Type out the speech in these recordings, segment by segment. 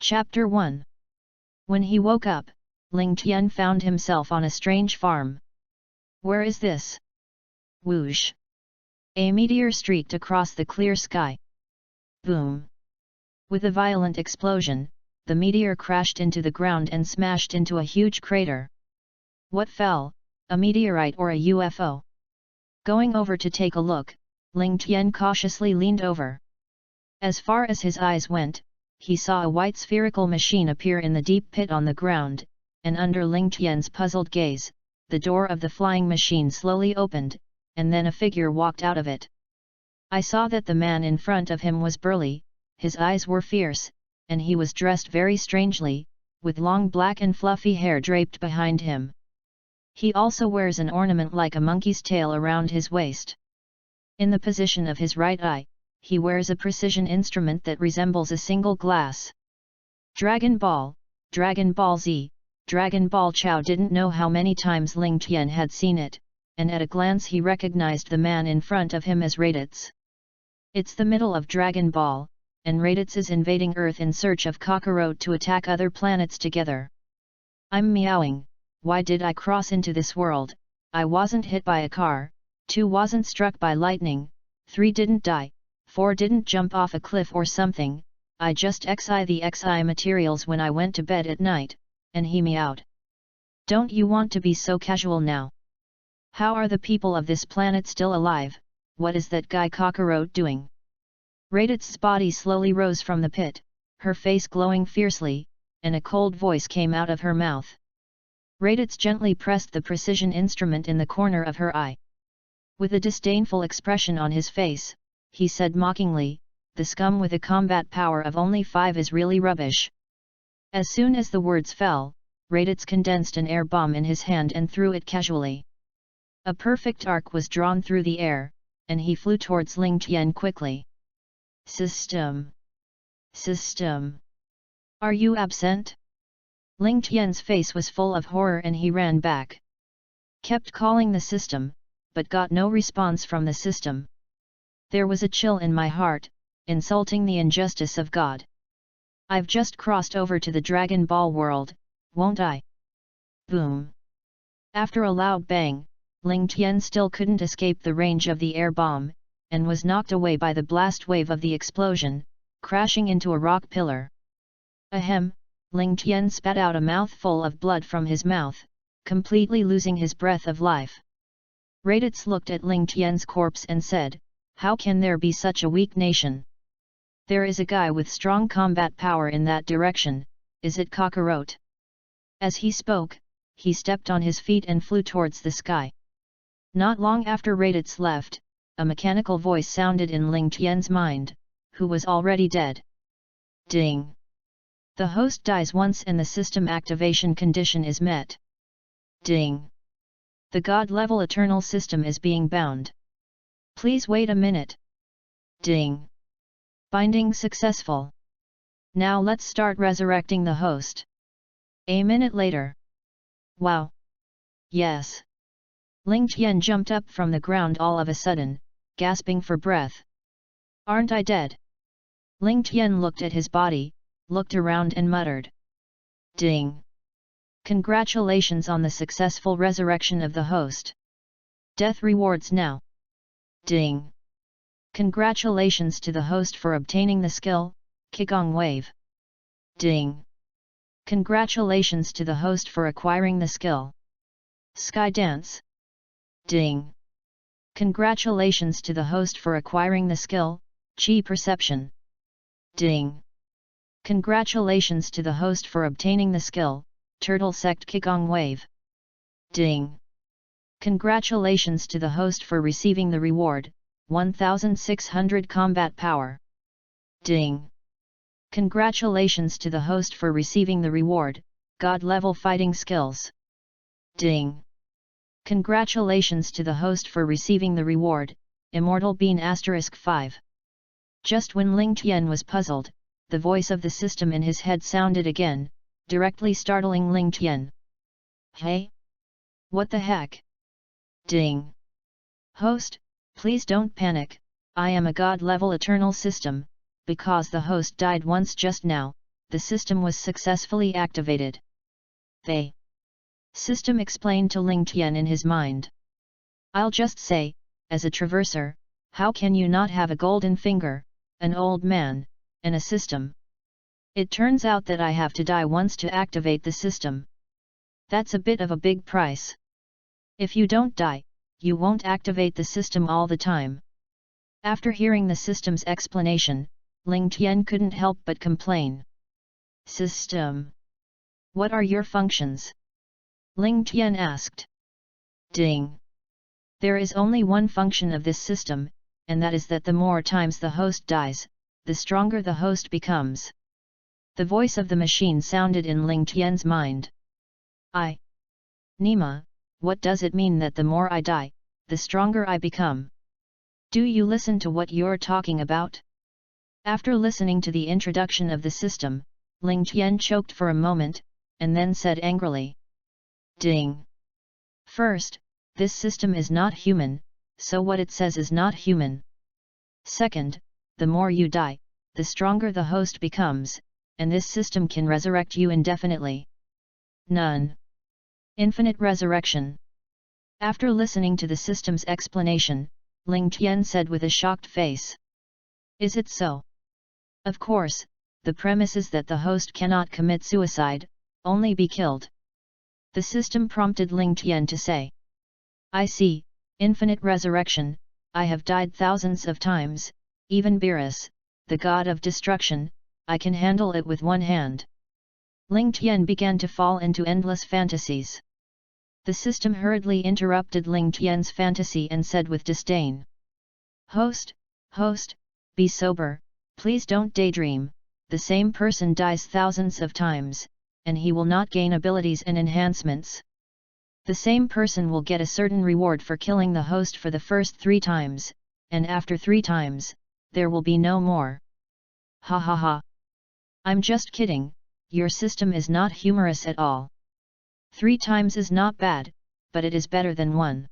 Chapter 1. When he woke up, Ling Tian found himself on a strange farm. Where is this? Whoosh! A meteor streaked across the clear sky. Boom! With a violent explosion, the meteor crashed into the ground and smashed into a huge crater. What fell, a meteorite or a UFO? Going over to take a look, Ling Tian cautiously leaned over. As far as his eyes went, he saw a white spherical machine appear in the deep pit on the ground, and under Ling Tian's puzzled gaze, the door of the flying machine slowly opened, and then a figure walked out of it. I saw that the man in front of him was burly, his eyes were fierce, and he was dressed very strangely, with long black and fluffy hair draped behind him. He also wears an ornament like a monkey's tail around his waist. In the position of his right eye, he wears a precision instrument that resembles a single glass. Dragon Ball, Dragon Ball Z, Dragon Ball Chao didn't know how many times Ling Tian had seen it, and at a glance he recognized the man in front of him as Raditz. It's the middle of Dragon Ball, and Raditz is invading Earth in search of Kakarot to attack other planets together. I'm meowing, why did I cross into this world? I wasn't hit by a car, 2 wasn't struck by lightning, 3 didn't die, 4 didn't jump off a cliff or something, I just XI the XI materials when I went to bed at night, and he meowed. Don't you want to be so casual now? How are the people of this planet still alive? What is that guy Kakarot doing? Raditz's body slowly rose from the pit, her face glowing fiercely, and a cold voice came out of her mouth. Raditz gently pressed the precision instrument in the corner of her eye. With a disdainful expression on his face, he said mockingly, "The scum with a combat power of only 5 is really rubbish." As soon as the words fell, Raditz condensed an air bomb in his hand and threw it casually. A perfect arc was drawn through the air, and he flew towards Ling Tian quickly. System! System! Are you absent? Ling Tian's face was full of horror and he ran back. Kept calling the system, but got no response from the system. There was a chill in my heart, insulting the injustice of God. I've just crossed over to the Dragon Ball world, won't I? Boom! After a loud bang, Ling Tian still couldn't escape the range of the air bomb, and was knocked away by the blast wave of the explosion, crashing into a rock pillar. Ahem! Ling Tian spat out a mouthful of blood from his mouth, completely losing his breath of life. Raditz looked at Ling Tian's corpse and said, "How can there be such a weak nation? There is a guy with strong combat power in that direction, is it Kakarot?" As he spoke, he stepped on his feet and flew towards the sky. Not long after Raditz left, a mechanical voice sounded in Ling Tian's mind, who was already dead. Ding! The host dies once and the system activation condition is met. Ding! The God-level eternal system is being bound. Please wait a minute. Ding! Binding successful. Now let's start resurrecting the host. A minute later. Wow! Yes! Ling Tian jumped up from the ground all of a sudden, gasping for breath. Aren't I dead? Ling Tian looked at his body, looked around and muttered. Ding! Congratulations on the successful resurrection of the host. Death rewards now. Ding! Congratulations to the host for obtaining the skill, Qigong Wave. Ding! Congratulations to the host for acquiring the skill, Sky Dance. Ding! Congratulations to the host for acquiring the skill, Qi Perception. Ding! Congratulations to the host for obtaining the skill, Turtle Sect Qigong Wave. Ding! Congratulations to the host for receiving the reward, 1600 Combat Power. Ding! Congratulations to the host for receiving the reward, God-level Fighting Skills. Ding! Congratulations to the host for receiving the reward, Immortal Bean *5. Just when Ling Tian was puzzled, the voice of the system in his head sounded again, directly startling Ling Tian. Hey? What the heck? Ding! Host, please don't panic, I am a God-level eternal system, because the host died once just now, the system was successfully activated. The system explained to Ling Tian in his mind. I'll just say, as a traverser, how can you not have a golden finger, an old man, and a system? It turns out that I have to die once to activate the system. That's a bit of a big price. If you don't die, you won't activate the system all the time. After hearing the system's explanation, Ling Tian couldn't help but complain. System. What are your functions? Ling Tian asked. Ding. There is only one function of this system, and that is that the more times the host dies, the stronger the host becomes. The voice of the machine sounded in Ling Tian's mind. Nima, what does it mean that the more I die, the stronger I become? Do you listen to what you're talking about? After listening to the introduction of the system, Ling Tian choked for a moment, and then said angrily. Ding! First, this system is not human, so what it says is not human. Second, the more you die, the stronger the host becomes, and this system can resurrect you indefinitely. None. Infinite resurrection. After listening to the system's explanation, Ling Tian said with a shocked face. Is it so? Of course, the premise is that the host cannot commit suicide, only be killed. The system prompted Ling Tian to say. I see, infinite resurrection, I have died thousands of times, even Beerus, the god of destruction, I can handle it with one hand. Ling Tian began to fall into endless fantasies. The system hurriedly interrupted Ling Tian's fantasy and said with disdain. Host, be sober, please don't daydream, the same person dies thousands of times, and he will not gain abilities and enhancements. The same person will get a certain reward for killing the host for the first 3 times, and after 3 times, there will be no more. Ha ha ha. I'm just kidding, your system is not humorous at all. 3 times is not bad, but it is better than 1.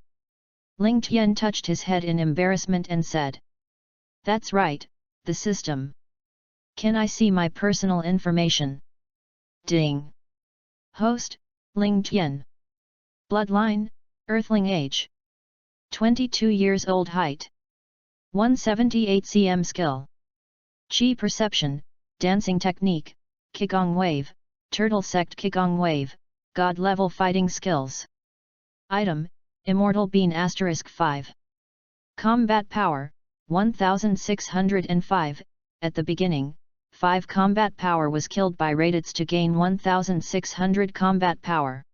Ling Tian touched his head in embarrassment and said. That's right, the system. Can I see my personal information? Ding. Host, Ling Tian. Bloodline, Earthling age. 22 years old height. 178 cm skill. Qi perception, dancing technique, Qigong wave, turtle sect Qigong wave, god level fighting skills. Item, immortal bean *5. Combat power, 1605, at the beginning, 5 combat power was killed by Raditz to gain 1600 combat power.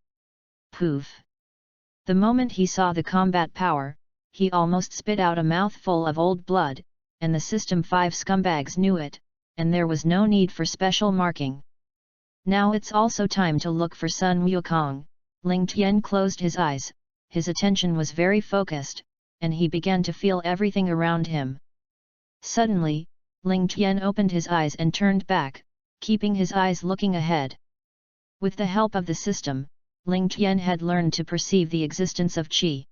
Poof! The moment he saw the combat power, he almost spit out a mouthful of old blood, and the System 5 scumbags knew it, and there was no need for special marking. Now it's also time to look for Sun Wukong. Ling Tian closed his eyes, his attention was very focused, and he began to feel everything around him. Suddenly, Ling Tian opened his eyes and turned back, keeping his eyes looking ahead. With the help of the system, Ling Tian had learned to perceive the existence of qi.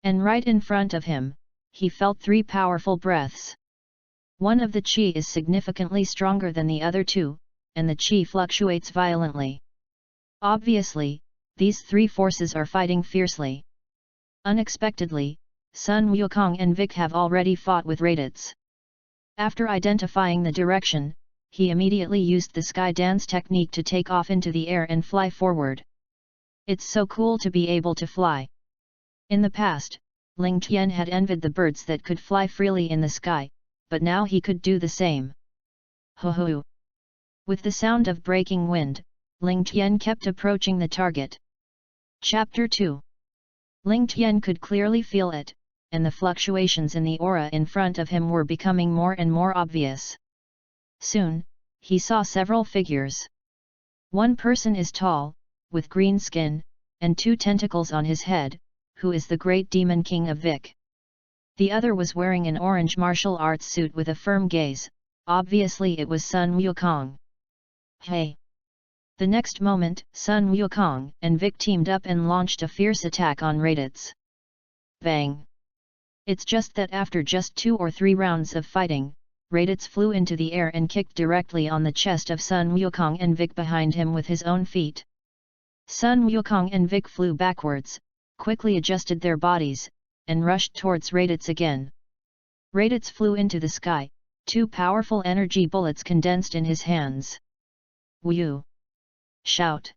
And right in front of him, he felt 3 powerful breaths. One of the qi is significantly stronger than the other 2, and the qi fluctuates violently. Obviously, these 3 forces are fighting fiercely. Unexpectedly, Sun Wukong and Vic have already fought with Raditz. After identifying the direction, he immediately used the sky dance technique to take off into the air and fly forward. It's so cool to be able to fly. In the past, Ling Tian had envied the birds that could fly freely in the sky, but now he could do the same. Ho ho! With the sound of breaking wind, Ling Tian kept approaching the target. Chapter 2. Ling Tian could clearly feel it, and the fluctuations in the aura in front of him were becoming more and more obvious. Soon, he saw several figures. One person is tall, with green skin, and 2 tentacles on his head, who is the great demon king of Vic. The other was wearing an orange martial arts suit with a firm gaze, obviously it was Sun Wukong. Hey! The next moment, Sun Wukong and Vic teamed up and launched a fierce attack on Raditz. Bang! It's just that after just 2 or 3 rounds of fighting, Raditz flew into the air and kicked directly on the chest of Sun Wukong and Vic behind him with his own feet. Sun Wukong and Vic flew backwards, quickly adjusted their bodies, and rushed towards Raditz again. Raditz flew into the sky, 2 powerful energy bullets condensed in his hands. Woo! Shout!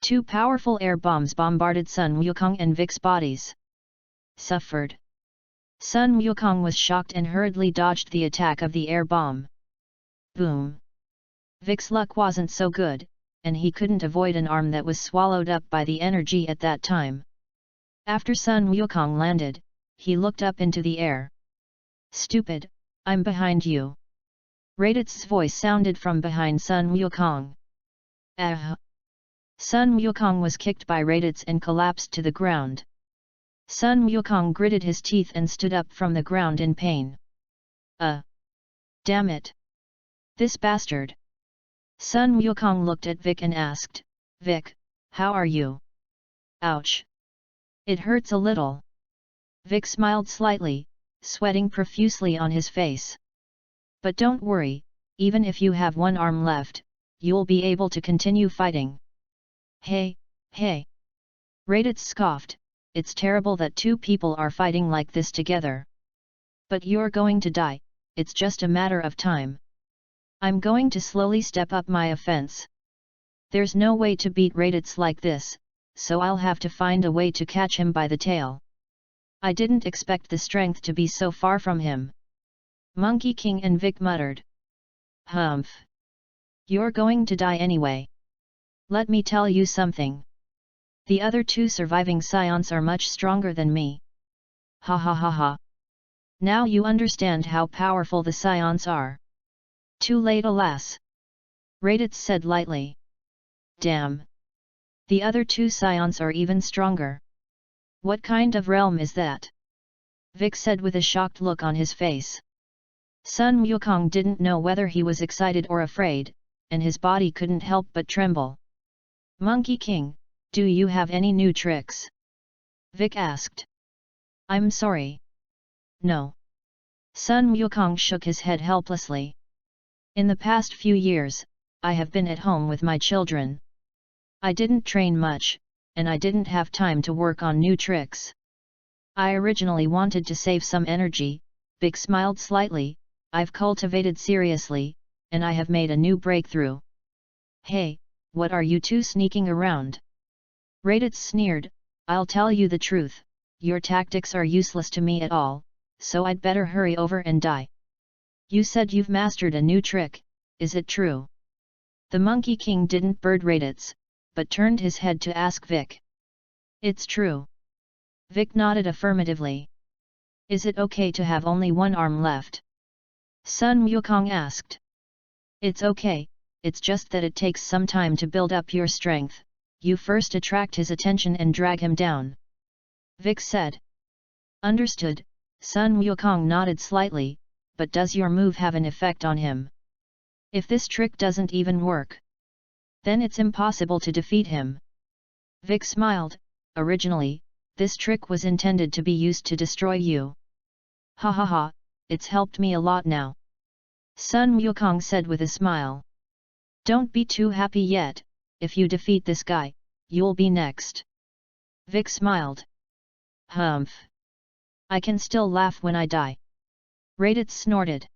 2 powerful air bombs bombarded Sun Wukong and Vic's bodies. Suffered. Sun Wukong was shocked and hurriedly dodged the attack of the air bomb. Boom! Vic's luck wasn't so good, and he couldn't avoid an arm that was swallowed up by the energy at that time. After Sun Wukong landed, he looked up into the air. Stupid, I'm behind you. Raditz's voice sounded from behind Sun Wukong. Sun Wukong was kicked by Raditz and collapsed to the ground. Sun Wukong gritted his teeth and stood up from the ground in pain. Damn it! This bastard! Sun Wukong looked at Vic and asked, Vic, how are you? Ouch! It hurts a little. Vic smiled slightly, sweating profusely on his face. But don't worry, even if you have one arm left, you'll be able to continue fighting. Hey! Raditz scoffed, it's terrible that 2 people are fighting like this together. But you're going to die, it's just a matter of time. I'm going to slowly step up my offense. There's no way to beat Raditz like this, so I'll have to find a way to catch him by the tail. I didn't expect the strength to be so far from him. Monkey King and Vic muttered. Humph! You're going to die anyway. Let me tell you something. The other 2 surviving scions are much stronger than me. Ha ha ha ha. Now you understand how powerful the scions are. Too late alas. Raditz said lightly. Damn. The other 2 scions are even stronger. What kind of realm is that? Vic said with a shocked look on his face. Sun Wukong didn't know whether he was excited or afraid, and his body couldn't help but tremble. Monkey King, do you have any new tricks? Vic asked. I'm sorry. No. Sun Wukong shook his head helplessly. In the past few years, I have been at home with my children. I didn't train much, and I didn't have time to work on new tricks. I originally wanted to save some energy, Vic smiled slightly, I've cultivated seriously, and I have made a new breakthrough. Hey, what are you 2 sneaking around? Raditz sneered, I'll tell you the truth, your tactics are useless to me at all, so I'd better hurry over and die. You said you've mastered a new trick, is it true? The Monkey King didn't bird Raditz, but turned his head to ask Vic. It's true. Vic nodded affirmatively. Is it okay to have only one arm left? Sun Wukong asked. It's okay, it's just that it takes some time to build up your strength, you first attract his attention and drag him down. Vic said. Understood, Sun Wukong nodded slightly, but does your move have an effect on him? If this trick doesn't even work, then it's impossible to defeat him. Vic smiled, originally, this trick was intended to be used to destroy you. Ha ha ha, it's helped me a lot now. Sun Wukong said with a smile. Don't be too happy yet, if you defeat this guy, you'll be next. Vic smiled. Humph. I can still laugh when I die. Raditz snorted.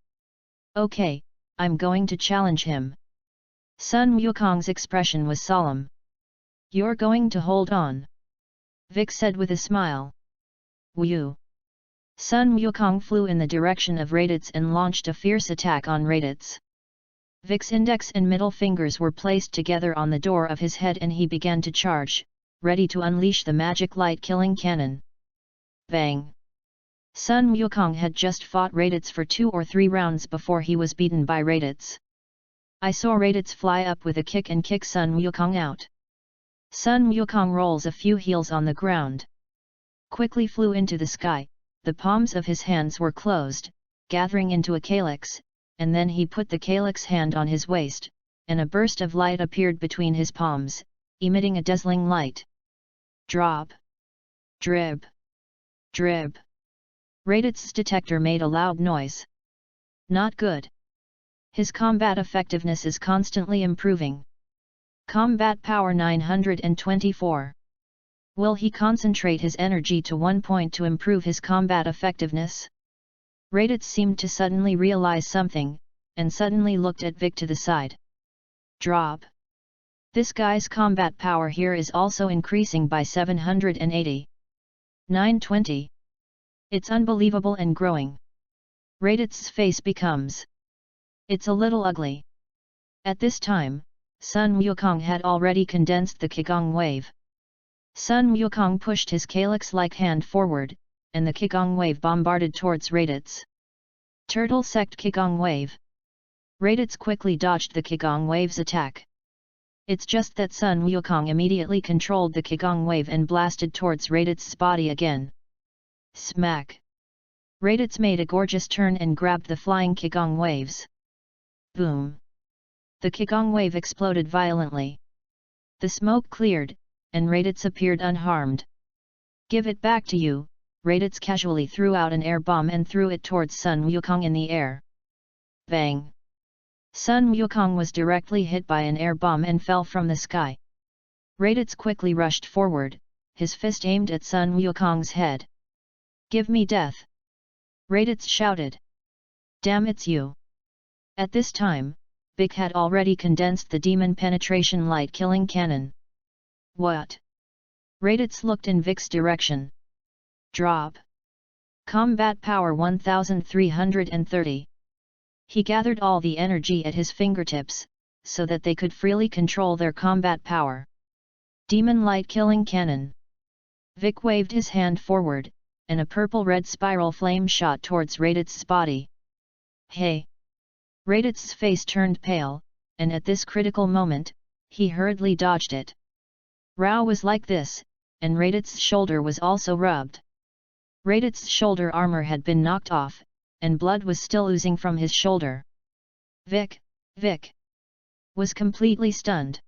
Okay, I'm going to challenge him. Sun Wukong's expression was solemn. You're going to hold on? Vic said with a smile. Woo! Sun Wukong flew in the direction of Raditz and launched a fierce attack on Raditz. Vic's index and middle fingers were placed together on the door of his head and he began to charge, ready to unleash the magic light-killing cannon. Bang! Sun Wukong had just fought Raditz for 2 or 3 rounds before he was beaten by Raditz. I saw Raditz fly up with a kick and kick Sun Wukong out. Sun Wukong rolls a few heels on the ground. Quickly flew into the sky, the palms of his hands were closed, gathering into a calyx, and then he put the calyx hand on his waist, and a burst of light appeared between his palms, emitting a dazzling light. Drop! Drib! Drib! Raditz's detector made a loud noise. Not good. His combat effectiveness is constantly improving. Combat power 924. Will he concentrate his energy to one point to improve his combat effectiveness? Raditz seemed to suddenly realize something, and suddenly looked at Vic to the side. Drop. This guy's combat power here is also increasing by 780. 920. It's unbelievable and growing. Raditz's face becomes. It's a little ugly. At this time, Sun Wukong had already condensed the Qigong wave. Sun Wukong pushed his calyx-like hand forward, and the Qigong wave bombarded towards Raditz. Turtle sect Qigong wave. Raditz quickly dodged the Qigong wave's attack. It's just that Sun Wukong immediately controlled the Qigong wave and blasted towards Raditz's body again. Smack! Raditz made a gorgeous turn and grabbed the flying Qigong waves. Boom! The Qigong wave exploded violently. The smoke cleared, and Raditz appeared unharmed. Give it back to you, Raditz casually threw out an air bomb and threw it towards Sun Wukong in the air. Bang! Sun Wukong was directly hit by an air bomb and fell from the sky. Raditz quickly rushed forward, his fist aimed at Sun Wukong's head. Give me death! Raditz shouted. Damn, it's you! At this time, Vic had already condensed the demon penetration light killing cannon. What? Raditz looked in Vic's direction. Drop. Combat power 1330. He gathered all the energy at his fingertips, so that they could freely control their combat power. Demon light killing cannon. Vic waved his hand forward, and a purple-red spiral flame shot towards Raditz's body. Hey! Raditz's face turned pale, and at this critical moment, he hurriedly dodged it. Rao was like this, and Raditz's shoulder was also rubbed. Raditz's shoulder armor had been knocked off, and blood was still oozing from his shoulder. Vic was completely stunned.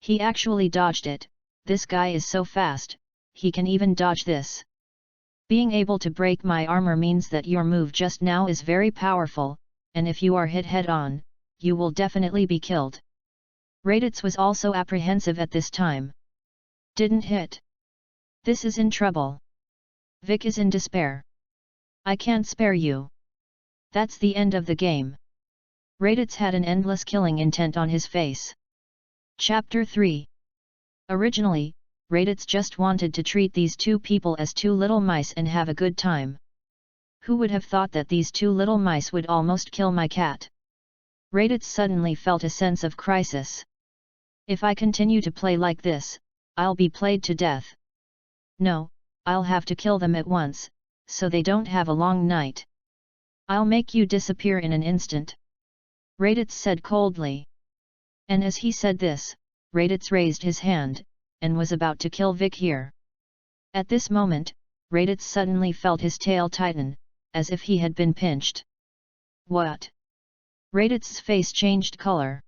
He actually dodged it. This guy is so fast, he can even dodge this. Being able to break my armor means that your move just now is very powerful, and if you are hit head-on, you will definitely be killed. Raditz was also apprehensive at this time. Didn't hit. This is in trouble. Vic is in despair. I can't spare you. That's the end of the game. Raditz had an endless killing intent on his face. Chapter 3. Originally, Raditz just wanted to treat these two people as two little mice and have a good time. Who would have thought that these two little mice would almost kill my cat? Raditz suddenly felt a sense of crisis. If I continue to play like this, I'll be played to death. No, I'll have to kill them at once, so they don't have a long night. I'll make you disappear in an instant. Raditz said coldly. And as he said this, Raditz raised his hand, and was about to kill Vic here. At this moment, Raditz suddenly felt his tail tighten, as if he had been pinched. What? Raditz's face changed color.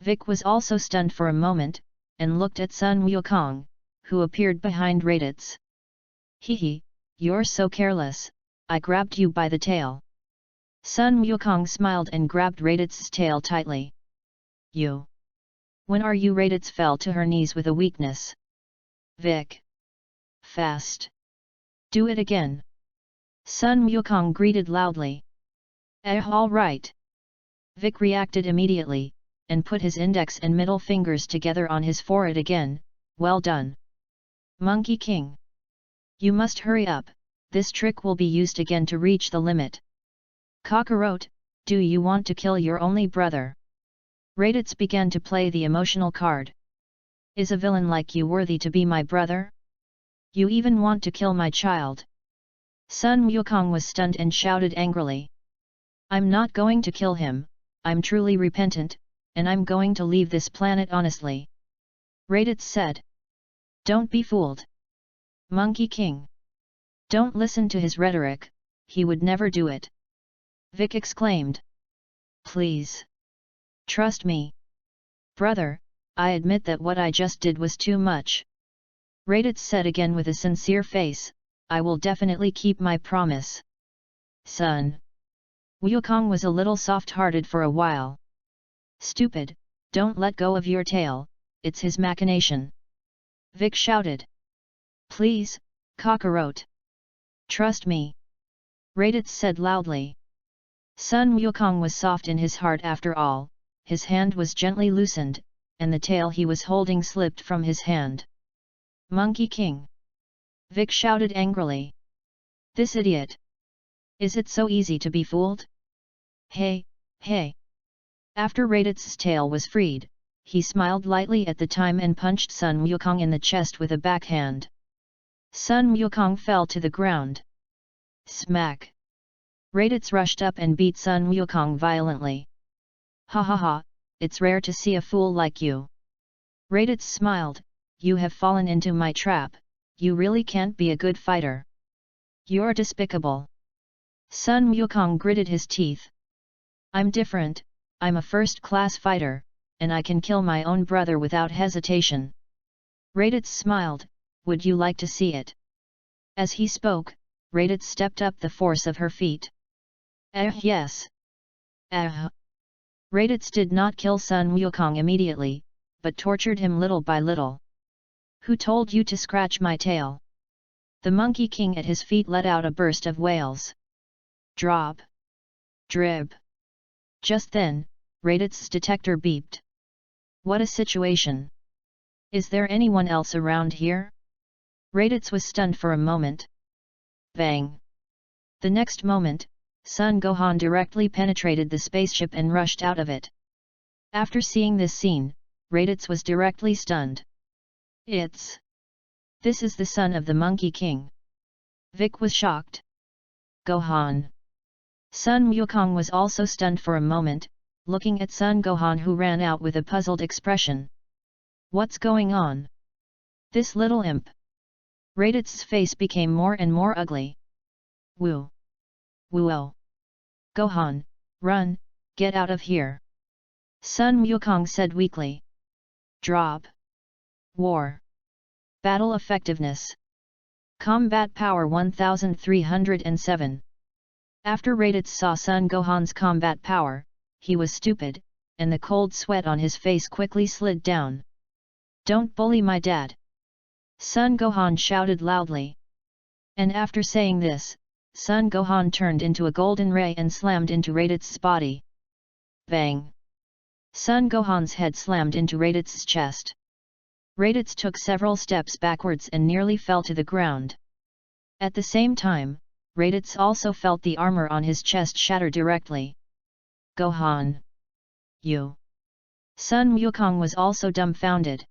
Vic was also stunned for a moment, and looked at Sun Wukong, who appeared behind Raditz. Hehe, you're so careless, I grabbed you by the tail. Sun Wukong smiled and grabbed Raditz's tail tightly. You. When are you? Raditz fell to her knees with a weakness. Vic. Fast. Do it again. Sun Wukong greeted loudly. All right. Vic reacted immediately, and put his index and middle fingers together on his forehead again. Well done. Monkey King. You must hurry up, this trick will be used again to reach the limit. Cockroach, do you want to kill your only brother? Raditz began to play the emotional card. Is a villain like you worthy to be my brother? You even want to kill my child? Sun Wukong was stunned and shouted angrily. I'm not going to kill him, I'm truly repentant, and I'm going to leave this planet honestly. Raditz said. Don't be fooled. Monkey King. Don't listen to his rhetoric, he would never do it. Vic exclaimed. Please. Trust me. Brother, I admit that what I just did was too much. Raditz said again with a sincere face, I will definitely keep my promise. Sun Wukong was a little soft-hearted for a while. Stupid, don't let go of your tail, it's his machination. Vic shouted. Please, cockroach. Trust me. Raditz said loudly. Sun Wukong was soft in his heart after all, his hand was gently loosened, and the tail he was holding slipped from his hand. Monkey King! Vic shouted angrily. This idiot! Is it so easy to be fooled? Hey, hey! After Raditz's tail was freed, he smiled lightly at the time and punched Sun Wukong in the chest with a backhand. Sun Wukong fell to the ground. Smack! Raditz rushed up and beat Sun Wukong violently. Ha ha ha, it's rare to see a fool like you. Raditz smiled, you have fallen into my trap, you really can't be a good fighter. You're despicable. Sun Wukong gritted his teeth. I'm different, I'm a first-class fighter, and I can kill my own brother without hesitation. Raditz smiled, would you like to see it? As he spoke, Raditz stepped up the force of her feet. Yes. Raditz did not kill Sun Wukong immediately, but tortured him little by little. Who told you to scratch my tail? The Monkey King at his feet let out a burst of wails. Drop. Drib. Just then, Raditz's detector beeped. What a situation! Is there anyone else around here? Raditz was stunned for a moment. Bang! The next moment, Sun Gohan directly penetrated the spaceship and rushed out of it. After seeing this scene, Raditz was directly stunned. This is the son of the Monkey King. Vic was shocked. Gohan. Sun Wukong was also stunned for a moment, looking at Sun Gohan who ran out with a puzzled expression. What's going on? This little imp. Raditz's face became more and more ugly. Woo! Woo-oh! Gohan, run, get out of here! Sun Wukong said weakly. Drop. War. Battle effectiveness. Combat power 1307. After Raditz saw Sun Gohan's combat power, he was stupid, and the cold sweat on his face quickly slid down. Don't bully my dad! Sun Gohan shouted loudly. And after saying this, Sun Gohan turned into a golden ray and slammed into Raditz's body. Bang! Sun Gohan's head slammed into Raditz's chest. Raditz took several steps backwards and nearly fell to the ground. At the same time, Raditz also felt the armor on his chest shatter directly. Gohan! You! Sun Wukong was also dumbfounded.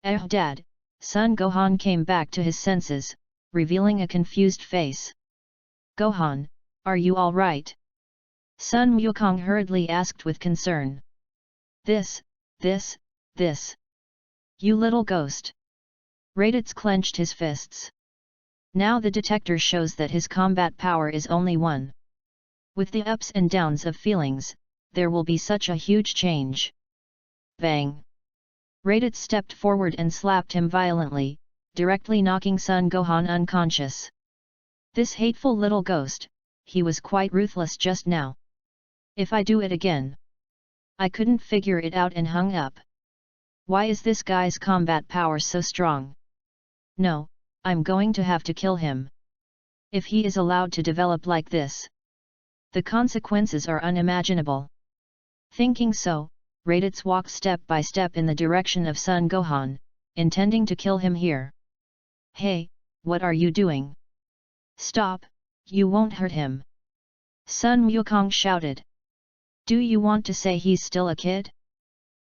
Dad! Sun Gohan came back to his senses, revealing a confused face. Gohan, are you all right? Sun Wukong hurriedly asked with concern. This. You little ghost! Raditz clenched his fists. Now the detector shows that his combat power is only 1. With the ups and downs of feelings, there will be such a huge change. Bang! Raditz stepped forward and slapped him violently, directly knocking Sun Gohan unconscious. This hateful little ghost, he was quite ruthless just now. If I do it again. I couldn't figure it out and hung up. Why is this guy's combat power so strong? No, I'm going to have to kill him. If he is allowed to develop like this, the consequences are unimaginable. Thinking so, Raditz walked step by step in the direction of Sun Gohan, intending to kill him here. Hey, what are you doing? Stop, you won't hurt him! Sun Wukong shouted. Do you want to say he's still a kid?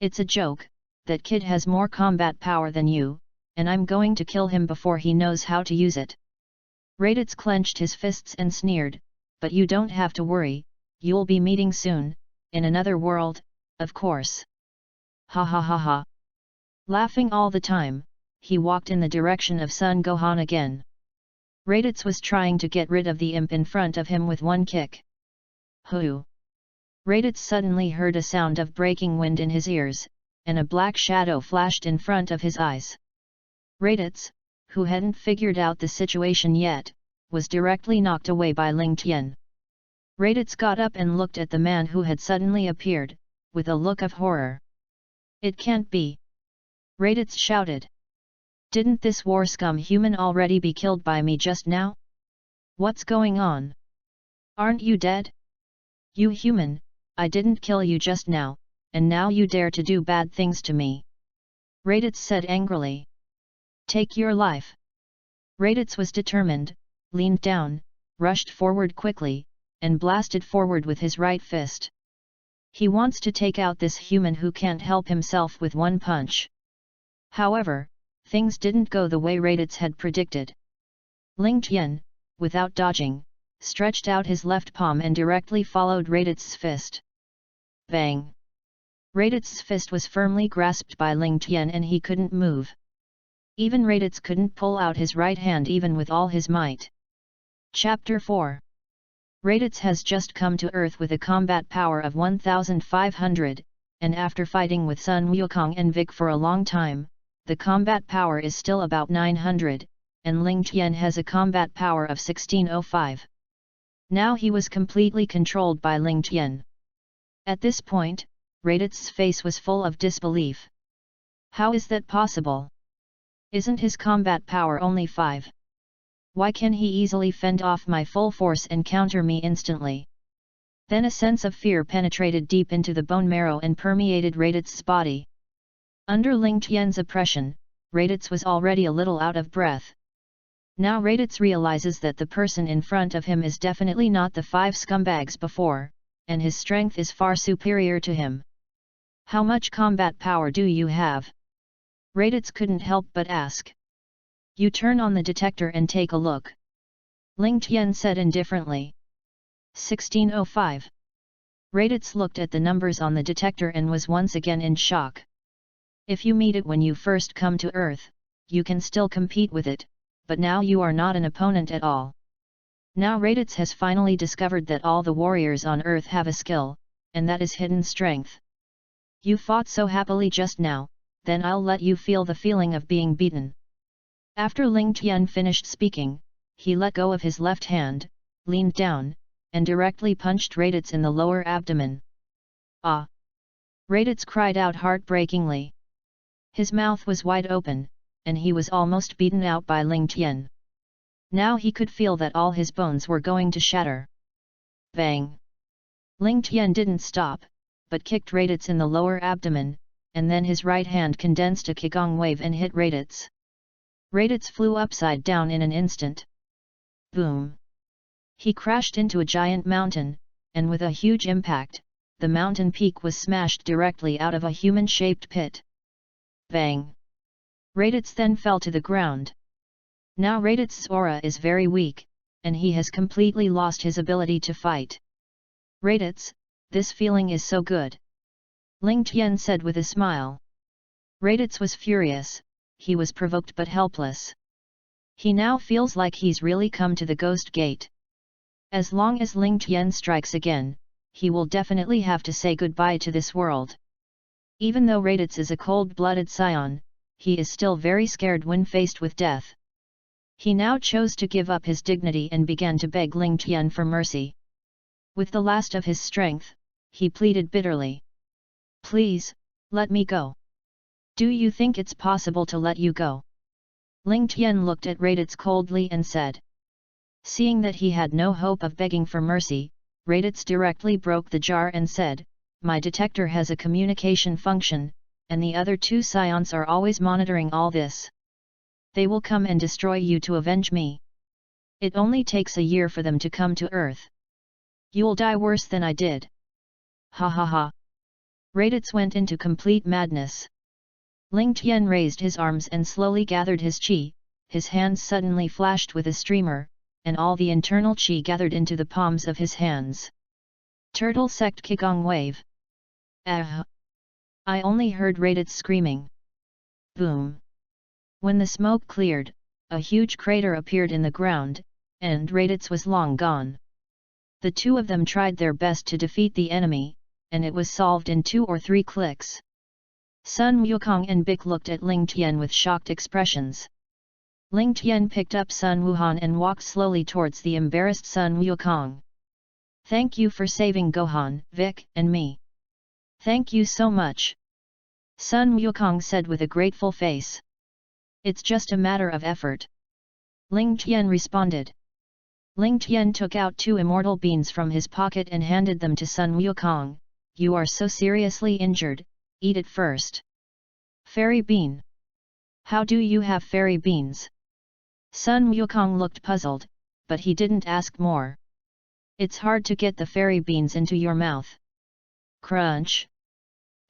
It's a joke, that kid has more combat power than you, and I'm going to kill him before he knows how to use it. Raditz clenched his fists and sneered, but you don't have to worry, you'll be meeting soon, in another world, of course. Ha ha ha ha. Laughing all the time, he walked in the direction of Sun Gohan again. Raditz was trying to get rid of the imp in front of him with one kick. Hoo! Raditz suddenly heard a sound of breaking wind in his ears, and a black shadow flashed in front of his eyes. Raditz, who hadn't figured out the situation yet, was directly knocked away by Ling Tian. Raditz got up and looked at the man who had suddenly appeared, with a look of horror. "It can't be!" Raditz shouted. "Didn't this war scum human already be killed by me just now? What's going on? Aren't you dead? You human, I didn't kill you just now, and now you dare to do bad things to me!" Raditz said angrily. "Take your life!" Raditz was determined, leaned down, rushed forward quickly, and blasted forward with his right fist. He wants to take out this human who can't help himself with one punch. However, things didn't go the way Raditz had predicted. Ling Tian, without dodging, stretched out his left palm and directly followed Raditz's fist. Bang! Raditz's fist was firmly grasped by Ling Tian and he couldn't move. Even Raditz couldn't pull out his right hand even with all his might. Chapter 4. Raditz has just come to Earth with a combat power of 1500, and after fighting with Sun Wukong and Vic for a long time, the combat power is still about 900, and Ling Tian has a combat power of 1605. Now he was completely controlled by Ling Tian. At this point, Raditz's face was full of disbelief. How is that possible? Isn't his combat power only 5? Why can he easily fend off my full force and counter me instantly? Then a sense of fear penetrated deep into the bone marrow and permeated Raditz's body. Under Ling Tian's oppression, Raditz was already a little out of breath. Now Raditz realizes that the person in front of him is definitely not the 5 scumbags before, and his strength is far superior to him. "How much combat power do you have?" Raditz couldn't help but ask. "You turn on the detector and take a look," Ling Tian said indifferently. 1605. Raditz looked at the numbers on the detector and was once again in shock. If you meet it when you first come to Earth, you can still compete with it, but now you are not an opponent at all. Now Raditz has finally discovered that all the warriors on Earth have a skill, and that is hidden strength. You fought so happily just now, then I'll let you feel the feeling of being beaten. After Ling Tian finished speaking, he let go of his left hand, leaned down, and directly punched Raditz in the lower abdomen. "Ah!" Raditz cried out heartbreakingly. His mouth was wide open, and he was almost beaten out by Ling Tian. Now he could feel that all his bones were going to shatter. Bang! Ling Tian didn't stop, but kicked Raditz in the lower abdomen, and then his right hand condensed a Qigong wave and hit Raditz. Raditz flew upside down in an instant. Boom! He crashed into a giant mountain, and with a huge impact, the mountain peak was smashed directly out of a human-shaped pit. Bang! Raditz then fell to the ground. Now Raditz's aura is very weak, and he has completely lost his ability to fight. "Raditz, this feeling is so good," Ling Tian said with a smile. Raditz was furious, he was provoked but helpless. He now feels like he's really come to the ghost gate. As long as Ling Tian strikes again, he will definitely have to say goodbye to this world. Even though Raditz is a cold-blooded scion, he is still very scared when faced with death. He now chose to give up his dignity and began to beg Ling Tian for mercy. With the last of his strength, he pleaded bitterly. "Please, let me go. Do you think it's possible to let you go?" Ling Tian looked at Raditz coldly and said. Seeing that he had no hope of begging for mercy, Raditz directly broke the jar and said, "My detector has a communication function, and the other 2 scions are always monitoring all this. They will come and destroy you to avenge me. It only takes a year for them to come to Earth. You'll die worse than I did." Ha ha ha! Raditz went into complete madness. Ling Tian raised his arms and slowly gathered his qi, his hands suddenly flashed with a streamer, and all the internal qi gathered into the palms of his hands. Turtle sect Qigong wave. Ah! I only heard Raditz screaming. Boom! When the smoke cleared, a huge crater appeared in the ground, and Raditz was long gone. The 2 of them tried their best to defeat the enemy, and it was solved in 2 or 3 clicks. Sun Wukong and Bic looked at Ling Tian with shocked expressions. Ling Tian picked up Sun Wuhan and walked slowly towards the embarrassed Sun Wukong. Thank you for saving Gohan, Vic, and me. Thank you so much. Sun Wukong said with a grateful face. It's just a matter of effort. Ling Tian responded. Ling Tian took out 2 immortal beans from his pocket and handed them to Sun Wukong. You are so seriously injured, eat it first. Fairy bean. How do you have fairy beans? Sun Wukong looked puzzled, but he didn't ask more. It's hard to get the fairy beans into your mouth. Crunch.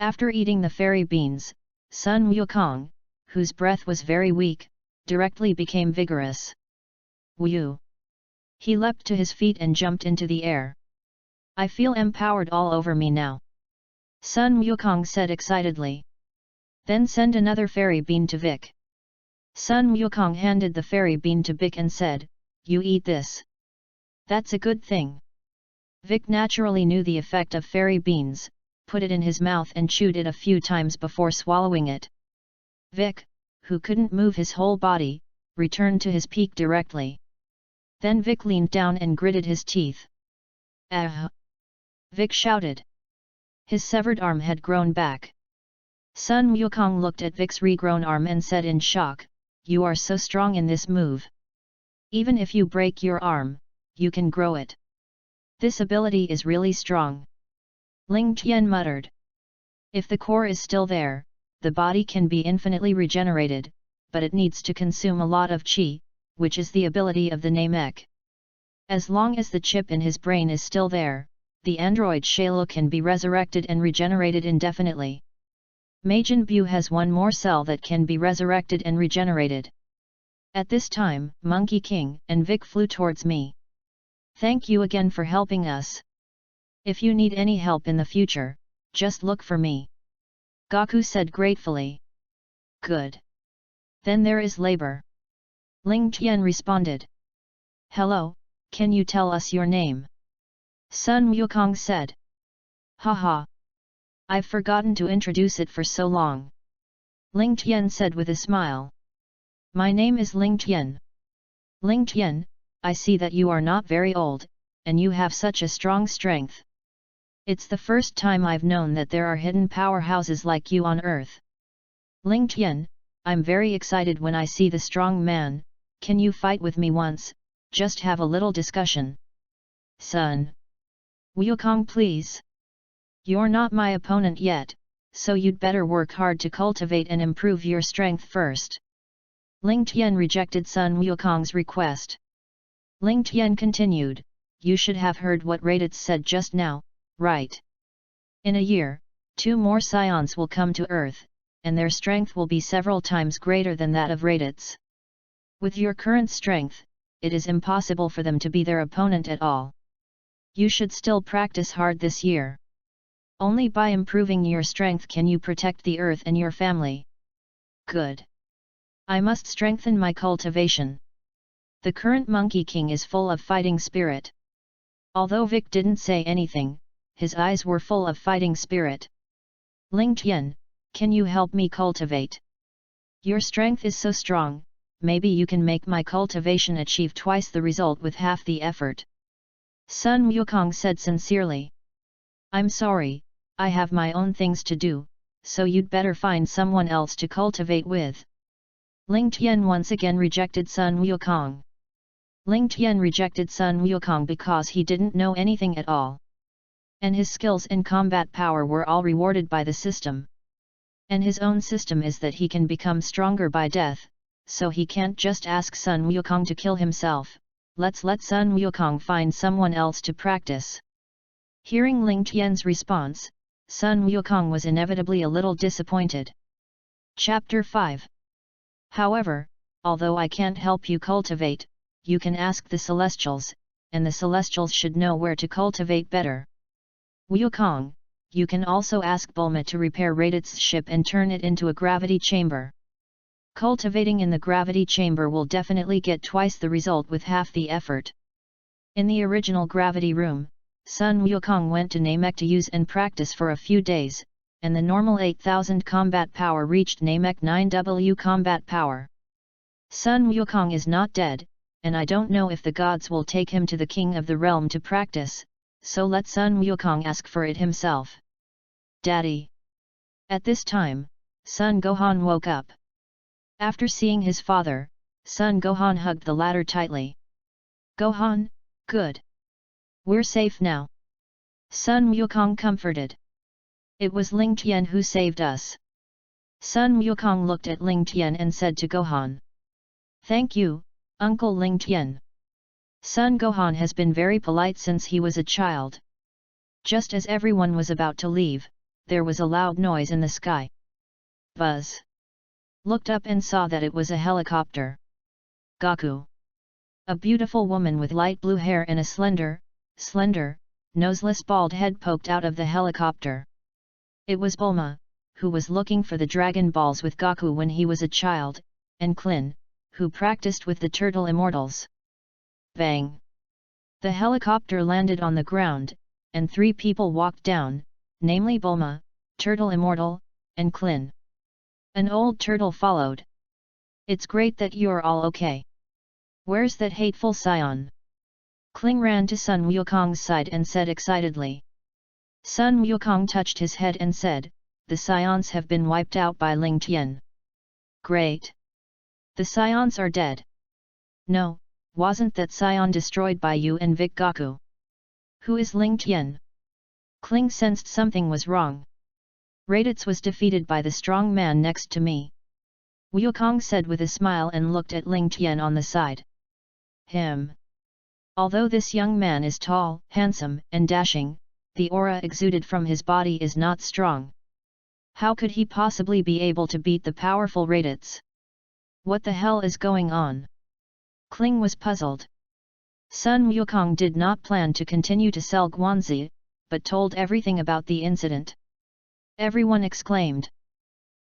After eating the fairy beans, Sun Wukong, whose breath was very weak, directly became vigorous. Woo! He leapt to his feet and jumped into the air. I feel empowered all over me now. Sun Wukong said excitedly. Then send another fairy bean to Vic. Sun Wukong handed the fairy bean to Vic and said, you eat this. That's a good thing. Vic naturally knew the effect of fairy beans, put it in his mouth and chewed it a few times before swallowing it. Vic, who couldn't move his whole body, returned to his peak directly. Then Vic leaned down and gritted his teeth. Ah! Vic shouted. His severed arm had grown back. Sun Wukong looked at Vic's regrown arm and said in shock, you are so strong in this move. Even if you break your arm, you can grow it. This ability is really strong. Ling Tian muttered. If the core is still there, the body can be infinitely regenerated, but it needs to consume a lot of qi, which is the ability of the Namek. As long as the chip in his brain is still there, the android Shailu can be resurrected and regenerated indefinitely. Majin Bu has one more cell that can be resurrected and regenerated. At this time, Monkey King and Vic flew towards me. Thank you again for helping us. If you need any help in the future, just look for me. Goku said gratefully. Good. Then there is labor. Ling Tian responded. Hello, can you tell us your name? Sun Wukong said. Haha. I've forgotten to introduce it for so long. Ling Tian said with a smile. My name is Ling Tian. Ling Tian, I see that you are not very old, and you have such a strong strength. It's the first time I've known that there are hidden powerhouses like you on Earth. Ling Tian, I'm very excited when I see the strong man. Can you fight with me once, just have a little discussion? Sun Wukong, please. You're not my opponent yet, so you'd better work hard to cultivate and improve your strength first. Ling Tian rejected Sun Wukong's request. Ling Tian continued, you should have heard what Raditz said just now, right? In a year, 2 more scions will come to Earth, and their strength will be several times greater than that of Raditz. With your current strength, it is impossible for them to be their opponent at all. You should still practice hard this year. Only by improving your strength can you protect the Earth and your family. Good. I must strengthen my cultivation. The current Monkey King is full of fighting spirit. Although Vic didn't say anything, his eyes were full of fighting spirit. Ling Tian, can you help me cultivate? Your strength is so strong, maybe you can make my cultivation achieve twice the result with half the effort. Sun Wukong said sincerely. I'm sorry, I have my own things to do, so you'd better find someone else to cultivate with. Ling Tian once again rejected Sun Wukong. Ling Tian rejected Sun Wukong because he didn't know anything at all. And his skills and combat power were all rewarded by the system. And his own system is that he can become stronger by death, so he can't just ask Sun Wukong to kill himself. Let's let Sun Wukong find someone else to practice. Hearing Ling Tian's response, Sun Wukong was inevitably a little disappointed. Chapter 5. However, although I can't help you cultivate, you can ask the Celestials, and the Celestials should know where to cultivate better. Wukong, you can also ask Bulma to repair Raditz's ship and turn it into a gravity chamber. Cultivating in the gravity chamber will definitely get twice the result with half the effort. In the original gravity room, Sun Wukong went to Namek to use and practice for a few days, and the normal 8000 combat power reached Namek 9W combat power. Sun Wukong is not dead, and I don't know if the gods will take him to the king of the realm to practice, so let Sun Wukong ask for it himself. Daddy. At this time, Sun Gohan woke up. After seeing his father, Sun Gohan hugged the latter tightly. Gohan, good. We're safe now. Sun Wukong comforted. It was Ling Tian who saved us. Sun Wukong looked at Ling Tian and said to Gohan. Thank you, Uncle Ling Tian. Sun Gohan has been very polite since he was a child. Just as everyone was about to leave, there was a loud noise in the sky. Buzz. Looked up and saw that it was a helicopter. Gaku. A beautiful woman with light blue hair and a slender, noseless bald head poked out of the helicopter. It was Bulma, who was looking for the Dragon Balls with Gaku when he was a child, and Klin, who practiced with the Turtle Immortals. Bang! The helicopter landed on the ground, and 3 people walked down, namely Bulma, Turtle Immortal, and Klin. An old turtle followed. It's great that you're all okay. Where's that hateful scion? Kling ran to Sun Wukong's side and said excitedly. Sun Wukong touched his head and said, the scions have been wiped out by Ling Tian. Great! The scions are dead. No, wasn't that scion destroyed by you and Vic Gaku? Who is Ling Tian? Kling sensed something was wrong. Raditz was defeated by the strong man next to me. Wukong said with a smile and looked at Ling Tian on the side. Him. Although this young man is tall, handsome, and dashing, the aura exuded from his body is not strong. How could he possibly be able to beat the powerful Raditz? What the hell is going on? Kling was puzzled. Sun Wukong did not plan to continue to sell Guanzi, but told everything about the incident. Everyone exclaimed.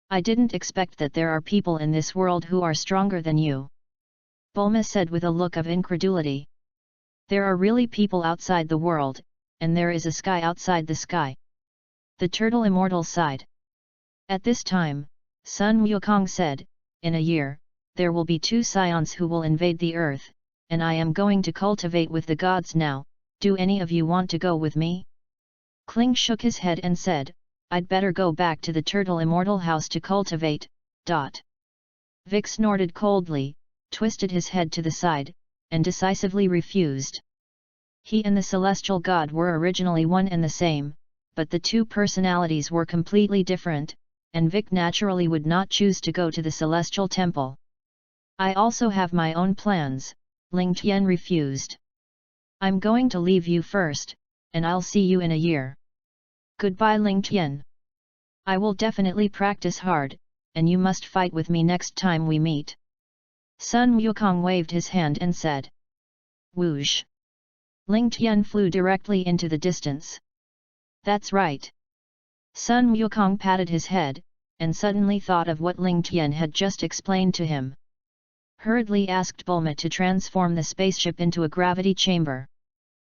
I didn't expect that there are people in this world who are stronger than you. Bulma said with a look of incredulity. There are really people outside the world, and there is a sky outside the sky. The Turtle Immortal sighed. At this time, Sun Wukong said, in a year, there will be 2 scions who will invade the earth, and I am going to cultivate with the gods now. Do any of you want to go with me? Kling shook his head and said, I'd better go back to the Turtle Immortal house to cultivate. Vic snorted coldly, twisted his head to the side, and decisively refused. He and the celestial god were originally one and the same, but the 2 personalities were completely different, and Vic naturally would not choose to go to the celestial temple. I also have my own plans, Ling Tian refused. I'm going to leave you first, and I'll see you in a year. Goodbye Ling Tian. I will definitely practice hard, and you must fight with me next time we meet. Sun Wukong waved his hand and said. Whoosh! Ling Tian flew directly into the distance. That's right. Sun Wukong patted his head, and suddenly thought of what Ling Tian had just explained to him. Hurriedly asked Bulma to transform the spaceship into a gravity chamber.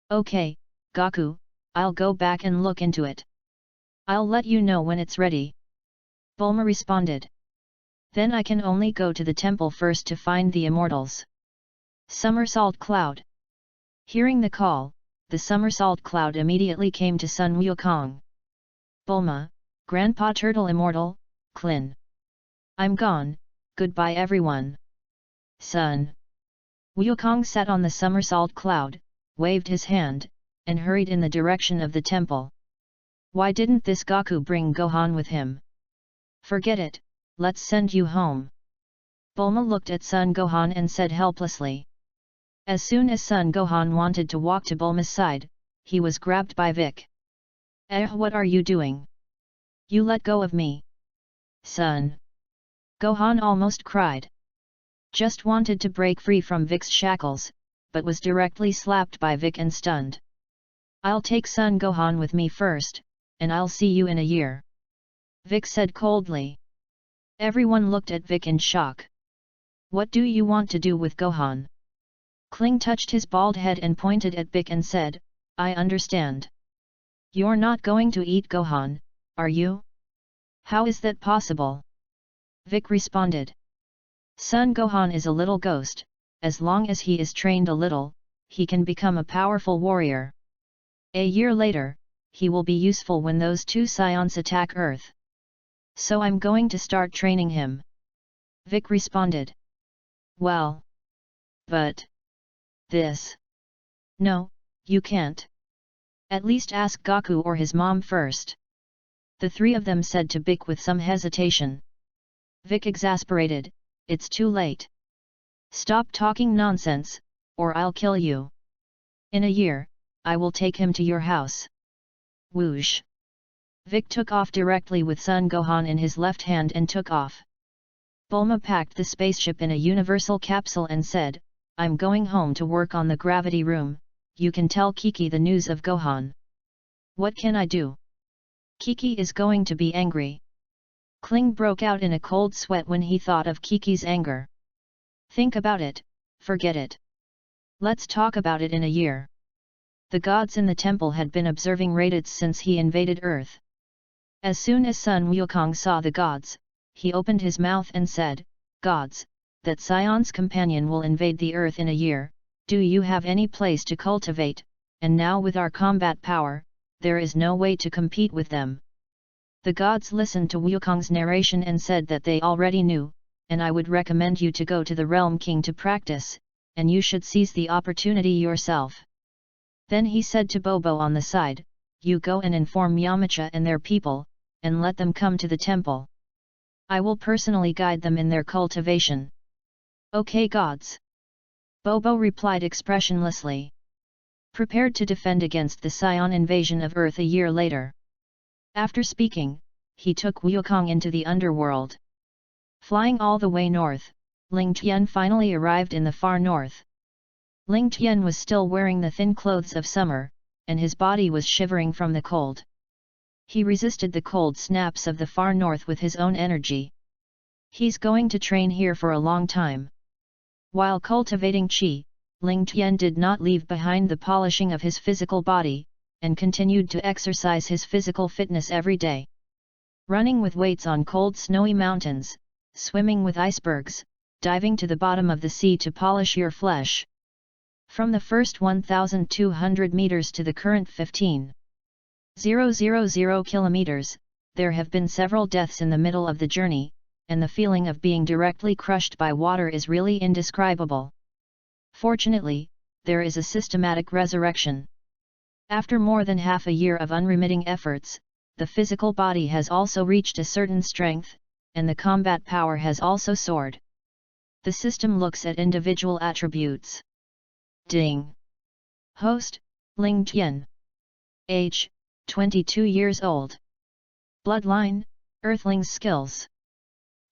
Okay, Gaku, I'll go back and look into it. I'll let you know when it's ready. Bulma responded. Then I can only go to the temple first to find the immortals. Somersault Cloud. Hearing the call, the Somersault Cloud immediately came to Sun Wukong. Bulma, Grandpa Turtle Immortal, Klin. I'm gone, goodbye everyone. Sun. Wukong sat on the Somersault Cloud, waved his hand, and hurried in the direction of the temple. Why didn't this Gaku bring Gohan with him? Forget it, let's send you home. Bulma looked at Son Gohan and said helplessly. As soon as Son Gohan wanted to walk to Bulma's side, he was grabbed by Vic. What are you doing? You let go of me. Son. Gohan almost cried. Just wanted to break free from Vic's shackles, but was directly slapped by Vic and stunned. I'll take Son Gohan with me first, and I'll see you in a year. Vic said coldly. Everyone looked at Vic in shock. What do you want to do with Gohan? Kling touched his bald head and pointed at Vic and said, I understand. You're not going to eat Gohan, are you? How is that possible? Vic responded. Son Gohan is a little ghost, as long as he is trained a little, he can become a powerful warrior. A year later, he will be useful when those two scions attack Earth. So I'm going to start training him. Vic responded. Well. But. This. No, you can't. At least ask Gaku or his mom first. The three of them said to Vic with some hesitation. Vic exasperated, it's too late. Stop talking nonsense, or I'll kill you. In a year, I will take him to your house. Whoosh. Vic took off directly with Son Gohan in his left hand and took off. Bulma packed the spaceship in a universal capsule and said, I'm going home to work on the gravity room, you can tell Kiki the news of Gohan. What can I do? Kiki is going to be angry. Kling broke out in a cold sweat when he thought of Kiki's anger. Think about it, forget it. Let's talk about it in a year. The gods in the temple had been observing Raditz since he invaded Earth. As soon as Sun Wukong saw the gods, he opened his mouth and said, Gods, that Scion's companion will invade the Earth in a year, do you have any place to cultivate, and now with our combat power, there is no way to compete with them. The gods listened to Wukong's narration and said that they already knew, and I would recommend you to go to the Realm King to practice, and you should seize the opportunity yourself. Then he said to Bobo on the side, you go and inform Yamcha and their people, and let them come to the temple. I will personally guide them in their cultivation. Okay gods. Bobo replied expressionlessly. Prepared to defend against the Scion invasion of Earth a year later. After speaking, he took Wukong into the underworld. Flying all the way north, Ling Tian finally arrived in the far north. Ling Tian was still wearing the thin clothes of summer, and his body was shivering from the cold. He resisted the cold snaps of the far north with his own energy. He's going to train here for a long time. While cultivating Qi, Ling Tian did not leave behind the polishing of his physical body, and continued to exercise his physical fitness every day. Running with weights on cold snowy mountains, swimming with icebergs, diving to the bottom of the sea to polish your flesh. From the first 1,200 meters to the current 15,000 kilometers, there have been several deaths in the middle of the journey, and the feeling of being directly crushed by water is really indescribable. Fortunately, there is a systematic resurrection. After more than half a year of unremitting efforts, the physical body has also reached a certain strength, and the combat power has also soared. The system looks at individual attributes. Ding. Host, Ling Tian. Age, 22 years old. Bloodline, Earthling's skills.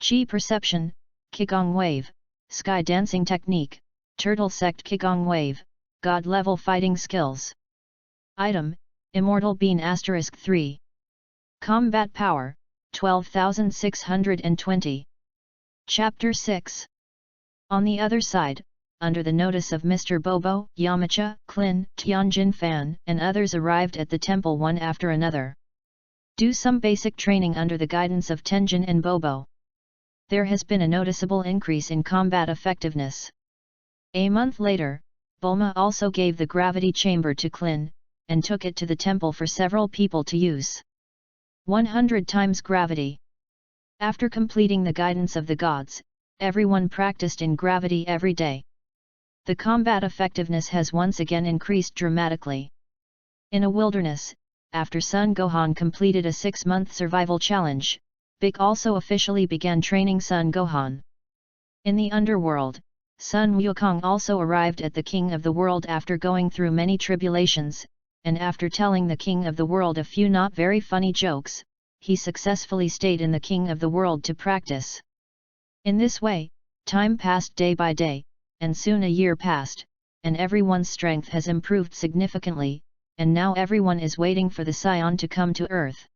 Qi perception, Qigong wave, sky dancing technique, turtle sect Qigong wave, god level fighting skills. Item, Immortal Bean *3. Combat power, 12,620. Chapter 6. On the other side, under the notice of Mr. Bobo, Yamcha, Klin, Tianjin Fan, and others arrived at the temple one after another. Do some basic training under the guidance of Tenjin and Bobo. There has been a noticeable increase in combat effectiveness. A month later, Bulma also gave the gravity chamber to Klin, and took it to the temple for several people to use. 100 times gravity. After completing the guidance of the gods, everyone practiced in gravity every day. The combat effectiveness has once again increased dramatically. In a wilderness, after Son Gohan completed a 6-month survival challenge, Big also officially began training Son Gohan. In the underworld, Sun Wukong also arrived at the King of the World after going through many tribulations, and after telling the King of the World a few not very funny jokes, he successfully stayed in the King of the World to practice. In this way, time passed day by day, and soon a year passed, and everyone's strength has improved significantly, and now everyone is waiting for the Scion to come to Earth.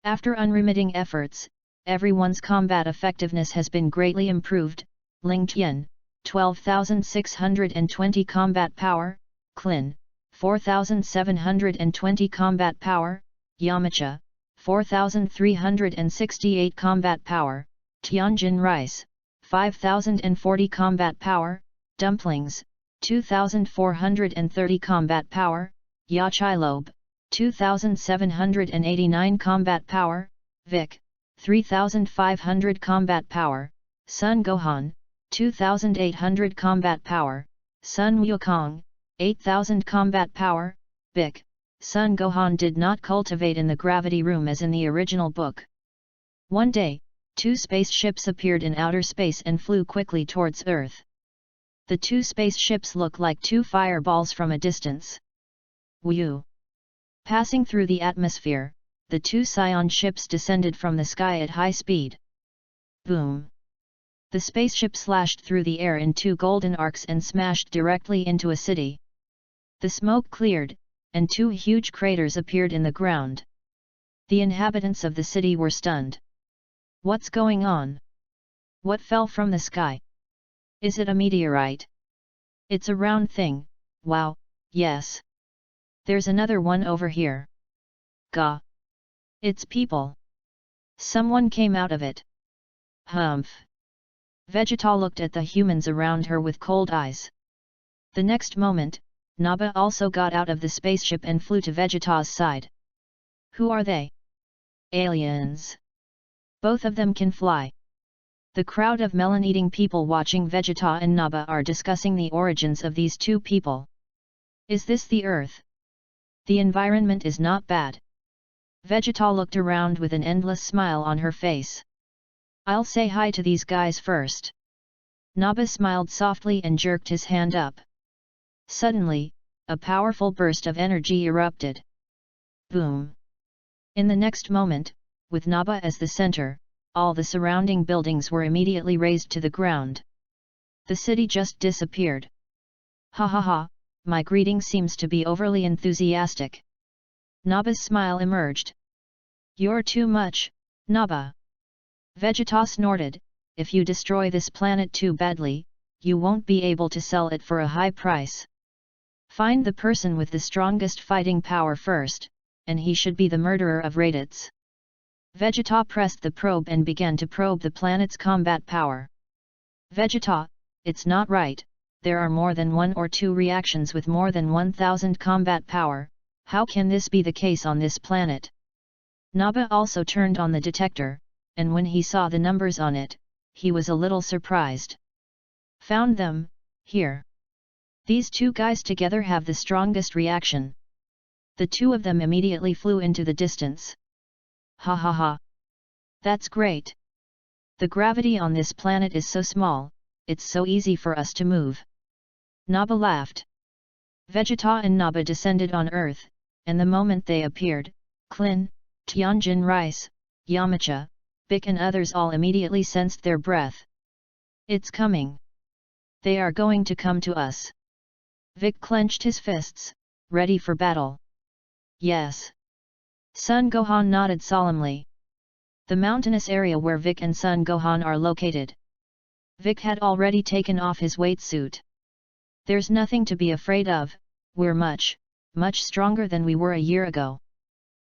After unremitting efforts, everyone's combat effectiveness has been greatly improved. Ling Tian, 12,620 combat power, Klin, 4,720 combat power, Yamcha, 4,368 combat power, Tianjin Rice, 5,040 combat power, Dumplings, 2,430 combat power, Yachilob, 2789 combat power, Vic, 3500 combat power, Sun Gohan, 2800 combat power, Sun Wukong, 8000 combat power, Bic. Sun Gohan did not cultivate in the gravity room as in the original book. One day, 2 spaceships appeared in outer space and flew quickly towards Earth. The 2 spaceships looked like 2 fireballs from a distance. Woo! Passing through the atmosphere, the 2 Scion ships descended from the sky at high speed. Boom! The spaceship slashed through the air in 2 golden arcs and smashed directly into a city. The smoke cleared, and 2 huge craters appeared in the ground. The inhabitants of the city were stunned. What's going on? What fell from the sky? Is it a meteorite? It's a round thing, wow, yes. There's another one over here. Gah! It's people. Someone came out of it. Humph! Vegeta looked at the humans around her with cold eyes. The next moment, Nappa also got out of the spaceship and flew to Vegeta's side. Who are they? Aliens. Both of them can fly. The crowd of melon-eating people watching Vegeta and Nappa are discussing the origins of these 2 people. Is this the Earth? The environment is not bad. Vegeta looked around with an endless smile on her face. I'll say hi to these guys first. Nappa smiled softly and jerked his hand up. Suddenly, a powerful burst of energy erupted. Boom! In the next moment, with Nappa as the center, all the surrounding buildings were immediately razed to the ground. The city just disappeared. Ha ha ha, my greeting seems to be overly enthusiastic. Nappa's smile emerged. You're too much, Nappa. Vegeta snorted, if you destroy this planet too badly, you won't be able to sell it for a high price. Find the person with the strongest fighting power first, and he should be the murderer of Raditz. Vegeta pressed the probe and began to probe the planet's combat power. Vegeta, it's not right, there are more than 1 or 2 reactions with more than 1000 combat power, how can this be the case on this planet? Nappa also turned on the detector, and when he saw the numbers on it, he was a little surprised. Found them, here. These 2 guys together have the strongest reaction. The 2 of them immediately flew into the distance. Ha ha ha. That's great. The gravity on this planet is so small, it's so easy for us to move. Nappa laughed. Vegeta and Nappa descended on Earth, and the moment they appeared, Klin, Tianjin Rice, Yamcha, Bic and others all immediately sensed their breath. It's coming. They are going to come to us. Vic clenched his fists, ready for battle. Yes. Sun Gohan nodded solemnly. The mountainous area where Vic and Sun Gohan are located. Vic had already taken off his weight suit. There's nothing to be afraid of, we're much stronger than we were a year ago.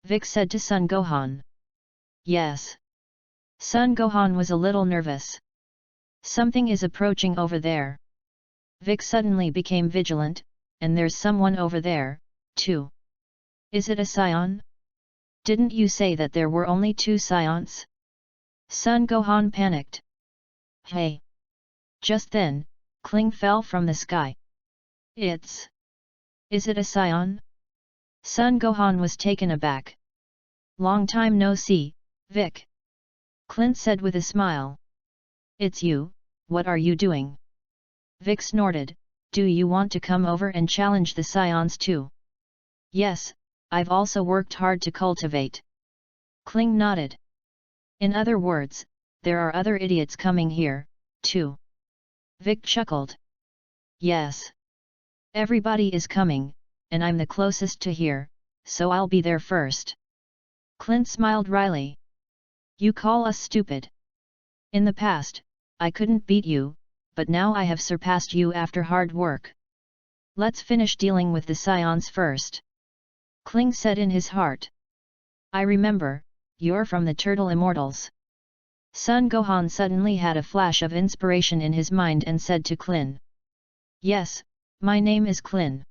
Vic said to Sun Gohan. Yes. Sun Gohan was a little nervous. Something is approaching over there. Vic suddenly became vigilant, and there's someone over there, too. Is it a Scion? Didn't you say that there were only 2 Scions? Sun Gohan panicked. Hey! Just then, Kling fell from the sky. Is it a Scion? Sun Gohan was taken aback. Long time no see, Vic. Clint said with a smile. It's you, what are you doing? Vic snorted, do you want to come over and challenge the Scions too? Yes, I've also worked hard to cultivate. Kling nodded. In other words, there are other idiots coming here, too. Vic chuckled. Yes. Everybody is coming, and I'm the closest to here, so I'll be there first. Clint smiled wryly. You call us stupid. In the past, I couldn't beat you, but now I have surpassed you after hard work. Let's finish dealing with the Scions first. Kling said in his heart. I remember, you're from the Turtle Immortals. Sun Gohan suddenly had a flash of inspiration in his mind and said to Klin. Yes, my name is Klin.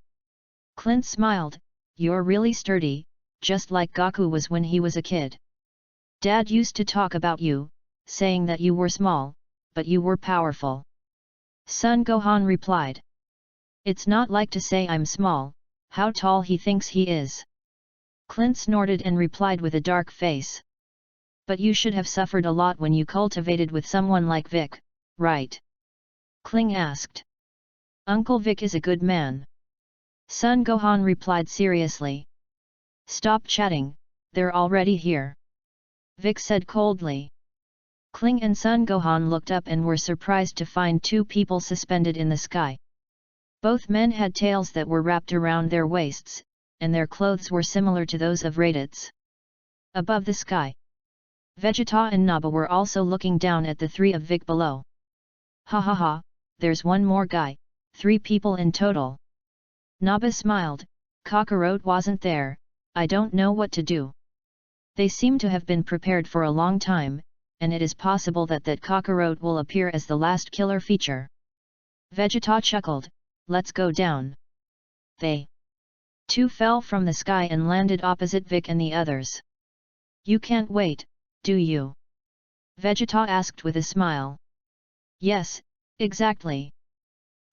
Klin smiled, you're really sturdy, just like Gaku was when he was a kid. Dad used to talk about you, saying that you were small, but you were powerful. Son Gohan replied. It's not like to say I'm small, how tall he thinks he is. Clint snorted and replied with a dark face. But you should have suffered a lot when you cultivated with someone like Vic, right? Kling asked. Uncle Vic is a good man. Son Gohan replied seriously. Stop chatting, they're already here. Vic said coldly. Kling and Son Gohan looked up and were surprised to find two people suspended in the sky. Both men had tails that were wrapped around their waists, and their clothes were similar to those of Raditz. Above the sky, Vegeta and Nappa were also looking down at the three of Vic below. Ha ha ha, there's one more guy, 3 people in total. Nappa smiled, Kakarot wasn't there, I don't know what to do. They seem to have been prepared for a long time, and it is possible that Kakarot will appear as the last killer feature. Vegeta chuckled, let's go down. They two fell from the sky and landed opposite Vic and the others. You can't wait, do you? Vegeta asked with a smile. Yes, exactly.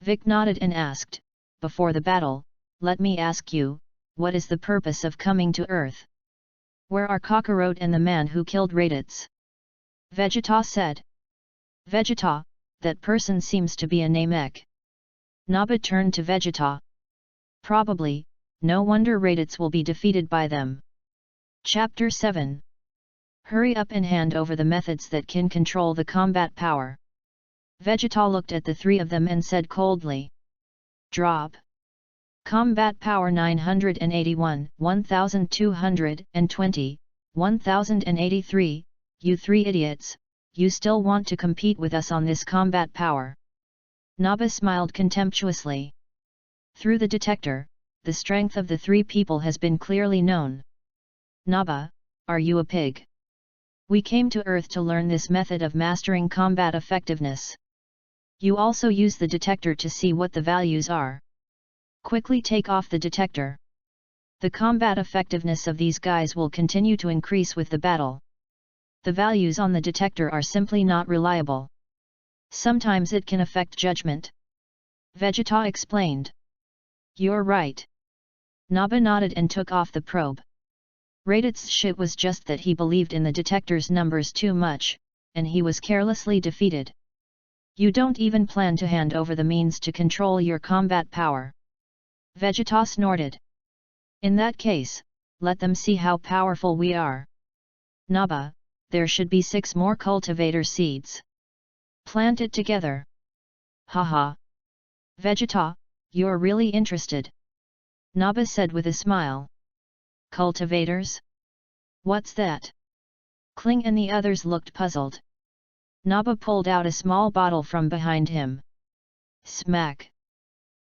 Vic nodded and asked, before the battle, let me ask you, what is the purpose of coming to Earth? Where are Kakarot and the man who killed Raditz? Vegeta said. Vegeta, that person seems to be a Namek. Nappa turned to Vegeta. Probably, no wonder Raditz will be defeated by them. Chapter 7. Hurry up and hand over the methods that can control the combat power. Vegeta looked at the three of them and said coldly. Drop. Combat power 981, 1220, 1083, you three idiots, you still want to compete with us on this combat power? Nappa smiled contemptuously. Through the detector, the strength of the three people has been clearly known. Nappa, are you a pig? We came to Earth to learn this method of mastering combat effectiveness. You also use the detector to see what the values are. Quickly take off the detector. The combat effectiveness of these guys will continue to increase with the battle. The values on the detector are simply not reliable. Sometimes it can affect judgment. Vegeta explained. You're right. Nappa nodded and took off the probe. Raditz's shit was just that he believed in the detector's numbers too much, and he was carelessly defeated. You don't even plan to hand over the means to control your combat power. Vegeta snorted. In that case, let them see how powerful we are. Nappa, there should be 6 more cultivator seeds. Plant it together. Haha. Vegeta, you're really interested. Nappa said with a smile. Cultivators? What's that? Kling and the others looked puzzled. Nappa pulled out a small bottle from behind him. Smack.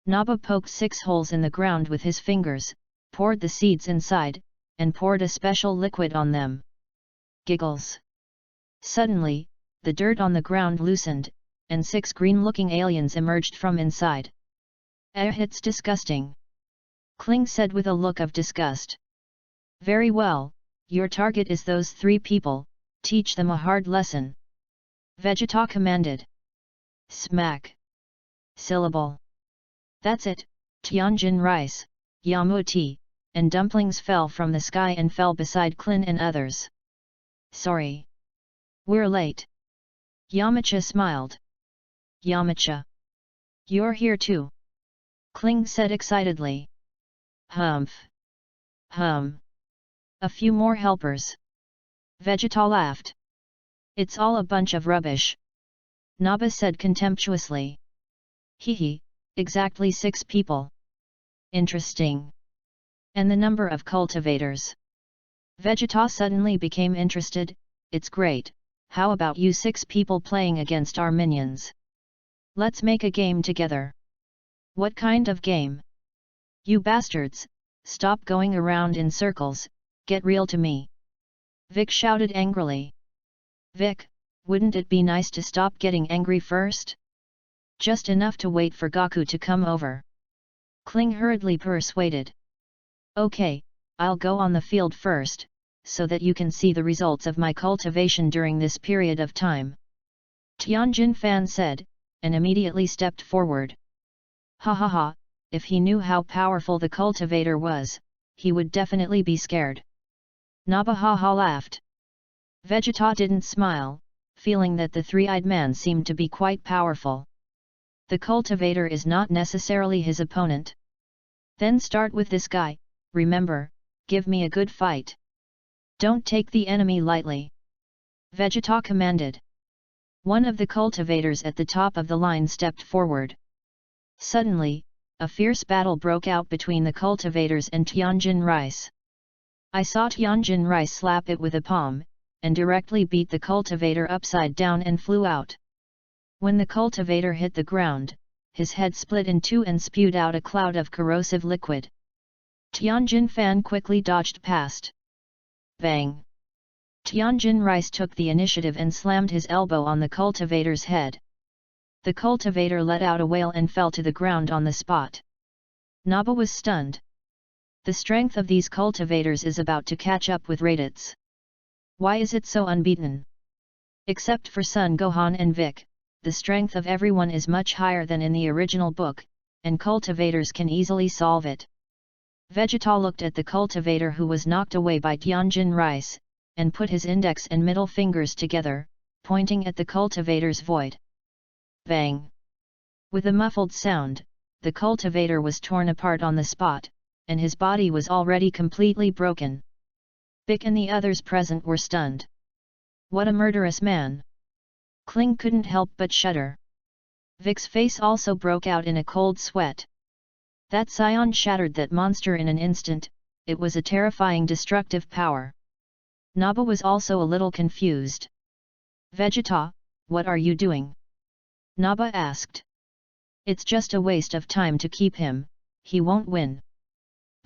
Nappa poked 6 holes in the ground with his fingers, poured the seeds inside, and poured a special liquid on them. Giggles. Suddenly, the dirt on the ground loosened, and 6 green-looking aliens emerged from inside. It's disgusting. Kling said with a look of disgust. Very well, your target is those 3 people, teach them a hard lesson. Vegeta commanded. Smack. Syllable. That's it, Tianjin rice, Yamu tea, and dumplings fell from the sky and fell beside Klin and others. Sorry. We're late. Yamcha smiled. Yamcha. You're here too. Kling said excitedly. Humph. A few more helpers. Vegeta laughed. It's all a bunch of rubbish. Nappa said contemptuously. Hee, exactly 6 people. Interesting. And the number of cultivators. Vegeta suddenly became interested. It's great, how about you 6 people playing against our minions? Let's make a game together. What kind of game? You bastards, stop going around in circles, get real to me. Vic shouted angrily. Vic, wouldn't it be nice to stop getting angry first? Just enough to wait for Gaku to come over. Kling hurriedly persuaded. Okay, I'll go on the field first, so that you can see the results of my cultivation during this period of time. Tianjin Fan said, and immediately stepped forward. Ha ha ha, if he knew how powerful the cultivator was, he would definitely be scared. Naba ha ha laughed. Vegeta didn't smile, feeling that the three-eyed man seemed to be quite powerful. The cultivator is not necessarily his opponent. Then start with this guy, remember, give me a good fight. Don't take the enemy lightly. Vegeta commanded. One of the cultivators at the top of the line stepped forward. Suddenly, a fierce battle broke out between the cultivators and Tianjin Rice. I saw Tianjin Rice slap it with a palm, and directly beat the cultivator upside down and flew out. When the cultivator hit the ground, his head split in two and spewed out a cloud of corrosive liquid. Tianjin Fan quickly dodged past. Bang! Tianjin Rice took the initiative and slammed his elbow on the cultivator's head. The cultivator let out a wail and fell to the ground on the spot. Naba was stunned. The strength of these cultivators is about to catch up with Raditz. Why is it so unbeaten? Except for Son Gohan and Vic, the strength of everyone is much higher than in the original book, and cultivators can easily solve it. Vegeta looked at the cultivator who was knocked away by Tianjin Rice, and put his index and middle fingers together, pointing at the cultivator's void. Bang! With a muffled sound, the cultivator was torn apart on the spot, and his body was already completely broken. Vic and the others present were stunned. What a murderous man! Kling couldn't help but shudder. Vic's face also broke out in a cold sweat. That scion shattered that monster in an instant. It was a terrifying destructive power. Naba was also a little confused. Vegeta, what are you doing? Naba asked. It's just a waste of time to keep him, he won't win.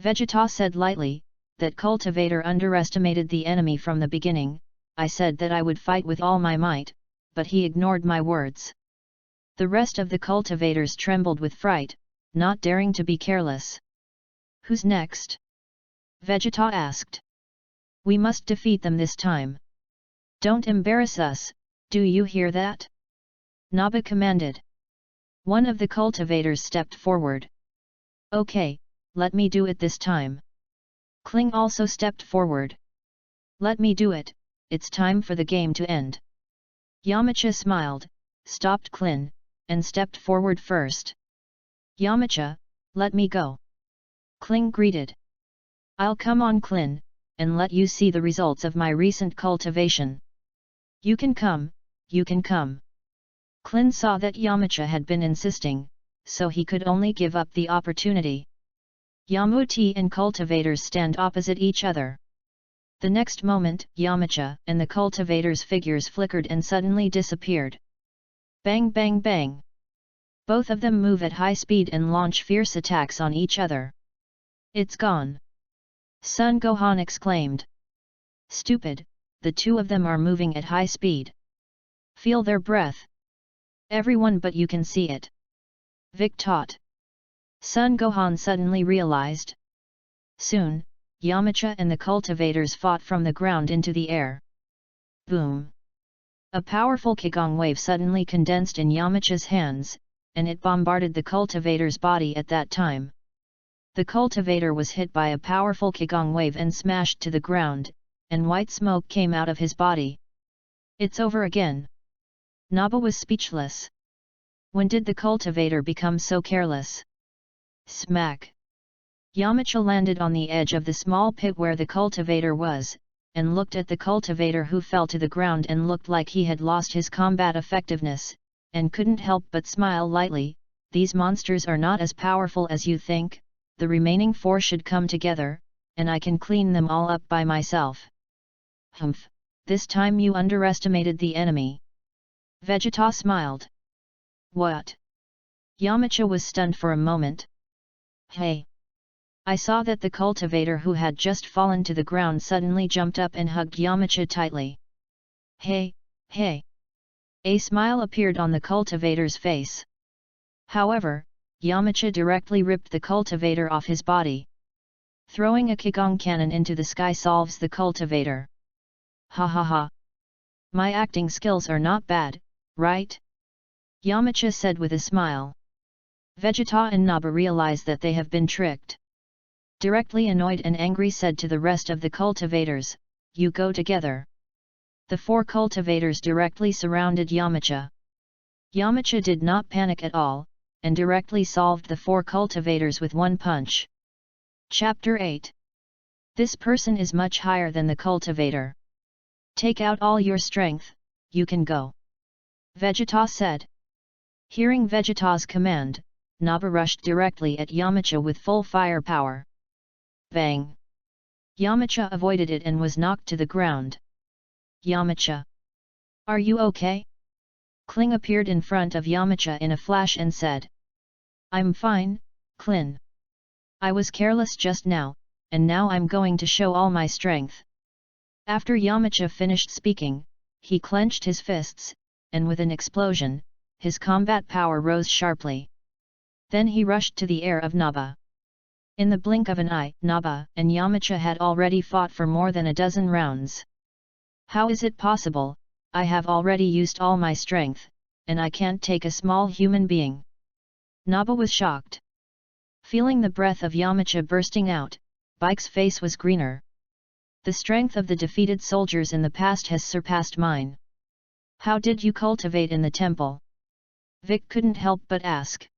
Vegeta said lightly, that cultivator underestimated the enemy from the beginning. I said that I would fight with all my might, but he ignored my words. The rest of the cultivators trembled with fright, not daring to be careless. Who's next? Vegeta asked. We must defeat them this time. Don't embarrass us, do you hear that? Naba commanded. One of the cultivators stepped forward. Okay, let me do it this time. Kling also stepped forward. Let me do it, it's time for the game to end. Yamcha smiled, stopped Klin, and stepped forward first. Yamcha, let me go. Kling greeted. I'll come on Klin, and let you see the results of my recent cultivation. You can come, you can come. Klin saw that Yamcha had been insisting, so he could only give up the opportunity. Yamuti and cultivators stand opposite each other. The next moment, Yamcha and the cultivators' figures flickered and suddenly disappeared. Bang bang bang! Both of them move at high speed and launch fierce attacks on each other. It's gone! Son Gohan exclaimed. Stupid, the two of them are moving at high speed. Feel their breath. Everyone but you can see it. Vic taught. Son Gohan suddenly realized. Soon, Yamcha and the cultivators fought from the ground into the air. Boom! A powerful Qigong wave suddenly condensed in Yamcha's hands, and it bombarded the cultivator's body at that time. The cultivator was hit by a powerful Qigong wave and smashed to the ground, and white smoke came out of his body. It's over again. Naba was speechless. When did the cultivator become so careless? Smack! Yamcha landed on the edge of the small pit where the cultivator was, and looked at the cultivator who fell to the ground and looked like he had lost his combat effectiveness, and couldn't help but smile lightly. These monsters are not as powerful as you think, the remaining four should come together, and I can clean them all up by myself. Humph, this time you underestimated the enemy. Vegeta smiled. What? Yamcha was stunned for a moment. Hey! I saw that the cultivator who had just fallen to the ground suddenly jumped up and hugged Yamcha tightly. Hey, hey! A smile appeared on the cultivator's face. However, Yamcha directly ripped the cultivator off his body. Throwing a Qigong cannon into the sky solves the cultivator. Ha ha ha. My acting skills are not bad, right? Yamcha said with a smile. Vegeta and Naba realize that they have been tricked. Directly annoyed and angry said to the rest of the cultivators, "You go together." The 4 cultivators directly surrounded Yamcha. Yamcha did not panic at all, and directly solved the 4 cultivators with one punch. Chapter 8. This person is much higher than the cultivator. Take out all your strength, you can go. Vegeta said. Hearing Vegeta's command, Naba rushed directly at Yamcha with full firepower. Bang! Yamcha avoided it and was knocked to the ground. Yamcha! Are you okay? Kling appeared in front of Yamcha in a flash and said. I'm fine, Klin. I was careless just now, and now I'm going to show all my strength. After Yamcha finished speaking, he clenched his fists, and with an explosion, his combat power rose sharply. Then he rushed to the air of Naba. In the blink of an eye, Naba and Yamcha had already fought for more than a dozen rounds. How is it possible? I have already used all my strength, and I can't take a small human being. Naba was shocked. Feeling the breath of Yamcha bursting out, Bike's face was greener. The strength of the defeated soldiers in the past has surpassed mine. How did you cultivate in the temple? Vic couldn't help but ask.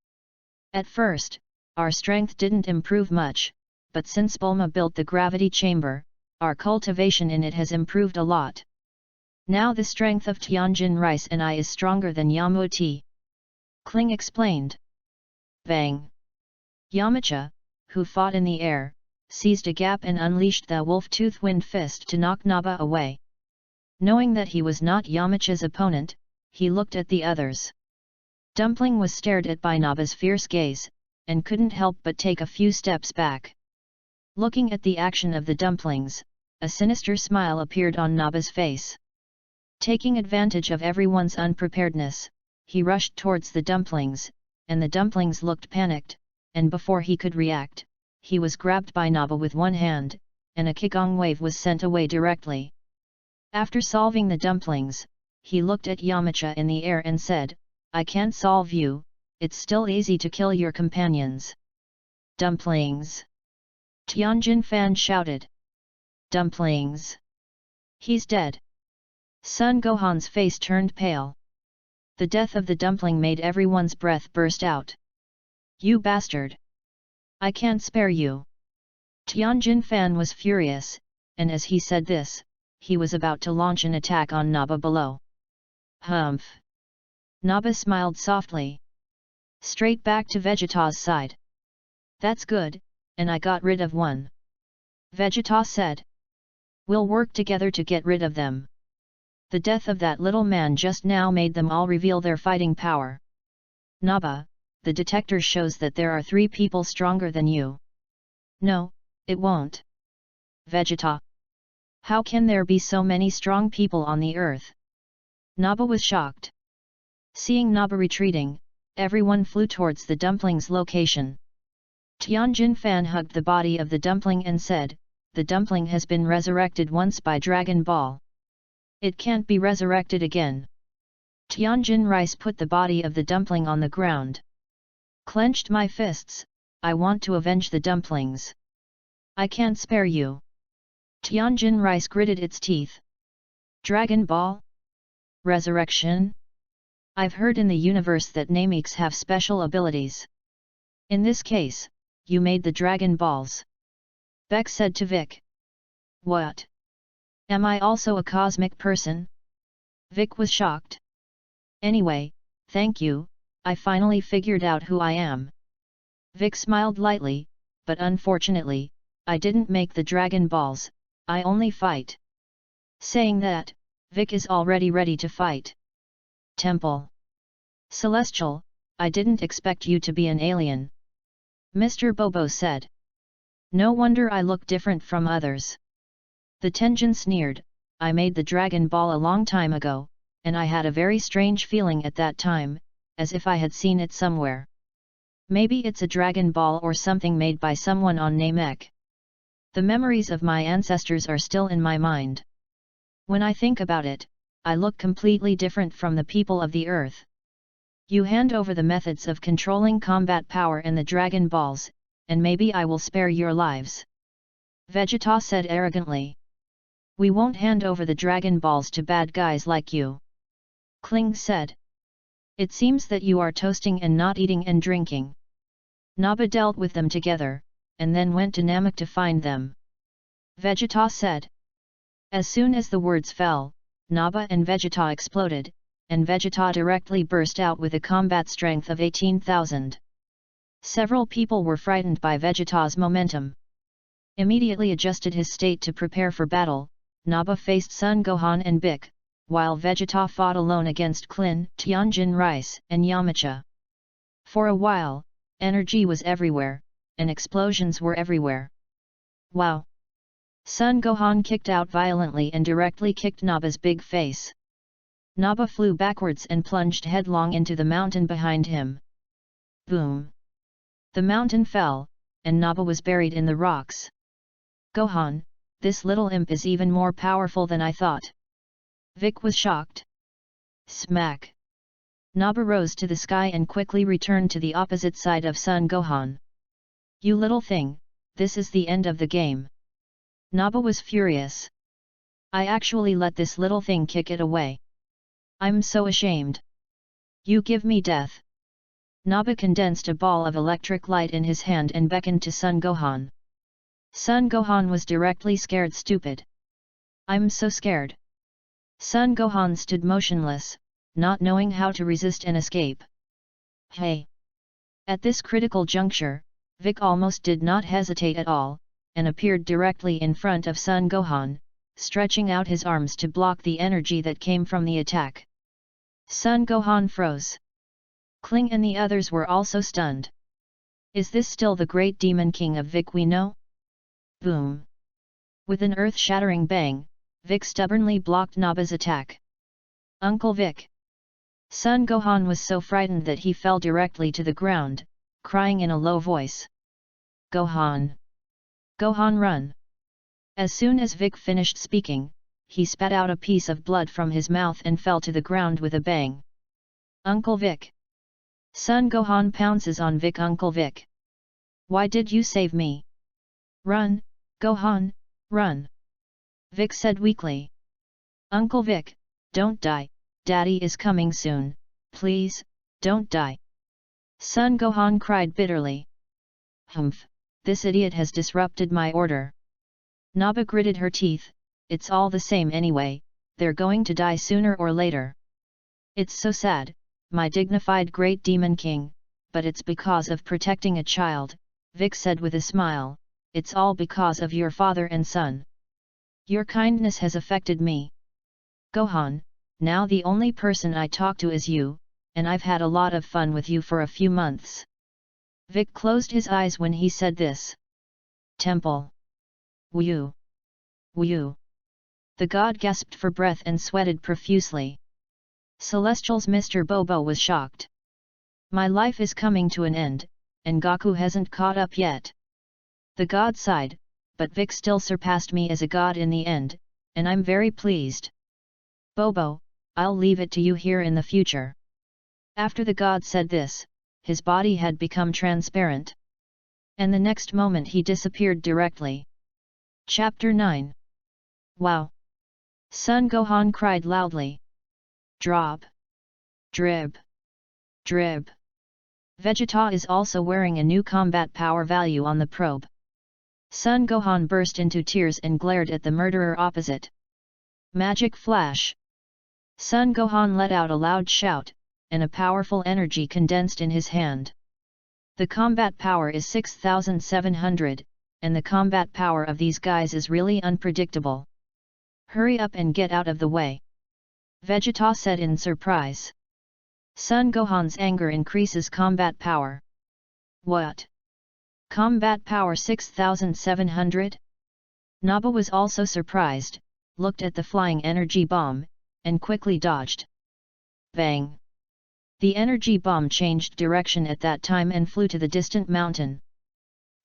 At first, our strength didn't improve much, but since Bulma built the gravity chamber, our cultivation in it has improved a lot. Now the strength of Tianjin Rice and I is stronger than Yamuti. Kling explained. Bang! Yamcha, who fought in the air, seized a gap and unleashed the wolf-tooth wind fist to knock Naba away. Knowing that he was not Yamcha's opponent, he looked at the others. Dumpling was stared at by Naba's fierce gaze, and couldn't help but take a few steps back. Looking at the action of the dumplings, a sinister smile appeared on Naba's face. Taking advantage of everyone's unpreparedness, he rushed towards the dumplings, and the dumplings looked panicked, and before he could react, he was grabbed by Naba with one hand, and a Qigong wave was sent away directly. After solving the dumplings, he looked at Yamcha in the air and said, I can't solve you, it's still easy to kill your companions. Dumplings! Tianjin Fan shouted. Dumplings! He's dead! Son Gohan's face turned pale. The death of the dumpling made everyone's breath burst out. You bastard! I can't spare you! Tianjin Fan was furious, and as he said this, he was about to launch an attack on Naba below. Humph! Naba smiled softly. Straight back to Vegeta's side. That's good, and I got rid of one. Vegeta said. We'll work together to get rid of them. The death of that little man just now made them all reveal their fighting power. Naba, the detector shows that there are 3 people stronger than you. No, it won't. Vegeta. How can there be so many strong people on the earth? Naba was shocked. Seeing Naba retreating, everyone flew towards the dumpling's location. Tianjin Fan hugged the body of the dumpling and said, the dumpling has been resurrected once by Dragon Ball. It can't be resurrected again. Tianjin Rice put the body of the dumpling on the ground. Clenched my fists, I want to avenge the dumplings. I can't spare you. Tianjin Rice gritted its teeth. Dragon Ball? Resurrection? I've heard in the universe that Nameeks have special abilities. In this case, you made the Dragon Balls. Beck said to Vic. What? Am I also a cosmic person? Vic was shocked. Anyway, thank you, I finally figured out who I am. Vic smiled lightly, but unfortunately, I didn't make the Dragon Balls, I only fight. Saying that, Vic is already ready to fight. Temple. Celestial, I didn't expect you to be an alien. Mr. Bobo said. No wonder I look different from others. The Tenjin sneered, I made the Dragon Ball a long time ago, and I had a very strange feeling at that time, as if I had seen it somewhere. Maybe it's a Dragon Ball or something made by someone on Namek. The memories of my ancestors are still in my mind. When I think about it, I look completely different from the people of the earth. You hand over the methods of controlling combat power and the Dragon Balls, and maybe I will spare your lives. Vegeta said arrogantly. We won't hand over the Dragon Balls to bad guys like you. Kling said. It seems that you are toasting and not eating and drinking. Naba dealt with them together, and then went to Namek to find them. Vegeta said. As soon as the words fell, Naba and Vegeta exploded, and Vegeta directly burst out with a combat strength of 18,000. Several people were frightened by Vegeta's momentum. Immediately adjusted his state to prepare for battle, Naba faced Son Gohan and Bik, while Vegeta fought alone against Klin, Tianjin Rice, and Yamcha. For a while, energy was everywhere, and explosions were everywhere. Wow! Son Gohan kicked out violently and directly kicked Naba's big face. Naba flew backwards and plunged headlong into the mountain behind him. Boom! The mountain fell, and Naba was buried in the rocks. Gohan, this little imp is even more powerful than I thought. Vic was shocked. Smack! Naba rose to the sky and quickly returned to the opposite side of Son Gohan. You little thing, this is the end of the game. Naba was furious. I actually let this little thing kick it away. I'm so ashamed. You give me death. Naba condensed a ball of electric light in his hand and beckoned to Son Gohan. Son Gohan was directly scared stupid. I'm so scared. Son Gohan stood motionless, not knowing how to resist and escape. Hey! At this critical juncture, Vic almost did not hesitate at all, and appeared directly in front of Son Gohan, stretching out his arms to block the energy that came from the attack. Son Gohan froze. Kling and the others were also stunned. Is this still the great demon king of Vic we know? Boom! With an earth-shattering bang, Vic stubbornly blocked Naba's attack. Uncle Vic! Son Gohan was so frightened that he fell directly to the ground, crying in a low voice. Gohan! Gohan, run! As soon as Vic finished speaking, he spat out a piece of blood from his mouth and fell to the ground with a bang. Uncle Vic! Son Gohan pounces on Vic. Uncle Vic! Why did you save me? Run, Gohan, run! Vic said weakly. Uncle Vic, don't die, Daddy is coming soon, please, don't die! Son Gohan cried bitterly. Humph, this idiot has disrupted my order. Naba gritted her teeth, it's all the same anyway, they're going to die sooner or later. It's so sad, my dignified great demon king, but it's because of protecting a child, Vic said with a smile, it's all because of your father and son. Your kindness has affected me. Gohan, now the only person I talk to is you, and I've had a lot of fun with you for a few months. Vic closed his eyes when he said this. Temple. Woo! Woo! The god gasped for breath and sweated profusely. Celestial's Mr. Bobo was shocked. My life is coming to an end, and Goku hasn't caught up yet. The god sighed, but Vic still surpassed me as a god in the end, and I'm very pleased. Bobo, I'll leave it to you here in the future. After the god said this, his body had become transparent. And the next moment he disappeared directly. Chapter 9. Wow! Son Gohan cried loudly. Drop! Drib! Drib! Vegeta is also wearing a new combat power value on the probe. Son Gohan burst into tears and glared at the murderer opposite. Magic flash! Son Gohan let out a loud shout, and a powerful energy condensed in his hand. The combat power is 6,700, and the combat power of these guys is really unpredictable. Hurry up and get out of the way! Vegeta said in surprise. Son Gohan's anger increases combat power. What? Combat power 6,700? Naba was also surprised, looked at the flying energy bomb, and quickly dodged. Bang! The energy bomb changed direction at that time and flew to the distant mountain.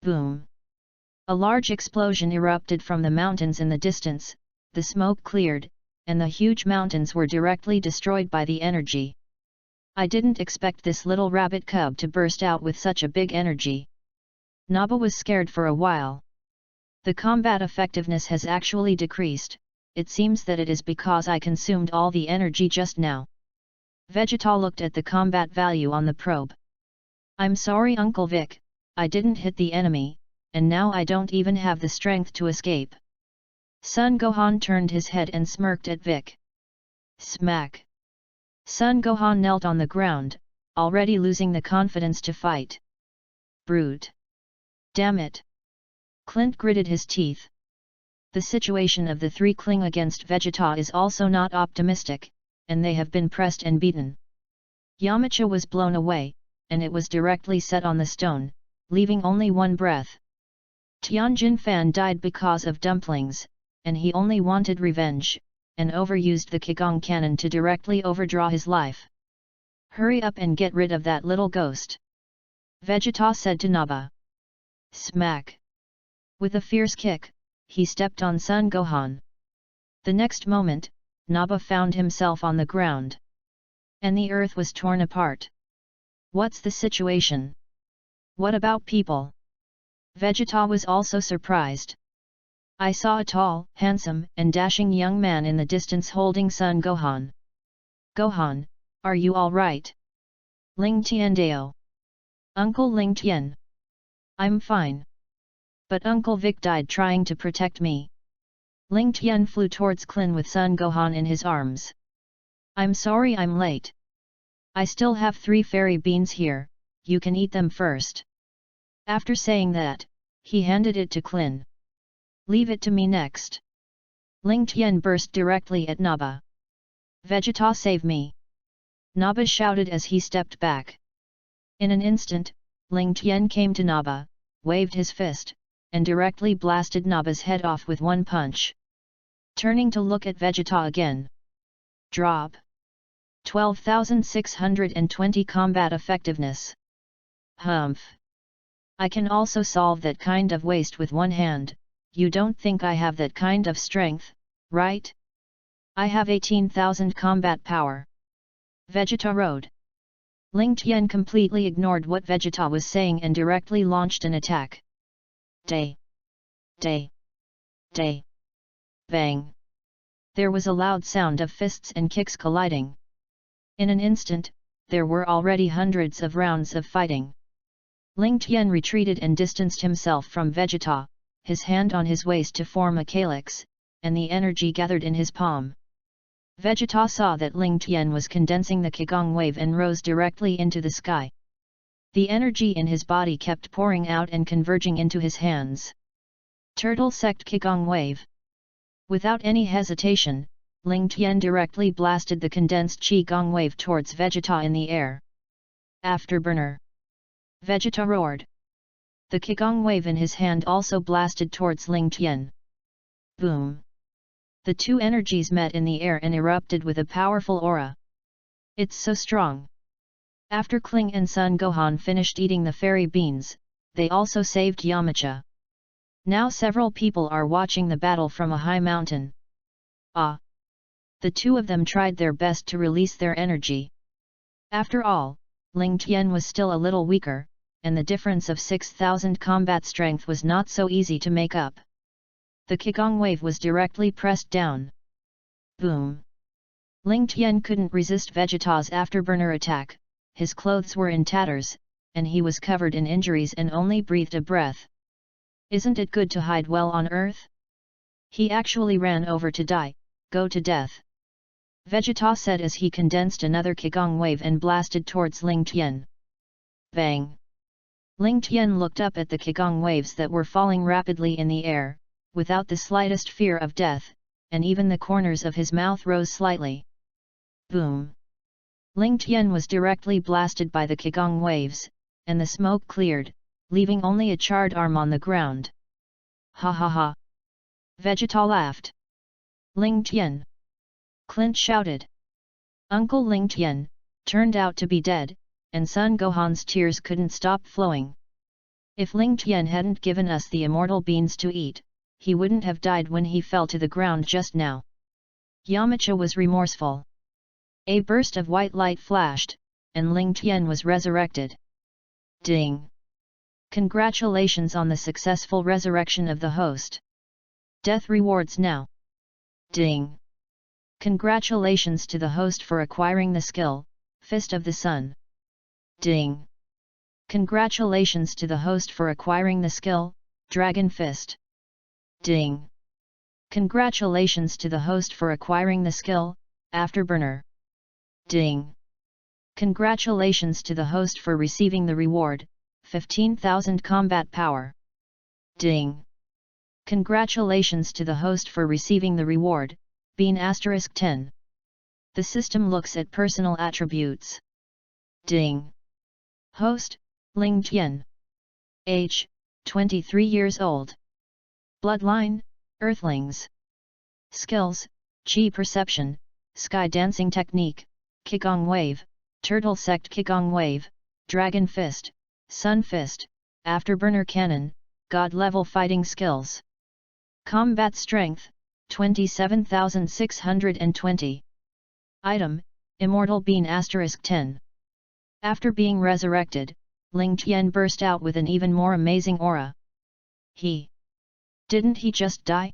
Boom! A large explosion erupted from the mountains in the distance, the smoke cleared, and the huge mountains were directly destroyed by the energy. I didn't expect this little rabbit cub to burst out with such a big energy. Naba was scared for a while. The combat effectiveness has actually decreased. It seems that it is because I consumed all the energy just now. Vegeta looked at the combat value on the probe. I'm sorry Uncle Vic, I didn't hit the enemy, and now I don't even have the strength to escape. Son Gohan turned his head and smirked at Vic. Smack! Son Gohan knelt on the ground, already losing the confidence to fight. Brute! Damn it! Clint gritted his teeth. The situation of the three Kling against Vegeta is also not optimistic, and they have been pressed and beaten. Yamcha was blown away, and it was directly set on the stone, leaving only one breath. Tianjin Fan died because of dumplings, and he only wanted revenge, and overused the Qigong cannon to directly overdraw his life. Hurry up and get rid of that little ghost, Vegeta said to Naba. Smack! With a fierce kick, he stepped on Son Gohan. The next moment, Naba found himself on the ground. And the earth was torn apart. What's the situation? What about people? Vegeta was also surprised. I saw a tall, handsome, and dashing young man in the distance holding Son Gohan. Gohan, are you alright? Ling Tiandao. Uncle Ling Tian. I'm fine. But Uncle Vic died trying to protect me. Ling Tian flew towards Klin with Son Gohan in his arms. I'm sorry I'm late. I still have 3 fairy beans here, you can eat them first. After saying that, he handed it to Klin. Leave it to me next. Ling Tian burst directly at Naba. Vegeta save me! Naba shouted as he stepped back. In an instant, Ling Tian came to Naba, waved his fist, and directly blasted Naba's head off with one punch. Turning to look at Vegeta again. Drop. 12,620 combat effectiveness. Humph. I can also solve that kind of waste with one hand, you don't think I have that kind of strength, right? I have 18,000 combat power. Vegeta roared. Ling Tian completely ignored what Vegeta was saying and directly launched an attack. Day! Day! Day! Bang! There was a loud sound of fists and kicks colliding. In an instant, there were already hundreds of rounds of fighting. Ling Tian retreated and distanced himself from Vegeta, his hand on his waist to form a calyx, and the energy gathered in his palm. Vegeta saw that Ling Tian was condensing the Qigong wave and rose directly into the sky. The energy in his body kept pouring out and converging into his hands. Turtle Sect Qigong Wave. Without any hesitation, Ling Tian directly blasted the condensed Qigong wave towards Vegeta in the air. Afterburner! Vegeta roared. The Qigong wave in his hand also blasted towards Ling Tian. Boom! The two energies met in the air and erupted with a powerful aura. It's so strong! After Kling and Son Gohan finished eating the fairy beans, they also saved Yamcha. Now several people are watching the battle from a high mountain. Ah! The two of them tried their best to release their energy. After all, Ling Tian was still a little weaker, and the difference of 6,000 combat strength was not so easy to make up. The Qigong wave was directly pressed down. Boom! Ling Tian couldn't resist Vegeta's afterburner attack, his clothes were in tatters, and he was covered in injuries and only breathed a breath. Isn't it good to hide well on Earth? He actually ran over to die, go to death. Vegeta said as he condensed another Qigong wave and blasted towards Ling Tian. Bang! Ling Tian looked up at the Qigong waves that were falling rapidly in the air, without the slightest fear of death, and even the corners of his mouth rose slightly. Boom! Ling Tian was directly blasted by the Qigong waves, and the smoke cleared, leaving only a charred arm on the ground. Ha ha ha! Vegeta laughed. Ling Tian! Clint shouted. Uncle Ling Tian turned out to be dead, and Son Gohan's tears couldn't stop flowing. If Ling Tian hadn't given us the immortal beans to eat, he wouldn't have died when he fell to the ground just now. Yamcha was remorseful. A burst of white light flashed, and Ling Tian was resurrected. Ding! Congratulations on the successful resurrection of the host. Death rewards now. Ding! Congratulations to the host for acquiring the skill, Fist of the Sun. Ding! Congratulations to the host for acquiring the skill, Dragon Fist. Ding! Congratulations to the host for acquiring the skill, Afterburner. Ding! Congratulations to the host for receiving the reward, 15,000 combat power. Ding! Congratulations to the host for receiving the reward, Bean *10. The system looks at personal attributes. Ding! Host, Ling Tian. Age, 23 years old. Bloodline, Earthlings. Skills, Qi Perception, Sky Dancing Technique, Qigong Wave, Turtle Sect Qigong Wave, Dragon Fist, Sun Fist, Afterburner Cannon, God Level Fighting Skills. Combat Strength, 27,620. Item, Immortal Bean *10. After being resurrected, Ling Tian burst out with an even more amazing aura. Didn't he just die?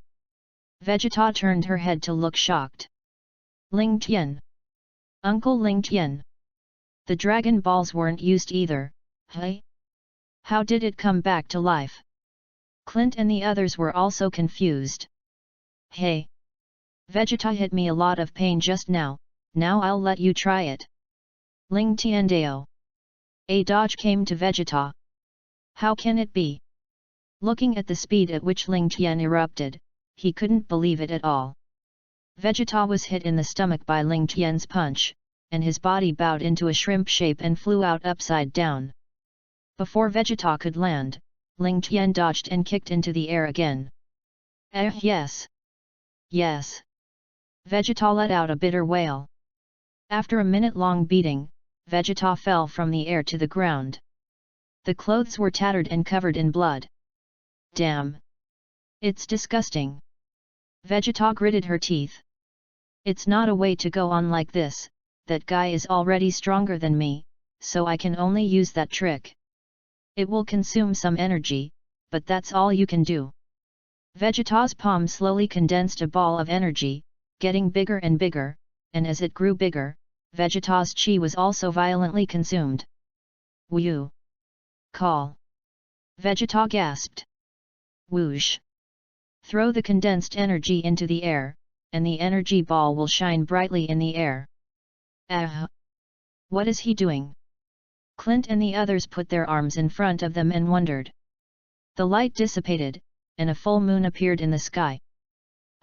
Vegeta turned her head to look shocked. Ling Tian. Uncle Ling Tian. The Dragon Balls weren't used either, hey? How did it come back to life? Clint and the others were also confused. Hey! Vegeta hit me a lot of pain just now, now I'll let you try it. Ling Tiandeo. A dodge came to Vegeta. How can it be? Looking at the speed at which Ling Tian erupted, he couldn't believe it at all. Vegeta was hit in the stomach by Ling Tian's punch, and his body bowed into a shrimp shape and flew out upside down. Before Vegeta could land, Ling Tian dodged and kicked into the air again. Yes! Yes! Vegeta let out a bitter wail. After a minute-long beating, Vegeta fell from the air to the ground. The clothes were tattered and covered in blood. Damn! It's disgusting! Vegeta gritted her teeth. It's not a way to go on like this, that guy is already stronger than me, so I can only use that trick. It will consume some energy, but that's all you can do. Vegeta's palm slowly condensed a ball of energy, getting bigger and bigger, and as it grew bigger, Vegeta's chi was also violently consumed. Whew! Call! Vegeta gasped. Whoosh! Throw the condensed energy into the air, and the energy ball will shine brightly in the air. Ah! What is he doing? Clint and the others put their arms in front of them and wondered. The light dissipated, and a full moon appeared in the sky.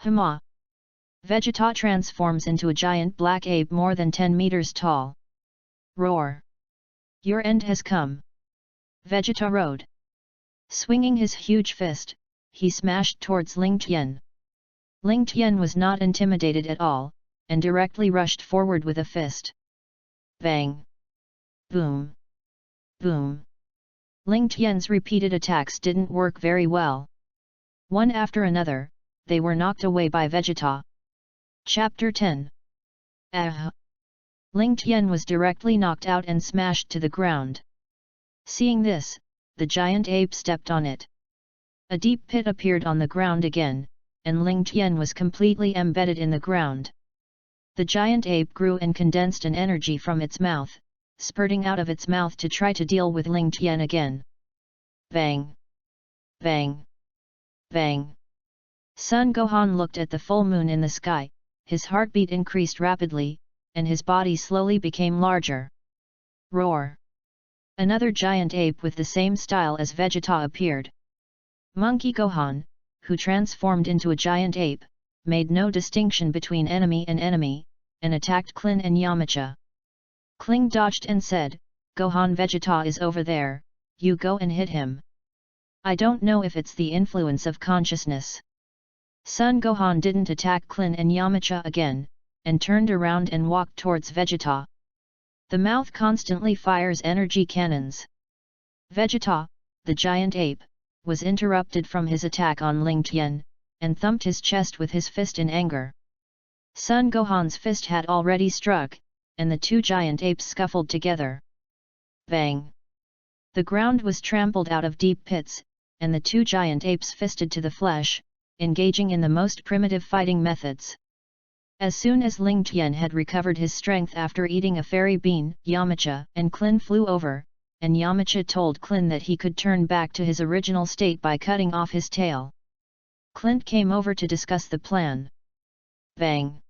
Huma! Vegeta transforms into a giant black ape more than 10 meters tall. Roar! Your end has come! Vegeta roared. Swinging his huge fist, he smashed towards Ling Tian. Ling Tian was not intimidated at all, and directly rushed forward with a fist. Bang! Boom! Boom! Ling Tian's repeated attacks didn't work very well. One after another, they were knocked away by Vegeta. Chapter 10. Ah! Ling Tian was directly knocked out and smashed to the ground. Seeing this, the giant ape stepped on it. A deep pit appeared on the ground again, and Ling Tian was completely embedded in the ground. The giant ape grew and condensed an energy from its mouth, spurting out of its mouth to try to deal with Ling Tian again. Bang! Bang! Bang! Son Gohan looked at the full moon in the sky, his heartbeat increased rapidly, and his body slowly became larger. Roar! Another giant ape with the same style as Vegeta appeared. Monkey Gohan, who transformed into a giant ape, made no distinction between enemy and enemy, and attacked Klin and Yamcha. Kling dodged and said, Gohan, Vegeta is over there, you go and hit him. I don't know if it's the influence of consciousness. Son Gohan didn't attack Klin and Yamcha again, and turned around and walked towards Vegeta. The mouth constantly fires energy cannons. Vegeta, the giant ape, was interrupted from his attack on Ling Tian, and thumped his chest with his fist in anger. Sun Gohan's fist had already struck, and the two giant apes scuffled together. Bang! The ground was trampled out of deep pits, and the two giant apes fisted to the flesh, engaging in the most primitive fighting methods. As soon as Ling Tian had recovered his strength after eating a fairy bean, Yamcha and Klin flew over, and Yamcha told Klin that he could turn back to his original state by cutting off his tail. Clint came over to discuss the plan. Bang!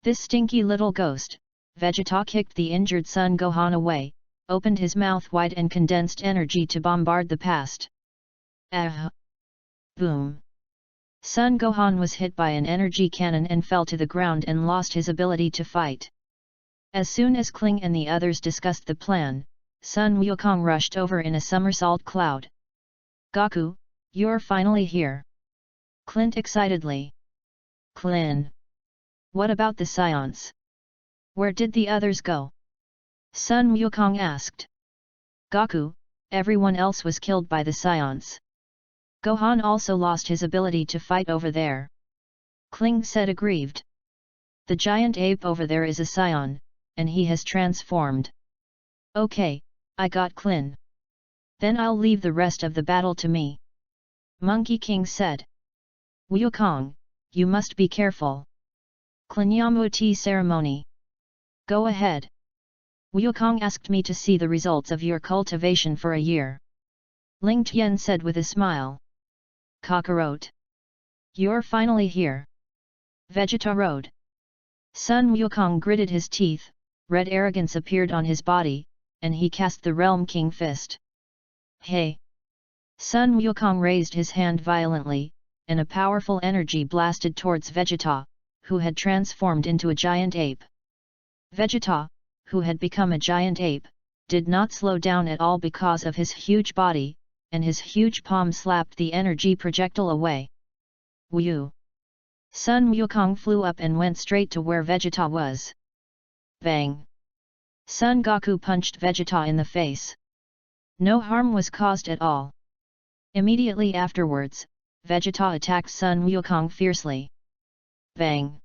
This stinky little ghost, Vegeta kicked the injured Son Gohan away, opened his mouth wide and condensed energy to bombard the past. Ah! Boom! Son Gohan was hit by an energy cannon and fell to the ground and lost his ability to fight. As soon as Kling and the others discussed the plan, Sun Wukong rushed over in a somersault cloud. Goku, you're finally here! Clint excitedly. Klin! What about the Scions? Where did the others go? Sun Wukong asked. Goku, everyone else was killed by the Scions. Gohan also lost his ability to fight over there. Kling said aggrieved. The giant ape over there is a Scion, and he has transformed. Okay, I got Klin. Then I'll leave the rest of the battle to me. Monkey King said. Wukong, you must be careful. Klinyamuti ceremony. Go ahead. Wukong asked me to see the results of your cultivation for a year. Ling Tian said with a smile. Kakarot. You're finally here. Vegeta rode. Sun Wukong gritted his teeth, red arrogance appeared on his body, and he cast the Realm King Fist. Hey! Sun Wukong raised his hand violently, and a powerful energy blasted towards Vegeta, who had transformed into a giant ape. Vegeta, who had become a giant ape, did not slow down at all because of his huge body, and his huge palm slapped the energy projectile away. Woo! Sun Wukong flew up and went straight to where Vegeta was. Bang! Son Goku punched Vegeta in the face. No harm was caused at all. Immediately afterwards, Vegeta attacked Sun Wukong fiercely. Bang!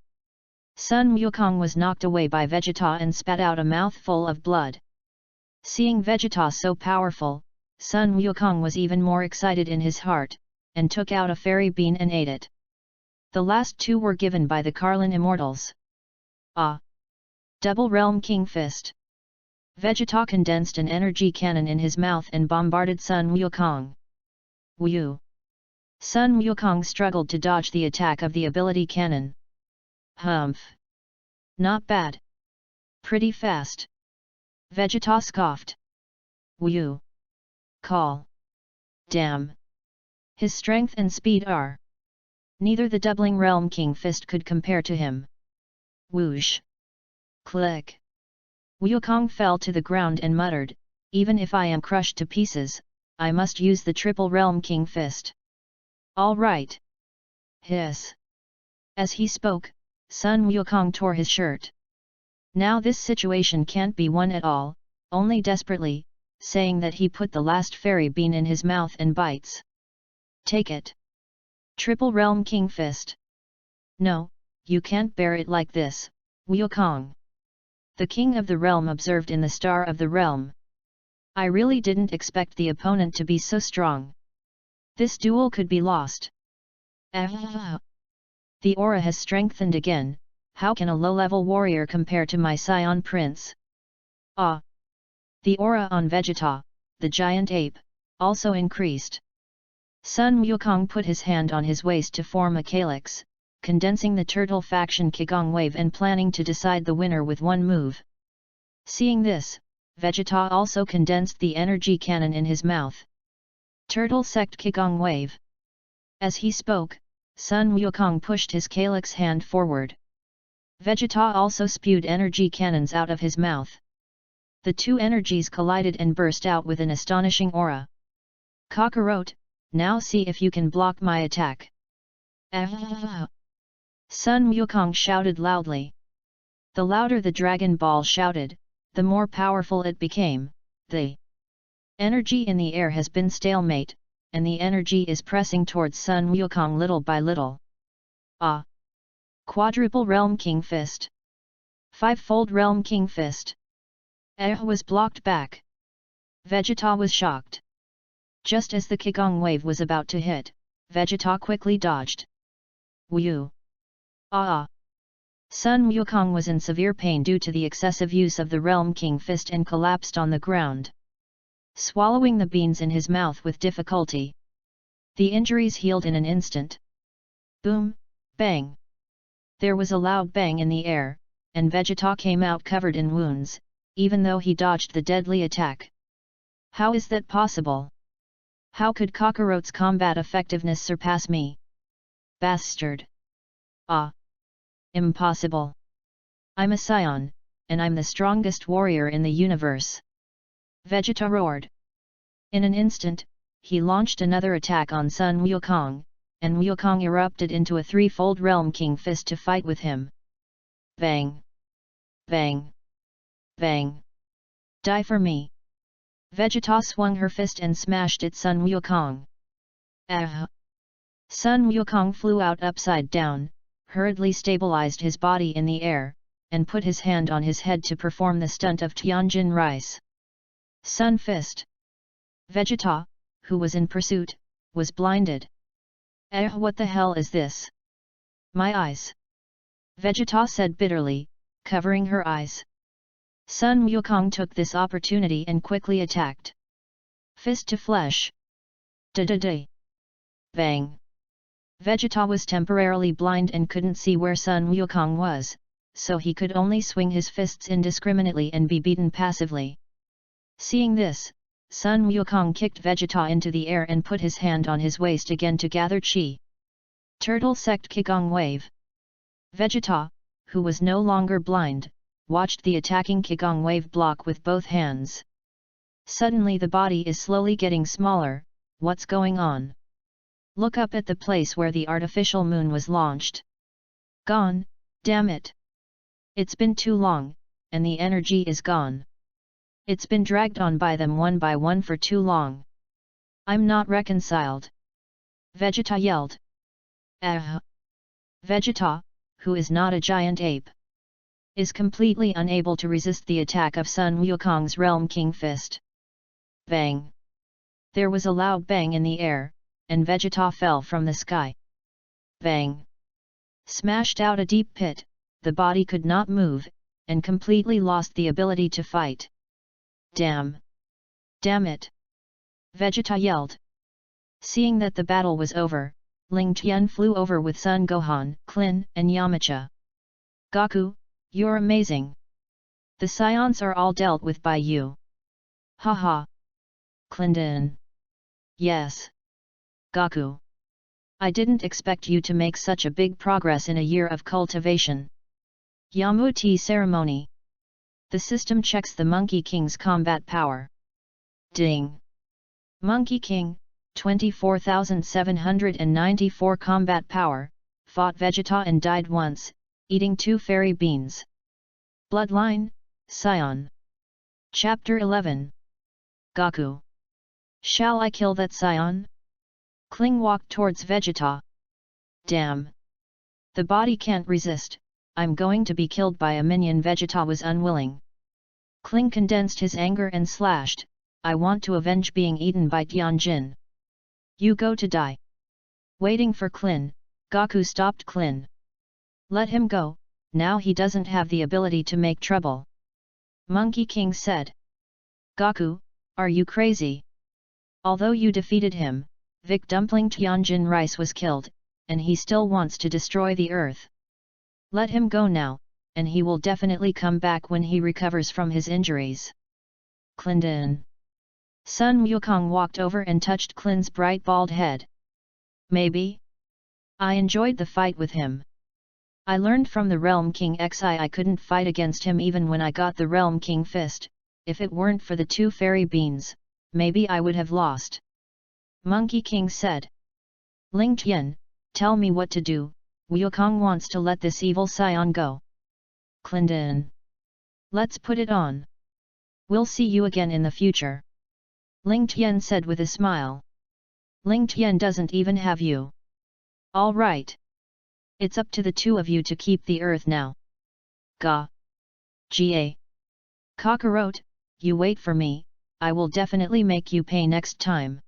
Sun Wukong was knocked away by Vegeta and spat out a mouthful of blood. Seeing Vegeta so powerful, Sun Wukong was even more excited in his heart, and took out a fairy bean and ate it. The last two were given by the Karlin Immortals. Ah! Double Realm King Fist. Vegeta condensed an energy cannon in his mouth and bombarded Sun Wukong. Woo! Sun Wukong struggled to dodge the attack of the ability cannon. Humph! Not bad. Pretty fast. Vegeta scoffed. Woo! Call. Damn! His strength and speed are. Neither the doubling Realm King Fist could compare to him. Whoosh! Click! Wukong fell to the ground and muttered, even if I am crushed to pieces, I must use the triple Realm King Fist. All right! Hiss! As he spoke, Sun Wukong tore his shirt. Now this situation can't be won at all, only desperately, saying that he put the last fairy bean in his mouth and bites. Take it! Triple Realm King Fist! No, you can't bear it like this, Wukong! The King of the Realm observed in the Star of the Realm. I really didn't expect the opponent to be so strong. This duel could be lost. Ah! The aura has strengthened again, how can a low-level warrior compare to my Scion Prince? Ah! The aura on Vegeta, the giant ape, also increased. Sun Wukong put his hand on his waist to form a calyx, condensing the turtle faction Qigong wave and planning to decide the winner with one move. Seeing this, Vegeta also condensed the energy cannon in his mouth. Turtle sect Qigong wave. As he spoke, Sun Wukong pushed his calyx hand forward. Vegeta also spewed energy cannons out of his mouth. The two energies collided and burst out with an astonishing aura. Kakarot, now see if you can block my attack. Ah! Sun Wukong shouted loudly. The louder the Dragon Ball shouted, the more powerful it became. The Energy in the air has been stalemate, and the energy is pressing towards Sun Wukong little by little. Ah! Quadruple Realm King Fist. Five-fold Realm King Fist. Was blocked back. Vegeta was shocked. Just as the Qigong wave was about to hit, Vegeta quickly dodged. Wu! Ah! Sun Wukong was in severe pain due to the excessive use of the Realm King Fist and collapsed on the ground, swallowing the beans in his mouth with difficulty. The injuries healed in an instant. Boom! Bang! There was a loud bang in the air, and Vegeta came out covered in wounds, even though he dodged the deadly attack. How is that possible? How could Kakarot's combat effectiveness surpass me? Bastard! Ah! Impossible! I'm a scion, and I'm the strongest warrior in the universe! Vegeta roared. In an instant, he launched another attack on Sun Wukong, and Wukong erupted into a threefold Realm King Fist to fight with him. Bang! Bang! Bang! Die for me! Vegeta swung her fist and smashed at Sun Wukong. Ah! Sun Wukong flew out upside down, hurriedly stabilized his body in the air, and put his hand on his head to perform the stunt of Tianjin rice. Sun Fist. Vegeta, who was in pursuit, was blinded. What the hell is this? My eyes! Vegeta said bitterly, covering her eyes. Sun Wukong took this opportunity and quickly attacked. Fist to flesh. Da-da-da! Bang! Vegeta was temporarily blind and couldn't see where Sun Wukong was, so he could only swing his fists indiscriminately and be beaten passively. Seeing this, Sun Wukong kicked Vegeta into the air and put his hand on his waist again to gather chi. Turtle Sect Qigong Wave. Vegeta, who was no longer blind, watched the attacking Qigong Wave block with both hands. Suddenly the body is slowly getting smaller. What's going on? Look up at the place where the artificial moon was launched. Gone, damn it! It's been too long, and the energy is gone. It's been dragged on by them one by one for too long. I'm not reconciled. Vegeta yelled. Ah! Vegeta, who is not a giant ape, is completely unable to resist the attack of Sun Wukong's Realm King Fist. Bang! There was a loud bang in the air, and Vegeta fell from the sky. Bang! Smashed out a deep pit, the body could not move, and completely lost the ability to fight. Damn! Damn it! Vegeta yelled. Seeing that the battle was over, Ling Tian flew over with Sun Gohan, Klin, and Yamcha. Goku, you're amazing! The scions are all dealt with by you. Haha! Klin. Yes. Goku. I didn't expect you to make such a big progress in a year of cultivation. Yamuti Ceremony. The system checks the Monkey King's combat power. Ding! Monkey King, 24,794 combat power, fought Vegeta and died once, eating 2 fairy beans. Bloodline, Scion. Chapter 11. Goku. Shall I kill that Scion? Kling walked towards Vegeta. Damn! The body can't resist, I'm going to be killed by a minion. Vegeta was unwilling. Kling condensed his anger and slashed, I want to avenge being eaten by Tianjin. You go to die. Waiting for Klin, Goku stopped Klin. Let him go, now he doesn't have the ability to make trouble. Monkey King said. Goku, are you crazy? Although you defeated him, Vic Dumpling Tianjin Rice was killed, and he still wants to destroy the earth. Let him go now, and he will definitely come back when he recovers from his injuries. Clinton. Sun Wukong walked over and touched Klin's bright bald head. Maybe? I enjoyed the fight with him. I learned from the Realm King Xi I couldn't fight against him even when I got the Realm King Fist. If it weren't for the 2 fairy beans, maybe I would have lost. Monkey King said. Ling Tian, tell me what to do, Wukong wants to let this evil scion go. Clinton. Let's put it on. We'll see you again in the future. Ling Tian said with a smile. Ling Tian doesn't even have you. All right. It's up to the two of you to keep the earth now. Ga. Ga. Cockroach, you wait for me, I will definitely make you pay next time.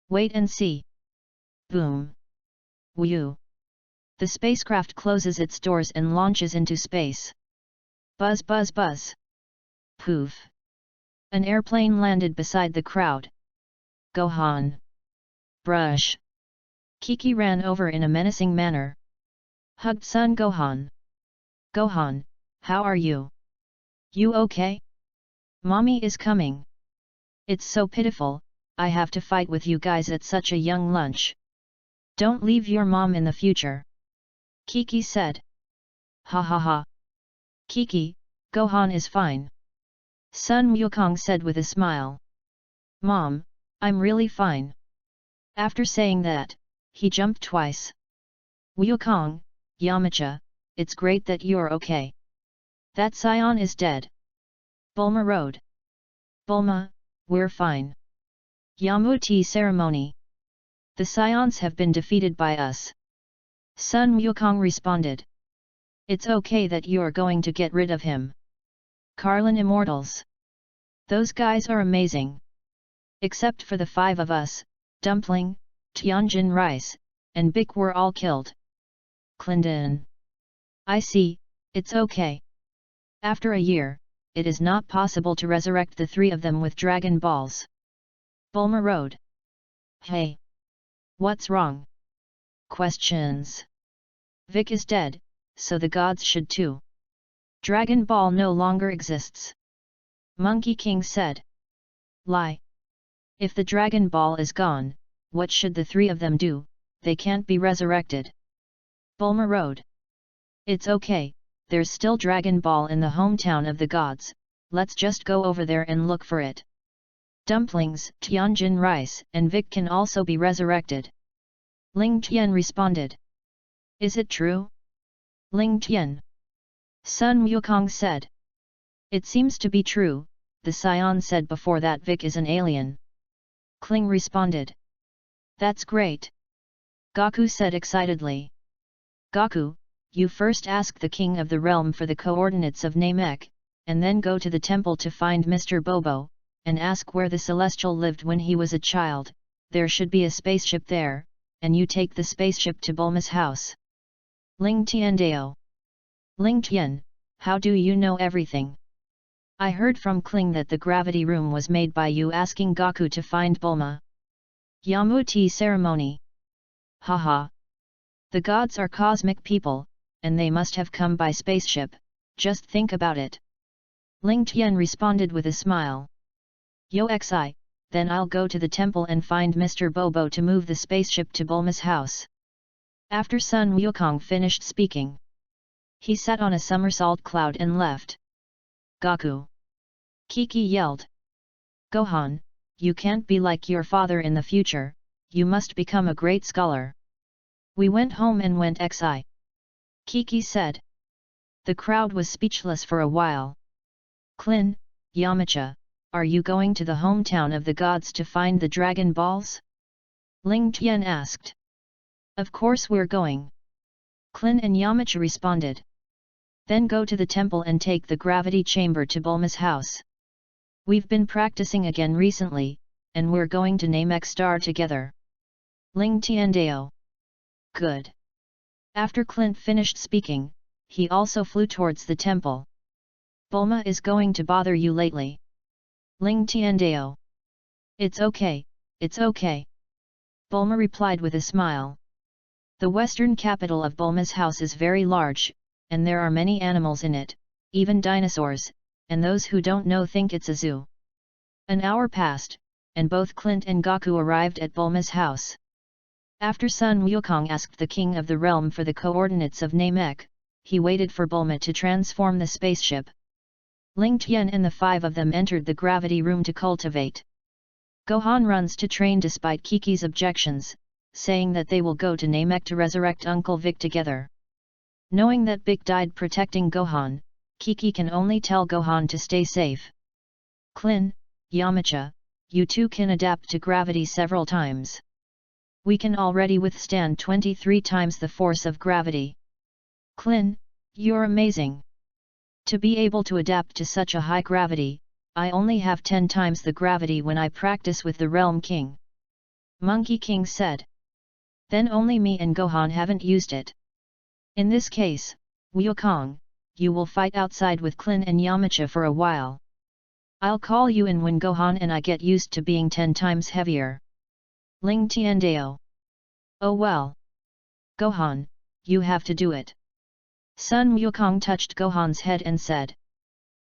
Wait and see. Boom. Whew. The spacecraft closes its doors and launches into space. Buzz buzz buzz. Poof. An airplane landed beside the crowd. Gohan. Brush. Kiki ran over in a menacing manner. Hugged son Gohan. Gohan, how are you? You okay? Mommy is coming. It's so pitiful, I have to fight with you guys at such a young lunch. Don't leave your mom in the future. Kiki said. Ha ha ha. Kiki, Gohan is fine. Sun Wukong said with a smile. Mom, I'm really fine. After saying that, he jumped twice. Wukong, Yamcha, it's great that you're okay. That Scion is dead. Bulma rode. Bulma, we're fine. Yamuti ceremony. The Scions have been defeated by us. Sun Wukong responded. It's okay that you're going to get rid of him. Carlin Immortals. Those guys are amazing. Except for the five of us, Dumpling, Tianjin Rice, and Bic were all killed. Clinton. I see, it's okay. After a year, it is not possible to resurrect the three of them with Dragon Balls. Bulma rode. Hey! What's wrong? Questions. Vic is dead, so the gods should too. Dragon Ball no longer exists. Monkey King said. Lie. If the Dragon Ball is gone, what should the three of them do? They can't be resurrected. Bulma rode. It's okay, there's still Dragon Ball in the hometown of the gods, let's just go over there and look for it. Dumplings, Tianjin Rice, and Vic can also be resurrected. Ling Tian responded. Is it true? Ling Tian. Sun Wukong said. It seems to be true, the Scion said before that Vic is an alien. Kling responded. That's great. Goku said excitedly. Goku, you first ask the king of the realm for the coordinates of Namek, and then go to the temple to find Mr. Bobo, and ask where the Celestial lived when he was a child. There should be a spaceship there, and you take the spaceship to Bulma's house. Ling Tiandao. Ling Tian, how do you know everything? I heard from Kling that the gravity room was made by you asking Goku to find Bulma. Yamuti ceremony. Haha. The gods are cosmic people, and they must have come by spaceship, just think about it. Ling Tian responded with a smile. Yo xi, then I'll go to the temple and find Mr. Bobo to move the spaceship to Bulma's house. After Sun Wukong finished speaking, he sat on a somersault cloud and left. Goku. Kiki yelled. Gohan, you can't be like your father in the future, you must become a great scholar. We went home and went xi. Kiki said. The crowd was speechless for a while. Klin, Yamcha, are you going to the hometown of the gods to find the Dragon Balls? Ling Tian asked. Of course we're going. Klin and Yamcha responded. Then go to the temple and take the gravity chamber to Bulma's house. We've been practicing again recently, and we're going to Namek Star together. Ling Tiandao. Good. After Clint finished speaking, he also flew towards the temple. Bulma is going to bother you lately. Ling Tiandao. It's okay, it's okay. Bulma replied with a smile. The western capital of Bulma's house is very large, and there are many animals in it, even dinosaurs, and those who don't know think it's a zoo. An hour passed, and both Clint and Goku arrived at Bulma's house. After Sun Wukong asked the king of the realm for the coordinates of Namek, he waited for Bulma to transform the spaceship. Ling Tian and the five of them entered the gravity room to cultivate. Gohan runs to train despite Kiki's objections, saying that they will go to Namek to resurrect Uncle Vic together. Knowing that Vic died protecting Gohan, Kiki can only tell Gohan to stay safe. Klin, Yamcha, you too can adapt to gravity several times. We can already withstand 23 times the force of gravity. Clin, you're amazing. To be able to adapt to such a high gravity, I only have 10 times the gravity when I practice with the Realm King. Monkey King said. Then only me and Gohan haven't used it. In this case, Wukong, you will fight outside with Clin and Yamcha for a while. I'll call you in when Gohan and I get used to being 10 times heavier. Ling Tiandao. Oh well. Gohan, you have to do it. Sun Wukong touched Gohan's head and said.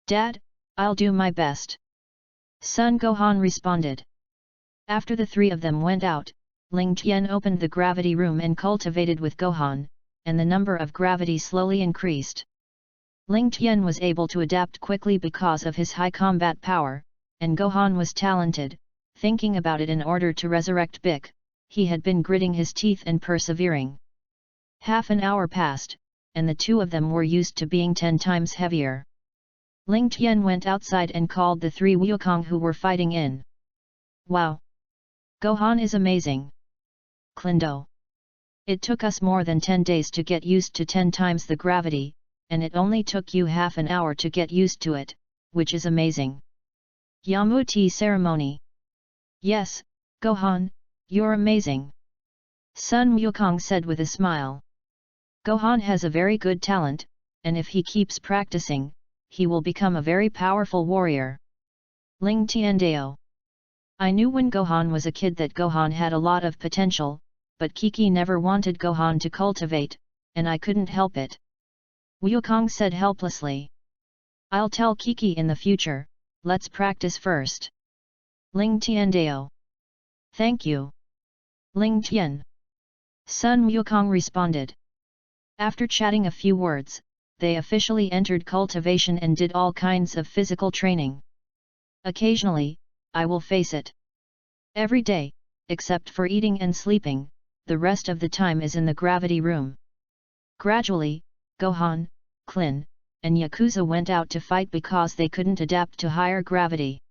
Dad, I'll do my best. Sun Gohan responded. After the three of them went out, Ling Tian opened the gravity room and cultivated with Gohan, and the number of gravity slowly increased. Ling Tian was able to adapt quickly because of his high combat power, and Gohan was talented. Thinking about it in order to resurrect Bic, he had been gritting his teeth and persevering. Half an hour passed, and the two of them were used to being 10 times heavier. Ling Tian went outside and called the three Wukong who were fighting in. Wow! Gohan is amazing! Clindo! It took us more than 10 days to get used to 10 times the gravity, and it only took you half an hour to get used to it, which is amazing. Yamuti ceremony. Yes, Gohan, you're amazing. Sun Wukong said with a smile. Gohan has a very good talent, and if he keeps practicing, he will become a very powerful warrior. Ling Tiandao. I knew when Gohan was a kid that Gohan had a lot of potential, but Kiki never wanted Gohan to cultivate, and I couldn't help it. Wukong said helplessly. I'll tell Kiki in the future, let's practice first. Ling Tiandao. Thank you. Ling Tian. Sun Wukong responded. After chatting a few words, they officially entered cultivation and did all kinds of physical training. Occasionally, I will face it. Every day, except for eating and sleeping, the rest of the time is in the gravity room. Gradually, Gohan, Clin, and Yakuza went out to fight because they couldn't adapt to higher gravity.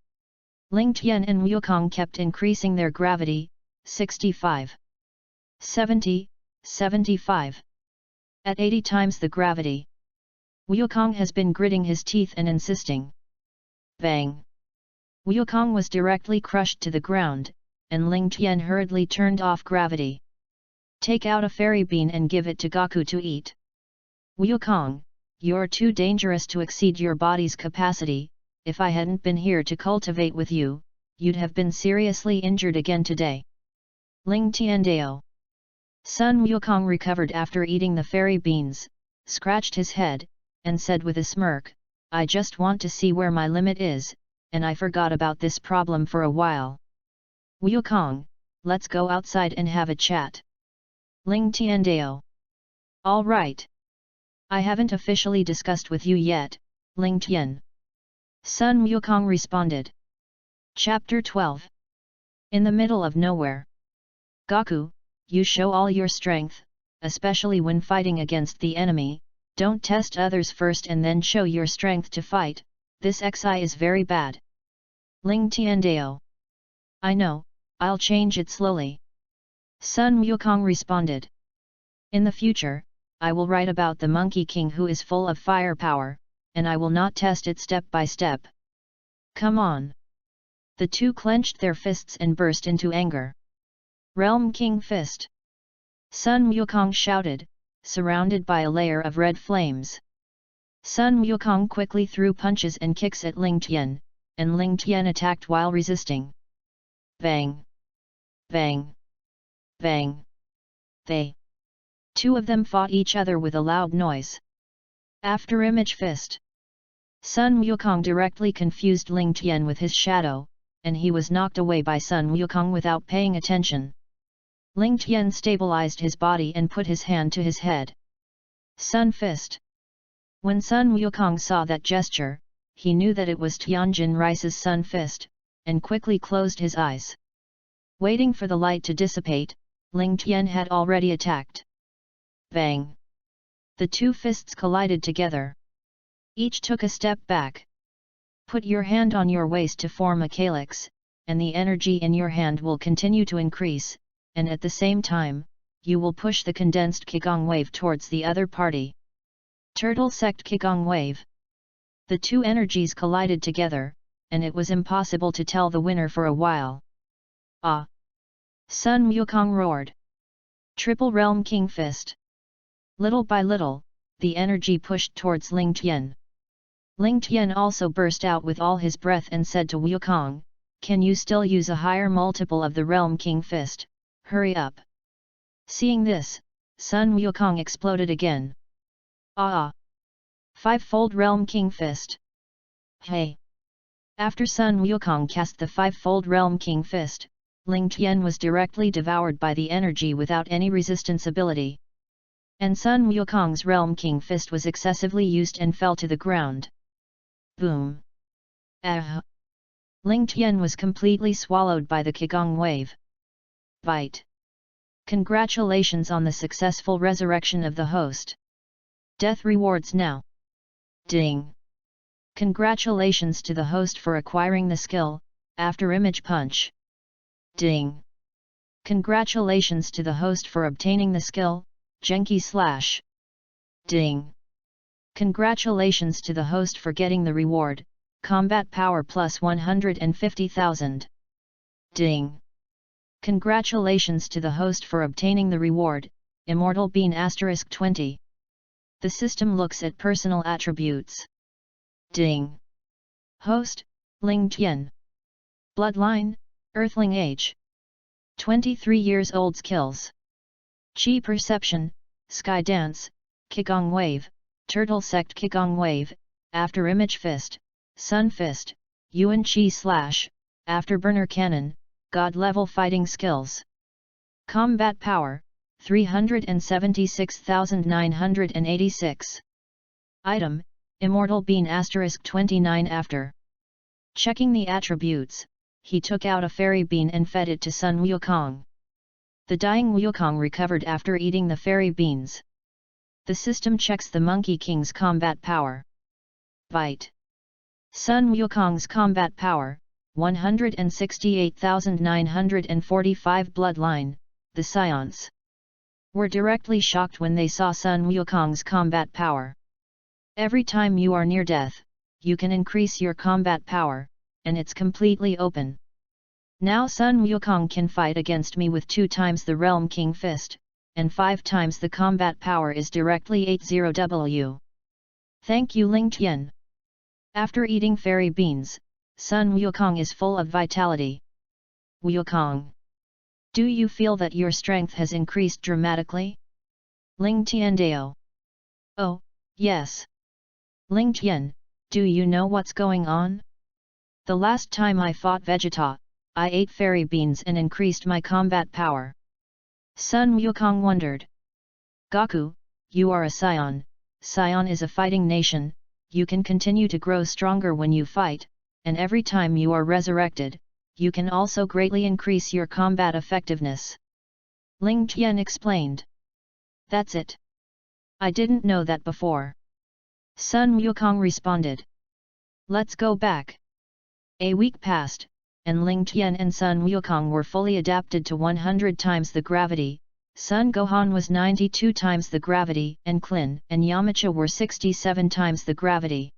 Ling Tian and Wukong kept increasing their gravity, 65, 70, 75. At 80 times the gravity. Wukong has been gritting his teeth and insisting. Bang! Wukong was directly crushed to the ground, and Ling Tian hurriedly turned off gravity. Take out a fairy bean and give it to Goku to eat. Wukong, you're too dangerous to exceed your body's capacity. If I hadn't been here to cultivate with you, you'd have been seriously injured again today. Ling Tiandao. Sun Wukong recovered after eating the fairy beans, scratched his head, and said with a smirk, I just want to see where my limit is, and I forgot about this problem for a while. Wukong, let's go outside and have a chat. Ling Tiandao. All right. I haven't officially discussed with you yet, Ling Tian. Sun Wukong responded. Chapter 12. In the middle of nowhere. Goku, you show all your strength, especially when fighting against the enemy. Don't test others first and then show your strength to fight. This XI is very bad. Ling Tiandao. I know, I'll change it slowly. Sun Wukong responded. In the future, I will write about the Monkey King who is full of firepower, and I will not test it step by step. Come on. The two clenched their fists and burst into anger. Realm King Fist. Sun Wukong shouted, surrounded by a layer of red flames. Sun Wukong quickly threw punches and kicks at Ling Tian, and Ling Tian attacked while resisting. Bang! Bang! Bang! They. Two of them fought each other with a loud noise. After Image Fist. Sun Wukong directly confused Ling Tian with his shadow, and he was knocked away by Sun Wukong without paying attention. Ling Tian stabilized his body and put his hand to his head. Sun Fist. When Sun Wukong saw that gesture, he knew that it was Tianjin Rice's Sun Fist, and quickly closed his eyes. Waiting for the light to dissipate, Ling Tian had already attacked. Bang! The two fists collided together. Each took a step back. Put your hand on your waist to form a calyx, and the energy in your hand will continue to increase, and at the same time, you will push the condensed Qigong wave towards the other party. Turtle Sect Qigong Wave. The two energies collided together, and it was impossible to tell the winner for a while. Ah! Sun Wukong roared. Triple Realm King Fist. Little by little, the energy pushed towards Ling Tian. Ling Tian also burst out with all his breath and said to Wukong, "Can you still use a higher multiple of the Realm King Fist? Hurry up!" Seeing this, Sun Wukong exploded again. Ah! Five-fold Realm King Fist. Hey! After Sun Wukong cast the five-fold Realm King Fist, Ling Tian was directly devoured by the energy without any resistance ability. And Sun Wukong's Realm King Fist was excessively used and fell to the ground. Boom! Ah! Ling Tian was completely swallowed by the Qigong wave. Bite! Congratulations on the successful resurrection of the host. Death rewards now. Ding! Congratulations to the host for acquiring the skill, After Image Punch. Ding! Congratulations to the host for obtaining the skill, Genki Slash. Ding! Congratulations to the host for getting the reward, Combat Power plus 150,000. Ding! Congratulations to the host for obtaining the reward, Immortal Bean *20. The system looks at personal attributes. Ding! Host, Ling Tian. Bloodline, Earthling age. 23 years old. Skills: Qi Perception, Sky Dance, Qigong Wave, Turtle Sect Qigong Wave, After Image Fist, Sun Fist, Yuan Qi Slash, Afterburner Cannon, God Level Fighting Skills. Combat Power, 376,986. Item, Immortal Bean *29. After checking the attributes, he took out a fairy bean and fed it to Sun Wukong. The dying Wukong recovered after eating the fairy beans. The system checks the Monkey King's combat power. Bite. Sun Wukong's combat power, 168,945. Bloodline, the Scions were directly shocked when they saw Sun Wukong's combat power. Every time you are near death, you can increase your combat power, and it's completely open. Now Sun Wukong can fight against me with 2 times the Realm King Fist, and 5 times the combat power is directly 80W. Thank you, Ling Tian. After eating fairy beans, Sun Wukong is full of vitality. Wukong, do you feel that your strength has increased dramatically? Ling Tian Dao. Oh, yes. Ling Tian, do you know what's going on? The last time I fought Vegeta, I ate fairy beans and increased my combat power. Sun Wukong wondered. Goku, you are a Scion. Scion is a fighting nation. You can continue to grow stronger when you fight, and every time you are resurrected, you can also greatly increase your combat effectiveness. Ling Tian explained. That's it. I didn't know that before. Sun Wukong responded. Let's go back. A week passed, and Ling Tian and Sun Wukong were fully adapted to 100 times the gravity. Sun Gohan was 92 times the gravity, and Klin and Yamcha were 67 times the gravity.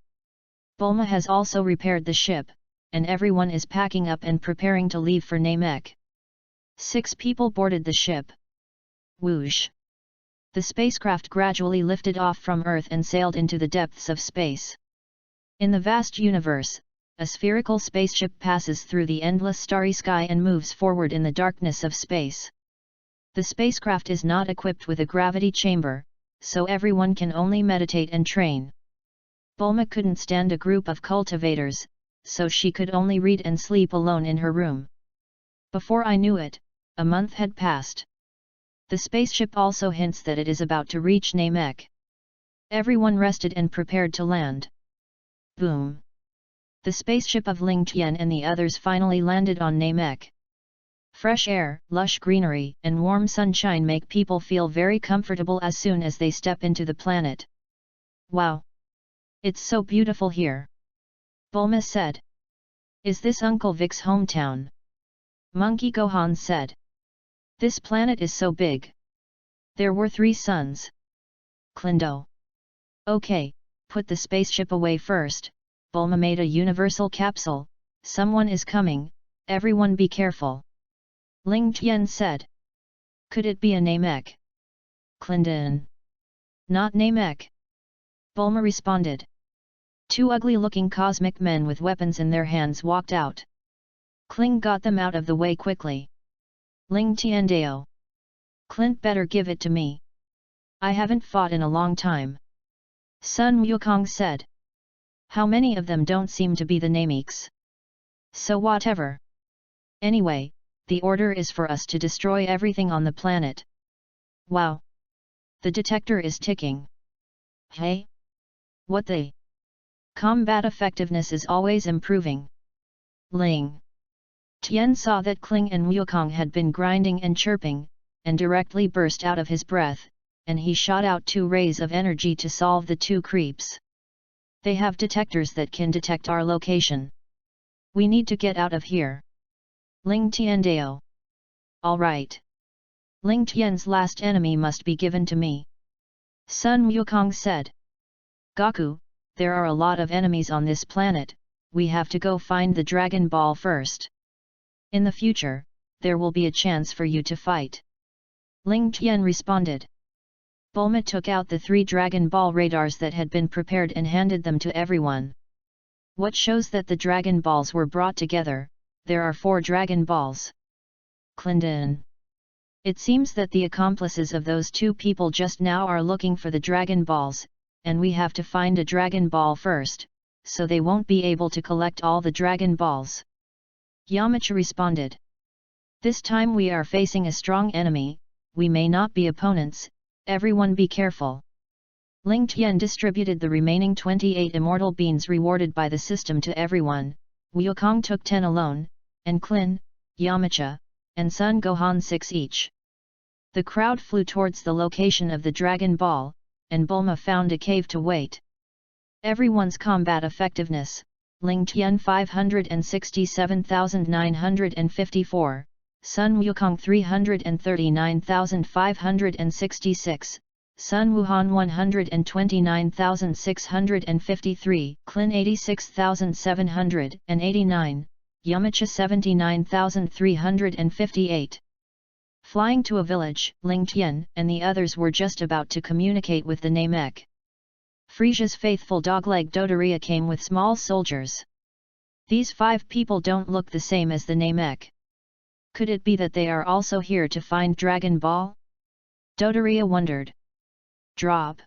Bulma has also repaired the ship, and everyone is packing up and preparing to leave for Namek. 6 people boarded the ship. Whoosh! The spacecraft gradually lifted off from Earth and sailed into the depths of space. In the vast universe, a spherical spaceship passes through the endless starry sky and moves forward in the darkness of space. The spacecraft is not equipped with a gravity chamber, so everyone can only meditate and train. Bulma couldn't stand a group of cultivators, so she could only read and sleep alone in her room. Before I knew it, a month had passed. The spaceship also hints that it is about to reach Namek. Everyone rested and prepared to land. Boom! The spaceship of Ling Tian and the others finally landed on Namek. Fresh air, lush greenery, and warm sunshine make people feel very comfortable as soon as they step into the planet. Wow! It's so beautiful here. Bulma said. Is this Uncle Vic's hometown? Monkey Gohan said. This planet is so big. There were 3 suns. Klindo. Okay, put the spaceship away first. Bulma made a universal capsule. Someone is coming, everyone be careful. Ling Tian said. Could it be a Namek? Klindan. Not Namek. Bulma responded. 2 ugly-looking cosmic men with weapons in their hands walked out. Kling got them out of the way quickly. Ling Tiandao. Clint better give it to me. I haven't fought in a long time. Sun Wukong said. How many of them don't seem to be the Nameks? So whatever. Anyway, the order is for us to destroy everything on the planet. Wow! The detector is ticking. Hey? What the? Combat effectiveness is always improving. Ling Tian saw that Kling and Wukong had been grinding and chirping, and directly burst out of his breath, and he shot out 2 rays of energy to solve the 2 creeps. They have detectors that can detect our location. We need to get out of here. Ling Tiandao. Alright. Ling Tian's last enemy must be given to me. Sun Wukong said. Goku, there are a lot of enemies on this planet, we have to go find the Dragon Ball first. In the future, there will be a chance for you to fight. Ling Tian responded. Bulma took out the 3 Dragon Ball radars that had been prepared and handed them to everyone. What shows that the Dragon Balls were brought together? There are 4 Dragon Balls. Klindan. It seems that the accomplices of those 2 people just now are looking for the Dragon Balls, and we have to find a Dragon Ball first, so they won't be able to collect all the Dragon Balls. Yamcha responded. This time we are facing a strong enemy, we may not be opponents, everyone be careful. Ling Tian distributed the remaining 28 immortal beans rewarded by the system to everyone. Wukong took 10 alone, and Klin, Yamcha, and Sun Gohan 6 each. The crowd flew towards the location of the Dragon Ball, and Bulma found a cave to wait. Everyone's combat effectiveness, Ling Tian 567,954, Sun Wukong 339,566, Sun Wuhan 129,653, Klin 86,789, Yamcha 79,358. Flying to a village, Ling Tian and the others were just about to communicate with the Namek. Frisia's faithful dogleg Dodoria came with small soldiers. These 5 people don't look the same as the Namek. Could it be that they are also here to find Dragon Ball? Dodoria wondered. Drop.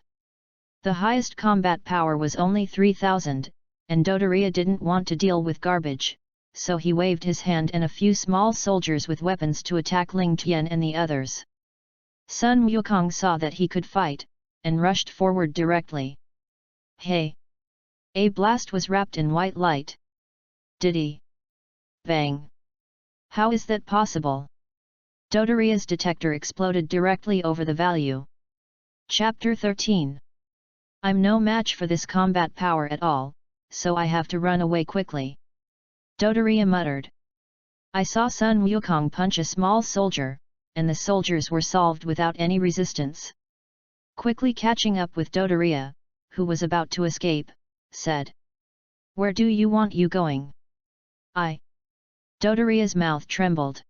The highest combat power was only 3,000, and Dodoria didn't want to deal with garbage, so he waved his hand and a few small soldiers with weapons to attack Ling Tian and the others. Sun Wukong saw that he could fight, and rushed forward directly. Hey! A blast was wrapped in white light. Diddy! Bang! How is that possible? Dodoria's detector exploded directly over the value. Chapter 13. I'm no match for this combat power at all, so I have to run away quickly. Dodoria muttered. I saw Sun Wukong punch a small soldier, and the soldiers were solved without any resistance. Quickly catching up with Dodoria, who was about to escape, said. Where do you want you going? Dodoria's mouth trembled.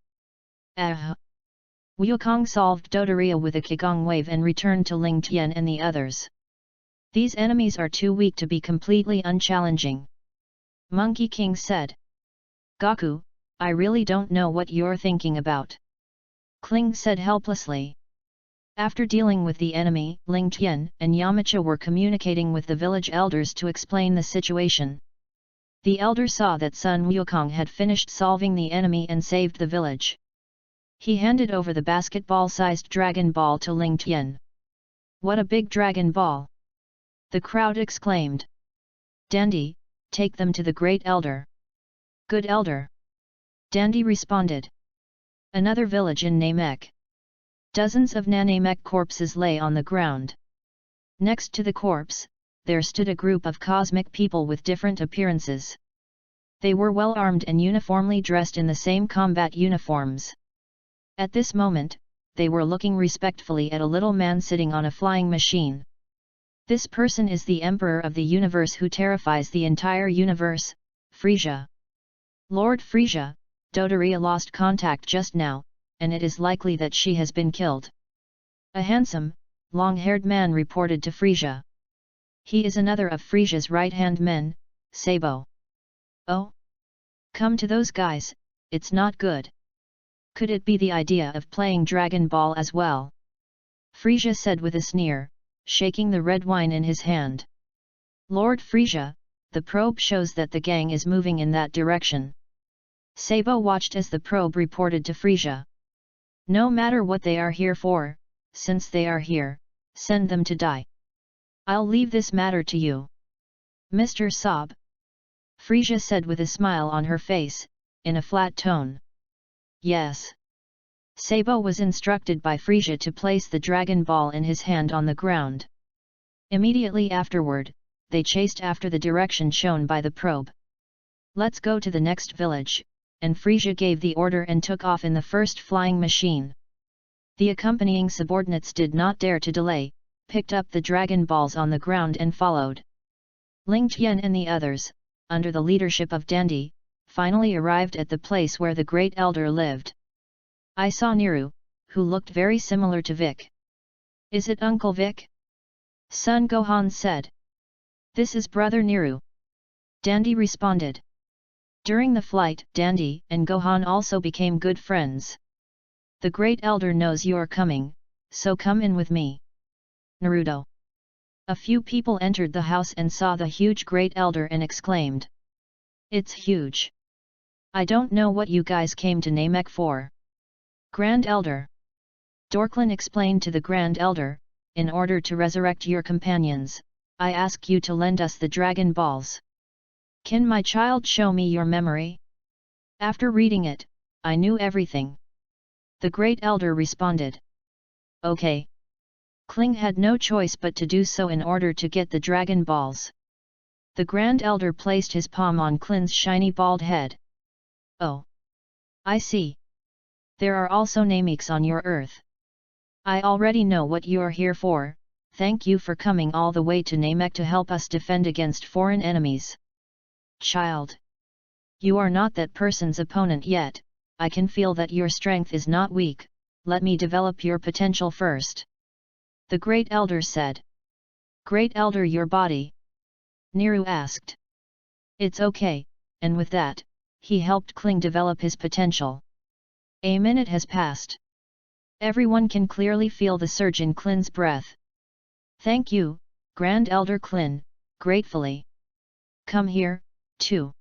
Wukong solved Dodoria with a Qigong wave and returned to Ling Tian and the others. These enemies are too weak to be completely unchallenging. Monkey King said. Goku, I really don't know what you're thinking about. Kling said helplessly. After dealing with the enemy, Ling Tian and Yamcha were communicating with the village elders to explain the situation. The elder saw that Sun Wukong had finished solving the enemy and saved the village. He handed over the basketball-sized Dragon Ball to Ling Tian. What a big Dragon Ball! The crowd exclaimed. Dandy, take them to the Great Elder. Good Elder. Dandy responded. Another village in Namek. Dozens of Namek corpses lay on the ground. Next to the corpse, there stood a group of cosmic people with different appearances. They were well armed and uniformly dressed in the same combat uniforms. At this moment, they were looking respectfully at a little man sitting on a flying machine. This person is the Emperor of the universe who terrifies the entire universe, Frisia. Lord Frisia, Dodoria lost contact just now, and it is likely that she has been killed. A handsome, long-haired man reported to Frisia. He is another of Frisia's right-hand men, Sabo. Oh? Come to those guys, it's not good. Could it be the idea of playing Dragon Ball as well? Frisia said with a sneer, shaking the red wine in his hand. Lord Frisia, the probe shows that the gang is moving in that direction. Sabo watched as the probe reported to Frisia. No matter what they are here for, since they are here, send them to die. I'll leave this matter to you. Mr. Saab. Frisia said with a smile on her face, in a flat tone. Yes. Sabo was instructed by Frisia to place the Dragon Ball in his hand on the ground. Immediately afterward, they chased after the direction shown by the probe. Let's go to the next village, and Frisia gave the order and took off in the first flying machine. The accompanying subordinates did not dare to delay, picked up the Dragon Balls on the ground and followed. Ling Tian and the others, under the leadership of Dandy, finally arrived at the place where the Great Elder lived. I saw Niru, who looked very similar to Vic. Is it Uncle Vic? Son Gohan said. This is Brother Niru. Dandy responded. During the flight, Dandy and Gohan also became good friends. The Great Elder knows you're coming, so come in with me. Naruto. A few people entered the house and saw the huge Great Elder and exclaimed. It's huge. I don't know what you guys came to Namek for. Grand Elder. Dorklin explained to the Grand Elder, in order to resurrect your companions, I ask you to lend us the Dragon Balls. Can my child show me your memory? After reading it, I knew everything. The Great Elder responded. Okay. Kling had no choice but to do so in order to get the Dragon Balls. The Grand Elder placed his palm on Kling's shiny bald head. Oh. I see. There are also Nameks on your earth. I already know what you're here for, thank you for coming all the way to Namek to help us defend against foreign enemies. Child. You are not that person's opponent yet, I can feel that your strength is not weak, let me develop your potential first. The Great Elder said. Great Elder, your body? Niru asked. It's okay, and with that, he helped Kling develop his potential. A minute has passed. Everyone can clearly feel the surge in Klin's breath. Thank you, Grand Elder Klin, gratefully. Come here, too.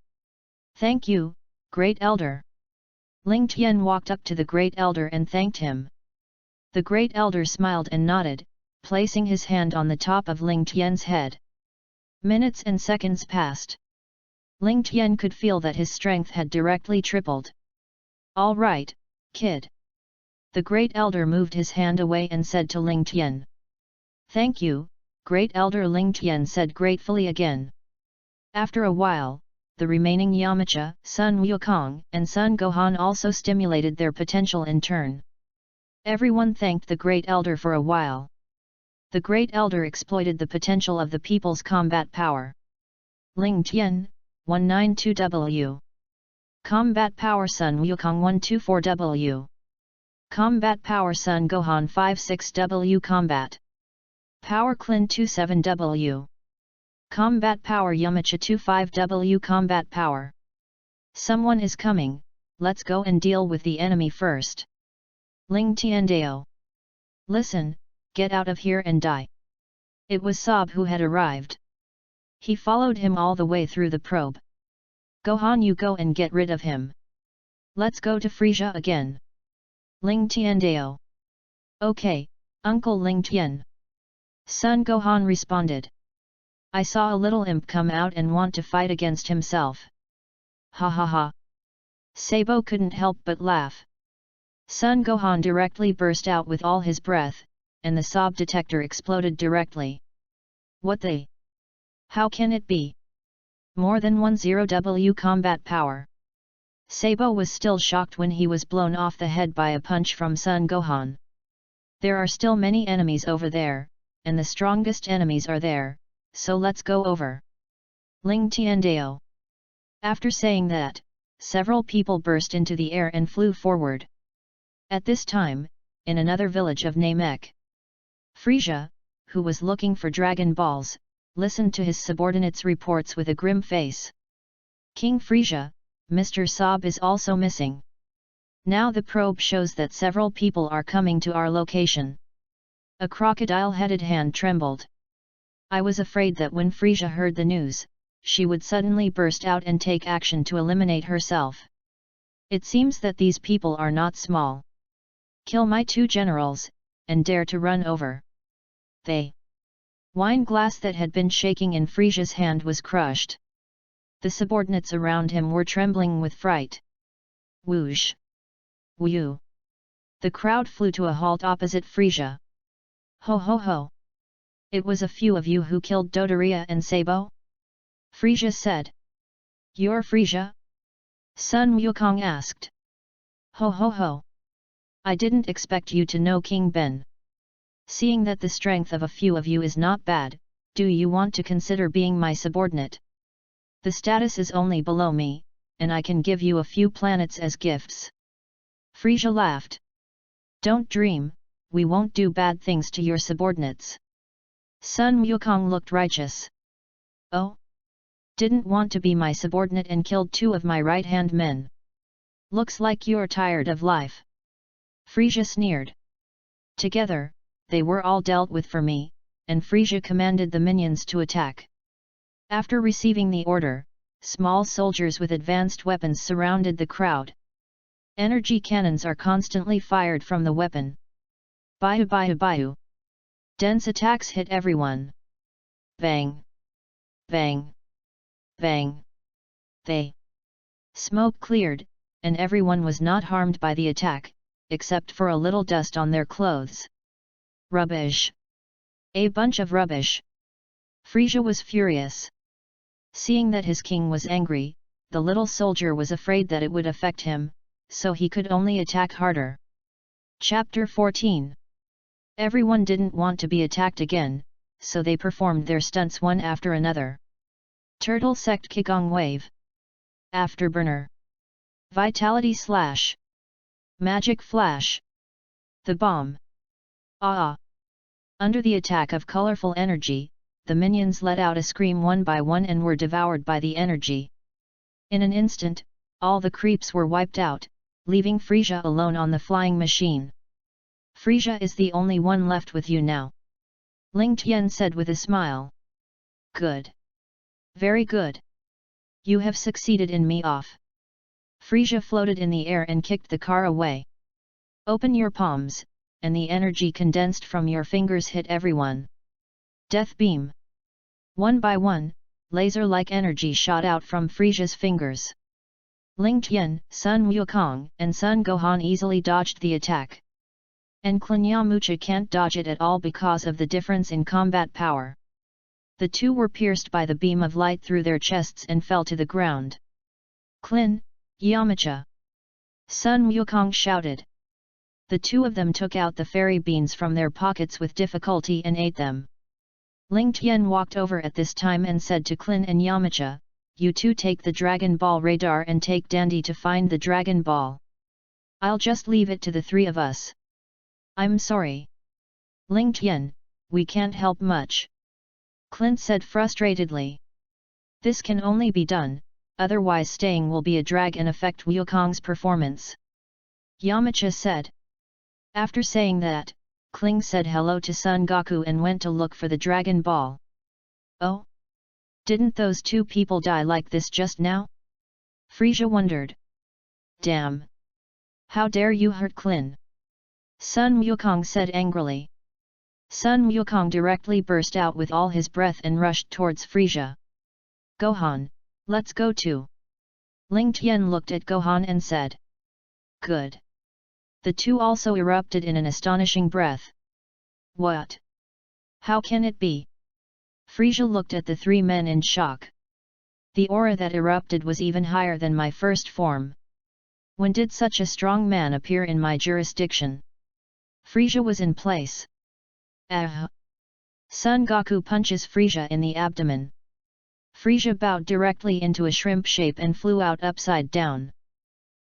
Thank you, Great Elder. Ling Tian walked up to the Great Elder and thanked him. The Great Elder smiled and nodded, placing his hand on the top of Ling Tian's head. Minutes and seconds passed. Ling Tian could feel that his strength had directly tripled. All right, kid. The Great Elder moved his hand away and said to Ling Tian. Thank you, Great Elder, Ling Tian said gratefully again. After a while, the remaining Yamcha, Sun Wukong and Sun Gohan also stimulated their potential in turn. Everyone thanked the Great Elder for a while. The Great Elder exploited the potential of the people's combat power. Ling Tian, 192W. Combat power Sun Wukong 124W. Combat power Sun Gohan 56W. Combat power Klin 27W. Combat power Yamcha 25W. Combat power. Someone is coming, let's go and deal with the enemy first. Ling Tiandao. Listen, get out of here and die. It was Saab who had arrived. He followed him all the way through the probe. Gohan, you go and get rid of him. Let's go to Frisia again. Ling Tiandao. Okay, Uncle Ling Tian. Son Gohan responded. I saw a little imp come out and want to fight against himself. Ha ha ha. Sabo couldn't help but laugh. Son Gohan directly burst out with all his breath, and the Saab detector exploded directly. What the? How can it be? more than 10W combat power. Sabo was still shocked when he was blown off the head by a punch from Sun Gohan. There are still many enemies over there, and the strongest enemies are there, so let's go over. Ling Tiandao. After saying that, several people burst into the air and flew forward. At this time, in another village of Namek, Frisia, who was looking for Dragon Balls, listened to his subordinates' reports with a grim face. King Frisia, Mr. Saab is also missing. Now the probe shows that several people are coming to our location. A crocodile-headed hand trembled. I was afraid that when Frisia heard the news, she would suddenly burst out and take action to eliminate herself. It seems that these people are not small. Kill my 2 generals, and dare to run over. The wine glass that had been shaking in Frisia's hand was crushed. The subordinates around him were trembling with fright. Whoosh! Whew! The crowd flew to a halt opposite Frisia. Ho ho ho! It was a few of you who killed Dodoria and Sabo? Frisia said. You're Frisia? Sun Wukong asked. Ho ho ho! I didn't expect you to know King Ben. Seeing that the strength of a few of you is not bad, do you want to consider being my subordinate? The status is only below me, and I can give you a few planets as gifts. Frisia laughed. Don't dream, we won't do bad things to your subordinates. Sun Wukong looked righteous. Oh? Didn't want to be my subordinate and killed 2 of my right-hand men. Looks like you're tired of life. Frisia sneered. Together, they were all dealt with for me, and Frisia commanded the minions to attack. After receiving the order, small soldiers with advanced weapons surrounded the crowd. Energy cannons are constantly fired from the weapon. Bayu bayu bayu. Dense attacks hit everyone. Bang! Bang! Bang! The smoke cleared, and everyone was not harmed by the attack, except for a little dust on their clothes. Rubbish! A bunch of rubbish! Frisia was furious. Seeing that his king was angry, the little soldier was afraid that it would affect him, so he could only attack harder. Chapter 14. Everyone didn't want to be attacked again, so they performed their stunts one after another. Turtle Sect Kigong Wave. Afterburner. Vitality Slash. Magic Flash. The Bomb. Ah! Under the attack of colorful energy, the minions let out a scream one by one and were devoured by the energy. In an instant, all the creeps were wiped out, leaving Frisia alone on the flying machine. Frisia is the only one left with you now. Ling Tian said with a smile. Good. Very good. You have succeeded in me off. Frisia floated in the air and kicked the car away. Open your palms, and the energy condensed from your fingers hit everyone. Death beam. One by one, laser-like energy shot out from Frisia's fingers. Ling Tian, Sun Wukong, and Sun Gohan easily dodged the attack. And Klanya can't dodge it at all because of the difference in combat power. The 2 were pierced by the beam of light through their chests and fell to the ground. Klin, Yamcha! Sun Wukong shouted. The 2 of them took out the fairy beans from their pockets with difficulty and ate them. Ling Tian walked over at this time and said to Klin and Yamcha, you 2 take the Dragon Ball radar and take Dandy to find the Dragon Ball. I'll just leave it to the 3 of us. I'm sorry. Ling Tian, we can't help much. Clint said frustratedly. This can only be done, otherwise staying will be a drag and affect Wukong's performance. Yamcha said. After saying that, Kling said hello to Son Goku and went to look for the Dragon Ball. Oh? Didn't those 2 people die like this just now? Frisia wondered. Damn! How dare you hurt Klin? Sun Wukong said angrily. Sun Wukong directly burst out with all his breath and rushed towards Frisia. Gohan, let's go too. Ling Tian looked at Gohan and said. Good. The 2 also erupted in an astonishing breath. What? How can it be? Frisia looked at the 3 men in shock. The aura that erupted was even higher than my first form. When did such a strong man appear in my jurisdiction? Frisia was in place. Ah! Son Goku punches Frisia in the abdomen. Frisia bowed directly into a shrimp shape and flew out upside down.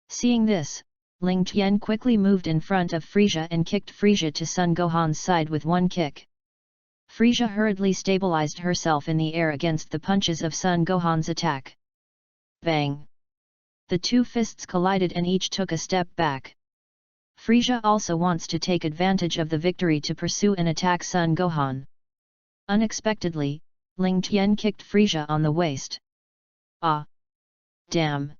Seeing this, Ling Tian quickly moved in front of Frisia and kicked Frisia to Sun Gohan's side with one kick. Frisia hurriedly stabilized herself in the air against the punches of Sun Gohan's attack. Bang! The two fists collided and each took a step back. Frisia also wants to take advantage of the victory to pursue and attack Sun Gohan. Unexpectedly, Ling Tian kicked Frisia on the waist. Ah! Damn!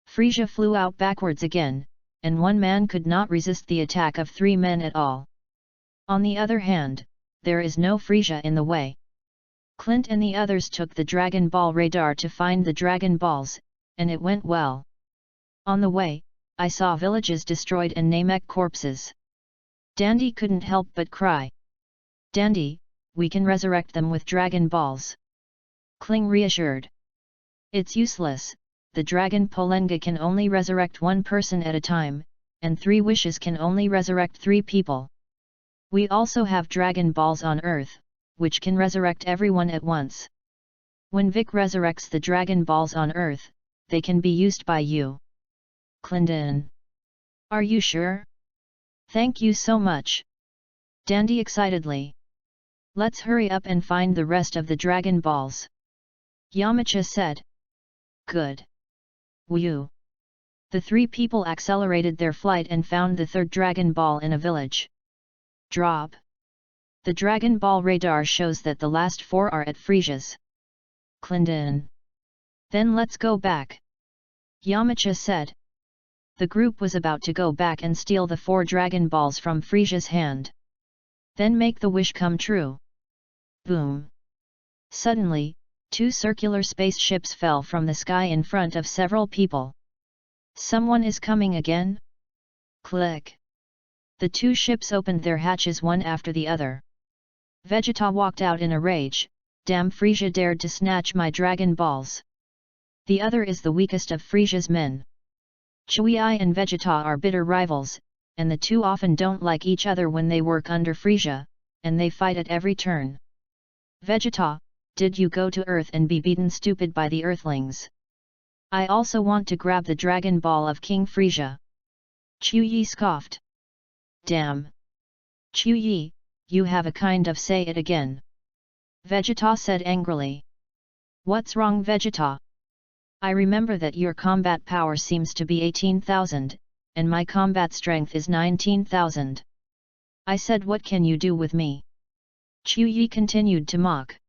Frisia flew out backwards again, and one man could not resist the attack of three men at all. On the other hand, there is no Frisia in the way. Clint and the others took the Dragon Ball radar to find the Dragon Balls, and it went well. On the way, I saw villages destroyed and Namek corpses. Dandy couldn't help but cry. Dandy, we can resurrect them with Dragon Balls. Kling reassured. It's useless, the Dragon Polenga can only resurrect one person at a time, and 3 wishes can only resurrect 3 people. We also have Dragon Balls on Earth, which can resurrect everyone at once. When Vic resurrects the Dragon Balls on Earth, they can be used by you. Clinton. Are you sure? Thank you so much. Dandy excitedly. Let's hurry up and find the rest of the Dragon Balls. Yamcha said. Good. Woo. The 3 people accelerated their flight and found the 3rd Dragon Ball in a village. Drop. The Dragon Ball radar shows that the last 4 are at Frisia's. Clinton. Then let's go back. Yamcha said. The group was about to go back and steal the 4 Dragon Balls from Frisia's hand. Then make the wish come true. Boom. Suddenly, 2 circular spaceships fell from the sky in front of several people. Someone is coming again? Click. The 2 ships opened their hatches one after the other. Vegeta walked out in a rage. Damn, Frisia dared to snatch my Dragon Balls. The other is the weakest of Frisia's men. Chui and Vegeta are bitter rivals, and the 2 often don't like each other when they work under Frisia, and they fight at every turn. Vegeta, did you go to Earth and be beaten stupid by the Earthlings? I also want to grab the Dragon Ball of King Frisia. Chui scoffed. Damn! Chui, you have a kind of say it again. Vegeta said angrily. What's wrong, Vegeta? I remember that your combat power seems to be 18,000, and my combat strength is 19,000. I said, what can you do with me? Chui continued to mock.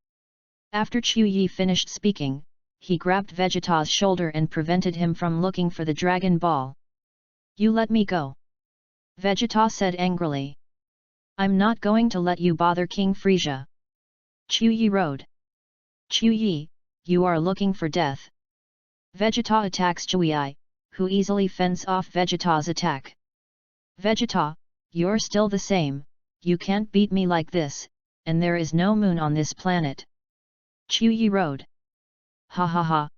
After Chui finished speaking, he grabbed Vegeta's shoulder and prevented him from looking for the Dragon Ball. You let me go. Vegeta said angrily. I'm not going to let you bother King Frisia. Chui roared. Chui, you are looking for death. Vegeta attacks Chui, who easily fends off Vegeta's attack. Vegeta, you're still the same, you can't beat me like this, and there is no moon on this planet. Chui roared. Ha ha ha.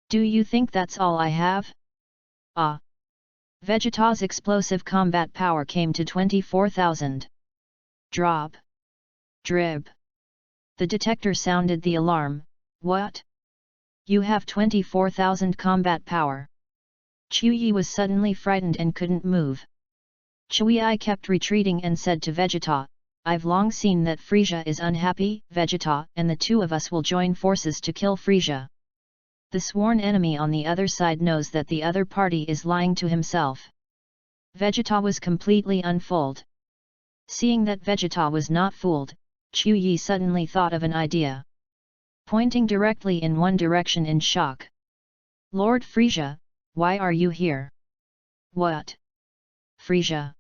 Do you think that's all I have? Ah. Vegeta's explosive combat power came to 24,000. Drop. Drib. The detector sounded the alarm. What? You have 24,000 combat power. Chui was suddenly frightened and couldn't move. Chui kept retreating and said to Vegeta, I've long seen that Frisia is unhappy, Vegeta, and the 2 of us will join forces to kill Frisia. The sworn enemy on the other side knows that the other party is lying to himself. Vegeta was completely unfooled. Seeing that Vegeta was not fooled, Chui suddenly thought of an idea. Pointing directly in one direction in shock. Lord Frisia, why are you here? What? Frisia.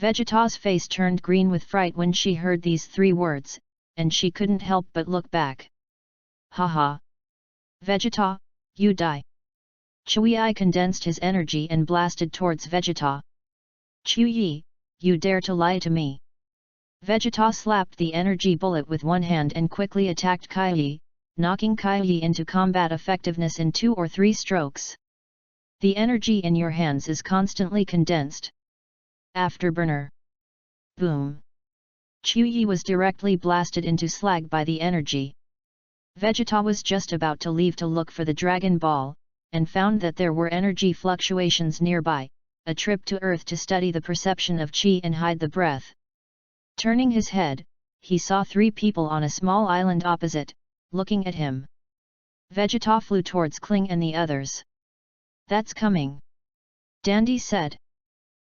Vegeta's face turned green with fright when she heard these 3 words, and she couldn't help but look back. Haha. Vegeta, you die. Chui condensed his energy and blasted towards Vegeta. Chui, you dare to lie to me. Vegeta slapped the energy bullet with one hand and quickly attacked Kai. knocking Kaiyi into combat effectiveness in 2 or 3 strokes. The energy in your hands is constantly condensed. Afterburner. Boom. Chuyi was directly blasted into slag by the energy. Vegeta was just about to leave to look for the Dragon Ball, and found that there were energy fluctuations nearby, a trip to Earth to study the perception of Chi and hide the breath. Turning his head, he saw 3 people on a small island opposite, looking at him. Vegeta flew towards Kling and the others. "That's coming," Dandy said.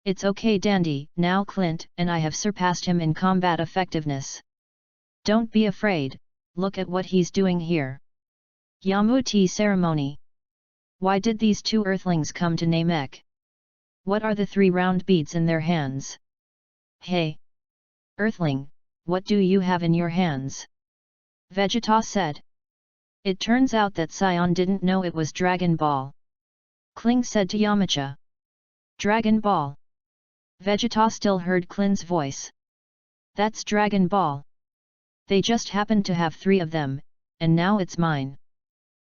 "It's okay Dandy, now Clint and I have surpassed him in combat effectiveness. Don't be afraid, look at what he's doing here." Yamuti ceremony. Why did these 2 earthlings come to Namek? What are the 3 round beads in their hands? "Hey! Earthling, what do you have in your hands?" Vegeta said. It turns out that Sion didn't know it was Dragon Ball. Kling said to Yamcha. "Dragon Ball?" Vegeta still heard Klin's voice. "That's Dragon Ball. They just happened to have 3 of them, and now it's mine.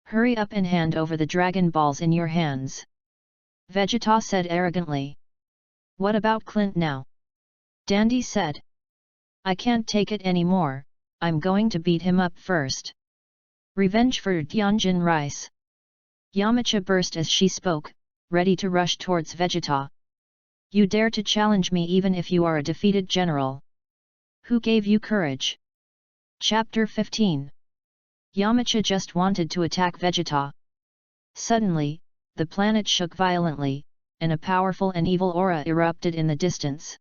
Hurry up and hand over the Dragon Balls in your hands," Vegeta said arrogantly. "What about Clint now?" Dandy said. "I can't take it anymore, I'm going to beat him up first. Revenge for Tianjin rice." Yamcha burst as she spoke, ready to rush towards Vegeta. "You dare to challenge me even if you are a defeated general? Who gave you courage?" Chapter 15. Yamcha just wanted to attack Vegeta. Suddenly, the planet shook violently, and a powerful and evil aura erupted in the distance.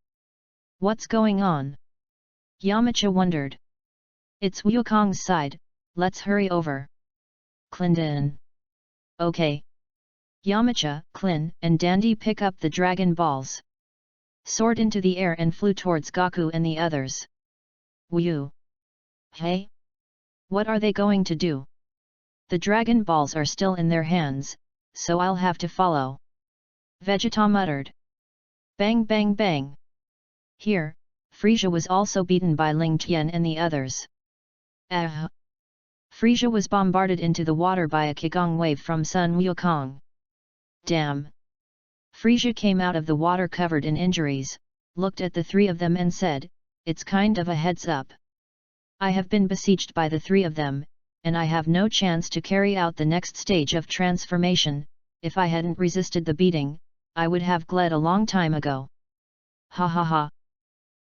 "What's going on?" Yamcha wondered. "It's Wukong's side, let's hurry over." "Clinton." "Okay." Yamcha, Klin and Dandy pick up the Dragon Balls, soared into the air and flew towards Goku and the others. "Wu! Hey? What are they going to do?" "The Dragon Balls are still in their hands, so I'll have to follow," Vegeta muttered. Bang bang bang! Here, Frieza was also beaten by Ling Tian and the others. Frieza was bombarded into the water by a Qigong wave from Sun Wukong. "Damn!" Frieza came out of the water covered in injuries, looked at the 3 of them and said, "It's kind of a heads up. I have been besieged by the 3 of them, and I have no chance to carry out the next stage of transformation. If I hadn't resisted the beating, I would have bled a long time ago." Ha ha ha!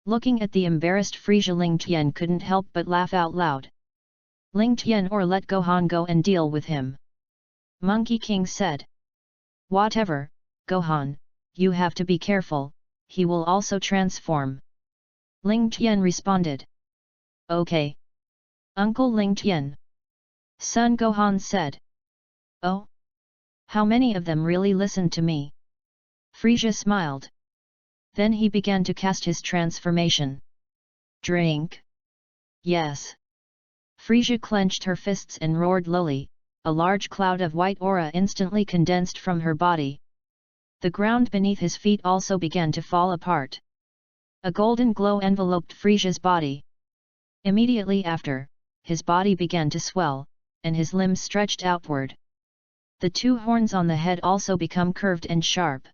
Looking at the embarrassed Frieza, Ling Tian couldn't help but laugh out loud. "Ling Tian, or let Gohan go and deal with him," Monkey King said. "Whatever, Gohan, you have to be careful, he will also transform," Ling Tian responded. "Okay. Uncle Ling Tian," Son Gohan said. "Oh? How many of them really listened to me?" Frieza smiled. Then he began to cast his transformation. "Drink?" "Yes." Frieza clenched her fists and roared lowly, a large cloud of white aura instantly condensed from her body. The ground beneath his feet also began to fall apart. A golden glow enveloped Frieza's body. Immediately after, his body began to swell, and his limbs stretched outward. The 2 horns on the head also become curved and sharp.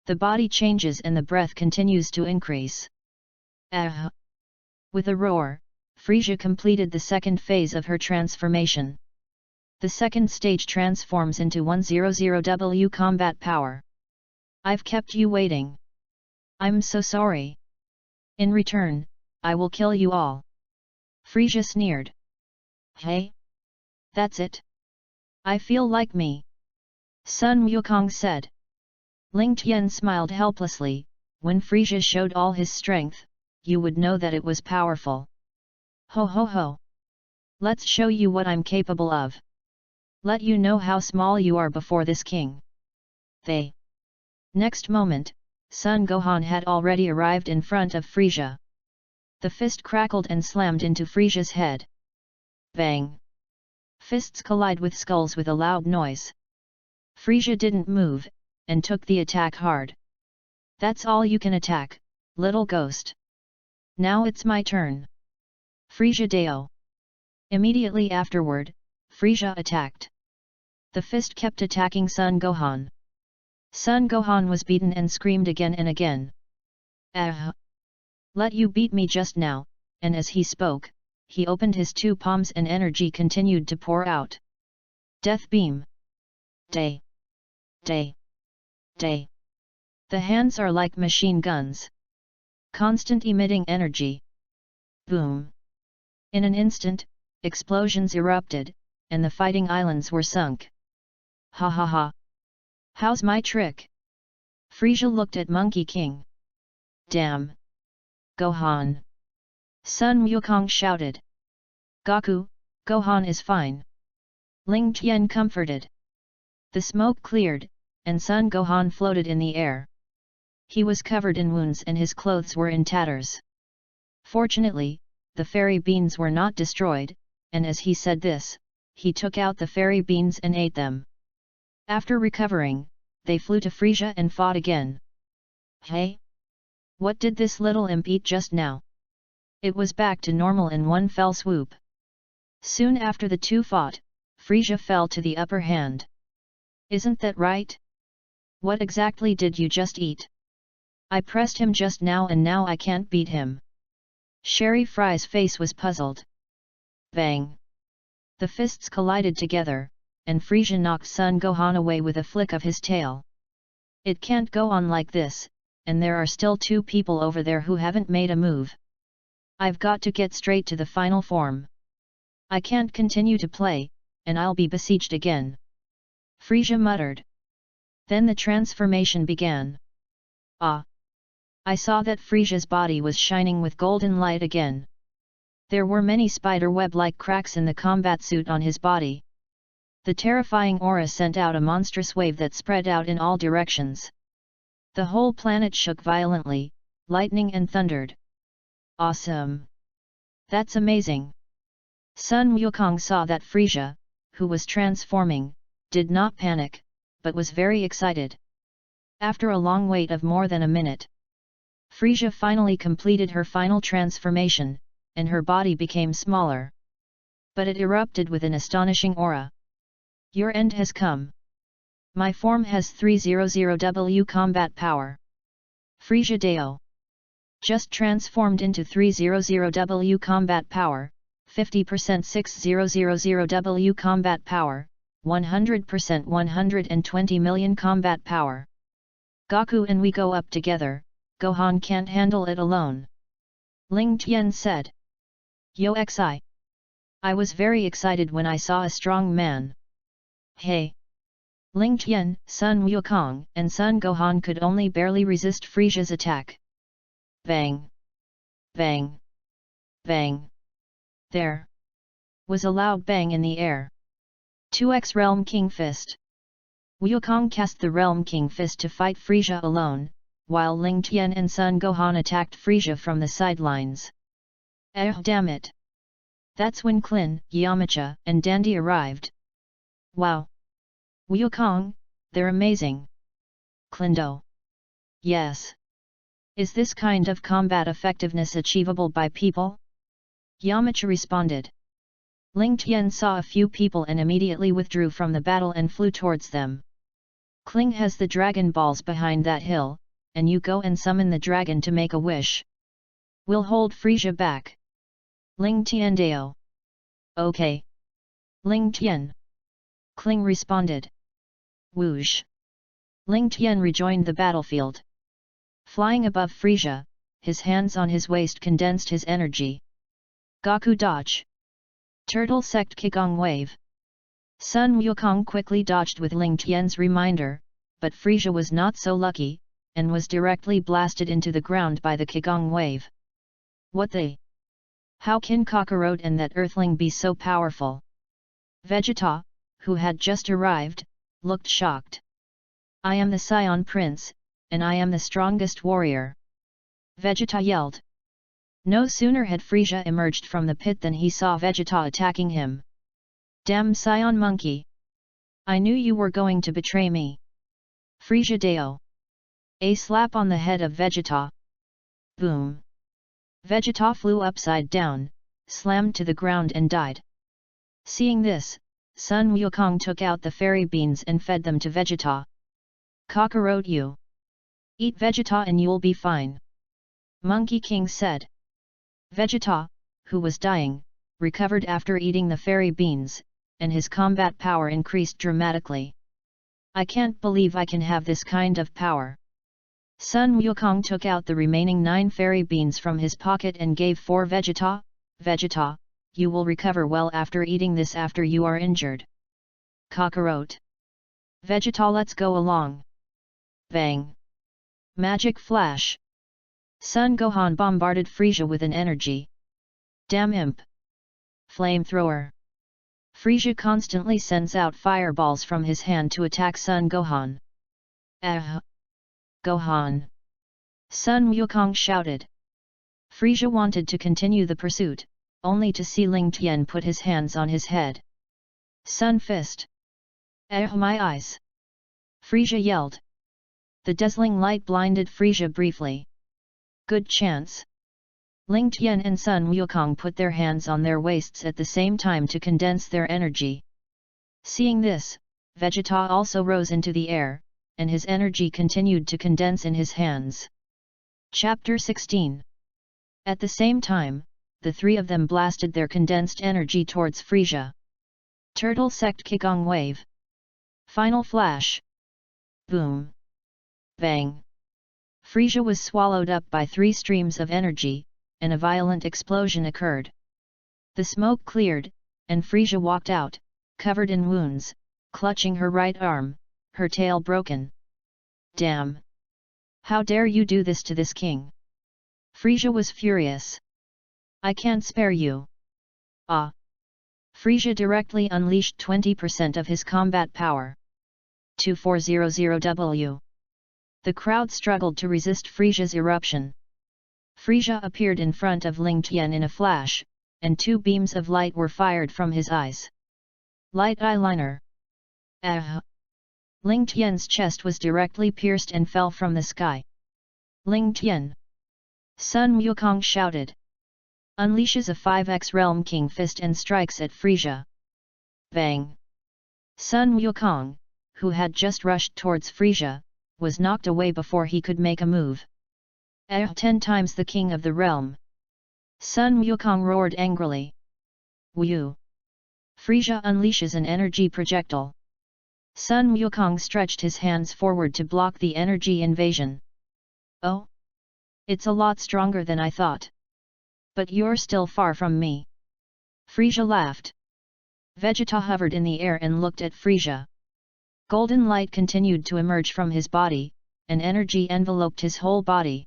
The body changes and the breath continues to increase. With a roar, Frieza completed the second phase of her transformation. The second stage transforms into 100W combat power. "I've kept you waiting. I'm so sorry. In return, I will kill you all," Frieza sneered. "Hey? That's it? I feel like me," Sun Wukong said. Ling Tian smiled helplessly. "When Frieza showed all his strength, you would know that it was powerful. Ho ho ho! Let's show you what I'm capable of. Let you know how small you are before this king." Next moment, Son Gohan had already arrived in front of Frieza. The fist crackled and slammed into Frieza's head. Bang! Fists collide with skulls with a loud noise. Frieza didn't move, and took the attack hard. "That's all you can attack, little ghost. Now it's my turn. Frieza Deo." Immediately afterward, Frisia attacked. The fist kept attacking Sun Gohan. Sun Gohan was beaten and screamed again and again. "Ah! Let you beat me just now," and as he spoke, he opened his two palms and energy continued to pour out. Death Beam. Day. Day. Day. The hands are like machine guns. Constant emitting energy. Boom. In an instant, explosions erupted, and the fighting islands were sunk. Ha ha ha. How's my trick? Frisia looked at Monkey King. Damn. Gohan. Sun Wukong shouted. Goku, Gohan is fine. Ling Tian comforted. The smoke cleared, and Sun Gohan floated in the air. He was covered in wounds and his clothes were in tatters. Fortunately, the fairy beans were not destroyed, and as he said this, he took out the fairy beans and ate them. After recovering, they flew to Frisia and fought again. Hey? What did this little imp eat just now? It was back to normal in one fell swoop. Soon after the two fought, Frisia fell to the upper hand. Isn't that right? What exactly did you just eat? I pressed him just now and now I can't beat him. Sherry Fry's face was puzzled. Bang! The fists collided together, and Frisia knocked Sun Gohan away with a flick of his tail. It can't go on like this, and there are still two people over there who haven't made a move. I've got to get straight to the final form. I can't continue to play, and I'll be besieged again. Frisia muttered. Then the transformation began. Ah! I saw that Frisia's body was shining with golden light again. There were many spider-web-like cracks in the combat suit on his body. The terrifying aura sent out a monstrous wave that spread out in all directions. The whole planet shook violently, lightning and thundered. Awesome! That's amazing! Sun Wukong saw that Frisia, who was transforming, did not panic, but was very excited. After a long wait of more than a minute, Frisia finally completed her final transformation, and her body became smaller. But it erupted with an astonishing aura. Your end has come. My form has 300W combat power. Frisia Deo. Just transformed into 300W combat power, 50% 6000W combat power, 100% 120 million combat power. Goku and we go up together, Gohan can't handle it alone. Ling Tian said. Yo xi. I was very excited when I saw a strong man. Hey! Ling Tian, Sun Wukong, and Sun Gohan could only barely resist Frisia's attack. Bang! Bang! Bang! There was a loud bang in the air. 2x Realm King Fist. Wukong cast the Realm King Fist to fight Frisia alone, while Ling Tian and Sun Gohan attacked Frisia from the sidelines. Damn it! That's when Klin, Yamcha, and Dandy arrived. Wow! Wukong, they're amazing! Klindo. Yes. Is this kind of combat effectiveness achievable by people? Yamcha responded. Ling Tian saw a few people and immediately withdrew from the battle and flew towards them. Kling has the dragon balls behind that hill, and you go and summon the dragon to make a wish. We'll hold Frisia back. Ling Tian Deo. Okay. Ling Tian. Kling responded. Whoosh. Ling Tian rejoined the battlefield. Flying above Frisia, his hands on his waist condensed his energy. Goku dodge. Turtle sect Qigong wave. Sun Wukong quickly dodged with Ling Tian's reminder, but Frisia was not so lucky, and was directly blasted into the ground by the Qigong wave. What the? How can Kakarot and that earthling be so powerful? Vegeta, who had just arrived, looked shocked. I am the Scion Prince, and I am the strongest warrior. Vegeta yelled. No sooner had Frisia emerged from the pit than he saw Vegeta attacking him. Damn Scion monkey! I knew you were going to betray me. Frisia Deo. A slap on the head of Vegeta. Boom! Vegeta flew upside down, slammed to the ground and died. Seeing this, Sun Wukong took out the fairy beans and fed them to Vegeta. Cockroach you! Eat Vegeta and you'll be fine. Monkey King said. Vegeta, who was dying, recovered after eating the fairy beans, and his combat power increased dramatically. I can't believe I can have this kind of power. Sun Wukong took out the remaining 9 fairy beans from his pocket and gave 4 Vegeta. Vegeta, you will recover well after eating this after you are injured. Cockroach. Vegeta, let's go along. Bang. Magic flash. Sun Gohan bombarded Frieza with an energy. Damn imp. Flamethrower. Frieza constantly sends out fireballs from his hand to attack Sun Gohan. Gohan! Sun Wukong shouted. Frieza wanted to continue the pursuit, only to see Ling Tian put his hands on his head. Sun Fist! My eyes! Frieza yelled. The dazzling light blinded Frieza briefly. Good chance! Ling Tian and Sun Wukong put their hands on their waists at the same time to condense their energy. Seeing this, Vegeta also rose into the air, and his energy continued to condense in his hands. Chapter 16. At the same time, the 3 of them blasted their condensed energy towards Frieza. Turtle Sect Qigong Wave. Final Flash. Boom. Bang. Frieza was swallowed up by 3 streams of energy, and a violent explosion occurred. The smoke cleared, and Frieza walked out, covered in wounds, clutching her right arm, her tail broken. Damn! How dare you do this to this king? Frieza was furious. I can't spare you. Ah! Frieza directly unleashed 20% of his combat power. 2400W. The crowd struggled to resist Frieza's eruption. Frieza appeared in front of Ling Tian in a flash, and 2 beams of light were fired from his eyes. Light eyeliner. Ling Tian's chest was directly pierced and fell from the sky. Ling Tian! Sun Wukong shouted. Unleashes a 5x Realm King Fist and strikes at Frieza. Bang! Sun Wukong, who had just rushed towards Frieza, was knocked away before he could make a move. 10 times the king of the realm! Sun Wukong roared angrily. Wu! Frieza unleashes an energy projectile. Sun Wukong stretched his hands forward to block the energy invasion. Oh! It's a lot stronger than I thought. But you're still far from me. Frieza laughed. Vegeta hovered in the air and looked at Frieza. Golden light continued to emerge from his body, and energy enveloped his whole body.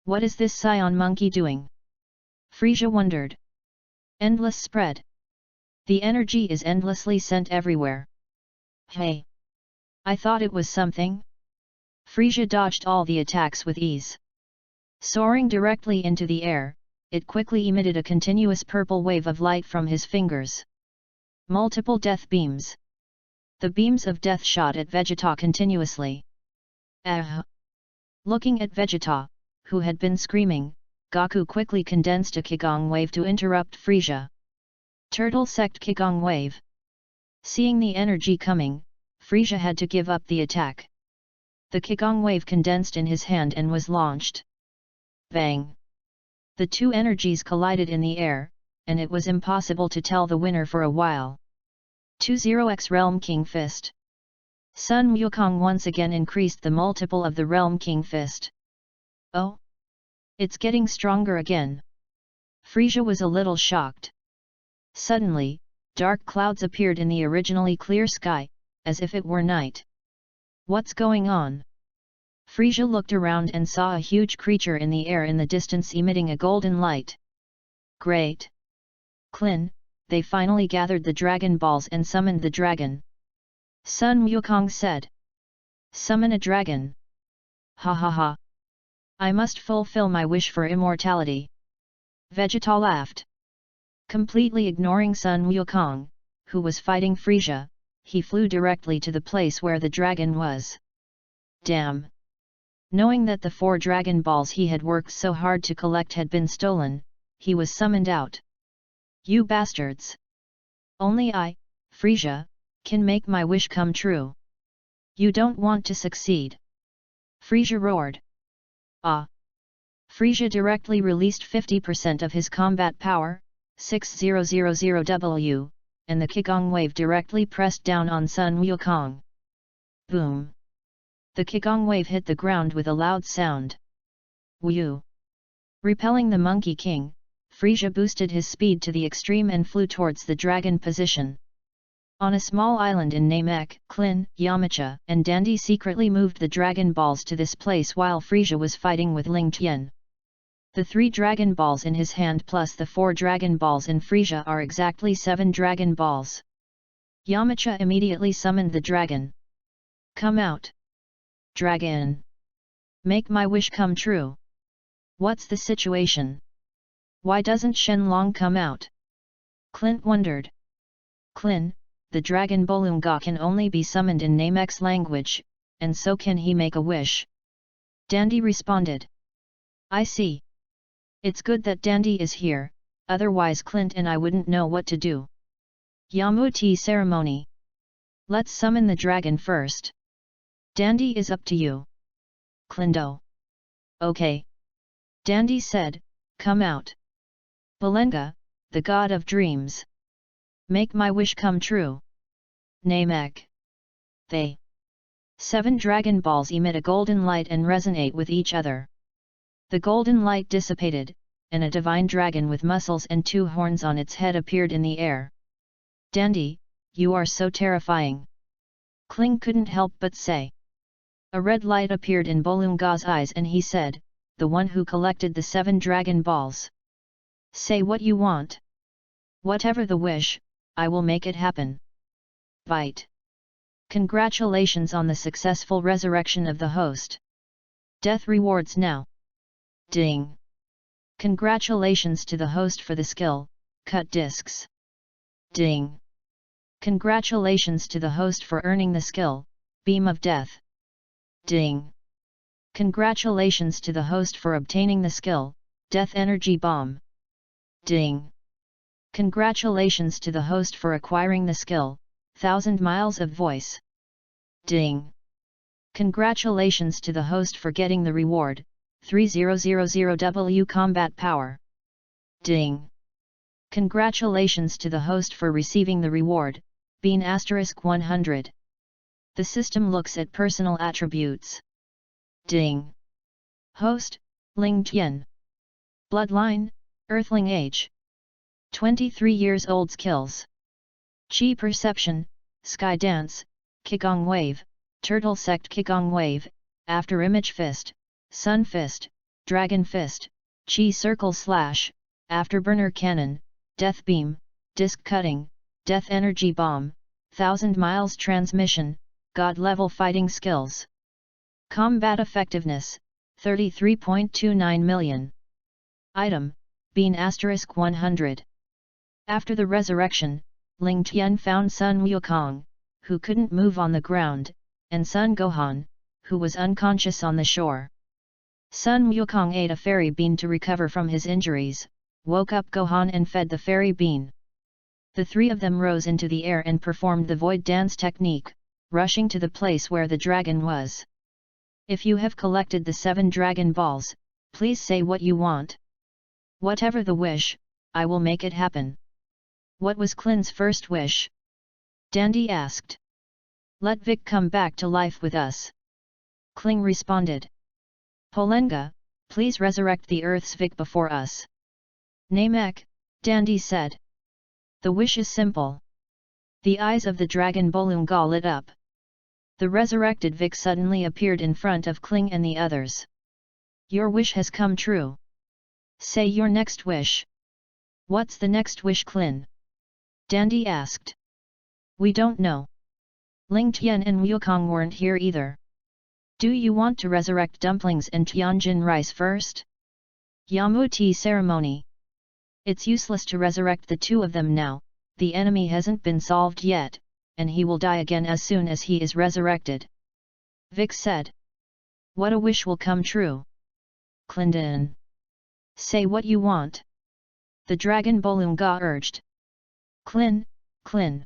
What is this Scion monkey doing? Frieza wondered. Endless spread. The energy is endlessly sent everywhere. Hey! I thought it was something. Frieza dodged all the attacks with ease. Soaring directly into the air, it quickly emitted a continuous purple wave of light from his fingers. Multiple death beams. The beams of death shot at Vegeta continuously. Looking at Vegeta, who had been screaming, Goku quickly condensed a Qigong wave to interrupt Frieza. Turtle Sect Qigong Wave. Seeing the energy coming, Frieza had to give up the attack. The Qigong wave condensed in his hand and was launched. Bang! The 2 energies collided in the air, and it was impossible to tell the winner for a while. 20x Realm King Fist. Sun Wukong once again increased the multiple of the Realm King Fist. Oh! It's getting stronger again. Frieza was a little shocked. Suddenly, dark clouds appeared in the originally clear sky, as if it were night. What's going on? Frieza looked around and saw a huge creature in the air in the distance emitting a golden light. Great! Klin, they finally gathered the Dragon Balls and summoned the dragon. Sun Wukong said. Summon a dragon? Ha ha ha! I must fulfill my wish for immortality. Vegeta laughed. Completely ignoring Sun Wukong, who was fighting Frieza, he flew directly to the place where the dragon was. Damn! Knowing that the 4 Dragon Balls he had worked so hard to collect had been stolen, he was summoned out. You bastards! Only I, Frisia, can make my wish come true. You don't want to succeed. Frisia roared. Ah! Frisia directly released 50% of his combat power, 6000W, and the Qigong wave directly pressed down on Sun Wukong. Boom! The Qigong wave hit the ground with a loud sound. Wu! Repelling the Monkey King, Frisia boosted his speed to the extreme and flew towards the dragon position. On a small island in Namek, Klin, Yamcha, and Dandy secretly moved the Dragon Balls to this place while Frisia was fighting with Ling Tian. The 3 Dragon Balls in his hand plus the 4 Dragon Balls in Frisia are exactly 7 Dragon Balls. Yamcha immediately summoned the dragon. Come out! Dragon! Make my wish come true! What's the situation? Why doesn't Shenlong come out? Clint wondered. Klin, the Dragon Bolunga can only be summoned in Namek's language, and so can he make a wish. Dandy responded. I see. It's good that Dandy is here, otherwise Clint and I wouldn't know what to do. Yamuti ceremony. Let's summon the dragon first. Dandy is up to you. Clindo. Okay. Dandy said, come out. Belenga, the god of dreams. Make my wish come true. Namek. They. 7 Dragon Balls emit a golden light and resonate with each other. The golden light dissipated, and a divine dragon with muscles and 2 horns on its head appeared in the air. Dandy, you are so terrifying. Kling couldn't help but say. A red light appeared in Bolunga's eyes and he said, the one who collected the 7 Dragon Balls. Say what you want. Whatever the wish, I will make it happen. Bite. Congratulations on the successful resurrection of the host. Death rewards now. Ding. Congratulations to the host for the skill, cut discs. Ding. Congratulations to the host for earning the skill, beam of death. Ding. Congratulations to the host for obtaining the skill, death energy bomb. Ding. Congratulations to the host for acquiring the skill, 1000 miles of voice. Ding. Congratulations to the host for getting the reward, 3000W combat power. Ding. Congratulations to the host for receiving the reward, Bean *100. The system looks at personal attributes. Ding. Host, Ling Tian. Bloodline, Earthling age. 23 years old. Skills. Chi perception, Sky dance, Qigong wave, Turtle sect Qigong wave, After image fist, Sun fist, Dragon fist, Chi circle slash, Afterburner cannon, Death beam, Disc cutting, Death energy bomb, 1000 miles transmission, God level fighting skills. Combat effectiveness, 33.29 million. Item, Bean *100. After the resurrection, Ling Tian found Sun Wukong, who couldn't move on the ground, and Sun Gohan, who was unconscious on the shore. Sun Wukong ate a fairy bean to recover from his injuries, woke up Gohan and fed the fairy bean. The 3 of them rose into the air and performed the void dance technique, rushing to the place where the dragon was. If you have collected the 7 Dragon Balls, please say what you want. Whatever the wish, I will make it happen. What was Klin's first wish? Dandy asked. Let Vic come back to life with us. Kling responded. Polenga, please resurrect the Earth's Vic before us. Namek, Dandy said. The wish is simple. The eyes of the Dragon Bolunga lit up. The resurrected Vic suddenly appeared in front of Kling and the others. Your wish has come true. Say your next wish. What's the next wish, Klin? Dandy asked. We don't know. Ling Tian and Wukong weren't here either. Do you want to resurrect dumplings and Tianjin rice first? Yamuti ceremony. It's useless to resurrect the 2 of them now, the enemy hasn't been solved yet, and he will die again as soon as he is resurrected. Vic said. What a wish will come true. Clinton. Say what you want. The Dragon Bolunga urged. Klin, Klin.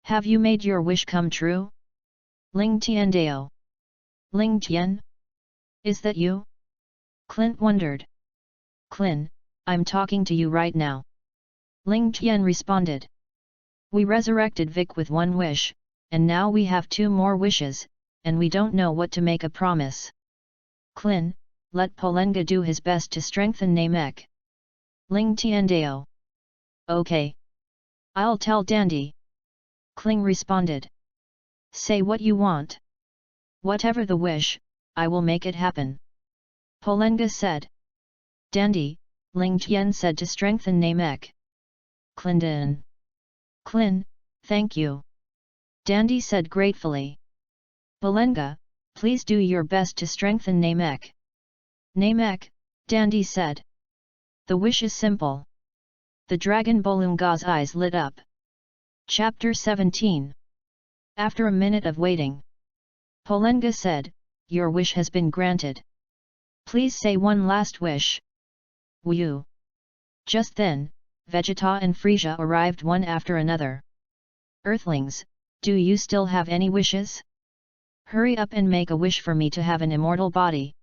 Have you made your wish come true? Ling Tiandao. Ling Tian? Is that you? Clint wondered. Clint, I'm talking to you right now. Ling Tian responded. We resurrected Vic with one wish, and now we have 2 more wishes, and we don't know what to make a promise. Clint, let Polenga do his best to strengthen Namek. Ling Tiandao. Okay. I'll tell Dandy. Kling responded. Say what you want. Whatever the wish, I will make it happen. Polenga said. Dandy, Ling Tian said to strengthen Namek. Clindan. Clin, thank you. Dandy said gratefully. Polenga, please do your best to strengthen Namek. Namek, Dandy said. The wish is simple. The dragon Bolunga's eyes lit up. Chapter 17. After a minute of waiting, Polenga said, your wish has been granted. Please say one last wish. Woo! Just then, Vegeta and Frisia arrived one after another. Earthlings, do you still have any wishes? Hurry up and make a wish for me to have an immortal body.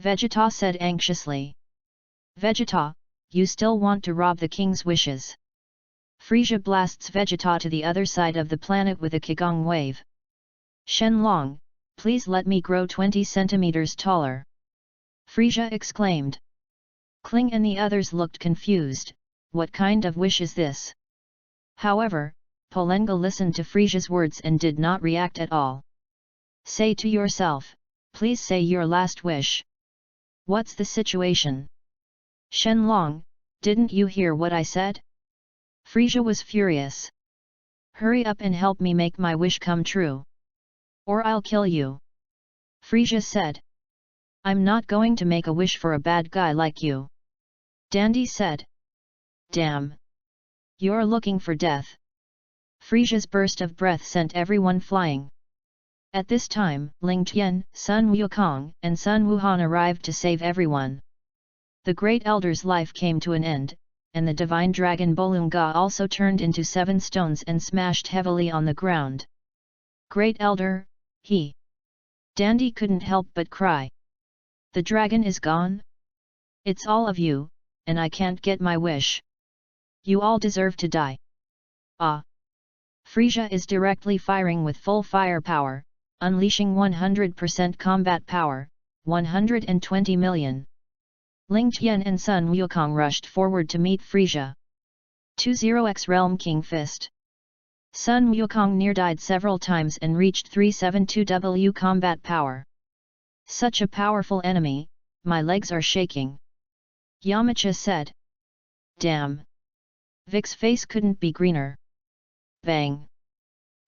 Vegeta said anxiously. Vegeta, you still want to rob the king's wishes. Frisia blasts Vegeta to the other side of the planet with a Qigong wave. Shenlong, please let me grow 20 centimeters taller. Frisia exclaimed. Kling and the others looked confused. What kind of wish is this? However, Polenga listened to Frisia's words and did not react at all. Say to yourself, please say your last wish. What's the situation? Shenlong, didn't you hear what I said? Frisia was furious. Hurry up and help me make my wish come true. Or I'll kill you. Frisia said. I'm not going to make a wish for a bad guy like you. Dandy said. Damn. You're looking for death. Frisia's burst of breath sent everyone flying. At this time, Ling Tian, Sun Wukong, and Sun Wuhan arrived to save everyone. The Great Elder's life came to an end, and the divine dragon Bolunga also turned into 7 stones and smashed heavily on the ground. Great Elder, he. Dandy couldn't help but cry. The dragon is gone? It's all of you, and I can't get my wish. You all deserve to die. Ah! Frisia is directly firing with full firepower, unleashing 100% combat power, 120 million. Ling Tian and Sun Wukong rushed forward to meet Frisia. 20x Realm King Fist. Sun Wukong near died several times and reached 372W combat power. Such a powerful enemy, my legs are shaking. Yamcha said. Damn. Vic's face couldn't be greener. Bang.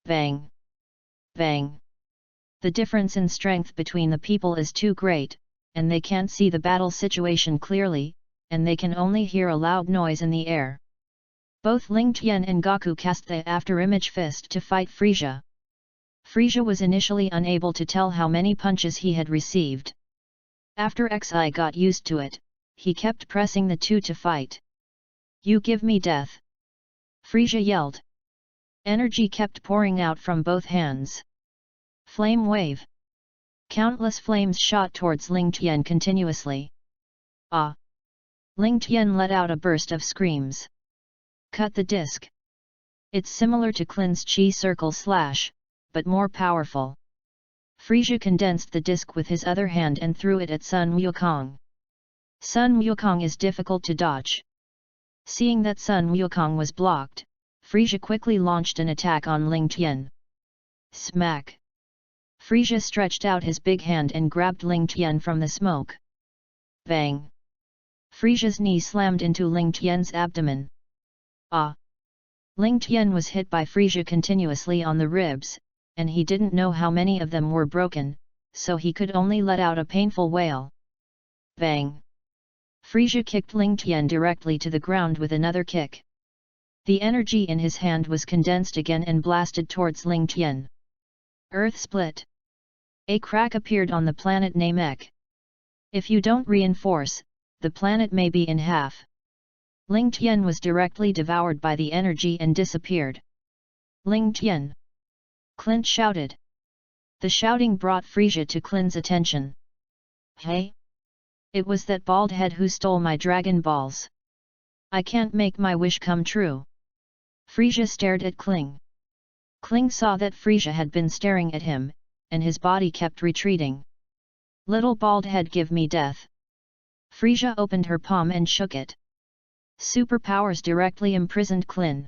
Bang. Bang. The difference in strength between the people is too great, and they can't see the battle situation clearly, and they can only hear a loud noise in the air. Both Ling Tian and Goku cast the after-image fist to fight Frisia. Frisia was initially unable to tell how many punches he had received. After Xi got used to it, he kept pressing the 2 to fight. You give me death! Frisia yelled. Energy kept pouring out from both hands. Flame wave. Countless flames shot towards Ling Tian continuously. Ah! Ling Tian let out a burst of screams. Cut the disc. It's similar to Klin's Chi Circle Slash, but more powerful. Frisia condensed the disc with his other hand and threw it at Sun Wukong. Sun Wukong is difficult to dodge. Seeing that Sun Wukong was blocked, Frisia quickly launched an attack on Ling Tian. Smack! Frisia stretched out his big hand and grabbed Ling Tian from the smoke. Bang! Frisia's knee slammed into Ling Tian's abdomen. Ah! Ling Tian was hit by Frisia continuously on the ribs, and he didn't know how many of them were broken, so he could only let out a painful wail. Bang! Frisia kicked Ling Tian directly to the ground with another kick. The energy in his hand was condensed again and blasted towards Ling Tian. Earth split. A crack appeared on the planet Namek. If you don't reinforce, the planet may be in half. Ling Tian was directly devoured by the energy and disappeared. Ling Tian! Clint shouted. The shouting brought Frisia to Clint's attention. Hey! It was that bald head who stole my Dragon Balls. I can't make my wish come true. Frisia stared at Kling. Kling saw that Frisia had been staring at him, and his body kept retreating. Little bald head, give me death. Frisia opened her palm and shook it. Superpowers directly imprisoned Klin.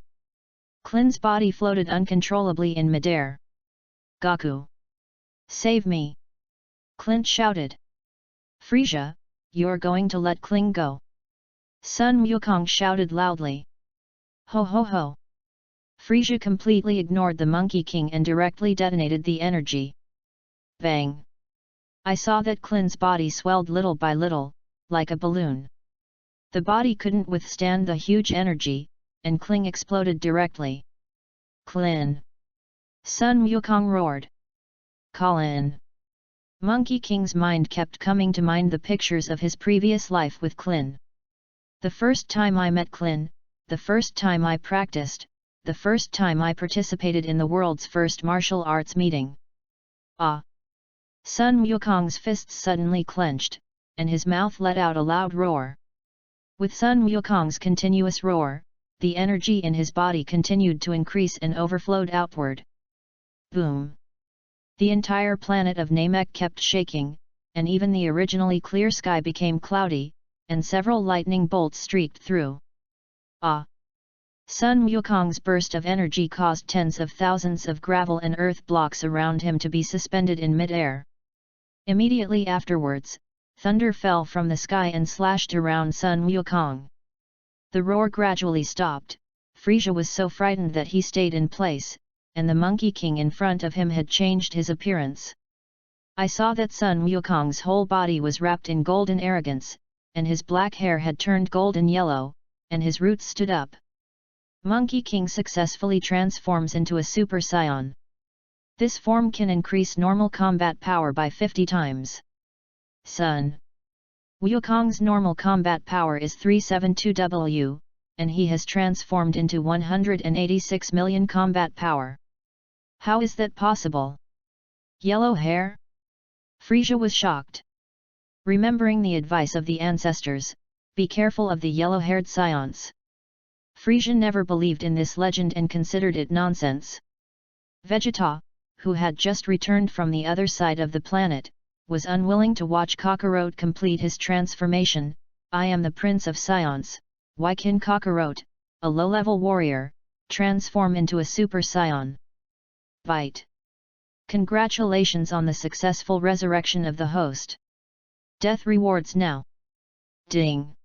Klin's body floated uncontrollably in midair. Gaku! Save me! Clint shouted. Frisia, you're going to let Kling go? Sun Wukong shouted loudly. Ho ho ho! Frisia completely ignored the Monkey King and directly detonated the energy. Bang! I saw that Klin's body swelled little by little, like a balloon. The body couldn't withstand the huge energy, and Kling exploded directly. Klin! Sun Wukong roared. Call in! Monkey King's mind kept coming to mind the pictures of his previous life with Klin. The first time I met Klin, the first time I practiced, the first time I participated in the world's first martial arts meeting. Ah! Sun Wukong's fists suddenly clenched, and his mouth let out a loud roar. With Sun Wukong's continuous roar, the energy in his body continued to increase and overflowed outward. Boom! The entire planet of Namek kept shaking, and even the originally clear sky became cloudy, and several lightning bolts streaked through. Ah! Sun Wukong's burst of energy caused tens of thousands of gravel and earth blocks around him to be suspended in mid-air. Immediately afterwards, thunder fell from the sky and slashed around Sun Wukong. The roar gradually stopped. Frisia was so frightened that he stayed in place, and the Monkey King in front of him had changed his appearance. I saw that Sun Wukong's whole body was wrapped in golden arrogance, and his black hair had turned golden yellow, and his roots stood up. Monkey King successfully transforms into a Super Saiyan. This form can increase normal combat power by 50 times. Sun Wukong's normal combat power is 372W, and he has transformed into 186 million combat power. How is that possible? Yellow hair? Frisia was shocked. Remembering the advice of the ancestors, be careful of the yellow-haired Saiyans. Frisia never believed in this legend and considered it nonsense. Vegeta, who had just returned from the other side of the planet, was unwilling to watch Kakarot complete his transformation. I am the Prince of Saiyans, why can Kakarot, a low-level warrior, transform into a Super Saiyan? Bite! Congratulations on the successful resurrection of the host. Death rewards now. Ding!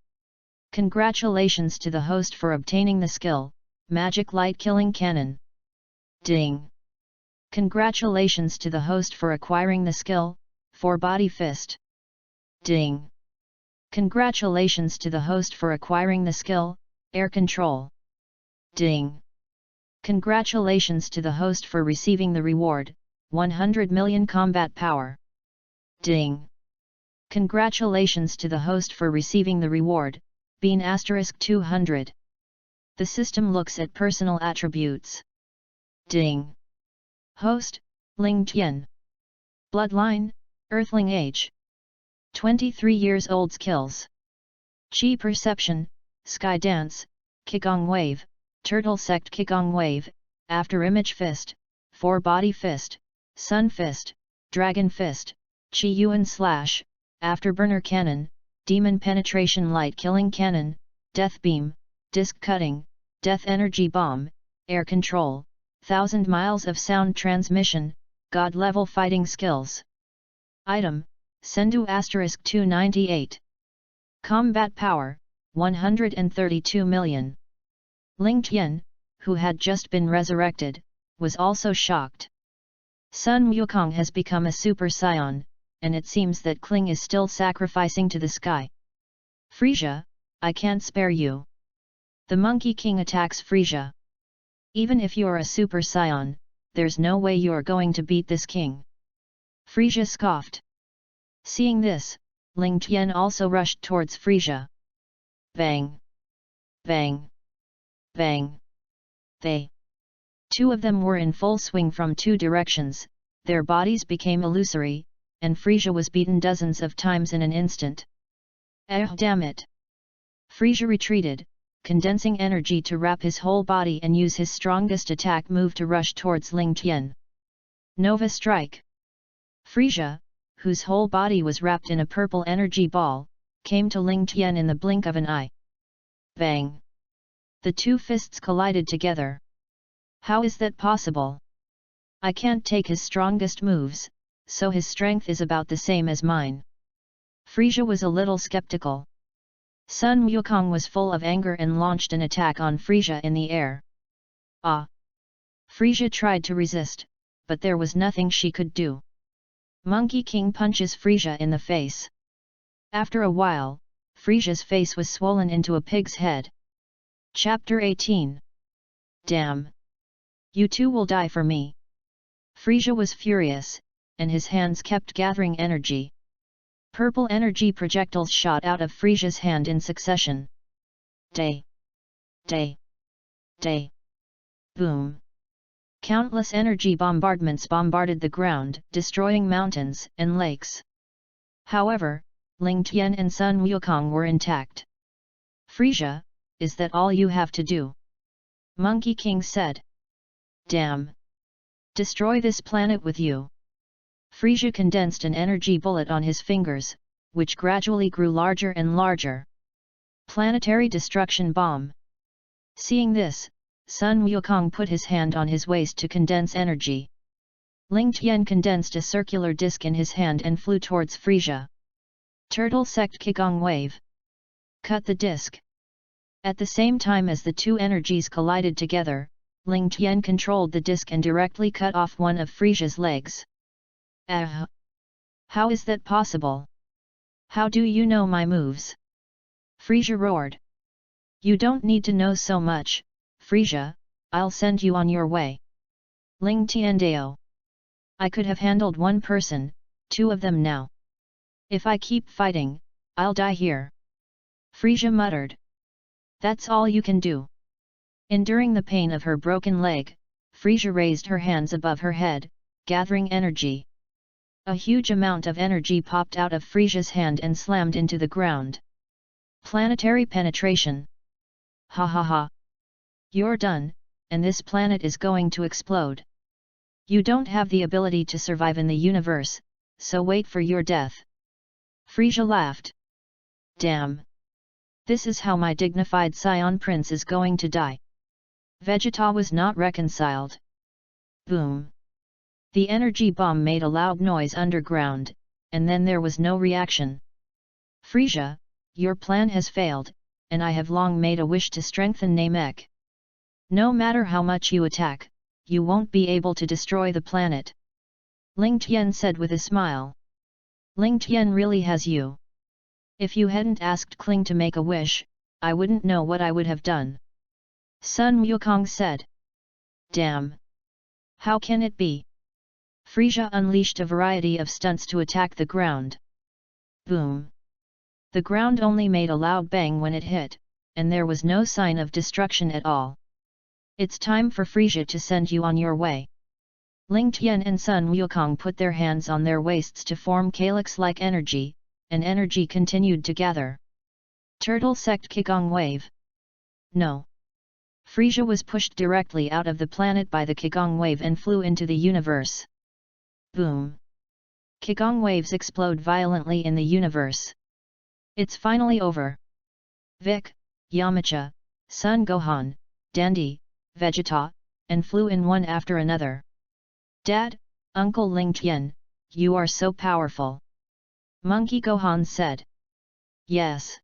Congratulations to the host for obtaining the skill, Magic Light Killing Cannon. Ding! Congratulations to the host for acquiring the skill, 4-Body Fist. Ding! Congratulations to the host for acquiring the skill, Air Control. Ding! Congratulations to the host for receiving the reward, 100 million combat power. Ding! Congratulations to the host for receiving the reward, Bean *200. The system looks at personal attributes. Ding! Host, Ling Tian. Bloodline, Earthling age. 23 years old. Skills: Chi Perception, Sky Dance, Qigong Wave, Turtle Sect Qigong Wave, After Image Fist, 4-Body Fist, Sun Fist, Dragon Fist, Chi Yuan Slash, Afterburner Cannon, Demon Penetration Light Killing Cannon, Death Beam, Disc Cutting, Death Energy Bomb, Air Control, 1000 miles of sound transmission, God level fighting skills. Item: Sendu *298. Combat power, 132 million. Ling Tian, who had just been resurrected, was also shocked. Sun Wukong has become a Super Saiyan, and it seems that Kling is still sacrificing to the sky. Frisia, I can't spare you. The Monkey King attacks Frisia. Even if you're a Super Saiyan, there's no way you're going to beat this king. Frisia scoffed. Seeing this, Ling Tian also rushed towards Frisia. Bang! Bang! Bang! They Two of them were in full swing from two directions, their bodies became illusory, and Frisia was beaten dozens of times in an instant. Damn it! Frisia retreated, condensing energy to wrap his whole body and use his strongest attack move to rush towards Ling Tian. Nova Strike! Frisia, whose whole body was wrapped in a purple energy ball, came to Ling Tian in the blink of an eye. Bang! The two fists collided together. How is that possible? I can't take his strongest moves, so his strength is about the same as mine. Frisia was a little skeptical. Sun Wukong was full of anger and launched an attack on Frisia in the air. Ah! Frisia tried to resist, but there was nothing she could do. Monkey King punches Frisia in the face. After a while, Frisia's face was swollen into a pig's head. Chapter 18. Damn! You two will die for me. Frisia was furious, and his hands kept gathering energy. Purple energy projectiles shot out of Frisia's hand in succession. Day! Day! Day! Boom! Countless energy bombardments bombarded the ground, destroying mountains and lakes. However, Ling Tian and Sun Wukong were intact. Frisia, is that all you have to do? Monkey King said. Damn! Destroy this planet with you. Frisia condensed an energy bullet on his fingers, which gradually grew larger and larger. Planetary destruction bomb. Seeing this, Sun Wukong put his hand on his waist to condense energy. Ling Tian condensed a circular disc in his hand and flew towards Frisia. Turtle Sect Qigong Wave. Cut the disc. At the same time as the two energies collided together, Ling Tian controlled the disc and directly cut off one of Frisia's legs. How is that possible? How do you know my moves? Frisia roared. You don't need to know so much, Frisia, I'll send you on your way. Ling Tian Dao. I could have handled one person, two of them now. If I keep fighting, I'll die here. Frisia muttered. That's all you can do. Enduring the pain of her broken leg, Frisia raised her hands above her head, gathering energy. A huge amount of energy popped out of Frisia's hand and slammed into the ground. Planetary penetration. Ha ha ha. You're done, and this planet is going to explode. You don't have the ability to survive in the universe, so wait for your death. Frisia laughed. Damn! This is how my dignified Scion Prince is going to die. Vegeta was not reconciled. Boom! The energy bomb made a loud noise underground, and then there was no reaction. Frisia, your plan has failed, and I have long made a wish to strengthen Namek. No matter how much you attack, you won't be able to destroy the planet. Ling Tian said with a smile. Ling Tian really has you. If you hadn't asked Kling to make a wish, I wouldn't know what I would have done. Sun Wukong said. Damn! How can it be? Frisia unleashed a variety of stunts to attack the ground. Boom! The ground only made a loud bang when it hit, and there was no sign of destruction at all. It's time for Frisia to send you on your way. Ling Tian and Sun Wukong put their hands on their waists to form calyx-like energy, and energy continued to gather. Turtle Sect Qigong Wave. No! Frisia was pushed directly out of the planet by the Qigong Wave and flew into the universe. Boom! Qigong waves explode violently in the universe. It's finally over. Vic, Yamcha, Sun Gohan, Dandy, Vegeta, and flew in one after another. Dad, Uncle Ling Tian, you are so powerful. Monkey Gohan said. Yes.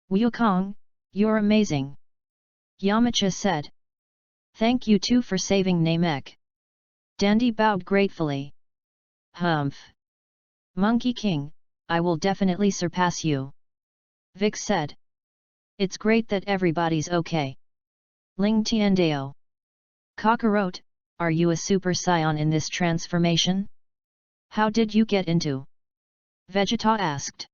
Wukong, you're amazing. Yamcha said. Thank you too for saving Namek. Dandy bowed gratefully. Humph. Monkey King, I will definitely surpass you. Vic said. It's great that everybody's okay. Ling Tiandao. Kakarot, are you a Super Saiyan in this transformation? How did you get into? Vegeta asked.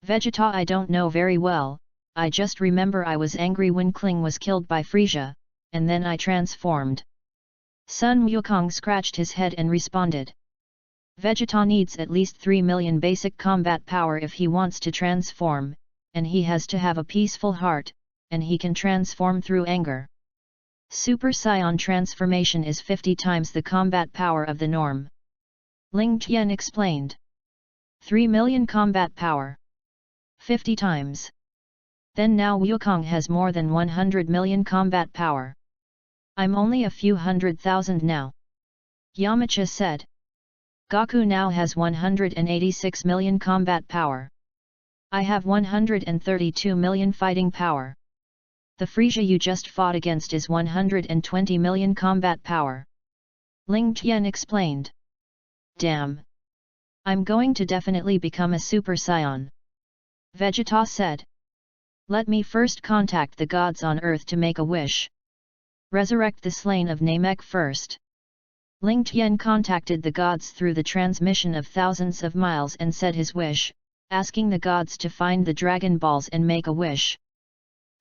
Vegeta, I don't know very well, I just remember I was angry when Kling was killed by Frisia, and then I transformed. Sun Wukong scratched his head and responded. Vegeta needs at least 3 million basic combat power if he wants to transform, and he has to have a peaceful heart, and he can transform through anger. Super Saiyan transformation is 50 times the combat power of the norm. Ling Tian explained. 3 million combat power. 50 times. Then now Wukong has more than 100 million combat power. I'm only a few 100,000 now. Yamcha said. Goku now has 186 million combat power. I have 132 million fighting power. The Frieza you just fought against is 120 million combat power. Ling Tian explained. Damn. I'm going to definitely become a Super Saiyan. Vegeta said. Let me first contact the gods on earth to make a wish. Resurrect the slain of Namek first. Ling Tian contacted the gods through the transmission of thousands of miles and said his wish, asking the gods to find the Dragon Balls and make a wish.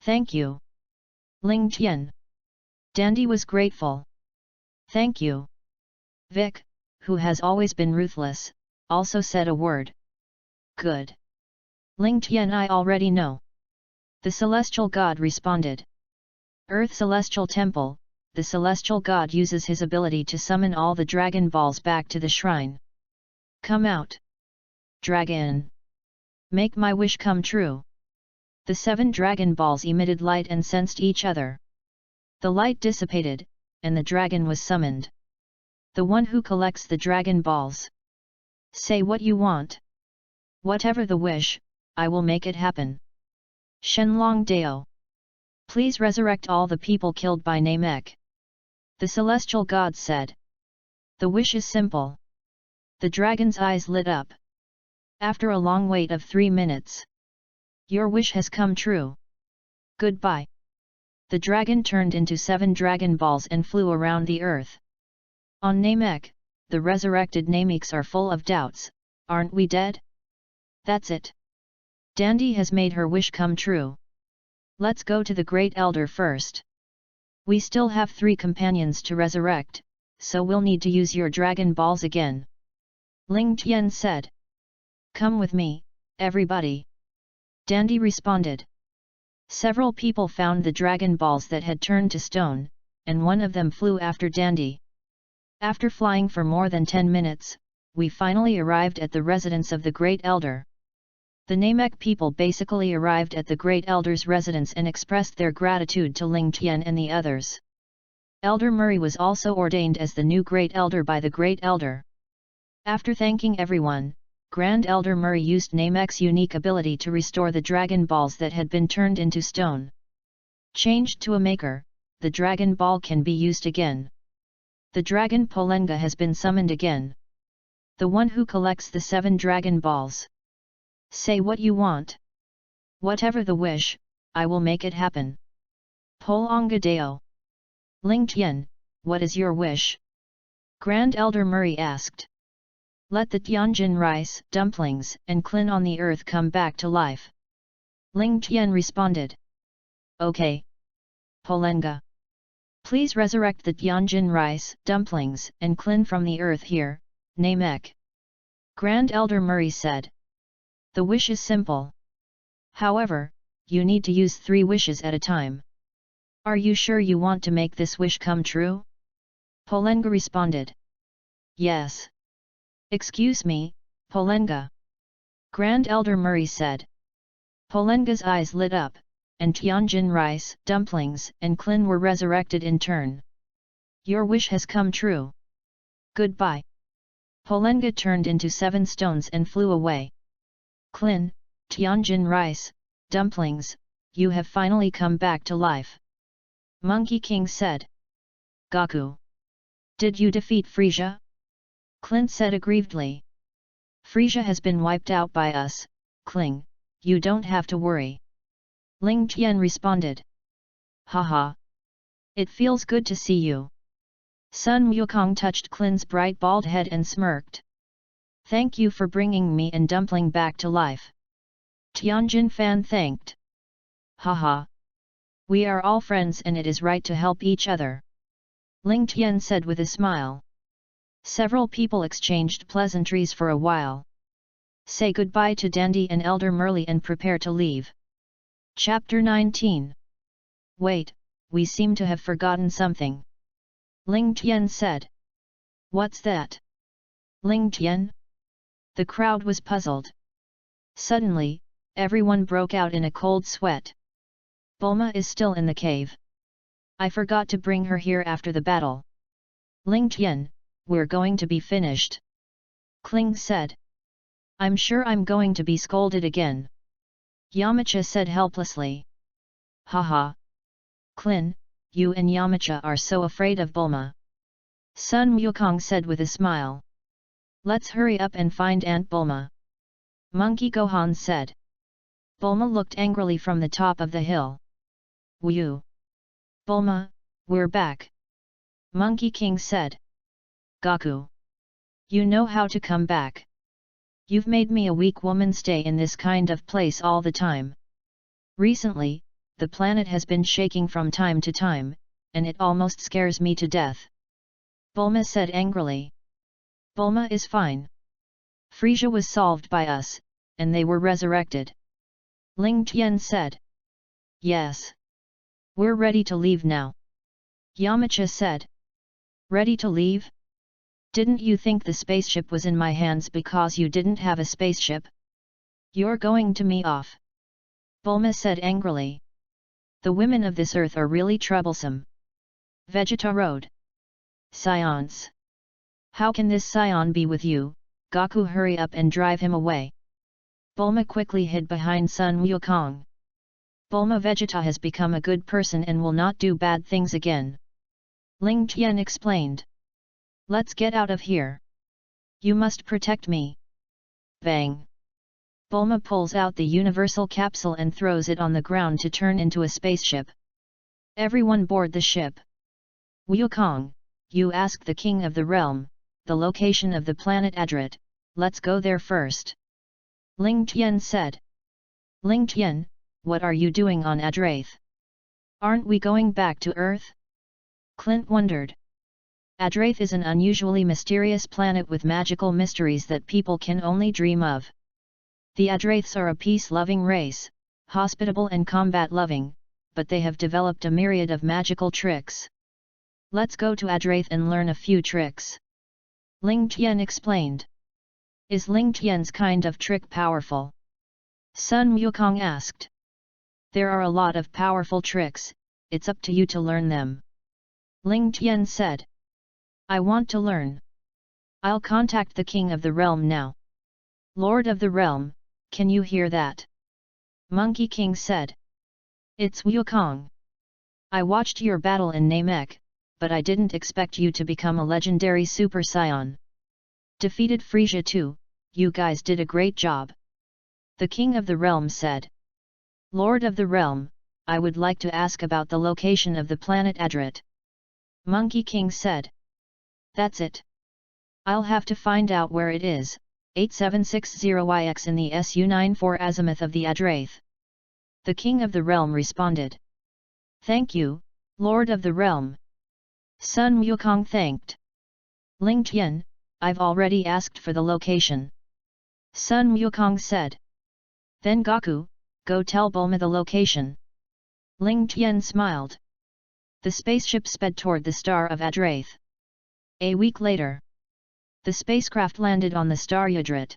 Thank you. Ling Tian. Dandy was grateful. Thank you. Vic, who has always been ruthless, also said a word. Good. Ling Tian I already know. The celestial god responded. Earth Celestial Temple, the celestial god uses his ability to summon all the Dragon Balls back to the shrine. Come out. Dragon. Make my wish come true. The 7 Dragon Balls emitted light and sensed each other. The light dissipated, and the dragon was summoned. The one who collects the Dragon Balls. Say what you want. Whatever the wish, I will make it happen. Shenlong Dao. Please resurrect all the people killed by Namek. The celestial god said. The wish is simple. The dragon's eyes lit up. After a long wait of 3 minutes. Your wish has come true. Goodbye. The dragon turned into 7 Dragon Balls and flew around the earth. On Namek, the resurrected Nameks are full of doubts. Aren't we dead? That's it. Dandy has made her wish come true. Let's go to the Great Elder first. We still have 3 companions to resurrect, so we'll need to use your Dragon Balls again. Ling Tian said. Come with me, everybody. Dandy responded. Several people found the Dragon Balls that had turned to stone, and one of them flew after Dandy. After flying for more than 10 minutes, we finally arrived at the residence of the Great Elder. The Namek people basically arrived at the Great Elder's residence and expressed their gratitude to Ling Tian and the others. Elder Murray was also ordained as the new Great Elder by the Great Elder. After thanking everyone, Grand Elder Murray used Namek's unique ability to restore the Dragon Balls that had been turned into stone. Changed to a maker, the Dragon Ball can be used again. The Dragon Polenga has been summoned again. The one who collects the 7 Dragon Balls. Say what you want. Whatever the wish, I will make it happen. Polonga Deo. Ling Tian, what is your wish? Grand Elder Murray asked. Let the Tianjin rice, dumplings, and Klin on the earth come back to life. Ling Tian responded. Okay. Polenga. Please resurrect the Tianjin rice, dumplings, and Klin from the earth here, Namek. Grand Elder Murray said. The wish is simple. However, you need to use 3 wishes at a time. Are you sure you want to make this wish come true? Polenga responded. Yes. Excuse me, Polenga. Grand Elder Murray said. Polenga's eyes lit up, and Tianjin rice, dumplings, and Klin were resurrected in turn. Your wish has come true. Goodbye. Polenga turned into 7 stones and flew away. Klin, Tianjin rice, dumplings, you have finally come back to life. Monkey King said. Goku. Did you defeat Frieza? Clint said aggrievedly. Frieza has been wiped out by us, Kling, you don't have to worry. Ling Tian responded. Haha. It feels good to see you. Sun Wukong touched Klin's bright bald head and smirked. Thank you for bringing me and Dumpling back to life. Tianjin Fan thanked. Haha. We are all friends and it is right to help each other. Ling Tian said with a smile. Several people exchanged pleasantries for a while. Say goodbye to Dandy and Elder Merli and prepare to leave. Chapter 19. Wait, we seem to have forgotten something. Ling Tian said. What's that? Ling Tian? The crowd was puzzled. Suddenly, everyone broke out in a cold sweat. Bulma is still in the cave. I forgot to bring her here after the battle. Ling Tian, we're going to be finished. Kling said. I'm sure I'm going to be scolded again. Yamcha said helplessly. Haha. Klin, you and Yamcha are so afraid of Bulma. Sun Wukong said with a smile. Let's hurry up and find Aunt Bulma. Monkey Gohan said. Bulma looked angrily from the top of the hill. Woo! Bulma, we're back. Monkey King said. Goku. You know how to come back. You've made me a weak woman stay in this kind of place all the time. Recently, the planet has been shaking from time to time, and it almost scares me to death. Bulma said angrily. Bulma is fine. Frieza was solved by us, and they were resurrected. Ling Tian said. Yes. We're ready to leave now. Yamcha said. Ready to leave? Didn't you think the spaceship was in my hands because you didn't have a spaceship? You're going to me off. Bulma said angrily. The women of this earth are really troublesome. Vegeta rode. Science. How can this scion be with you? Goku, hurry up and drive him away. Bulma quickly hid behind Sun Wukong. Bulma, Vegeta has become a good person and will not do bad things again. Ling Tian explained. Let's get out of here. You must protect me. Bang. Bulma pulls out the universal capsule and throws it on the ground to turn into a spaceship. Everyone board the ship. Wukong, you ask the king of the realm, the location of the planet Adret, let's go there first. Ling Tian said. Ling Tian, what are you doing on Adrath? Aren't we going back to Earth? Clint wondered. Adrath is an unusually mysterious planet with magical mysteries that people can only dream of. The Adraths are a peace-loving race, hospitable and combat-loving, but they have developed a myriad of magical tricks. Let's go to Adrath and learn a few tricks. Ling Tian explained. Is Ling Tian's kind of trick powerful? Sun Wukong asked. There are a lot of powerful tricks, it's up to you to learn them. Ling Tian said. I want to learn. I'll contact the king of the realm now. Lord of the realm, can you hear that? Monkey King said. It's Wukong. I watched your battle in Namek, but I didn't expect you to become a legendary Super Saiyan. Defeated Frieza too, you guys did a great job. The king of the realm said. Lord of the realm, I would like to ask about the location of the planet Adret. Monkey King said. That's it. I'll have to find out where it is, 8760YX in the SU-94 azimuth of the Adrath. The king of the realm responded. Thank you, Lord of the realm. Sun Wukong thanked. Ling Tian, I've already asked for the location. Sun Wukong said. Then Goku, go tell Bulma the location. Ling Tian smiled. The spaceship sped toward the star of Adrath. A week later, the spacecraft landed on the star Adret.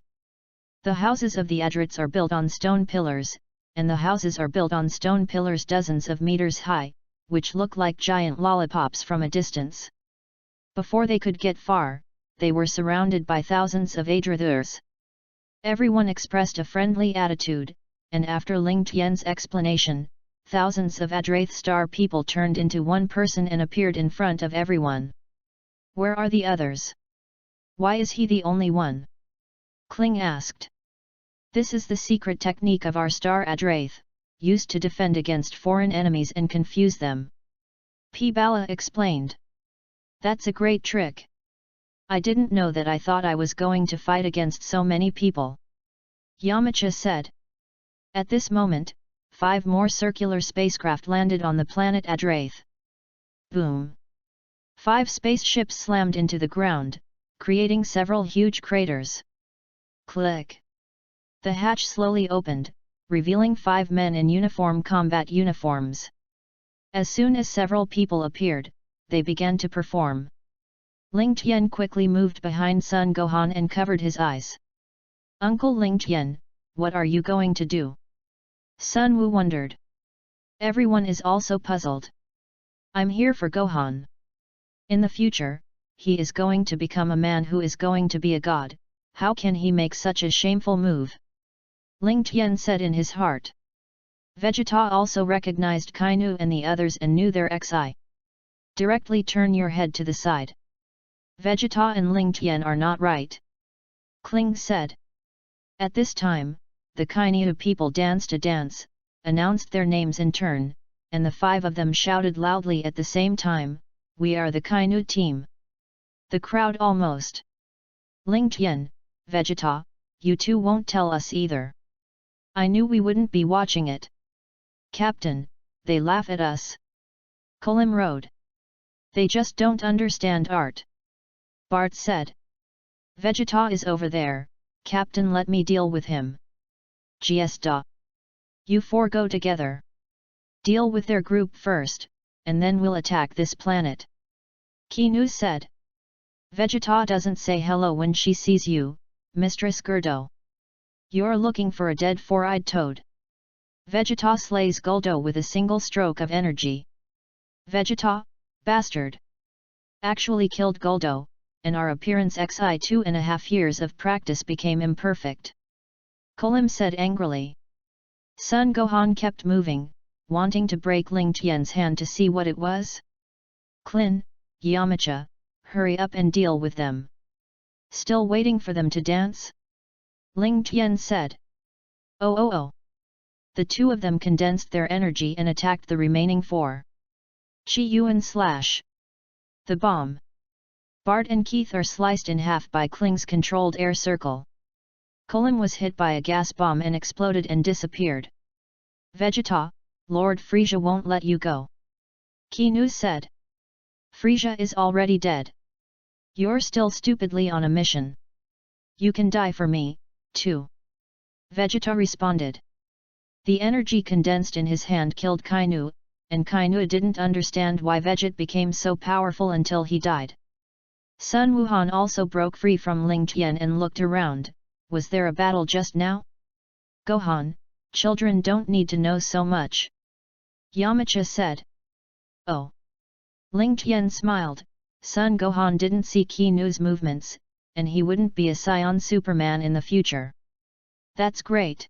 The houses of the Adrets are built on stone pillars, and the houses are built on stone pillars dozens of meters high, which look like giant lollipops from a distance. Before they could get far, they were surrounded by thousands of Adrathurs. Everyone expressed a friendly attitude, and after Ling Tian's explanation, thousands of Adrath star people turned into one person and appeared in front of everyone. Where are the others? Why is he the only one? Kling asked. This is the secret technique of our star Adrath, used to defend against foreign enemies and confuse them. P. Bala explained. That's a great trick. I didn't know that. I thought I was going to fight against so many people. Yamcha said. At this moment, 5 more circular spacecraft landed on the planet Adrath. Boom! 5 spaceships slammed into the ground, creating several huge craters. Click! The hatch slowly opened, revealing 5 men in uniform combat uniforms. As soon as several people appeared, they began to perform. Ling Tian quickly moved behind Sun Gohan and covered his eyes. Uncle Ling Tian, what are you going to do? Sun Wu wondered. Everyone is also puzzled. I'm here for Gohan. In the future, he is going to become a man who is going to be a god. How can he make such a shameful move? Ling Tian said in his heart. Vegeta also recognized Kainu and the others and knew their XI. Directly turn your head to the side. Vegeta and Ling Tian are not right. Kling said. At this time, the Kainu people danced a dance, announced their names in turn, and the 5 of them shouted loudly at the same time, "We are the Kainu team." The crowd almost. Ling Tian, Vegeta, you two won't tell us either. I knew we wouldn't be watching it. Captain, they laugh at us. Kolim rode. They just don't understand art. Bart said. Vegeta is over there, Captain, let me deal with him. GS da. You 4 go together. Deal with their group first, and then we'll attack this planet. Kinu said. Vegeta doesn't say hello when she sees you, Mistress Gerdo. You're looking for a dead 4-eyed toad. Vegeta slays Guldo with a single stroke of energy. Vegeta, bastard. Actually killed Guldo, and our appearance XI 2.5 years of practice became imperfect. Kolim said angrily. Sun Gohan kept moving, wanting to break Ling Tian's hand to see what it was. Klin, Yamcha, hurry up and deal with them. Still waiting for them to dance? Ling Tian said. Oh. The 2 of them condensed their energy and attacked the remaining 4. Chi Yuan slash. The bomb. Bart and Keith are sliced in half by Kling's controlled air circle. Kolim was hit by a gas bomb and exploded and disappeared. Vegeta, Lord Frieza won't let you go. Kinu said. Frieza is already dead. You're still stupidly on a mission. You can die for me, too. Vegeta responded. The energy condensed in his hand killed Kainu, and Kainu didn't understand why Vegeta became so powerful until he died. Sun Wuhan also broke free from Ling Tian and looked around. Was there a battle just now? Gohan, children don't need to know so much. Yamcha said. Oh. Ling Tian smiled. Son Gohan didn't see Kinu's movements, and he wouldn't be a Saiyan Superman in the future. That's great.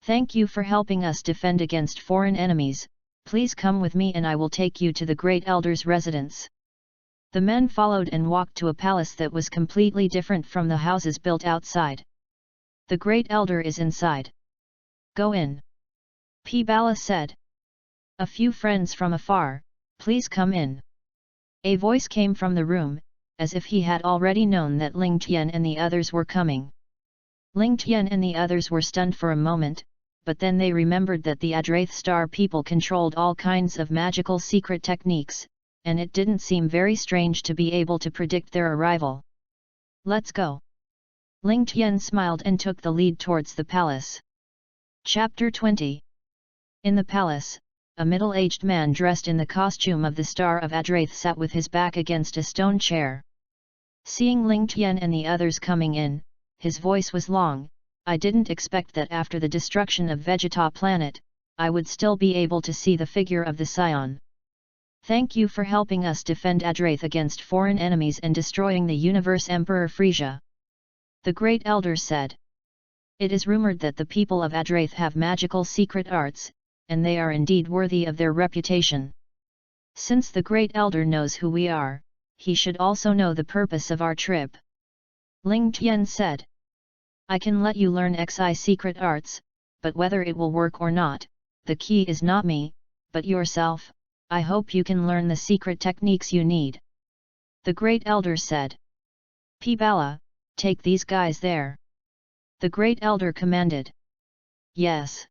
Thank you for helping us defend against foreign enemies. Please come with me and I will take you to the Great Elder's residence. The men followed and walked to a palace that was completely different from the houses built outside. The Great Elder is inside. Go in. P. Bala said. A few friends from afar, please come in. A voice came from the room, as if he had already known that Ling Tian and the others were coming. Ling Tian and the others were stunned for a moment, but then they remembered that the Adraith Star people controlled all kinds of magical secret techniques, and it didn't seem very strange to be able to predict their arrival. Let's go. Ling Tian smiled and took the lead towards the palace. Chapter 20. In the palace, a middle-aged man dressed in the costume of the Star of Adraith sat with his back against a stone chair. Seeing Ling Tian and the others coming in, his voice was long. I didn't expect that after the destruction of Vegeta planet, I would still be able to see the figure of the Scion. Thank you for helping us defend Adraith against foreign enemies and destroying the universe Emperor Frieza. The Great Elder said. It is rumored that the people of Adraith have magical secret arts, and they are indeed worthy of their reputation. Since the Great Elder knows who we are, he should also know the purpose of our trip. Ling Tian said. I can let you learn Xi secret arts, but whether it will work or not, the key is not me, but yourself. I hope you can learn the secret techniques you need. The Great Elder said. P. Bala, take these guys there. The Great Elder commanded. Yes.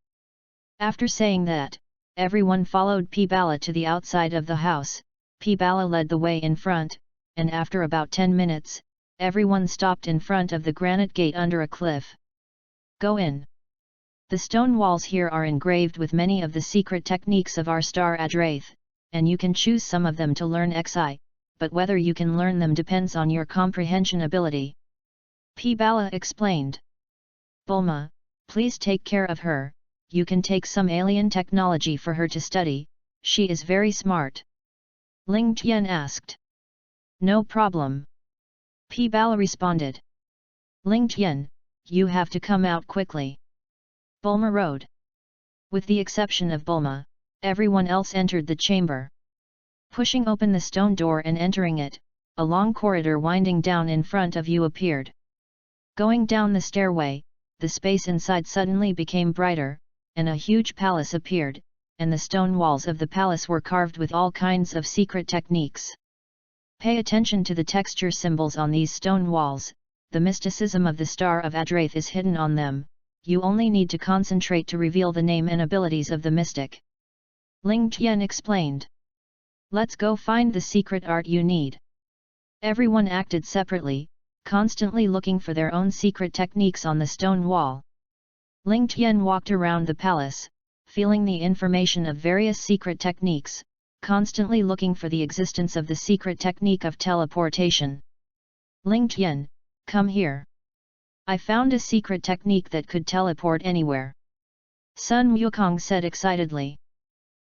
After saying that, everyone followed P. Bala to the outside of the house. Bala led the way in front, and after about 10 minutes, everyone stopped in front of the granite gate under a cliff. Go in. The stone walls here are engraved with many of the secret techniques of our star Adraith, and you can choose some of them to learn XI, but whether you can learn them depends on your comprehension ability. Bala explained. Bulma, please take care of her, you can take some alien technology for her to study, she is very smart. Ling Tian asked. No problem. Bala responded. Ling Tian, you have to come out quickly. Bulma rode. With the exception of Bulma, everyone else entered the chamber. Pushing open the stone door and entering it, a long corridor winding down in front of you appeared. Going down the stairway, the space inside suddenly became brighter, and a huge palace appeared, and the stone walls of the palace were carved with all kinds of secret techniques. Pay attention to the texture symbols on these stone walls, the mysticism of the Star of Adraith is hidden on them, you only need to concentrate to reveal the name and abilities of the mystic. Ling Tian explained. Let's go find the secret art you need. Everyone acted separately, constantly looking for their own secret techniques on the stone wall. Ling Tian walked around the palace, feeling the information of various secret techniques, constantly looking for the existence of the secret technique of teleportation. Ling Tian, come here. I found a secret technique that could teleport anywhere. Sun Wukong said excitedly.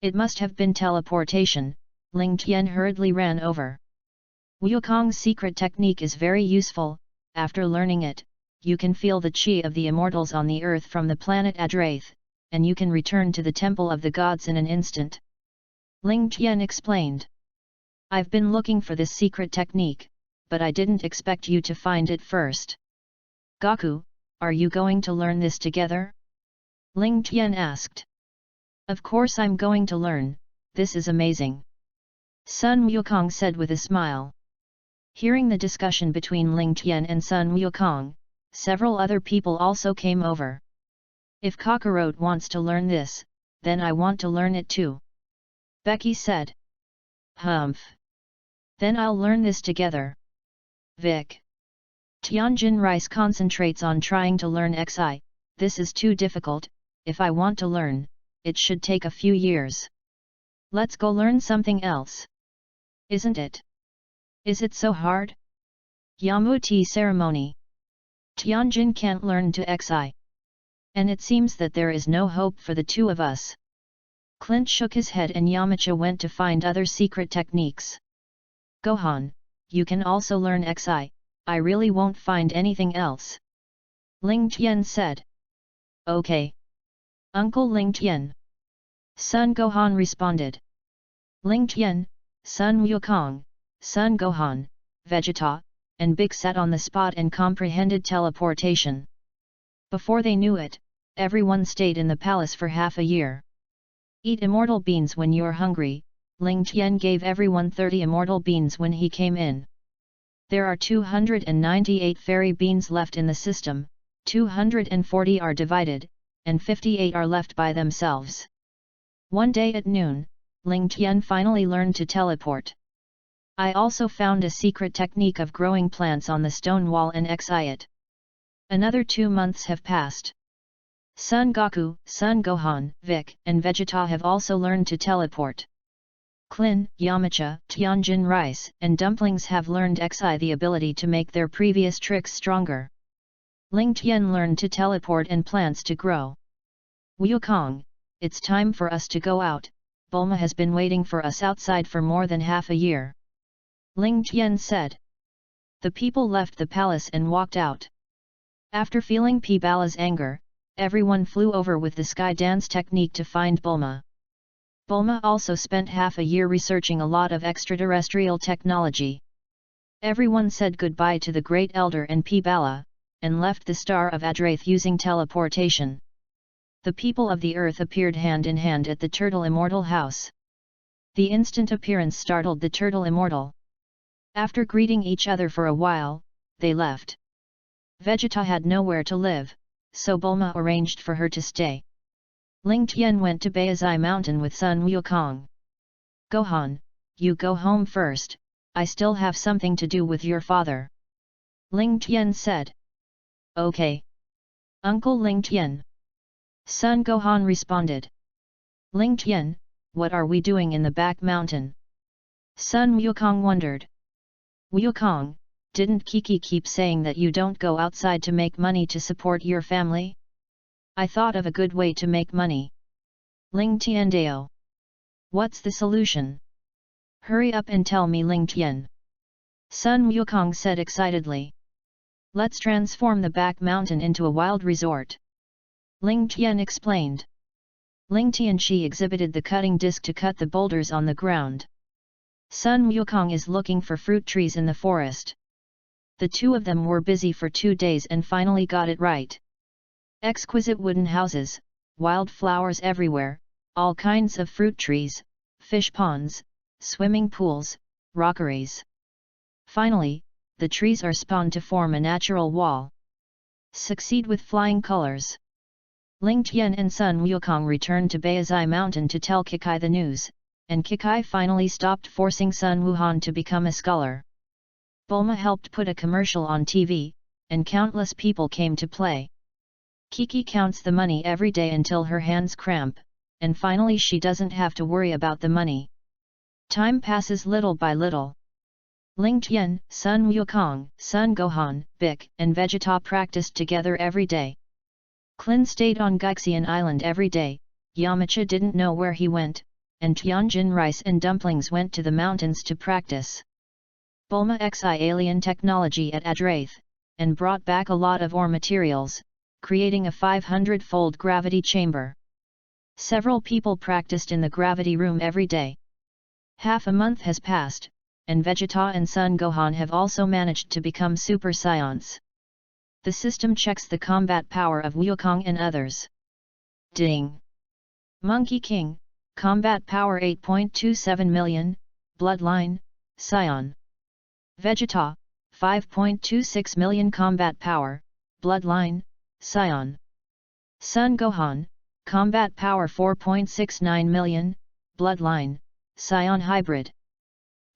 It must have been teleportation. Ling Tian hurriedly ran over. Wukong's secret technique is very useful, after learning it, you can feel the chi of the immortals on the earth from the planet Adraith, and you can return to the temple of the gods in an instant. Ling Tian explained. I've been looking for this secret technique, but I didn't expect you to find it first. Goku, are you going to learn this together? Ling Tian asked. Of course I'm going to learn, this is amazing. Sun Wukong said with a smile. Hearing the discussion between Ling Tian and Sun Wukong, several other people also came over. If Kakarot wants to learn this, then I want to learn it too. Becky said. Humph. Then I'll learn this together. Vic. Tianjin Rice concentrates on trying to learn XI, this is too difficult, if I want to learn, it should take a few years. Let's go learn something else. Isn't it? Is it so hard? Yamuti ceremony. Tianjin can't learn to XI. And it seems that there is no hope for the two of us. Clint shook his head and Yamcha went to find other secret techniques. Gohan, you can also learn XI, I really won't find anything else. Ling Tian said. Okay. Uncle Ling Tian. Son Gohan responded. Ling Tian, Sun Wukong, Sun Gohan, Vegeta, and Big sat on the spot and comprehended teleportation. Before they knew it, everyone stayed in the palace for half a year. Eat immortal beans when you're hungry, Ling Tian gave everyone 30 immortal beans when he came in. There are 298 fairy beans left in the system, 240 are divided, and 58 are left by themselves. One day at noon, Ling Tian finally learned to teleport. I also found a secret technique of growing plants on the stone wall and XI it. Another 2 months have passed. Son Goku, Son Gohan, Vic, and Vegeta have also learned to teleport. Klin, Yamcha, Tianjin Rice, and Dumplings have learned XI the ability to make their previous tricks stronger. Ling Tian learned to teleport and plants to grow. Wukong, it's time for us to go out, Bulma has been waiting for us outside for more than half a year. Ling Tian said. The people left the palace and walked out. After feeling Bala's anger, everyone flew over with the sky dance technique to find Bulma. Bulma also spent half a year researching a lot of extraterrestrial technology. Everyone said goodbye to the Great Elder and Bala, and left the Star of Adraith using teleportation. The people of the earth appeared hand in hand at the Turtle Immortal house. The instant appearance startled the Turtle Immortal. After greeting each other for a while, they left. Vegeta had nowhere to live, so Bulma arranged for her to stay. Ling Tian went to Baizai Mountain with Sun Wukong. Gohan, you go home first, I still have something to do with your father. Ling Tian said. Okay. Uncle Ling Tian. Sun Gohan responded. Ling Tian, what are we doing in the back mountain? Sun Wukong wondered. Wukong, didn't Kiki keep saying that you don't go outside to make money to support your family? I thought of a good way to make money. Ling Tiandao. What's the solution? Hurry up and tell me, Ling Tian. Sun Wukong said excitedly. Let's transform the back mountain into a wild resort. Ling Tian explained. Ling Tianxi exhibited the cutting disc to cut the boulders on the ground. Sun Wukong is looking for fruit trees in the forest. The two of them were busy for 2 days and finally got it right. Exquisite wooden houses, wild flowers everywhere, all kinds of fruit trees, fish ponds, swimming pools, rockeries. Finally, the trees are spawned to form a natural wall. Succeed with flying colors. Ling Tian and Sun Wukong returned to Baizai Mountain to tell Kikai the news, and Kikai finally stopped forcing Sun Wuhan to become a scholar. Bulma helped put a commercial on TV, and countless people came to play. Kiki counts the money every day until her hands cramp, and finally she doesn't have to worry about the money. Time passes little by little. Ling Tian, Sun Wukong, Sun Gohan, Bic, and Vegeta practiced together every day. Klin stayed on Gaixian Island every day, Yamcha didn't know where he went, and Tianjin rice and dumplings went to the mountains to practice. Bulma xi alien technology at Adrath, and brought back a lot of ore materials, creating a 500-fold gravity chamber. Several people practiced in the gravity room every day. Half a month has passed, and Vegeta and Sun Gohan have also managed to become Super Saiyans. The system checks the combat power of Wukong and others. Ding! Monkey King, combat power 8.27 million, bloodline, Saiyan. Vegeta, 5.26 million combat power, bloodline, Saiyan. Sun Gohan, combat power 4.69 million, bloodline, Saiyan hybrid.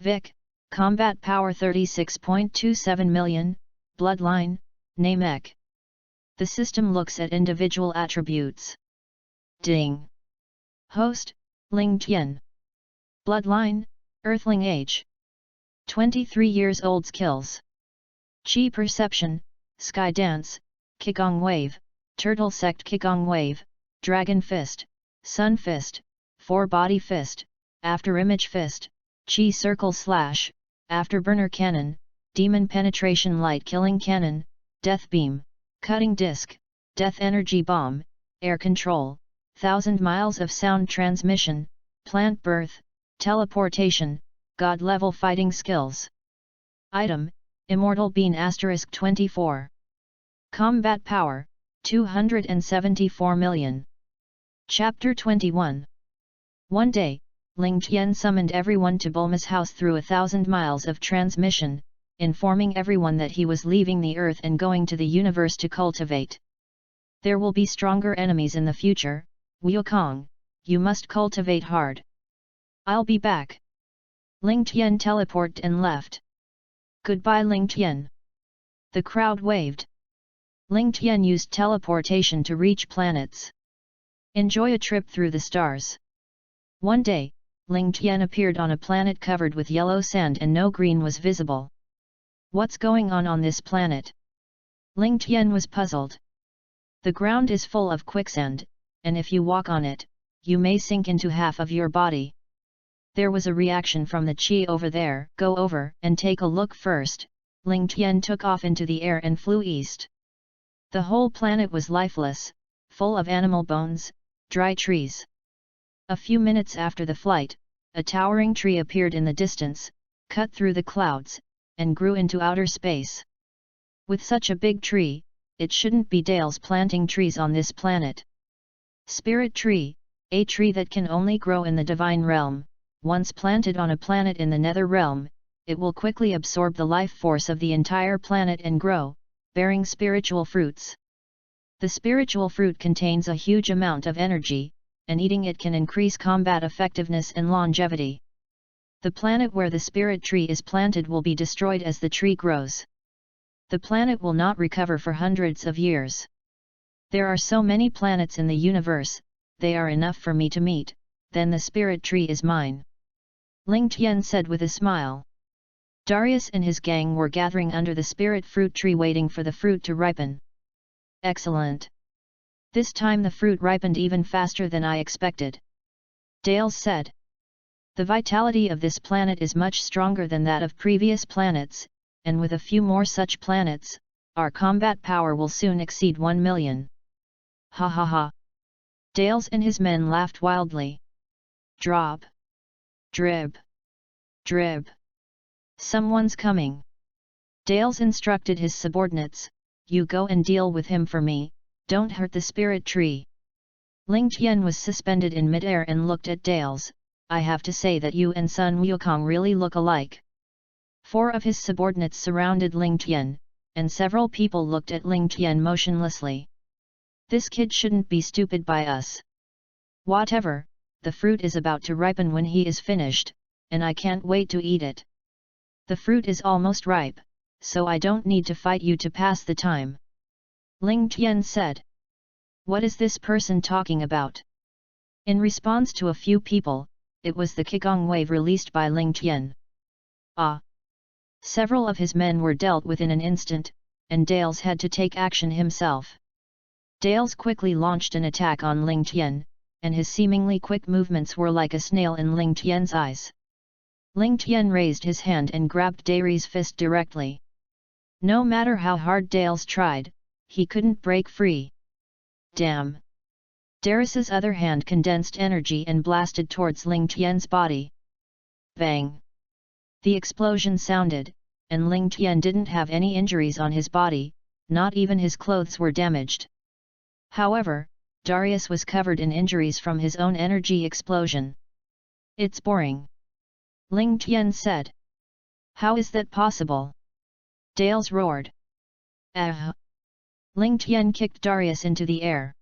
Vic, combat power 36.27 million, bloodline, Namek. The system looks at individual attributes. Ding! Host, Ling Tian. Bloodline, Earthling age. 23 years old. Skills. Chi perception, Sky dance, Qigong wave, Turtle sect Qigong wave, Dragon fist, Sun fist, Four body fist, After image fist, Chi circle slash, Afterburner cannon, Demon penetration light killing cannon, Death beam, Cutting disc, Death energy bomb, Air control, 1000 miles of sound transmission, Plant birth, Teleportation, God level fighting skills. Item, Immortal Bean * 24. Combat power, 274 million. Chapter 21. One day, Ling Tian summoned everyone to Bulma's house through 1000 miles of transmission, informing everyone that he was leaving the earth and going to the universe to cultivate. There will be stronger enemies in the future, Wukong, you must cultivate hard. I'll be back. Ling Tian teleported and left. Goodbye Ling Tian. The crowd waved. Ling Tian used teleportation to reach planets. Enjoy a trip through the stars. One day, Ling Tian appeared on a planet covered with yellow sand and no green was visible. What's going on this planet? Ling Tian was puzzled. The ground is full of quicksand, and if you walk on it, you may sink into half of your body. There was a reaction from the chi over there. Go over and take a look first. Ling Tian took off into the air and flew east. The whole planet was lifeless, full of animal bones, dry trees. A few minutes after the flight, a towering tree appeared in the distance, cut through the clouds, and grew into outer space. With such a big tree, it shouldn't be Dales planting trees on this planet. Spirit tree, a tree that can only grow in the divine realm. Once planted on a planet in the nether realm, it will quickly absorb the life force of the entire planet and grow, bearing spiritual fruits. The spiritual fruit contains a huge amount of energy, and eating it can increase combat effectiveness and longevity. The planet where the spirit tree is planted will be destroyed as the tree grows. The planet will not recover for hundreds of years. There are so many planets in the universe, they are enough for me to meet, then the spirit tree is mine. Ling Tian said with a smile. Darius and his gang were gathering under the spirit fruit tree waiting for the fruit to ripen. Excellent! This time the fruit ripened even faster than I expected. Dales said. The vitality of this planet is much stronger than that of previous planets, and with a few more such planets, our combat power will soon exceed 1 million. Ha ha ha! Dales and his men laughed wildly. Drop! Drib! Drib! Someone's coming! Dales instructed his subordinates, you go and deal with him for me, don't hurt the spirit tree. Ling Tian was suspended in midair and looked at Dales. I have to say that you and Sun Wukong really look alike. 4 of his subordinates surrounded Ling Tian, and several people looked at Ling Tian motionlessly. This kid shouldn't be stupid by us. Whatever, the fruit is about to ripen when he is finished, and I can't wait to eat it. The fruit is almost ripe, so I don't need to fight you to pass the time. Ling Tian said. What is this person talking about? In response to a few people, it was the Qigong wave released by Ling Tian. Ah! Several of his men were dealt with in an instant, and Dales had to take action himself. Dales quickly launched an attack on Ling Tian, and his seemingly quick movements were like a snail in Ling Tian's eyes. Ling Tian raised his hand and grabbed Darius' fist directly. No matter how hard Dales tried, he couldn't break free. Damn! Darius's other hand condensed energy and blasted towards Ling Tian's body. Bang! The explosion sounded, and Ling Tian didn't have any injuries on his body, not even his clothes were damaged. However, Darius was covered in injuries from his own energy explosion. It's boring. Ling Tian said. How is that possible? Dales roared. Ah! Ling Tian kicked Darius into the air,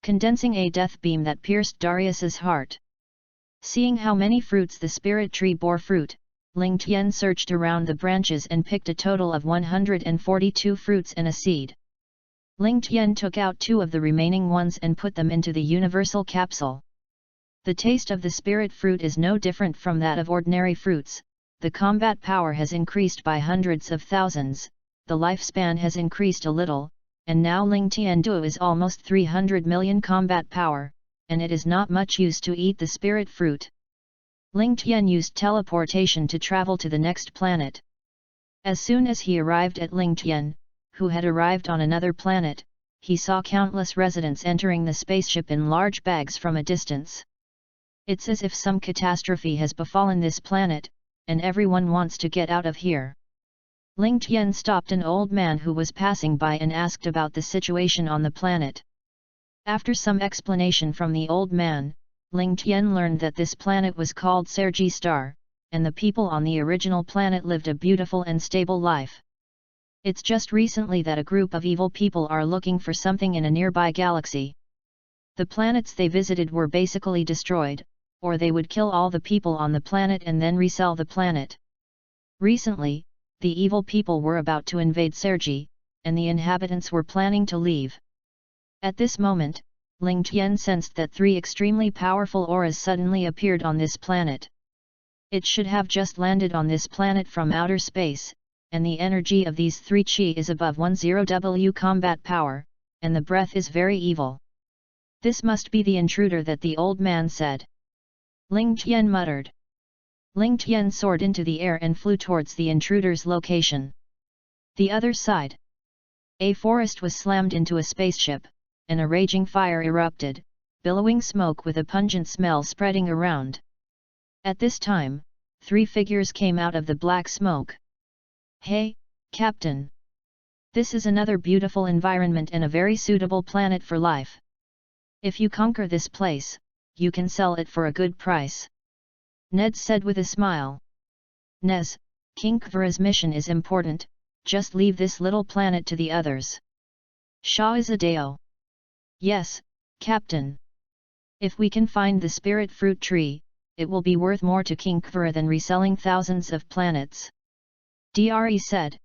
condensing a death beam that pierced Darius's heart. Seeing how many fruits the spirit tree bore fruit, Ling Tian searched around the branches and picked a total of 142 fruits and a seed. Ling Tian took out 2 of the remaining ones and put them into the universal capsule. The taste of the spirit fruit is no different from that of ordinary fruits, the combat power has increased by hundreds of thousands, the lifespan has increased a little, and now Ling Tian Du is almost 300 million combat power, and it is not much use to eat the spirit fruit. Ling Tian used teleportation to travel to the next planet. As soon as he arrived at Ling Tian, who had arrived on another planet, he saw countless residents entering the spaceship in large bags from a distance. It's as if some catastrophe has befallen this planet, and everyone wants to get out of here. Ling Tian stopped an old man who was passing by and asked about the situation on the planet. After some explanation from the old man, Ling Tian learned that this planet was called Sergi Star, and the people on the original planet lived a beautiful and stable life. It's just recently that a group of evil people are looking for something in a nearby galaxy. The planets they visited were basically destroyed, or they would kill all the people on the planet and then resell the planet. Recently, the evil people were about to invade Sergi, and the inhabitants were planning to leave. At this moment, Ling Tian sensed that 3 extremely powerful auras suddenly appeared on this planet. It should have just landed on this planet from outer space, and the energy of these 3 chi is above 10W combat power, and the breath is very evil. This must be the intruder that the old man said. Ling Tian muttered. Ling Tian soared into the air and flew towards the intruder's location. The other side. A forest was slammed into a spaceship, and a raging fire erupted, billowing smoke with a pungent smell spreading around. At this time, 3 figures came out of the black smoke. Hey, Captain! This is another beautiful environment and a very suitable planet for life. If you conquer this place, you can sell it for a good price. Ned said with a smile. Nez, King Kvara's mission is important, just leave this little planet to the others. Shah is a Deo. Yes, Captain. If we can find the spirit fruit tree, it will be worth more to King Kvara than reselling thousands of planets. Dre said.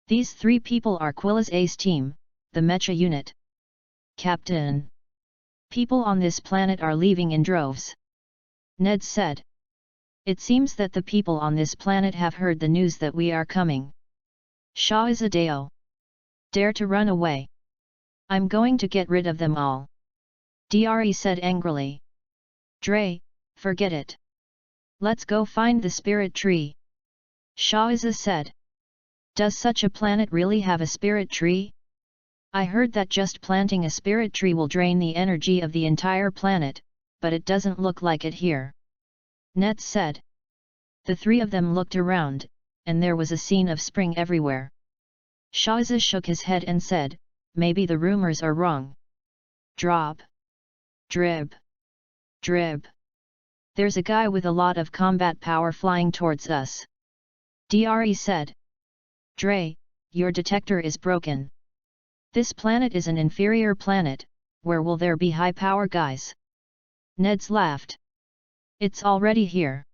These three people are Quilla's ace team, the mecha unit. Captain. People on this planet are leaving in droves. Ned said. It seems that the people on this planet have heard the news that we are coming. Shaw is a Deo. Dare to run away. I'm going to get rid of them all. Dre said angrily. Dre, forget it. Let's go find the spirit tree. Shaw said. Does such a planet really have a spirit tree? I heard that just planting a spirit tree will drain the energy of the entire planet, but it doesn't look like it here. Ned said. The three of them looked around, and there was a scene of spring everywhere. Shaza shook his head and said, maybe the rumors are wrong. Drop. Drib. Drib. There's a guy with a lot of combat power flying towards us. Dre said. Dre, your detector is broken. This planet is an inferior planet, where will there be high power guys? Ned's laughed. It's already here.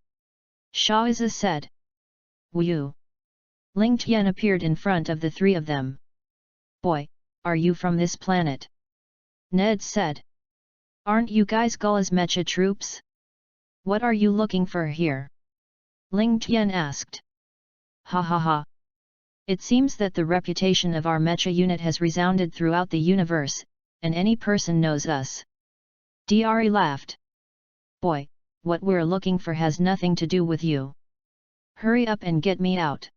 Shaza said. Woo. Ling Tian appeared in front of the three of them. Boy, are you from this planet? Ned said. Aren't you guys Gulla's mecha troops? What are you looking for here? Ling Tian asked. Ha ha ha. It seems that the reputation of our mecha unit has resounded throughout the universe, and any person knows us. Dre laughed. Boy, what we're looking for has nothing to do with you. Hurry up and get me out.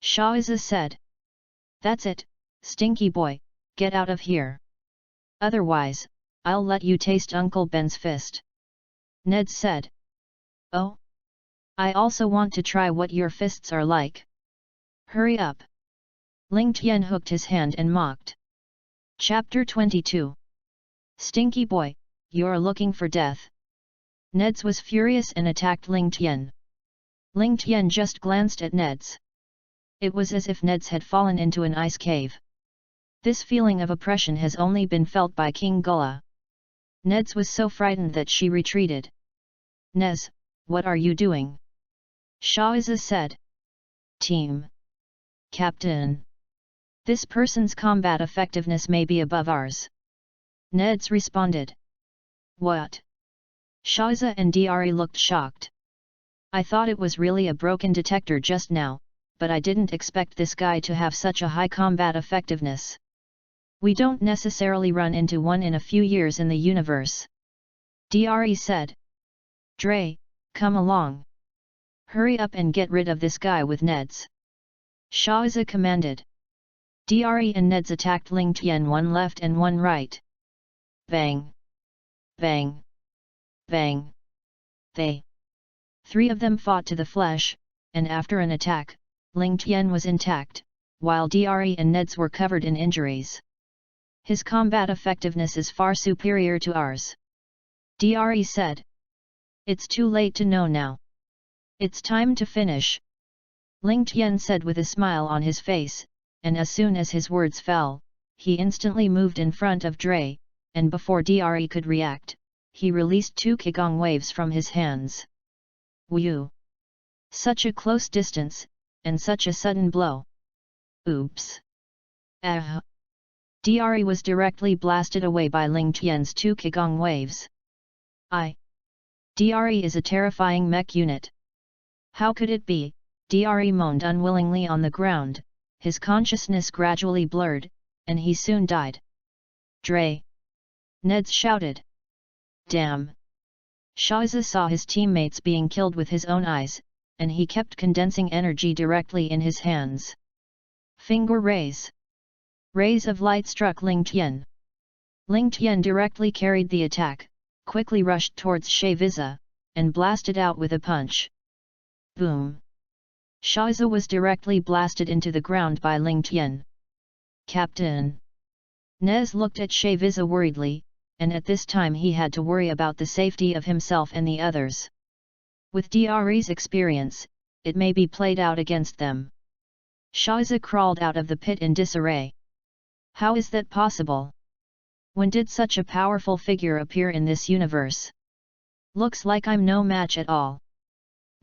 Shaza said. That's it, stinky boy, get out of here. Otherwise, I'll let you taste Uncle Ben's fist. Ned said. Oh? I also want to try what your fists are like. Hurry up. Ling Tian hooked his hand and mocked. Chapter 22. Stinky boy, you're looking for death. Ned's was furious and attacked Ling Tian. Ling Tian just glanced at Ned's. It was as if Ned's had fallen into an ice cave. This feeling of oppression has only been felt by King Gulla. Ned's was so frightened that she retreated. Nez, what are you doing? Shaza said. Team. Captain. This person's combat effectiveness may be above ours. Ned's responded. What? Shaza and Dre looked shocked. I thought it was really a broken detector just now, but I didn't expect this guy to have such a high combat effectiveness. We don't necessarily run into one in a few years in the universe. Dre said. Dre, come along. Hurry up and get rid of this guy with Ned's. Shaza commanded. Dre and Ned's attacked Ling Tian one left and one right. Bang! Bang! Bang! They. Three of them fought to the flesh, and after an attack, Ling Tian was intact, while Dre and Ned's were covered in injuries. His combat effectiveness is far superior to ours. Dre said. It's too late to know now. It's time to finish. Ling Tian said with a smile on his face, and as soon as his words fell, he instantly moved in front of Dre, and before Dre could react, he released two Qigong waves from his hands. Woo! Such a close distance, and such a sudden blow. Oops! Ah! Dre was directly blasted away by Ling Tian's two Qigong waves. Dre is a terrifying mech unit. How could it be? Dre moaned unwillingly on the ground, his consciousness gradually blurred, and he soon died. Dre! Ned shouted. Damn! Shaza saw his teammates being killed with his own eyes, and he kept condensing energy directly in his hands. Finger rays. Rays of light struck Ling Tian. Ling Tian directly carried the attack, quickly rushed towards Shaviza, and blasted out with a punch. Boom! Shaza was directly blasted into the ground by Ling Tian. Captain! Nez looked at Shaviza worriedly, and at this time he had to worry about the safety of himself and the others. With Dre's experience, it may be played out against them. Shaza crawled out of the pit in disarray. How is that possible? When did such a powerful figure appear in this universe? Looks like I'm no match at all.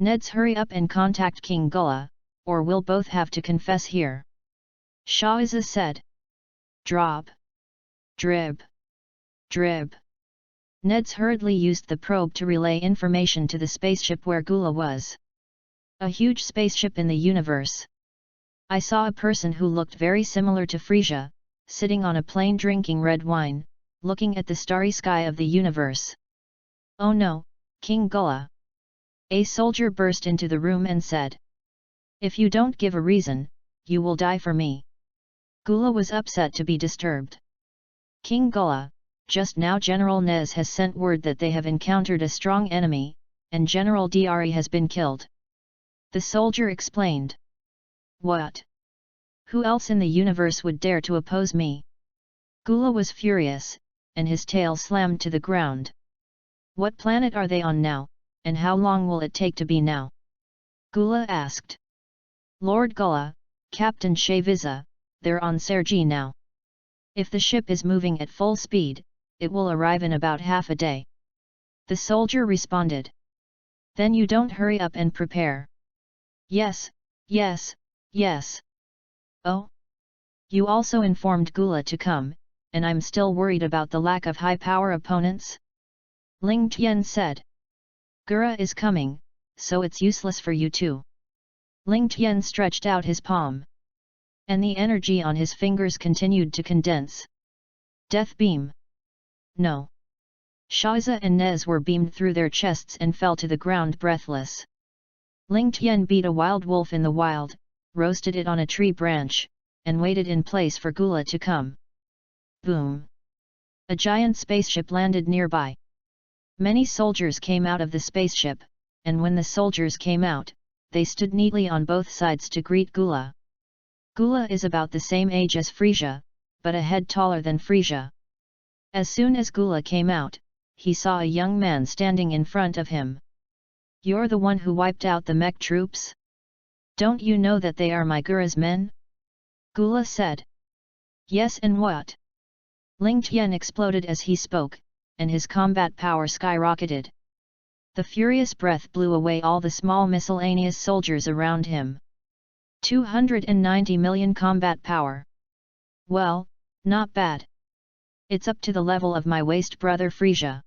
Neds, hurry up and contact King Gullah, or we'll both have to confess here. Shahza said. Drop. Drib. Drib. Neds hurriedly used the probe to relay information to the spaceship where Gullah was. A huge spaceship in the universe. I saw a person who looked very similar to Frisia, sitting on a plane drinking red wine, looking at the starry sky of the universe. Oh no, King Gullah! A soldier burst into the room and said. If you don't give a reason, you will die for me. Gullah was upset to be disturbed. King Gullah, just now General Nez has sent word that they have encountered a strong enemy, and General Dri has been killed. The soldier explained. What? Who else in the universe would dare to oppose me? Gullah was furious, and his tail slammed to the ground. What planet are they on now, and how long will it take to be now? Gullah asked. Lord Gullah, Captain Shaviza, they're on Sergi now. If the ship is moving at full speed, it will arrive in about half a day. The soldier responded. Then you don't hurry up and prepare. Yes, yes, yes. Oh? You also informed Gullah to come, and I'm still worried about the lack of high-power opponents? Ling Tian said. Gura is coming, so it's useless for you too. Ling Tian stretched out his palm. And the energy on his fingers continued to condense. Death beam. No. Shahza and Nez were beamed through their chests and fell to the ground breathless. Ling Tian beat a wild wolf in the wild, roasted it on a tree branch, and waited in place for Gullah to come. Boom! A giant spaceship landed nearby. Many soldiers came out of the spaceship, and when the soldiers came out, they stood neatly on both sides to greet Gullah. Gullah is about the same age as Frisia, but a head taller than Frisia. As soon as Gullah came out, he saw a young man standing in front of him. You're the one who wiped out the mech troops? Don't you know that they are my Gura's men? Gullah said. Yes, and what? Ling Tian exploded as he spoke, and his combat power skyrocketed. The furious breath blew away all the small miscellaneous soldiers around him. 290 million combat power. Well, not bad. It's up to the level of my waste brother Frisia.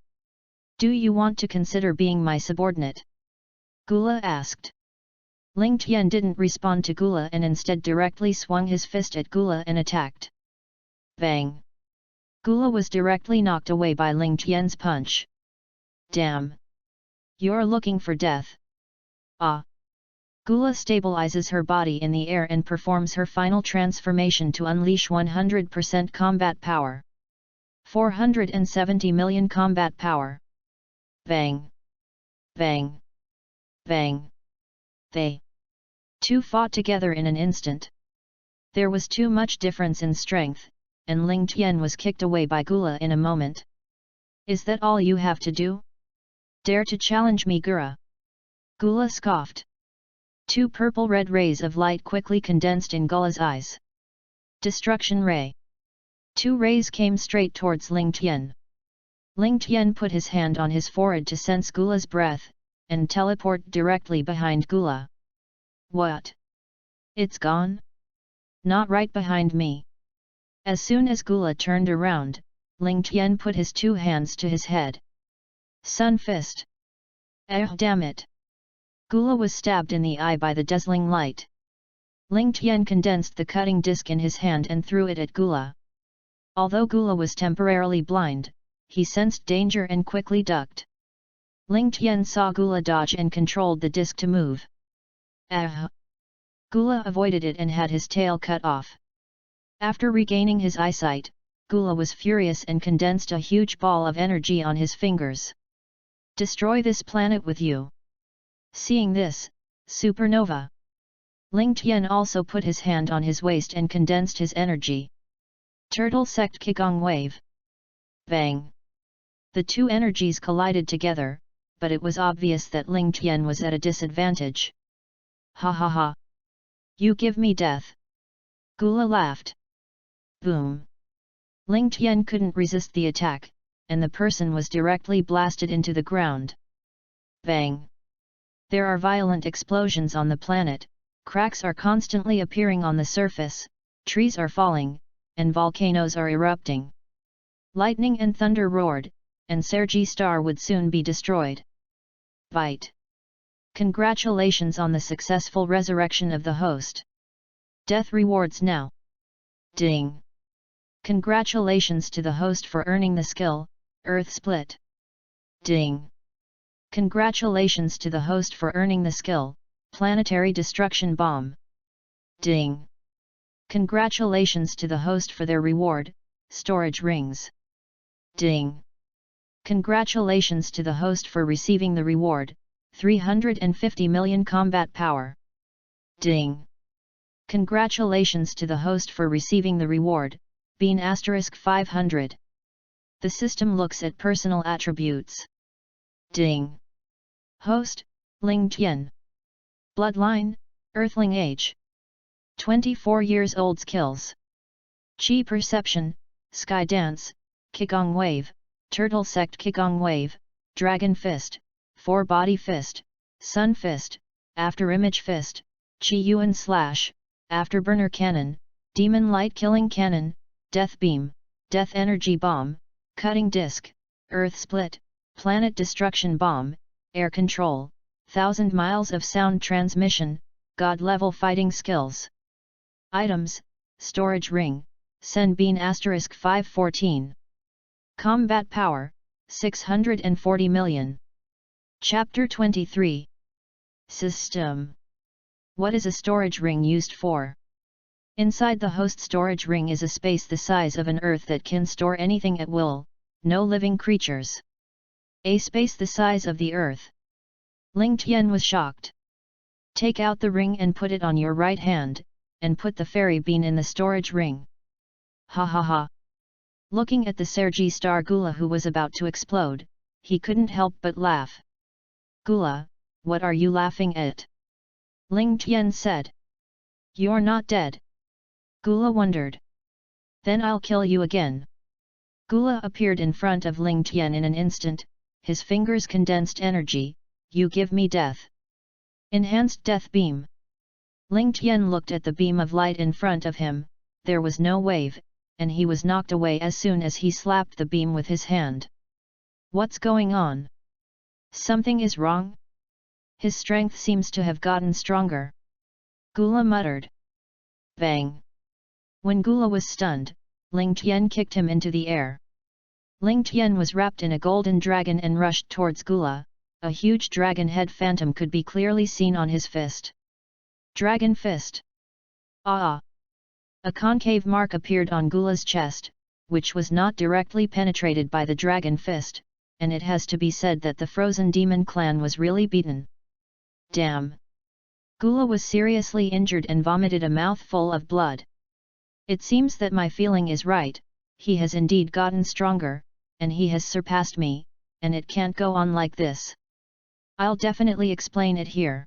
Do you want to consider being my subordinate? Gullah asked. Ling Tian didn't respond to Gullah and instead directly swung his fist at Gullah and attacked. Bang! Gullah was directly knocked away by Ling Tian's punch. Damn! You're looking for death. Ah! Gullah stabilizes her body in the air and performs her final transformation to unleash 100% combat power. 470 million combat power. Bang! Bang! Bang! They two fought together in an instant. There was too much difference in strength, and Ling Tian was kicked away by Gullah in a moment. Is that all you have to do? Dare to challenge me, Gura? Gullah scoffed. Two purple-red rays of light quickly condensed in Gullah's eyes. Destruction ray. Two rays came straight towards Ling Tian. Ling Tian put his hand on his forehead to sense Gullah's breath, and teleport directly behind Gullah. What? It's gone? Not right behind me. As soon as Gullah turned around, Ling Tian put his two hands to his head. Sun fist. Damn it! Gullah was stabbed in the eye by the dazzling light. Ling Tian condensed the cutting disc in his hand and threw it at Gullah. Although Gullah was temporarily blind, he sensed danger and quickly ducked. Ling Tian saw Gullah dodge and controlled the disc to move. Gullah avoided it and had his tail cut off. After regaining his eyesight, Gullah was furious and condensed a huge ball of energy on his fingers. Destroy this planet with you. Seeing this, supernova. Ling Tian also put his hand on his waist and condensed his energy. Turtle sect Qigong wave. Bang! The two energies collided together, but it was obvious that Ling Tian was at a disadvantage. Ha ha ha! You give me death! Gullah laughed. Boom! Ling Tian couldn't resist the attack, and the person was directly blasted into the ground. Bang! There are violent explosions on the planet, cracks are constantly appearing on the surface, trees are falling, and volcanoes are erupting. Lightning and thunder roared, and Sergi Star would soon be destroyed. Bite! Congratulations on the successful resurrection of the host. Death rewards now. Ding! Congratulations to the host for earning the skill, Earth Split. Ding! Congratulations to the host for earning the skill, Planetary Destruction Bomb. Ding! Congratulations to the host for their reward, Storage Rings. Ding! Congratulations to the host for receiving the reward, 350 million combat power. Ding! Congratulations to the host for receiving the reward, Bean *500. The system looks at personal attributes. Ding! Host, Ling Tian. Bloodline, Earthling age. 24 years old. Skills: Chi Perception, Sky Dance, Qigong Wave, Turtle Sect Qigong Wave, Dragon Fist, 4-Body Fist, Sun Fist, Afterimage Fist, Chi Yuan Slash, Afterburner Cannon, Demon Light Killing Cannon, Death Beam, Death Energy Bomb, Cutting Disc, Earth Split, Planet Destruction Bomb, Air Control, 1000 miles of sound transmission, God level fighting skills. Items: Storage Ring, Sen Bean *514. Combat Power, 640 million. Chapter 23. System. What is a storage ring used for? Inside the host storage ring is a space the size of an earth that can store anything at will, no living creatures. A space the size of the earth. Ling Tian was shocked. Take out the ring and put it on your right hand, and put the fairy bean in the storage ring. Ha ha ha. Looking at the Sergi Star Gula who was about to explode, he couldn't help but laugh. Gula, what are you laughing at? Ling Tian said. You're not dead. Gula wondered. Then I'll kill you again. Gula appeared in front of Ling Tian in an instant, his fingers condensed energy. You give me death. Enhanced Death Beam. Ling Tian looked at the beam of light in front of him, there was no wave, and he was knocked away as soon as he slapped the beam with his hand. What's going on? Something is wrong? His strength seems to have gotten stronger. Gula muttered. Bang! When Gula was stunned, Ling Tian kicked him into the air. Ling Tian was wrapped in a golden dragon and rushed towards Gula. A huge dragon head phantom could be clearly seen on his fist. Dragon Fist. Ah! A concave mark appeared on Gula's chest, which was not directly penetrated by the Dragon Fist, and it has to be said that the Frozen Demon clan was really beaten. Damn! Gula was seriously injured and vomited a mouthful of blood. It seems that my feeling is right, he has indeed gotten stronger, and he has surpassed me, and it can't go on like this. I'll definitely explain it here.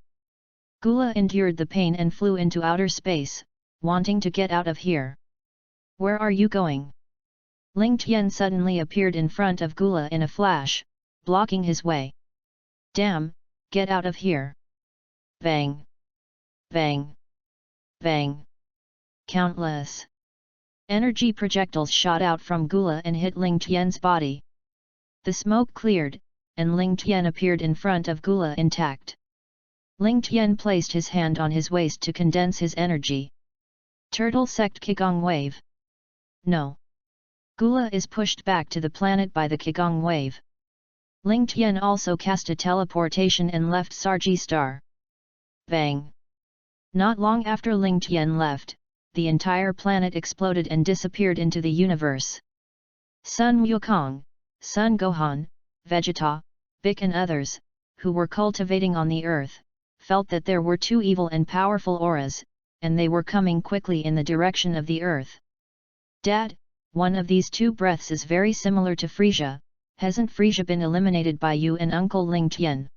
Gula endured the pain and flew into outer space, wanting to get out of here. Where are you going? Ling Tian suddenly appeared in front of Gula in a flash, blocking his way. Damn, get out of here. Bang! Bang! Bang! Countless energy projectiles shot out from Gula and hit Ling Tian's body. The smoke cleared, and Ling Tian appeared in front of Gula intact. Ling Tian placed his hand on his waist to condense his energy. Turtle Sect Qigong Wave. No. Gula is pushed back to the planet by the Qigong Wave. Ling Tian also cast a teleportation and left Sergi Star. Bang! Not long after Ling Tian left, the entire planet exploded and disappeared into the universe. Sun Wukong, Sun Gohan, Vegeta, Bic and others, who were cultivating on the earth, felt that there were two evil and powerful auras, and they were coming quickly in the direction of the earth. Dad, one of these two breaths is very similar to Frisia, hasn't Frisia been eliminated by you and Uncle Ling Tian?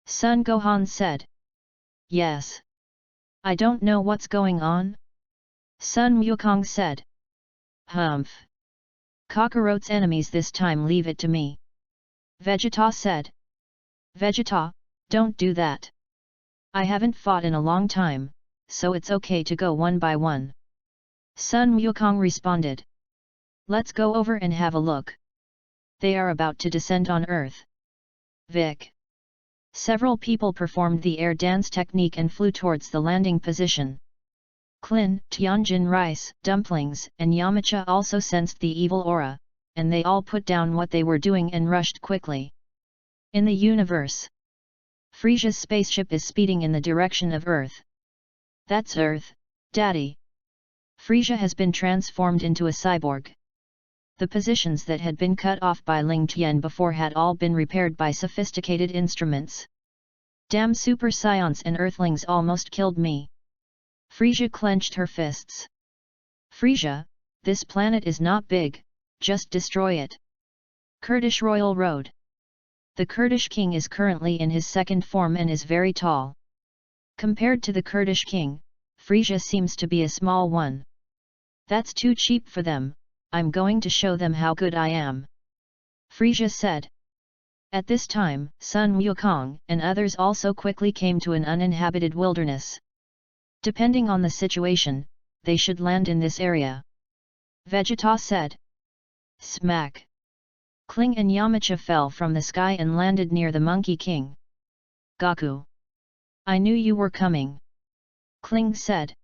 Sun Gohan said. Yes. I don't know what's going on. Sun Wukong said. Humph. Kakarot's enemies this time, leave it to me. Vegeta said. Vegeta, don't do that. I haven't fought in a long time, so it's okay to go one by one. Sun Wukong responded. Let's go over and have a look. They are about to descend on Earth. Vic. Several people performed the air dance technique and flew towards the landing position. Klin, Tianjin Rice, Dumplings, and Yamcha also sensed the evil aura, and they all put down what they were doing and rushed quickly. In the universe, Frisia's spaceship is speeding in the direction of Earth. That's Earth, Daddy. Frisia has been transformed into a cyborg. The positions that had been cut off by Ling Tian before had all been repaired by sophisticated instruments. Damn super scions and earthlings almost killed me. Frisia clenched her fists. Frisia, this planet is not big, just destroy it. Kurdish Royal Road. The Kurdish king is currently in his second form and is very tall. Compared to the Kurdish king, Frisia seems to be a small one. That's too cheap for them. I'm going to show them how good I am. Frisia said. At this time, Sun Wukong and others also quickly came to an uninhabited wilderness. Depending on the situation, they should land in this area. Vegeta said. Smack! Kling and Yamcha fell from the sky and landed near the Monkey King. Goku! I knew you were coming. Kling said.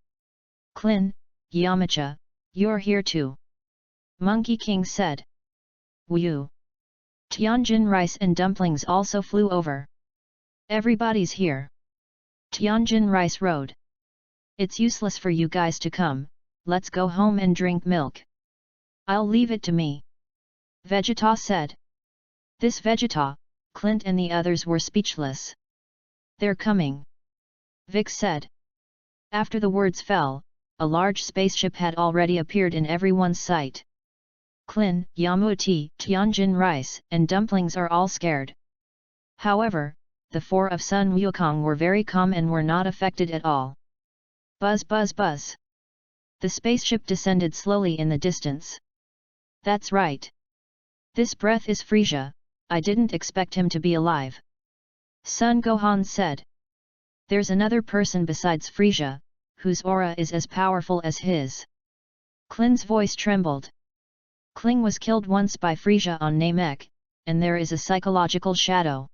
Klin, Yamcha, you're here too. Monkey King said. Woo! Tianjin Rice and Dumplings also flew over. Everybody's here. Tianjin Rice rode. It's useless for you guys to come, let's go home and drink milk. I'll leave it to me. Vegeta said. This Vegeta, Clint and the others were speechless. They're coming. Vic said. After the words fell, a large spaceship had already appeared in everyone's sight. Klin, Yamuti, Tianjin Rice, and Dumplings are all scared. However, the four of Sun Wukong were very calm and were not affected at all. Buzz buzz buzz. The spaceship descended slowly in the distance. That's right. This breath is Frisia, I didn't expect him to be alive. Sun Gohan said. There's another person besides Frisia, whose aura is as powerful as his. Klin's voice trembled. Kling was killed once by Frisia on Namek, and there is a psychological shadow.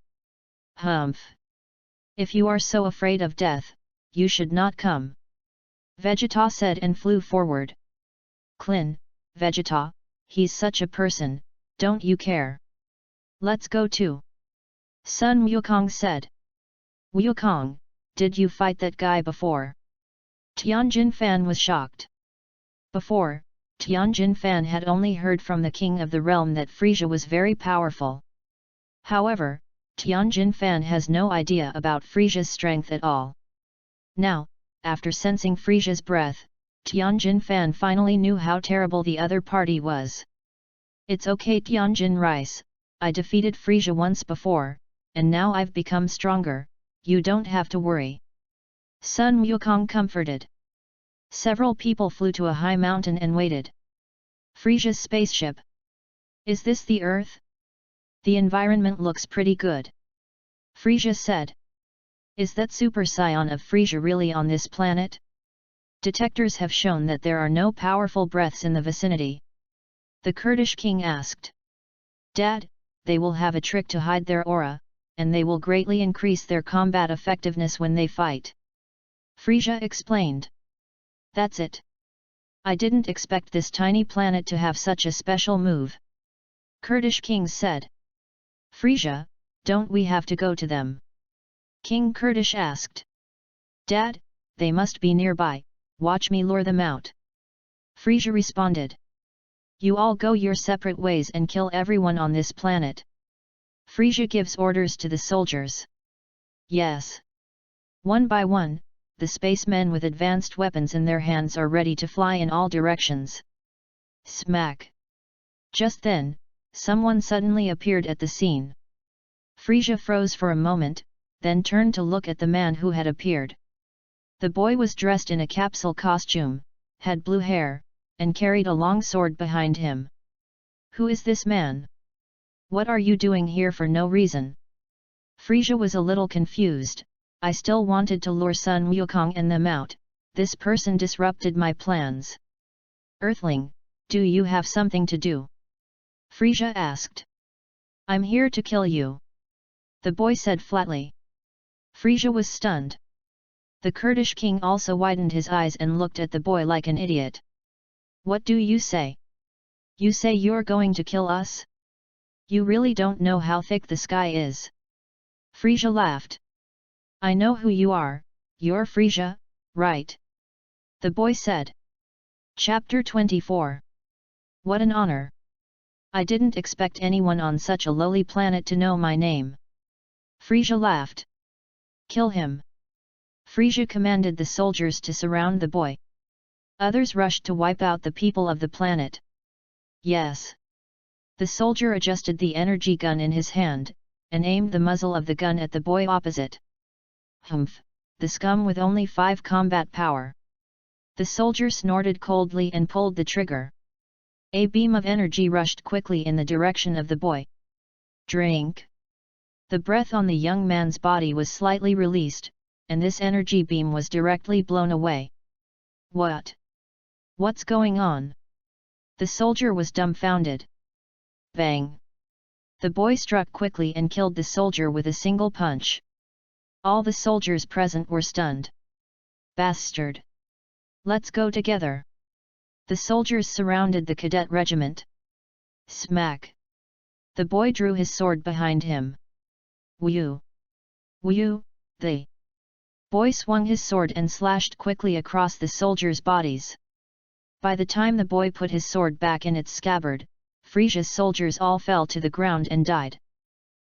Humph! If you are so afraid of death, you should not come. Vegeta said and flew forward. Klin, Vegeta, he's such a person, don't you care? Let's go too. Sun Wukong said. Wukong, did you fight that guy before? Tianjin Fan was shocked. Before, Tianjin Fan had only heard from the king of the realm that Frisia was very powerful. However, Tianjin Fan has no idea about Frisia's strength at all. Now, after sensing Frisia's breath, Tianjin Fan finally knew how terrible the other party was. It's okay Tianjin Rice, I defeated Frisia once before, and now I've become stronger, you don't have to worry. Sun Wukong comforted. Several people flew to a high mountain and waited. Frisia's spaceship. Is this the Earth? The environment looks pretty good. Frisia said. Is that Super Saiyan of Frisia really on this planet? Detectors have shown that there are no powerful breaths in the vicinity. The Kurdish king asked. Dad, they will have a trick to hide their aura, and they will greatly increase their combat effectiveness when they fight. Frisia explained. That's it. I didn't expect this tiny planet to have such a special move. Kurdish king said. Frisia, don't we have to go to them? King Kurdish asked. Dad, they must be nearby, watch me lure them out. Frisia responded. You all go your separate ways and kill everyone on this planet. Frisia gives orders to the soldiers. Yes. One by one, the spacemen with advanced weapons in their hands are ready to fly in all directions. Smack! Just then, someone suddenly appeared at the scene. Frisia froze for a moment, then turned to look at the man who had appeared. The boy was dressed in a capsule costume, had blue hair, and carried a long sword behind him. Who is this man? What are you doing here for no reason? Frisia was a little confused. I still wanted to lure Sun Wukong and them out. This person disrupted my plans. Earthling, do you have something to do? Frisia asked. I'm here to kill you, the boy said flatly. Frisia was stunned. The Kurdish king also widened his eyes and looked at the boy like an idiot. What do you say? You say you're going to kill us? You really don't know how thick the sky is. Frisia laughed. I know who you are, you're Frisia, right? The boy said. Chapter 24. What an honor. I didn't expect anyone on such a lowly planet to know my name. Frisia laughed. Kill him. Frisia commanded the soldiers to surround the boy. Others rushed to wipe out the people of the planet. Yes. The soldier adjusted the energy gun in his hand, and aimed the muzzle of the gun at the boy opposite. Humph, the scum with only 5 combat power. The soldier snorted coldly and pulled the trigger. A beam of energy rushed quickly in the direction of the boy. Drink. The breath on the young man's body was slightly released, and this energy beam was directly blown away. What? What's going on? The soldier was dumbfounded. Bang! The boy struck quickly and killed the soldier with a single punch. All the soldiers present were stunned. Bastard! Let's go together. The soldiers surrounded the cadet regiment. Smack! The boy drew his sword behind him. Whew! Whew! The boy swung his sword and slashed quickly across the soldiers' bodies. By the time the boy put his sword back in its scabbard, Frisia's soldiers all fell to the ground and died.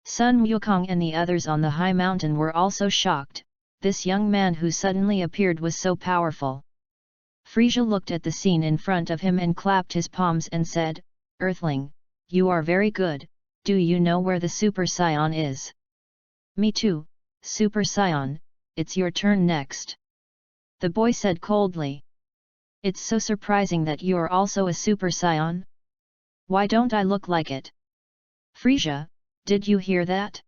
Sun Wukong and the others on the high mountain were also shocked. This young man who suddenly appeared was so powerful. Frisia looked at the scene in front of him and clapped his palms and said, Earthling, you are very good. Do you know where the Super Saiyan is? Me too, Super Saiyan, it's your turn next. The boy said coldly. It's so surprising that you're also a Super Saiyan. Why don't I look like it? Frisia, did you hear that?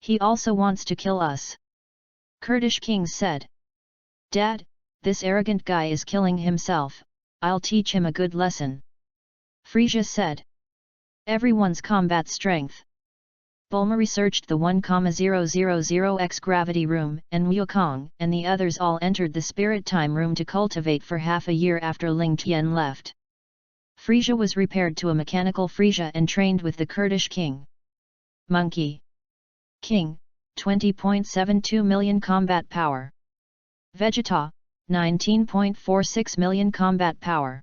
He also wants to kill us. Kurdish king said. Dad, this arrogant guy is killing himself, I'll teach him a good lesson. Frisia said. Everyone's combat strength. Bulma researched the 1,000x gravity room, and Wukong and the others all entered the spirit time room to cultivate for half a year after Ling Tian left. Frisia was repaired to a mechanical Frisia and trained with the Kurdish king. Monkey King, 20.72 million combat power. Vegeta, 19.46 million combat power.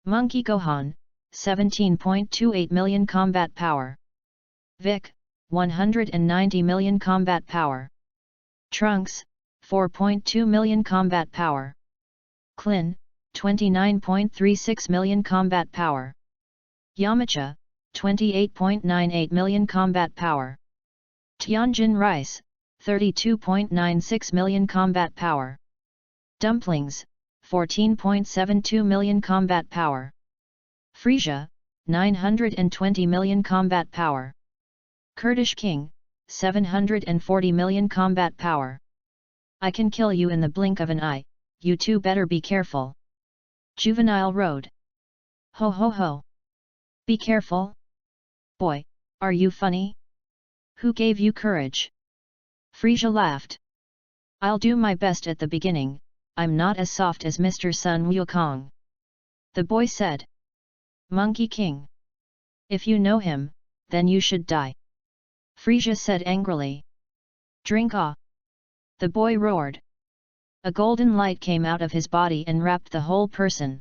Monkey Gohan, 17.28 million combat power. Vic, 190 million combat power. Trunks, 4.2 million combat power. Klin, 29.36 million combat power. Yamcha, 28.98 million combat power. Tianjin Rice, 32.96 million combat power. Dumplings, 14.72 million combat power. Frisia, 920 million combat power. Kurdish King, 740 million combat power. I can kill you in the blink of an eye, you two better be careful. Juvenile Road. Ho ho ho. Be careful. Boy, are you funny? Who gave you courage? Frisia laughed. I'll do my best at the beginning, I'm not as soft as Mr. Sun Wukong. The boy said. Monkey King. If you know him, then you should die. Frisia said angrily. Drink ah! The boy roared. A golden light came out of his body and wrapped the whole person.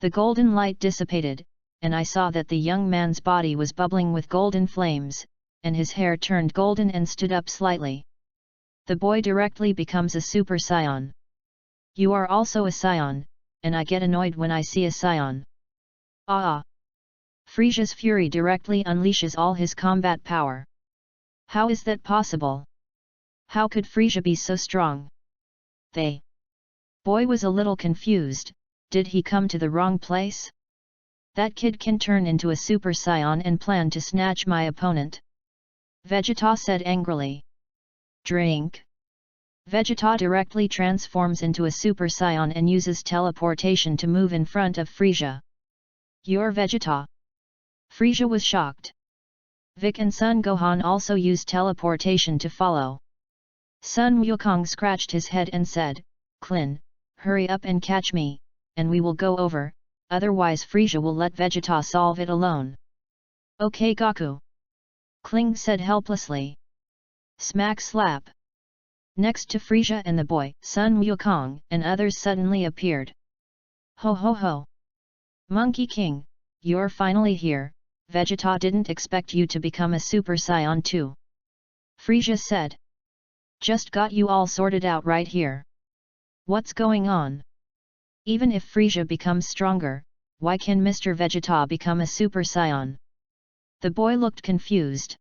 The golden light dissipated, and I saw that the young man's body was bubbling with golden flames, and his hair turned golden and stood up slightly. The boy directly becomes a Super Saiyan. You are also a Saiyan, and I get annoyed when I see a Saiyan. Ah! Frisia's fury directly unleashes all his combat power. How is that possible? How could Frisia be so strong? They. Boy was a little confused, did he come to the wrong place? That kid can turn into a Super Saiyan and plan to snatch my opponent. Vegeta said angrily. Drink. Vegeta directly transforms into a Super Saiyan and uses teleportation to move in front of Frieza. You're Vegeta? Frieza was shocked. Vic and Son Gohan also used teleportation to follow. Sun Wukong scratched his head and said, Klin, hurry up and catch me, and we will go over, otherwise Frieza will let Vegeta solve it alone. Okay Goku. Kling said helplessly. Smack slap. Next to Frieza and the boy, Sun Wukong and others suddenly appeared. Ho ho ho! Monkey King, you're finally here, Vegeta didn't expect you to become a Super Saiyan too. Frieza said. Just got you all sorted out right here. What's going on? Even if Frieza becomes stronger, why can Mr. Vegeta become a Super Saiyan? The boy looked confused.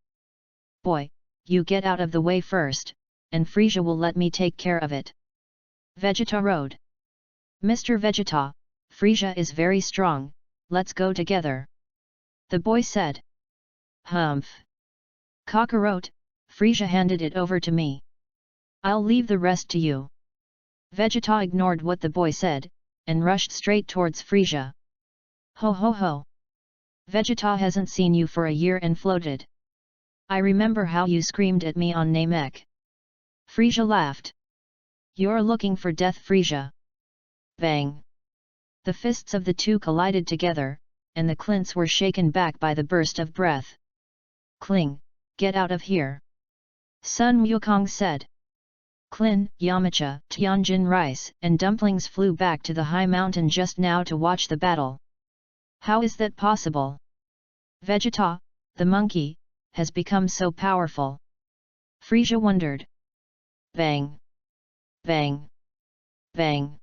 Boy, you get out of the way first, and Frieza will let me take care of it. Vegeta rode. Mr. Vegeta, Frieza is very strong, let's go together. The boy said. Humph. Kakarot, Frieza handed it over to me. I'll leave the rest to you. Vegeta ignored what the boy said, and rushed straight towards Frieza. Ho ho ho! Vegeta hasn't seen you for a year and floated. I remember how you screamed at me on Namek. Frieza laughed. You're looking for death, Frieza. Bang! The fists of the two collided together, and the clints were shaken back by the burst of breath. Kling, get out of here! Sun Wukong said. Klin, Yamcha, Tianjin rice and dumplings flew back to the high mountain just now to watch the battle. How is that possible? Vegeta, the monkey, has become so powerful. Frieza wondered. Bang! Bang! Bang!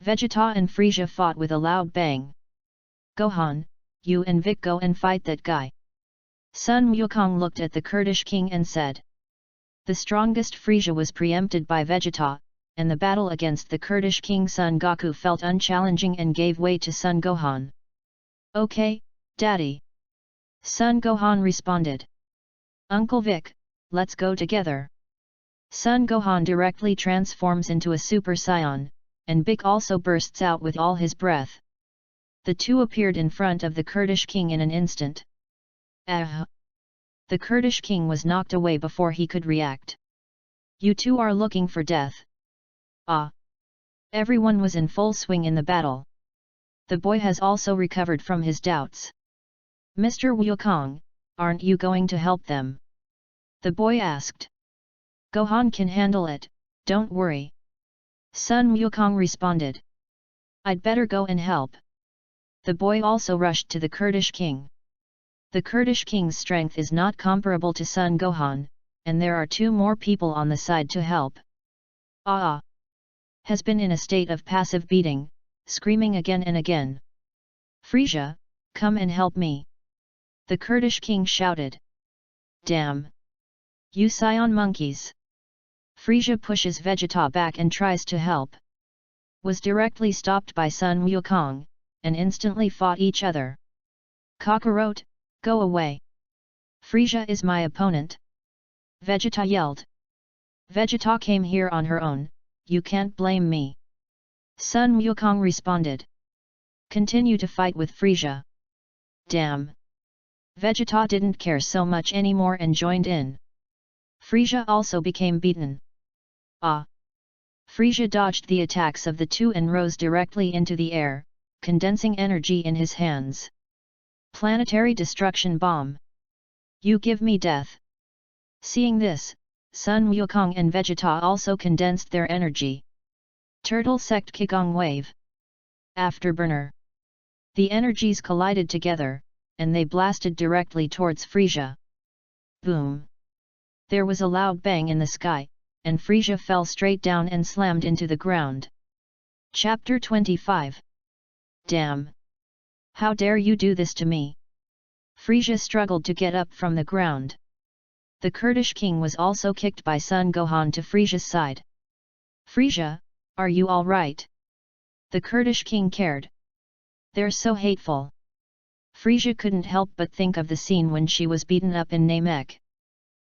Vegeta and Frieza fought with a loud bang. Gohan, you and Vic go and fight that guy. Sun Wukong looked at the Kurdish king and said. The strongest Frieza was preempted by Vegeta, and the battle against the Kurdish king Son Goku felt unchallenging and gave way to Son Gohan. Okay, Daddy. Son Gohan responded. Uncle Vic, let's go together. Son Gohan directly transforms into a Super Saiyan, and Vic also bursts out with all his breath. The two appeared in front of the Kurdish king in an instant. Ah! The Kurdish king was knocked away before he could react. You two are looking for death. Ah! Everyone was in full swing in the battle. The boy has also recovered from his doubts. Mr. Wukong, aren't you going to help them? The boy asked. Gohan can handle it, don't worry. Sun Wukong responded. I'd better go and help. The boy also rushed to the Kurdish king. The Kurdish king's strength is not comparable to Son Gohan, and there are two more people on the side to help. Ah! Has been in a state of passive beating, screaming again and again. Frieza, come and help me. The Kurdish king shouted. Damn! You Saiyan monkeys! Frieza pushes Vegeta back and tries to help. Was directly stopped by Sun Wukong, and instantly fought each other. Kakarot, go away! Frieza is my opponent! Vegeta yelled. Vegeta came here on her own, you can't blame me. Sun Wukong responded. Continue to fight with Frieza. Damn! Vegeta didn't care so much anymore and joined in. Frieza also became beaten. Ah! Frieza dodged the attacks of the two and rose directly into the air, condensing energy in his hands. Planetary destruction bomb. You give me death. Seeing this, Sun Wukong and Vegeta also condensed their energy. Turtle sect Kigong wave. Afterburner. The energies collided together, and they blasted directly towards Frieza. Boom! There was a loud bang in the sky, and Frieza fell straight down and slammed into the ground. Chapter 25. Damn! How dare you do this to me? Frieza struggled to get up from the ground. The Kurdish king was also kicked by Son Gohan to Frieza's side. Frieza, are you alright? The Kurdish king cared. They're so hateful. Frieza couldn't help but think of the scene when she was beaten up in Namek.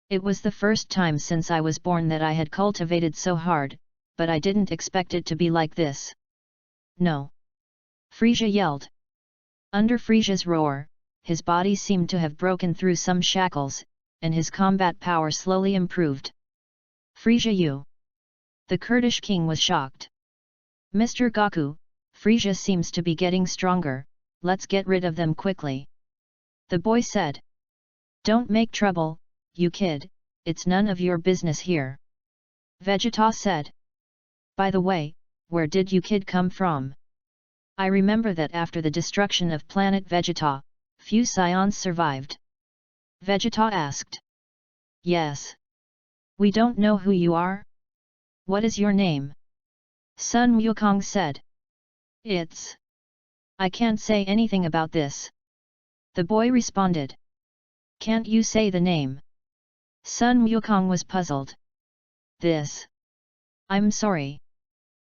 It was the first time since I was born that I had cultivated so hard, but I didn't expect it to be like this. No! Frisia yelled. Under Frisia's roar, his body seemed to have broken through some shackles, and his combat power slowly improved. Frisia, you! The Kurdish king was shocked. Mr. Gaku, Frisia seems to be getting stronger, let's get rid of them quickly. The boy said. Don't make trouble, you kid, it's none of your business here. Vegeta said. By the way, where did you kid come from? I remember that after the destruction of planet Vegeta, few scions survived. Vegeta asked. Yes. We don't know who you are? What is your name? Sun Wukong said. It's... I can't say anything about this. The boy responded. Can't you say the name? Sun Wukong was puzzled. This... I'm sorry.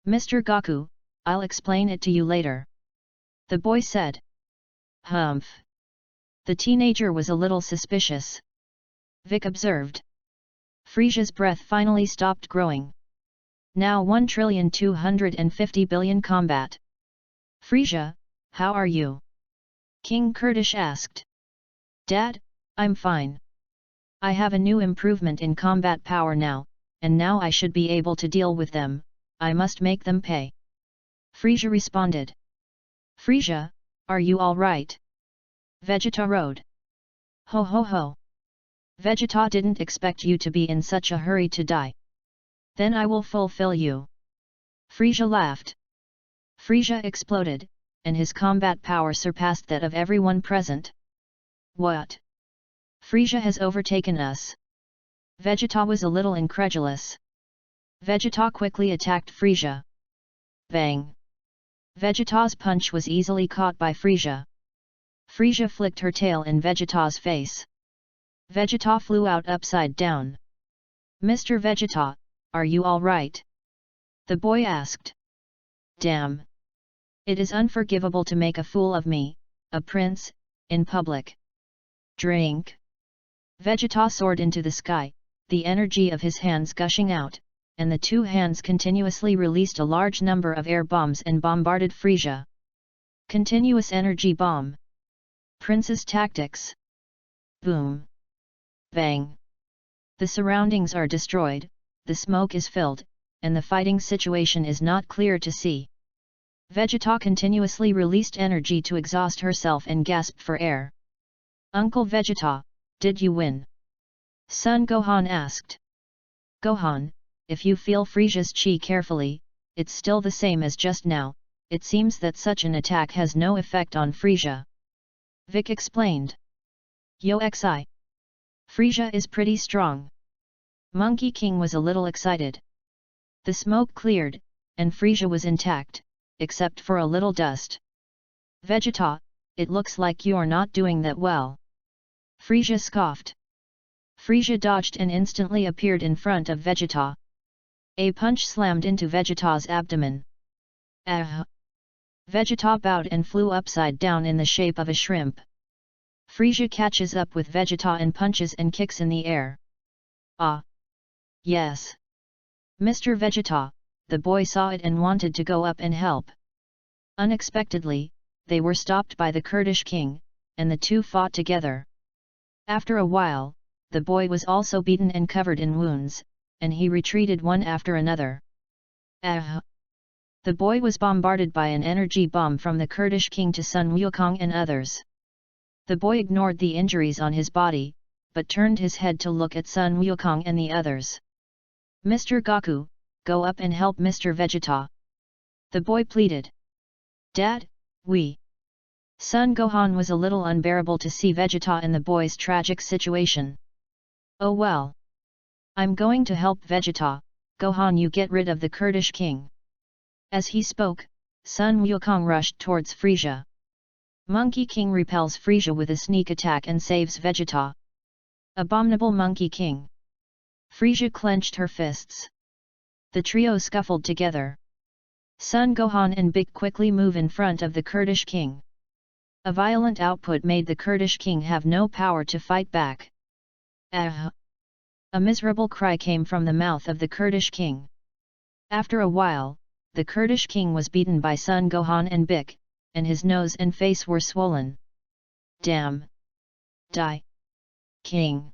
Mr. Gaku, I'll explain it to you later. The boy said. Humph. The teenager was a little suspicious. Vic observed. Frisia's breath finally stopped growing. Now 1,250,000,000,000 combat. Frisia, how are you? King Kurdish asked. Dad, I'm fine. I have a new improvement in combat power now, and now I should be able to deal with them, I must make them pay. Frisia responded. Frisia, are you alright? Vegeta rode. Ho ho ho. Vegeta didn't expect you to be in such a hurry to die. Then I will fulfill you. Frisia laughed. Frisia exploded, and his combat power surpassed that of everyone present. What? Frisia has overtaken us. Vegeta was a little incredulous. Vegeta quickly attacked Frisia. Bang! Vegeta's punch was easily caught by Frisia. Frisia flicked her tail in Vegeta's face. Vegeta flew out upside down. Mr. Vegeta, are you alright? The boy asked. Damn! It is unforgivable to make a fool of me, a prince, in public. Drink! Vegeta soared into the sky, the energy of his hands gushing out, and the two hands continuously released a large number of air bombs and bombarded Frisia. Continuous energy bomb. Prince's tactics. Boom! Bang! The surroundings are destroyed, the smoke is filled, and the fighting situation is not clear to see. Vegeta continuously released energy to exhaust herself and gasped for air. Uncle Vegeta, did you win? Son Gohan asked. Gohan, if you feel Frisia's chi carefully, it's still the same as just now, it seems that such an attack has no effect on Frisia. Vic explained. Yo xi. Frisia is pretty strong. Monkey King was a little excited. The smoke cleared, and Frisia was intact, except for a little dust. Vegeta, it looks like you're not doing that well. Frisia scoffed. Frisia dodged and instantly appeared in front of Vegeta. A punch slammed into Vegeta's abdomen. Ah! Vegeta bowed and flew upside down in the shape of a shrimp. Frisia catches up with Vegeta and punches and kicks in the air. Ah! Yes! Mr. Vegeta, the boy saw it and wanted to go up and help. Unexpectedly, they were stopped by the Kurdish king, and the two fought together. After a while, the boy was also beaten and covered in wounds, and he retreated one after another. Ah! The boy was bombarded by an energy bomb from the Kurdish king to Sun Wukong and others. The boy ignored the injuries on his body, but turned his head to look at Sun Wukong and the others. Mr. Gaku, go up and help Mr. Vegeta. The boy pleaded. Dad, we... Son Gohan was a little unbearable to see Vegeta in the boy's tragic situation. Oh well. I'm going to help Vegeta, Gohan, you get rid of the Kurdish king. As he spoke, Sun Wukong rushed towards Frisia. Monkey King repels Frisia with a sneak attack and saves Vegeta. Abominable Monkey King. Frisia clenched her fists. The trio scuffled together. Son Gohan and Big quickly move in front of the Kurdish king. A violent output made the Kurdish king have no power to fight back. Ah! A miserable cry came from the mouth of the Kurdish king. After a while, the Kurdish king was beaten by Sun Gohan and Bik, and his nose and face were swollen. Damn! Die! King!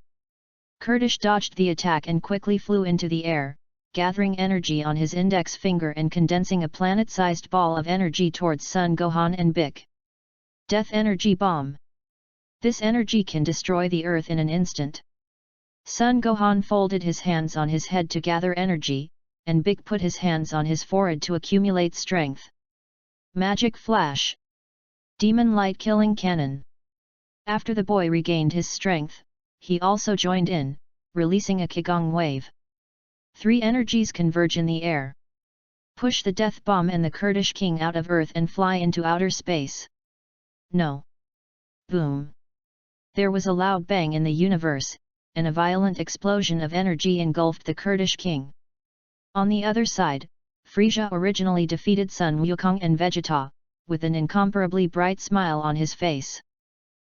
Kurdish dodged the attack and quickly flew into the air, gathering energy on his index finger and condensing a planet-sized ball of energy towards Sun Gohan and Bik. Death Energy Bomb! This energy can destroy the earth in an instant. Sun Gohan folded his hands on his head to gather energy, and Bik put his hands on his forehead to accumulate strength. Magic Flash! Demon Light Killing Cannon! After the boy regained his strength, he also joined in, releasing a Qigong wave. 3 energies converge in the air. Push the death bomb and the Kurdish king out of Earth and fly into outer space. No! Boom! There was a loud bang in the universe, and a violent explosion of energy engulfed the Kurdish king. On the other side, Frisia originally defeated Sun Wukong and Vegeta, with an incomparably bright smile on his face.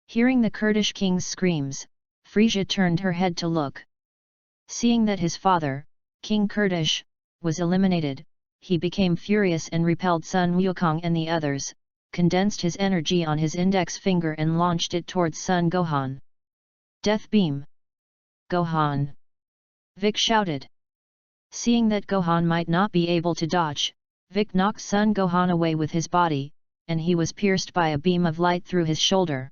Hearing the Kurdish king's screams, Frisia turned her head to look. Seeing that his father, King Kurdish, was eliminated, he became furious and repelled Sun Wukong and the others, condensed his energy on his index finger and launched it towards Sun Gohan. Death Beam! Gohan! Vic shouted. Seeing that Gohan might not be able to dodge, Vic knocked Sun Gohan away with his body, and he was pierced by a beam of light through his shoulder.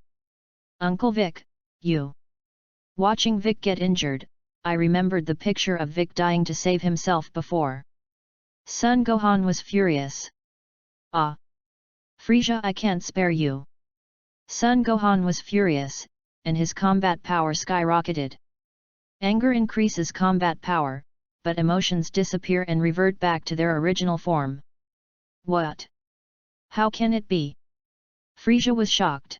Uncle Vic, you! Watching Vic get injured, I remembered the picture of Vic dying to save himself before. Sun Gohan was furious. Ah! Frisia, I can't spare you! Sun Gohan was furious, and his combat power skyrocketed. Anger increases combat power, but emotions disappear and revert back to their original form. What? How can it be? Frisia was shocked.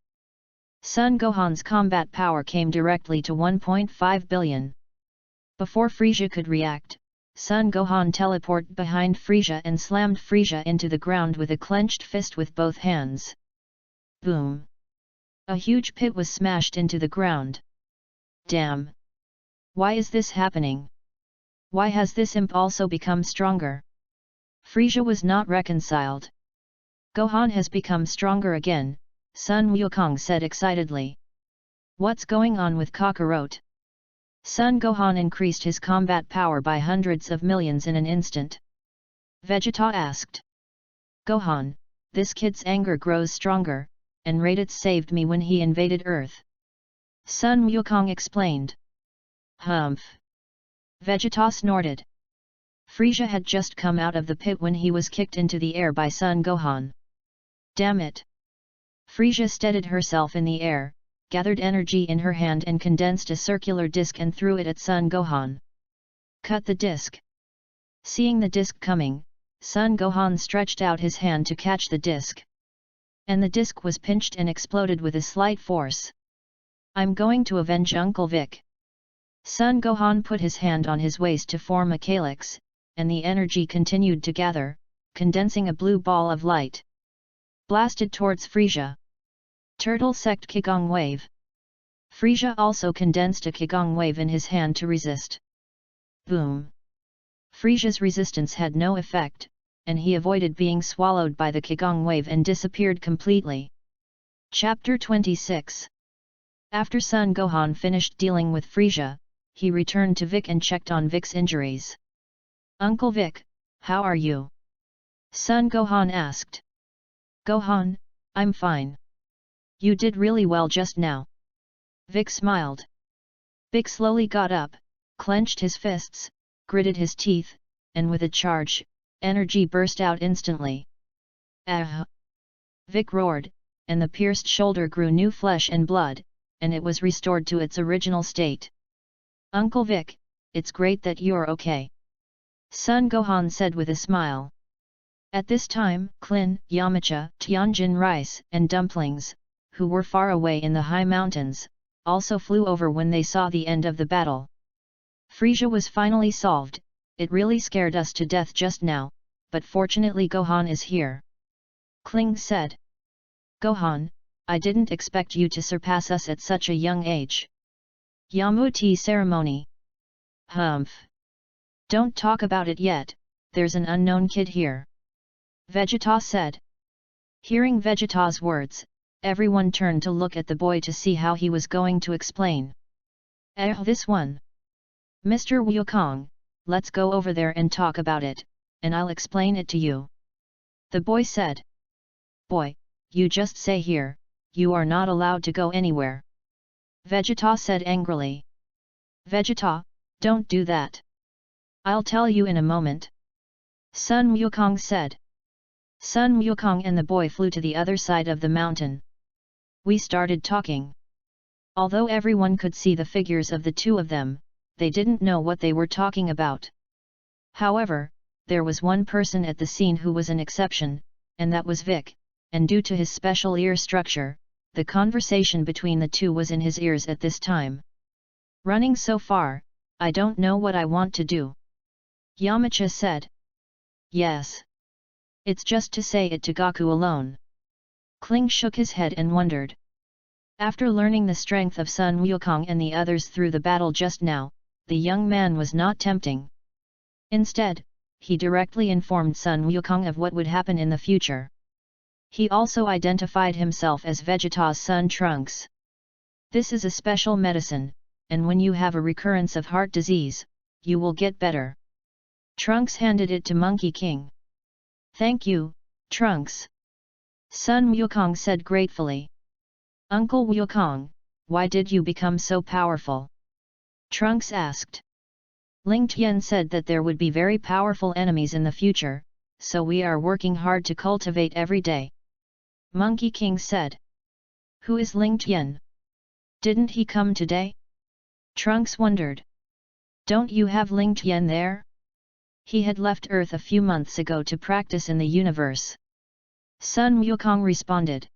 Sun Gohan's combat power came directly to 1.5 billion. Before Frisia could react, Sun Gohan teleported behind Frisia and slammed Frisia into the ground with a clenched fist with both hands. Boom! A huge pit was smashed into the ground. Damn! Why is this happening? Why has this imp also become stronger? Frisia was not reconciled. Gohan has become stronger again, Sun Wukong said excitedly. What's going on with Kakarot? Sun Gohan increased his combat power by hundreds of millions in an instant. Vegeta asked. Gohan, this kid's anger grows stronger, and Raditz saved me when he invaded Earth. Sun Wukong explained. Humph! Vegeta snorted. Frisia had just come out of the pit when he was kicked into the air by Sun Gohan. Damn it! Frisia steadied herself in the air, gathered energy in her hand and condensed a circular disc and threw it at Sun Gohan. Cut the disc! Seeing the disc coming, Sun Gohan stretched out his hand to catch the disc. And the disc was pinched and exploded with a slight force. I'm going to avenge Uncle Vic. Sun Gohan put his hand on his waist to form a calyx, and the energy continued to gather, condensing a blue ball of light. Blasted towards Frisia. Turtle Sect Qigong Wave. Frisia also condensed a Qigong wave in his hand to resist. Boom! Frisia's resistance had no effect, and he avoided being swallowed by the Qigong wave and disappeared completely. Chapter 26. After Sun Gohan finished dealing with Frisia, he returned to Vic and checked on Vic's injuries. Uncle Vic, how are you? Sun Gohan asked. Gohan, I'm fine. You did really well just now. Vic smiled. Vic slowly got up, clenched his fists, gritted his teeth, and with a charge, energy burst out instantly. Ah! Vic roared, and the pierced shoulder grew new flesh and blood, and it was restored to its original state. Uncle Vic, it's great that you're okay. Sun Gohan said with a smile. At this time, Klin, Yamcha, Tianjin rice and dumplings, who were far away in the high mountains, also flew over when they saw the end of the battle. Frisia was finally solved. It really scared us to death just now, but fortunately Gohan is here. Kling said. Gohan, I didn't expect you to surpass us at such a young age. Yamuti ceremony. Humph. Don't talk about it yet, there's an unknown kid here. Vegeta said. Hearing Vegeta's words, everyone turned to look at the boy to see how he was going to explain. This one. Mr. Wukong, let's go over there and talk about it, and I'll explain it to you. The boy said. Boy, you just stay here, you are not allowed to go anywhere. Vegeta said angrily. Vegeta, don't do that. I'll tell you in a moment. Sun Wukong said. Sun Wukong and the boy flew to the other side of the mountain. We started talking. Although everyone could see the figures of the two of them, they didn't know what they were talking about. However, there was one person at the scene who was an exception, and that was Vic, and due to his special ear structure, the conversation between the two was in his ears at this time. Running so far, I don't know what I want to do. Yamcha said. Yes. It's just to say it to Goku alone. Kling shook his head and wondered. After learning the strength of Sun Wukong and the others through the battle just now, the young man was not tempting. Instead, he directly informed Sun Wukong of what would happen in the future. He also identified himself as Vegeta's son Trunks. This is a special medicine, and when you have a recurrence of heart disease, you will get better. Trunks handed it to Monkey King. Thank you, Trunks. Sun Wukong said gratefully. Uncle Wukong, why did you become so powerful? Trunks asked. Ling Tian said that there would be very powerful enemies in the future, so we are working hard to cultivate every day. Monkey King said. Who is Ling Tian? Didn't he come today? Trunks wondered. Don't you have Ling Tian there? He had left Earth a few months ago to practice in the universe. Sun Wukong responded.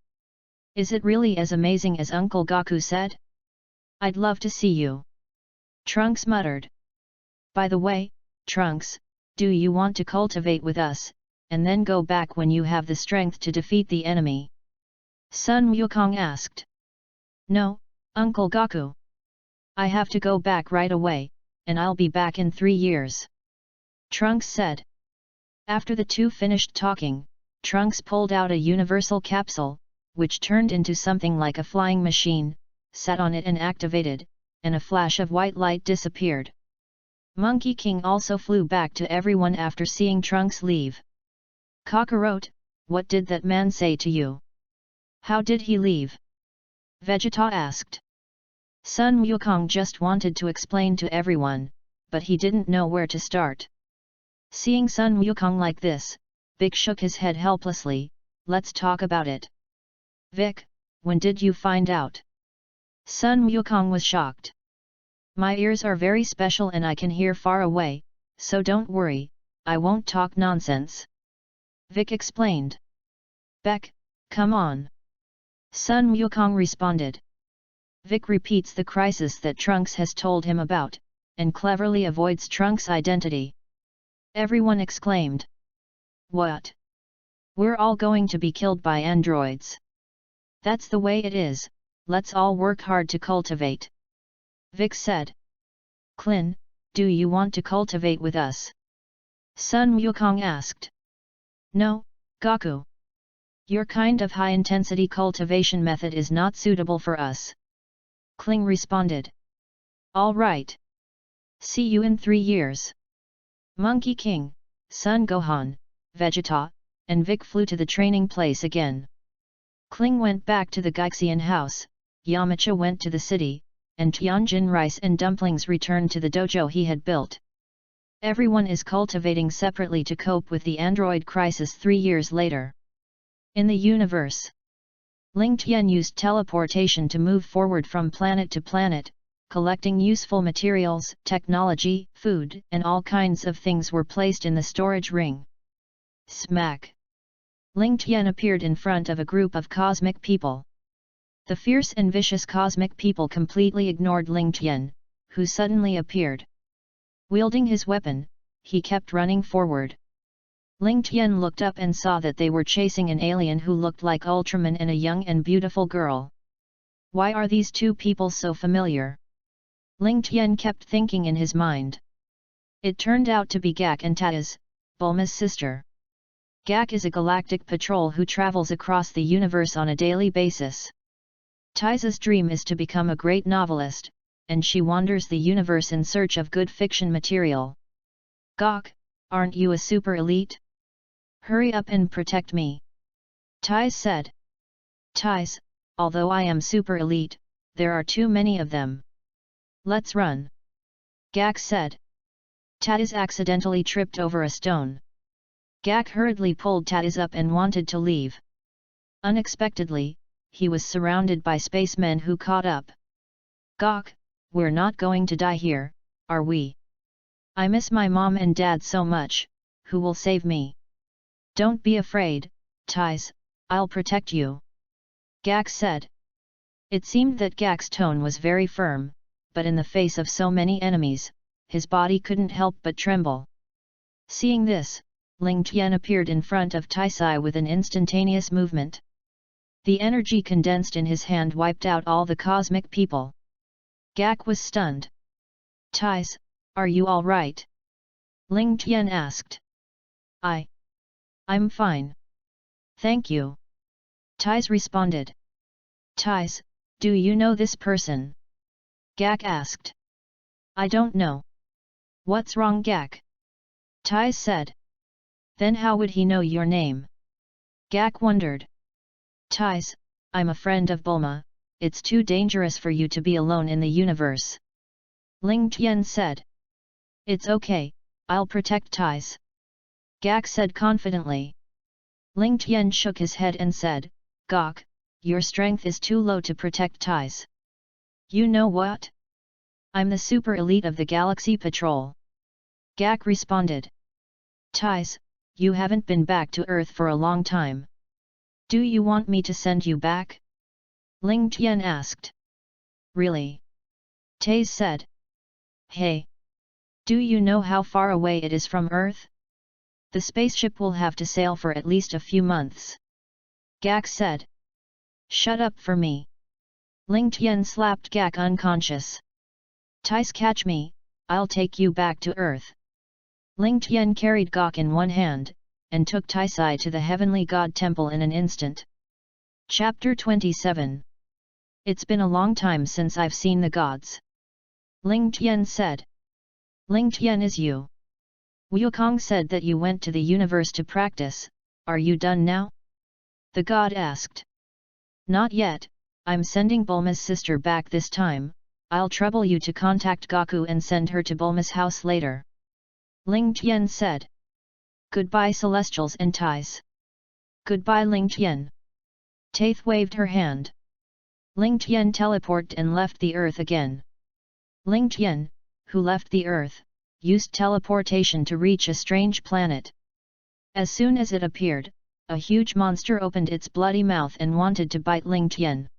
Is it really as amazing as Uncle Goku said? I'd love to see you. Trunks muttered. By the way, Trunks, do you want to cultivate with us, and then go back when you have the strength to defeat the enemy? Sun Wukong asked. No, Uncle Goku. I have to go back right away, and I'll be back in 3 years. Trunks said. After the two finished talking, Trunks pulled out a universal capsule, which turned into something like a flying machine, sat on it and activated, and a flash of white light disappeared. Monkey King also flew back to everyone after seeing Trunks leave. Kakarot, what did that man say to you? How did he leave? Vegeta asked. Sun Wukong just wanted to explain to everyone, but he didn't know where to start. Seeing Sun Wukong like this, Vic shook his head helplessly. Let's talk about it. Vic, when did you find out? Sun Wukong was shocked. My ears are very special and I can hear far away, so don't worry, I won't talk nonsense. Vic explained. Beck, come on. Sun Wukong responded. Vic repeats the crisis that Trunks has told him about, and cleverly avoids Trunks' identity. Everyone exclaimed. What? We're all going to be killed by androids. That's the way it is, let's all work hard to cultivate. Vic said. Klin, do you want to cultivate with us? Sun Wukong asked. No, Goku. Your kind of high-intensity cultivation method is not suitable for us. Kling responded. All right. See you in 3 years. Monkey King, Sun Gohan, Vegeta, and Vic flew to the training place again. Kling went back to the Gaixian house, Yamcha went to the city, and Tianjin rice and dumplings returned to the dojo he had built. Everyone is cultivating separately to cope with the android crisis 3 years later. In the universe, Ling Tian used teleportation to move forward from planet to planet, collecting useful materials, technology, food, and all kinds of things were placed in the storage ring. Smack! Ling Tian appeared in front of a group of cosmic people. The fierce and vicious cosmic people completely ignored Ling Tian, who suddenly appeared. Wielding his weapon, he kept running forward. Ling Tian looked up and saw that they were chasing an alien who looked like Ultraman and a young and beautiful girl. Why are these two people so familiar? Ling Tian kept thinking in his mind. It turned out to be Gak and Taz, Bulma's sister. Gak is a galactic patrol who travels across the universe on a daily basis. Taz's dream is to become a great novelist, and she wanders the universe in search of good fiction material. Gak, aren't you a super elite? Hurry up and protect me. Taz said. Taz, although I am super elite, there are too many of them. Let's run. Gak said. Taz accidentally tripped over a stone. Gak hurriedly pulled Taz up and wanted to leave. Unexpectedly, he was surrounded by spacemen who caught up. Gak, we're not going to die here, are we? I miss my mom and dad so much, who will save me? Don't be afraid, Taz, I'll protect you. Gak said. It seemed that Gak's tone was very firm, but in the face of so many enemies, his body couldn't help but tremble. Seeing this, Ling Tian appeared in front of Taisai with an instantaneous movement. The energy condensed in his hand wiped out all the cosmic people. Gak was stunned. Tais, are you all right? Ling Tian asked. I'm fine. Thank you. Tais responded. Tais, do you know this person? Gak asked. I don't know. What's wrong, Gak? Tais said. Then how would he know your name? Gak wondered. Tais, I'm a friend of Bulma, it's too dangerous for you to be alone in the universe. Ling Tian said. It's okay, I'll protect Tais. Gak said confidently. Ling Tian shook his head and said, Gak, your strength is too low to protect Tais. You know what? I'm the super elite of the Galaxy Patrol. Gak responded. Tais, you haven't been back to Earth for a long time. Do you want me to send you back? Ling Tian asked. Really? Tais said. Hey! Do you know how far away it is from Earth? The spaceship will have to sail for at least a few months. Gak said. Shut up for me. Ling Tian slapped Gak unconscious. Tais, catch me, I'll take you back to Earth. Ling Tian carried Gak in one hand, and took Taisai to the Heavenly God Temple in an instant. Chapter 27. It's been a long time since I've seen the gods. Ling Tian said. Ling Tian is you. Wukong said that you went to the universe to practice, are you done now? The god asked. Not yet, I'm sending Bulma's sister back this time, I'll trouble you to contact Gaku and send her to Bulma's house later. Ling Tian said. Goodbye Celestials and Tais. Goodbye Ling Tian. Taith waved her hand. Ling Tian teleported and left the earth again. Ling Tian, who left the earth, used teleportation to reach a strange planet. As soon as it appeared, a huge monster opened its bloody mouth and wanted to bite Ling Tian.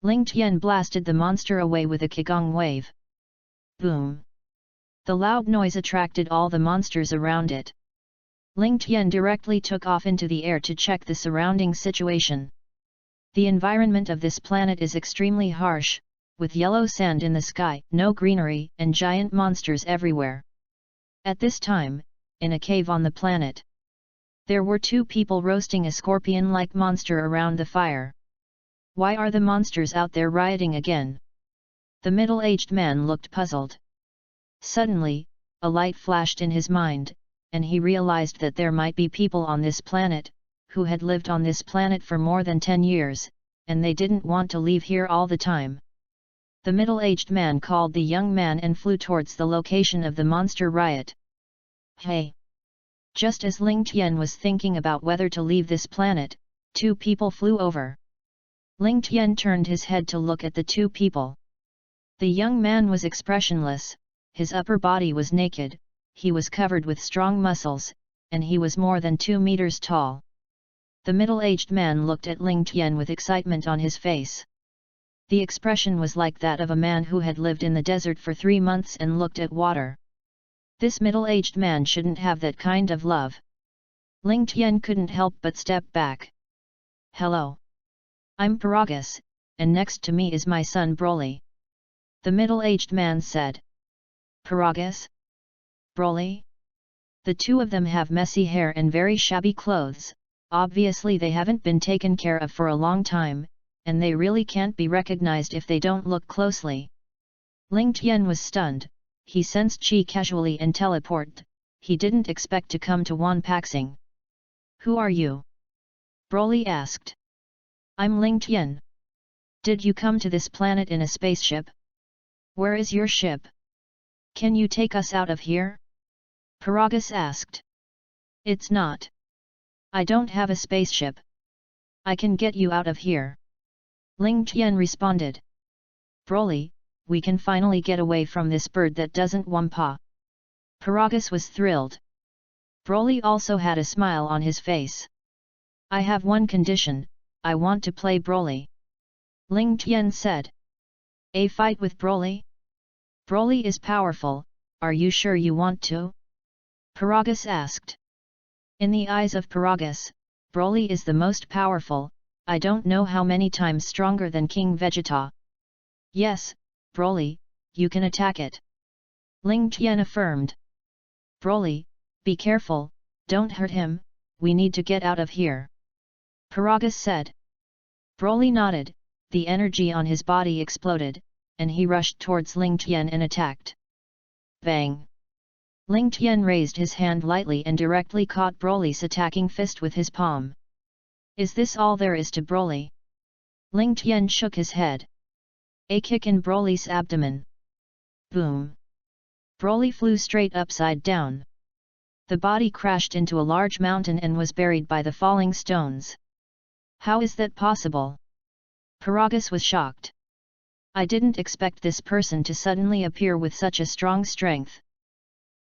Ling Tian blasted the monster away with a Qigong wave. Boom! The loud noise attracted all the monsters around it. Ling Tian directly took off into the air to check the surrounding situation. The environment of this planet is extremely harsh, with yellow sand in the sky, no greenery, and giant monsters everywhere. At this time, in a cave on the planet, there were two people roasting a scorpion-like monster around the fire. Why are the monsters out there rioting again? The middle-aged man looked puzzled. Suddenly, a light flashed in his mind, and he realized that there might be people on this planet, who had lived on this planet for more than 10 years, and they didn't want to leave here all the time. The middle-aged man called the young man and flew towards the location of the monster riot. Hey! Just as Ling Tian was thinking about whether to leave this planet, two people flew over. Ling Tian turned his head to look at the two people. The young man was expressionless, his upper body was naked, he was covered with strong muscles, and he was more than 2 meters tall. The middle-aged man looked at Ling Tian with excitement on his face. The expression was like that of a man who had lived in the desert for 3 months and looked at water. This middle-aged man shouldn't have that kind of love. Ling Tian couldn't help but step back. Hello. I'm Paragus, and next to me is my son Broly. The middle-aged man said. Paragus? Broly? The two of them have messy hair and very shabby clothes, obviously they haven't been taken care of for a long time, and they really can't be recognized if they don't look closely. Ling Tian was stunned, he sensed Qi casually and teleported, he didn't expect to come to Wanpaxing. Who are you? Broly asked. I'm Ling Tian. Did you come to this planet in a spaceship? Where is your ship? Can you take us out of here? Paragus asked. It's not. I don't have a spaceship. I can get you out of here. Ling Tian responded. Broly, we can finally get away from this bird that doesn't wampa. Paragus was thrilled. Broly also had a smile on his face. I have one condition, I want to play Broly. Ling Tian said. A fight with Broly? Broly is powerful, are you sure you want to? Paragus asked. In the eyes of Paragus, Broly is the most powerful, I don't know how many times stronger than King Vegeta. Yes, Broly, you can attack it. Ling Tian affirmed. Broly, be careful, don't hurt him, we need to get out of here. Paragus said. Broly nodded, the energy on his body exploded, and he rushed towards Ling Tian and attacked. Bang! Ling Tian raised his hand lightly and directly caught Broly's attacking fist with his palm. Is this all there is to Broly? Ling Tian shook his head. A kick in Broly's abdomen. Boom! Broly flew straight upside down. The body crashed into a large mountain and was buried by the falling stones. How is that possible? Paragus was shocked. I didn't expect this person to suddenly appear with such a strong strength.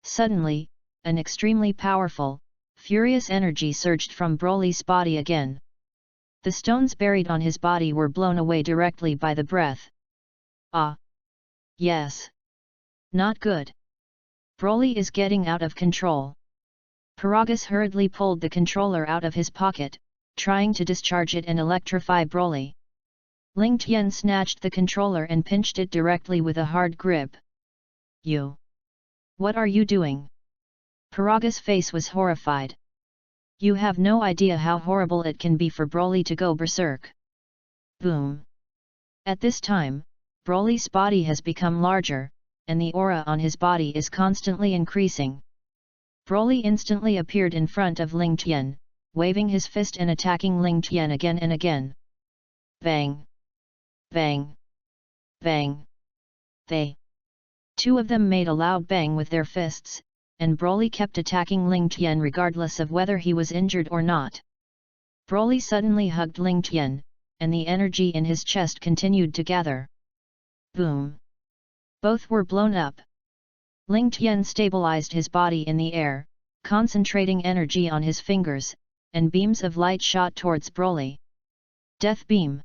Suddenly, an extremely powerful, furious energy surged from Broly's body again. The stones buried on his body were blown away directly by the breath. Ah! Yes! Not good! Broly is getting out of control. Paragus hurriedly pulled the controller out of his pocket, trying to discharge it and electrify Broly. Ling Tian snatched the controller and pinched it directly with a hard grip. You! What are you doing? Paragus' face was horrified. You have no idea how horrible it can be for Broly to go berserk. Boom! At this time, Broly's body has become larger, and the aura on his body is constantly increasing. Broly instantly appeared in front of Ling Tian, waving his fist and attacking Ling Tian again and again. Bang! Bang! Bang! They! Two of them made a loud bang with their fists, and Broly kept attacking Ling Tian regardless of whether he was injured or not. Broly suddenly hugged Ling Tian, and the energy in his chest continued to gather. Boom! Both were blown up. Ling Tian stabilized his body in the air, concentrating energy on his fingers, and beams of light shot towards Broly. Death Beam!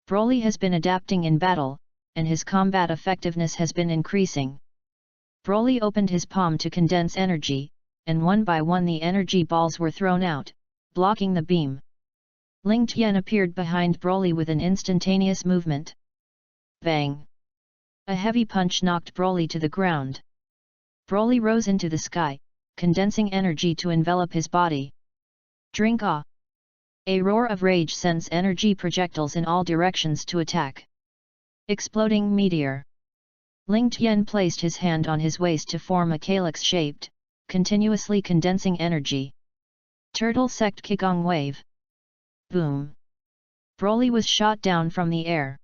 Broly has been adapting in battle, and his combat effectiveness has been increasing. Broly opened his palm to condense energy, and one by one the energy balls were thrown out, blocking the beam. Ling Tian appeared behind Broly with an instantaneous movement. Bang! A heavy punch knocked Broly to the ground. Broly rose into the sky, condensing energy to envelop his body. Drink ah! A roar of rage sends energy projectiles in all directions to attack. Exploding meteor. Ling Tian placed his hand on his waist to form a calyx-shaped, continuously condensing energy. Turtle sect Qigong wave. Boom! Broly was shot down from the air.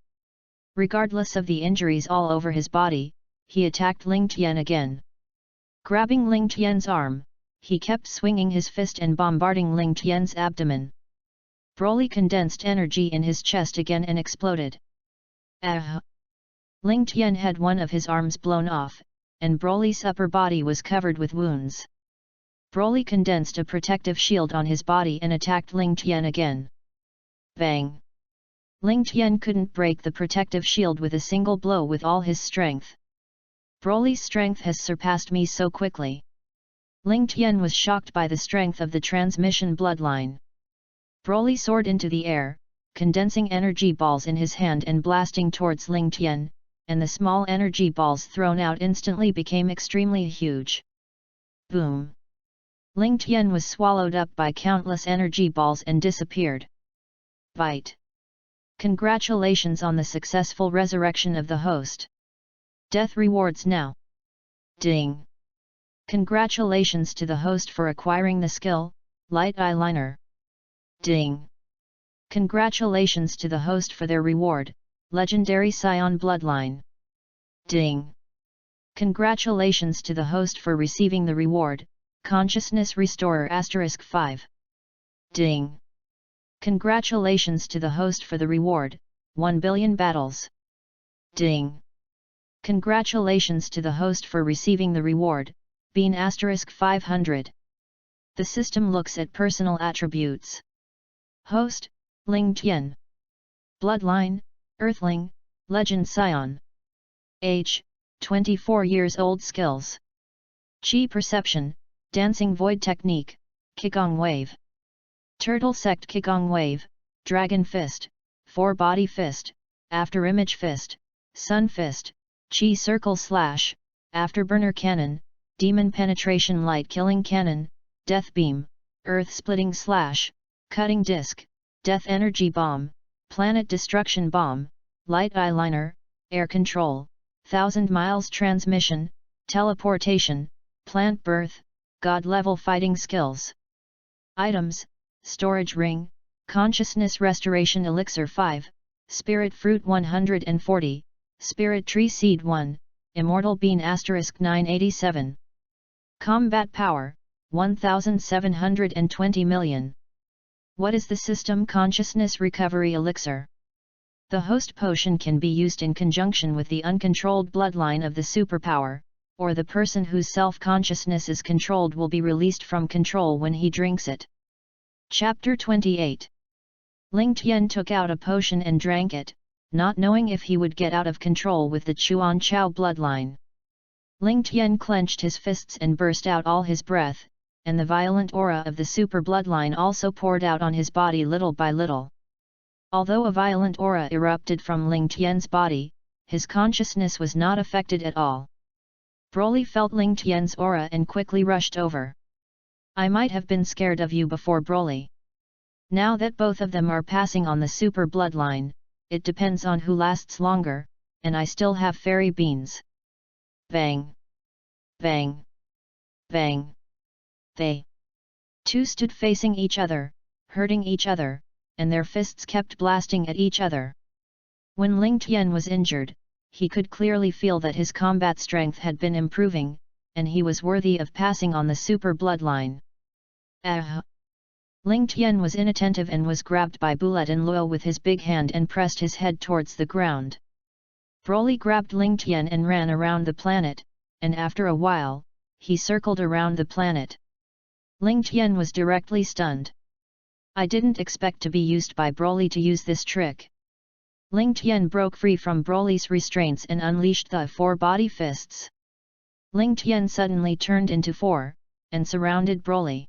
Regardless of the injuries all over his body, he attacked Ling Tian again. Grabbing Ling Tian's arm, he kept swinging his fist and bombarding Ling Tian's abdomen. Broly condensed energy in his chest again and exploded. Ah! Ling Tian had one of his arms blown off, and Broly's upper body was covered with wounds. Broly condensed a protective shield on his body and attacked Ling Tian again. Bang! Ling Tian couldn't break the protective shield with a single blow with all his strength. Broly's strength has surpassed me so quickly. Ling Tian was shocked by the strength of the transmission bloodline. Broly soared into the air, condensing energy balls in his hand and blasting towards Ling Tian, and the small energy balls thrown out instantly became extremely huge. Boom! Ling Tian was swallowed up by countless energy balls and disappeared. Bite! Congratulations on the successful resurrection of the host. Death rewards now. Ding! Congratulations to the host for acquiring the skill, light eyeliner. Ding! Congratulations to the host for their reward, legendary Scion bloodline. Ding! Congratulations to the host for receiving the reward, Consciousness Restorer *5. Ding! Congratulations to the host for the reward, 1 billion battles. Ding! Congratulations to the host for receiving the reward, Bean *500. The system looks at personal attributes. Host, Ling Tian. Bloodline, Earthling, Legend Scion. Age, 24 years old. Skills: Chi Perception, Dancing Void Technique, Qigong Wave. Turtle Sect Qigong Wave, Dragon Fist, 4-Body Fist, Afterimage Fist, Sun Fist, Chi Circle Slash, Afterburner Cannon, Demon Penetration Light Killing Cannon, Death Beam, Earth Splitting Slash, Cutting Disc, Death Energy Bomb, Planet Destruction Bomb, Light Eyeliner, Air Control, 1000 Miles Transmission, Teleportation, Plant Birth, God Level Fighting Skills. Items: Storage Ring, Consciousness Restoration Elixir 5, Spirit Fruit 140, Spirit Tree Seed 1, Immortal Bean *987. Combat Power, 1720 million. What is the System Consciousness Recovery Elixir? The host potion can be used in conjunction with the uncontrolled bloodline of the superpower, or the person whose self-consciousness is controlled will be released from control when he drinks it. Chapter 28. Ling Tian took out a potion and drank it, not knowing if he would get out of control with the Chuan Chao bloodline. Ling Tian clenched his fists and burst out all his breath, and the violent aura of the super bloodline also poured out on his body little by little. Although a violent aura erupted from Ling Tian's body, his consciousness was not affected at all. Broly felt Ling Tian's aura and quickly rushed over. I might have been scared of you before, Broly. Now that both of them are passing on the super bloodline, it depends on who lasts longer, and I still have fairy beans. Bang! Bang! Bang! They two stood facing each other, hurting each other, and their fists kept blasting at each other. When Ling Tian was injured, he could clearly feel that his combat strength had been improving, and he was worthy of passing on the super bloodline. Ling Tian was inattentive and was grabbed by Bullet and Luo with his big hand and pressed his head towards the ground. Broly grabbed Ling Tian and ran around the planet, and after a while, he circled around the planet. Ling Tian was directly stunned. I didn't expect to be used by Broly to use this trick. Ling Tian broke free from Broly's restraints and unleashed the 4-body fists. Ling Tian suddenly turned into 4, and surrounded Broly.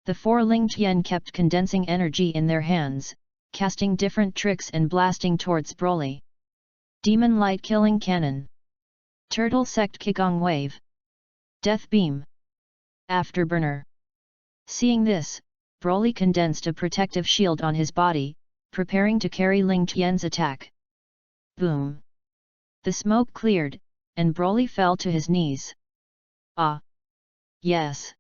The 4 Ling Tian kept condensing energy in their hands, casting different tricks and blasting towards Broly. Demon Light Killing Cannon. Turtle Sect Qigong Wave. Death Beam. Afterburner. Seeing this, Broly condensed a protective shield on his body, preparing to carry Ling Tian's attack. Boom! The smoke cleared, and Broly fell to his knees. Ah! Yes!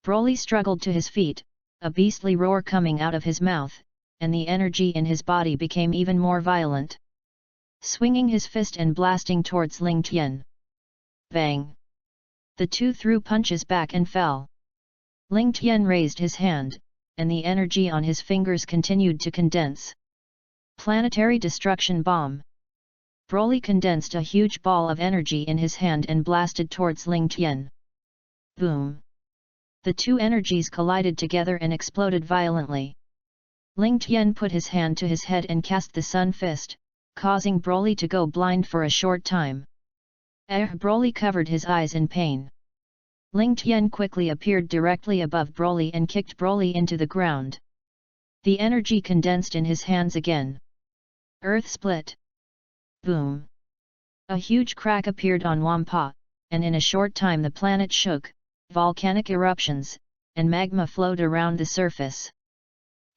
Broly struggled to his feet, a beastly roar coming out of his mouth, and the energy in his body became even more violent. Swinging his fist and blasting towards Ling Tian. Bang! The two threw punches back and fell. Ling Tian raised his hand, and the energy on his fingers continued to condense. Planetary Destruction Bomb. Broly condensed a huge ball of energy in his hand and blasted towards Ling Tian. Boom! The two energies collided together and exploded violently. Ling Tian put his hand to his head and cast the Sun Fist, causing Broly to go blind for a short time. Broly covered his eyes in pain. Ling Tian quickly appeared directly above Broly and kicked Broly into the ground. The energy condensed in his hands again. Earth split. Boom! A huge crack appeared on Wampa, and in a short time the planet shook, volcanic eruptions, and magma flowed around the surface.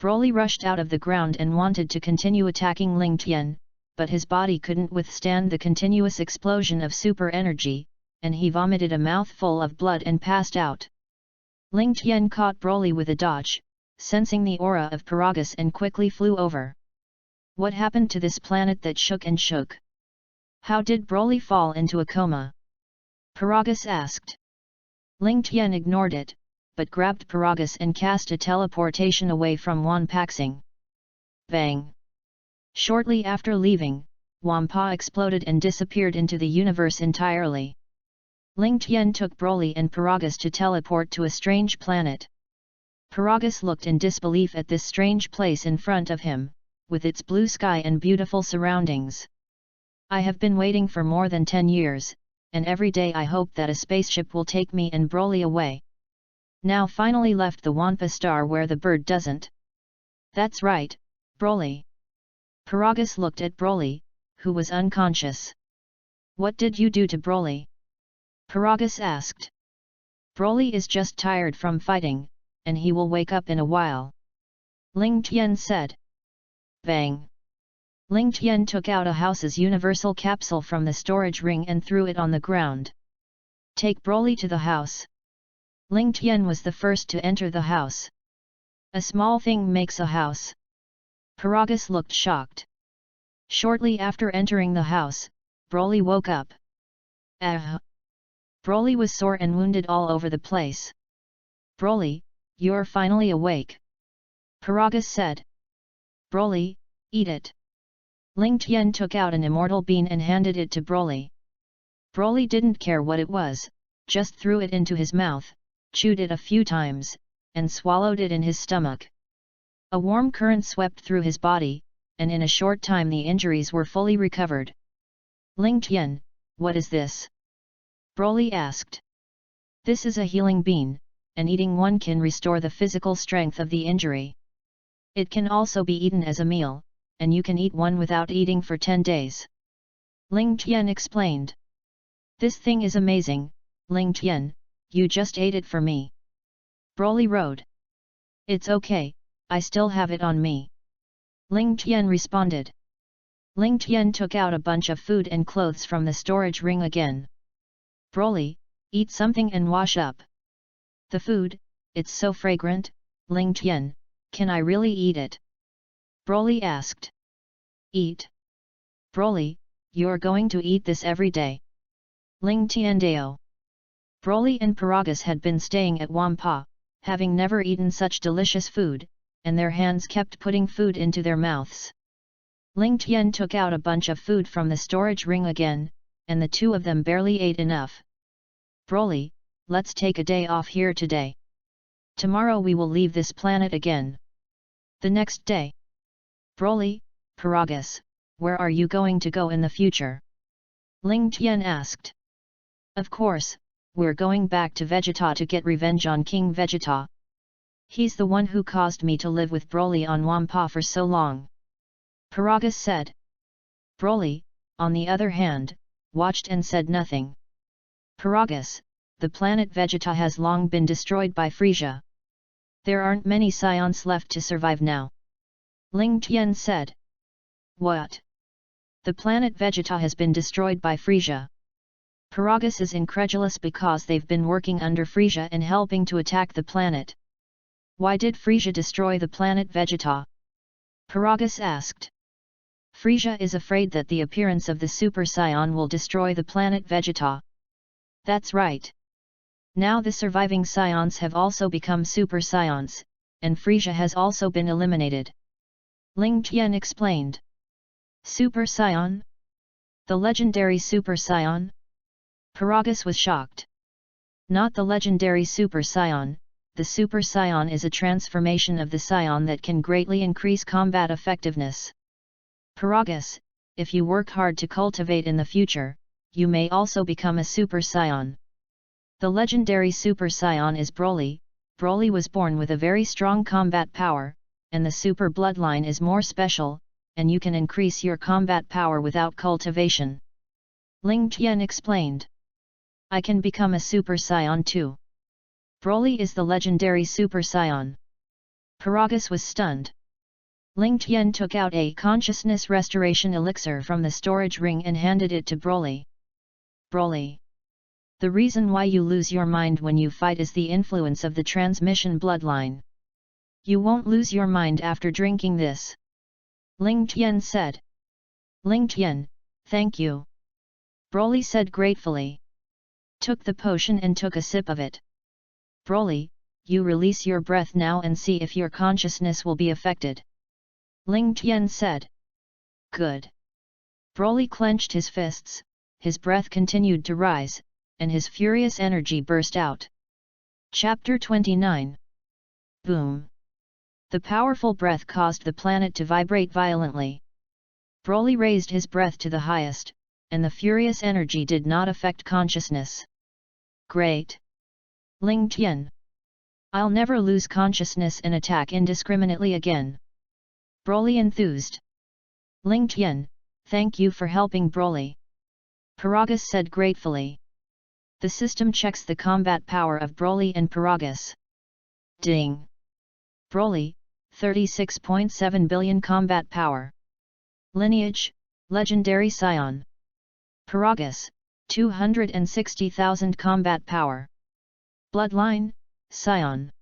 Broly rushed out of the ground and wanted to continue attacking Ling Tian, but his body couldn't withstand the continuous explosion of super energy, and he vomited a mouthful of blood and passed out. Ling Tian caught Broly with a dodge, sensing the aura of Paragus, and quickly flew over. What happened to this planet that shook and shook? How did Broly fall into a coma? Paragus asked. Ling Tian ignored it, but grabbed Paragus and cast a teleportation away from Wanpaxing. Bang! Shortly after leaving, Wampa exploded and disappeared into the universe entirely. Ling Tian took Broly and Paragus to teleport to a strange planet. Paragus looked in disbelief at this strange place in front of him, with its blue sky and beautiful surroundings. I have been waiting for more than 10 years, and every day I hope that a spaceship will take me and Broly away. Now finally left the Wampa star where the bird doesn't. That's right, Broly. Paragus looked at Broly, who was unconscious. What did you do to Broly? Paragus asked. Broly is just tired from fighting, and he will wake up in a while. Ling Tian said. Bang! Ling Tian took out a house's universal capsule from the storage ring and threw it on the ground. Take Broly to the house. Ling Tian was the first to enter the house. A small thing makes a house. Paragus looked shocked. Shortly after entering the house, Broly woke up. Broly was sore and wounded all over the place. Broly, you're finally awake. Paragus said. Broly, eat it. Ling Tian took out an immortal bean and handed it to Broly. Broly didn't care what it was, just threw it into his mouth, chewed it a few times, and swallowed it in his stomach. A warm current swept through his body, and in a short time the injuries were fully recovered. Ling Tian, what is this? Broly asked. This is a healing bean, and eating one can restore the physical strength of the injury. It can also be eaten as a meal, and you can eat one without eating for 10 days. Ling Tian explained. This thing is amazing, Ling Tian, you just ate it for me. Broly wrote. It's okay, I still have it on me. Ling Tian responded. Ling Tian took out a bunch of food and clothes from the storage ring again. Broly, eat something and wash up. The food, it's so fragrant, Ling Tian, can I really eat it? Broly asked. Eat? Broly, you're going to eat this every day. Ling Tian Deo. Broly and Paragus had been staying at Wampa, having never eaten such delicious food, and their hands kept putting food into their mouths. Ling Tian took out a bunch of food from the storage ring again, and the two of them barely ate enough. Broly, let's take a day off here today. Tomorrow we will leave this planet again. The next day. Broly, Paragus, where are you going to go in the future? Ling Tian asked. Of course, we're going back to Vegeta to get revenge on King Vegeta. He's the one who caused me to live with Broly on Wampa for so long. Paragus said. Broly, on the other hand, watched and said nothing. Paragus, the planet Vegeta has long been destroyed by Frieza. There aren't many scions left to survive now. Ling Tian said. What? The planet Vegeta has been destroyed by Frieza. Paragus is incredulous because they've been working under Frieza and helping to attack the planet. Why did Frieza destroy the planet Vegeta? Paragus asked. Frieza is afraid that the appearance of the Super Saiyan will destroy the planet Vegeta. That's right. Now the surviving Scions have also become Super Saiyan, and Frieza has also been eliminated. Ling Tian explained. Super Saiyan? The legendary Super Saiyan? Paragus was shocked. Not the legendary Super Saiyan, the Super Saiyan is a transformation of the Saiyan that can greatly increase combat effectiveness. Paragus, if you work hard to cultivate in the future, you may also become a Super Saiyan. The legendary Super Saiyan is Broly. Broly was born with a very strong combat power, and the Super bloodline is more special, and you can increase your combat power without cultivation. Ling Tian explained. I can become a Super Saiyan too. Broly is the legendary Super Saiyan. Paragus was stunned. Ling Tian took out a consciousness restoration elixir from the storage ring and handed it to Broly. Broly. The reason why you lose your mind when you fight is the influence of the transmission bloodline. You won't lose your mind after drinking this. Ling Tian said. Ling Tian, thank you. Broly said gratefully. Took the potion and took a sip of it. Broly, you release your breath now and see if your consciousness will be affected. Ling Tian said. Good. Broly clenched his fists, his breath continued to rise, and his furious energy burst out. Chapter 29. Boom. The powerful breath caused the planet to vibrate violently. Broly raised his breath to the highest, and the furious energy did not affect consciousness. Great! Ling Tian. I'll never lose consciousness and attack indiscriminately again. Broly enthused. Ling Tian, thank you for helping Broly. Paragus said gratefully. The system checks the combat power of Broly and Paragus. Ding! Broly, 36.7 billion combat power. Lineage, Legendary Scion. Paragus, 260,000 combat power. Bloodline, Scion.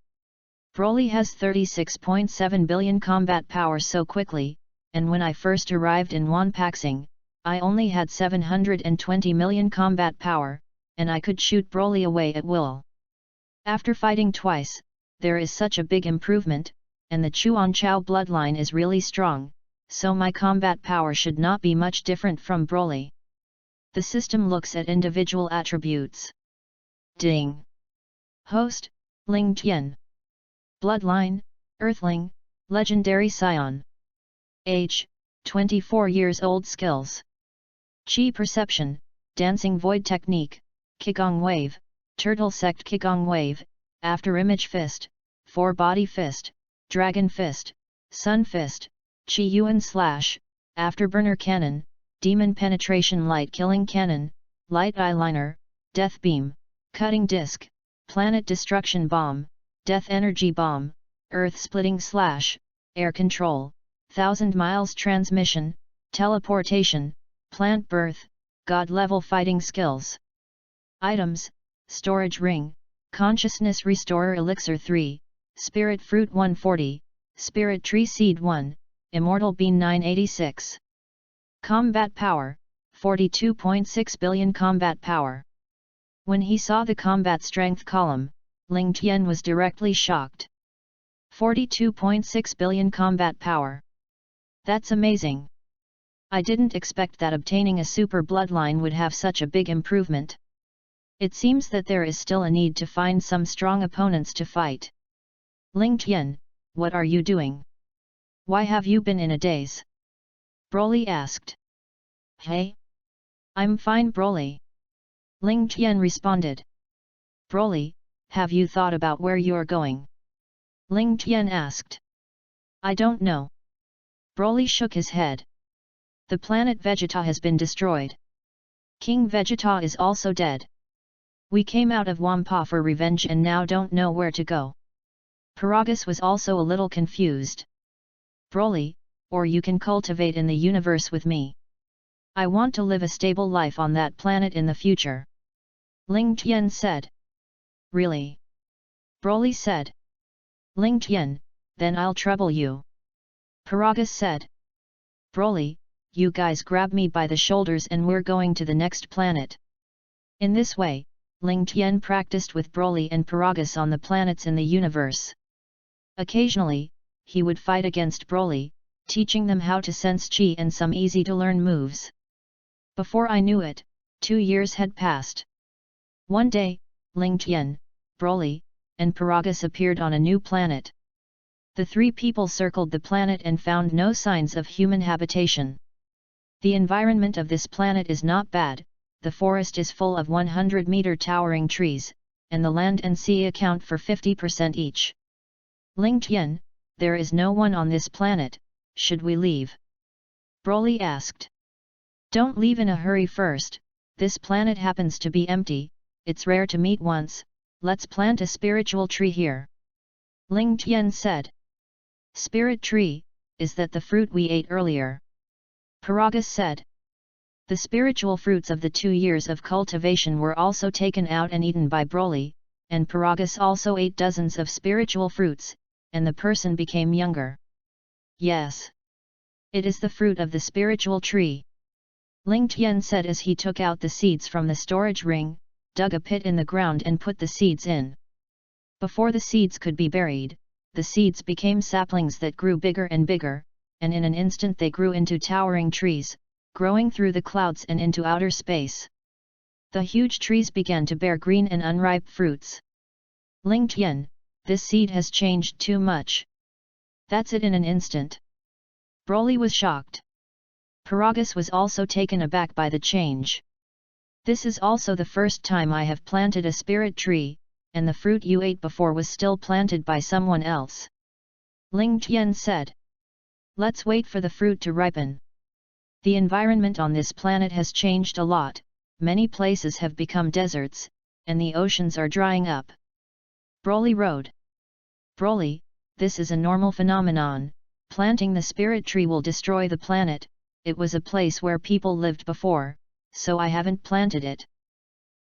Broly has 36.7 billion combat power so quickly, and when I first arrived in Wanpaxing, I only had 720 million combat power, and I could shoot Broly away at will. After fighting twice, there is such a big improvement, and the Chuanchao bloodline is really strong, so my combat power should not be much different from Broly. The system looks at individual attributes. Ding! Host, Ling Tian. Bloodline, Earthling, Legendary Scion. Age, 24 years old. Skills: Chi Perception, Dancing Void Technique, Qigong Wave, Turtle Sect Qigong Wave, After Image Fist, 4 Body Fist, Dragon Fist, Sun Fist, Chi Yuan Slash, Afterburner Cannon, Demon Penetration Light Killing Cannon, Light Eyeliner, Death Beam, Cutting Disc, Planet Destruction Bomb, Death Energy Bomb, Earth Splitting Slash, Air Control, 1000 Miles Transmission, Teleportation, Plant Birth, God Level Fighting Skills. Items: Storage Ring, Consciousness Restorer Elixir 3, Spirit Fruit 140, Spirit Tree Seed 1, Immortal Bean 986. Combat Power, 42.6 billion combat power. When he saw the combat strength column, Ling Tian was directly shocked. 42.6 billion combat power. That's amazing. I didn't expect that obtaining a super bloodline would have such a big improvement. It seems that there is still a need to find some strong opponents to fight. Ling Tian, what are you doing? Why have you been in a daze? Broly asked. Hey? I'm fine, Broly. Ling Tian responded. Broly, have you thought about where you're going? Ling Tian asked. I don't know. Broly shook his head. The planet Vegeta has been destroyed. King Vegeta is also dead. We came out of Wampa for revenge and now don't know where to go. Paragus was also a little confused. Broly, or you can cultivate in the universe with me. I want to live a stable life on that planet in the future. Ling Tian said. Really? Broly said. Ling Tian, then I'll trouble you. Paragus said. Broly, you guys grab me by the shoulders and we're going to the next planet. In this way, Ling Tian practiced with Broly and Paragus on the planets in the universe. Occasionally, he would fight against Broly, teaching them how to sense Chi and some easy-to-learn moves. Before I knew it, 2 years had passed. One day, Ling Tian, Broly, and Paragus appeared on a new planet. The 3 people circled the planet and found no signs of human habitation. The environment of this planet is not bad, the forest is full of 100-meter towering trees, and the land and sea account for 50% each. Ling Tian, there is no one on this planet, should we leave? Broly asked. Don't leave in a hurry first, this planet happens to be empty, it's rare to meet once, let's plant a spiritual tree here. Ling Tian said. Spirit tree, is that the fruit we ate earlier? Paragas said. The spiritual fruits of the 2 years of cultivation were also taken out and eaten by Broly, and Paragas also ate dozens of spiritual fruits, and the person became younger. Yes. It is the fruit of the spiritual tree. Ling Tian said as he took out the seeds from the storage ring, dug a pit in the ground and put the seeds in. Before the seeds could be buried, the seeds became saplings that grew bigger and bigger, and in an instant they grew into towering trees, growing through the clouds and into outer space. The huge trees began to bear green and unripe fruits. Ling Tian, this seed has changed too much. That's it in an instant. Broly was shocked. Paragas was also taken aback by the change. This is also the first time I have planted a spirit tree, and the fruit you ate before was still planted by someone else. Ling Tian said. Let's wait for the fruit to ripen. The environment on this planet has changed a lot, many places have become deserts, and the oceans are drying up. Broly wrote. Broly, this is a normal phenomenon, planting the spirit tree will destroy the planet, it was a place where people lived before, so I haven't planted it.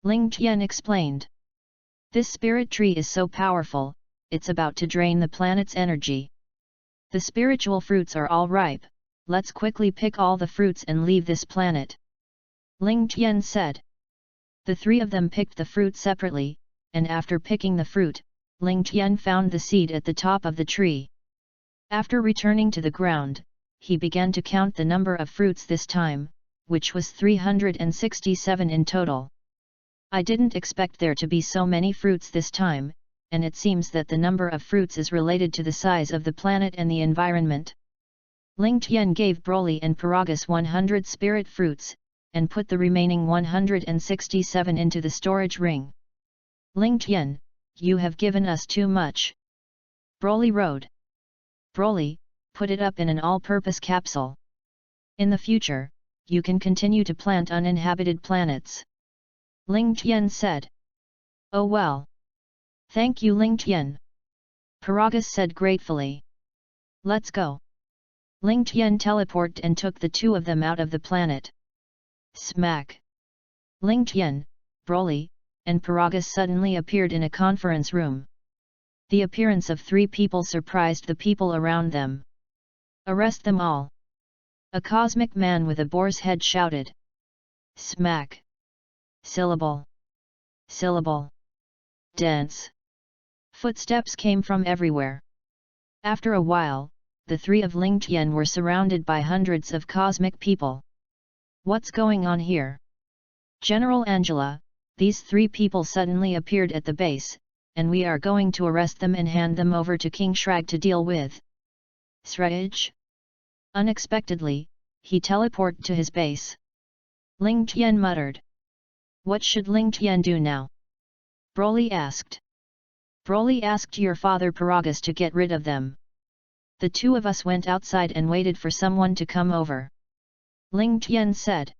Ling Tian explained. This spirit tree is so powerful, it's about to drain the planet's energy. The spiritual fruits are all ripe, let's quickly pick all the fruits and leave this planet. Ling Tian said. The 3 of them picked the fruit separately, and after picking the fruit, Ling Tian found the seed at the top of the tree. After returning to the ground, he began to count the number of fruits this time, which was 367 in total. I didn't expect there to be so many fruits this time, and it seems that the number of fruits is related to the size of the planet and the environment. Ling Tian gave Broly and Paragas 100 spirit fruits, and put the remaining 167 into the storage ring. Ling Tian, you have given us too much. Broly wrote. Broly, put it up in an all-purpose capsule. In the future, you can continue to plant uninhabited planets. Ling Tian said. Oh well. Thank you Ling Tian. Paragas said gratefully. Let's go. Ling Tian teleported and took the 2 of them out of the planet. Smack. Ling Tian, Broly, and Paragas suddenly appeared in a conference room. The appearance of 3 people surprised the people around them. Arrest them all. A cosmic man with a boar's head shouted. Smack. Syllable. Syllable. Dance. Footsteps came from everywhere. After a while, the 3 of Ling Tian were surrounded by hundreds of cosmic people. What's going on here? General Angela, these 3 people suddenly appeared at the base, and we are going to arrest them and hand them over to King Shrag to deal with. Shrage? Unexpectedly, he teleported to his base. Ling Tian muttered. What should Ling Tian do now? Broly asked. Broly asked your father Paragas to get rid of them. The 2 of us went outside and waited for someone to come over. Ling Tian said.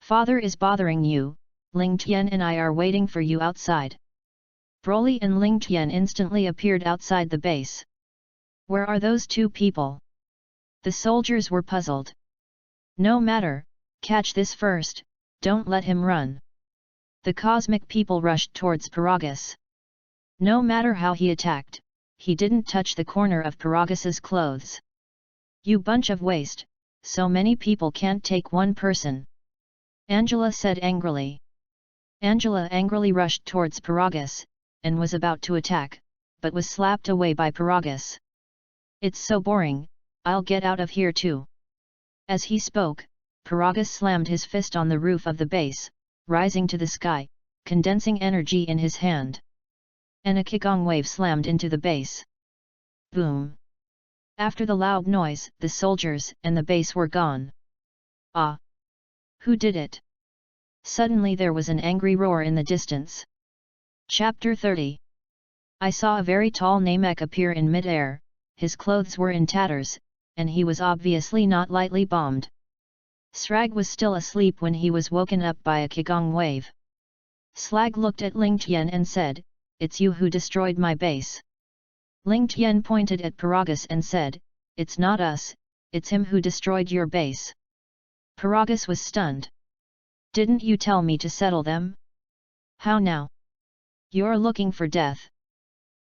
Father is bothering you, Ling Tian and I are waiting for you outside. Broly and Ling Tian instantly appeared outside the base. Where are those 2 people? The soldiers were puzzled. No matter, catch this first, don't let him run. The cosmic people rushed towards Paragas. No matter how he attacked, he didn't touch the corner of Paragas's clothes. You bunch of waste, so many people can't take one person. Angela said angrily. Angela angrily rushed towards Paragas, and was about to attack, but was slapped away by Paragas. It's so boring, I'll get out of here too. As he spoke, Paragas slammed his fist on the roof of the base, rising to the sky, condensing energy in his hand. And a Qigong wave slammed into the base. Boom! After the loud noise, the soldiers and the base were gone. Ah! Who did it? Suddenly there was an angry roar in the distance. Chapter 30. I saw a very tall Namek appear in mid-air, his clothes were in tatters, and he was obviously not lightly bombed. Srag was still asleep when he was woken up by a Qigong wave. Slag looked at Ling Tian and said, it's you who destroyed my base. Ling Tian pointed at Paragus and said, it's not us, it's him who destroyed your base. Paragus was stunned. Didn't you tell me to settle them? How now? You're looking for death.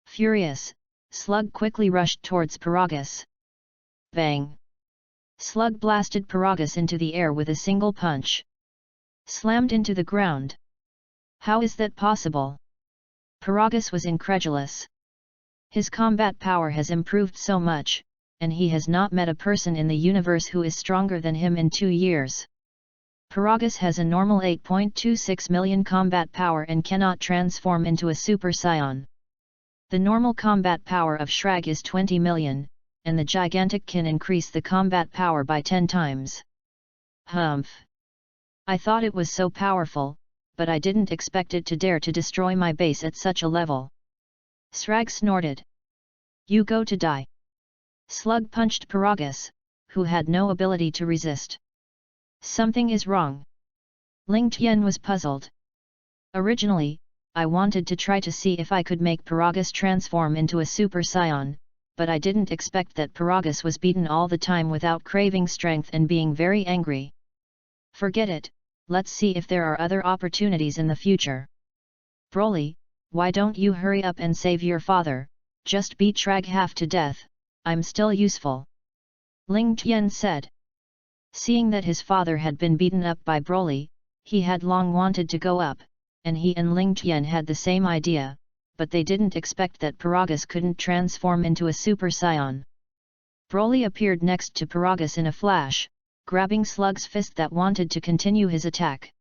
Furious, Slug quickly rushed towards Paragus. Bang! Slug blasted Paragus into the air with a single punch. Slammed into the ground. How is that possible? Paragus was incredulous. His combat power has improved so much, and he has not met a person in the universe who is stronger than him in 2 years. Paragus has a normal 8.26 million combat power and cannot transform into a Super Saiyan. The normal combat power of Shrag is 20 million, and the gigantic can increase the combat power by 10 times. Humph! I thought it was so powerful, but I didn't expect it to dare to destroy my base at such a level. Shrag snorted. You go to die. Slug punched Paragus, who had no ability to resist. Something is wrong. Ling Tian was puzzled. Originally, I wanted to try to see if I could make Paragus transform into a Super Saiyan, but I didn't expect that Paragus was beaten all the time without craving strength and being very angry. Forget it, let's see if there are other opportunities in the future. Broly, why don't you hurry up and save your father? Just beat Shrag half to death, I'm still useful. Ling Tian said. Seeing that his father had been beaten up by Broly, he had long wanted to go up, and he and Ling Tian had the same idea, but they didn't expect that Paragus couldn't transform into a Super Saiyan. Broly appeared next to Paragus in a flash, grabbing Slug's fist that wanted to continue his attack.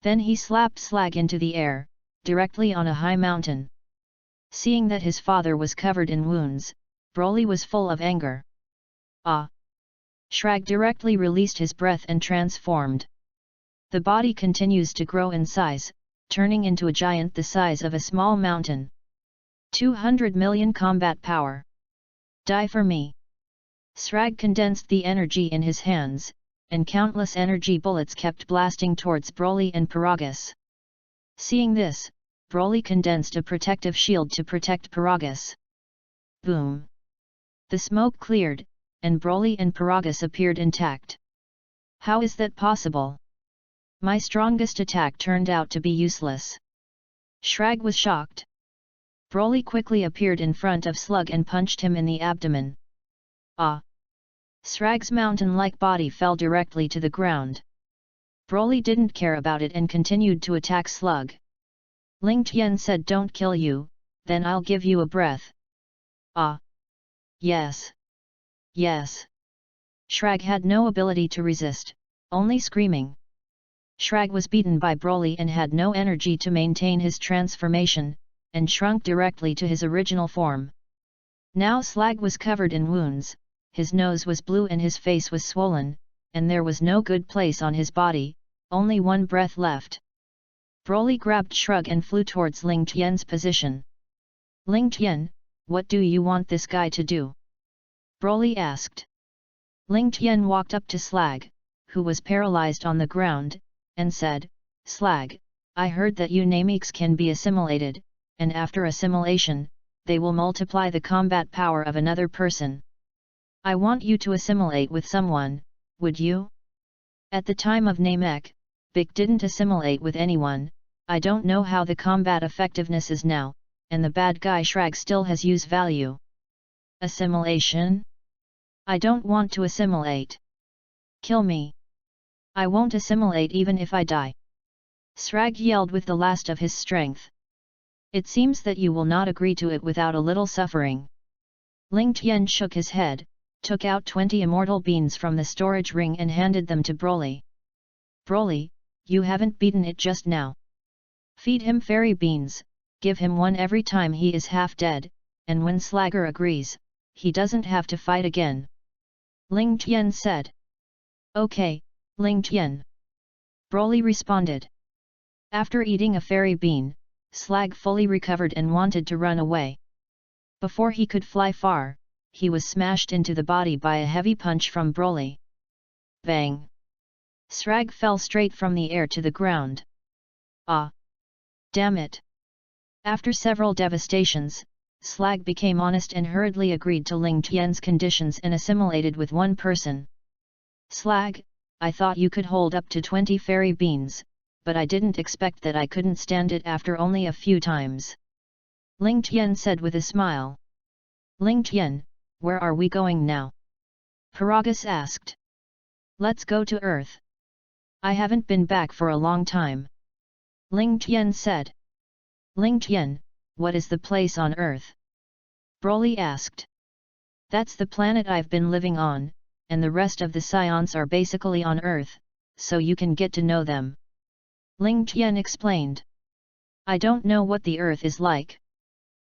Then he slapped Slag into the air, directly on a high mountain. Seeing that his father was covered in wounds, Broly was full of anger. Ah! Shrag directly released his breath and transformed. The body continues to grow in size, turning into a giant the size of a small mountain. 200 million combat power. Die for me. Shrag condensed the energy in his hands, and countless energy bullets kept blasting towards Broly and Paragus. Seeing this, Broly condensed a protective shield to protect Paragus. Boom! The smoke cleared, and Broly and Paragus appeared intact. How is that possible? My strongest attack turned out to be useless. Shrag was shocked. Broly quickly appeared in front of Slug and punched him in the abdomen. Ah! Shrag's mountain-like body fell directly to the ground. Broly didn't care about it and continued to attack Slug. Ling Tian said, don't kill you, then I'll give you a breath. Ah! Yes! Yes! Shrag had no ability to resist, only screaming. Shrag was beaten by Broly and had no energy to maintain his transformation, and shrunk directly to his original form. Now Slag was covered in wounds, his nose was blue and his face was swollen, and there was no good place on his body, only one breath left. Broly grabbed Shrug and flew towards Ling Tian's position. Ling Tian, what do you want this guy to do? Broly asked. Ling Tian walked up to Slag, who was paralyzed on the ground, and said, Slag, I heard that uniques can be assimilated, and after assimilation, they will multiply the combat power of another person. I want you to assimilate with someone, would you? At the time of Namek, Big didn't assimilate with anyone. I don't know how the combat effectiveness is now, and the bad guy Shrag still has use value. Assimilation? I don't want to assimilate. Kill me. I won't assimilate even if I die. Shrag yelled with the last of his strength. It seems that you will not agree to it without a little suffering. Ling Tian shook his head, took out 20 immortal beans from the storage ring and handed them to Broly. Broly, you haven't beaten it just now. Feed him fairy beans, give him one every time he is half dead, and when Slagger agrees, he doesn't have to fight again. Ling Tian said. Okay, Ling Tian. Broly responded. After eating a fairy bean, Slag fully recovered and wanted to run away. Before he could fly far, he was smashed into the body by a heavy punch from Broly. Bang! Shrag fell straight from the air to the ground. Ah! Damn it! After several devastations, Slag became honest and hurriedly agreed to Ling Tian's conditions and assimilated with one person. Slag, I thought you could hold up to 20 fairy beans, but I didn't expect that I couldn't stand it after only a few times. Ling Tian said with a smile. Ling Tian, where are we going now? Paragus asked. Let's go to Earth. I haven't been back for a long time. Ling Tian said. Ling Tian, what is the place on Earth? Broly asked. That's the planet I've been living on, and the rest of the scions are basically on Earth, so you can get to know them. Ling Tian explained. I don't know what the Earth is like.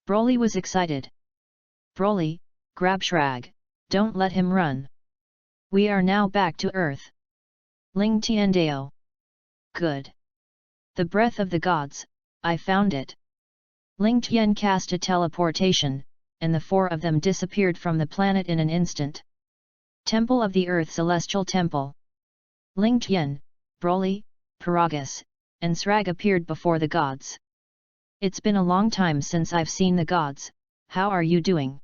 Broly was excited. Broly, grab Shrag, don't let him run. We are now back to Earth. Ling Tian Dao. Good. The breath of the gods, I found it. Ling Tian cast a teleportation, and the four of them disappeared from the planet in an instant. Temple of the Earth Celestial Temple. Ling Tian, Broly, Paragus, and Srag appeared before the gods. It's been a long time since I've seen the gods, how are you doing?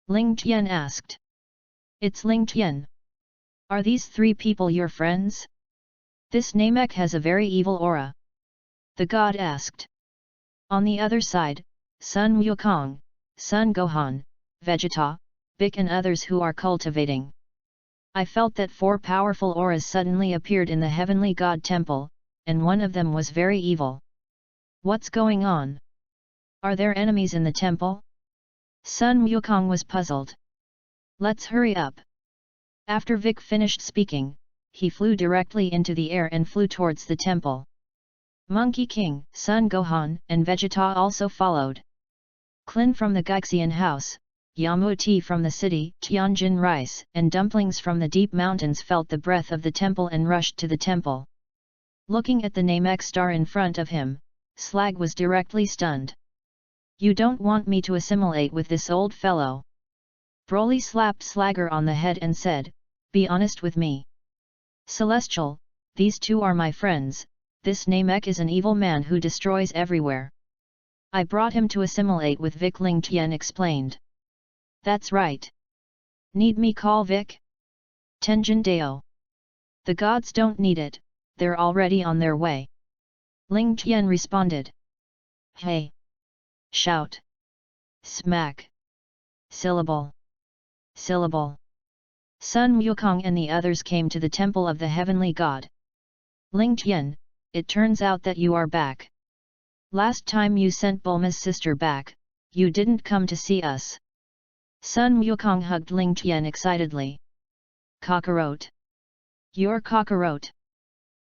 Ling Tian asked. It's Ling Tian. Are these three people your friends? This Namek has a very evil aura. The god asked. On the other side, Sun Wukong, Sun Gohan, Vegeta, Bic and others who are cultivating. I felt that four powerful auras suddenly appeared in the heavenly god temple, and one of them was very evil. What's going on? Are there enemies in the temple? Sun Wukong was puzzled. Let's hurry up. After Vic finished speaking, he flew directly into the air and flew towards the temple. Monkey King, Sun Gohan, and Vegeta also followed. Klin from the Gaixian house, Yamuti from the city, Tianjin rice and dumplings from the deep mountains felt the breath of the temple and rushed to the temple. Looking at the Namek star in front of him, Slag was directly stunned. You don't want me to assimilate with this old fellow? Broly slapped Slagger on the head and said, be honest with me. Celestial, these two are my friends, this Namek is an evil man who destroys everywhere. I brought him to assimilate with Vic, Ling Tian explained. That's right. Need me call Vic? Tenjin Dao. The gods don't need it, they're already on their way. Ling Tian responded. Hey! Shout! Smack! Syllable! Syllable! Sun Wukong and the others came to the temple of the heavenly god. Ling Tian, it turns out that you are back. Last time you sent Bulma's sister back, you didn't come to see us. Sun Wukong hugged Ling Tian excitedly. Cockroach! You're Cockroach!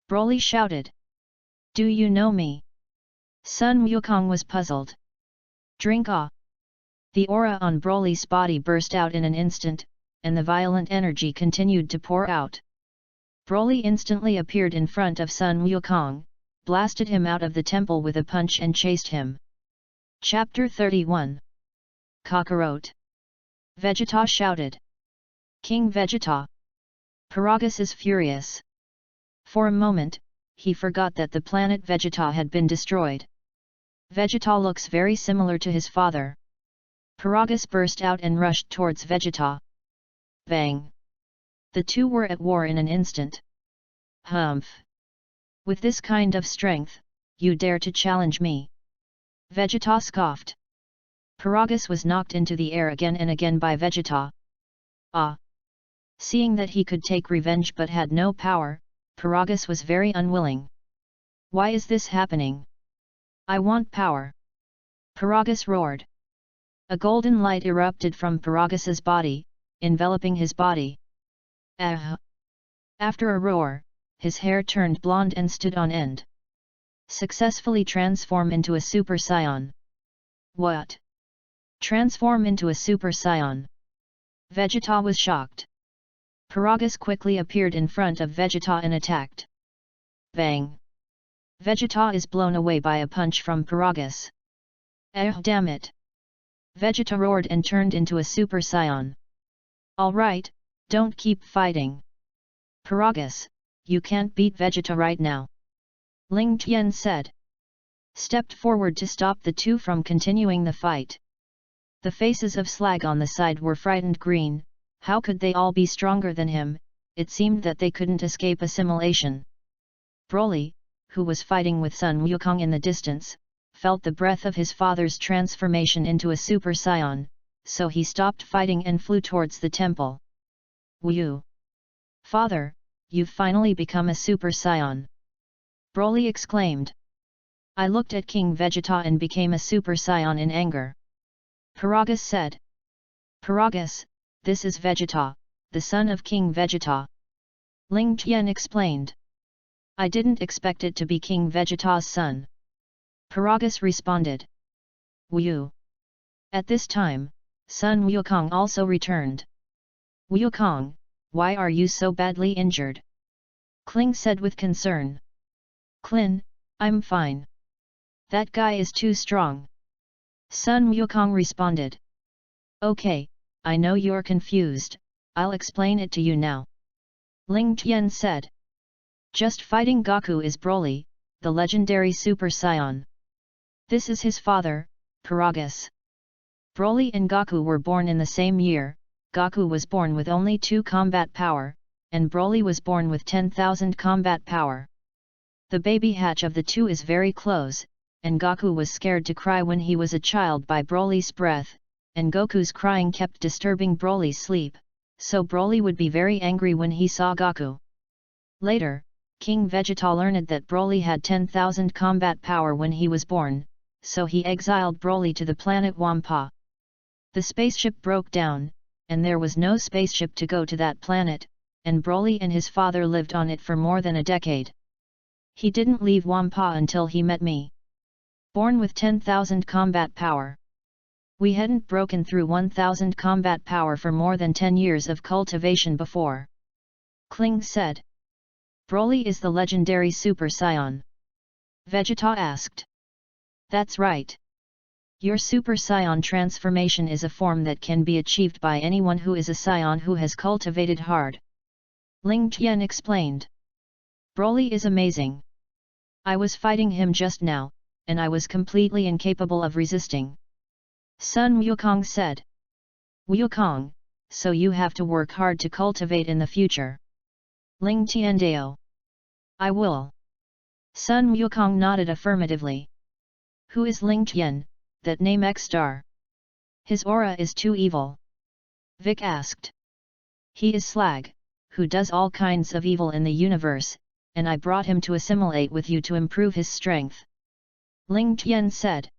Broly shouted. Do you know me? Sun Wukong was puzzled. Drink ah! The aura on Broly's body burst out in an instant, and the violent energy continued to pour out. Broly instantly appeared in front of Sun Wukong, blasted him out of the temple with a punch and chased him. Chapter 31. Cockroach! Vegeta shouted. King Vegeta! Paragus is furious. For a moment, he forgot that the planet Vegeta had been destroyed. Vegeta looks very similar to his father. Paragus burst out and rushed towards Vegeta. Bang! The two were at war in an instant. Humph! With this kind of strength, you dare to challenge me? Vegeta scoffed. Paragus was knocked into the air again and again by Vegeta. Ah! Seeing that he could take revenge but had no power, Paragus was very unwilling. Why is this happening? I want power! Paragus roared. A golden light erupted from Paragus's body, enveloping his body. Ah! After a roar, his hair turned blonde and stood on end. Successfully transform into a Super Saiyan. What? Transform into a Super Saiyan? Vegeta was shocked. Paragus quickly appeared in front of Vegeta and attacked. Bang! Vegeta is blown away by a punch from Paragus. Damn it! Vegeta roared and turned into a Super Saiyan. Alright, don't keep fighting. Paragus, you can't beat Vegeta right now. Ling Tian said. stepped forward to stop the two from continuing the fight. The faces of Slag on the side were frightened green. How could they all be stronger than him? It seemed that they couldn't escape assimilation. Broly, who was fighting with Sun Wukong in the distance, felt the breath of his father's transformation into a Super Saiyan, so he stopped fighting and flew towards the temple. Wu! Father, you've finally become a Super Saiyan! Broly exclaimed. I looked at King Vegeta and became a Super Saiyan in anger. Paragus said. Paragus, this is Vegeta, the son of King Vegeta. Ling Tian explained. I didn't expect it to be King Vegeta's son. Paragus responded. Wu! At this time, Sun Wukong also returned. Wukong, why are you so badly injured? Kling said with concern. Klin, I'm fine. That guy is too strong. Sun Wukong responded. Okay, I know you're confused, I'll explain it to you now. Ling Tian said. Just fighting Goku is Broly, the legendary Super Saiyan. This is his father, Paragus. Broly and Goku were born in the same year. Goku was born with only 2 combat power, and Broly was born with 10,000 combat power. The baby hatch of the two is very close, and Goku was scared to cry when he was a child by Broly's breath, and Goku's crying kept disturbing Broly's sleep, so Broly would be very angry when he saw Goku. Later, King Vegeta learned that Broly had 10,000 combat power when he was born, so he exiled Broly to the planet Wampa. The spaceship broke down, and there was no spaceship to go to that planet, and Broly and his father lived on it for more than a decade. He didn't leave Wampa until he met me. Born with 10,000 combat power. We hadn't broken through 1,000 combat power for more than 10 years of cultivation before. Kling said. Broly is the legendary Super Saiyan. Vegeta asked. That's right. Your Super Saiyan transformation is a form that can be achieved by anyone who is a Saiyan who has cultivated hard. Ling Tian explained. Broly is amazing. I was fighting him just now, and I was completely incapable of resisting. Sun Wukong said. Wukong, so you have to work hard to cultivate in the future. Ling Tiandao. I will. Sun Wukong nodded affirmatively. Who is Ling Tian, that name X-Star? His aura is too evil. Vic asked. He is Slag, who does all kinds of evil in the universe, and I brought him to assimilate with you to improve his strength. Ling Tian said.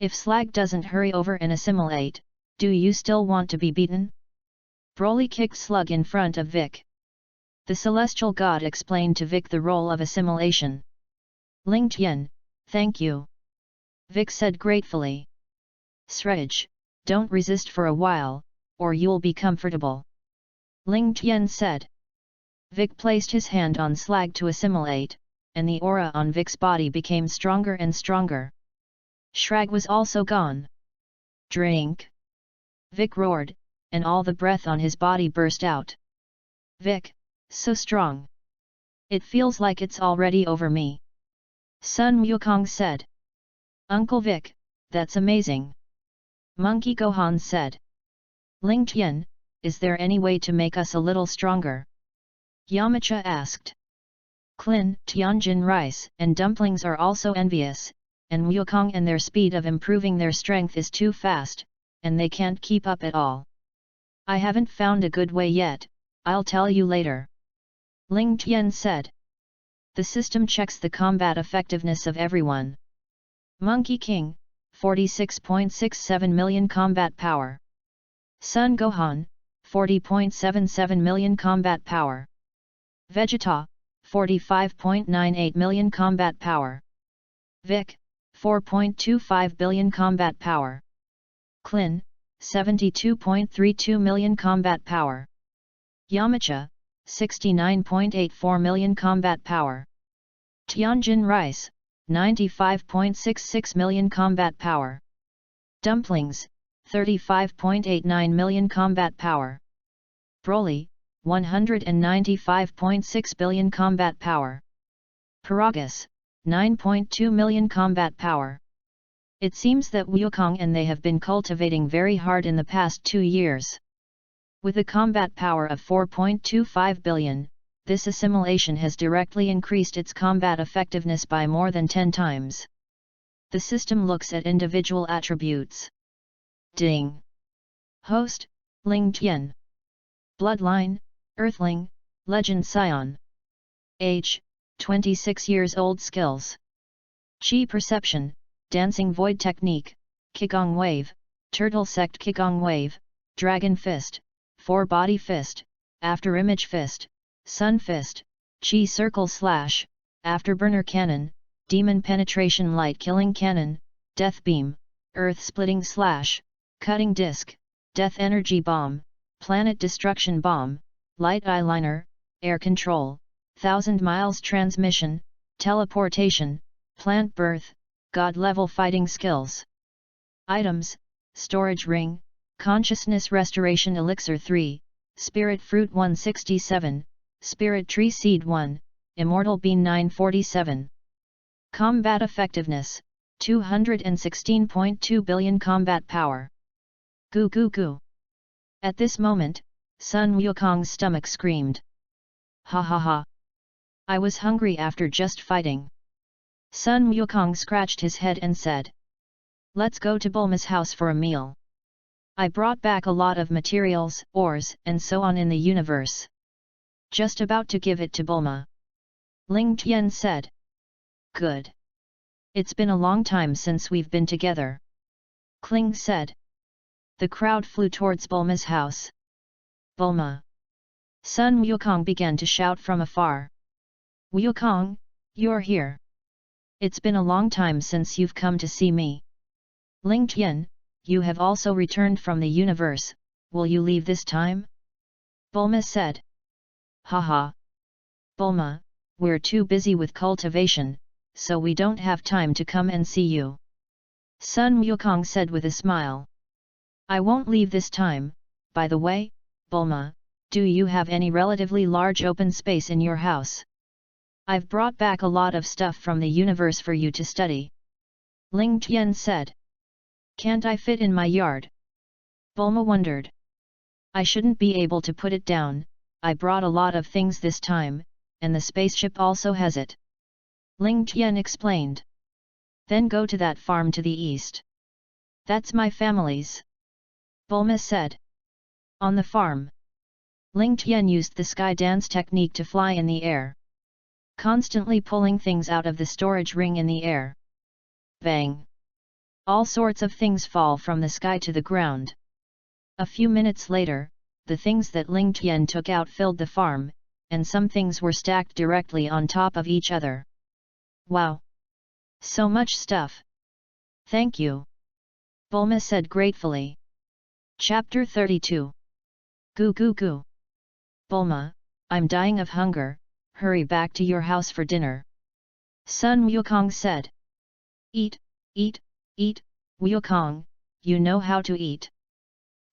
If Slag doesn't hurry over and assimilate, do you still want to be beaten? Broly kicked Slug in front of Vic. The celestial god explained to Vic the role of assimilation. Ling Tian, thank you. Vic said gratefully. Srej, don't resist for a while, or you'll be comfortable. Ling Tian said. Vic placed his hand on Slag to assimilate, and the aura on Vic's body became stronger and stronger. Shrag was also gone. Drink! Vic roared, and all the breath on his body burst out. Vic, so strong. It feels like it's already over me. Sun Wukong said. Uncle Vic, that's amazing. Monkey Gohan said. Ling Tian, is there any way to make us a little stronger? Yamcha asked. Klin, Tianjin rice and dumplings are also envious, and Wukong and their speed of improving their strength is too fast, and they can't keep up at all. I haven't found a good way yet, I'll tell you later. Ling Tian said. The system checks the combat effectiveness of everyone. Monkey King, 46.67 million combat power. Sun Gohan, 40.77 million combat power. Vegeta, 45.98 million combat power. Vic, 4.25 billion combat power. Klin, 72.32 million combat power. Yamcha, 69.84 million combat power. Tianjin rice, 95.66 million combat power. Dumplings, 35.89 million combat power. Broly, 195.6 billion combat power. Paragus, 9.2 million combat power. It seems that Wukong and they have been cultivating very hard in the past 2 years. With a combat power of 4.25 billion, this assimilation has directly increased its combat effectiveness by more than 10 times. The system looks at individual attributes. Ding. Host, Ling Tian. Bloodline, Earthling, Legend Scion. Age, 26 years old. Skills: Chi Perception, Dancing Void Technique, Qigong Wave, Turtle Sect Qigong Wave, Dragon Fist, 4-Body Fist, Afterimage Fist, Sun Fist, Chi Circle Slash, Afterburner Cannon, Demon Penetration Light Killing Cannon, Death Beam, Earth Splitting Slash, Cutting Disc, Death Energy Bomb, Planet Destruction Bomb, Light Eyeliner, Air Control, 1000 Miles Transmission, Teleportation, Plant Birth, God Level Fighting Skills. Items: Storage Ring, Consciousness Restoration Elixir 3, Spirit Fruit 167, Spirit Tree Seed 1, Immortal Bean 947. Combat Effectiveness, 216.2 billion combat power. Goo goo goo. At this moment, Sun Wukong's stomach screamed. Ha ha ha. I was hungry after just fighting. Sun Wukong scratched his head and said, "Let's go to Bulma's house for a meal. I brought back a lot of materials, ores, and so on in the universe. Just about to give it to Bulma." Ling Tian said. "Good. It's been a long time since we've been together," Kling said. The crowd flew towards Bulma's house. "Bulma!" Sun Wukong began to shout from afar. "Wukong, you're here. It's been a long time since you've come to see me. Ling Tian, you have also returned from the universe, will you leave this time?" Bulma said. "Haha. Bulma, we're too busy with cultivation, so we don't have time to come and see you," Sun Wukong said with a smile. "I won't leave this time. By the way, Bulma, do you have any relatively large open space in your house? I've brought back a lot of stuff from the universe for you to study," Ling Tian said. "Can't I fit in my yard?" Bulma wondered. "I shouldn't be able to put it down. I brought a lot of things this time, and the spaceship also has it," Ling Tian explained. "Then go to that farm to the east. That's my family's," Bulma said. On the farm, Ling Tian used the sky dance technique to fly in the air, constantly pulling things out of the storage ring in the air. Bang! All sorts of things fall from the sky to the ground. A few minutes later, the things that Ling Tian took out filled the farm, and some things were stacked directly on top of each other. "Wow! So much stuff! Thank you," Bulma said gratefully. Chapter 32. Goo goo goo. "Bulma, I'm dying of hunger, hurry back to your house for dinner," Sun Wukong said. "Eat, eat, eat, Wukong, you know how to eat."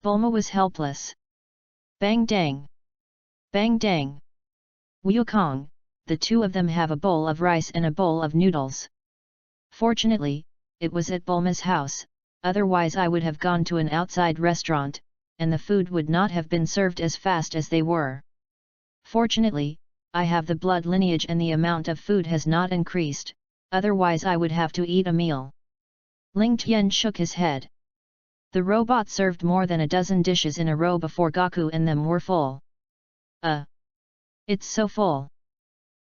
Bulma was helpless. Bang dang! Bang dang! "Wukong, the two of them have a bowl of rice and a bowl of noodles." Fortunately, it was at Bulma's house, otherwise I would have gone to an outside restaurant, and the food would not have been served as fast as they were. Fortunately, I have the blood lineage and the amount of food has not increased, otherwise I would have to eat a meal. Ling Tian shook his head. The robot served more than a dozen dishes in a row before Gaku and them were full. It's so full,"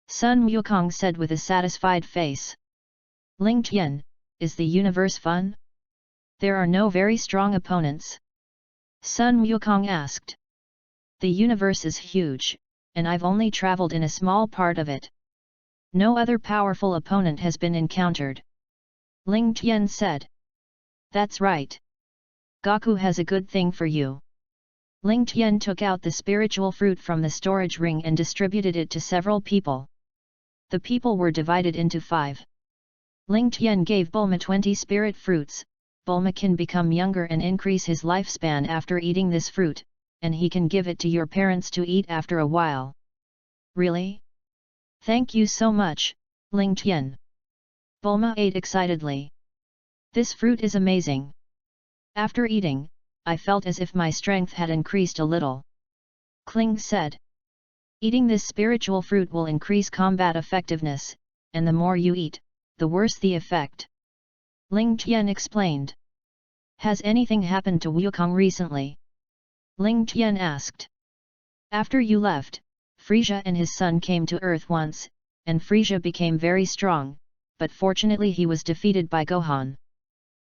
Sun Wukong said with a satisfied face. "Ling Tian, is the universe fun? There are no very strong opponents?" Sun Wukong asked. "The universe is huge, and I've only traveled in a small part of it. No other powerful opponent has been encountered," Ling Tian said. "That's right. Gaku has a good thing for you." Ling Tian took out the spiritual fruit from the storage ring and distributed it to several people. The people were divided into 5. Ling Tian gave Bulma 20 spirit fruits. Bulma can become younger and increase his lifespan after eating this fruit, and he can give it to your parents to eat after a while. "Really? Thank you so much, Ling Tian." Bulma ate excitedly. This fruit is amazing. After eating, I felt as if my strength had increased a little. Kling said. Eating this spiritual fruit will increase combat effectiveness, and the more you eat, the worse the effect. Ling Tian explained. Has anything happened to Wukong recently? Ling Tian asked. After you left, Frieza and his son came to Earth once, and Frieza became very strong, but fortunately he was defeated by Gohan.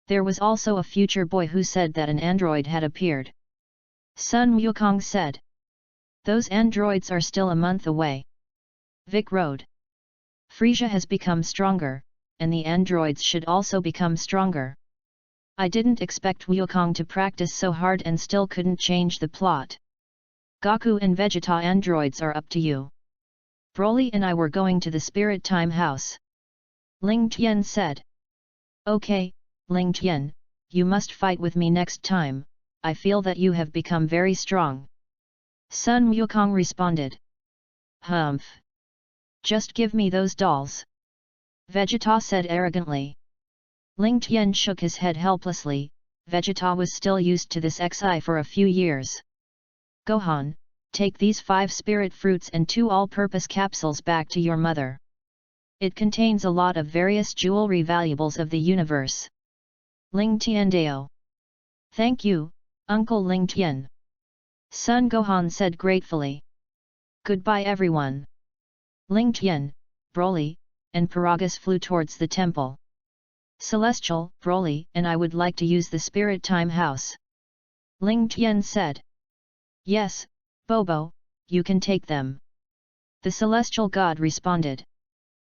There was also a future boy who said that an android had appeared. Sun Wukong said. Those androids are still a month away. Vic wrote. Frieza has become stronger, and the androids should also become stronger. I didn't expect Wukong to practice so hard and still couldn't change the plot. Goku and Vegeta androids are up to you. Broly and I were going to the Spirit Time House. Ling Tian said. Okay, Ling Tian, you must fight with me next time, I feel that you have become very strong. Sun Wukong responded. Humph. Just give me those dolls. Vegeta said arrogantly. Ling Tian shook his head helplessly. Vegeta was still used to this XI for a few years. Gohan, take these 5 spirit fruits and 2 all-purpose capsules back to your mother. It contains a lot of various jewelry valuables of the universe. Ling Tian Dao. Thank you, Uncle Ling Tian. Son Gohan said gratefully. Goodbye everyone. Ling Tian, Broly, and Paragus flew towards the temple. Celestial, Broly and I would like to use the Spirit Time House. Ling Tian said. Yes, Bobo, you can take them. The Celestial God responded.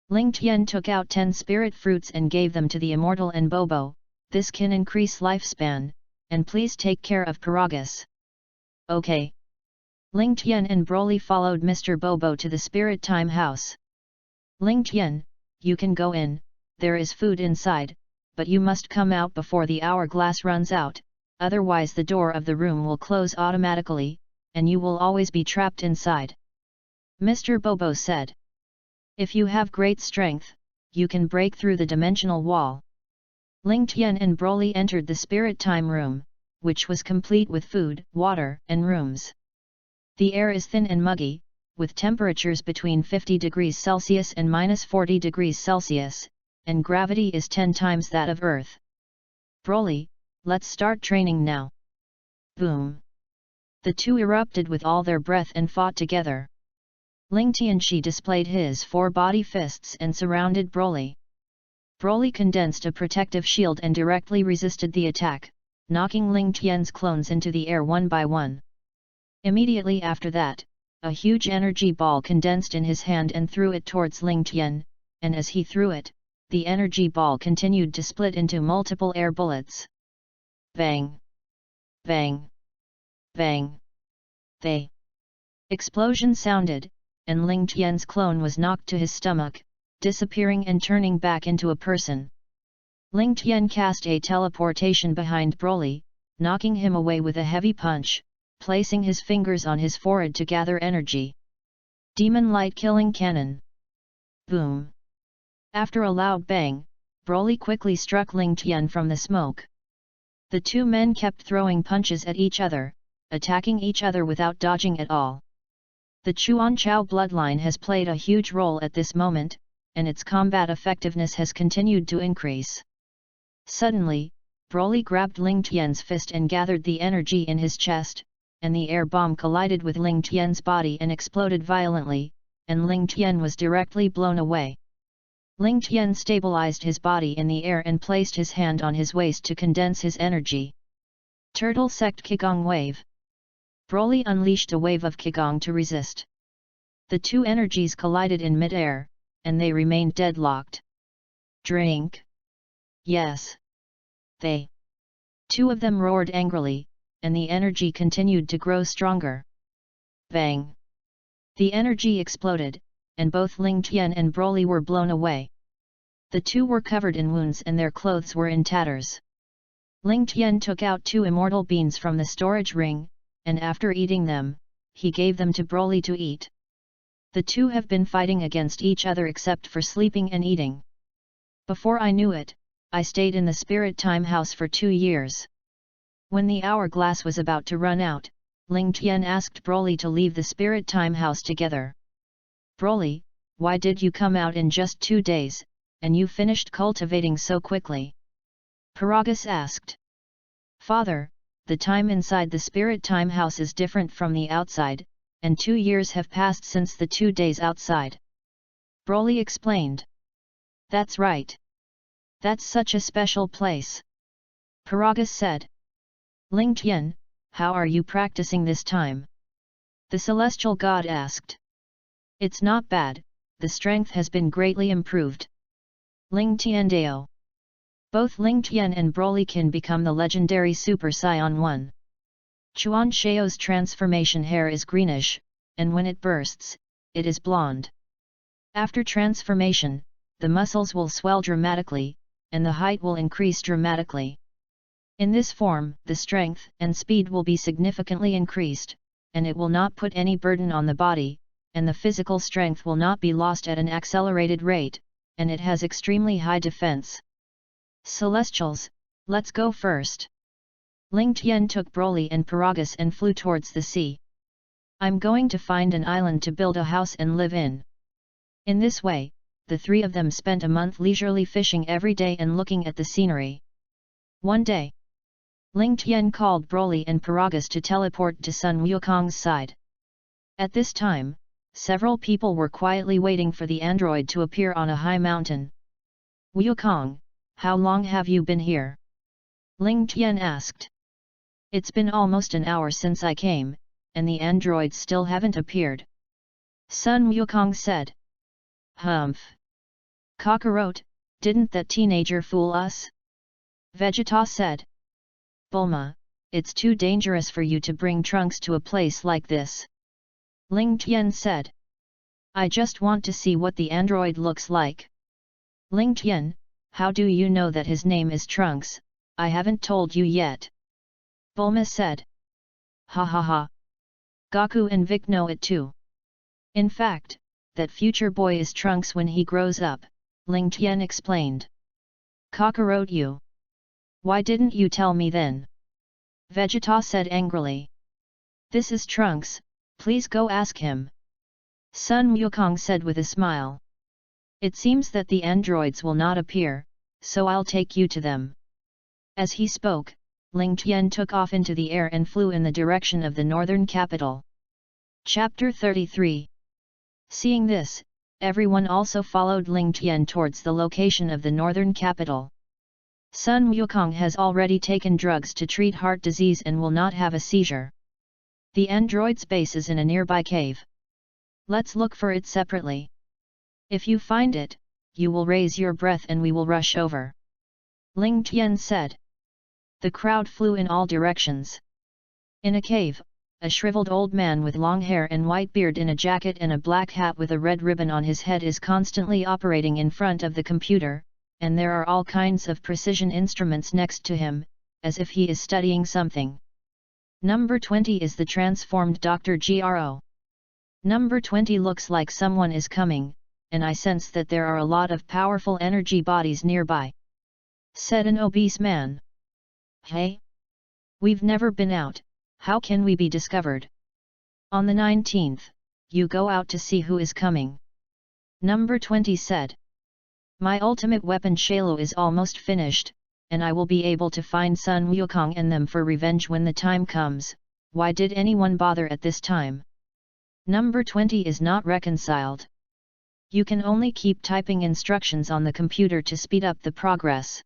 Ling Tian took out 10 spirit fruits and gave them to the immortal and Bobo. This can increase lifespan, and please take care of Paragus. Okay. Ling Tian and Broly followed Mr. Bobo to the Spirit Time House. Ling Tian, you can go in, there is food inside, but you must come out before the hourglass runs out, otherwise the door of the room will close automatically, and you will always be trapped inside. Mr. Bobo said. If you have great strength, you can break through the dimensional wall. Ling Tian and Broly entered the Spirit Time Room, which was complete with food, water, and rooms. The air is thin and muggy, with temperatures between 50 degrees Celsius and -40 degrees Celsius, and gravity is 10 times that of Earth. Broly, let's start training now. Boom! The two erupted with all their breath and fought together. Ling Tianxi displayed his 4 body fists and surrounded Broly. Broly condensed a protective shield and directly resisted the attack, knocking Ling Tian's clones into the air one by one. Immediately after that, a huge energy ball condensed in his hand and threw it towards Ling Tian, and as he threw it, the energy ball continued to split into multiple air bullets. Bang! Bang! Bang! The explosion sounded, and Ling Tian's clone was knocked to his stomach, disappearing and turning back into a person. Ling Tian cast a teleportation behind Broly, knocking him away with a heavy punch, placing his fingers on his forehead to gather energy. Demon Light Killing Cannon. Boom! After a loud bang, Broly quickly struck Ling Tian from the smoke. The two men kept throwing punches at each other, attacking each other without dodging at all. The Chuan-Chao bloodline has played a huge role at this moment, and its combat effectiveness has continued to increase. Suddenly, Broly grabbed Ling Tian's fist and gathered the energy in his chest, and the air bomb collided with Ling Tian's body and exploded violently, and Ling Tian was directly blown away. Ling Tian stabilized his body in the air and placed his hand on his waist to condense his energy. Turtle Sect Qigong Wave. Broly unleashed a wave of Qigong to resist. The two energies collided in mid-air, and they remained deadlocked. Drink! Yes! They! Two of them roared angrily, and the energy continued to grow stronger. Bang! The energy exploded, and both Ling Tian and Broly were blown away. The two were covered in wounds and their clothes were in tatters. Ling Tian took out 2 immortal beans from the storage ring, and after eating them, he gave them to Broly to eat. The two have been fighting against each other except for sleeping and eating. Before I knew it, I stayed in the spirit time house for 2 years. When the hourglass was about to run out, Ling Tian asked Broly to leave the spirit time house together. Broly, why did you come out in just 2 days, and you finished cultivating so quickly? Paragus asked. Father, the time inside the spirit time house is different from the outside, and 2 years have passed since the 2 days outside. Broly explained. That's right. That's such a special place. Paragus said. Ling Tian, how are you practicing this time? The celestial god asked. It's not bad, the strength has been greatly improved. Ling Tiandao. Both Ling Tian and Broly can become the legendary Super Saiyan 1. Chuan Xiao's transformation hair is greenish, and when it bursts, it is blonde. After transformation, the muscles will swell dramatically, and the height will increase dramatically. In this form, the strength and speed will be significantly increased, and it will not put any burden on the body, and the physical strength will not be lost at an accelerated rate, and it has extremely high defense. Celestials, let's go first. Ling Tian took Broly and Paragus and flew towards the sea. I'm going to find an island to build a house and live in. In this way, the 3 of them spent a month leisurely fishing every day and looking at the scenery. One day, Ling Tian called Broly and Paragus to teleport to Sun Wukong's side. At this time, several people were quietly waiting for the android to appear on a high mountain. Wukong, how long have you been here? Ling Tian asked. It's been almost an hour since I came, and the androids still haven't appeared. Sun Wukong said. Humph. Kakarot, didn't that teenager fool us? Vegeta said. Bulma, it's too dangerous for you to bring Trunks to a place like this. Ling Tian said. I just want to see what the android looks like. Ling Tian, how do you know that his name is Trunks? I haven't told you yet. Bulma said. Ha ha ha. Goku and Vic know it too. In fact, that future boy is Trunks when he grows up, Ling Tian explained. Kakarot you. Why didn't you tell me then? Vegeta said angrily. This is Trunks, please go ask him. Sun Wukong said with a smile. It seems that the androids will not appear, so I'll take you to them. As he spoke, Ling Tian took off into the air and flew in the direction of the northern capital. Chapter 33. Seeing this, everyone also followed Ling Tian towards the location of the northern capital. Sun Wukong has already taken drugs to treat heart disease and will not have a seizure. The android's base is in a nearby cave. Let's look for it separately. If you find it, you will raise your breath and we will rush over. Ling Tian said. The crowd flew in all directions. In a cave, a shriveled old man with long hair and white beard in a jacket and a black hat with a red ribbon on his head is constantly operating in front of the computer, and there are all kinds of precision instruments next to him, as if he is studying something. Number 20 is the transformed Dr. Gro. Number 20 looks like someone is coming, and I sense that there are a lot of powerful energy bodies nearby. Said an obese man. Hey? We've never been out, how can we be discovered? On the 19th, you go out to see who is coming. Number 20 said. My ultimate weapon Shalo is almost finished, and I will be able to find Sun Wukong and them for revenge when the time comes. Why did anyone bother at this time? Number 20 is not reconciled. You can only keep typing instructions on the computer to speed up the progress.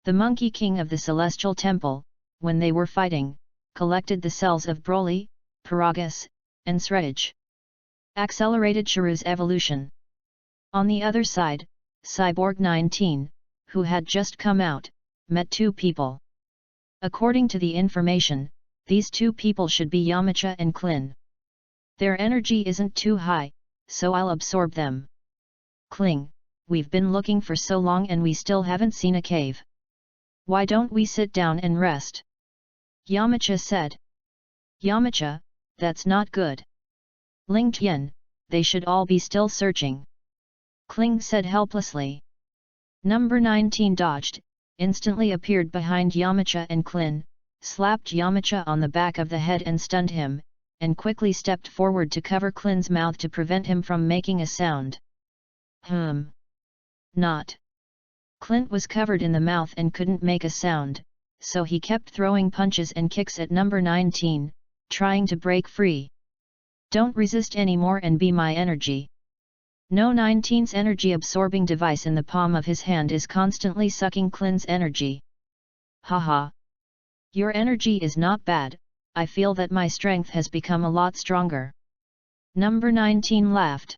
The Monkey King of the Celestial Temple, when they were fighting, collected the cells of Broly, Paragus, and Srege. Accelerated Chiru's evolution. On the other side, Cyborg 19, who had just come out, met 2 people. According to the information, these 2 people should be Yamcha and Klin. Their energy isn't too high, so I'll absorb them. Kling, we've been looking for so long and we still haven't seen a cave. Why don't we sit down and rest? Yamcha said. Yamcha, that's not good. Ling Tian, they should all be still searching. Kling said helplessly. Number 19 dodged, instantly appeared behind Yamcha and Klin, slapped Yamcha on the back of the head and stunned him, and quickly stepped forward to cover Klin's mouth to prevent him from making a sound. Not. Clint was covered in the mouth and couldn't make a sound, so he kept throwing punches and kicks at number 19, trying to break free. Don't resist anymore and be my energy. No 19's energy absorbing device in the palm of his hand is constantly sucking Klin's energy. Haha. Your energy is not bad, I feel that my strength has become a lot stronger. Number 19 laughed.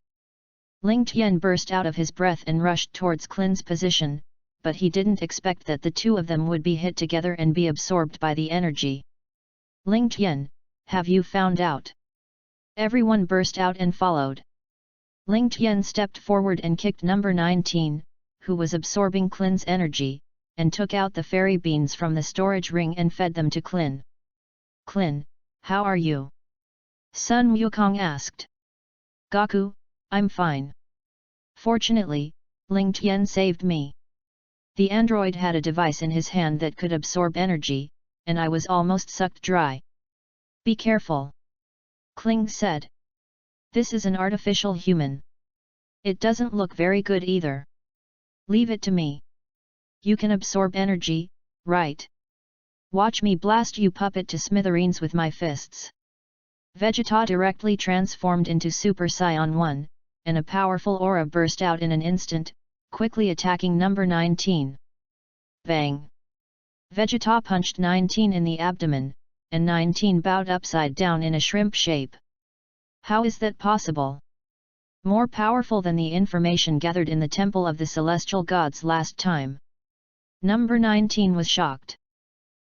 Ling Tian burst out of his breath and rushed towards Klin's position, but he didn't expect that the two of them would be hit together and be absorbed by the energy. Ling Tian, have you found out? Everyone burst out and followed. Ling Tian stepped forward and kicked number 19, who was absorbing Klin's energy, and took out the fairy beans from the storage ring and fed them to Klin. Klin, how are you? Sun Wukong asked. Gaku, I'm fine. Fortunately, Ling Tian saved me. The android had a device in his hand that could absorb energy, and I was almost sucked dry. Be careful. Kling said. This is an artificial human. It doesn't look very good either. Leave it to me. You can absorb energy, right? Watch me blast you puppet to smithereens with my fists. Vegeta directly transformed into Super Saiyan 1, and a powerful aura burst out in an instant, quickly attacking number 19. Bang! Vegeta punched 19 in the abdomen, and 19 bowed upside down in a shrimp shape. How is that possible? More powerful than the information gathered in the Temple of the Celestial Gods last time. Number 19 was shocked.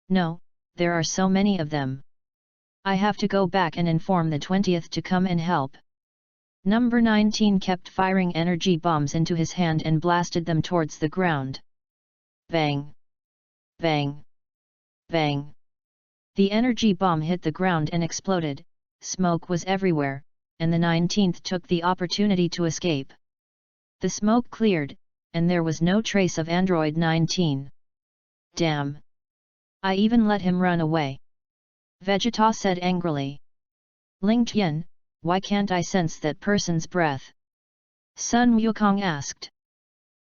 No, there are so many of them. I have to go back and inform the 20th to come and help. Number 19 kept firing energy bombs into his hand and blasted them towards the ground. Bang! Bang! Bang! The energy bomb hit the ground and exploded, smoke was everywhere, and the 19th took the opportunity to escape. The smoke cleared, and there was no trace of Android 19. Damn! I even let him run away. Vegeta said angrily. Ling Tian, why can't I sense that person's breath? Sun Wukong asked.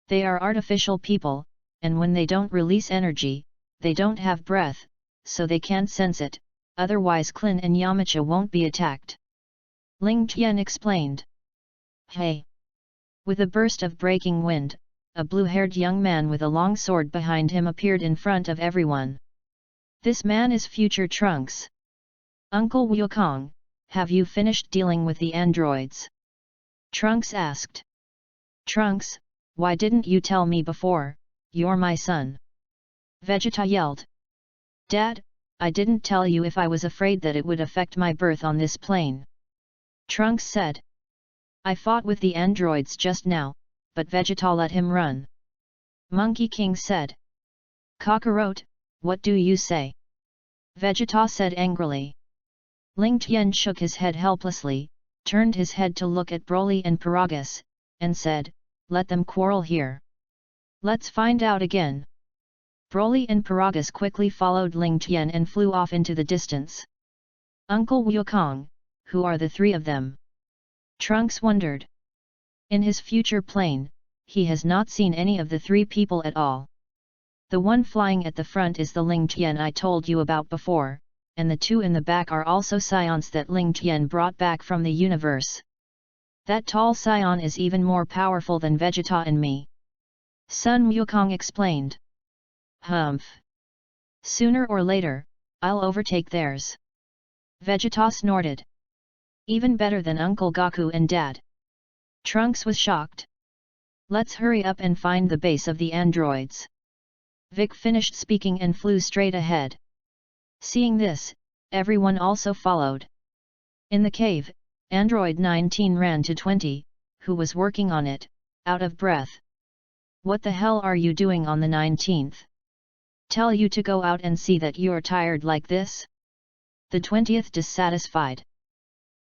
They are artificial people, and when they don't release energy, they don't have breath, so they can't sense it, otherwise Klin and Yamcha won't be attacked. Ling Tian explained. Hey! With a burst of breaking wind, a blue-haired young man with a long sword behind him appeared in front of everyone. This man is future Trunks. Uncle Wukong, have you finished dealing with the androids? Trunks asked. Trunks, why didn't you tell me before, you're my son? Vegeta yelled. Dad, I didn't tell you if I was afraid that it would affect my birth on this plane. Trunks said. I fought with the androids just now, but Vegeta let him run. Monkey King said. Kakarot, what do you say? Vegeta said angrily. Ling Tian shook his head helplessly, turned his head to look at Broly and Paragus, and said, let them quarrel here. Let's find out again. Broly and Paragus quickly followed Ling Tian and flew off into the distance. Uncle Wukong, who are the three of them? Trunks wondered. In his future plane, he has not seen any of the three people at all. The one flying at the front is the Ling Tian I told you about before, and the two in the back are also scions that Ling Tian brought back from the universe. That tall scion is even more powerful than Vegeta and me. Sun Wukong explained. Humph. Sooner or later, I'll overtake theirs. Vegeta snorted. Even better than Uncle Gaku and Dad. Trunks was shocked. Let's hurry up and find the base of the androids. Vic finished speaking and flew straight ahead. Seeing this, everyone also followed. In the cave, Android 19 ran to 20, who was working on it, out of breath. What the hell are you doing on the 19th? Tell you to go out and see that you're tired like this? The 20th dissatisfied.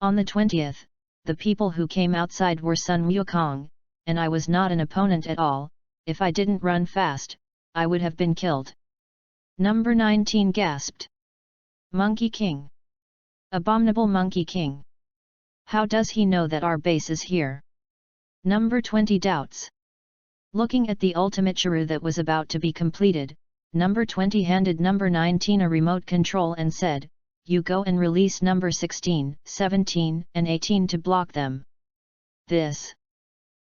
On the 20th, the people who came outside were Sun Wukong, and I was not an opponent at all, if I didn't run fast, I would have been killed. Number 19 gasped. Monkey King. Abominable Monkey King. How does he know that our base is here? Number 20 doubts. Looking at the ultimate Chiru that was about to be completed, number 20 handed number 19 a remote control and said, "You go and release number 16, 17 and 18 to block them. This.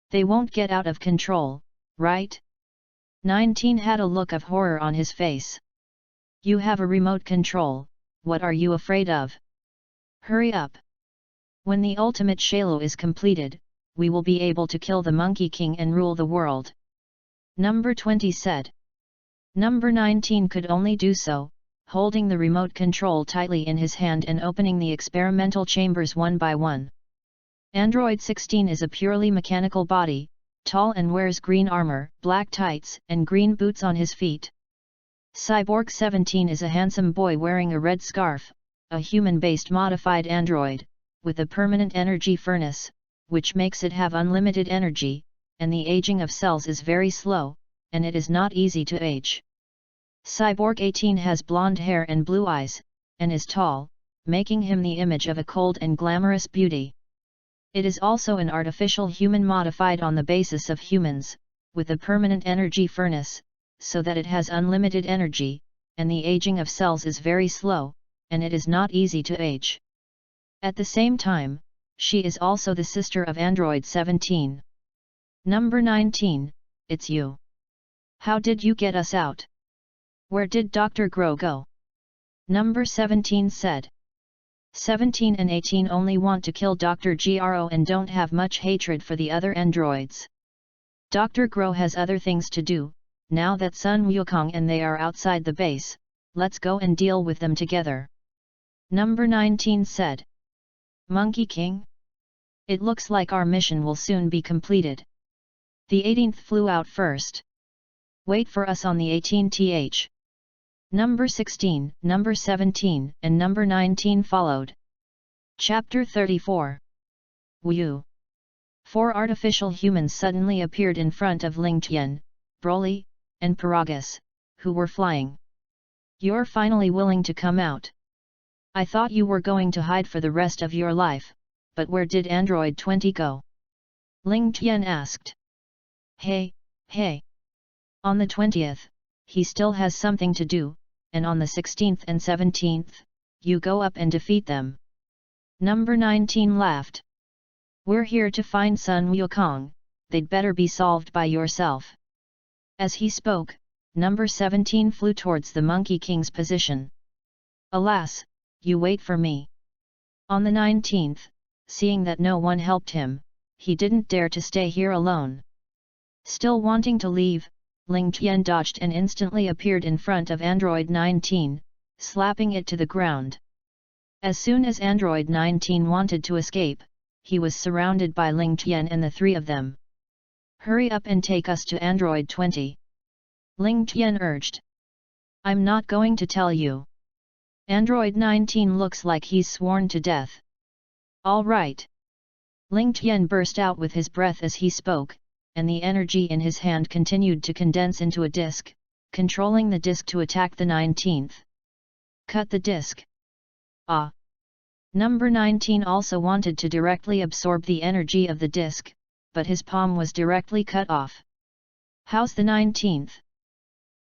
They won't get out of control, right?" 19 had a look of horror on his face. "You have a remote control, what are you afraid of? Hurry up. When the ultimate Shalo is completed, we will be able to kill the Monkey King and rule the world," number 20 said. Number 19 could only do so, holding the remote control tightly in his hand and opening the experimental chambers one by one. Android 16 is a purely mechanical body, tall and wears green armor, black tights, and green boots on his feet. Cyborg 17 is a handsome boy wearing a red scarf, a human-based modified android, with a permanent energy furnace, which makes it have unlimited energy, and the aging of cells is very slow, and it is not easy to age. Cyborg 18 has blonde hair and blue eyes, and is tall, making him the image of a cold and glamorous beauty. It is also an artificial human modified on the basis of humans, with a permanent energy furnace, so that it has unlimited energy, and the aging of cells is very slow, and it is not easy to age. At the same time, she is also the sister of Android 17. Number 19, it's you. How did you get us out? Where did Dr. Grow go? Number 17 said. 17 and 18 only want to kill Dr. Gro and don't have much hatred for the other androids. Dr. Grow has other things to do. Now that Sun Wukong and they are outside the base, let's go and deal with them together. Number 19 said. Monkey King? It looks like our mission will soon be completed. The 18th flew out first. Wait for us on the 18th. Number 16, number 17, and number 19 followed. Chapter 34. Wu. 4 artificial humans suddenly appeared in front of Ling Tian, Broly, and Paragus, who were flying. You're finally willing to come out. I thought you were going to hide for the rest of your life, but where did Android 20 go? Ling Tian asked. Hey. On the 20th, he still has something to do, and on the 16th and 17th, you go up and defeat them. Number 19 laughed. We're here to find Sun Wukong, they'd better be solved by yourself. As he spoke, number 17 flew towards the Monkey King's position. Alas, you wait for me. On the 19th, seeing that no one helped him, he didn't dare to stay here alone. Still wanting to leave, Ling Tian dodged and instantly appeared in front of Android 19, slapping it to the ground. As soon as Android 19 wanted to escape, he was surrounded by Ling Tian and the 3 of them. Hurry up and take us to Android 20. Ling Tian urged. I'm not going to tell you. Android 19 looks like he's sworn to death. All right. Ling Tian burst out with his breath as he spoke, and the energy in his hand continued to condense into a disc, controlling the disc to attack the 19th. Cut the disc. Ah! Number 19 also wanted to directly absorb the energy of the disc, but his palm was directly cut off. How's the 19th?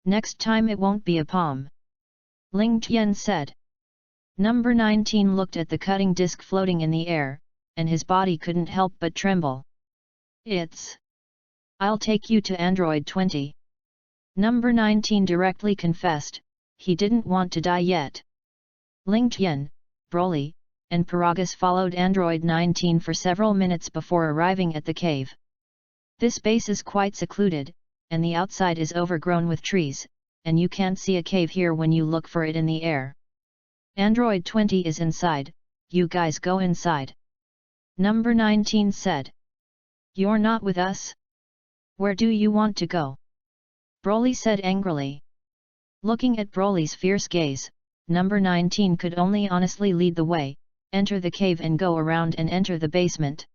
Next time it won't be a palm. Ling Tian said. Number 19 looked at the cutting disc floating in the air, and his body couldn't help but tremble. I'll take you to Android 20. Number 19 directly confessed, he didn't want to die yet. Ling Tian, Broly, and Paragus followed Android 19 for several minutes before arriving at the cave. This base is quite secluded, and the outside is overgrown with trees, and you can't see a cave here when you look for it in the air. Android 20 is inside, you guys go inside. Number 19 said. You're not with us? Where do you want to go? Broly said angrily. Looking at Broly's fierce gaze, number 19 could only honestly lead the way, enter the cave and go around and enter the basement.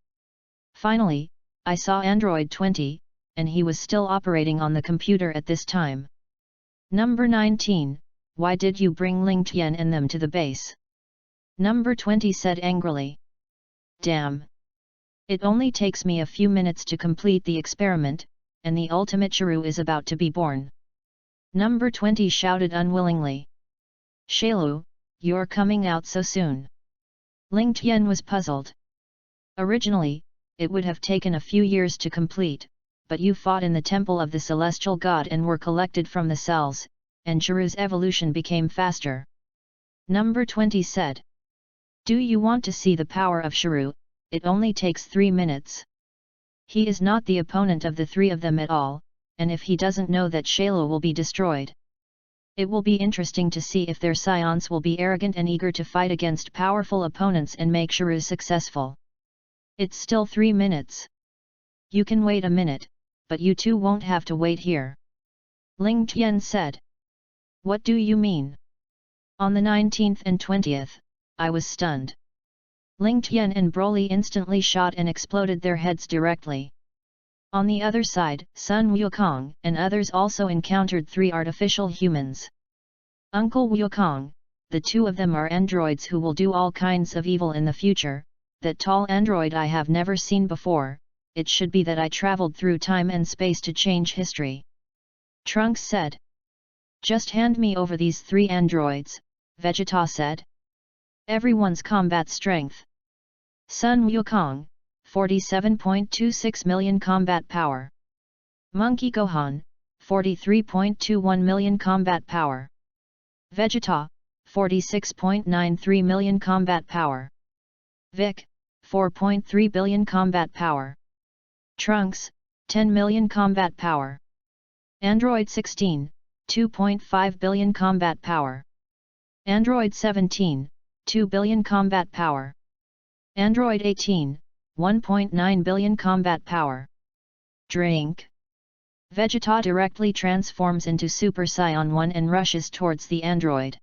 Finally, I saw Android 20, and he was still operating on the computer at this time. Number 19, why did you bring Ling Tian and them to the base? Number 20 said angrily. Damn! It only takes me a few minutes to complete the experiment, and the ultimate Chiru is about to be born. Number 20 shouted unwillingly. Shailu, you're coming out so soon. Ling Tian was puzzled. Originally, it would have taken a few years to complete, but you fought in the temple of the celestial god and were collected from the cells, and Chiru's evolution became faster. Number 20 said. Do you want to see the power of Chiru? It only takes 3 minutes. He is not the opponent of the three of them at all, and if he doesn't know that Shailu will be destroyed. It will be interesting to see if their scions will be arrogant and eager to fight against powerful opponents and make Chiru successful. It's still 3 minutes. You can wait a minute, but you two won't have to wait here. Ling Tian said. What do you mean? On the 19th and 20th, I was stunned. Ling Tian and Broly instantly shot and exploded their heads directly. On the other side, Sun Wukong and others also encountered 3 artificial humans. Uncle Wukong, the 2 of them are androids who will do all kinds of evil in the future. That tall android I have never seen before, it should be that I traveled through time and space to change history. Trunks said. Just hand me over these 3 androids, Vegeta said. Everyone's combat strength. Sun Wukong, 47.26 million combat power. Monkey Gohan, 43.21 million combat power. Vegeta, 46.93 million combat power. Vic, 4.3 billion combat power. Trunks, 10 million combat power. Android 16, 2.5 billion combat power. Android 17, 2 billion combat power. Android 18, 1.9 billion combat power. Drink. Vegeta directly transforms into Super Saiyan 1 and rushes towards the android.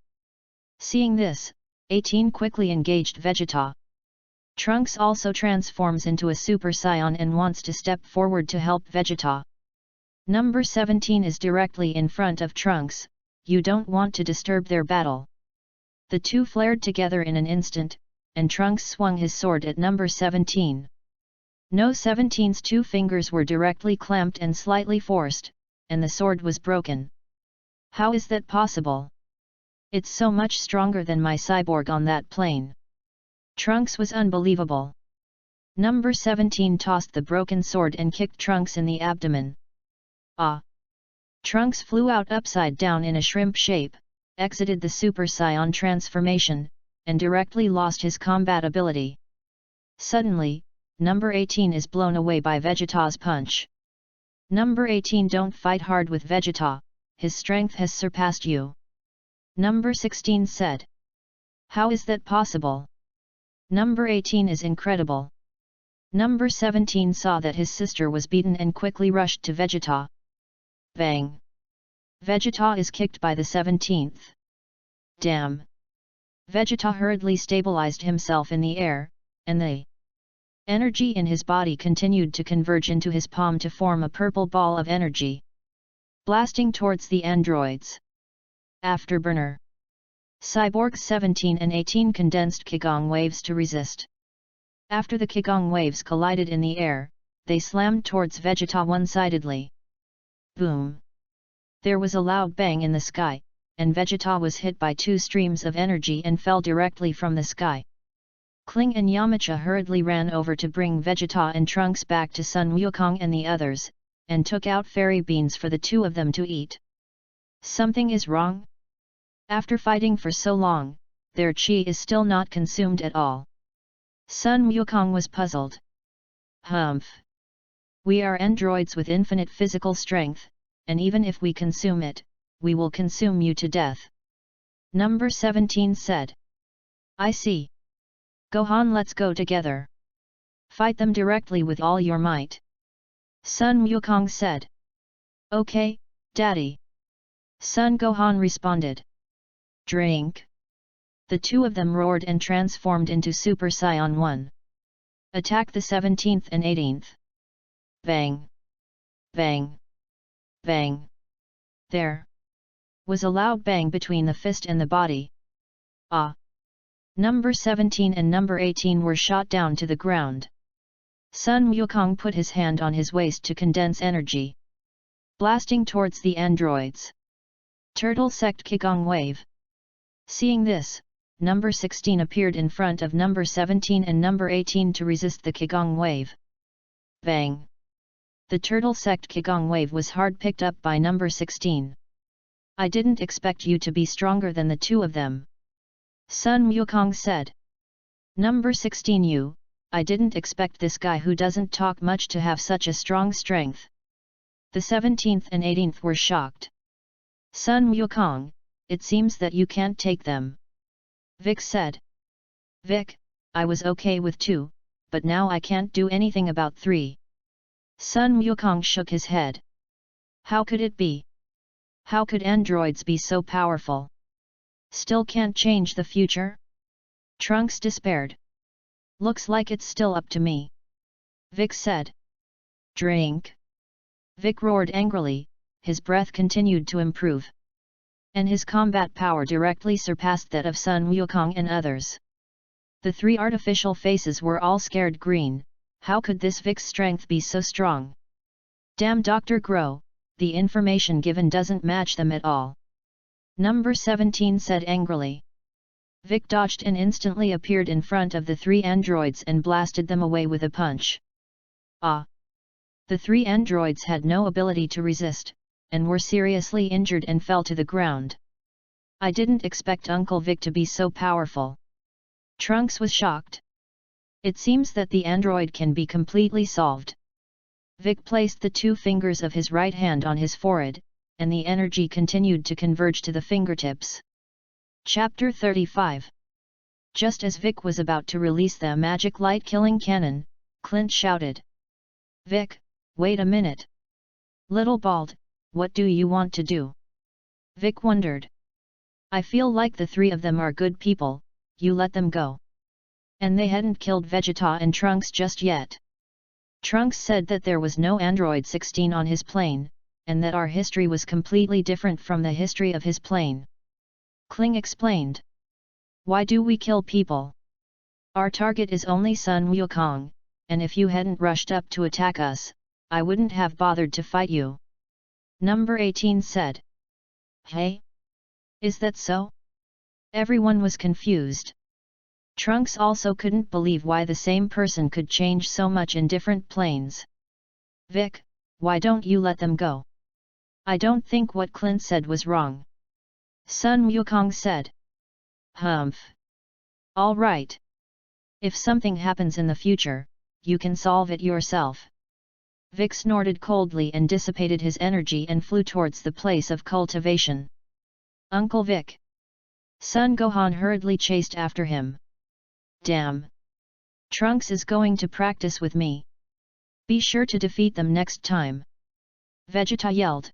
Seeing this, 18 quickly engaged Vegeta. Trunks also transforms into a Super Saiyan and wants to step forward to help Vegeta. Number 17 is directly in front of Trunks, you don't want to disturb their battle. The two flared together in an instant, and Trunks swung his sword at number 17. No 17's 2 fingers were directly clamped and slightly forced, and the sword was broken. How is that possible? It's so much stronger than my cyborg on that plane. Trunks was unbelievable. Number 17 tossed the broken sword and kicked Trunks in the abdomen. Ah! Trunks flew out upside down in a shrimp shape, exited the Super Saiyan transformation, and directly lost his combat ability. Suddenly, number 18 is blown away by Vegeta's punch. Number 18, don't fight hard with Vegeta, his strength has surpassed you. Number 16 said. How is that possible? Number 18 is incredible. Number 17 saw that his sister was beaten and quickly rushed to Vegeta. Bang! Vegeta is kicked by the 17th. Damn! Vegeta hurriedly stabilized himself in the air, and the energy in his body continued to converge into his palm to form a purple ball of energy. Blasting towards the androids. Afterburner. Cyborgs 17 and 18 condensed Qigong waves to resist. After the Qigong waves collided in the air, they slammed towards Vegeta one-sidedly. Boom! There was a loud bang in the sky, and Vegeta was hit by 2 streams of energy and fell directly from the sky. Kling and Yamcha hurriedly ran over to bring Vegeta and Trunks back to Sun Wukong and the others, and took out fairy beans for the 2 of them to eat. Something is wrong? After fighting for so long, their chi is still not consumed at all. Sun Wukong was puzzled. Humph! We are androids with infinite physical strength, and even if we consume it, we will consume you to death. Number 17 said. I see. Gohan, let's go together. Fight them directly with all your might. Sun Wukong said. Okay, Daddy. Son Gohan responded. Drink. The 2 of them roared and transformed into Super Saiyan 1. Attack the 17th and 18th. Bang! Bang! Bang! There was a loud bang between the fist and the body. Ah! Number 17 and number 18 were shot down to the ground. Sun Wukong put his hand on his waist to condense energy, blasting towards the androids. Turtle sect Qigong wave. Seeing this, number 16 appeared in front of number 17 and number 18 to resist the Qigong wave. Bang! The turtle sect Qigong wave was hard picked up by number 16. I didn't expect you to be stronger than the two of them, Sun Wukong said. Number 16, I didn't expect this guy who doesn't talk much to have such a strong strength. The 17th and 18th were shocked. Sun Wukong, it seems that you can't take them, Vic said. Vic, I was okay with 2, but now I can't do anything about 3. Sun Wukong shook his head. How could it be? How could androids be so powerful? Still can't change the future? Trunks despaired. Looks like it's still up to me, Vic said. Drink! Vic roared angrily, his breath continued to improve, and his combat power directly surpassed that of Sun Wukong and others. The 3 artificial faces were all scared green. How could this Vic's strength be so strong? Damn Dr. Grow, the information given doesn't match them at all, Number 17 said angrily. Vic dodged and instantly appeared in front of the 3 androids and blasted them away with a punch. Ah! The 3 androids had no ability to resist, and were seriously injured and fell to the ground. I didn't expect Uncle Vic to be so powerful. Trunks was shocked. It seems that the android can be completely solved. Vic placed the 2 fingers of his right hand on his forehead, and the energy continued to converge to the fingertips. Chapter 35. Just as Vic was about to release the magic light-killing cannon, Clint shouted. Vic, wait a minute. Little Bald, what do you want to do? Vic wondered. I feel like the 3 of them are good people, you let them go. And they hadn't killed Vegeta and Trunks just yet. Trunks said that there was no Android 16 on his plane, and that our history was completely different from the history of his plane. Kling explained. Why do we kill people? Our target is only Sun Wukong, and if you hadn't rushed up to attack us, I wouldn't have bothered to fight you. Number 18 said. Hey? Is that so? Everyone was confused. Trunks also couldn't believe why the same person could change so much in different planes. Vic, why don't you let them go? I don't think what Clint said was wrong, Sun Wukong said. Humph. All right. If something happens in the future, you can solve it yourself. Vic snorted coldly and dissipated his energy and flew towards the place of cultivation. Uncle Vic. Sun Gohan hurriedly chased after him. Damn. Trunks is going to practice with me. Be sure to defeat them next time. Vegeta yelled.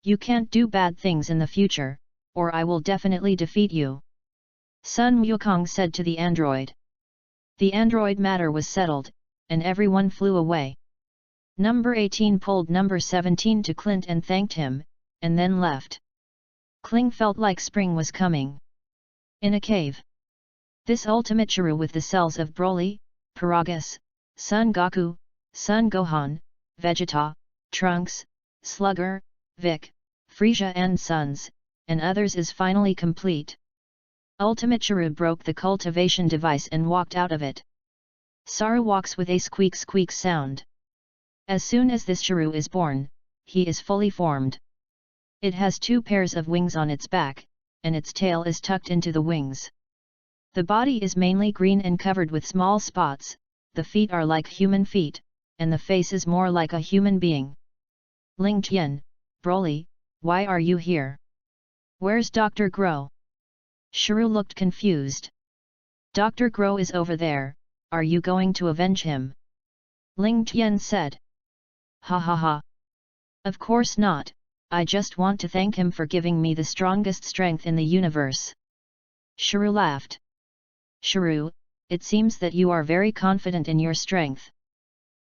You can't do bad things in the future, or I will definitely defeat you, Sun Wukong said to the android. The android matter was settled, and everyone flew away. Number 18 pulled number 17 to Clint and thanked him, and then left. Kling felt like spring was coming. In a cave. This ultimate Chiru with the cells of Broly, Paragus, Son Goku, Son Gohan, Vegeta, Trunks, Slugger, Vic, Frieza and Sons, and others is finally complete. Ultimate Chiru broke the cultivation device and walked out of it. Saru walks with a squeak squeak sound. As soon as this Chiru is born, he is fully formed. It has 2 pairs of wings on its back, and its tail is tucked into the wings. The body is mainly green and covered with small spots, the feet are like human feet, and the face is more like a human being. Ling Tian, Broly, why are you here? Where's Dr. Grow? Shuru looked confused. Dr. Grow is over there, are you going to avenge him? Ling Tian said. Ha ha ha. Of course not, I just want to thank him for giving me the strongest strength in the universe. Shuru laughed. Shuru, it seems that you are very confident in your strength.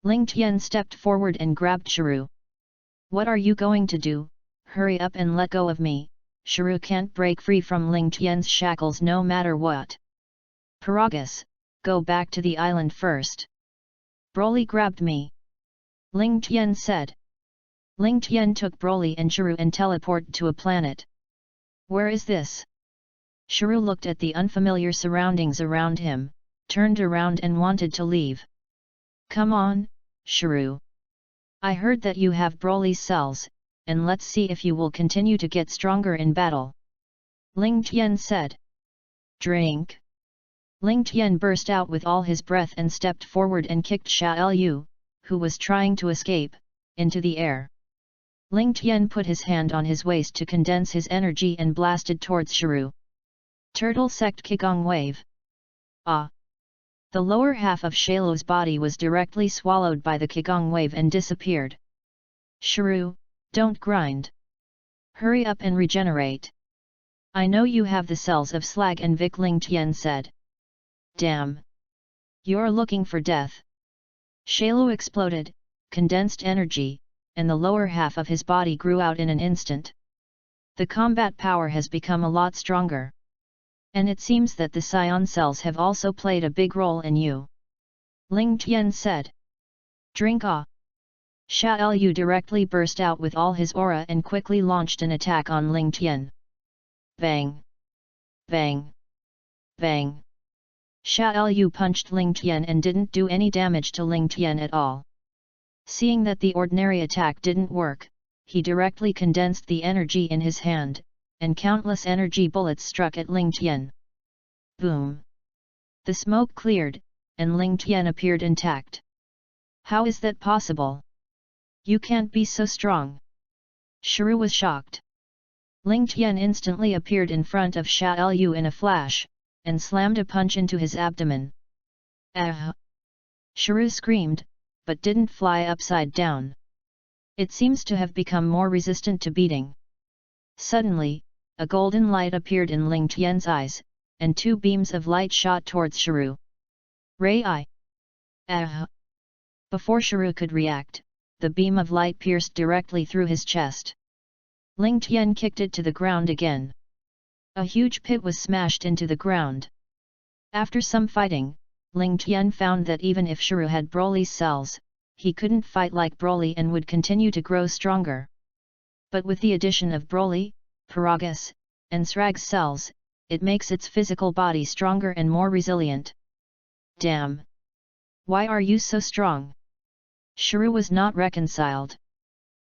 Ling Tian stepped forward and grabbed Shuru. What are you going to do? Hurry up and let go of me, Shrew can't break free from Ling Tian's shackles no matter what. Paragus, go back to the island first. Broly grabbed me. Ling Tian said. Ling Tian took Broly and Shrew and teleported to a planet. Where is this? Shrew looked at the unfamiliar surroundings around him, turned around and wanted to leave. Come on, Shrew. I heard that you have Broly's cells, and let's see if you will continue to get stronger in battle. Ling Tian said. Drink. Ling Tian burst out with all his breath and stepped forward and kicked Xiao Yu, who was trying to escape, into the air. Ling Tian put his hand on his waist to condense his energy and blasted towards Shrew. Turtle Sect Qigong Wave. Ah! The lower half of Shailu's body was directly swallowed by the Qigong Wave and disappeared. Shrew, don't grind. Hurry up and regenerate. I know you have the cells of Slag and Vic, Ling Tian said. Damn! You're looking for death. Shailu exploded, condensed energy, and the lower half of his body grew out in an instant. The combat power has become a lot stronger. And it seems that the Scion cells have also played a big role in you. Ling Tian said. Drink ah! Xiao Yu directly burst out with all his aura and quickly launched an attack on Ling Tian. Bang! Bang! Bang! Xiao Yu punched Ling Tian and didn't do any damage to Ling Tian at all. Seeing that the ordinary attack didn't work, he directly condensed the energy in his hand, and countless energy bullets struck at Ling Tian. Boom! The smoke cleared, and Ling Tian appeared intact. How is that possible? You can't be so strong. Shrew was shocked. Ling Tian instantly appeared in front of Xiao Yu in a flash, and slammed a punch into his abdomen. Ah! Shrew screamed, but didn't fly upside down. It seems to have become more resistant to beating. Suddenly, a golden light appeared in Ling Tian's eyes, and two beams of light shot towards Shrew. Ray Eye! Ah! Before Shrew could react, the beam of light pierced directly through his chest. Ling Tian kicked it to the ground again. A huge pit was smashed into the ground. After some fighting, Ling Tian found that even if Shrew had Broly's cells, he couldn't fight like Broly and would continue to grow stronger. But with the addition of Broly, Paragus, and Srag's cells, it makes its physical body stronger and more resilient. Damn! Why are you so strong? Shrew was not reconciled.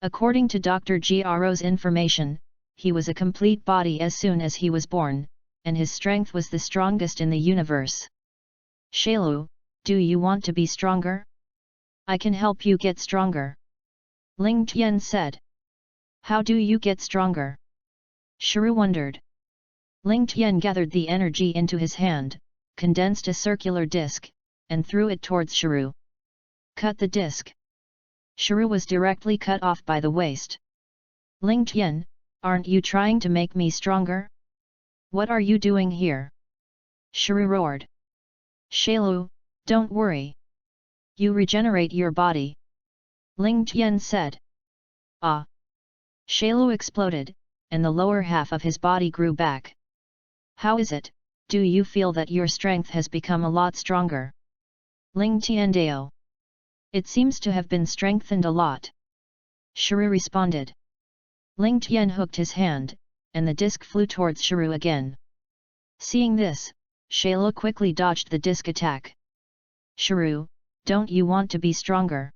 According to Dr. Gro's information, he was a complete body as soon as he was born, and his strength was the strongest in the universe. Shailu, do you want to be stronger? I can help you get stronger. Ling Tian said. How do you get stronger? Shrew wondered. Ling Tian gathered the energy into his hand, condensed a circular disc, and threw it towards Shrew. Cut the disc. Shrew was directly cut off by the waist. Ling Tian, aren't you trying to make me stronger? What are you doing here? Shrew roared. Shailu, don't worry. You regenerate your body. Ling Tian said. Ah! Shailu exploded, and the lower half of his body grew back. How is it, do you feel that your strength has become a lot stronger? Ling Tian Dao. It seems to have been strengthened a lot. Shrew responded. Ling Tian hooked his hand, and the disc flew towards Shrew again. Seeing this, Shailu quickly dodged the disc attack. Shrew, don't you want to be stronger?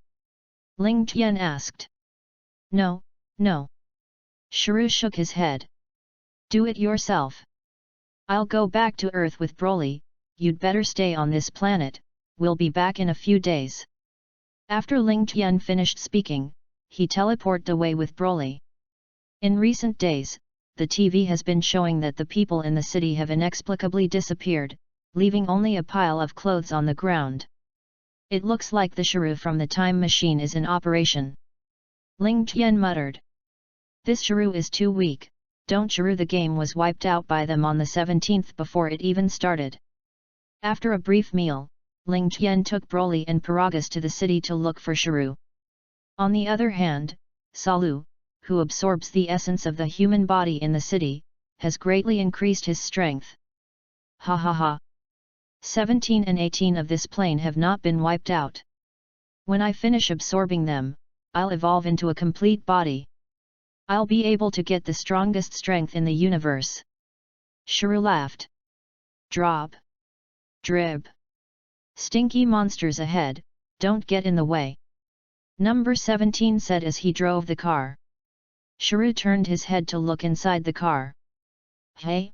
Ling Tian asked. No, no. Shrew shook his head. Do it yourself. I'll go back to Earth with Broly, you'd better stay on this planet, we'll be back in a few days. After Ling Tian finished speaking, he teleported away with Broly. In recent days, the TV has been showing that the people in the city have inexplicably disappeared, leaving only a pile of clothes on the ground. It looks like the Shrew from the time machine is in operation. Ling Tian muttered. This Shrew is too weak, don't Shrew the game was wiped out by them on the 17th before it even started. After a brief meal, Ling Tian took Broly and Paragus to the city to look for Shrew. On the other hand, Salu, who absorbs the essence of the human body in the city, has greatly increased his strength. Ha ha ha. 17 and 18 of this plane have not been wiped out. When I finish absorbing them, I'll evolve into a complete body. I'll be able to get the strongest strength in the universe. Shrew laughed. Drop. Drib. Stinky monsters ahead, don't get in the way. Number 17 said as he drove the car. Shrew turned his head to look inside the car. Hey?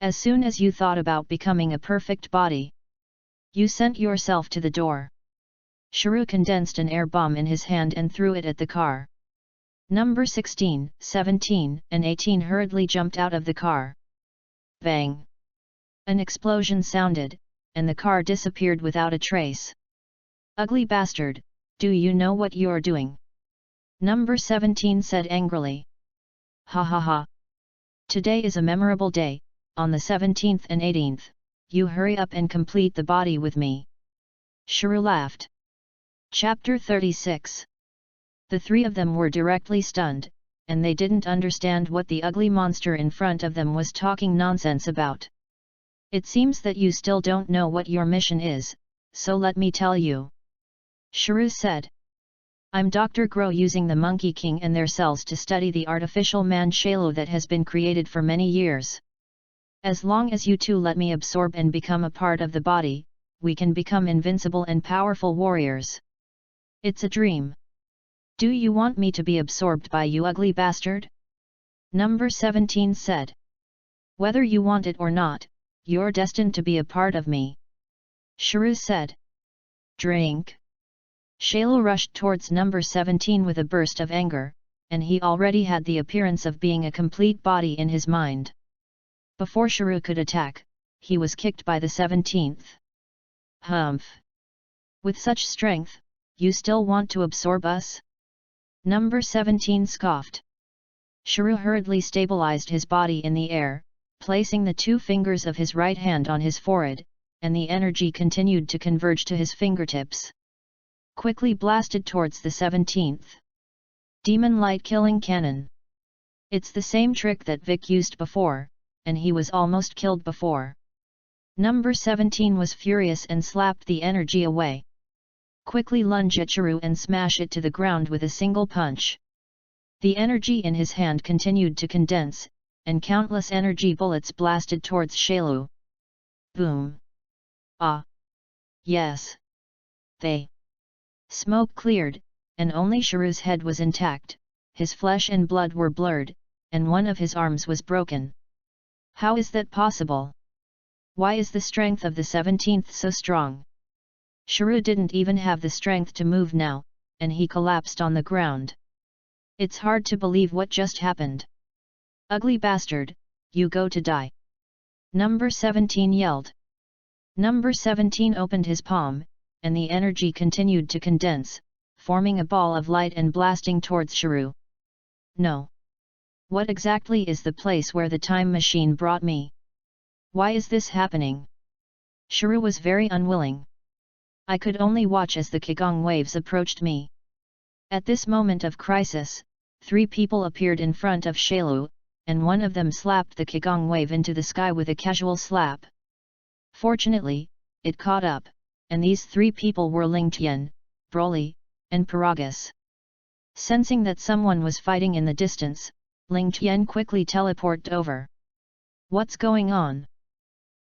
As soon as you thought about becoming a perfect body, you sent yourself to the door. Shrew condensed an air bomb in his hand and threw it at the car. Number 16, 17, and 18 hurriedly jumped out of the car. Bang! An explosion sounded, and the car disappeared without a trace. Ugly bastard, do you know what you're doing? Number 17 said angrily. Ha ha ha. Today is a memorable day, on the 17th and 18th, you hurry up and complete the body with me. Shrew laughed. Chapter 36. The three of them were directly stunned, and they didn't understand what the ugly monster in front of them was talking nonsense about. It seems that you still don't know what your mission is, so let me tell you. Shrew said. I'm Dr. Grow, using the Monkey King and their cells to study the artificial man Shalo that has been created for many years. As long as you two let me absorb and become a part of the body, we can become invincible and powerful warriors. It's a dream. Do you want me to be absorbed by you, ugly bastard? Number 17 said. Whether you want it or not, you're destined to be a part of me. Shrew said. Drink. Shalo rushed towards number 17 with a burst of anger, and he already had the appearance of being a complete body in his mind. Before Shrew could attack, he was kicked by the 17th. Humph! With such strength, you still want to absorb us? Number 17 scoffed. Shrew hurriedly stabilized his body in the air, placing the 2 fingers of his right hand on his forehead, and the energy continued to converge to his fingertips. Quickly blasted towards the 17th. Demon Light Killing Cannon. It's the same trick that Vic used before, and he was almost killed before. Number 17 was furious and slapped the energy away. Quickly lunge at Shrew and smash it to the ground with a single punch. The energy in his hand continued to condense, and countless energy bullets blasted towards Shalo. Boom! Ah! Yes! They! Smoke cleared, and only Shrew's head was intact, his flesh and blood were blurred, and one of his arms was broken. How is that possible? Why is the strength of the 17th so strong? Shrew didn't even have the strength to move now, and he collapsed on the ground. It's hard to believe what just happened. Ugly bastard, you go to die. Number 17 yelled. Number 17 opened his palm, and the energy continued to condense, forming a ball of light and blasting towards Shrew. No. What exactly is the place where the time machine brought me? Why is this happening? Shrew was very unwilling. I could only watch as the Qigong waves approached me. At this moment of crisis, 3 people appeared in front of Shalo, and one of them slapped the Qigong wave into the sky with a casual slap. Fortunately, it caught up, and these 3 people were Ling Tian, Broly, and Paragus. Sensing that someone was fighting in the distance, Ling Tian quickly teleported over. What's going on?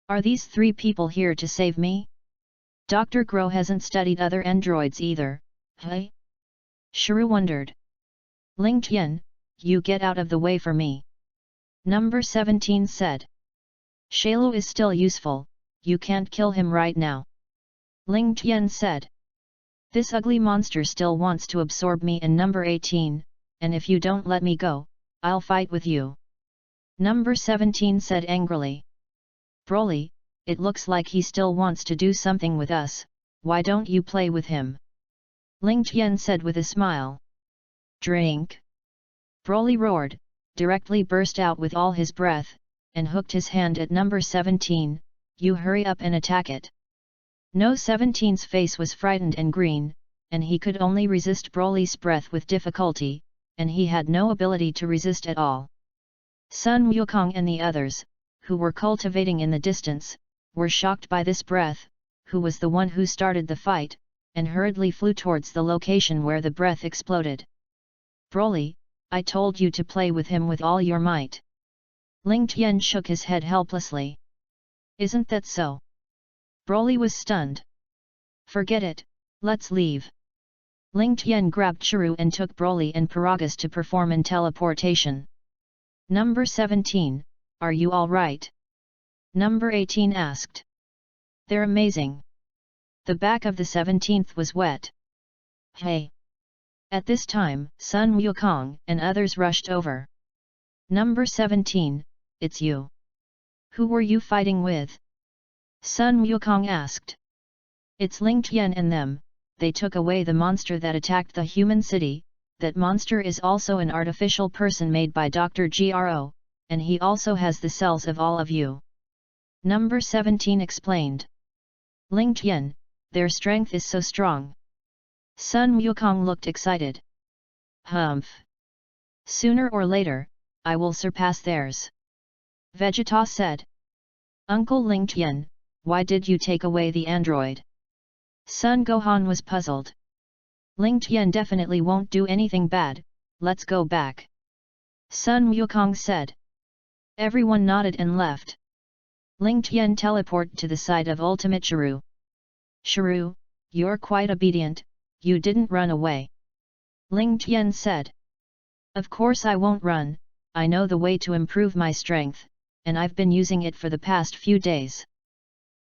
Are these 3 people here to save me? Dr. Grow hasn't studied other androids either, hey? Shrew wondered. Ling Tian, you get out of the way for me. Number 17 said. Shalo is still useful, you can't kill him right now. Ling Tian said. This ugly monster still wants to absorb me in number 18, and if you don't let me go, I'll fight with you. Number 17 said angrily. Broly, it looks like he still wants to do something with us, why don't you play with him? Ling Tian said with a smile. Drink! Broly roared, directly burst out with all his breath, and hooked his hand at number 17, you hurry up and attack it. No 17's face was frightened and green, and he could only resist Broly's breath with difficulty, and he had no ability to resist at all. Sun Wukong and the others, who were cultivating in the distance, were shocked by this breath, who was the one who started the fight, and hurriedly flew towards the location where the breath exploded. Broly, I told you to play with him with all your might. Ling Tian shook his head helplessly. Isn't that so? Broly was stunned. Forget it, let's leave. Ling Tian grabbed Chiru and took Broly and Paragus to perform in teleportation. Number 17, are you alright? Number 18 asked. They're amazing. The back of the 17th was wet. Hey! At this time, Sun Wukong and others rushed over. Number 17, it's you. Who were you fighting with? Sun Wukong asked. It's Ling Tian and them, they took away the monster that attacked the human city. That monster is also an artificial person made by Dr. Gro, and he also has the cells of all of you. Number 17 explained. Ling Tian, their strength is so strong. Sun Wukong looked excited. Humph! Sooner or later, I will surpass theirs. Vegeta said. Uncle Ling Tian, why did you take away the android? Sun Gohan was puzzled. Ling Tian definitely won't do anything bad, let's go back. Sun Wukong said. Everyone nodded and left. Ling Tian teleported to the side of Ultimate Chiru. Chiru, you're quite obedient, you didn't run away. Ling Tian said. Of course I won't run, I know the way to improve my strength, and I've been using it for the past few days.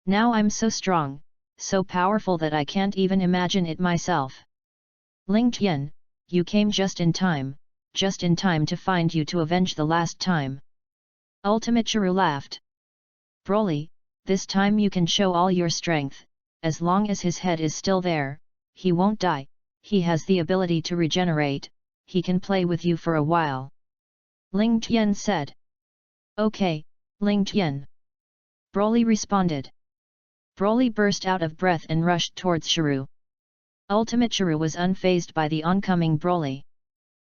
Now I'm so strong, so powerful that I can't even imagine it myself. Ling Tian, you came just in time to find you to avenge the last time. Ultimate Chiru laughed. Broly, this time you can show all your strength, as long as his head is still there, he won't die, he has the ability to regenerate, he can play with you for a while. Ling Tian said. Okay, Ling Tian. Broly responded. Broly burst out of breath and rushed towards Chiru. Ultimate Chiru was unfazed by the oncoming Broly.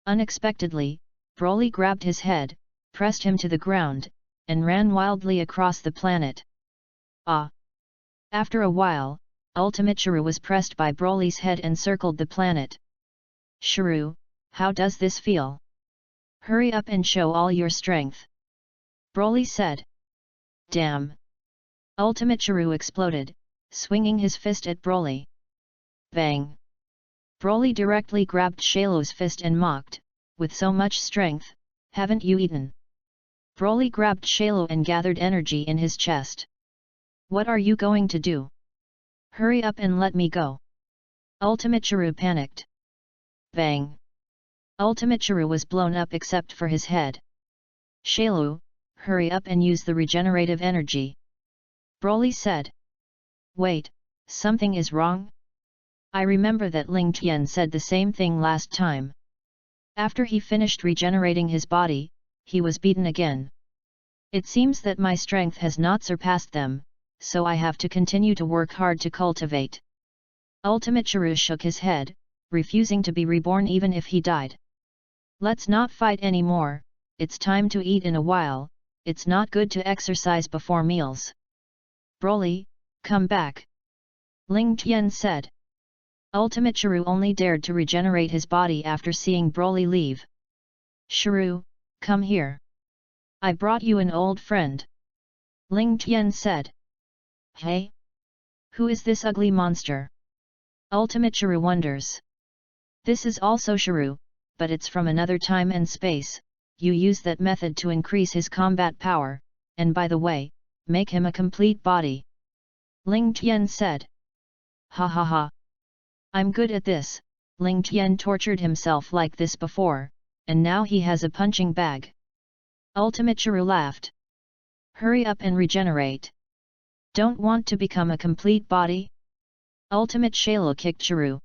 Unexpectedly, Broly grabbed his head, pressed him to the ground, and ran wildly across the planet. Ah! After a while, Ultimate Chiru was pressed by Broly's head and circled the planet. Chiru, how does this feel? Hurry up and show all your strength. Broly said. Damn! Ultimate Chiru exploded, swinging his fist at Broly. Bang! Broly directly grabbed Shailu's fist and mocked, with so much strength, haven't you eaten? Broly grabbed Shailu and gathered energy in his chest. What are you going to do? Hurry up and let me go. Ultimate Chiru panicked. Bang! Ultimate Chiru was blown up except for his head. Shailu, hurry up and use the regenerative energy. Broly said. Wait, something is wrong? I remember that Ling Tian said the same thing last time. After he finished regenerating his body, he was beaten again. It seems that my strength has not surpassed them, so I have to continue to work hard to cultivate. Ultimate Chiru shook his head, refusing to be reborn even if he died. Let's not fight anymore, it's time to eat in a while, it's not good to exercise before meals. Broly, come back. Ling Tian said. Ultimate Chiru only dared to regenerate his body after seeing Broly leave. Chiru, come here. I brought you an old friend. Ling Tian said. Hey? Who is this ugly monster? Ultimate Chiru wonders. This is also Chiru, but it's from another time and space, you use that method to increase his combat power, and by the way, make him a complete body. Ling Tian said. Ha ha ha. I'm good at this, Ling Tian tortured himself like this before, and now he has a punching bag. Ultimate Chiru laughed. Hurry up and regenerate. Don't want to become a complete body? Ultimate Shailu kicked Chiru.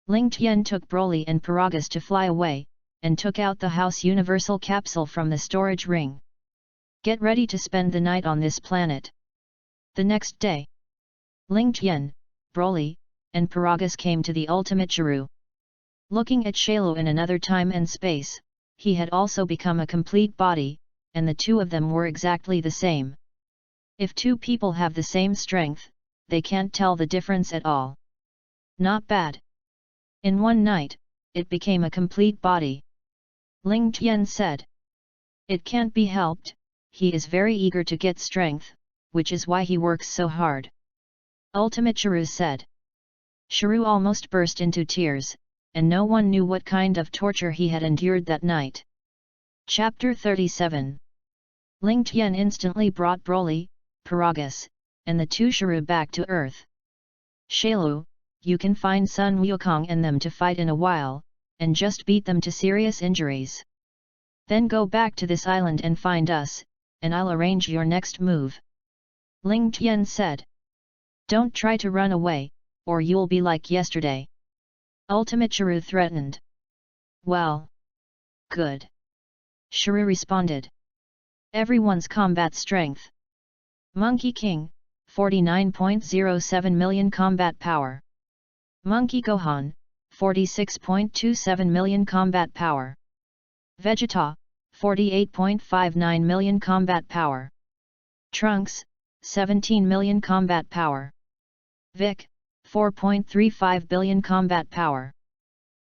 Ling Tian took Broly and Paragus to fly away, and took out the House Universal Capsule from the storage ring. Get ready to spend the night on this planet. The next day, Ling Tian, Broly, and Paragus came to the Ultimate Chiru. Looking at Shailu in another time and space, he had also become a complete body, and the two of them were exactly the same. If two people have the same strength, they can't tell the difference at all. Not bad. In one night, it became a complete body. Ling Tian said. It can't be helped, he is very eager to get strength, which is why he works so hard. Ultimate Shrew said. Shrew almost burst into tears, and no one knew what kind of torture he had endured that night. Chapter 37. Ling Tian instantly brought Broly, Paragus, and the two Shrew back to earth. Shailu, you can find Sun Wukong and them to fight in a while, and just beat them to serious injuries. Then go back to this island and find us, and I'll arrange your next move. Ling Tian said. Don't try to run away, or you'll be like yesterday. Ultimate Shrew threatened. Well. Good. Shrew responded. Everyone's combat strength. Monkey King, 49.07 million combat power. Monkey Gohan, 46.27 million combat power. Vegeta, 48.59 million combat power. Trunks, 17 million combat power. Vic, 4.35 billion combat power.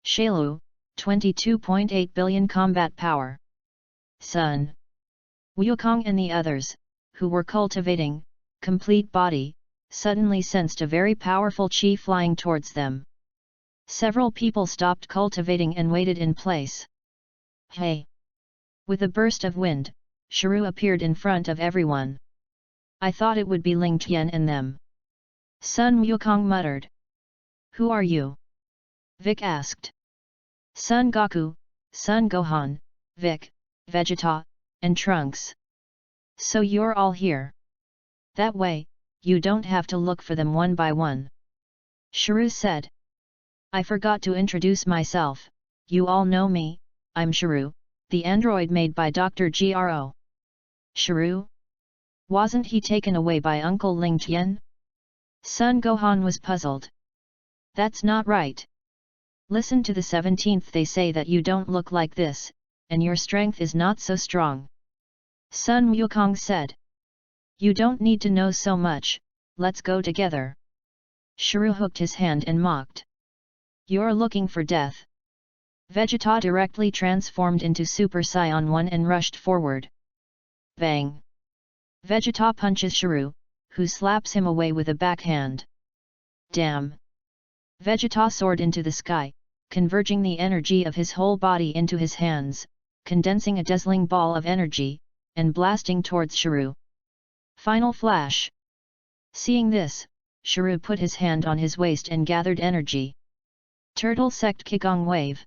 Shailu, 22.8 billion combat power. Sun Wukong and the others, who were cultivating complete body, suddenly sensed a very powerful chi flying towards them. Several people stopped cultivating and waited in place. Hey! With a burst of wind, Shrew appeared in front of everyone. I thought it would be Ling Tian and them. Sun Wukong muttered. Who are you? Vic asked. Son Goku, Son Gohan, Vic, Vegeta, and Trunks. So you're all here. That way, you don't have to look for them one by one. Shrew said. I forgot to introduce myself, you all know me, I'm Shrew, the android made by Dr. Gro. Shrew? Wasn't he taken away by Uncle Ling Tian? Son Gohan was puzzled. That's not right. Listen to the 17th, they say that you don't look like this, and your strength is not so strong. Sun Wukong said. You don't need to know so much, let's go together. Shrew hooked his hand and mocked. You're looking for death. Vegeta directly transformed into Super Saiyan 1 and rushed forward. Bang! Vegeta punches Shrew, who slaps him away with a backhand. Damn! Vegeta soared into the sky, converging the energy of his whole body into his hands, condensing a dazzling ball of energy, and blasting towards Shrew. Final flash! Seeing this, Shrew put his hand on his waist and gathered energy. Turtle Sect Kigong Wave.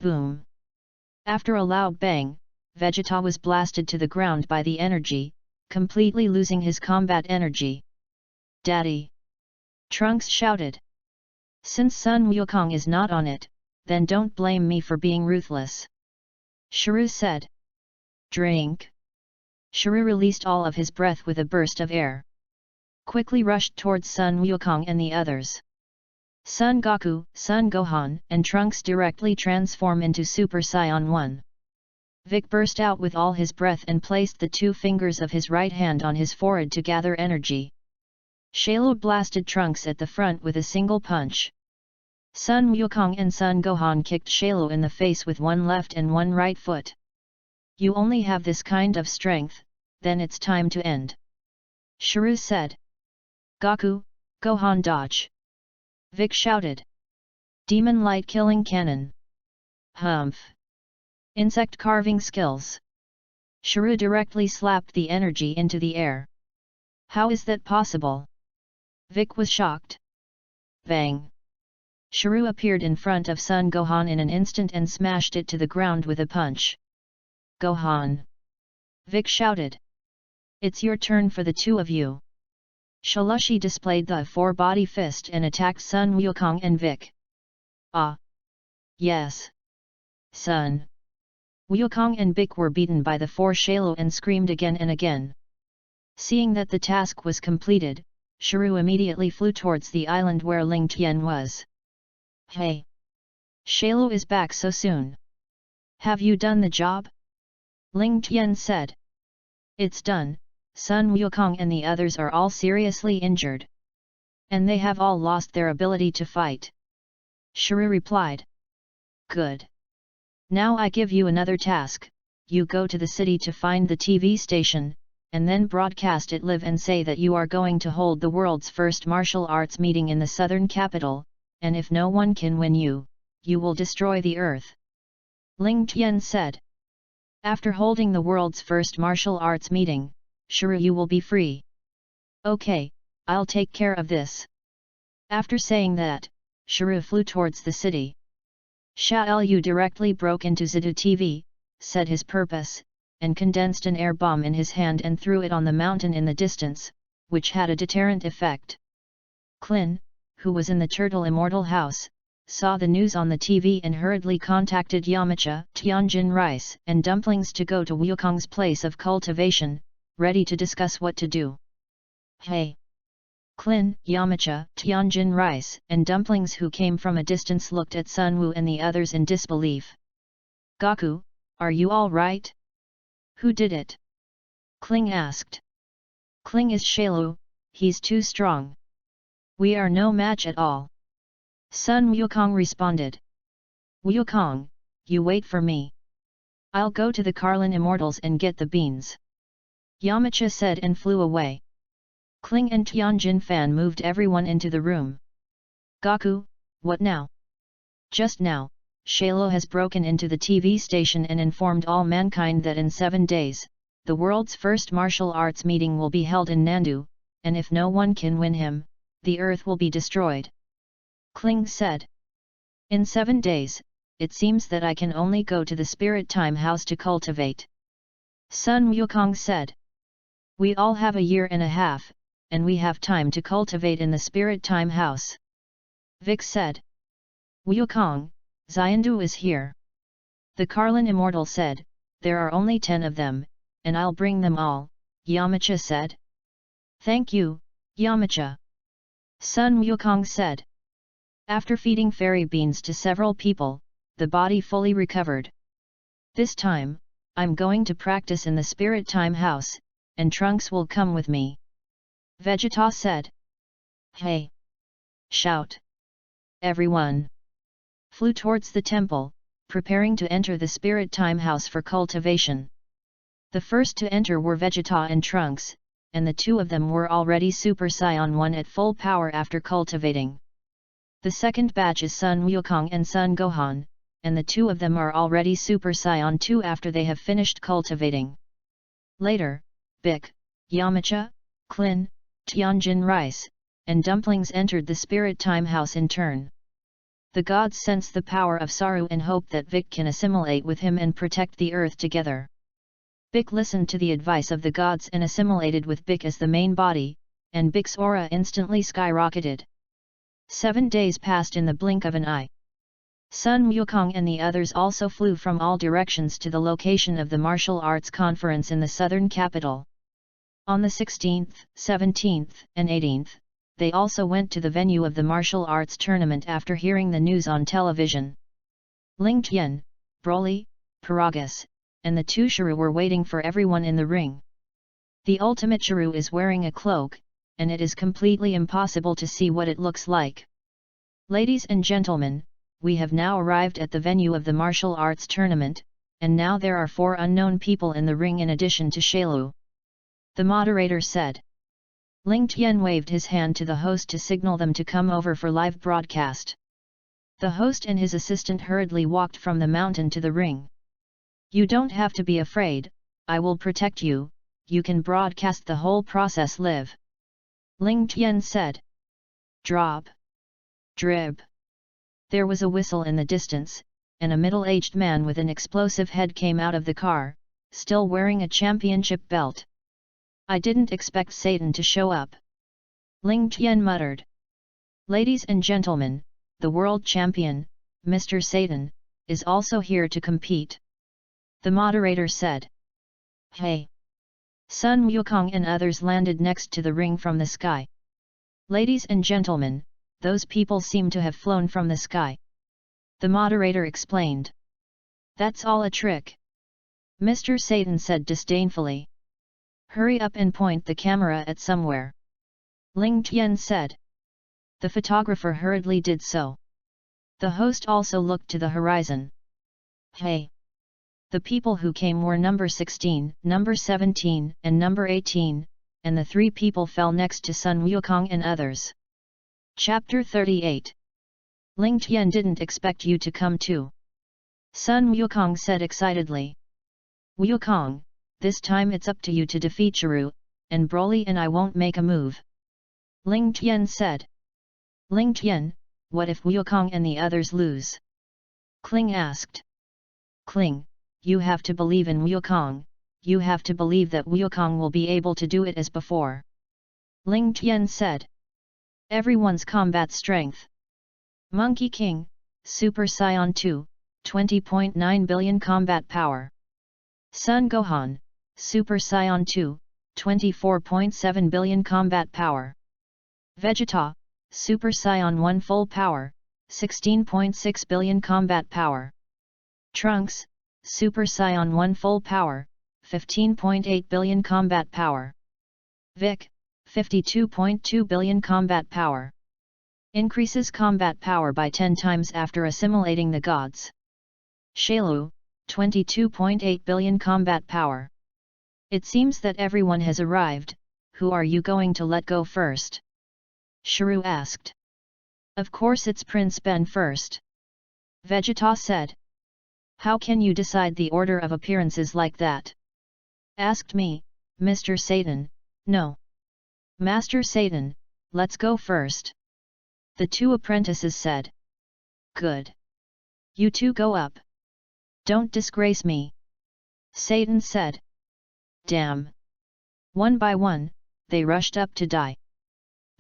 Boom! After a loud bang, Vegeta was blasted to the ground by the energy, completely losing his combat energy. Daddy! Trunks shouted. Since Sun Wukong is not on it, then don't blame me for being ruthless. Shrew said. Drink! Shrew released all of his breath with a burst of air. Quickly rushed towards Sun Wukong and the others. Son Goku, Son Gohan, and Trunks directly transform into Super Saiyan 1. Vic burst out with all his breath and placed the two fingers of his right hand on his forehead to gather energy. Shailu blasted Trunks at the front with a single punch. Sun Wukong and Son Gohan kicked Shailu in the face with one left and one right foot. You only have this kind of strength, then it's time to end. Shrew said. Goku, Gohan dodge! Vic shouted. Demon Light Killing Cannon. Humph! Insect Carving Skills. Shrew directly slapped the energy into the air. How is that possible? Vic was shocked. Bang! Shrew appeared in front of Son Gohan in an instant and smashed it to the ground with a punch. Gohan! Vic shouted. It's your turn for the two of you. Shalushi displayed the four-body fist and attacked Sun Wukong and Vic. Ah! Yes! Sun Wukong and Vic were beaten by the four Shailu and screamed again and again. Seeing that the task was completed, Shrew immediately flew towards the island where Ling Tian was. Hey! Shailu is back so soon. Have you done the job? Ling Tian said. It's done, Sun Wukong and the others are all seriously injured. And they have all lost their ability to fight. Shiru replied. Good. Now I give you another task, you go to the city to find the TV station, and then broadcast it live and say that you are going to hold the world's first martial arts meeting in the southern capital, and if no one can win you, you will destroy the earth. Ling Tian said. After holding the world's first martial arts meeting, Shiru you will be free. Okay, I'll take care of this. After saying that, Shiru flew towards the city. Sha Lu directly broke into Zidu TV, said his purpose, and condensed an air bomb in his hand and threw it on the mountain in the distance, which had a deterrent effect. Klin, who was in the Turtle Immortal house, saw the news on the TV and hurriedly contacted Yamcha, Tianjin Rice and Dumplings to go to Wukong's place of cultivation, ready to discuss what to do. Hey! Klin, Yamcha, Tianjin Rice and Dumplings who came from a distance looked at Sun Wu and the others in disbelief. Gaku, are you all right? Who did it? Kling asked. Kling is Shailu, he's too strong. We are no match at all. Sun Wukong responded. Wukong, you wait for me. I'll go to the Carlin Immortals and get the beans. Yamcha said and flew away. Kling and Tianjin Fan moved everyone into the room. Gaku, what now? Just now, Shailu has broken into the TV station and informed all mankind that in 7 days, the world's first martial arts meeting will be held in Nandu, and if no one can win him, the earth will be destroyed. Kling said. In 7 days, it seems that I can only go to the Spirit Time House to cultivate. Sun Wukong said. We all have 1.5 years, and we have time to cultivate in the Spirit Time House. Vic said. Wukong, Xiandu is here. The Carlin Immortal said, there are only 10 of them, and I'll bring them all, Yamcha said. Thank you, Yamcha. Sun Wukong said. After feeding fairy beans to several people, the body fully recovered. This time, I'm going to practice in the Spirit Time House, and Trunks will come with me. Vegeta said. Hey! Shout! Everyone! Flew towards the temple, preparing to enter the Spirit Time House for cultivation. The first to enter were Vegeta and Trunks, and the 2 of them were already Super Saiyan 1 at full power after cultivating. The second batch is Sun Wukong and Sun Gohan, and the 2 of them are already Super Saiyan 2 after they have finished cultivating. Later, Bic, Yamcha, Klin, Tianjin Rice, and Dumplings entered the Spirit Time House in turn. The gods sense the power of Saru and hope that Vic can assimilate with him and protect the earth together. Vic listened to the advice of the gods and assimilated with Vic as the main body, and Vic's aura instantly skyrocketed. 7 days passed in the blink of an eye. Sun Wukong and the others also flew from all directions to the location of the martial arts conference in the southern capital. On the 16th, 17th, and 18th, they also went to the venue of the martial arts tournament after hearing the news on television. Ling Tian, Broly, Paragus, and the 2 Shiru were waiting for everyone in the ring. The ultimate Shiru is wearing a cloak, and it is completely impossible to see what it looks like. Ladies and gentlemen, we have now arrived at the venue of the martial arts tournament, and now there are 4 unknown people in the ring in addition to Shailu. The moderator said. Ling Tian waved his hand to the host to signal them to come over for live broadcast. The host and his assistant hurriedly walked from the mountain to the ring. You don't have to be afraid, I will protect you, you can broadcast the whole process live. Ling Tian said. Drop. Drib. There was a whistle in the distance, and a middle-aged man with an explosive head came out of the car, still wearing a championship belt. I didn't expect Satan to show up. Ling Tian muttered. Ladies and gentlemen, the world champion, Mr. Satan, is also here to compete. The moderator said. Hey! Sun Wukong and others landed next to the ring from the sky. Ladies and gentlemen, those people seem to have flown from the sky. The moderator explained. That's all a trick. Mr. Satan said disdainfully. Hurry up and point the camera at somewhere. Ling Tian said. The photographer hurriedly did so. The host also looked to the horizon. Hey! The people who came were number 16, number 17, and number 18, and the 3 people fell next to Sun Wukong and others. Chapter 38. Ling Tian didn't expect you to come too. Sun Wukong said excitedly. Wukong, this time it's up to you to defeat Chiru, and Broly and I won't make a move. Ling Tian said. Ling Tian, what if Wukong and the others lose? Kling asked. Kling, you have to believe in Wukong, you have to believe that Wukong will be able to do it as before. Ling Tian said. Everyone's combat strength. Monkey King, Super Saiyan 2, 20.9 billion combat power. Sun Gohan, Super Saiyan 2, 24.7 billion combat power. Vegeta, Super Saiyan 1 full power, 16.6 billion combat power. Trunks, Super Saiyan 1 full power, 15.8 billion combat power. Vic, 52.2 billion combat power. Increases combat power by 10 times after assimilating the gods. Shailu, 22.8 billion combat power. It seems that everyone has arrived, who are you going to let go first? Chiru asked. Of course it's Prince Ben first. Vegeta said. How can you decide the order of appearances like that? Asked me, Mr. Satan. No. Master Satan, let's go first. The 2 apprentices said. Good. You 2 go up. Don't disgrace me. Satan said. Damn. One by one, they rushed up to die.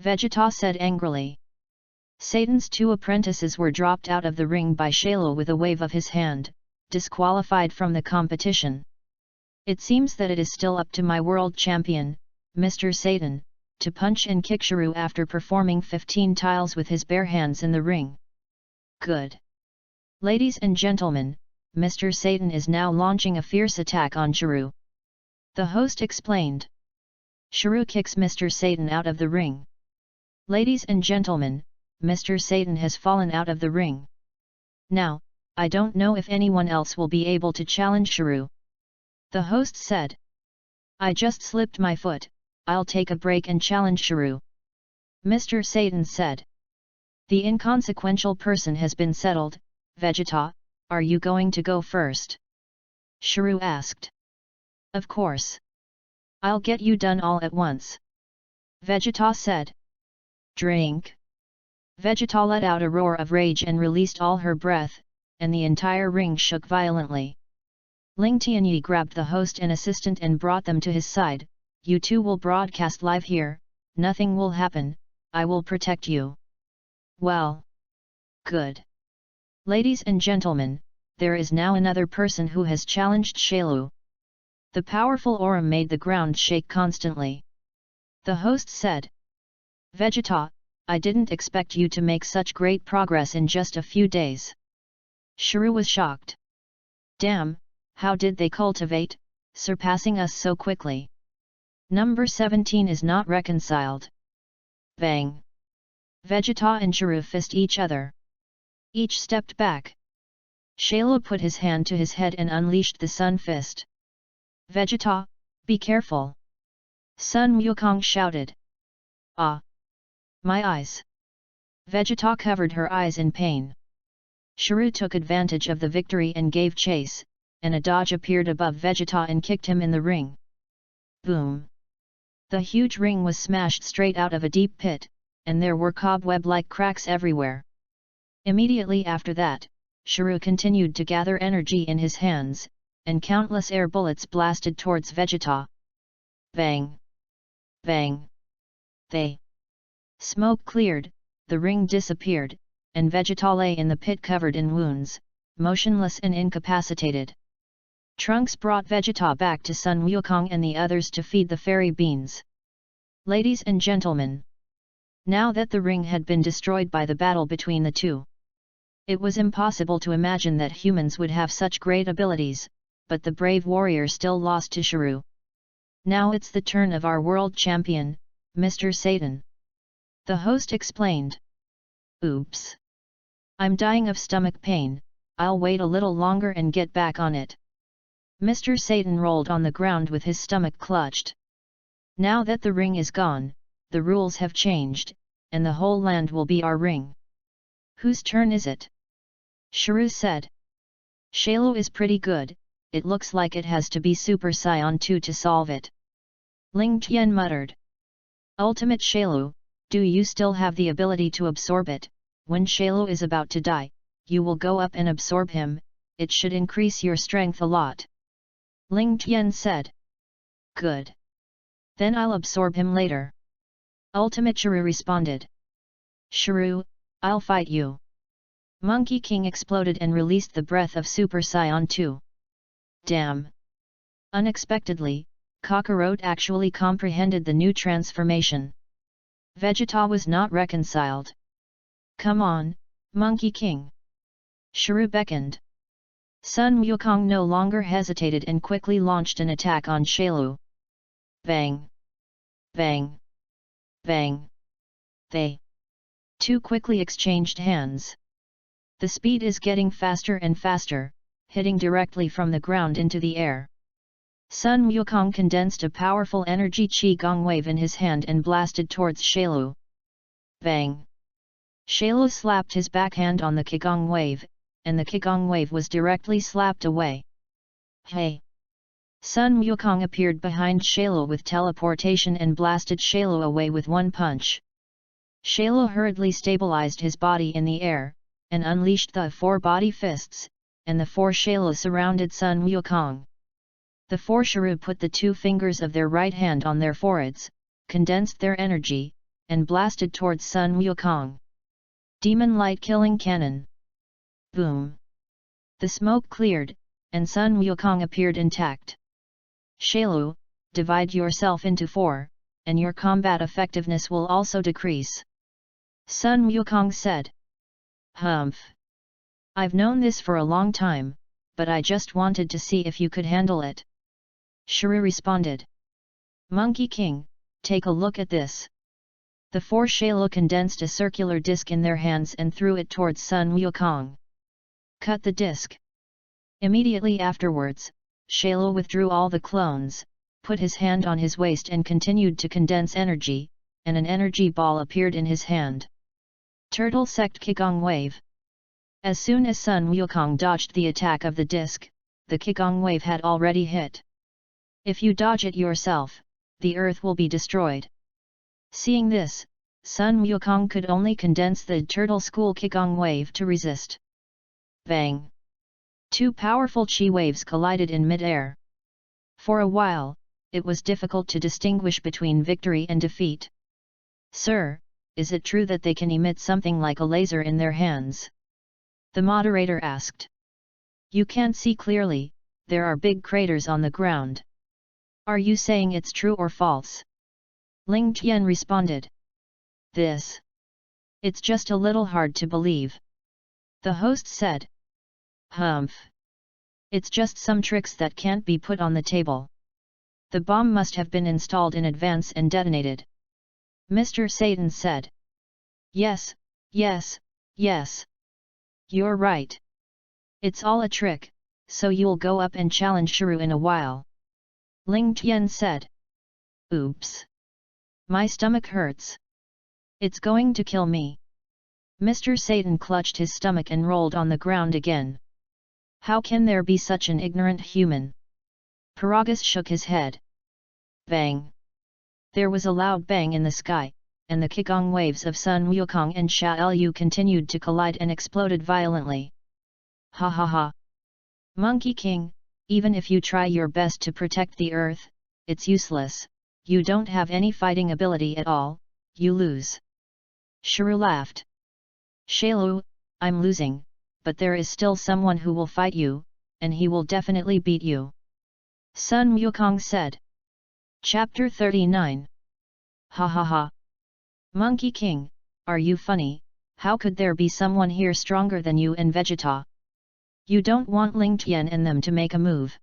Vegeta said angrily. Satan's 2 apprentices were dropped out of the ring by Shailu with a wave of his hand, disqualified from the competition. It seems that it is still up to my world champion, Mr. Satan, to punch and kick Chiru after performing 15 tiles with his bare hands in the ring. Good. Ladies and gentlemen, Mr. Satan is now launching a fierce attack on Chiru. The host explained. Chiru kicks Mr. Satan out of the ring. Ladies and gentlemen, Mr. Satan has fallen out of the ring. Now, I don't know if anyone else will be able to challenge Chiru. The host said. I just slipped my foot, I'll take a break and challenge Chiru. Mr. Satan said. The inconsequential person has been settled. Vegeta, are you going to go first? Chiru asked. Of course. I'll get you done all at once. Vegeta said. Drink. Vegeta let out a roar of rage and released all her breath, and the entire ring shook violently. Ling Tianyi grabbed the host and assistant and brought them to his side. You 2 will broadcast live here, nothing will happen, I will protect you. Well. Good. Ladies and gentlemen, there is now another person who has challenged Shailu. The powerful aura made the ground shake constantly. The host said. Vegeta, I didn't expect you to make such great progress in just a few days. Chiru was shocked. Damn, how did they cultivate, surpassing us so quickly? Number 17 is not reconciled. Bang! Vegeta and Chiru fist each other. Each stepped back. Shailu put his hand to his head and unleashed the Sun Fist. Vegeta, be careful! Sun Wukong shouted. Ah! My eyes! Vegeta covered her eyes in pain. Chiru took advantage of the victory and gave chase, and a dodge appeared above Vegeta and kicked him in the ring. Boom! The huge ring was smashed straight out of a deep pit, and there were cobweb-like cracks everywhere. Immediately after that, Chiru continued to gather energy in his hands, and countless air bullets blasted towards Vegeta. Bang! Bang! Smoke cleared, the ring disappeared, and Vegeta lay in the pit covered in wounds, motionless and incapacitated. Trunks brought Vegeta back to Sun Wukong and the others to feed the fairy beans. Ladies and gentlemen, now that the ring had been destroyed by the battle between the 2, It was impossible to imagine that humans would have such great abilities, but the brave warrior still lost to Shrew. Now it's the turn of our world champion, Mr. Satan. The host explained. Oops. I'm dying of stomach pain, I'll wait a little longer and get back on it. Mr. Satan rolled on the ground with his stomach clutched. Now that the ring is gone, the rules have changed, and the whole land will be our ring. Whose turn is it? Shrew said. Shailu is pretty good, it looks like it has to be Super Saiyan 2 to solve it. Ling Tian muttered. Ultimate Shailu, do you still have the ability to absorb it? When Shailu is about to die, you will go up and absorb him, it should increase your strength a lot. Ling Tian said. Good. Then I'll absorb him later. Ultimate Shrew responded. Shrew, I'll fight you. Monkey King exploded and released the breath of Super Saiyan 2. Damn! Unexpectedly, Kakarot actually comprehended the new transformation. Vegeta was not reconciled. Come on, Monkey King! Shrew beckoned. Sun Wukong no longer hesitated and quickly launched an attack on Shailu. Bang! Bang! Bang! They two quickly exchanged hands. The speed is getting faster and faster, hitting directly from the ground into the air. Sun Wukong condensed a powerful energy Qigong wave in his hand and blasted towards Shailu. Bang! Shailu slapped his backhand on the Qigong wave, and the Qigong wave was directly slapped away. Hey! Sun Wukong appeared behind Shailu with teleportation and blasted Shailu away with one punch. Shailu hurriedly stabilized his body in the air, and unleashed the 4 body fists, and the 4 Shailu surrounded Sun Wukong. The 4 Shrew put the 2 fingers of their right hand on their foreheads, condensed their energy, and blasted towards Sun Wukong. Demon Light Killing Cannon. Boom! The smoke cleared, and Sun Wukong appeared intact. Shailu, divide yourself into 4, and your combat effectiveness will also decrease. Sun Wukong said. Humph! I've known this for a long time, but I just wanted to see if you could handle it. Shrew responded. Monkey King, take a look at this. The 4 Shailu condensed a circular disc in their hands and threw it towards Sun Wukong. Cut the disc. Immediately afterwards, Shailu withdrew all the clones, put his hand on his waist and continued to condense energy, and an energy ball appeared in his hand. Turtle Sect Qigong Wave. As soon as Sun Wukong dodged the attack of the disc, the Qigong wave had already hit. If you dodge it yourself, the earth will be destroyed. Seeing this, Sun Wukong could only condense the Turtle School Qigong wave to resist. Bang! 2 powerful Qi waves collided in mid-air. For a while, it was difficult to distinguish between victory and defeat. Sir, is it true that they can emit something like a laser in their hands? The moderator asked. You can't see clearly, there are big craters on the ground. Are you saying it's true or false? Ling Tian responded. It's just a little hard to believe. The host said. Humph! It's just some tricks that can't be put on the table. The bomb must have been installed in advance and detonated. Mr. Satan said. Yes, yes, yes. You're right. It's all a trick, so you'll go up and challenge Shrew in a while. Ling Tian said. Oops! My stomach hurts. It's going to kill me. Mr. Satan clutched his stomach and rolled on the ground again. How can there be such an ignorant human? Paragus shook his head. Bang! There was a loud bang in the sky, and the Qigong waves of Sun Wukong and Sha Lu continued to collide and exploded violently. Ha ha ha! Monkey King, even if you try your best to protect the earth, it's useless, you don't have any fighting ability at all, you lose. Shrew laughed. Shailu, I'm losing, but there is still someone who will fight you, and he will definitely beat you. Sun Wukong said. Chapter 39. Ha ha ha! Monkey King, are you funny? how could there be someone here stronger than you and Vegeta? You don't want Ling Tian and them to make a move.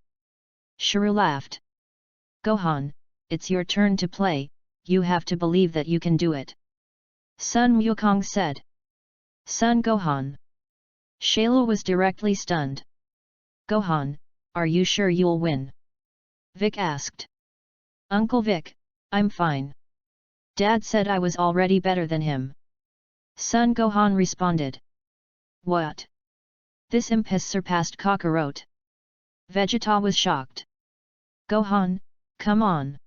Shirou laughed. Gohan, it's your turn to play, you have to believe that you can do it. Sun Wukong said. Son Gohan. Shailu was directly stunned. Gohan, are you sure you'll win? Vic asked. Uncle Vic, I'm fine. Dad said I was already better than him. Son Gohan responded. What? This imp has surpassed Kakarot. Vegeta was shocked. Gohan, come on.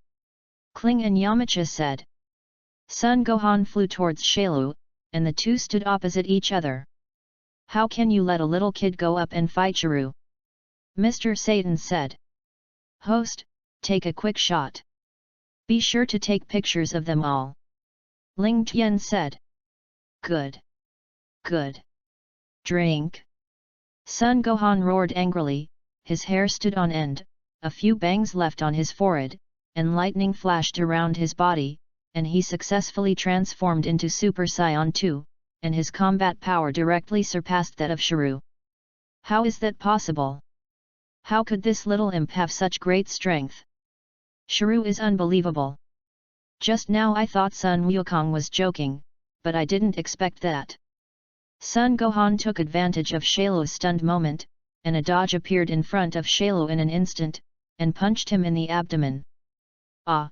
Kling and Yamcha said. Son Gohan flew towards Shailu, and the two stood opposite each other. How can you let a little kid go up and fight Shirou? Mr. Satan said. Host, take a quick shot. Be sure to take pictures of them all. Ling Tian said. Good. Good. Drink. Son Gohan roared angrily, his hair stood on end, a few bangs left on his forehead, and lightning flashed around his body, and he successfully transformed into Super Saiyan 2, and his combat power directly surpassed that of Shirou. How is that possible? How could this little imp have such great strength? Shirou is unbelievable. Just now I thought Sun Wukong was joking, but I didn't expect that. Son Gohan took advantage of Shailu's stunned moment, and a dodge appeared in front of Shailu in an instant, and punched him in the abdomen. Ah!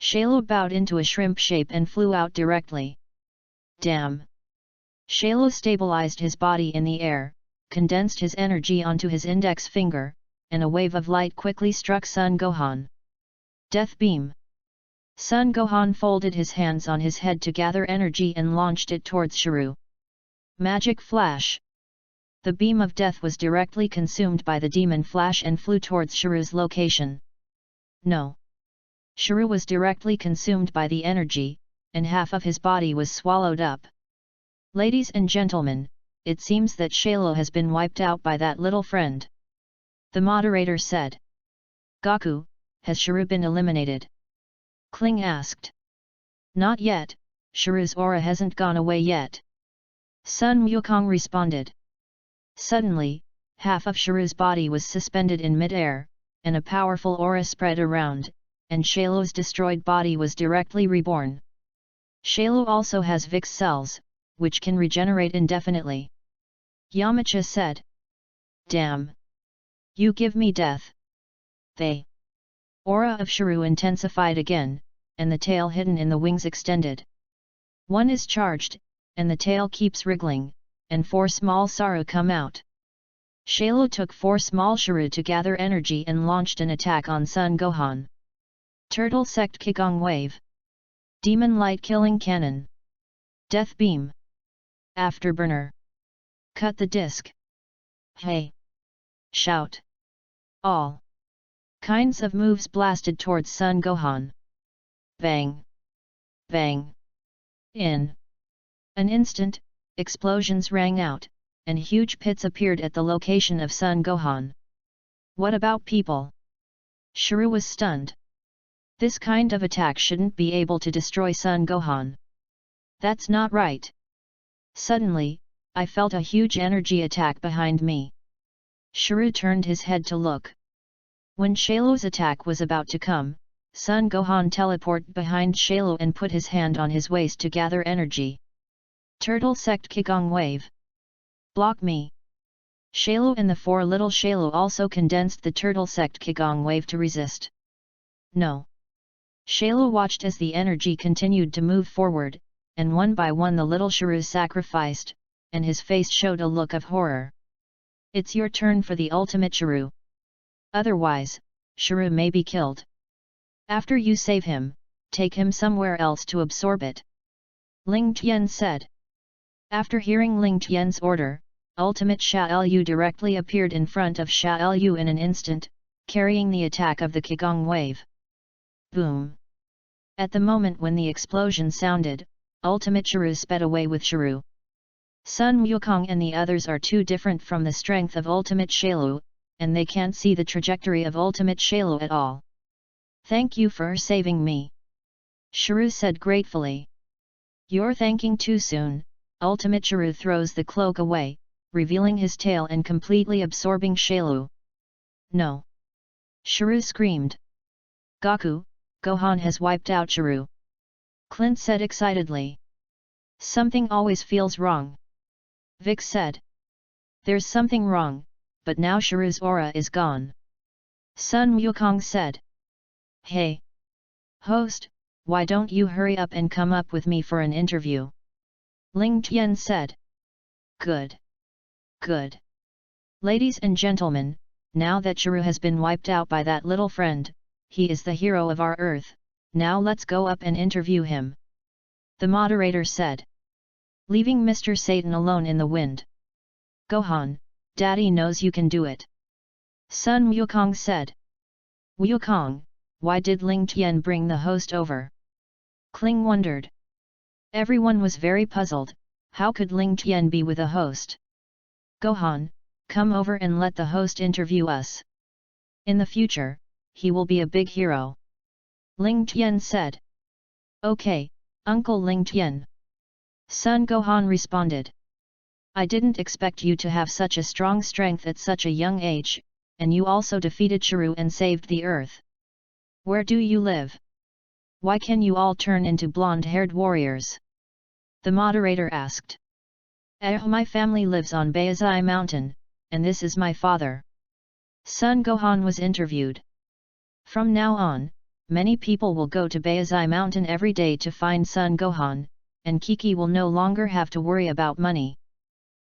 Shailu bowed into a shrimp shape and flew out directly. Damn! Shailu stabilized his body in the air, condensed his energy onto his index finger, and a wave of light quickly struck Son Gohan. Death Beam! Son Gohan folded his hands on his head to gather energy and launched it towards Shirou. Magic Flash! The beam of death was directly consumed by the Demon Flash and flew towards Shirou's location. No! Shirou was directly consumed by the energy, and half of his body was swallowed up. Ladies and gentlemen, it seems that Shailu has been wiped out by that little friend. The moderator said. Goku, has Shirou been eliminated? Kling asked. Not yet, Shirou's aura hasn't gone away yet. Sun Wukong responded. Suddenly, half of Shirou's body was suspended in mid-air, and a powerful aura spread around, and Shailu's destroyed body was directly reborn. Shailu also has Vix cells, which can regenerate indefinitely. Yamcha said. Damn! You give me death. The aura of Shirou intensified again, and the tail hidden in the wings extended. One is charged, and the tail keeps wriggling, and 4 small Saru come out. Shailu took 4 small Shirou to gather energy and launched an attack on Son Gohan. Turtle Sect Kigong Wave. Demon Light Killing Cannon. Death Beam. Afterburner. Cut the disc. Hey! Shout! All kinds of moves blasted towards Son Gohan. Bang! Bang! In an instant, explosions rang out, and huge pits appeared at the location of Son Gohan. What about people? Shirou was stunned. This kind of attack shouldn't be able to destroy Son Gohan. That's not right. Suddenly, I felt a huge energy attack behind me. Shirou turned his head to look. When Shailu's attack was about to come, Son Gohan teleported behind Shailu and put his hand on his waist to gather energy. Turtle Sect Kigong Wave. Block me! Shailu and the 4 little Shailu also condensed the Turtle Sect Kigong Wave to resist. No! Shailu watched as the energy continued to move forward, and one by one the little Shirou sacrificed, and his face showed a look of horror. It's your turn for the ultimate Shirou. Otherwise, Shirou may be killed. After you save him, take him somewhere else to absorb it. Ling Tian said. After hearing Ling Tian's order, Ultimate Sha Lu directly appeared in front of Sha Lu in an instant, carrying the attack of the Kigong Wave. Boom! At the moment when the explosion sounded, Ultimate Shirou sped away with Shirou. Sun Wukong and the others are too different from the strength of Ultimate Shailu, and they can't see the trajectory of Ultimate Shailu at all. Thank you for saving me. Shirou said gratefully. You're thanking too soon, Ultimate Chiru throws the cloak away, revealing his tail and completely absorbing Shailu. No! Chiru screamed. Gaku, Gohan has wiped out Chiru. Clint said excitedly. Something always feels wrong. Vic said. There's something wrong, but now Chiru's aura is gone. Sun Wukong said. Hey! Host, why don't you hurry up and come up with me for an interview? Ling Tian said. Good. Good. Ladies and gentlemen, now that Chiru has been wiped out by that little friend, he is the hero of our Earth, now let's go up and interview him. The moderator said. Leaving Mr. Satan alone in the wind. Gohan, Daddy knows you can do it. Sun Wukong said. Wukong, why did Ling Tian bring the host over? Kling wondered. Everyone was very puzzled, how could Ling Tian be with a host? Gohan, come over and let the host interview us. In the future, he will be a big hero. Ling Tian said. Okay, Uncle Ling Tian. Son Gohan responded. I didn't expect you to have such a strong strength at such a young age, and you also defeated Chiru and saved the earth. Where do you live? Why can you all turn into blonde-haired warriors? The moderator asked. My family lives on Baizai Mountain, and this is my father. Son Gohan was interviewed. From now on, many people will go to Baizai Mountain every day to find Son Gohan, and Kiki will no longer have to worry about money.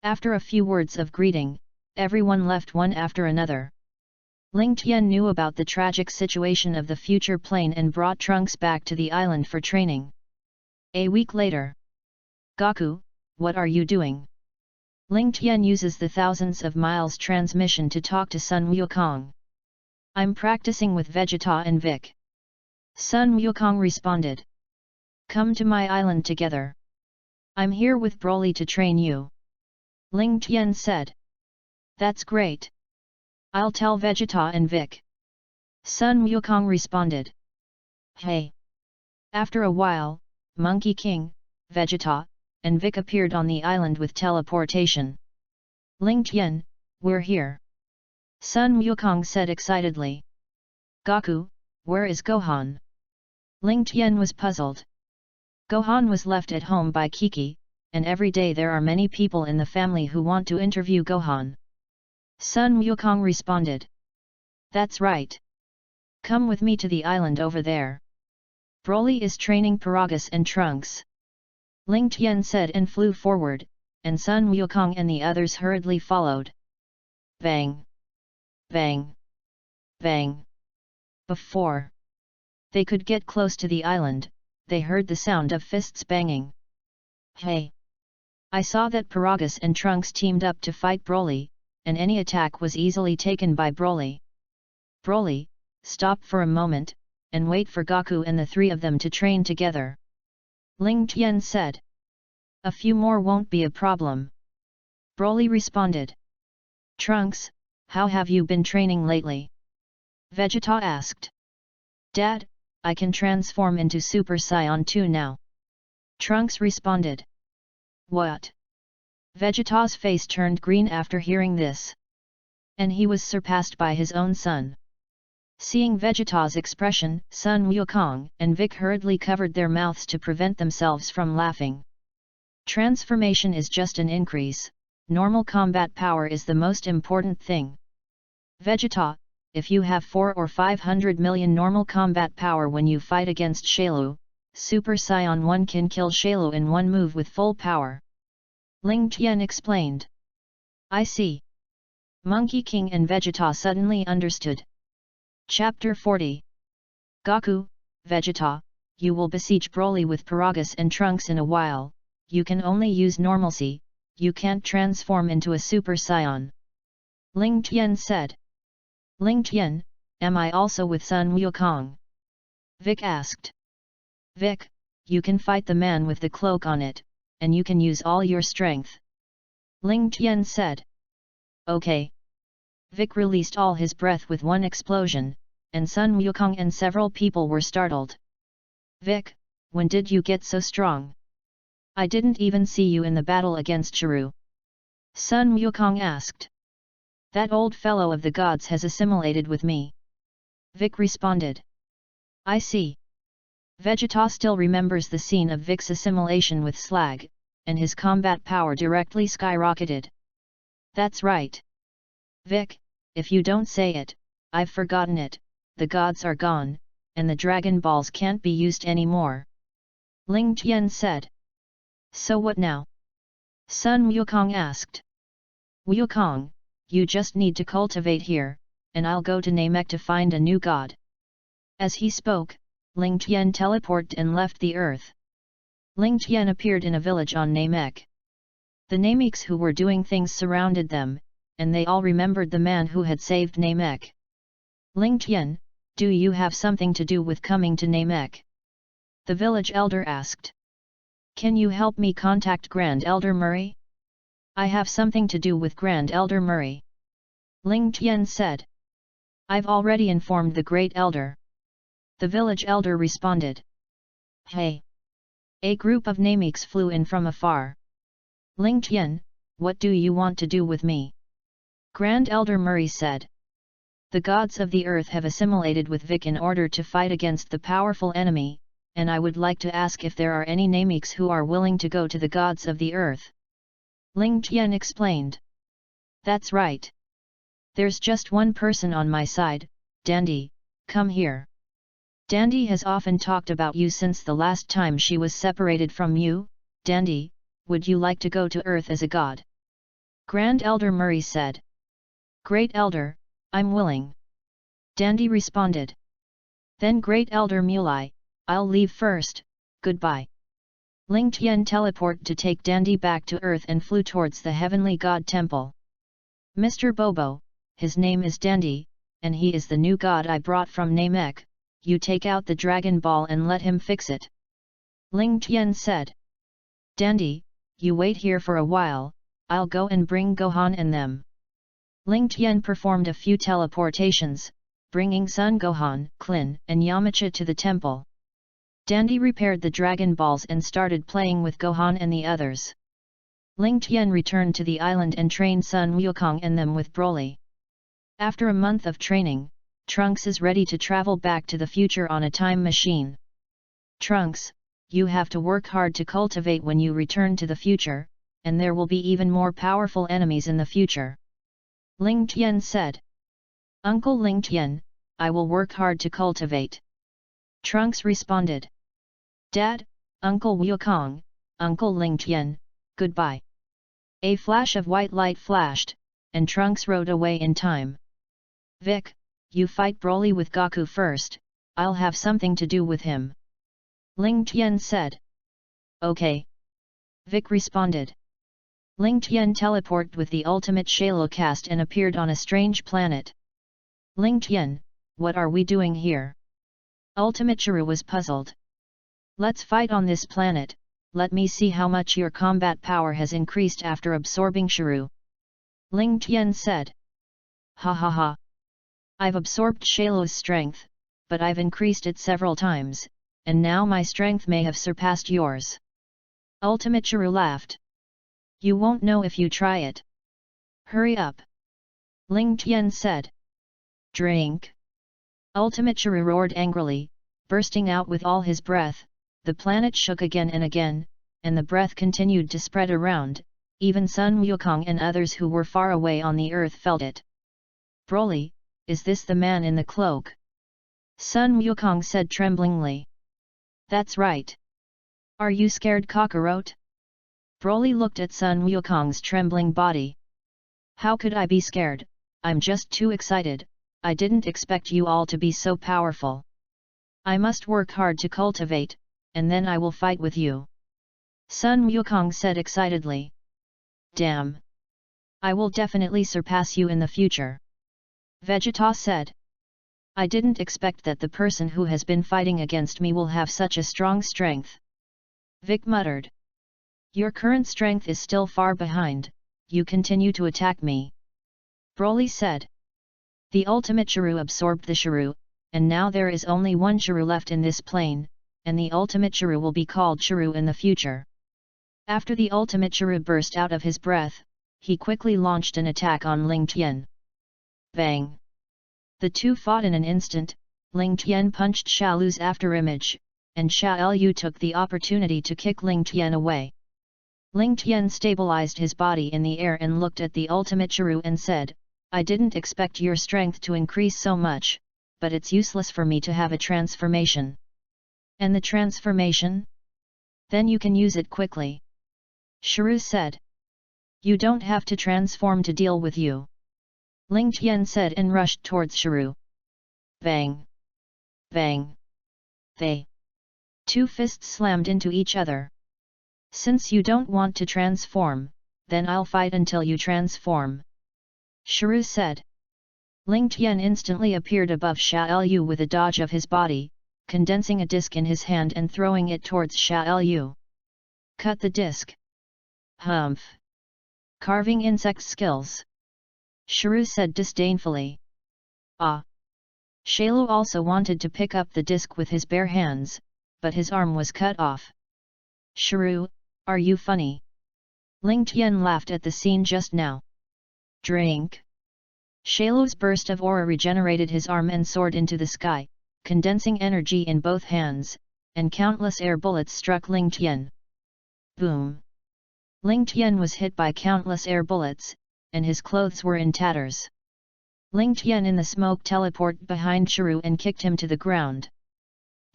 After a few words of greeting, everyone left one after another. Ling Tian knew about the tragic situation of the future plane and brought Trunks back to the island for training. A week later. Gaku, what are you doing? Ling Tian uses the thousands of miles transmission to talk to Sun Wukong. I'm practicing with Vegeta and Vic. Sun Wukong responded. Come to my island together. I'm here with Broly to train you. Ling Tian said. That's great. I'll tell Vegeta and Vic. Sun Wukong responded. Hey! After a while, Monkey King, Vegeta, and Vic appeared on the island with teleportation. Ling Tian, we're here. Sun Wukong said excitedly. Gaku, where is Gohan? Ling Tian was puzzled. Gohan was left at home by Kiki, and every day there are many people in the family who want to interview Gohan. Sun Wukong responded. That's right. Come with me to the island over there. Broly is training Paragus and Trunks. Ling Tian said and flew forward, and Sun Wukong and the others hurriedly followed. Bang! Bang! Bang! Before they could get close to the island, they heard the sound of fists banging. Hey! I saw that Paragus and Trunks teamed up to fight Broly, and any attack was easily taken by Broly. Broly, stop for a moment, and wait for Gaku and the three of them to train together. Ling Tian said. A few more won't be a problem. Broly responded. Trunks, how have you been training lately? Vegeta asked. Dad, I can transform into Super Saiyan 2 now. Trunks responded. What? Vegeta's face turned green after hearing this. And he was surpassed by his own son. Seeing Vegeta's expression, Sun Wukong and Vic hurriedly covered their mouths to prevent themselves from laughing. Transformation is just an increase, normal combat power is the most important thing. Vegeta, if you have 400 or 500 million normal combat power when you fight against Shailu, Super Saiyan 1 can kill Shailu in one move with full power. Ling Tian explained. I see. Monkey King and Vegeta suddenly understood. Chapter 40. Gaku, Vegeta, you will besiege Broly with Paragus and Trunks in a while, you can only use normalcy, you can't transform into a Super Saiyan. Ling Tian said. Ling Tian, am I also with Sun Wukong? Vic asked. Vic, you can fight the man with the cloak on it, and you can use all your strength. Ling Tian said. Okay. Vic released all his breath with one explosion, and Sun Wukong and several people were startled. Vic, when did you get so strong? I didn't even see you in the battle against Chiru. Sun Wukong asked. That old fellow of the gods has assimilated with me. Vic responded. I see. Vegeta still remembers the scene of Vic's assimilation with Slag, and his combat power directly skyrocketed. That's right. Vic, if you don't say it, I've forgotten it, the gods are gone, and the Dragon Balls can't be used anymore. Ling Tian said. So what now? Sun Wukong asked. Wukong, you just need to cultivate here, and I'll go to Namek to find a new god. As he spoke, Ling Tian teleported and left the earth. Ling Tian appeared in a village on Namek. The Nameks who were doing things surrounded them, and they all remembered the man who had saved Namek. Ling Tian, do you have something to do with coming to Namek? The village elder asked. Can you help me contact Grand Elder Murray? I have something to do with Grand Elder Murray. Ling Tian said. I've already informed the Great Elder. The village elder responded. Hey! A group of Nameks flew in from afar. Ling Tian, what do you want to do with me? Grand Elder Murray said. The gods of the earth have assimilated with Vic in order to fight against the powerful enemy, and I would like to ask if there are any Nameks who are willing to go to the gods of the earth. Ling Tian explained. That's right. There's just one person on my side, Dandy, come here. Dandy has often talked about you since the last time she was separated from you. Dandy, would you like to go to Earth as a god? Grand Elder Murray said. Great Elder, I'm willing. Dandy responded. Then Great Elder Mulai, I'll leave first, goodbye. Ling Tian teleported to take Dandy back to Earth and flew towards the Heavenly God Temple. Mr. Bobo, his name is Dandy, and he is the new god I brought from Namek. You take out the Dragon Ball and let him fix it. Ling Tian said. Dandy, you wait here for a while, I'll go and bring Gohan and them. Ling Tian performed a few teleportations, bringing Son Gohan, Klin, and Yamcha to the temple. Dandy repaired the Dragon Balls and started playing with Gohan and the others. Ling Tian returned to the island and trained Sun Wukong and them with Broly. After a month of training, Trunks is ready to travel back to the future on a time machine. Trunks, you have to work hard to cultivate when you return to the future, and there will be even more powerful enemies in the future. Ling Tian said. Uncle Ling Tian, I will work hard to cultivate. Trunks responded. Dad, Uncle Wukong, Uncle Ling Tian, goodbye. A flash of white light flashed, and Trunks rode away in time. Vic, you fight Broly with Goku first, I'll have something to do with him. Ling Tian said. Okay. Vic responded. Ling Tian teleported with the ultimate Shalocast and appeared on a strange planet. Ling Tian, what are we doing here? Ultimate Chiru was puzzled. Let's fight on this planet, let me see how much your combat power has increased after absorbing Chiru. Ling Tian said. Ha ha ha. I've absorbed Shalo's strength, but I've increased it several times, and now my strength may have surpassed yours. Ultimate Chiru laughed. You won't know if you try it. Hurry up. Ling Tian said. Drink. Ultimate Chiru roared angrily, bursting out with all his breath. The planet shook again and again, and the breath continued to spread around. Even Sun Wukong and others who were far away on the earth felt it. Broly, is this the man in the cloak? Sun Wukong said tremblingly. That's right. Are you scared, Kakarot? Broly looked at Sun Wukong's trembling body. How could I be scared? I'm just too excited, I didn't expect you all to be so powerful. I must work hard to cultivate, and then I will fight with you. Sun Wukong said excitedly. Damn! I will definitely surpass you in the future. Vegeta said. I didn't expect that the person who has been fighting against me will have such a strong strength. Vic muttered. Your current strength is still far behind, you continue to attack me. Broly said. The ultimate Chiru absorbed the Chiru, and now there is only one Chiru left in this plane, and the ultimate Chiru will be called Chiru in the future. After the ultimate Shiru burst out of his breath, he quickly launched an attack on Ling Tian. Bang! The two fought in an instant. Ling Tian punched Xiaolu's afterimage, and Xiaolu took the opportunity to kick Ling Tian away. Ling Tian stabilized his body in the air and looked at the ultimate Shiru and said, "I didn't expect your strength to increase so much, but it's useless for me to have a transformation." "And the transformation? Then you can use it quickly," Shiru said. "You don't have to transform to deal with you," Ling Tian said and rushed towards Shiru. Bang! Bang! They two fists slammed into each other. "Since you don't want to transform, then I'll fight until you transform," Shiru said. Ling Tian instantly appeared above Xiaolu with a dodge of his body, condensing a disc in his hand and throwing it towards Xiaolu. "Cut the disc." "Humph! Carving insect skills," Shiru said disdainfully. "Ah!" Xiaolu also wanted to pick up the disc with his bare hands, but his arm was cut off. "Shiru, are you funny?" Ling Tian laughed at the scene just now. "Drink." Xiaolu's burst of aura regenerated his arm and soared into the sky, condensing energy in both hands, and countless air bullets struck Ling Tian. Boom! Ling Tian was hit by countless air bullets, and his clothes were in tatters. Ling Tian in the smoke teleported behind Shiru and kicked him to the ground.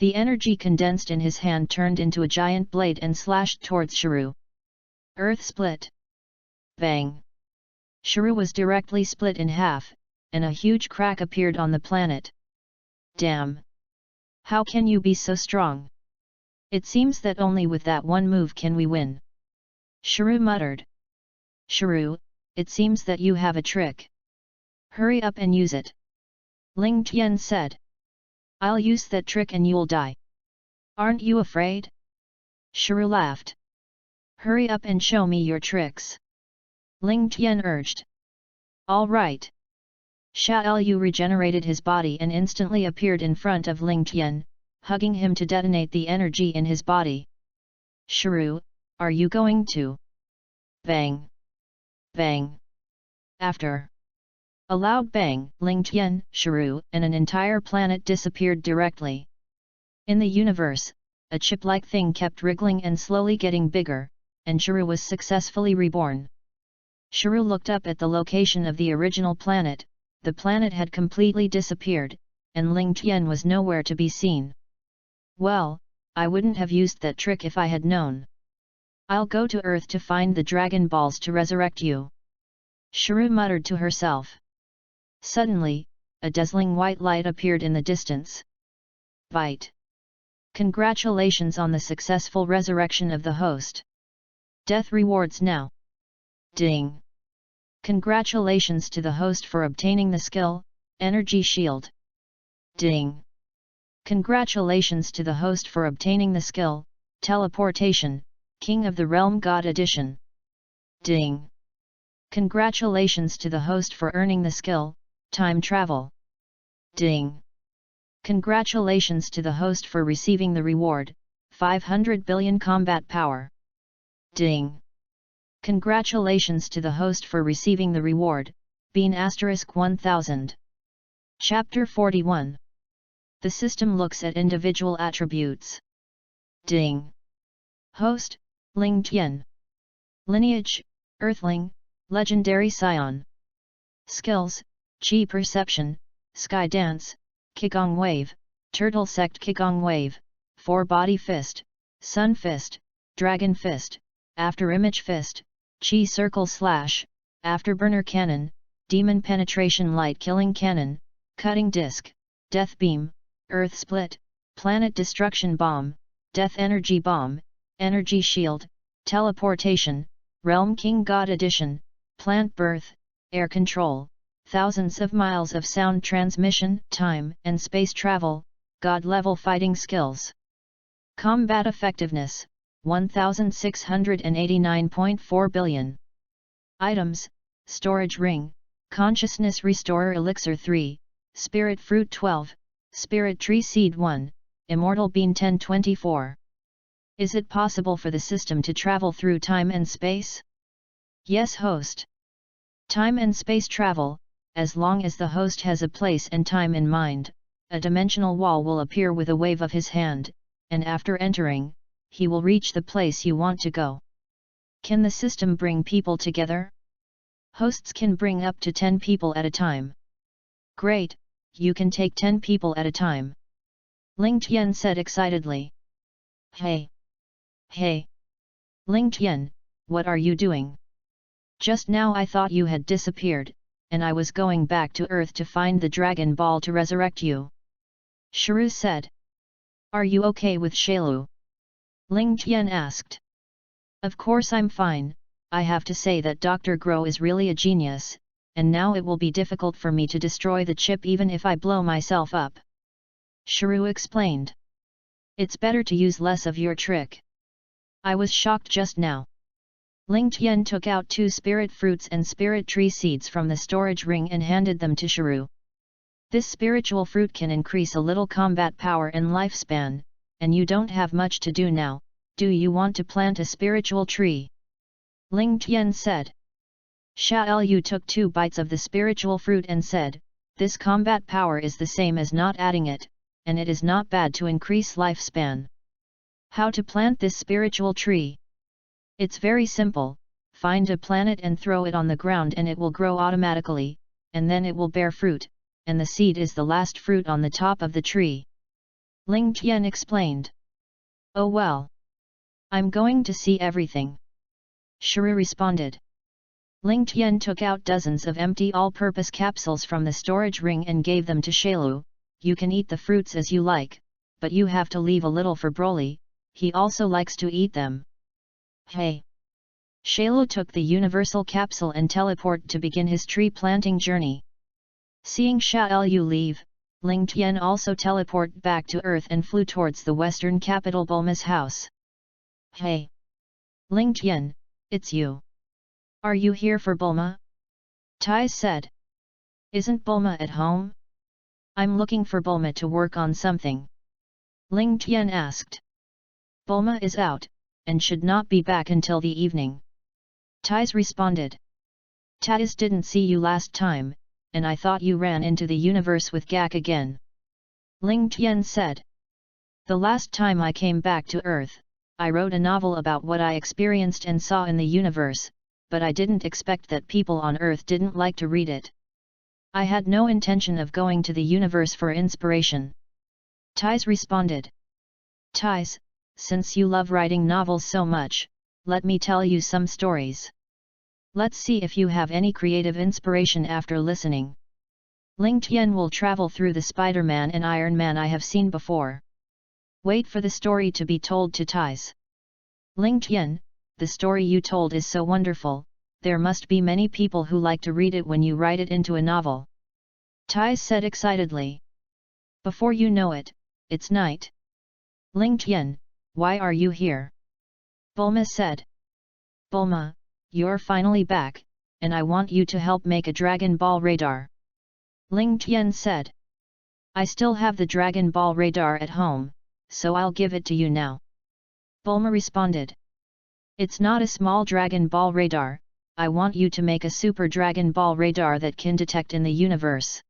The energy condensed in his hand turned into a giant blade and slashed towards Shiru. Earth split. Bang! Shiru was directly split in half, and a huge crack appeared on the planet. "Damn! How can you be so strong? It seems that only with that one move can we win," Shiru muttered. "Shiru, it seems that you have a trick. Hurry up and use it," Ling Tian said. "I'll use that trick and you'll die. Aren't you afraid?" Shiru laughed. "Hurry up and show me your tricks," Ling Tian urged. "All right." Xiaolu regenerated his body and instantly appeared in front of Ling Tian, hugging him to detonate the energy in his body. "Shiru, are you going to?" Bang! Bang! After a loud bang, Ling Tian, Shiru, and an entire planet disappeared directly. In the universe, a chip-like thing kept wriggling and slowly getting bigger, and Shiru was successfully reborn. Shiru looked up at the location of the original planet. The planet had completely disappeared, and Ling Tian was nowhere to be seen. "Well, I wouldn't have used that trick if I had known. I'll go to Earth to find the Dragon Balls to resurrect you," Shiru muttered to herself. Suddenly, a dazzling white light appeared in the distance. "Bite! Congratulations on the successful resurrection of the host. Death rewards now." Ding! Congratulations to the host for obtaining the skill, Energy Shield. Ding! Congratulations to the host for obtaining the skill, Teleportation, King of the Realm God Edition. Ding! Congratulations to the host for earning the skill, Time Travel. Ding! Congratulations to the host for receiving the reward, 500 billion combat power. Ding! Congratulations to the host for receiving the reward, Bean *1000. Chapter 41. The system looks at individual attributes. Ding! Host, Ling Tian. Lineage, Earthling, Legendary Scion. Skills, Qi Perception, Sky Dance, Qigong Wave, Turtle Sect Qigong Wave, 4-Body Fist, Sun Fist, Dragon Fist, Afterimage Fist, Qi Circle Slash, Afterburner Cannon, Demon Penetration Light Killing Cannon, Cutting Disc, Death Beam, Earth Split, Planet Destruction Bomb, Death Energy Bomb, Energy Shield, Teleportation, Realm King God Edition, Plant Birth, Air Control, thousands of miles of sound transmission, time and space travel, God level fighting skills. Combat effectiveness, 1689.4 billion. Items, Storage Ring, Consciousness Restorer Elixir 3, Spirit Fruit 12, Spirit Tree Seed 1, Immortal Bean 1024. Is it possible for the system to travel through time and space? Yes, host. Time and space travel, as long as the host has a place and time in mind, a dimensional wall will appear with a wave of his hand, and after entering, he will reach the place you want to go. Can the system bring people together? Hosts can bring up to 10 people at a time. Great, you can take 10 people at a time. Ling Tian said excitedly. Hey! Hey! Ling Tian, what are you doing? Just now I thought you had disappeared, and I was going back to Earth to find the Dragon Ball to resurrect you. Shiru said. Are you okay with Shailu? Ling Tian asked. Of course I'm fine. I have to say that Dr. Grow is really a genius, and now it will be difficult for me to destroy the chip even if I blow myself up. Shiru explained. It's better to use less of your trick. I was shocked just now. Ling Tian took out 2 spirit fruits and spirit tree seeds from the storage ring and handed them to Shiru. This spiritual fruit can increase a little combat power and lifespan, and you don't have much to do now. Do you want to plant a spiritual tree? Ling Tian said. Xiao Yu took 2 bites of the spiritual fruit and said, this combat power is the same as not adding it, and it is not bad to increase lifespan. How to plant this spiritual tree? It's very simple, find a planet and throw it on the ground and it will grow automatically, and then it will bear fruit, and the seed is the last fruit on the top of the tree. Ling Tian explained. Oh well. I'm going to see everything. Shiru responded. Ling Tian took out dozens of empty all-purpose capsules from the storage ring and gave them to Shailu. You can eat the fruits as you like, but you have to leave a little for Broly, he also likes to eat them. Hey! Shailu took the universal capsule and teleported to begin his tree planting journey. Seeing Xiao Yu leave, Ling Tian also teleported back to Earth and flew towards the western capital Bulma's house. Hey! Ling Tian, it's you. Are you here for Bulma? Tai said. Isn't Bulma at home? I'm looking for Bulma to work on something. Ling Tian asked. Bulma is out, and should not be back until the evening. Tai's responded. Tai's didn't see you last time, and I thought you ran into the universe with Gak again. Ling Tian said. The last time I came back to Earth, I wrote a novel about what I experienced and saw in the universe, but I didn't expect that people on Earth didn't like to read it. I had no intention of going to the universe for inspiration. Tai's responded. Tai's, since you love writing novels so much, let me tell you some stories. Let's see if you have any creative inspiration after listening. Ling Tian will travel through the Spider-Man and Iron Man I have seen before. Wait for the story to be told to Tai's. Ling Tian, the story you told is so wonderful, there must be many people who like to read it when you write it into a novel. Tai said excitedly. Before you know it, it's night. Ling Tian, why are you here? Bulma said. Bulma, you're finally back, and I want you to help make a Dragon Ball radar. Ling Tian said. I still have the Dragon Ball radar at home, so I'll give it to you now. Bulma responded. It's not a small Dragon Ball radar, I want you to make a Super Dragon Ball radar that can detect in the universe.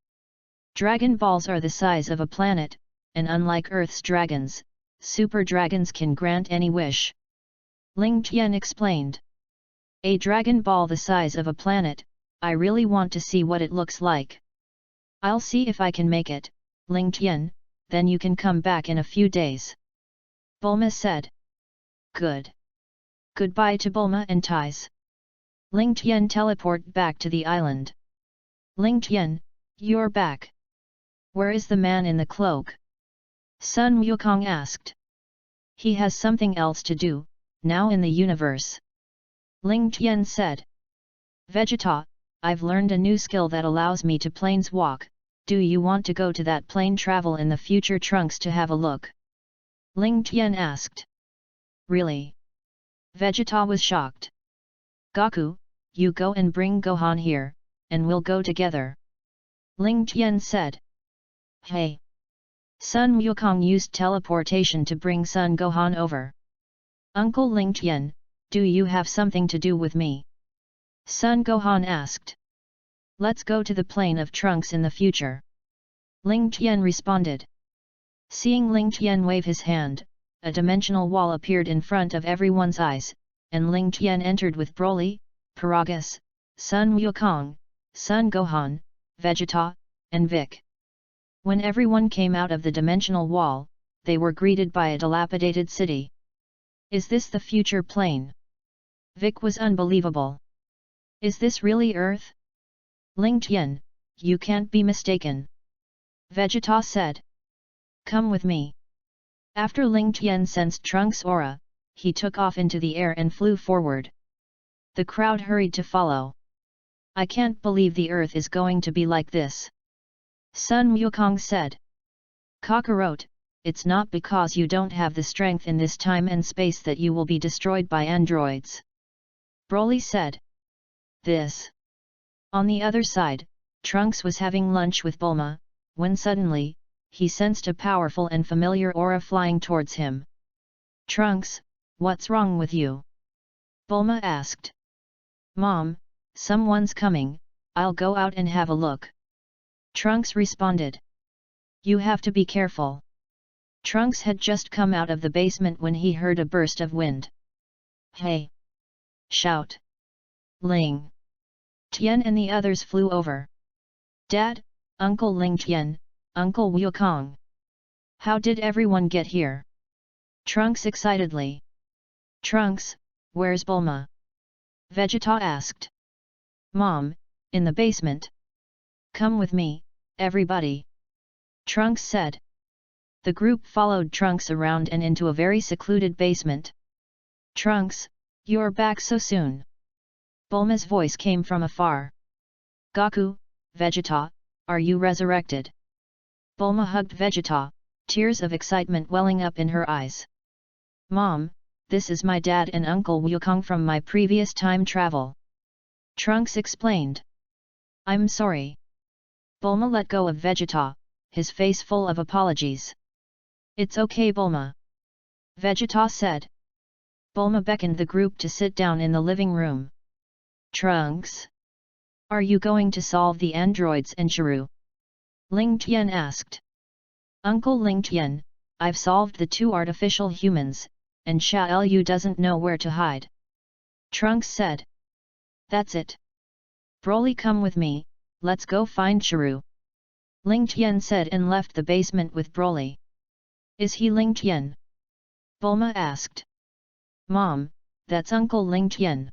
Dragon Balls are the size of a planet, and unlike Earth's dragons, Super Dragons can grant any wish. Ling Tian explained. A Dragon Ball the size of a planet, I really want to see what it looks like. I'll see if I can make it, Ling Tian, then you can come back in a few days. Bulma said. Good. Goodbye to Bulma and Tai's. Ling Tian teleported back to the island. Ling Tian, you're back. Where is the man in the cloak? Sun Wukong asked. He has something else to do, now in the universe. Ling Tian said. Vegeta, I've learned a new skill that allows me to planes walk, do you want to go to that plane travel in the future Trunks to have a look? Ling Tian asked. Really? Vegeta was shocked. Goku, you go and bring Gohan here, and we'll go together. Ling Tian said. Hey! Sun Wukong used teleportation to bring Son Gohan over. Uncle Ling Tian, do you have something to do with me? Sun Gohan asked. Let's go to the plane of trunks in the future. Ling Tian responded. Seeing Ling Tian wave his hand, a dimensional wall appeared in front of everyone's eyes, and Ling Tian entered with Broly, Paragus, Sun Wukong, Sun Gohan, Vegeta, and Vic. When everyone came out of the dimensional wall, they were greeted by a dilapidated city. Is this the future plane? Vic was unbelievable. Is this really Earth? Ling Tian, you can't be mistaken. Vegeta said. Come with me. After Ling Tian sensed Trunks' aura, he took off into the air and flew forward. The crowd hurried to follow. I can't believe the Earth is going to be like this. Sun Wukong said. Kakarot, it's not because you don't have the strength in this time and space that you will be destroyed by androids. Broly said. This. On the other side, Trunks was having lunch with Bulma, when suddenly, he sensed a powerful and familiar aura flying towards him. Trunks, what's wrong with you? Bulma asked. Mom, someone's coming, I'll go out and have a look. Trunks responded. You have to be careful. Trunks had just come out of the basement when he heard a burst of wind. Hey! Shout! Ling Tian and the others flew over. Dad, Uncle Ling Tian, Uncle Wukong. How did everyone get here? Trunks excitedly. Trunks, where's Bulma? Vegeta asked. Mom, in the basement. Come with me, everybody. Trunks said. The group followed Trunks around and into a very secluded basement. Trunks, you're back so soon. Bulma's voice came from afar. Goku, Vegeta, are you resurrected? Bulma hugged Vegeta, tears of excitement welling up in her eyes. Mom, this is my dad and Uncle Wukong from my previous time travel. Trunks explained. I'm sorry. Bulma let go of Vegeta, his face full of apologies. It's okay Bulma. Vegeta said. Bulma beckoned the group to sit down in the living room. Trunks? Are you going to solve the androids and Shiryu? Ling Tian asked. Uncle Ling Tian, I've solved the two artificial humans, and Xiao Yu doesn't know where to hide. Trunks said. That's it. Broly, come with me, let's go find Shiryu. Ling Tian said and left the basement with Broly. Is he Ling Tian? Bulma asked. Mom, that's Uncle Ling Tian.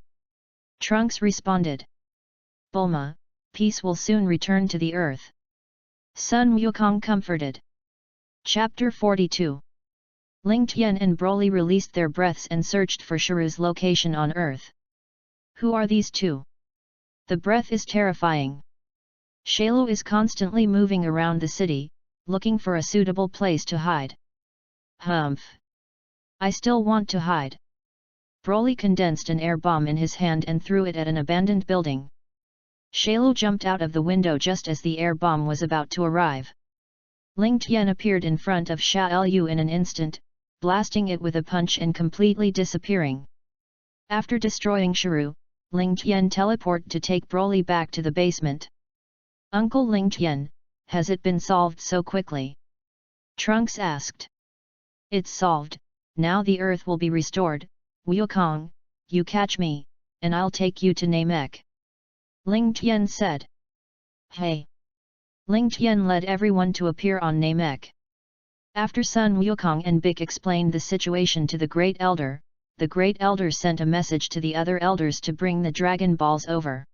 Trunks responded. Bulma, peace will soon return to the earth. Sun Wukong comforted. Chapter 42. Ling Tian and Broly released their breaths and searched for Shiryu's location on earth. Who are these two? The breath is terrifying. Shailu is constantly moving around the city, looking for a suitable place to hide. Humph! I still want to hide. Broly condensed an air bomb in his hand and threw it at an abandoned building. Shailu jumped out of the window just as the air bomb was about to arrive. Ling Tian appeared in front of Xiao Yu in an instant, blasting it with a punch and completely disappearing. After destroying Shiryu, Ling Tian teleported to take Broly back to the basement. Uncle Ling Tian, has it been solved so quickly? Trunks asked. It's solved, now the earth will be restored. Wukong, you catch me, and I'll take you to Namek. Ling Tian said. Hey! Ling Tian led everyone to appear on Namek. After Sun Wukong and Bic explained the situation to the Great Elder, the Great Elder sent a message to the other elders to bring the Dragon Balls over.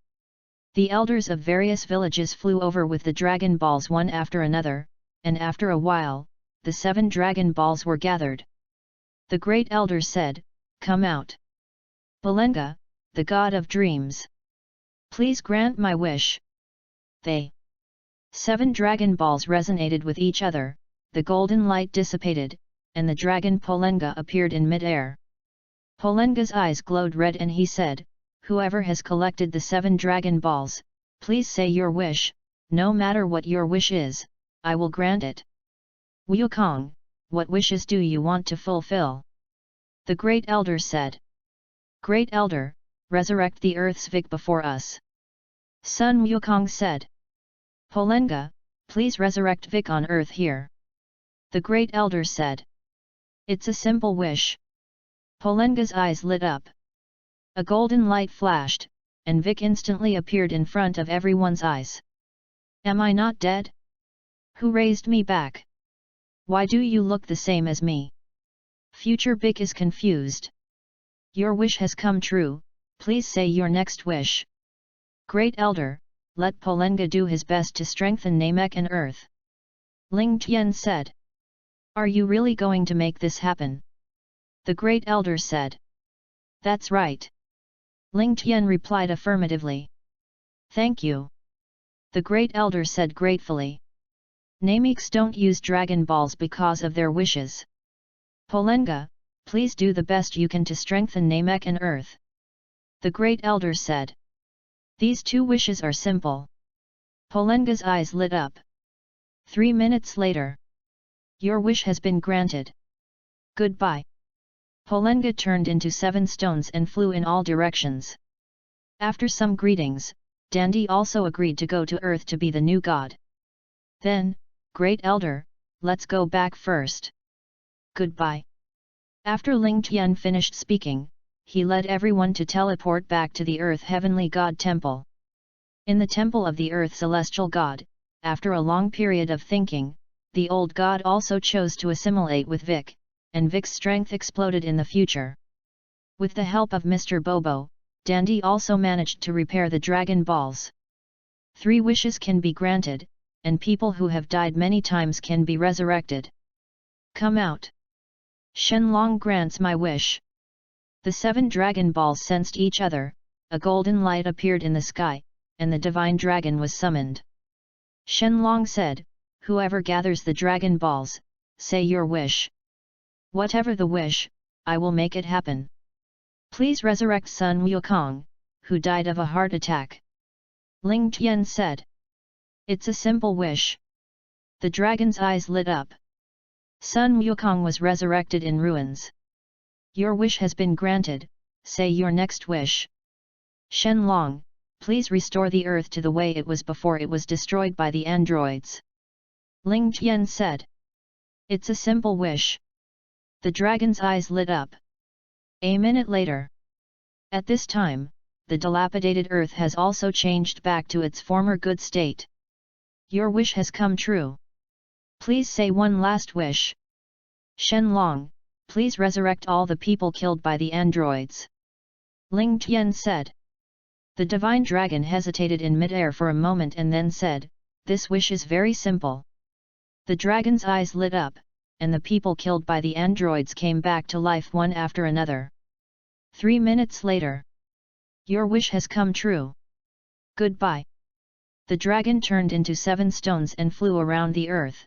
The elders of various villages flew over with the Dragon Balls one after another, and after a while, the 7 Dragon Balls were gathered. The Great Elder said, Come out. Balenga, the god of dreams. Please grant my wish. They 7 Dragon Balls resonated with each other, the golden light dissipated, and the dragon Polenga appeared in mid-air. Polenga's eyes glowed red and he said, Whoever has collected the 7 Dragon Balls, please say your wish, no matter what your wish is, I will grant it. Wukong, what wishes do you want to fulfill? The Great Elder said. Great Elder, resurrect the earth's Vic before us. Sun Wukong said. Polenga, please resurrect Vic on earth here. The Great Elder said. It's a simple wish. Polenga's eyes lit up. A golden light flashed, and Vic instantly appeared in front of everyone's eyes. Am I not dead? Who raised me back? Why do you look the same as me? Future Vic is confused. Your wish has come true, please say your next wish. Great Elder, let Polenga do his best to strengthen Namek and Earth. Ling Tian said. Are you really going to make this happen? The Great Elder said. That's right. Ling Tian replied affirmatively. Thank you. The Great Elder said gratefully. Nameks don't use Dragon Balls because of their wishes. Polenga, please do the best you can to strengthen Namek and Earth. The Great Elder said. These two wishes are simple. Polenga's eyes lit up. 3 minutes later. Your wish has been granted. Goodbye. Polenga turned into 7 stones and flew in all directions. After some greetings, Dandy also agreed to go to Earth to be the new god. Then, Great Elder, let's go back first. Goodbye. After Ling Tian finished speaking, he led everyone to teleport back to the Earth Heavenly God Temple. In the Temple of the Earth Celestial God, after a long period of thinking, the old god also chose to assimilate with Vic, and Vic's strength exploded in the future. With the help of Mr. Bobo, Dandy also managed to repair the Dragon Balls. 3 wishes can be granted, and people who have died many times can be resurrected. Come out. Shenlong grants my wish. The 7 Dragon Balls sensed each other, a golden light appeared in the sky, and the divine dragon was summoned. Shenlong said, whoever gathers the Dragon Balls, say your wish. Whatever the wish, I will make it happen. Please resurrect Sun Wukong, who died of a heart attack. Ling Tian said. It's a simple wish. The dragon's eyes lit up. Sun Wukong was resurrected in ruins. Your wish has been granted, say your next wish. Shenlong, please restore the earth to the way it was before it was destroyed by the androids. Ling Tian said. It's a simple wish. The dragon's eyes lit up. A minute later. At this time, the dilapidated earth has also changed back to its former good state. Your wish has come true. Please say one last wish. Shenlong, please resurrect all the people killed by the androids. Ling Tian said. The divine dragon hesitated in midair for a moment and then said, this wish is very simple. The dragon's eyes lit up, and the people killed by the androids came back to life one after another. 3 minutes later. Your wish has come true. Goodbye. The dragon turned into 7 stones and flew around the earth.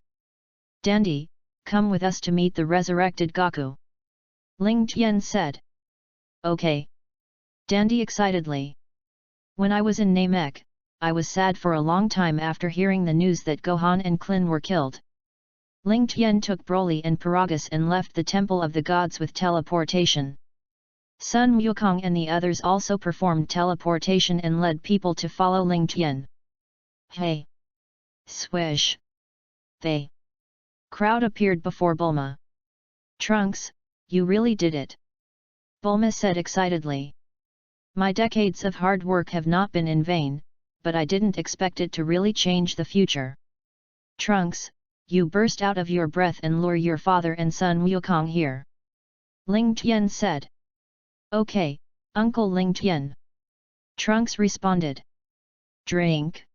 Dandy, come with us to meet the resurrected Goku. Ling Tian said. Okay. Dandy excitedly. When I was in Namek, I was sad for a long time after hearing the news that Gohan and Klin were killed. Ling Tian took Broly and Paragus and left the Temple of the Gods with teleportation. Sun Wukong and the others also performed teleportation and led people to follow Ling Tian. Hey! Swish! They! Crowd appeared before Bulma. Trunks, you really did it! Bulma said excitedly. My decades of hard work have not been in vain, but I didn't expect it to really change the future. Trunks, you burst out of your breath and lure your father and son Wukong here. Ling Tian said. Okay, Uncle Ling Tian. Trunks responded. Drink.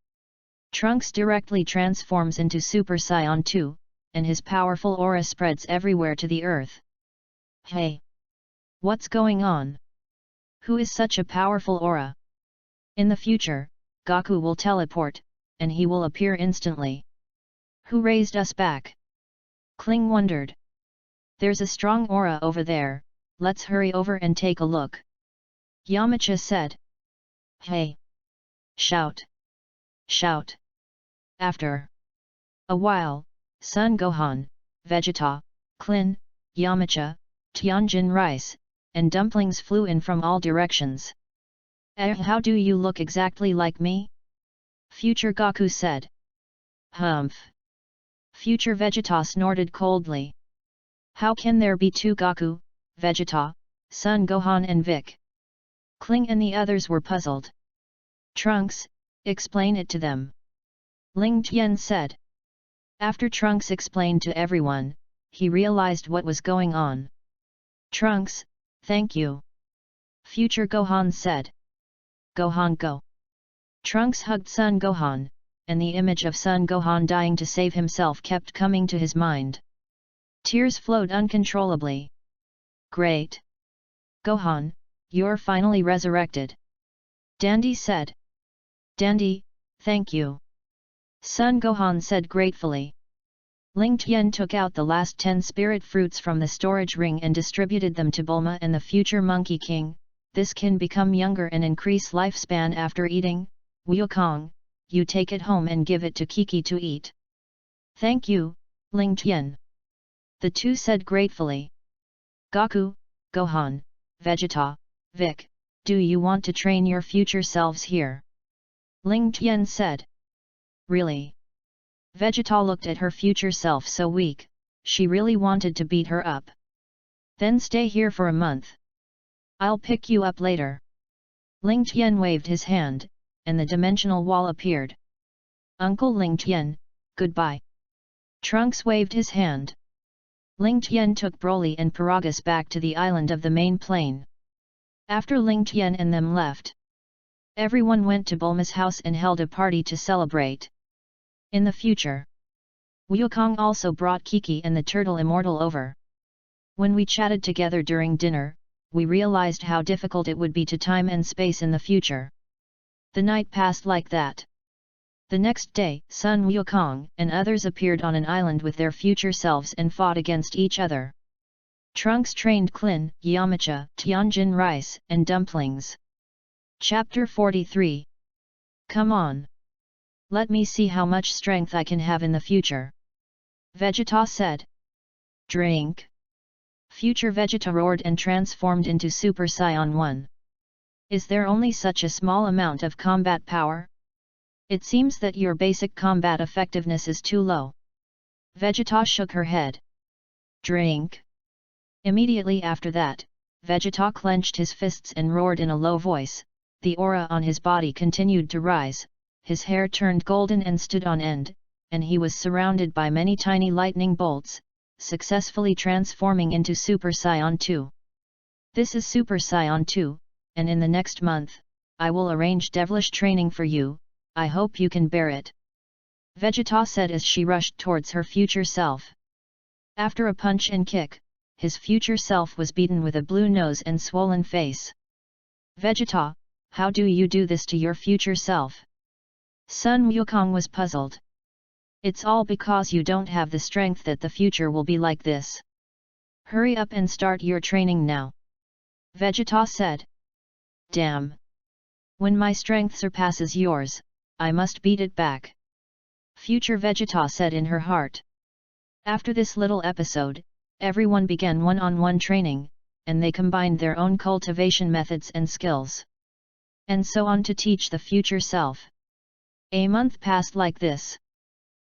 Trunks directly transforms into Super Saiyan 2, and his powerful aura spreads everywhere to the earth. Hey! What's going on? Who is such a powerful aura? In the future, Goku will teleport, and he will appear instantly. Who raised us back? Kling wondered. There's a strong aura over there, let's hurry over and take a look. Yamcha said. Hey! Shout! Shout! After a while, Son Gohan, Vegeta, Klin, Yamcha, Tianjin rice, and dumplings flew in from all directions. How do you look exactly like me? Future Goku said. Humph. Future Vegeta snorted coldly. How can there be two Goku, Vegeta, Son Gohan and Vic? Kling and the others were puzzled. Trunks, explain it to them. Ling Tian said. After Trunks explained to everyone, he realized what was going on. Trunks, thank you. Future Gohan said. Gohan go. Trunks hugged Son Gohan, and the image of Son Gohan dying to save himself kept coming to his mind. Tears flowed uncontrollably. Great! Gohan, you're finally resurrected. Dandy said. Dandy, thank you. Son Gohan said gratefully. Ling Tian took out the last 10 spirit fruits from the storage ring and distributed them to Bulma and the future Monkey King. This can become younger and increase lifespan after eating. Wukong, you take it home and give it to Kiki to eat. Thank you, Ling Tian. The two said gratefully. Goku, Gohan, Vegeta, Vic, do you want to train your future selves here? Ling Tian said. Really? Vegeta looked at her future self so weak, she really wanted to beat her up. Then stay here for a month. I'll pick you up later. Ling Tian waved his hand, and the dimensional wall appeared. Uncle Ling Tian, goodbye. Trunks waved his hand. Ling Tian took Broly and Paragus back to the island of the main plane. After Ling Tian and them left, everyone went to Bulma's house and held a party to celebrate. In the future, Wukong also brought Kiki and the Turtle Immortal over. When we chatted together during dinner, we realized how difficult it would be to time and space in the future. The night passed like that. The next day, Sun Wukong and others appeared on an island with their future selves and fought against each other. Trunks trained Klin, Yamcha, Tianjin rice, and dumplings. Chapter 43. Come on. Let me see how much strength I can have in the future. Vegeta said. Drink. Future Vegeta roared and transformed into Super Saiyan 1. Is there only such a small amount of combat power? It seems that your basic combat effectiveness is too low. Vegeta shook her head. Drink. Immediately after that, Vegeta clenched his fists and roared in a low voice. The aura on his body continued to rise, his hair turned golden and stood on end, and he was surrounded by many tiny lightning bolts, successfully transforming into Super Saiyan 2. This is Super Saiyan 2, and in the next month, I will arrange devilish training for you, I hope you can bear it. Vegeta said as she rushed towards her future self. After a punch and kick, his future self was beaten with a blue nose and swollen face. Vegeta, how do you do this to your future self? Sun Wukong was puzzled. It's all because you don't have the strength that the future will be like this. Hurry up and start your training now. Vegeta said. Damn. When my strength surpasses yours, I must beat it back. Future Vegeta said in her heart. After this little episode, everyone began one-on-one training, and they combined their own cultivation methods and skills. And so on to teach the future self. A month passed like this.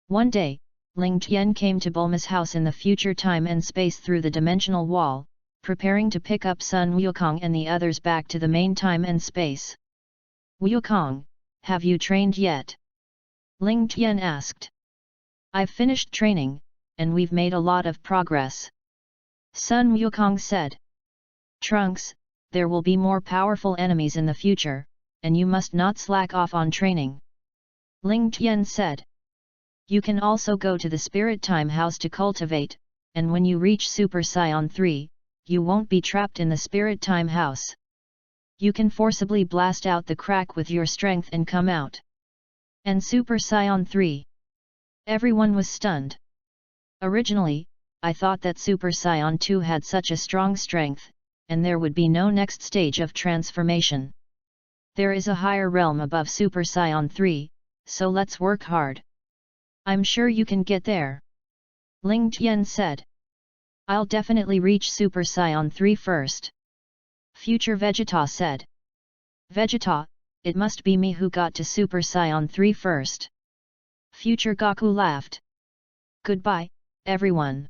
One day, Ling Tian came to Bulma's house in the future time and space through the dimensional wall, preparing to pick up Sun Wukong and the others back to the main time and space. Wukong, have you trained yet? Ling Tian asked. I've finished training, and we've made a lot of progress. Sun Wukong said. Trunks, there will be more powerful enemies in the future, and you must not slack off on training. Ling Tian said. You can also go to the Spirit Time House to cultivate, and when you reach Super Saiyan 3, you won't be trapped in the Spirit Time House. You can forcibly blast out the crack with your strength and come out. And Super Saiyan 3. Everyone was stunned. Originally, I thought that Super Saiyan 2 had such a strong strength, and there would be no next stage of transformation. There is a higher realm above Super Saiyan 3, so let's work hard. I'm sure you can get there. Ling Tian said. I'll definitely reach Super Saiyan 3 first. Future Vegeta said. Vegeta, it must be me who got to Super Saiyan 3 first. Future Goku laughed. Goodbye, everyone.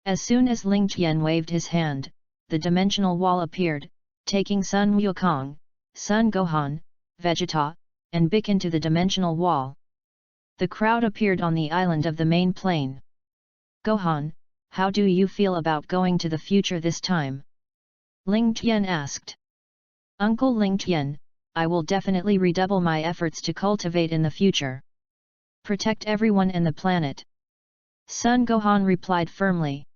As soon as Ling Qian waved his hand, the dimensional wall appeared, taking Sun Wukong, Sun Gohan, Vegeta, and Bic into the dimensional wall. The crowd appeared on the island of the main plane. Gohan, how do you feel about going to the future this time? Ling Qian asked. Uncle Ling Qian, I will definitely redouble my efforts to cultivate in the future. Protect everyone and the planet. Sun Gohan replied firmly.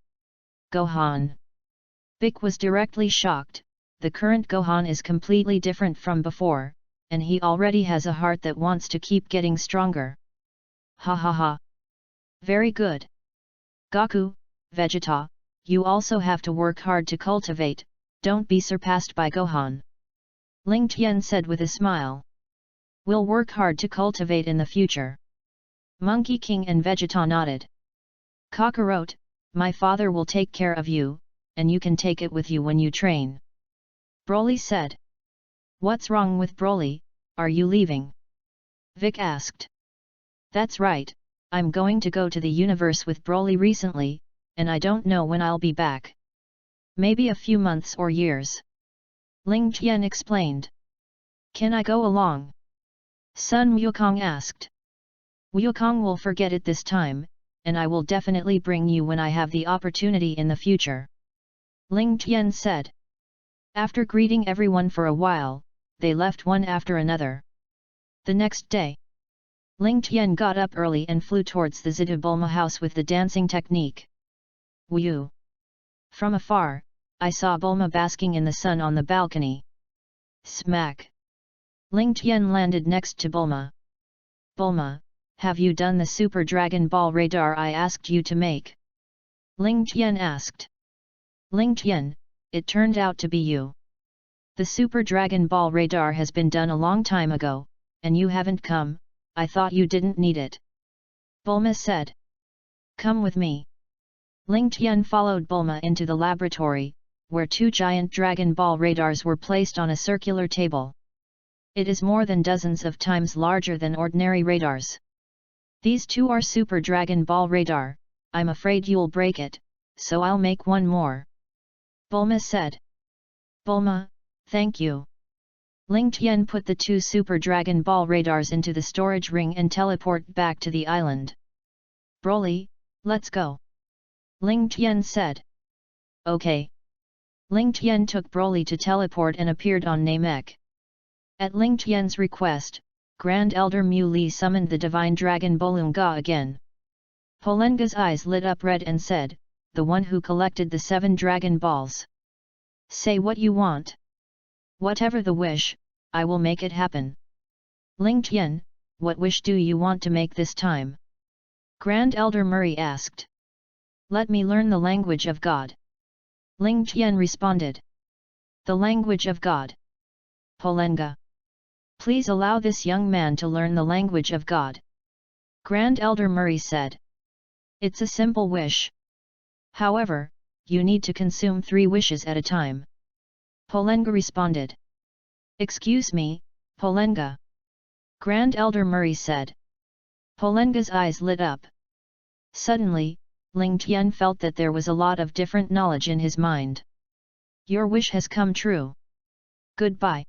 Gohan. Bic was directly shocked. The current Gohan is completely different from before, and he already has a heart that wants to keep getting stronger. Ha ha ha. Very good. Goku, Vegeta, you also have to work hard to cultivate, don't be surpassed by Gohan. Ling Qian said with a smile. We'll work hard to cultivate in the future. Monkey King and Vegeta nodded. Kakarot, my father will take care of you, and you can take it with you when you train. Broly said. What's wrong with Broly, are you leaving? Vic asked. That's right, I'm going to go to the universe with Broly recently, and I don't know when I'll be back. Maybe a few months or years. Ling Qian explained. Can I go along? Sun Wukong asked. Wukong will forget it this time, and I will definitely bring you when I have the opportunity in the future. Ling Qian said. After greeting everyone for a while, they left one after another. The next day, Ling Qian got up early and flew towards the Zeta Bulma house with the dancing technique. Woo! From afar, I saw Bulma basking in the sun on the balcony. Smack! Ling Qian landed next to Bulma. Bulma, have you done the Super Dragon Ball radar I asked you to make? Ling Qian asked. Ling Qian, it turned out to be you. The Super Dragon Ball radar has been done a long time ago, and you haven't come, I thought you didn't need it. Bulma said. Come with me. Ling Qian followed Bulma into the laboratory, where two giant Dragon Ball radars were placed on a circular table. It is more than dozens of times larger than ordinary radars. These two are Super Dragon Ball radar, I'm afraid you'll break it, so I'll make one more. Bulma said. Bulma, thank you. Ling Qian put the two Super Dragon Ball radars into the storage ring and teleport back to the island. Broly, let's go. Ling Qian said. Okay. Ling Qian took Broly to teleport and appeared on Namek. At Ling Qian's request, Grand Elder Mu Li summoned the Divine Dragon Bolunga again. Polenga's eyes lit up red and said, the one who collected the 7 Dragon Balls. Say what you want. Whatever the wish, I will make it happen. Ling Qian, what wish do you want to make this time? Grand Elder Murray asked. Let me learn the language of God. Ling Qian responded. The language of God. Polenga. Please allow this young man to learn the language of God. Grand Elder Murray said. It's a simple wish. However, you need to consume 3 wishes at a time. Polenga responded. Excuse me, Polenga. Grand Elder Murray said. Polenga's eyes lit up. Suddenly, Ling Qian felt that there was a lot of different knowledge in his mind. Your wish has come true. Goodbye.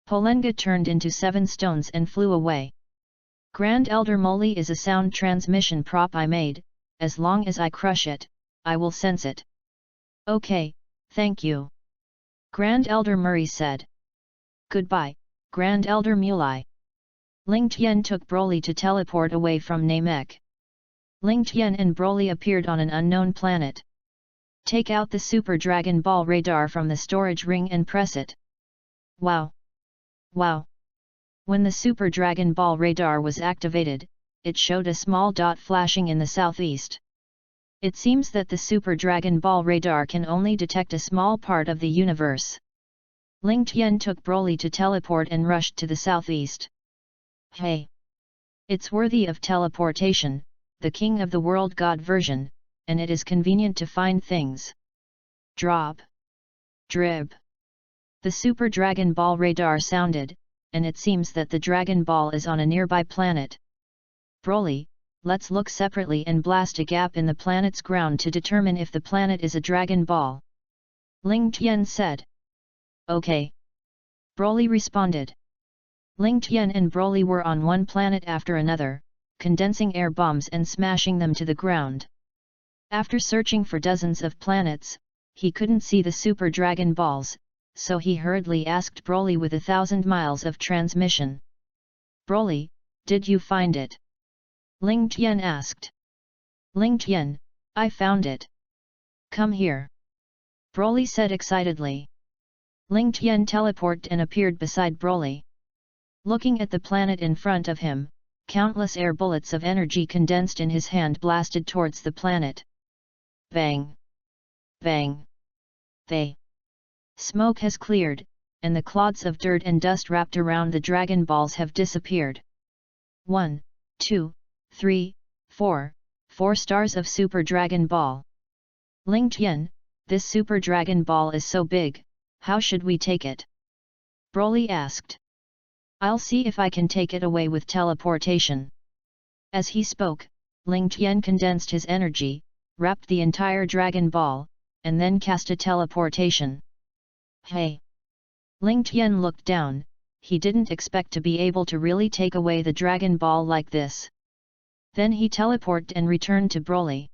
Polenga turned into 7 stones and flew away. Grand Elder Moli is a sound transmission prop I made, as long as I crush it, I will sense it. Okay, thank you. Grand Elder Murray said. Goodbye, Grand Elder Mulai. Ling Qian took Broly to teleport away from Namek. Ling Qian and Broly appeared on an unknown planet. Take out the Super Dragon Ball radar from the storage ring and press it. Wow! Wow! When the Super Dragon Ball radar was activated, it showed a small dot flashing in the southeast. It seems that the Super Dragon Ball radar can only detect a small part of the universe. Ling Qian took Broly to teleport and rushed to the southeast. Hey! It's worthy of teleportation, the King of the World God version, and it is convenient to find things. Drop. Drib. The Super Dragon Ball radar sounded, and it seems that the Dragon Ball is on a nearby planet. Broly, let's look separately and blast a gap in the planet's ground to determine if the planet is a Dragon Ball. Ling Tian said. Okay. Broly responded. Ling Tian and Broly were on one planet after another, condensing air bombs and smashing them to the ground. After searching for dozens of planets, he couldn't see the Super Dragon Balls, so he hurriedly asked Broly with 1,000 miles of transmission. Broly, did you find it? Ling Tian asked. Ling Tian, I found it. Come here. Broly said excitedly. Ling Tian teleported and appeared beside Broly. Looking at the planet in front of him, countless air bullets of energy condensed in his hand blasted towards the planet. Bang! Bang! Smoke has cleared, and the clods of dirt and dust wrapped around the Dragon Balls have disappeared. 1, 2, 3, 4, 4 stars of Super Dragon Ball. Ling Tian, this Super Dragon Ball is so big, how should we take it? Broly asked. I'll see if I can take it away with teleportation. As he spoke, Ling Tian condensed his energy, wrapped the entire Dragon Ball, and then cast a teleportation. Hey! Ling Tian looked down, he didn't expect to be able to really take away the Dragon Ball like this. Then he teleported and returned to Broly.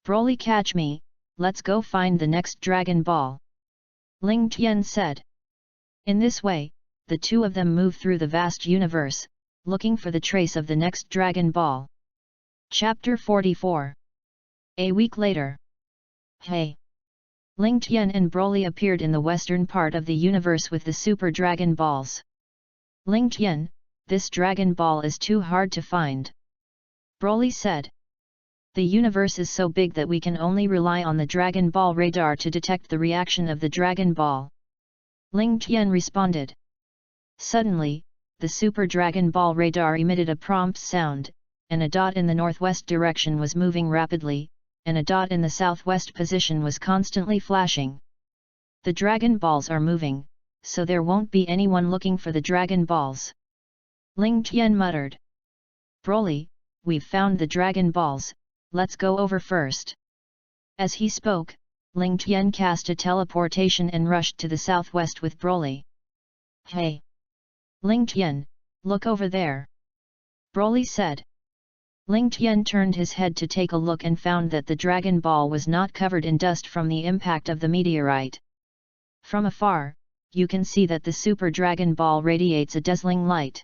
Broly, catch me, let's go find the next Dragon Ball. Ling Tian said. In this way, the two of them moved through the vast universe, looking for the trace of the next Dragon Ball. Chapter 44. A week later. Hey! Ling Tian and Broly appeared in the western part of the universe with the Super Dragon Balls. Ling Tian, this Dragon Ball is too hard to find. Broly said. The universe is so big that we can only rely on the Dragon Ball radar to detect the reaction of the Dragon Ball. Ling Tian responded. Suddenly, the Super Dragon Ball radar emitted a prompt sound, and a dot in the northwest direction was moving rapidly, and a dot in the southwest position was constantly flashing. The Dragon Balls are moving, so there won't be anyone looking for the Dragon Balls. Ling Tian muttered. Broly, we've found the Dragon Balls, let's go over first. As he spoke, Ling Tian cast a teleportation and rushed to the southwest with Broly. Hey! Ling Tian, look over there. Broly said. Ling Tian turned his head to take a look and found that the Dragon Ball was not covered in dust from the impact of the meteorite. From afar, you can see that the Super Dragon Ball radiates a dazzling light.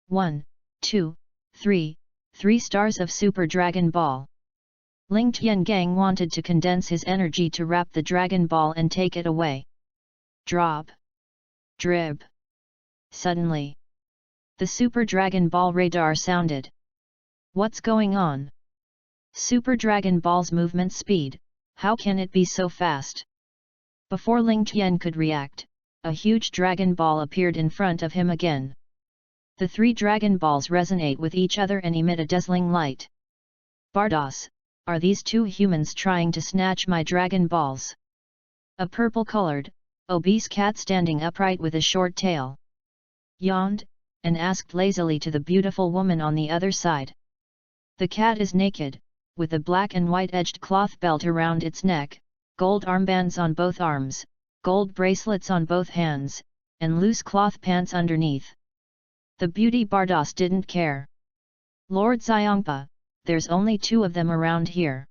1, 2, 3, 3 stars of Super Dragon Ball. Ling Tian Gang wanted to condense his energy to wrap the Dragon Ball and take it away. Drop. Drib. Suddenly, the Super Dragon Ball radar sounded. What's going on? Super Dragon Ball's movement speed, how can it be so fast? Before Ling Tian could react, a huge Dragon Ball appeared in front of him again. The 3 Dragon Balls resonate with each other and emit a dazzling light. Bardos, are these 2 humans trying to snatch my Dragon Balls? A purple-colored, obese cat standing upright with a short tail yawned, and asked lazily to the beautiful woman on the other side. The cat is naked, with a black and white edged cloth belt around its neck, gold armbands on both arms, gold bracelets on both hands, and loose cloth pants underneath. The beauty Bardos didn't care. Lord Xiongpa, there's only 2 of them around here.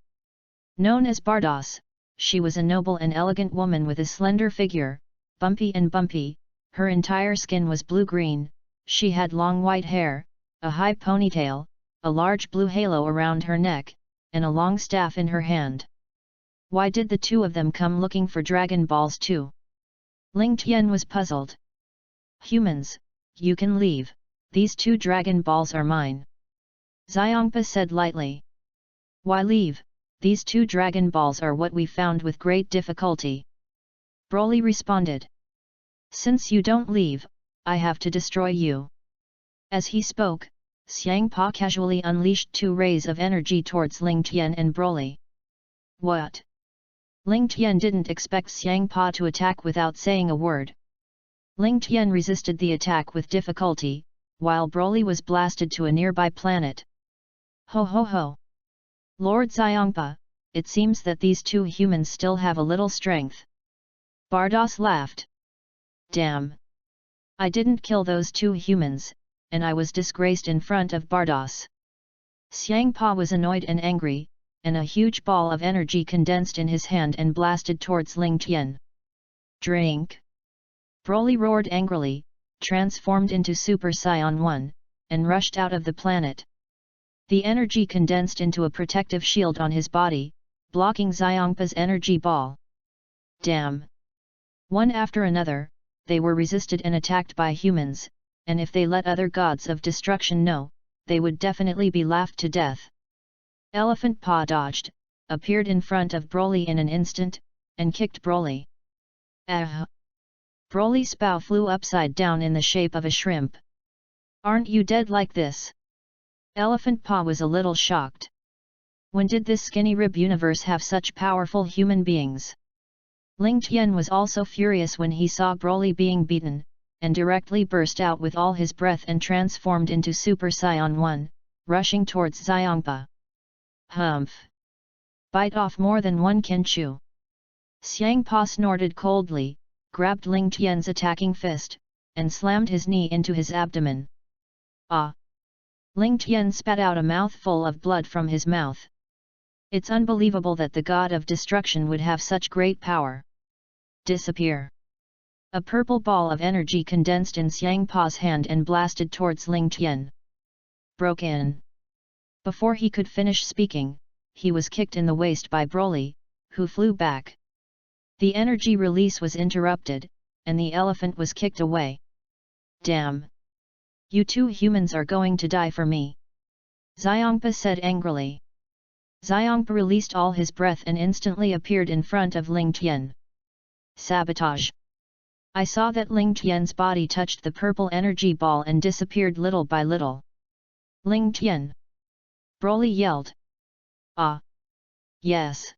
Known as Bardos, she was a noble and elegant woman with a slender figure, bumpy, her entire skin was blue-green, she had long white hair, a high ponytail, a large blue halo around her neck, and a long staff in her hand. Why did the 2 of them come looking for Dragon Balls too? Ling Tian was puzzled. Humans, you can leave, these 2 Dragon Balls are mine. Xiongpa said lightly. Why leave? These 2 Dragon Balls are what we found with great difficulty. Broly responded. Since you don't leave, I have to destroy you. As he spoke, Xiangpa casually unleashed 2 rays of energy towards Ling Tian and Broly. What? Ling Tian didn't expect Xiang Pa to attack without saying a word. Ling Tian resisted the attack with difficulty, while Broly was blasted to a nearby planet. Ho ho ho! Lord Xiangpa, it seems that these two humans still have a little strength. Bardos laughed. Damn! I didn't kill those two humans, and I was disgraced in front of Bardos. Xiangpa was annoyed and angry, and a huge ball of energy condensed in his hand and blasted towards Ling Tian. Drink! Broly roared angrily, transformed into Super Saiyan 1, and rushed out of the planet. The energy condensed into a protective shield on his body, blocking Xiangpa's energy ball. Damn! One after another, they were resisted and attacked by humans, and if they let other gods of destruction know, they would definitely be laughed to death. Elephant Pa dodged, appeared in front of Broly in an instant, and kicked Broly. Broly's bow flew upside down in the shape of a shrimp. Aren't you dead like this? Elephant Pa was a little shocked. When did this skinny rib universe have such powerful human beings? Ling Tian was also furious when he saw Broly being beaten, and directly burst out with all his breath and transformed into Super Saiyan 1, rushing towards Xiangpa. Humph! Bite off more than one can chew. Xiangpa snorted coldly, grabbed Ling Tian's attacking fist, and slammed his knee into his abdomen. Ah! Ling Tian spat out a mouthful of blood from his mouth. It's unbelievable that the god of destruction would have such great power. Disappear! A purple ball of energy condensed in Xiangpa's hand and blasted towards Ling Tian. Broke in. Before he could finish speaking, he was kicked in the waist by Broly, who flew back. The energy release was interrupted, and the elephant was kicked away. Damn! You two humans are going to die for me! Xiangpa said angrily. Xiangpa released all his breath and instantly appeared in front of Ling Tian. Sabotage! I saw that Ling Tian's body touched the purple energy ball and disappeared little by little. Ling Tian! Broly yelled. Ah! Yes!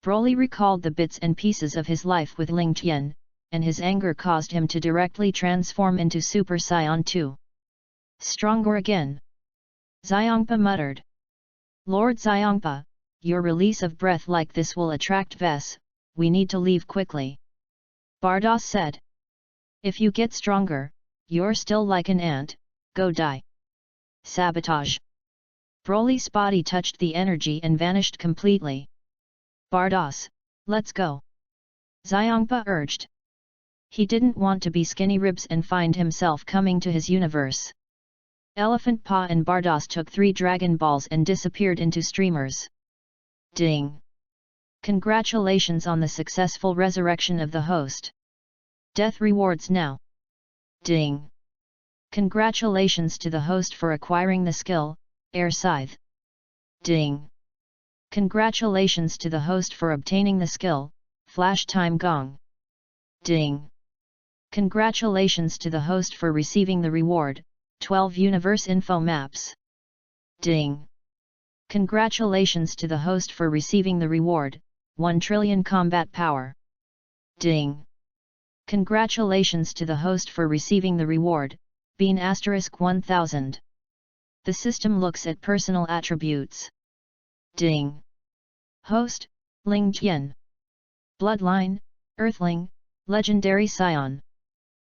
Broly recalled the bits and pieces of his life with Ling Tian, and his anger caused him to directly transform into Super Saiyan 2. Stronger again! Xiangpa muttered. Lord Xiangpa, your release of breath like this will attract Ves, we need to leave quickly. Bardos said. If you get stronger, you're still like an ant, go die. Sabotage! Broly's body touched the energy and vanished completely. Bardos, let's go! Xiangpa urged. He didn't want to be skinny ribs and find himself coming to his universe. Elephant Pa and Bardos took 3 Dragon Balls and disappeared into streamers. Ding! Congratulations on the successful resurrection of the host. Death rewards now. Ding! Congratulations to the host for acquiring the skill, Air Scythe. Ding! Congratulations to the host for obtaining the skill, Flash Time Gong. Ding! Congratulations to the host for receiving the reward, 12 Universe Info Maps. Ding! Congratulations to the host for receiving the reward, 1 trillion Combat Power. Ding! Congratulations to the host for receiving the reward, Bean * 1000. The system looks at personal attributes. Ding! Host, Ling Tian. Bloodline, Earthling, Legendary Scion.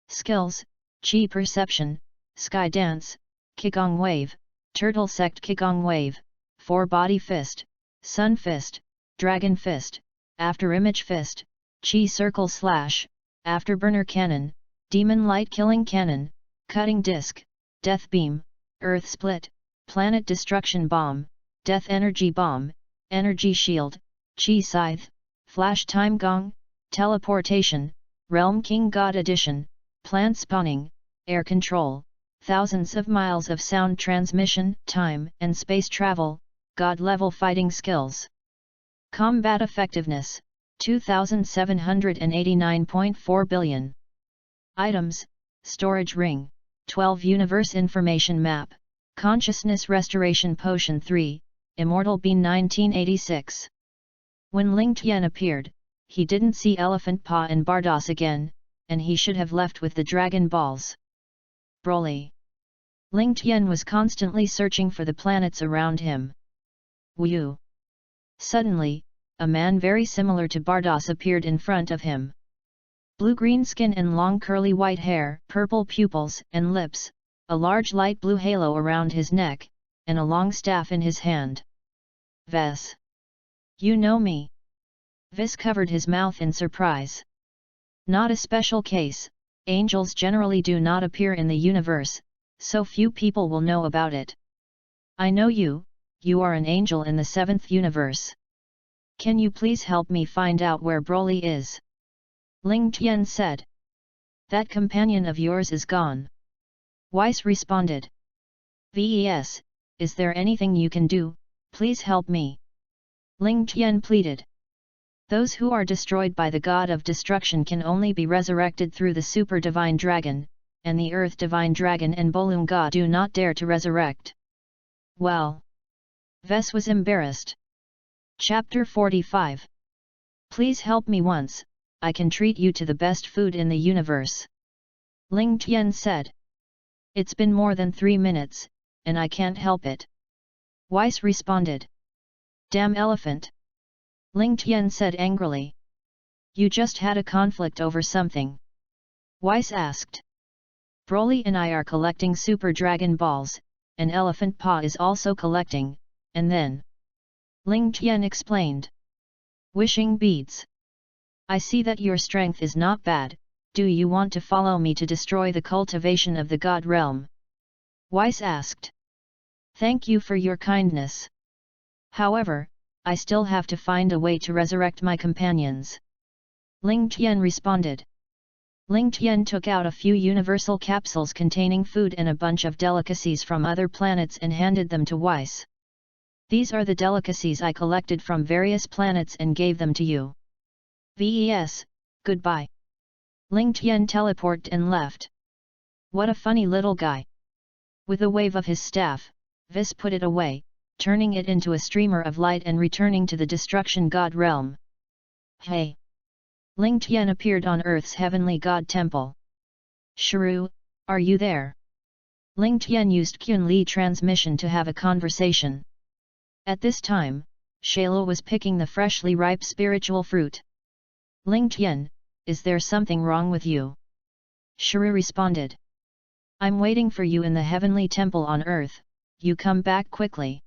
Skills, Chi Perception, Sky Dance, Qigong Wave, Turtle Sect Qigong Wave, 4-Body Fist, Sun Fist, Dragon Fist, Afterimage Fist, Chi Circle Slash, Afterburner Cannon, Demon Light Killing Cannon, Cutting Disc, Death Beam, Earth Split, Planet Destruction Bomb, Death Energy Bomb, Energy Shield, Chi Scythe, Flash Time Gong, Teleportation, Realm King God Edition, Plant Spawning, Air Control, thousands of miles of sound transmission, time and space travel, God level fighting skills. Combat effectiveness, 2789.4 billion. Items, Storage Ring, 12 Universe Information Map, Consciousness Restoration Potion 3, Immortal Bean 1986. When Ling Tian appeared, he didn't see Elephant Pa and Bardos again, and he should have left with the Dragon Balls. Broly. Ling Tian was constantly searching for the planets around him. Wu. Suddenly, a man very similar to Bardos appeared in front of him. Blue-green skin and long curly white hair, purple pupils and lips, a large light blue halo around his neck, and a long staff in his hand. Ves. You know me? Vis covered his mouth in surprise. Not a special case, angels generally do not appear in the universe, so few people will know about it. I know you are an angel in the 7th universe. Can you please help me find out where Broly is? Ling Tian said. That companion of yours is gone. Weiss responded. Ves, is there anything you can do, please help me. Ling Tian pleaded. Those who are destroyed by the god of destruction can only be resurrected through the super divine dragon, and the earth divine dragon and Bolung god do not dare to resurrect. Well. Ves was embarrassed. Chapter 45. Please help me once, I can treat you to the best food in the universe. Ling Tian said. It's been more than 3 minutes, and I can't help it. Weiss responded. Damn elephant! Ling Tian said angrily. You just had a conflict over something. Weiss asked. Broly and I are collecting Super Dragon Balls, and Elephant Pa is also collecting, and then. Ling Tian explained. Wishing beads. I see that your strength is not bad, do you want to follow me to destroy the cultivation of the God realm? Weiss asked. Thank you for your kindness. However, I still have to find a way to resurrect my companions. Ling Tian responded. Ling Tian took out a few universal capsules containing food and a bunch of delicacies from other planets and handed them to Weiss. These are the delicacies I collected from various planets and gave them to you. Ves, goodbye. Ling Tian teleported and left. What a funny little guy. With a wave of his staff, Vis put it away, turning it into a streamer of light and returning to the destruction god realm. Hey! Ling Tian appeared on Earth's heavenly god temple. Shiru, are you there? Ling Tian used Qun Li transmission to have a conversation. At this time, Shalo was picking the freshly ripe spiritual fruit. Ling Tian, is there something wrong with you? Shiru responded. I'm waiting for you in the heavenly temple on Earth, you come back quickly.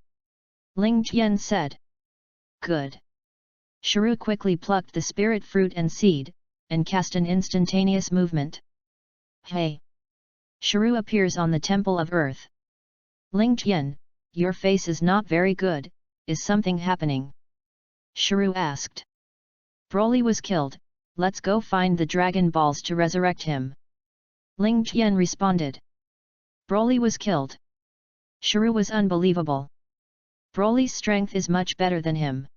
Ling Tian said. Good. Shiru quickly plucked the spirit fruit and seed, and cast an instantaneous movement. Hey! Shiru appears on the temple of Earth. Ling Tian, your face is not very good, is something happening? Shiru asked. Broly was killed, let's go find the Dragon Balls to resurrect him. Ling Tian responded. Broly was killed. Shiru was unbelievable. Broly's strength is much better than him.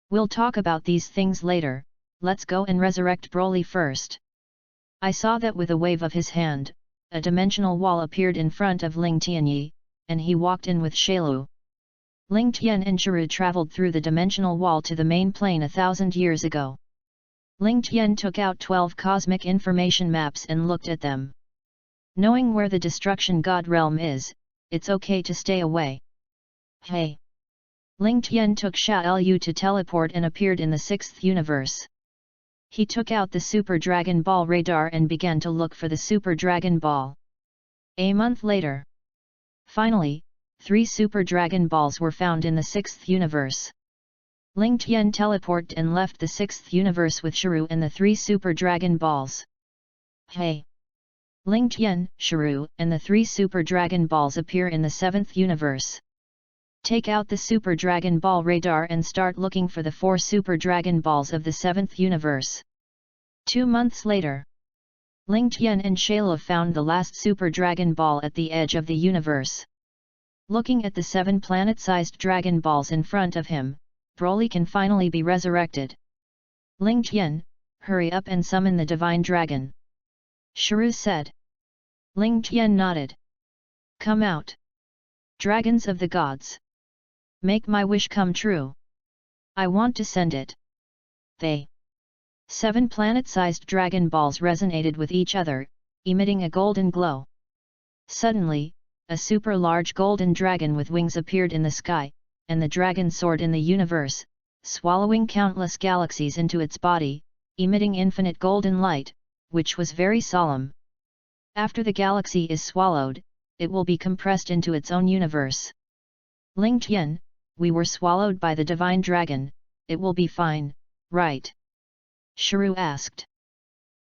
We'll talk about these things later, let's go and resurrect Broly first. I saw that with a wave of his hand, a dimensional wall appeared in front of Ling Tianyi, and he walked in with Shailu. Ling Tian and Shiru traveled through the dimensional wall to the main plane 1,000 years ago. Ling Tian took out 12 cosmic information maps and looked at them. Knowing where the destruction god realm is, it's okay to stay away. Hey! Ling Tian took Sha Lu to teleport and appeared in the 6th universe. He took out the Super Dragon Ball radar and began to look for the Super Dragon Ball. A month later. Finally, 3 Super Dragon Balls were found in the 6th universe. Ling Tian teleported and left the 6th universe with Shiru and the 3 Super Dragon Balls. Hey! Ling Tian, Shiru, and the 3 Super Dragon Balls appear in the 7th universe. Take out the Super Dragon Ball radar and start looking for the 4 Super Dragon Balls of the 7th universe. 2 months later. Ling Tian and Shayla found the last Super Dragon Ball at the edge of the universe. Looking at the 7 planet-sized Dragon Balls in front of him, Broly can finally be resurrected. Ling Tian, hurry up and summon the Divine Dragon. Shiru said. Ling Tian nodded. Come out. Dragons of the gods. Make my wish come true. I want to send it. They. 7 planet-sized dragon balls resonated with each other, emitting a golden glow. Suddenly, a super-large golden dragon with wings appeared in the sky, and the dragon soared in the universe, swallowing countless galaxies into its body, emitting infinite golden light, which was very solemn. After the galaxy is swallowed, it will be compressed into its own universe. Ling Tian, we were swallowed by the divine dragon, it will be fine, right? Shrew asked.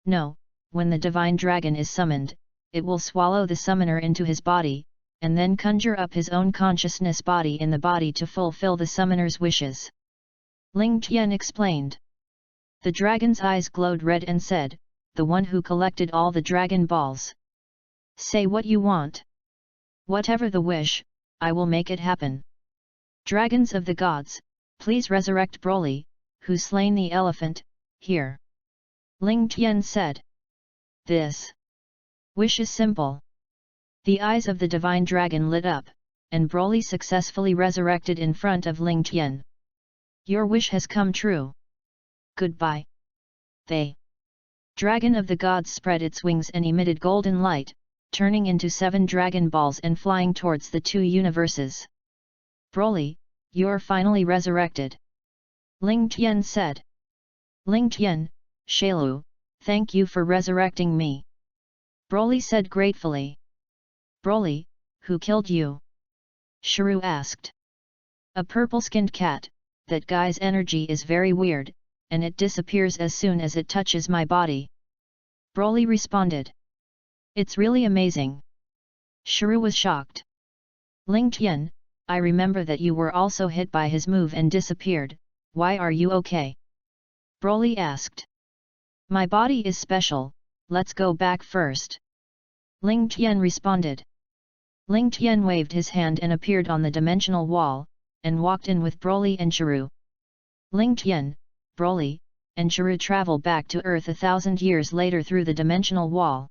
No, when the divine dragon is summoned, it will swallow the summoner into his body, and then conjure up his own consciousness body in the body to fulfill the summoner's wishes. Ling Tian explained. The dragon's eyes glowed red and said, the one who collected all the dragon balls. Say what you want. Whatever the wish, I will make it happen. Dragons of the gods, please resurrect Broly, who slain the elephant, here. Ling Tian said. This wish is simple. The eyes of the divine dragon lit up, and Broly successfully resurrected in front of Ling Tian. Your wish has come true. Goodbye. They. Dragon of the gods spread its wings and emitted golden light, turning into 7 dragon balls and flying towards the 2 universes. Broly, you're finally resurrected. Ling Tian said. Ling Tian, Shailu, thank you for resurrecting me. Broly said gratefully. Broly, who killed you? Shrew asked. A purple-skinned cat. That guy's energy is very weird, and it disappears as soon as it touches my body. Broly responded. It's really amazing. Shrew was shocked. Ling Tian, I remember that you were also hit by his move and disappeared, why are you okay? Broly asked. My body is special, let's go back first. Ling Tian responded. Ling Tian waved his hand and appeared on the dimensional wall, and walked in with Broly and Shrew. Ling Tian, Broly, and Shrew travel back to Earth 1,000 years later through the dimensional wall.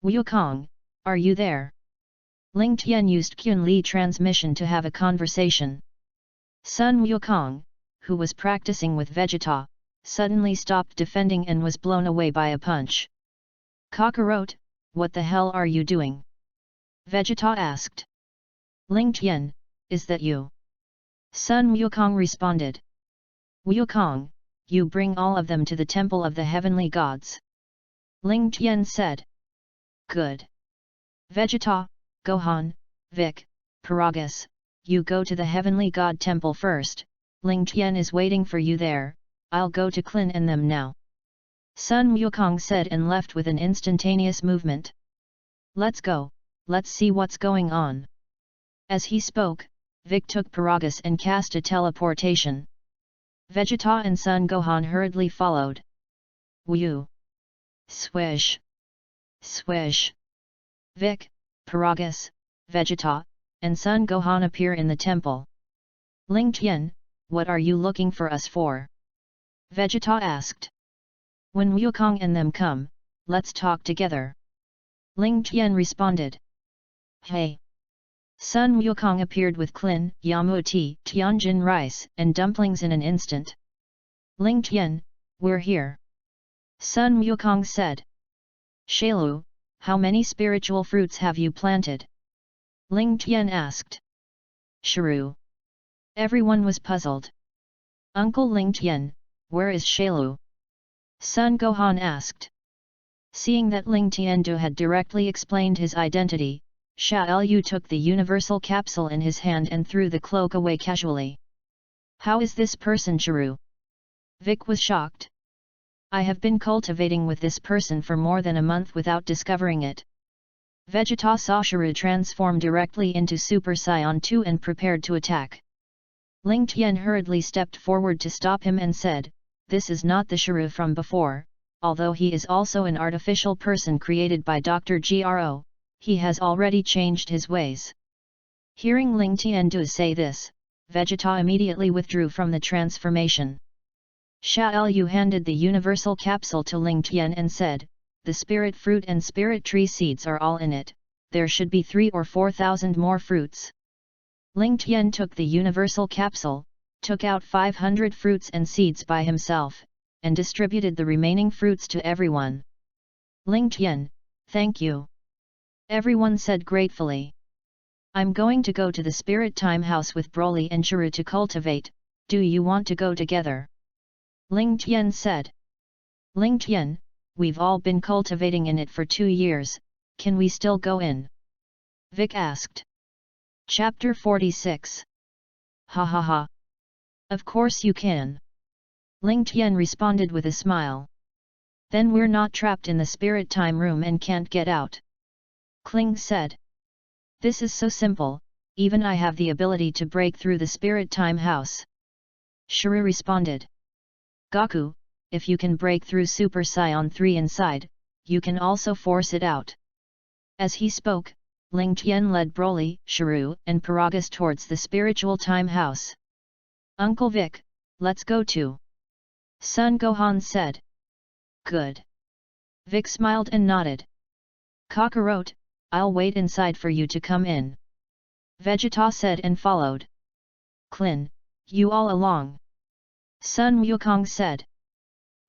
Wukong, are you there? Ling Tian used Qun Li transmission to have a conversation. Sun Wukong, who was practicing with Vegeta, suddenly stopped defending and was blown away by a punch. Kakarot, what the hell are you doing? Vegeta asked. Ling Tian, is that you? Sun Wukong responded. Wukong, you bring all of them to the temple of the heavenly gods. Ling Tian said. Good. Vegeta, Gohan, Vic, Paragus, you go to the heavenly god temple first, Ling Tian is waiting for you there, I'll go to Klin and them now. Sun Wukong said and left with an instantaneous movement. Let's go, let's see what's going on. As he spoke, Vic took Paragus and cast a teleportation. Vegeta and Son Gohan hurriedly followed. Woo! Swish! Swish! Vic, Paragus, Vegeta, and Son Gohan appear in the temple. Ling Tian, what are you looking for us for? Vegeta asked. When Wukong and them come, let's talk together. Ling Tian responded. Hey! Sun Wukong appeared with Klin, Yamuti, Tianjin rice, and dumplings in an instant. Ling Tian, we're here. Sun Wukong said. Shailu, how many spiritual fruits have you planted? Ling Tian asked. Shrew. Everyone was puzzled. Uncle Ling Tian, where is Shailu? Sun Gohan asked. Seeing that Ling Tiandu had directly explained his identity, Sha Lu took the universal capsule in his hand and threw the cloak away casually. How is this person Shrew? Vic was shocked. I have been cultivating with this person for more than a month without discovering it. Vegeta saw Shrew transform directly into Super Saiyan 2 and prepared to attack. Ling Tian hurriedly stepped forward to stop him and said, this is not the Shrew from before, although he is also an artificial person created by Dr. Gro. He has already changed his ways. Hearing Ling Tiandu say this, Vegeta immediately withdrew from the transformation. Sha Lu handed the universal capsule to Ling Tian and said, the spirit fruit and spirit tree seeds are all in it, there should be 3,000 or 4,000 more fruits. Ling Tian took the universal capsule, took out 500 fruits and seeds by himself, and distributed the remaining fruits to everyone. Ling Tian, thank you. Everyone said gratefully. I'm going to go to the Spirit Time House with Broly and Chiru to cultivate, do you want to go together? Ling Tian said. Ling Tian, we've all been cultivating in it for 2 years, can we still go in? Vic asked. Chapter 46. Ha ha ha. Of course you can. Ling Tian responded with a smile. Then we're not trapped in the spirit time room and can't get out. Kling said. This is so simple, even I have the ability to break through the spirit time house. Shiru responded. Goku, if you can break through Super Saiyan 3 inside, you can also force it out. As he spoke, Ling Tian led Broly, Shiru, and Paragus towards the spiritual time house. Uncle Vic, let's go too. Son Gohan said. Good. Vic smiled and nodded. Kakarot, I'll wait inside for you to come in. Vegeta said and followed. Klin, you all along. Son Wukong said.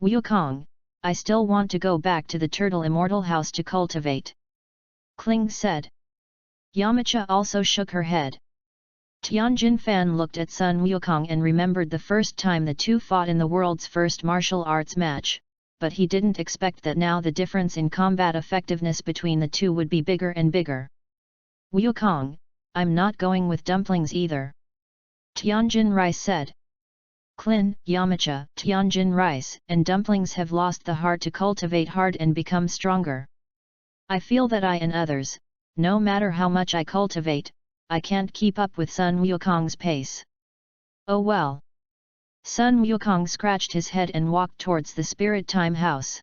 Wukong, I still want to go back to the Turtle Immortal House to cultivate. Kling said. Yamcha also shook her head. Tianjin Fan looked at Sun Wukong and remembered the first time the two fought in the world's first martial arts match, but he didn't expect that now the difference in combat effectiveness between the two would be bigger and bigger. Wukong, I'm not going with dumplings either. Tianjin Rice said. Klin, Yamcha, Tianjin Rice and dumplings have lost the heart to cultivate hard and become stronger. I feel that I and others, no matter how much I cultivate, I can't keep up with Sun Wukong's pace. Oh well. Sun Wukong scratched his head and walked towards the spirit time house.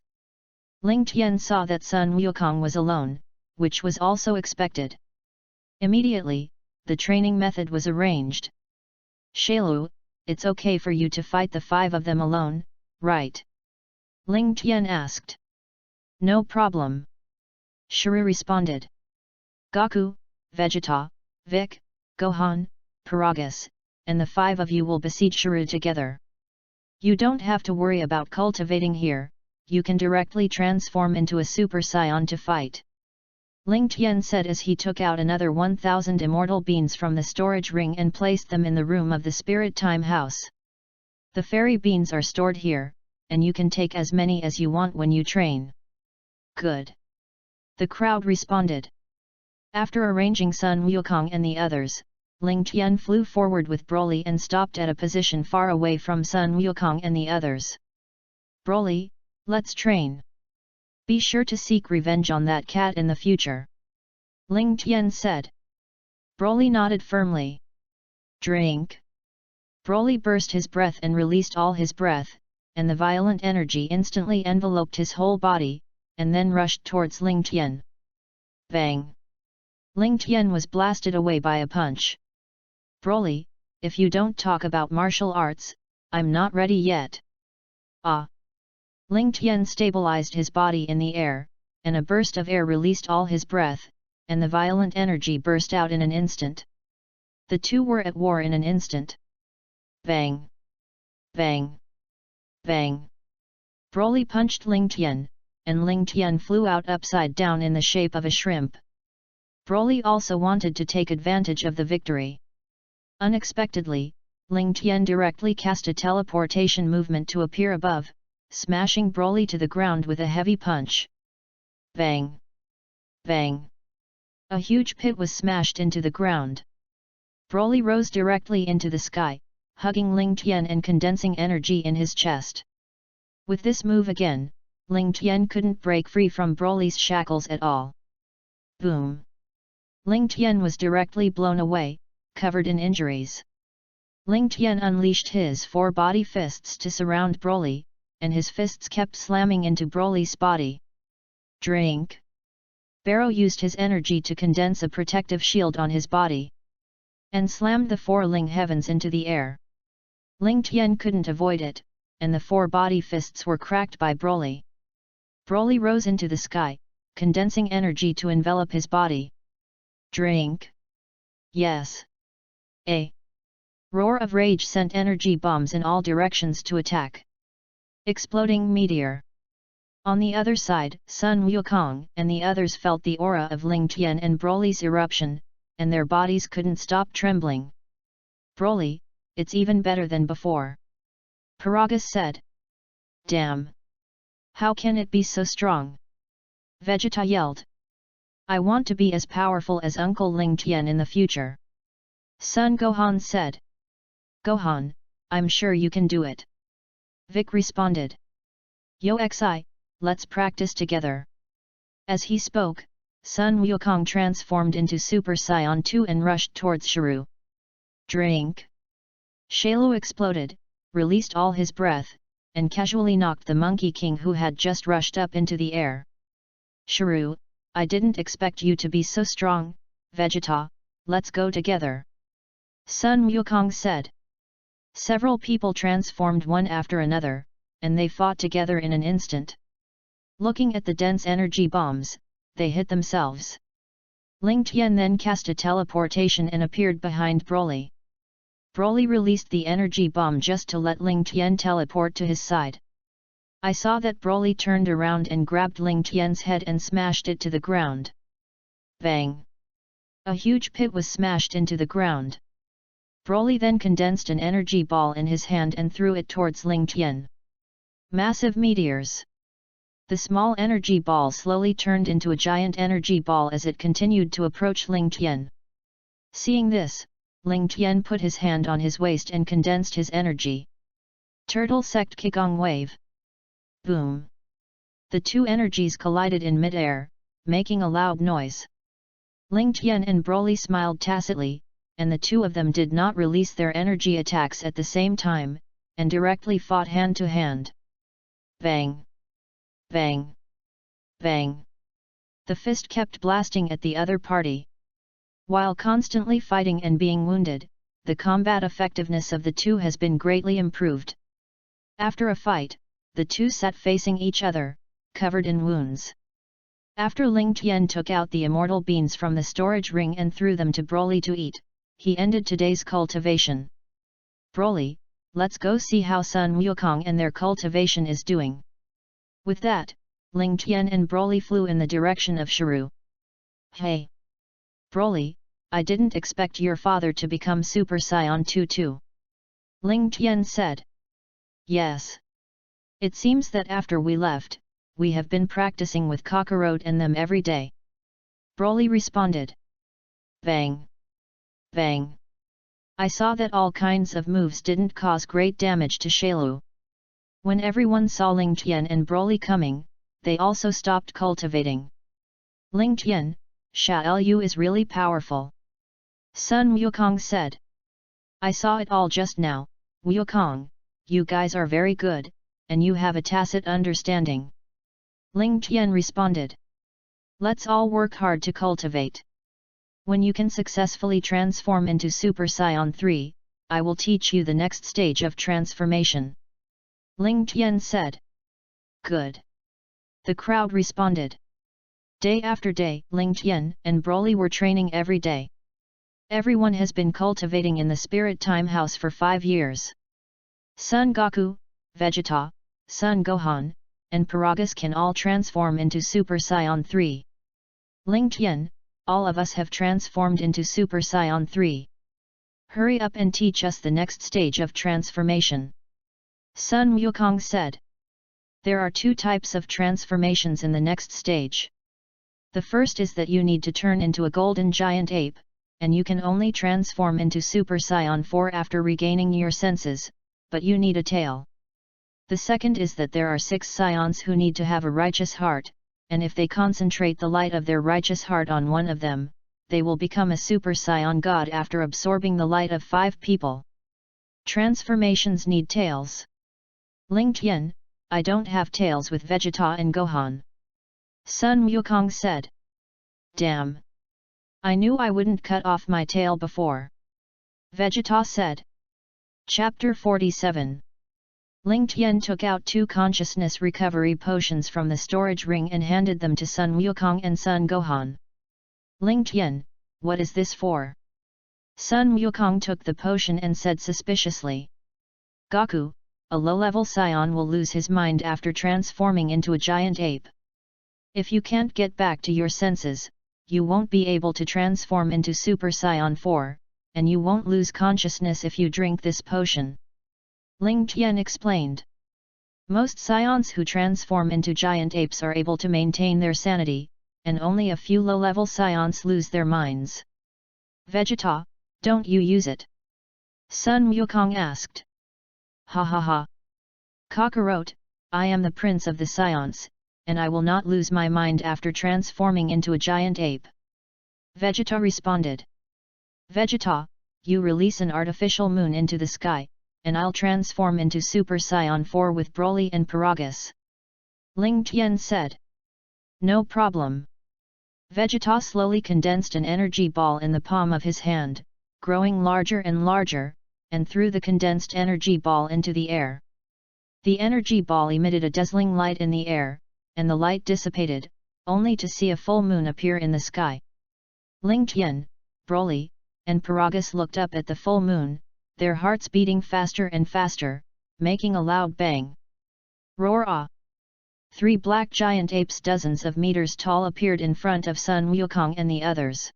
Ling Tian saw that Sun Wukong was alone, which was also expected. Immediately, the training method was arranged. Shailu, it's okay for you to fight the 5 of them alone, right? Ling Tian asked. No problem. Shiru responded. Goku, Vegeta, Vic, Gohan, Paragus, and the 5 of you will besiege Shiru together. You don't have to worry about cultivating here, you can directly transform into a Super Saiyan to fight. Ling Tian said as he took out another 1000 immortal beans from the storage ring and placed them in the room of the Spirit Time House. The fairy beans are stored here, and you can take as many as you want when you train. Good. The crowd responded. After arranging Sun Wukong and the others, Ling Tian flew forward with Broly and stopped at a position far away from Sun Wukong and the others. Broly, let's train. Be sure to seek revenge on that cat in the future. Ling Tian said. Broly nodded firmly. Drink. Broly burst his breath and released all his breath, and the violent energy instantly enveloped his whole body, and then rushed towards Ling Tian. Bang! Ling Tian was blasted away by a punch. Broly, if you don't talk about martial arts, I'm not ready yet. Ah! Ling Tian stabilized his body in the air, and a burst of air released all his breath, and the violent energy burst out in an instant. The two were at war in an instant. Bang! Bang! Bang! Broly punched Ling Tian, and Ling Tian flew out upside down in the shape of a shrimp. Broly also wanted to take advantage of the victory. Unexpectedly, Ling Tian directly cast a teleportation movement to appear above, smashing Broly to the ground with a heavy punch. Bang! Bang! A huge pit was smashed into the ground. Broly rose directly into the sky, hugging Ling Tian and condensing energy in his chest. With this move again, Ling Tian couldn't break free from Broly's shackles at all. Boom! Ling Tian was directly blown away, covered in injuries. Ling Tian unleashed his 4 body fists to surround Broly, and his fists kept slamming into Broly's body. Drink! Barrow used his energy to condense a protective shield on his body, and slammed the 4 Ling Heavens into the air. Ling Tian couldn't avoid it, and the 4 body fists were cracked by Broly. Broly rose into the sky, condensing energy to envelop his body. Drink! Yes! Roar of rage sent energy bombs in all directions to attack. Exploding meteor. On the other side, Sun Wukong and the others felt the aura of Ling Tian and Broly's eruption, and their bodies couldn't stop trembling. Broly, it's even better than before. Paragus said. Damn! How can it be so strong? Vegeta yelled. I want to be as powerful as Uncle Ling Tian in the future. Son Gohan said. Gohan, I'm sure you can do it. Vic responded. Yo Xi, let's practice together. As he spoke, Sun Wukong transformed into Super Saiyan 2 and rushed towards Shiru. Drink! Shailu exploded, released all his breath, and casually knocked the Monkey King who had just rushed up into the air. Shiru, I didn't expect you to be so strong, Vegeta, let's go together. Sun Wukong said. Several people transformed one after another, and they fought together in an instant. Looking at the dense energy bombs, they hit themselves. Ling Tian then cast a teleportation and appeared behind Broly. Broly released the energy bomb just to let Ling Tian teleport to his side. I saw that Broly turned around and grabbed Ling Tian's head and smashed it to the ground. Bang! A huge pit was smashed into the ground. Broly then condensed an energy ball in his hand and threw it towards Ling Tian. Massive meteors. The small energy ball slowly turned into a giant energy ball as it continued to approach Ling Tian. Seeing this, Ling Tian put his hand on his waist and condensed his energy. Turtle Sect Qigong Wave. Boom! The two energies collided in mid-air, making a loud noise. Ling Tian and Broly smiled tacitly, and the two of them did not release their energy attacks at the same time, and directly fought hand to hand. Bang! Bang! Bang! The fist kept blasting at the other party. While constantly fighting and being wounded, the combat effectiveness of the two has been greatly improved. After a fight, the two sat facing each other, covered in wounds. After Ling Tian took out the immortal beans from the storage ring and threw them to Broly to eat, he ended today's cultivation. Broly, let's go see how Sun Wukong and their cultivation is doing. With that, Ling Tian and Broly flew in the direction of Shiru. Hey! Broly, I didn't expect your father to become Super Saiyan 2 too. Ling Tian said. Yes. It seems that after we left, we have been practicing with Kakarot and them every day. Broly responded. Bang! Bang! I saw that all kinds of moves didn't cause great damage to Shailu. When everyone saw Ling Tian and Broly coming, they also stopped cultivating. Ling Tian, Xiaolu is really powerful. Sun Wukong said. I saw it all just now, Wukong, you guys are very good, and you have a tacit understanding. Ling Tian responded. Let's all work hard to cultivate. When you can successfully transform into Super Saiyan 3, I will teach you the next stage of transformation. Ling Tian said. Good. The crowd responded. Day after day, Ling Tian and Broly were training every day. Everyone has been cultivating in the Spirit Time House for 5 years. Son Goku, Vegeta, Son Gohan, and Paragus can all transform into Super Saiyan 3. Ling Tian, all of us have transformed into Super Saiyan 3. Hurry up and teach us the next stage of transformation. Sun Wukong said. There are 2 types of transformations in the next stage. The first is that you need to turn into a golden giant ape, and you can only transform into Super Saiyan 4 after regaining your senses, but you need a tail. The second is that there are 6 Saiyans who need to have a righteous heart, and if they concentrate the light of their righteous heart on one of them, they will become a Super Saiyan God after absorbing the light of 5 people. Transformations need tails. Ling Tian, I don't have tails with Vegeta and Gohan. Sun Wukong said. Damn! I knew I wouldn't cut off my tail before. Vegeta said. Chapter 47. Ling Tian took out 2 consciousness recovery potions from the storage ring and handed them to Sun Wukong and Sun Gohan. Ling Tian, what is this for? Sun Wukong took the potion and said suspiciously. Gaku, a low-level scion will lose his mind after transforming into a giant ape. If you can't get back to your senses, you won't be able to transform into Super Saiyan 4, and you won't lose consciousness if you drink this potion. Ling Tian explained. Most scions who transform into giant apes are able to maintain their sanity, and only a few low-level scions lose their minds. Vegeta, don't you use it? Sun Wukong asked. Ha ha ha. Kakarot, I am the prince of the scions, and I will not lose my mind after transforming into a giant ape. Vegeta responded. Vegeta, you release an artificial moon into the sky, and I'll transform into Super Saiyan 4 with Broly and Paragus. Ling Tian said. No problem. Vegeta slowly condensed an energy ball in the palm of his hand, growing larger and larger, and threw the condensed energy ball into the air. The energy ball emitted a dazzling light in the air, and the light dissipated, only to see a full moon appear in the sky. Ling Tian, Broly, and Paragus looked up at the full moon, their hearts beating faster and faster, making a loud bang. Roar ah! 3 black giant apes dozens of meters tall appeared in front of Sun Wukong and the others.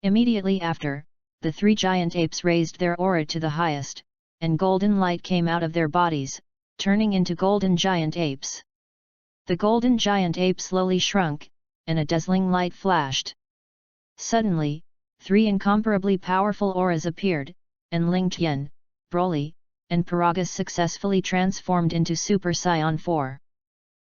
Immediately after, the 3 giant apes raised their aura to the highest, and golden light came out of their bodies, turning into golden giant apes. The golden giant ape slowly shrunk, and a dazzling light flashed. Suddenly, 3 incomparably powerful auras appeared, and Ling Tian, Broly, and Paragus successfully transformed into Super Saiyan 4.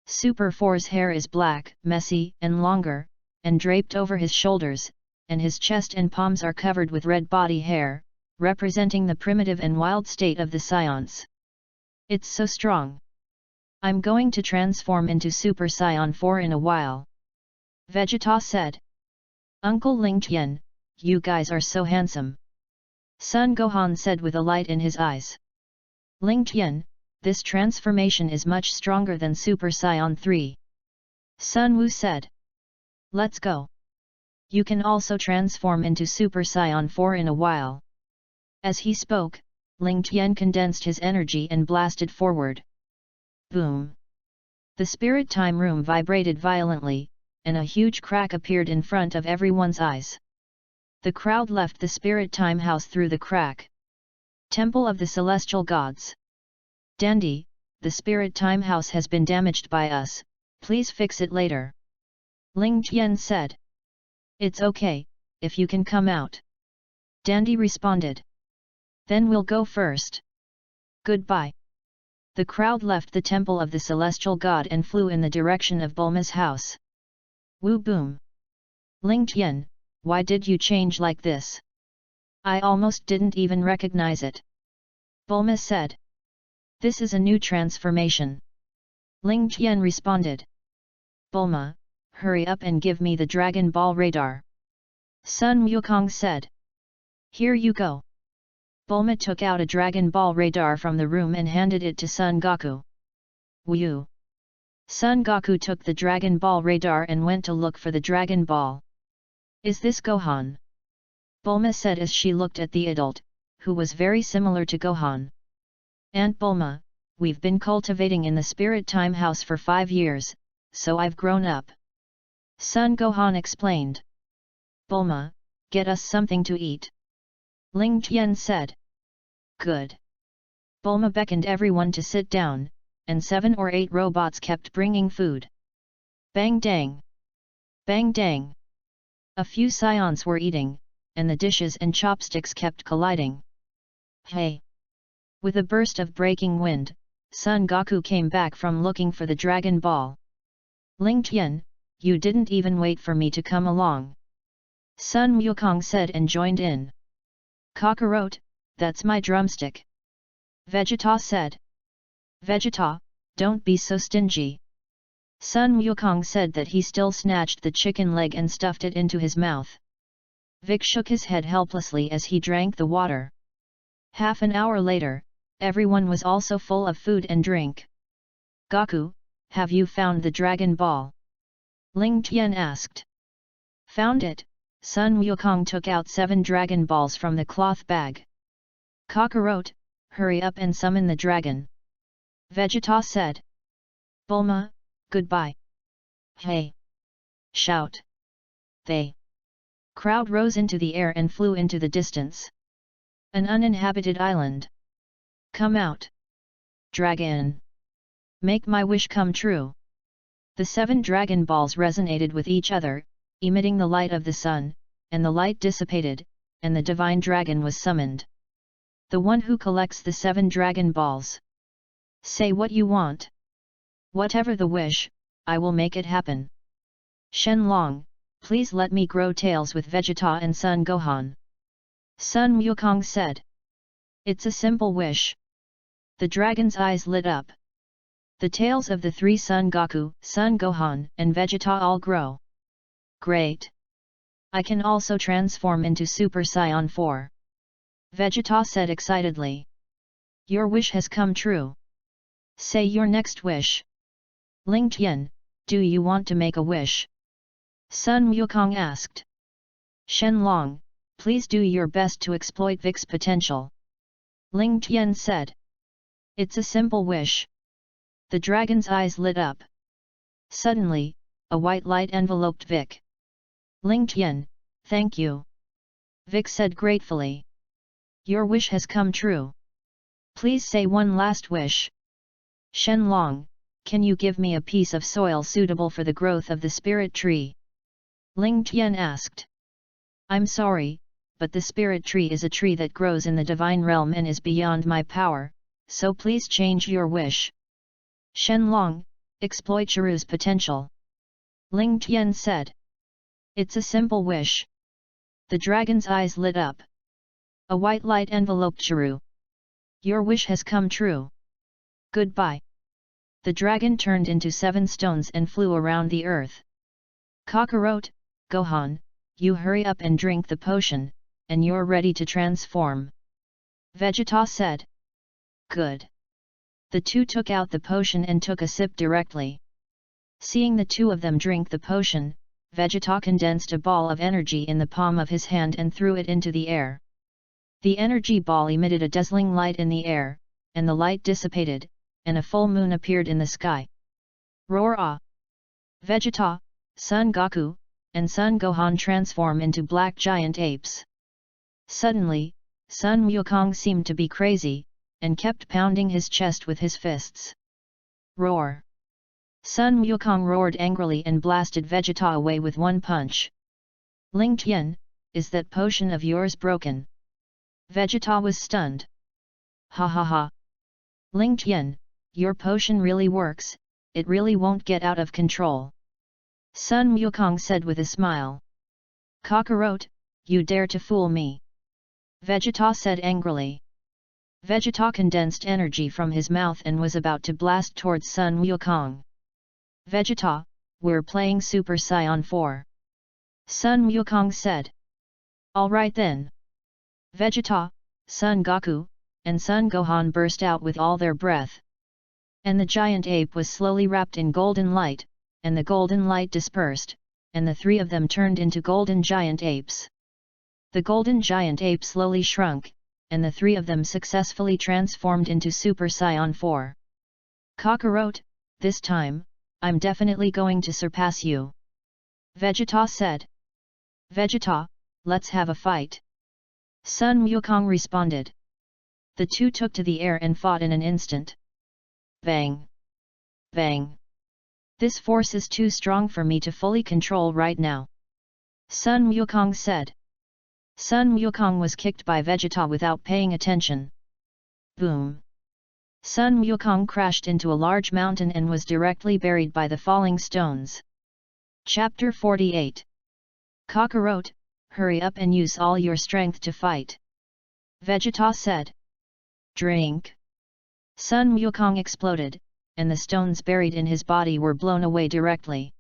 Super 4's hair is black, messy, and longer, and draped over his shoulders, and his chest and palms are covered with red body hair, representing the primitive and wild state of the scions. It's so strong. I'm going to transform into Super Saiyan 4 in a while. Vegeta said. Uncle Ling Tian, you guys are so handsome. Son Gohan said with a light in his eyes. Ling Tian, this transformation is much stronger than Super Saiyan 3. Sun Wu said. Let's go. You can also transform into Super Saiyan 4 in a while. As he spoke, Ling Tian condensed his energy and blasted forward. Boom! The spirit time room vibrated violently, and a huge crack appeared in front of everyone's eyes. The crowd left the spirit time house through the crack. Temple of the Celestial Gods. Dandy, the spirit time house has been damaged by us, please fix it later. Ling Tian said. It's okay, if you can come out. Dandy responded. Then we'll go first. Goodbye. The crowd left the temple of the celestial god and flew in the direction of Bulma's house. Woo boom! Ling Tian, why did you change like this? I almost didn't even recognize it. Bulma said. This is a new transformation. Ling Tian responded. Bulma, hurry up and give me the Dragon Ball radar. Sun Wukong said. Here you go. Bulma took out a Dragon Ball radar from the room and handed it to Son Goku. Woo! Son Goku took the Dragon Ball radar and went to look for the Dragon Ball. Is this Gohan? Bulma said as she looked at the adult, who was very similar to Gohan. Aunt Bulma, we've been cultivating in the Spirit Time House for 5 years, so I've grown up. Son Gohan explained. Bulma, get us something to eat. Ling Tian said. Good. Bulma beckoned everyone to sit down, and 7 or 8 robots kept bringing food. Bang dang! Bang dang! A few scions were eating, and the dishes and chopsticks kept colliding. Hey! With a burst of breaking wind, Son Goku came back from looking for the Dragon Ball. Ling Tian, you didn't even wait for me to come along. Sun Wukong said and joined in. Kakarot, that's my drumstick. Vegeta said. Vegeta, don't be so stingy. Sun Wukong said that he still snatched the chicken leg and stuffed it into his mouth. Vic shook his head helplessly as he drank the water. Half an hour later, everyone was also full of food and drink. Goku, have you found the Dragon Ball? Ling Tian asked. Found it, Sun Wukong took out 7 dragon balls from the cloth bag. Kakarot, hurry up and summon the dragon. Vegeta said. Bulma, goodbye. Hey! Shout! They! Crowd rose into the air and flew into the distance. An uninhabited island. Come out! Dragon! Make my wish come true! The 7 dragon balls resonated with each other, emitting the light of the sun, and the light dissipated, and the divine dragon was summoned. The one who collects the 7 dragon balls. Say what you want. Whatever the wish, I will make it happen. Shenlong, please let me grow tails with Vegeta and Son Gohan. Sun Wukong said. It's a simple wish. The dragon's eyes lit up. The tails of the 3 Son Goku, Son Gohan, and Vegeta all grow. Great! I can also transform into Super Saiyan 4. Vegeta said excitedly. Your wish has come true. Say your next wish. Ling Tian, do you want to make a wish? Sun Wukong asked. Shenlong, please do your best to exploit Vic's potential. Ling Tian said. It's a simple wish. The dragon's eyes lit up. Suddenly, a white light enveloped Vic. Ling Tian, thank you. Vic said gratefully. Your wish has come true. Please say one last wish. Shenlong, can you give me a piece of soil suitable for the growth of the spirit tree? Ling Tian asked. I'm sorry, but the spirit tree is a tree that grows in the divine realm and is beyond my power, so please change your wish. Shenlong, exploit Chiru's potential. Ling Tian said. It's a simple wish. The dragon's eyes lit up. A white light enveloped Chiru. Your wish has come true. Goodbye. The dragon turned into 7 stones and flew around the earth. Kakarot, Gohan, you hurry up and drink the potion, and you're ready to transform. Vegeta said. Good. The 2 took out the potion and took a sip directly. Seeing the 2 of them drink the potion, Vegeta condensed a ball of energy in the palm of his hand and threw it into the air. The energy ball emitted a dazzling light in the air, and the light dissipated, and a full moon appeared in the sky. Roar ah! Vegeta, Son Goku, and Son Gohan transform into black giant apes. Suddenly, Sun Wukong seemed to be crazy, and kept pounding his chest with his fists. Roar! Sun Wukong roared angrily and blasted Vegeta away with one punch. Ling Tian, is that potion of yours broken? Vegeta was stunned. Ha ha ha! Ling Tian, your potion really works, it really won't get out of control. Sun Wukong said with a smile. Kakarot, you dare to fool me! Vegeta said angrily. Vegeta condensed energy from his mouth and was about to blast towards Sun Wukong. Vegeta, we're playing Super Saiyan 4. Sun Wukong said. Alright then. Vegeta, Son Goku, and Son Gohan burst out with all their breath. And the giant ape was slowly wrapped in golden light, and the golden light dispersed, and the 3 of them turned into golden giant apes. The golden giant ape slowly shrunk, and the 3 of them successfully transformed into Super Saiyan 4. Kakarot, this time, I'm definitely going to surpass you. Vegeta said. Vegeta, let's have a fight. Sun Wukong responded. The 2 took to the air and fought in an instant. Bang! Bang! This force is too strong for me to fully control right now. Sun Wukong said. Sun Wukong was kicked by Vegeta without paying attention. Boom! Sun Wukong crashed into a large mountain and was directly buried by the falling stones. Chapter 48. Kakarot, hurry up and use all your strength to fight. Vegeta said. Drink! Sun Wukong exploded, and the stones buried in his body were blown away directly.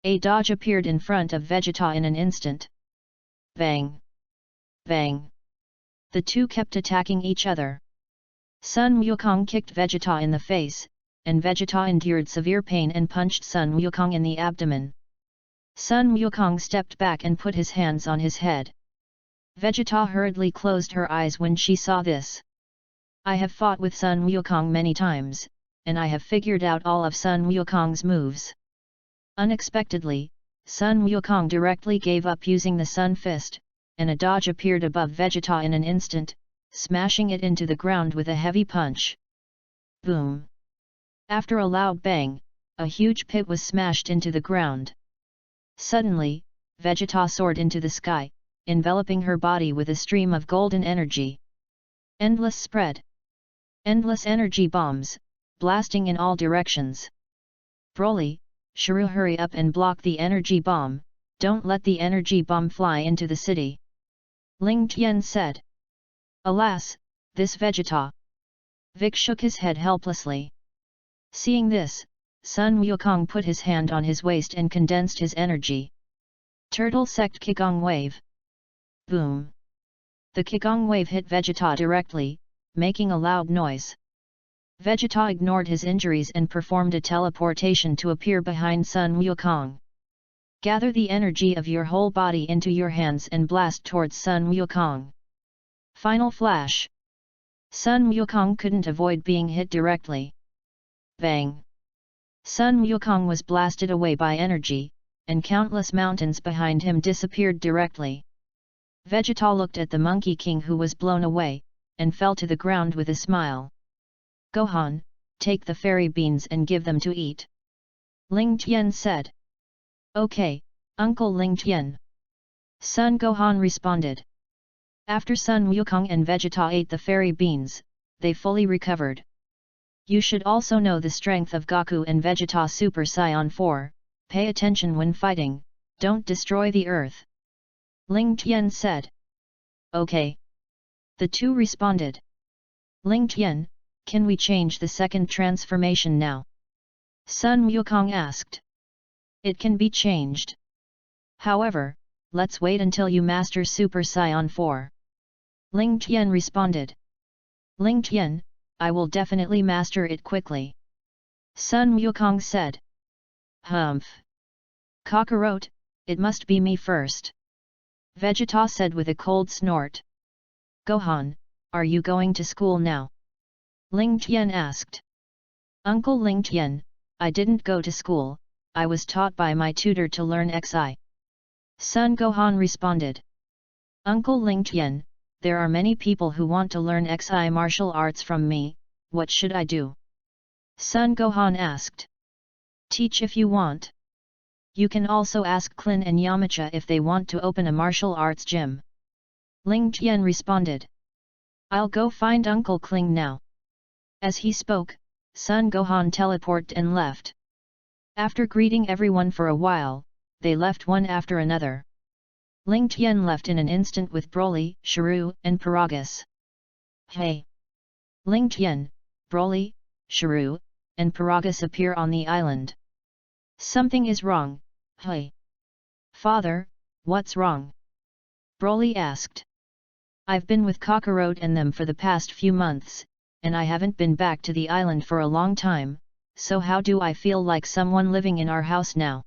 A dodge appeared in front of Vegeta in an instant. Bang! Bang! The 2 kept attacking each other. Sun Wukong kicked Vegeta in the face, and Vegeta endured severe pain and punched Sun Wukong in the abdomen. Sun Wukong stepped back and put his hands on his head. Vegeta hurriedly closed her eyes when she saw this. I have fought with Sun Wukong many times, and I have figured out all of Sun Wukong's moves. Unexpectedly, Sun Wukong directly gave up using the Sun Fist, and a dodge appeared above Vegeta in an instant, smashing it into the ground with a heavy punch. Boom! After a loud bang, a huge pit was smashed into the ground. Suddenly, Vegeta soared into the sky, enveloping her body with a stream of golden energy. Endless spread. Endless energy bombs, blasting in all directions. Broly, Shuru, hurry up and block the energy bomb, don't let the energy bomb fly into the city. Ling Tian said. Alas, this Vegeta. Vic shook his head helplessly. Seeing this, Sun Wukong put his hand on his waist and condensed his energy. Turtle Sect Qigong Wave. Boom! The Qigong Wave hit Vegeta directly, making a loud noise. Vegeta ignored his injuries and performed a teleportation to appear behind Sun Wukong. Gather the energy of your whole body into your hands and blast towards Sun Wukong. Final flash. Sun Wukong couldn't avoid being hit directly. Bang! Sun Wukong was blasted away by energy, and countless mountains behind him disappeared directly. Vegeta looked at the Monkey King who was blown away, and fell to the ground with a smile. Gohan, take the fairy beans and give them to eat. Ling Tian said. Okay, Uncle Ling Tian. Son Gohan responded. After Sun Wukong and Vegeta ate the fairy beans, they fully recovered. You should also know the strength of Goku and Vegeta Super Saiyan 4, pay attention when fighting, don't destroy the earth. Ling Tian said. Okay. The two responded. Ling Tian, can we change the second transformation now? Sun Wukong asked. It can be changed. However, let's wait until you master Super Saiyan 4. Ling Tian responded. Ling Tian, I will definitely master it quickly. Sun Wukong said. Humph. Kakarot, it must be me first. Vegeta said with a cold snort. Gohan, are you going to school now? Ling Tian asked. Uncle Ling Tian, I didn't go to school, I was taught by my tutor to learn XI. Son Gohan responded. Uncle Ling Tian, there are many people who want to learn XI martial arts from me, what should I do? Son Gohan asked. Teach if you want. You can also ask Klin and Yamcha if they want to open a martial arts gym. Ling Tian responded. I'll go find Uncle Kling now. As he spoke, Son Gohan teleported and left. After greeting everyone for a while, they left one after another. Ling Tian left in an instant with Broly, Shuru, and Paragus. Hey! Ling Tian, Broly, Shuru, and Paragus appear on the island. Something is wrong, hey! Father, what's wrong? Broly asked. I've been with Kakarot and them for the past few months, and I haven't been back to the island for a long time, so how do I feel like someone living in our house now?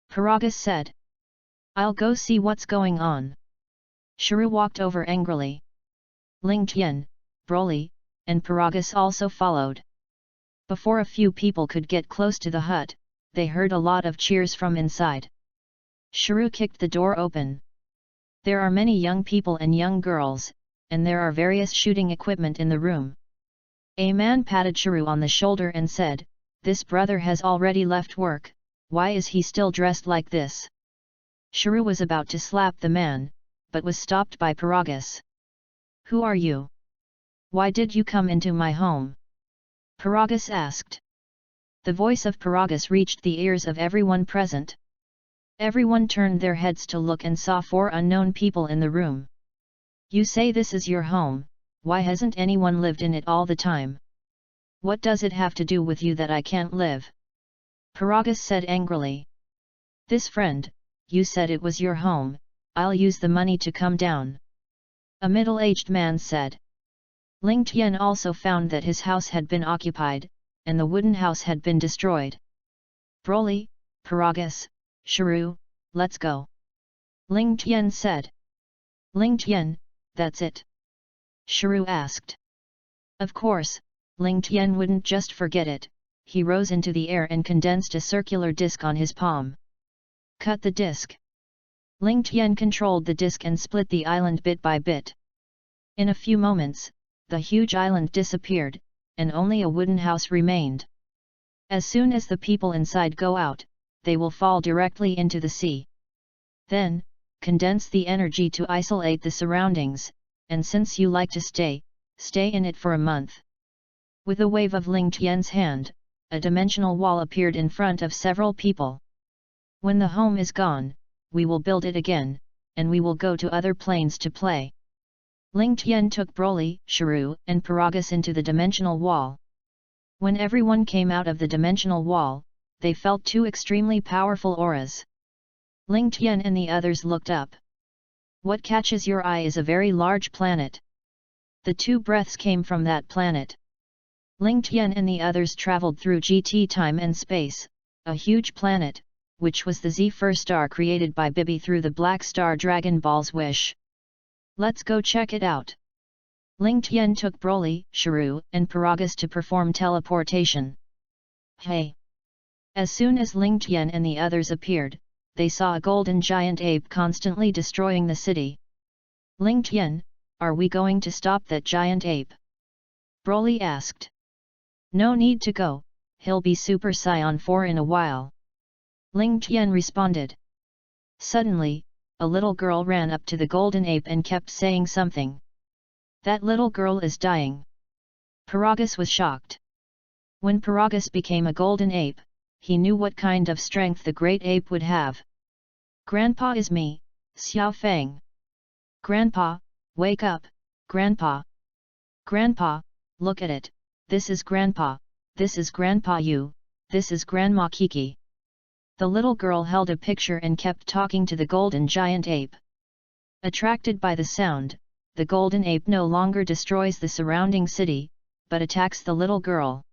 Paragus said. I'll go see what's going on. Shuru walked over angrily. Ling Tian, Broly, and Paragus also followed. Before a few people could get close to the hut, they heard a lot of cheers from inside. Shuru kicked the door open. There are many young people and young girls, and there are various shooting equipment in the room. A man patted Shuru on the shoulder and said, This brother has already left work, why is he still dressed like this? Shuru was about to slap the man, but was stopped by Paragus. Who are you? Why did you come into my home? Paragus asked. The voice of Paragus reached the ears of everyone present. Everyone turned their heads to look and saw 4 unknown people in the room. You say this is your home, why hasn't anyone lived in it all the time? What does it have to do with you that I can't live? Paragus said angrily. This friend, you said it was your home, I'll use the money to come down. A middle-aged man said. Ling Tian also found that his house had been occupied, and the wooden house had been destroyed. Broly, Paragus, Shuru, let's go. Ling Tian said. Ling Tian, that's it? Shiru asked. Of course, Ling Tian wouldn't just forget it. He rose into the air and condensed a circular disc on his palm. Cut the disc. Ling Tian controlled the disc and split the island bit by bit. In a few moments, the huge island disappeared, and only a wooden house remained. As soon as the people inside go out, they will fall directly into the sea. Then, condense the energy to isolate the surroundings, and since you like to stay in it for a month. With a wave of Ling Tian's hand, a dimensional wall appeared in front of several people. When the home is gone, we will build it again, and we will go to other planes to play. Ling Tian took Broly, Shiru, and Paragus into the dimensional wall. When everyone came out of the dimensional wall, they felt two extremely powerful auras. Ling Tian and the others looked up. What catches your eye is a very large planet. The two breaths came from that planet. Ling Tian and the others traveled through GT time and space, a huge planet, which was the Z-1 star created by Bibi through the Black Star Dragon Ball's wish. Let's go check it out. Ling Tian took Broly, Shiru, and Paragus to perform teleportation. Hey! As soon as Ling Tian and the others appeared, they saw a golden giant ape constantly destroying the city. Ling Tian, are we going to stop that giant ape? Broly asked. No need to go, he'll be Super Saiyan 4 in a while. Ling Tian responded. Suddenly, a little girl ran up to the golden ape and kept saying something. That little girl is dying. Paragus was shocked. When Paragus became a golden ape, he knew what kind of strength the great ape would have. Grandpa is me, Xiao Feng. Grandpa, wake up, Grandpa. Grandpa, look at it, this is Grandpa, this is Grandpa Yu, this is Grandma Kiki. The little girl held a picture and kept talking to the golden giant ape. Attracted by the sound, the golden ape no longer destroys the surrounding city, but attacks the little girl.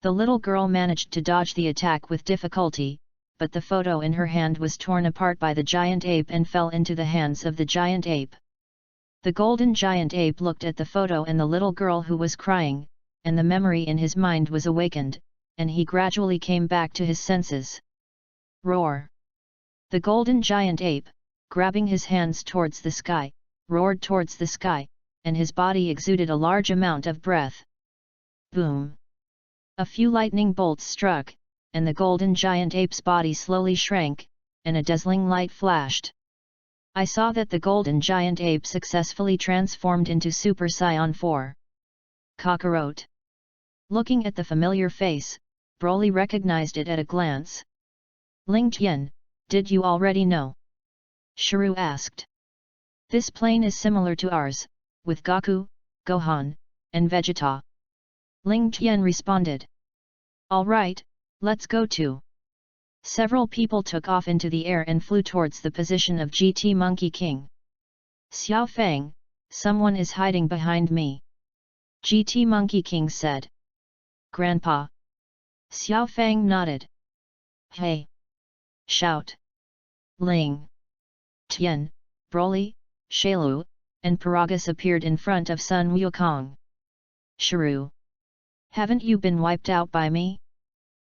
The little girl managed to dodge the attack with difficulty, but the photo in her hand was torn apart by the giant ape and fell into the hands of the giant ape. The golden giant ape looked at the photo and the little girl who was crying, and the memory in his mind was awakened, and he gradually came back to his senses. Roar! The golden giant ape, grabbing his hands towards the sky, roared towards the sky, and his body exuded a large amount of breath. Boom! A few lightning bolts struck, and the golden giant ape's body slowly shrank, and a dazzling light flashed. I saw that the golden giant ape successfully transformed into Super Saiyan 4. Kakarot. Looking at the familiar face, Broly recognized it at a glance. Ling Tian, did you already know? Shiru asked. This plane is similar to ours, with Goku, Gohan, and Vegeta. Ling Tian responded. Alright, let's go too. Several people took off into the air and flew towards the position of GT Monkey King. Xiao Feng, someone is hiding behind me. GT Monkey King said. Grandpa. Xiao Feng nodded. Hey! Shout! Ling Tian, Broly, Shailu, and Paragus appeared in front of Sun Wukong. Shiru. Haven't you been wiped out by me?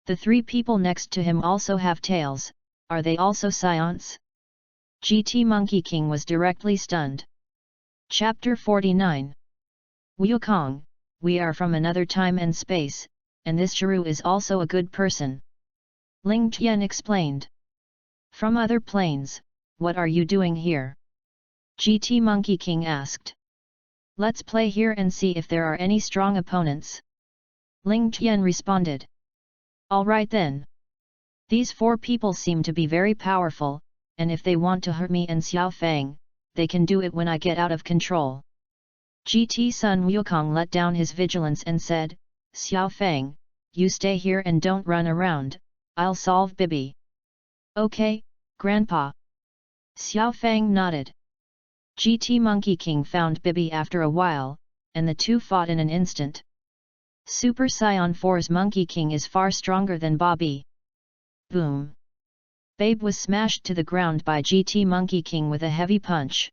The three people next to him also have tails, are they also Saiyans? GT Monkey King was directly stunned. Chapter 49. Wukong, we are from another time and space, and this Shiru is also a good person. Ling Tian explained. From other planes, what are you doing here? GT Monkey King asked. Let's play here and see if there are any strong opponents. Ling Tian responded. Alright then. These four people seem to be very powerful, and if they want to hurt me and Xiao Feng, they can do it when I get out of control. GT Sun Wukong let down his vigilance and said, Xiao Feng, you stay here and don't run around, I'll solve Bibi. Okay, Grandpa. Xiao Feng nodded. GT Monkey King found Bibi after a while, and the two fought in an instant. Super Saiyan 4's Monkey King is far stronger than Bobby. Boom! Babe was smashed to the ground by GT Monkey King with a heavy punch.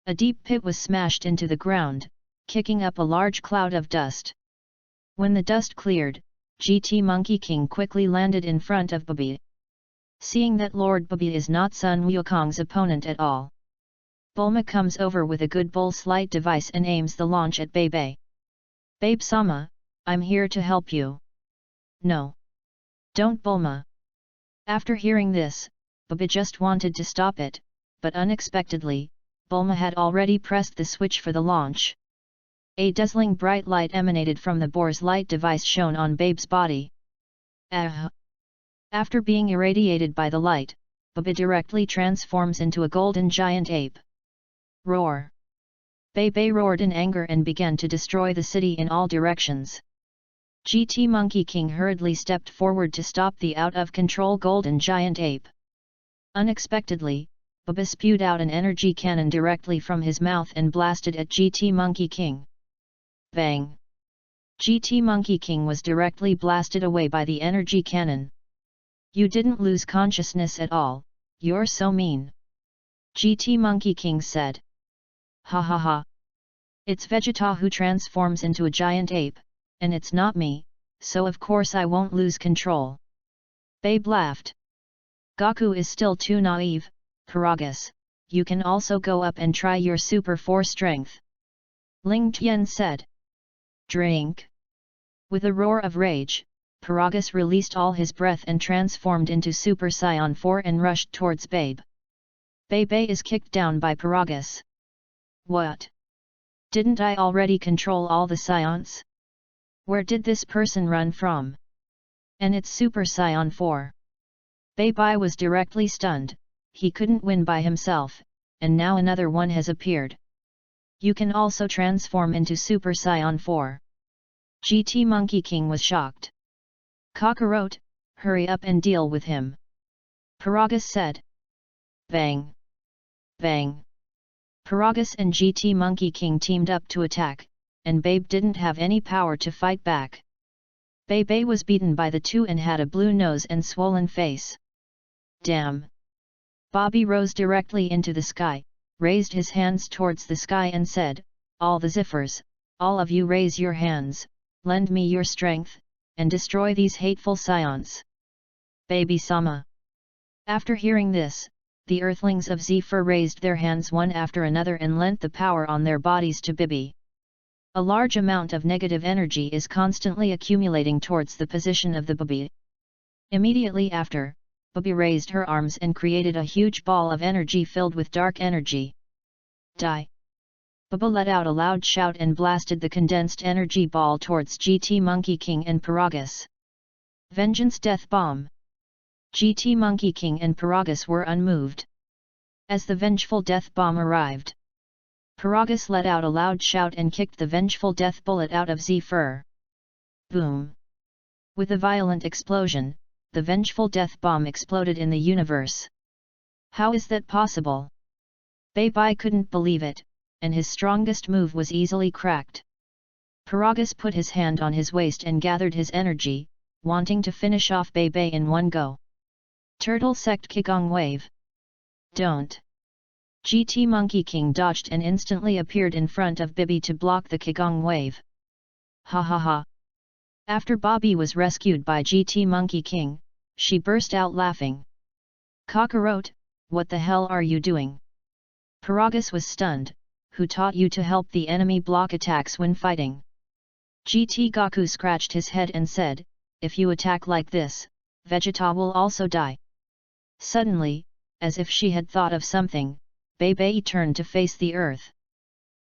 A deep pit was smashed into the ground, kicking up a large cloud of dust. When the dust cleared, GT Monkey King quickly landed in front of Babe. Seeing that Lord Babe is not Sun Wukong's opponent at all, Bulma comes over with a good bull slight device and aims the launch at Babe. Babe-sama, I'm here to help you. No. Don't Bulma. After hearing this, Babe just wanted to stop it, but unexpectedly, Bulma had already pressed the switch for the launch. A dazzling bright light emanated from the boar's light device shown on Babe's body. After being irradiated by the light, Babe directly transforms into a golden giant ape. Roar! Babe roared in anger and began to destroy the city in all directions. GT Monkey King hurriedly stepped forward to stop the out-of-control golden giant ape. Unexpectedly, Babe spewed out an energy cannon directly from his mouth and blasted at GT Monkey King. Bang! GT Monkey King was directly blasted away by the energy cannon. You didn't lose consciousness at all, you're so mean. GT Monkey King said. Ha ha ha. It's Vegeta who transforms into a giant ape, and it's not me, so of course I won't lose control. Babe laughed. Goku is still too naive, Paragus, you can also go up and try your Super 4 strength. Ling Tian said. Drink. With a roar of rage, Paragus released all his breath and transformed into Super Saiyan 4 and rushed towards Babe. Babe is kicked down by Paragus. What? Didn't I already control all the Saiyans? Where did this person run from? And it's Super Saiyan 4. Babe was directly stunned, he couldn't win by himself, and now another one has appeared. You can also transform into Super Saiyan 4. GT Monkey King was shocked. Kakarot, hurry up and deal with him. Paragus said. Bang! Bang! Paragus and GT Monkey King teamed up to attack, and Babe didn't have any power to fight back. Babe was beaten by the two and had a blue nose and swollen face. Damn! Bobby rose directly into the sky, raised his hands towards the sky and said, all the Ziffers, all of you raise your hands, lend me your strength, and destroy these hateful Saiyans. Baby-sama. After hearing this, the Earthlings of Zephyr raised their hands one after another and lent the power on their bodies to Bibi. A large amount of negative energy is constantly accumulating towards the position of the Bibi. Immediately after, Bibi raised her arms and created a huge ball of energy filled with dark energy. Die! Bibi let out a loud shout and blasted the condensed energy ball towards GT Monkey King and Paragus. Vengeance Death Bomb! GT Monkey King and Paragus were unmoved. As the vengeful death bomb arrived, Paragus let out a loud shout and kicked the vengeful death bullet out of Zephyr. Boom! With a violent explosion, the vengeful death bomb exploded in the universe. How is that possible? Babe couldn't believe it, and his strongest move was easily cracked. Paragus put his hand on his waist and gathered his energy, wanting to finish off Babe in one go. Turtle Sect Qigong Wave. Don't! GT Monkey King dodged and instantly appeared in front of Bibi to block the Qigong Wave. Ha ha ha! After Bobby was rescued by GT Monkey King, she burst out laughing. Kakarot, what the hell are you doing? Paragus was stunned, who taught you to help the enemy block attacks when fighting? GT Goku scratched his head and said, if you attack like this, Vegeta will also die. Suddenly, as if she had thought of something, Babe turned to face the earth.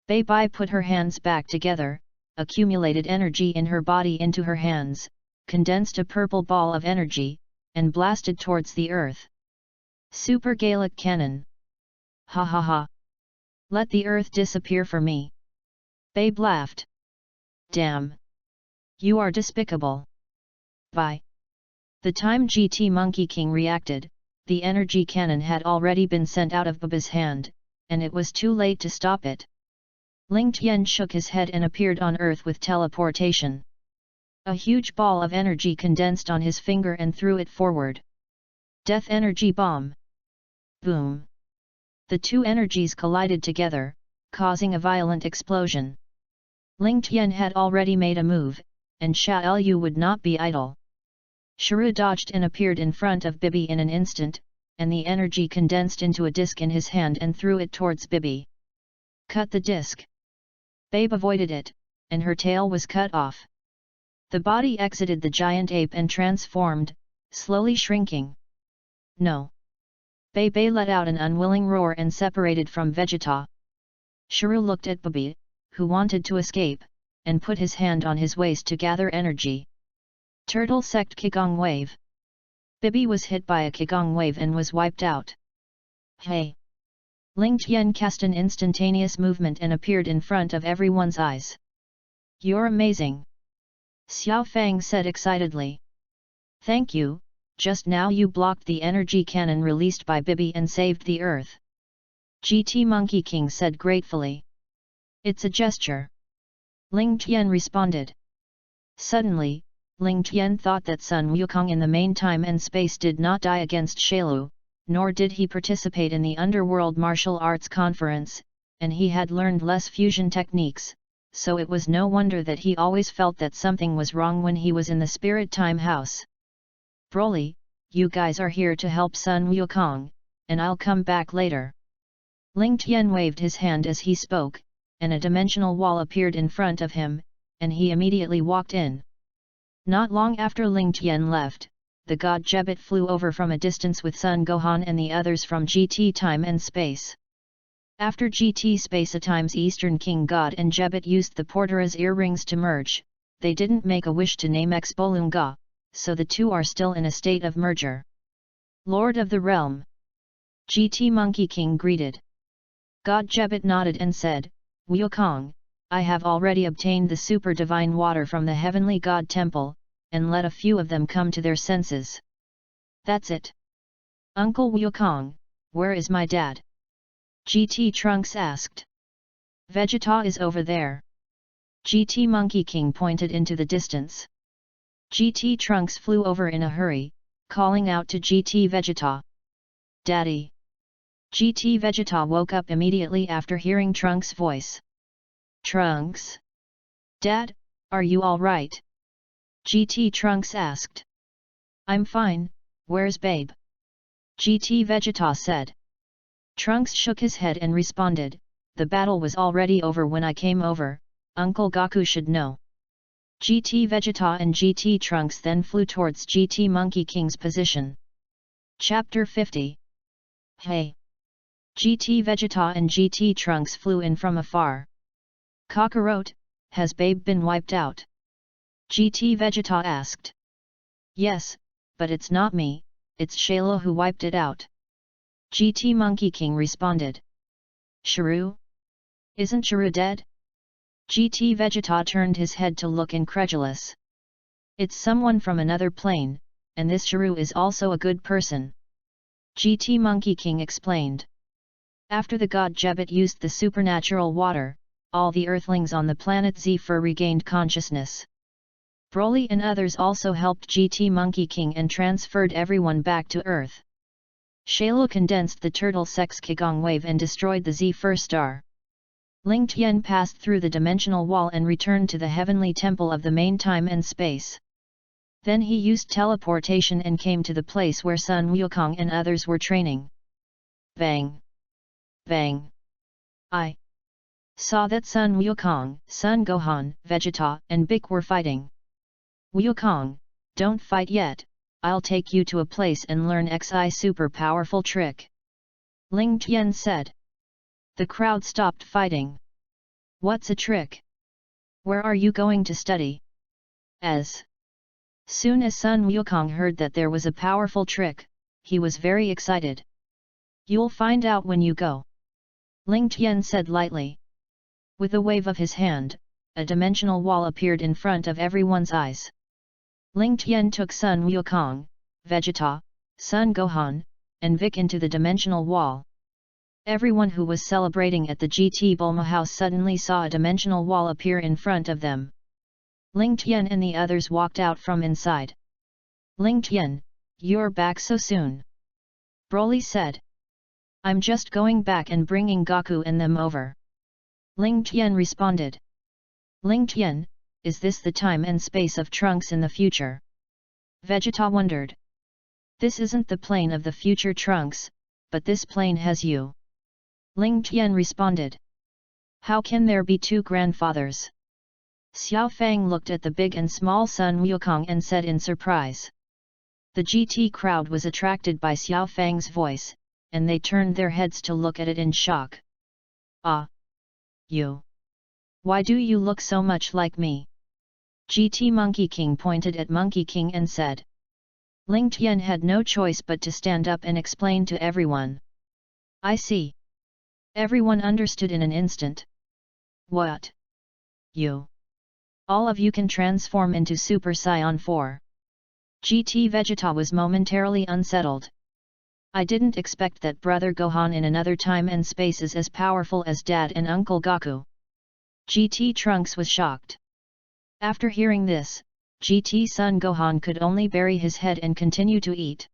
Babe put her hands back together, accumulated energy in her body into her hands, condensed a purple ball of energy, and blasted towards the earth. Super Gallic Cannon! Ha ha ha! Let the earth disappear for me! Babe laughed. Damn! You are despicable! By the time GT Monkey King reacted, the energy cannon had already been sent out of Baba's hand, and it was too late to stop it. Ling Tian shook his head and appeared on Earth with teleportation. A huge ball of energy condensed on his finger and threw it forward. Death Energy Bomb. Boom! The two energies collided together, causing a violent explosion. Ling Tian had already made a move, and Xiao Yu would not be idle. Shiru dodged and appeared in front of Bibi in an instant, and the energy condensed into a disc in his hand and threw it towards Bibi. Cut the disc! Babe avoided it, and her tail was cut off. The body exited the giant ape and transformed, slowly shrinking. No! Bebe let out an unwilling roar and separated from Vegeta. Shiru looked at Bibi, who wanted to escape, and put his hand on his waist to gather energy. Turtle Sect Qigong Wave. Bibi was hit by a Qigong wave and was wiped out. Hey! Ling Tian cast an instantaneous movement and appeared in front of everyone's eyes. You're amazing! Xiao Fang said excitedly. Thank you, just now you blocked the energy cannon released by Bibi and saved the earth. GT Monkey King said gratefully. It's a gesture. Ling Tian responded. Suddenly, Ling Tian thought that Sun Wukong in the main time and space did not die against Shailu, nor did he participate in the Underworld Martial Arts Conference, and he had learned less fusion techniques, so it was no wonder that he always felt that something was wrong when he was in the Spirit Time House. Broly, you guys are here to help Sun Wukong, and I'll come back later. Ling Tian waved his hand as he spoke, and a dimensional wall appeared in front of him, and he immediately walked in. Not long after Ling Tian left, the god Jebet flew over from a distance with Sun Gohan and the others from GT Time and Space. After GT Space a Time's Eastern King God and Jebet used the Portera's earrings to merge, they didn't make a wish to name Exbolunga, so the two are still in a state of merger. Lord of the Realm. GT Monkey King greeted. God Jebet nodded and said, Wukong, I have already obtained the super divine water from the Heavenly God Temple, and let a few of them come to their senses. That's it. Uncle Wukong, where is my dad? GT Trunks asked. Vegeta is over there. GT Monkey King pointed into the distance. GT Trunks flew over in a hurry, calling out to GT Vegeta. Daddy! GT Vegeta woke up immediately after hearing Trunks' voice. Trunks? Dad, are you alright? GT Trunks asked. I'm fine, where's Babe? GT Vegeta said. Trunks shook his head and responded, the battle was already over when I came over, Uncle Goku should know. GT Vegeta and GT Trunks then flew towards GT Monkey King's position. Chapter 50. Hey! GT Vegeta and GT Trunks flew in from afar. Kakarot, has Babe been wiped out? GT Vegeta asked. Yes, but it's not me, it's Shailu who wiped it out. GT Monkey King responded. Shiru? Isn't Shiru dead? GT Vegeta turned his head to look incredulous. It's someone from another plane, and this Shiru is also a good person. GT Monkey King explained. After the god Jebet used the supernatural water, all the Earthlings on the planet Zephyr regained consciousness. Broly and others also helped GT Monkey King and transferred everyone back to Earth. Shailu condensed the Turtle Sex Qigong wave and destroyed the Zephyr star. Ling Tian passed through the dimensional wall and returned to the heavenly temple of the main time and space. Then he used teleportation and came to the place where Sun Wukong and others were training. Bang! Bang! I saw that Sun Wukong, Sun Gohan, Vegeta, and Bik were fighting. Wukong, don't fight yet, I'll take you to a place and learn XI super powerful trick. Ling Tian said. The crowd stopped fighting. What's a trick? Where are you going to study? As soon as Sun Wukong heard that there was a powerful trick, he was very excited. You'll find out when you go. Ling Tian said lightly. With a wave of his hand, a dimensional wall appeared in front of everyone's eyes. Ling Tian took Sun Wukong, Vegeta, Sun Gohan, and Vic into the dimensional wall. Everyone who was celebrating at the GT Bulma house suddenly saw a dimensional wall appear in front of them. Ling Tian and the others walked out from inside. Ling Tian, you're back so soon. Broly said. I'm just going back and bringing Goku and them over. Ling Tian responded. Ling Tian, is this the time and space of Trunks in the future? Vegeta wondered. This isn't the plane of the future Trunks, but this plane has you. Ling Tian responded. How can there be two grandfathers? Xiao Fang looked at the big and small Sun Wukong and said in surprise. The GT crowd was attracted by Xiao Fang's voice, and they turned their heads to look at it in shock. Ah! You! Why do you look so much like me? GT Monkey King pointed at Monkey King and said. Ling Tian had no choice but to stand up and explain to everyone. I see. Everyone understood in an instant. What? You? All of you can transform into Super Saiyan 4. GT Vegeta was momentarily unsettled. I didn't expect that Brother Gohan in another time and space is as powerful as Dad and Uncle Goku. GT Trunks was shocked. After hearing this, GT Son Gohan could only bury his head and continue to eat.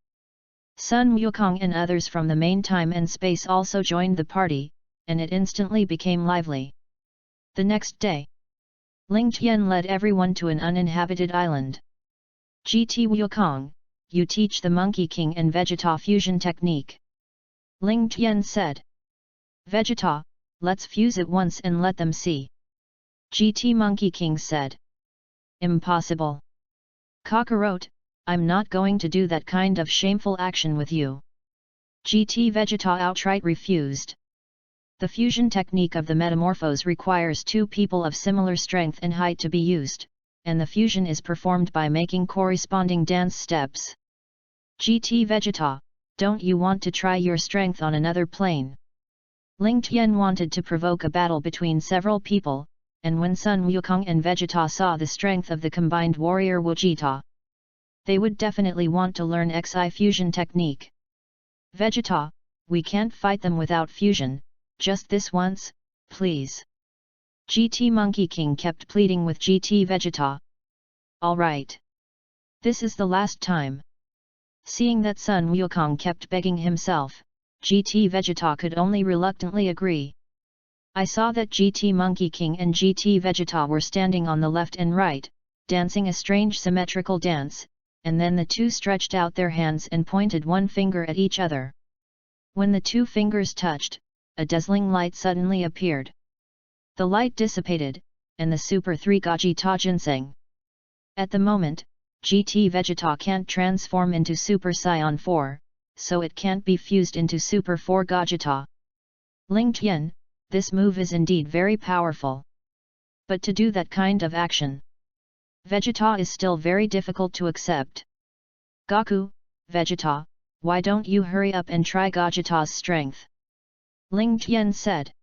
Sun Wukong and others from the main time and space also joined the party, and it instantly became lively. The next day, Ling Tian led everyone to an uninhabited island. GT Wukong, you teach the Monkey King and Vegeta fusion technique. Ling Tian said. Vegeta, let's fuse it once and let them see. GT Monkey King said. Impossible. Kakarot, I'm not going to do that kind of shameful action with you. GT Vegeta outright refused. The fusion technique of the Metamorphose requires two people of similar strength and height to be used, and the fusion is performed by making corresponding dance steps. GT Vegeta, don't you want to try your strength on another plane? Ling Tian wanted to provoke a battle between several people, and when Sun Wukong and Vegeta saw the strength of the combined warrior Vegeta, they would definitely want to learn XI fusion technique. Vegeta, we can't fight them without fusion, just this once, please. GT Monkey King kept pleading with GT Vegeta. Alright. This is the last time. Seeing that Sun Wukong kept begging himself, GT Vegeta could only reluctantly agree. I saw that GT Monkey King and GT Vegeta were standing on the left and right, dancing a strange symmetrical dance, and then the two stretched out their hands and pointed one finger at each other. When the two fingers touched, a dazzling light suddenly appeared. The light dissipated, and the Super 3 Gogeta Ginseng. At the moment, GT Vegeta can't transform into Super Saiyan 4, so it can't be fused into Super 4 Gogeta. Ling Tian, this move is indeed very powerful. But to do that kind of action, Vegeta is still very difficult to accept. Goku, Vegeta, why don't you hurry up and try Gogeta's strength? Ling Tian said.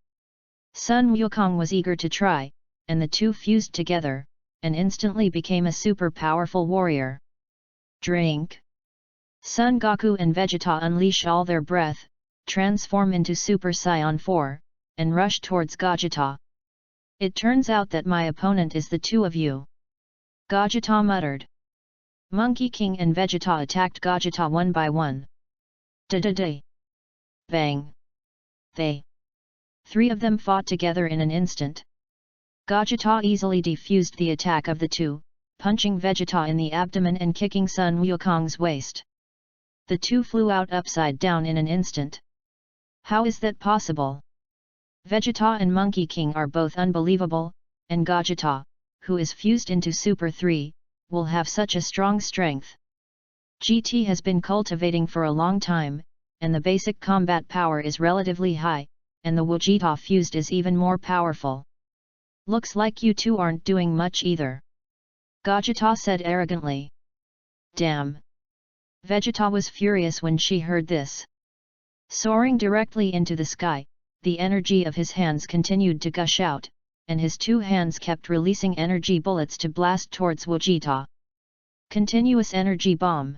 Sun Wukong was eager to try, and the two fused together, and instantly became a super powerful warrior. Drink! Son Goku and Vegeta unleash all their breath, transform into Super Saiyan 4, and rush towards Gogeta. It turns out that my opponent is the two of you. Gogeta muttered. Monkey King and Vegeta attacked Gogeta one by one. Da-da-da! Bang! Three of them fought together in an instant. Gogeta easily defused the attack of the two, punching Vegeta in the abdomen and kicking Sun Wukong's waist. The two flew out upside down in an instant. How is that possible? Vegeta and Monkey King are both unbelievable, and Gogeta, who is fused into Super 3, will have such a strong strength. GT has been cultivating for a long time, and the basic combat power is relatively high, and the Vegeta fused is even more powerful. Looks like you two aren't doing much either. Gogeta said arrogantly. Damn! Vegeta was furious when she heard this. Soaring directly into the sky, the energy of his hands continued to gush out, and his two hands kept releasing energy bullets to blast towards Vegeta. Continuous energy bomb.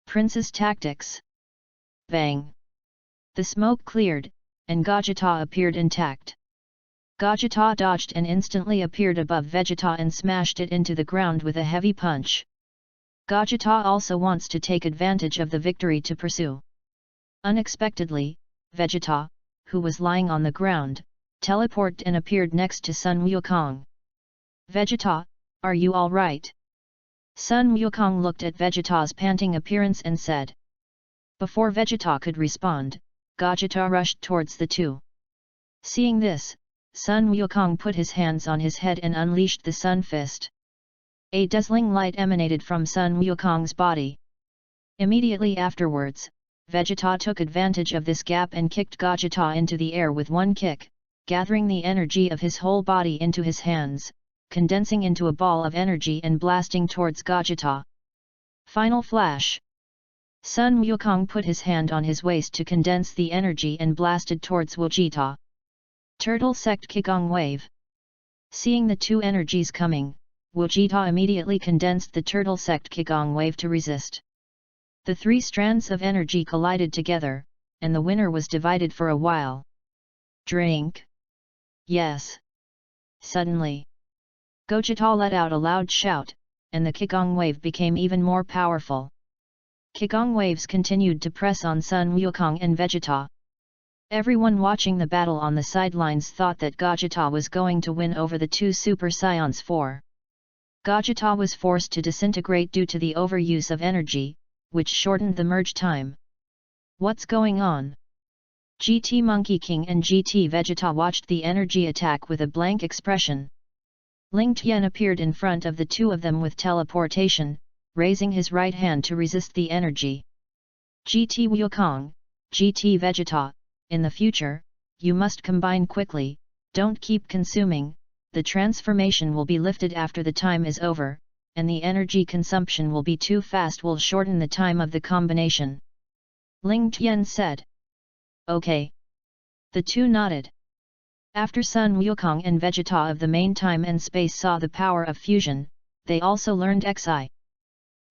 Prince's tactics. Bang! The smoke cleared, and Gogeta appeared intact. Gogeta dodged and instantly appeared above Vegeta and smashed it into the ground with a heavy punch. Gogeta also wants to take advantage of the victory to pursue. Unexpectedly, Vegeta, who was lying on the ground, teleported and appeared next to Sun Wukong. Vegeta, are you alright? Sun Wukong looked at Vegeta's panting appearance and said. Before Vegeta could respond, Gogeta rushed towards the two. Seeing this, Sun Wukong put his hands on his head and unleashed the Sun Fist. A dazzling light emanated from Sun Wukong's body. Immediately afterwards, Vegeta took advantage of this gap and kicked Gogeta into the air with one kick, gathering the energy of his whole body into his hands, condensing into a ball of energy and blasting towards Gogeta. Final flash! Sun Wukong put his hand on his waist to condense the energy and blasted towards Vegeta. Turtle Sect Qigong Wave. Seeing the two energies coming, Vegeta immediately condensed the Turtle Sect Qigong Wave to resist. The three strands of energy collided together, and the winner was divided for a while. Drink? Yes. Suddenly, Gogeta let out a loud shout, and the Qigong Wave became even more powerful. Qigong waves continued to press on Sun Wukong and Vegeta. Everyone watching the battle on the sidelines thought that Gogeta was going to win over the two Super Saiyans 4. Gogeta was forced to disintegrate due to the overuse of energy, which shortened the merge time. What's going on? GT Monkey King and GT Vegeta watched the energy attack with a blank expression. Ling Tian appeared in front of the two of them with teleportation, raising his right hand to resist the energy. GT Wukong, GT Vegeta, in the future, you must combine quickly, don't keep consuming, the transformation will be lifted after the time is over, and the energy consumption will be too fast will shorten the time of the combination. Ling Tian said. Okay. The two nodded. After Sun Wukong and Vegeta of the main time and space saw the power of fusion, they also learned XI.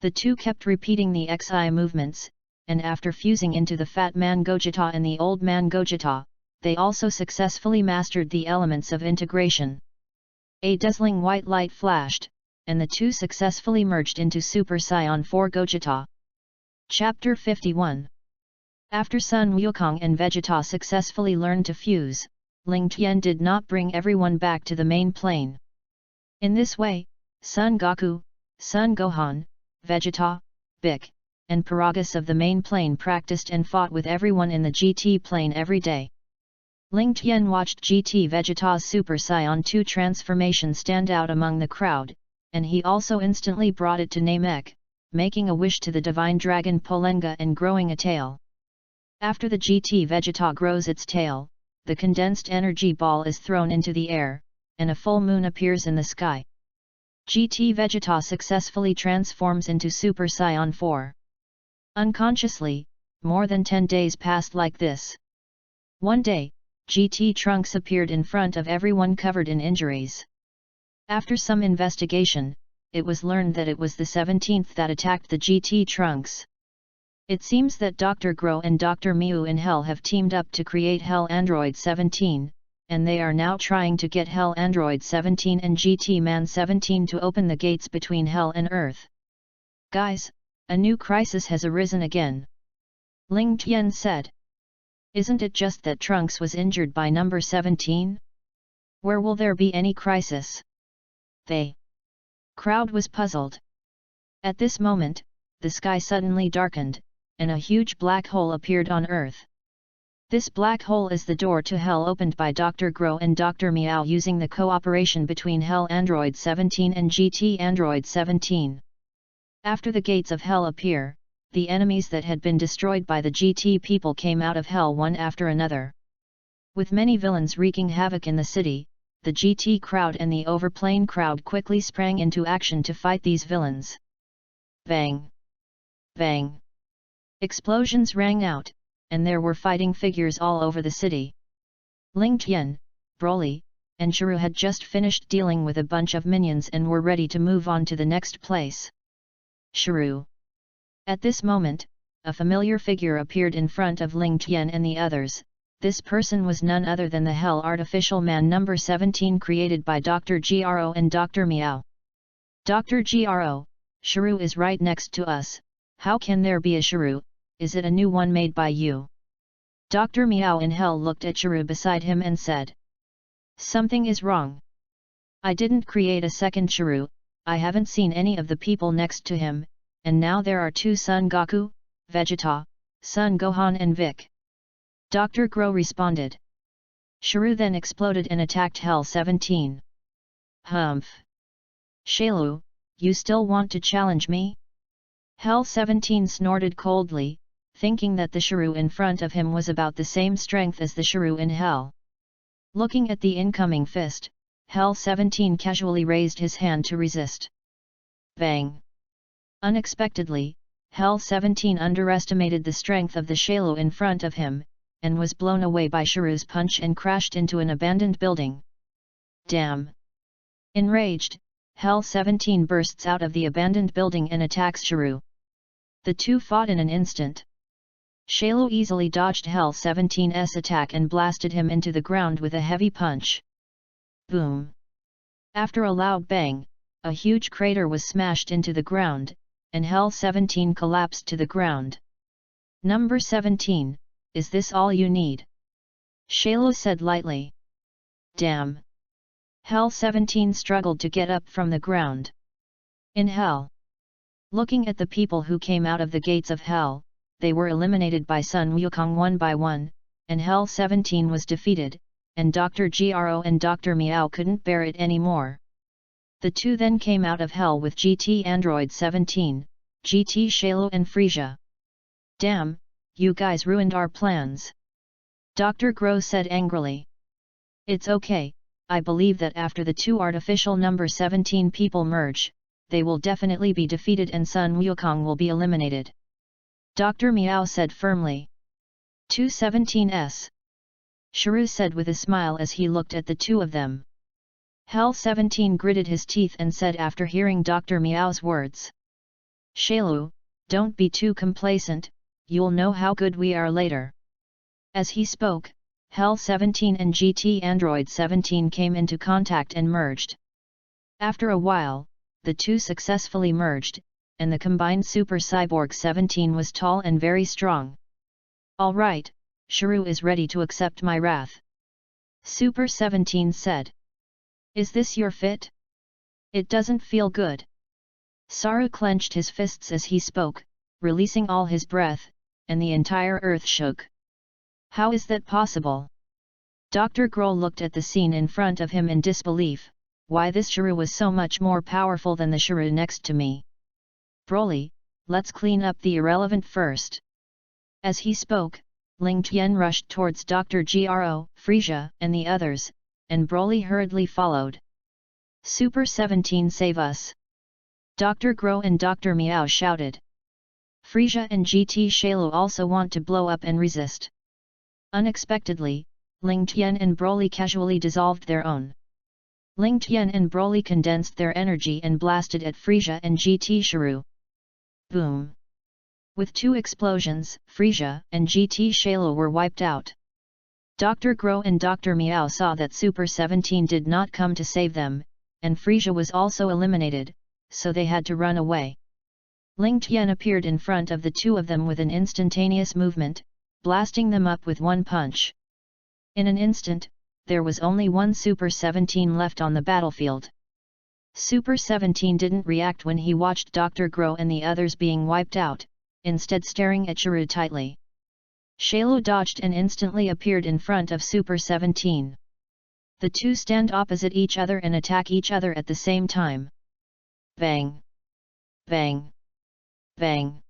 The two kept repeating the XI movements, and after fusing into the Fat Man Gogeta and the Old Man Gogeta, they also successfully mastered the elements of integration. A dazzling white light flashed, and the two successfully merged into Super Saiyan 4 Gogeta. Chapter 51. After Sun Wukong and Vegeta successfully learned to fuse, Ling Tian did not bring everyone back to the main plane. In this way, Sun Goku, Sun Gohan, Vegeta, Bik, and Paragus of the main plane practiced and fought with everyone in the GT plane every day. Ling Tian watched GT Vegeta's Super Saiyan 2 transformation stand out among the crowd, and he also instantly brought it to Namek, making a wish to the divine dragon Polenga and growing a tail. After the GT Vegeta grows its tail, the condensed energy ball is thrown into the air, and a full moon appears in the sky. GT Vegeta successfully transforms into Super Saiyan 4. Unconsciously, more than 10 days passed like this. One day, GT Trunks appeared in front of everyone covered in injuries. After some investigation, it was learned that it was the 17th that attacked the GT Trunks. It seems that Dr. Gro and Dr. Miu in Hell have teamed up to create Hell Android 17, and they are now trying to get Hell Android 17 and GT Man 17 to open the gates between Hell and Earth. Guys, a new crisis has arisen again. Ling Tian said. Isn't it just that Trunks was injured by number 17? Where will there be any crisis? The crowd was puzzled. At this moment, the sky suddenly darkened, and a huge black hole appeared on Earth. This black hole is the door to Hell opened by Dr. Gro and Dr. Miao using the cooperation between Hell Android 17 and GT Android 17. After the gates of Hell appear, the enemies that had been destroyed by the GT people came out of Hell one after another. With many villains wreaking havoc in the city, the GT crowd and the overplane crowd quickly sprang into action to fight these villains. Bang! Bang! Explosions rang out, and there were fighting figures all over the city. Ling Tian, Broly, and Shuru had just finished dealing with a bunch of minions and were ready to move on to the next place. Shuru. At this moment, a familiar figure appeared in front of Ling Tian and the others. This person was none other than the Hell Artificial Man number 17 created by Dr. Gro and Dr. Miao. Dr. Gro, Shuru is right next to us. How can there be a Shuru? Is it a new one made by you? Dr. Miao in hell looked at Shiru beside him and said, "Something is wrong. I didn't create a second Shiru, I haven't seen any of the people next to him, and now there are two Son Goku, Vegeta, Son Gohan and Vic." Dr. Gro responded. Shiru then exploded and attacked Hell 17. Humph! Shailu, you still want to challenge me? Hell 17 snorted coldly, thinking that the Shiru in front of him was about the same strength as the Shiru in Hell. Looking at the incoming fist, Hell 17 casually raised his hand to resist. Bang! Unexpectedly, Hell 17 underestimated the strength of the Shailu in front of him, and was blown away by Shiru's punch and crashed into an abandoned building. Damn! Enraged, Hell 17 bursts out of the abandoned building and attacks Shiru. The two fought in an instant. Shailu easily dodged Hell 17's attack and blasted him into the ground with a heavy punch. Boom! After a loud bang, a huge crater was smashed into the ground, and Hell 17 collapsed to the ground. Number 17, is this all you need? Shailu said lightly. Damn! Hell 17 struggled to get up from the ground. In Hell. Looking at the people who came out of the gates of Hell, they were eliminated by Sun Wukong one by one, and Hell 17 was defeated, and Dr. Gro and Dr. Miao couldn't bear it anymore. The two then came out of Hell with GT Android 17, GT Shailu and Frisia. Damn, you guys ruined our plans. Dr. Gro said angrily. It's okay, I believe that after the two artificial number 17 people merge, they will definitely be defeated and Sun Wukong will be eliminated. Dr. Miao said firmly. 217s. Shiru said with a smile as he looked at the two of them. Hell 17 gritted his teeth and said after hearing Dr. Miao's words. Shailu, don't be too complacent, you'll know how good we are later. As he spoke, Hell 17 and GT Android 17 came into contact and merged. After a while, the two successfully merged, and the combined Super Cyborg 17 was tall and very strong. All right, Shiru is ready to accept my wrath. Super 17 said. Is this your fit? It doesn't feel good. Saru clenched his fists as he spoke, releasing all his breath, and the entire earth shook. How is that possible? Dr. Grohl looked at the scene in front of him in disbelief. Why this Shiru was so much more powerful than the Shiru next to me? Broly, let's clean up the irrelevant first. As he spoke, Ling Tian rushed towards Dr. Gro, Frisia, and the others, and Broly hurriedly followed. Super 17 save us! Dr. Gro and Dr. Miao shouted. Frisia and GT Shailu also want to blow up and resist. Unexpectedly, Ling Tian and Broly casually dissolved their own. Ling Tian and Broly condensed their energy and blasted at Frisia and GT Shiru. Boom! With two explosions, Frisia and GT Shailu were wiped out. Dr. Gro and Dr. Miao saw that Super 17 did not come to save them, and Frisia was also eliminated, so they had to run away. Ling Tian appeared in front of the two of them with an instantaneous movement, blasting them up with one punch. In an instant, there was only one Super 17 left on the battlefield. Super 17 didn't react when he watched Dr. Gro and the others being wiped out, instead staring at Shiru tightly. Shailu dodged and instantly appeared in front of Super 17. The two stand opposite each other and attack each other at the same time. Bang! Bang! Bang!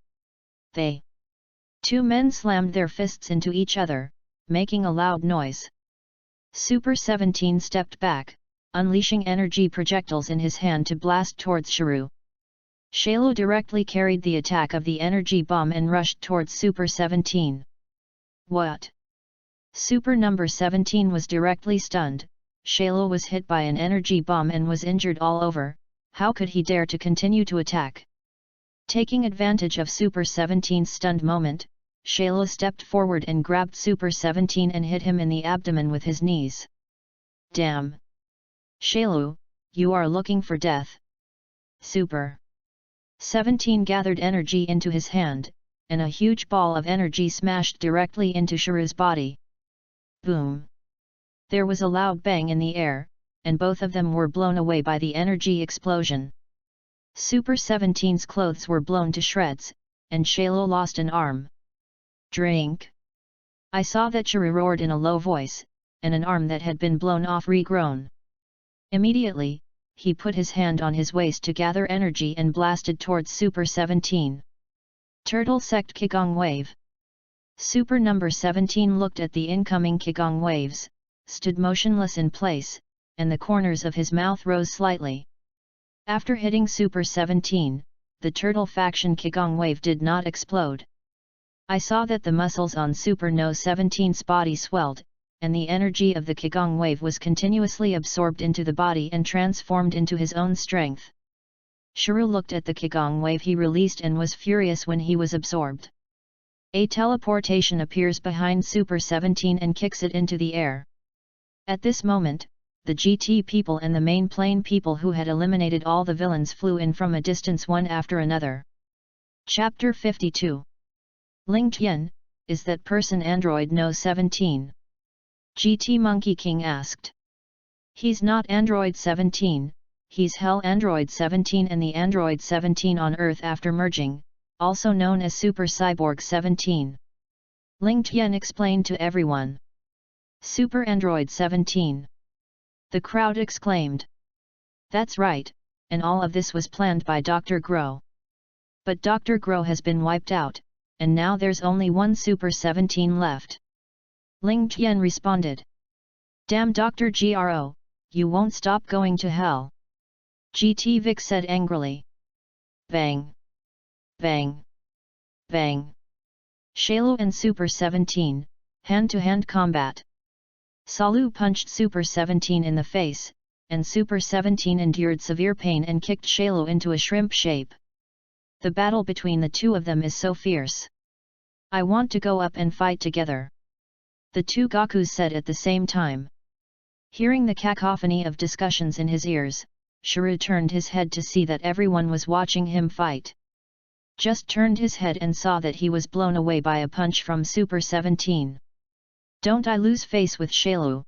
They. Two men slammed their fists into each other, making a loud noise. Super 17 stepped back, unleashing energy projectiles in his hand to blast towards Shiru. Shailu directly carried the attack of the energy bomb and rushed towards Super 17. What? Super number 17 was directly stunned. Shailu was hit by an energy bomb and was injured all over. How could he dare to continue to attack? Taking advantage of Super 17's stunned moment, Shailu stepped forward and grabbed Super 17 and hit him in the abdomen with his knees. Damn! Shailu, you are looking for death. Super 17 gathered energy into his hand, and a huge ball of energy smashed directly into Shiru's body. Boom! There was a loud bang in the air, and both of them were blown away by the energy explosion. Super 17's clothes were blown to shreds, and Shalo lost an arm. Drink! I saw that Shiru roared in a low voice, and an arm that had been blown off regrown. Immediately, he put his hand on his waist to gather energy and blasted towards Super 17. Turtle Sect Qigong Wave. Super number 17 looked at the incoming Qigong waves, stood motionless in place, and the corners of his mouth rose slightly. After hitting Super 17, the Turtle Faction Qigong wave did not explode. I saw that the muscles on Super No 17's body swelled, and the energy of the Qigong wave was continuously absorbed into the body and transformed into his own strength. Shiru looked at the Qigong wave he released and was furious when he was absorbed. A teleportation appears behind Super 17 and kicks it into the air. At this moment, the GT people and the main plane people who had eliminated all the villains flew in from a distance one after another. Chapter 52. Ling Tian, is that person Android No 17? GT Monkey King asked. He's not Android 17, he's Hell Android 17 and the Android 17 on Earth after merging, also known as Super Cyborg 17. Ling Tian explained to everyone. Super Android 17. The crowd exclaimed. That's right, and all of this was planned by Dr. Grow. But Dr. Grow has been wiped out, and now there's only one Super 17 left. Ling Tian responded. Damn Dr. Gro, you won't stop going to hell. GT Vic said angrily. Bang! Bang! Bang! Shalo and Super 17, hand-to-hand combat. Salu punched Super 17 in the face, and Super 17 endured severe pain and kicked Shalo into a shrimp shape. The battle between the two of them is so fierce. I want to go up and fight together. The two Gakus said at the same time. Hearing the cacophony of discussions in his ears, Shiru turned his head to see that everyone was watching him fight. Just turned his head and saw that he was blown away by a punch from Super 17. Don't I lose face with Shalo?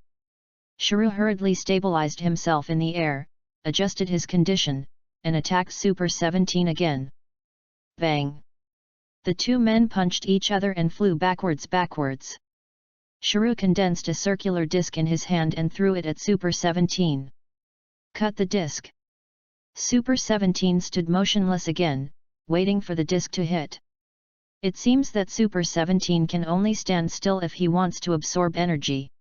Shiru hurriedly stabilized himself in the air, adjusted his condition, and attacked Super 17 again. Bang! The two men punched each other and flew backwards. Shiru condensed a circular disc in his hand and threw it at Super 17. Cut the disc. Super 17 stood motionless again, waiting for the disc to hit. It seems that Super 17 can only stand still if he wants to absorb energy.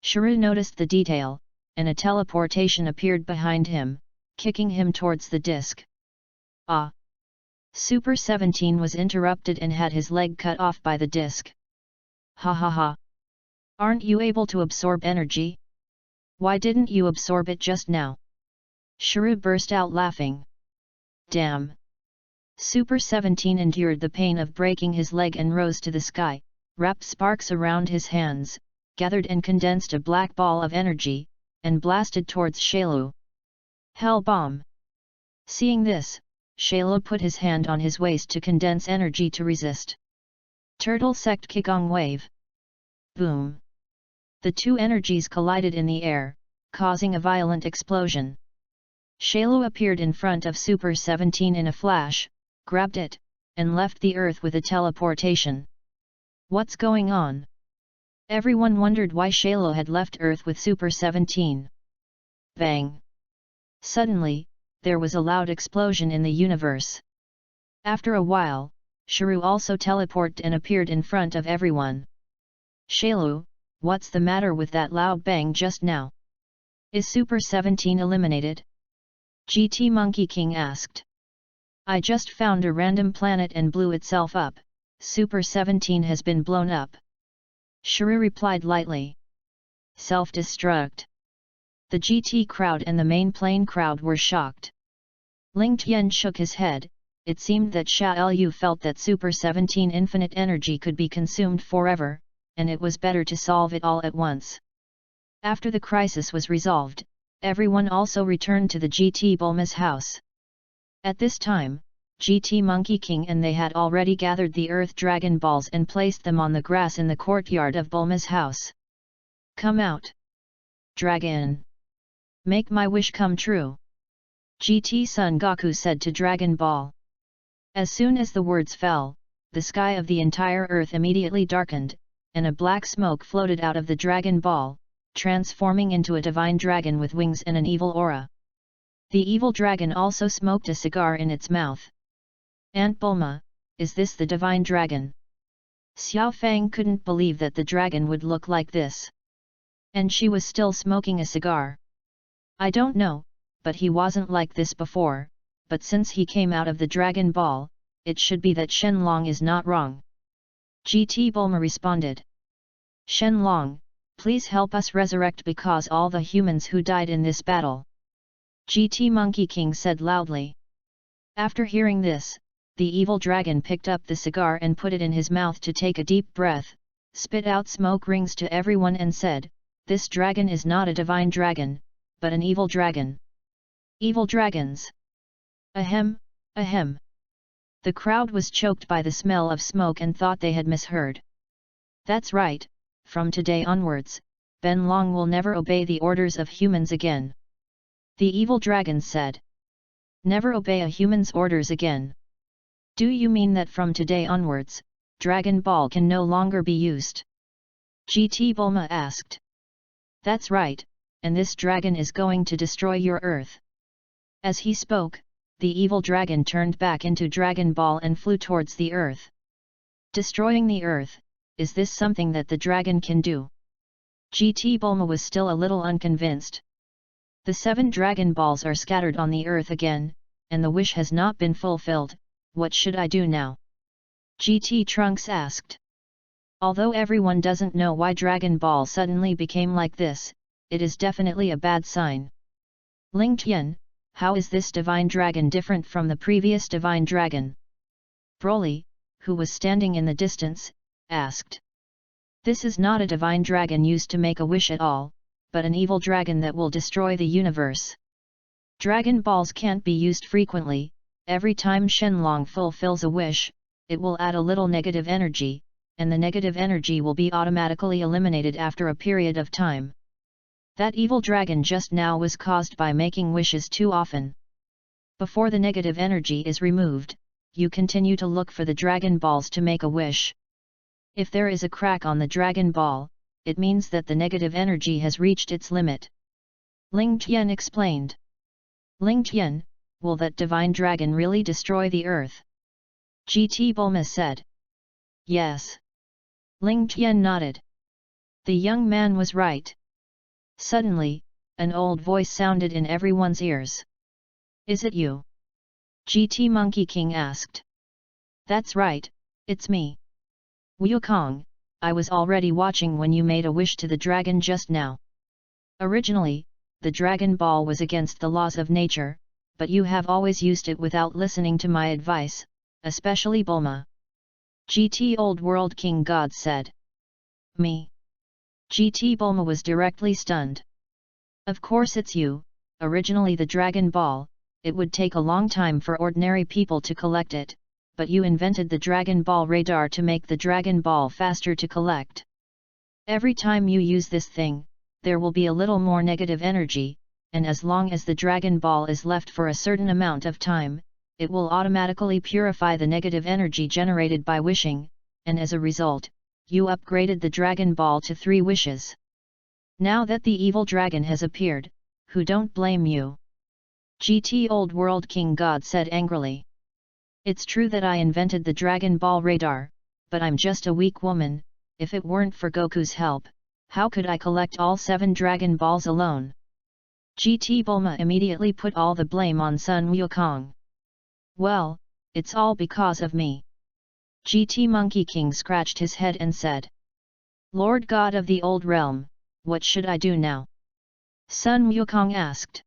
Shiru noticed the detail, and a teleportation appeared behind him, kicking him towards the disc. Ah! Super 17 was interrupted and had his leg cut off by the disc. Ha ha ha! Aren't you able to absorb energy? Why didn't you absorb it just now? Shiru burst out laughing. Damn! Super 17 endured the pain of breaking his leg and rose to the sky, wrapped sparks around his hands, gathered and condensed a black ball of energy, and blasted towards Shalo. Hell bomb! Seeing this, Shalo put his hand on his waist to condense energy to resist. Turtle Sect Qigong Wave. Boom! The two energies collided in the air, causing a violent explosion. Shalo appeared in front of Super 17 in a flash, grabbed it, and left the earth with a teleportation. What's going on? Everyone wondered why Shalo had left Earth with Super 17. Bang! Suddenly, there was a loud explosion in the universe. After a while, Shiru also teleported and appeared in front of everyone. Shalo, what's the matter with that loud bang just now? Is Super 17 eliminated? GT Monkey King asked. I just found a random planet and blew itself up, Super 17 has been blown up. Shiru replied lightly. Self-destruct. The GT crowd and the main plane crowd were shocked. Ling Tian shook his head. It seemed that Sha Lu felt that Super 17 infinite energy could be consumed forever, and it was better to solve it all at once. After the crisis was resolved, everyone also returned to the GT Bulma's house. At this time, GT Monkey King and they had already gathered the Earth Dragon Balls and placed them on the grass in the courtyard of Bulma's house. "Come out, Dragon! Make my wish come true!" GT Son Goku said to Dragon Ball. As soon as the words fell, the sky of the entire Earth immediately darkened, and a black smoke floated out of the Dragon Ball, transforming into a divine dragon with wings and an evil aura. The evil dragon also smoked a cigar in its mouth. "Aunt Bulma, is this the divine dragon?" Xiao Fang couldn't believe that the dragon would look like this. And she was still smoking a cigar. "I don't know, but he wasn't like this before, but since he came out of the Dragon Ball, it should be that Shenlong is not wrong." GT Bulma responded. "Shenlong, please help us resurrect because all the humans who died in this battle." GT Monkey King said loudly. After hearing this, the evil dragon picked up the cigar and put it in his mouth to take a deep breath, spit out smoke rings to everyone and said, "This dragon is not a divine dragon, but an evil dragon." Evil dragons! Ahem, ahem. The crowd was choked by the smell of smoke and thought they had misheard. "That's right, from today onwards, Ben Long will never obey the orders of humans again." The evil dragon said. "Never obey a human's orders again? Do you mean that from today onwards, Dragon Ball can no longer be used?" GT Bulma asked. "That's right, and this dragon is going to destroy your Earth." As he spoke, the evil dragon turned back into Dragon Ball and flew towards the Earth. "Destroying the Earth, is this something that the dragon can do?" GT Bulma was still a little unconvinced. "The 7 Dragon Balls are scattered on the Earth again, and the wish has not been fulfilled. What should I do now?" GT Trunks asked. Although everyone doesn't know why Dragon Ball suddenly became like this, it is definitely a bad sign. "Ling Tian, how is this divine dragon different from the previous divine dragon?" Broly, who was standing in the distance, asked. "This is not a divine dragon used to make a wish at all, but an evil dragon that will destroy the universe. Dragon Balls can't be used frequently. Every time Shenlong fulfills a wish, it will add a little negative energy, and the negative energy will be automatically eliminated after a period of time. That evil dragon just now was caused by making wishes too often. Before the negative energy is removed, you continue to look for the Dragon Balls to make a wish. If there is a crack on the Dragon Ball, it means that the negative energy has reached its limit." Ling Tian explained. "Ling Tian, will that divine dragon really destroy the Earth?" GT Bulma said. "Yes." Ling Tian nodded. The young man was right. Suddenly, an old voice sounded in everyone's ears. "Is it you?" GT Monkey King asked. "That's right, it's me. Wukong, I was already watching when you made a wish to the dragon just now. Originally, the Dragon Ball was against the laws of nature, but you have always used it without listening to my advice, especially Bulma." GT Old World King God said. "Me?" GT Bulma was directly stunned. "Of course it's you. Originally the Dragon Ball, it would take a long time for ordinary people to collect it, but you invented the Dragon Ball radar to make the Dragon Ball faster to collect. Every time you use this thing, there will be a little more negative energy, and as long as the Dragon Ball is left for a certain amount of time, it will automatically purify the negative energy generated by wishing, and as a result, you upgraded the Dragon Ball to 3 wishes. Now that the evil dragon has appeared, who don't blame you?" GT Old World King God said angrily. "It's true that I invented the Dragon Ball radar, but I'm just a weak woman. If it weren't for Goku's help, how could I collect all 7 Dragon Balls alone?" GT Bulma immediately put all the blame on Sun Wukong. "Well, it's all because of me." GT Monkey King scratched his head and said. "Lord God of the Old Realm, what should I do now?" Sun Wukong asked.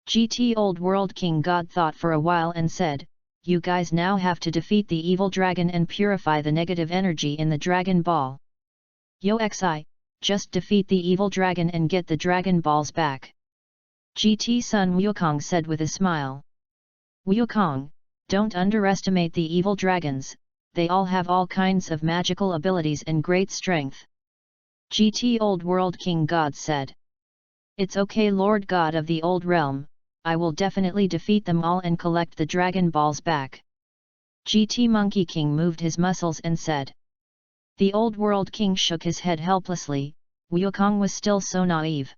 GT Old World King God thought for a while and said, "You guys now have to defeat the evil dragon and purify the negative energy in the Dragon Ball. Yo Xi, just defeat the evil dragon and get the Dragon Balls back." GT Sun Wukong said with a smile. "Wukong, Don't underestimate the evil dragons, they all have all kinds of magical abilities and great strength. GT Old World King God said. It's okay, Lord God of the Old Realm, I will definitely defeat them all and collect the Dragon Balls back. GT Monkey King moved his muscles and said. The Old World King shook his head helplessly. Wukong was still so naive.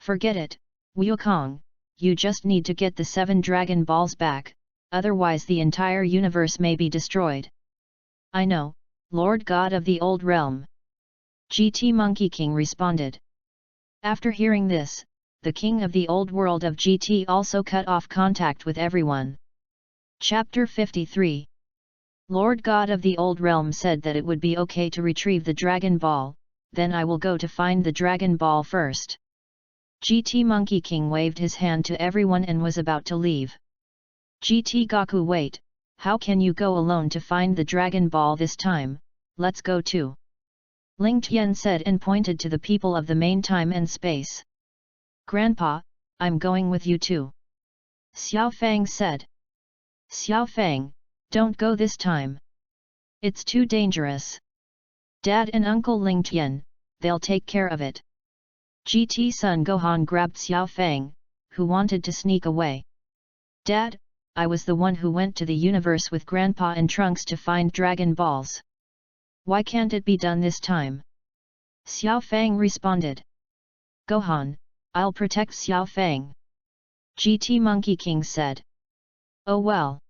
Forget it, Wukong, you just need to get the 7 Dragon Balls back, otherwise the entire universe may be destroyed. I know, Lord God of the Old Realm. GT Monkey King responded. After hearing this, the King of the Old World of GT also cut off contact with everyone. Chapter 53. Lord God of the Old Realm said that it would be okay to retrieve the Dragon Ball, then I will go to find the Dragon Ball first. GT Monkey King waved his hand to everyone and was about to leave. GT Goku, wait, how can you go alone to find the Dragon Ball this time? Let's go too. Ling Tian said and pointed to the people of the main time and space. Grandpa, I'm going with you too. Xiao Fang said. Xiao Fang, don't go this time. It's too dangerous. Dad and Uncle Ling Tian, they'll take care of it. GT Son Gohan grabbed Xiao Fang, who wanted to sneak away. Dad, I was the one who went to the universe with Grandpa and Trunks to find Dragon Balls. Why can't it be done this time? Xiao Fang responded. Gohan, I'll protect Xiao Fang. GT Monkey King said. Oh well.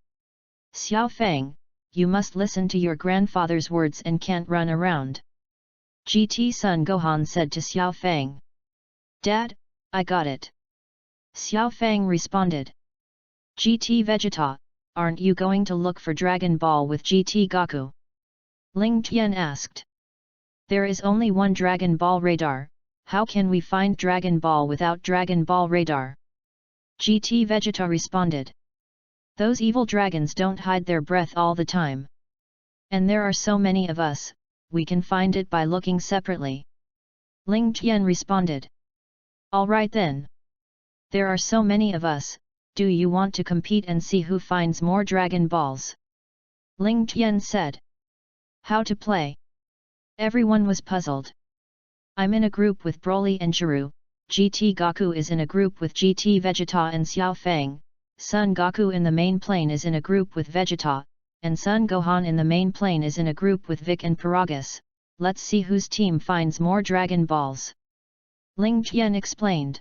Xiao Fang, you must listen to your grandfather's words and can't run around. GT Son Gohan said to Xiao Fang. Dad, I got it. Xiao Fang responded. GT Vegeta, aren't you going to look for Dragon Ball with GT Goku? Ling Tian asked. There is only one Dragon Ball radar, how can we find Dragon Ball without Dragon Ball radar? GT Vegeta responded. Those evil dragons don't hide their breath all the time. And there are so many of us, we can find it by looking separately. Ling Tian responded. Alright then. There are so many of us, do you want to compete and see who finds more Dragon Balls? Ling Tian said. How to play? Everyone was puzzled. I'm in a group with Broly and Jiru, GT Goku is in a group with GT Vegeta and Xiao Fang, Son Goku in the main plane is in a group with Vegeta, and Son Gohan in the main plane is in a group with Vic and Paragus. Let's see whose team finds more Dragon Balls. Ling Tian explained.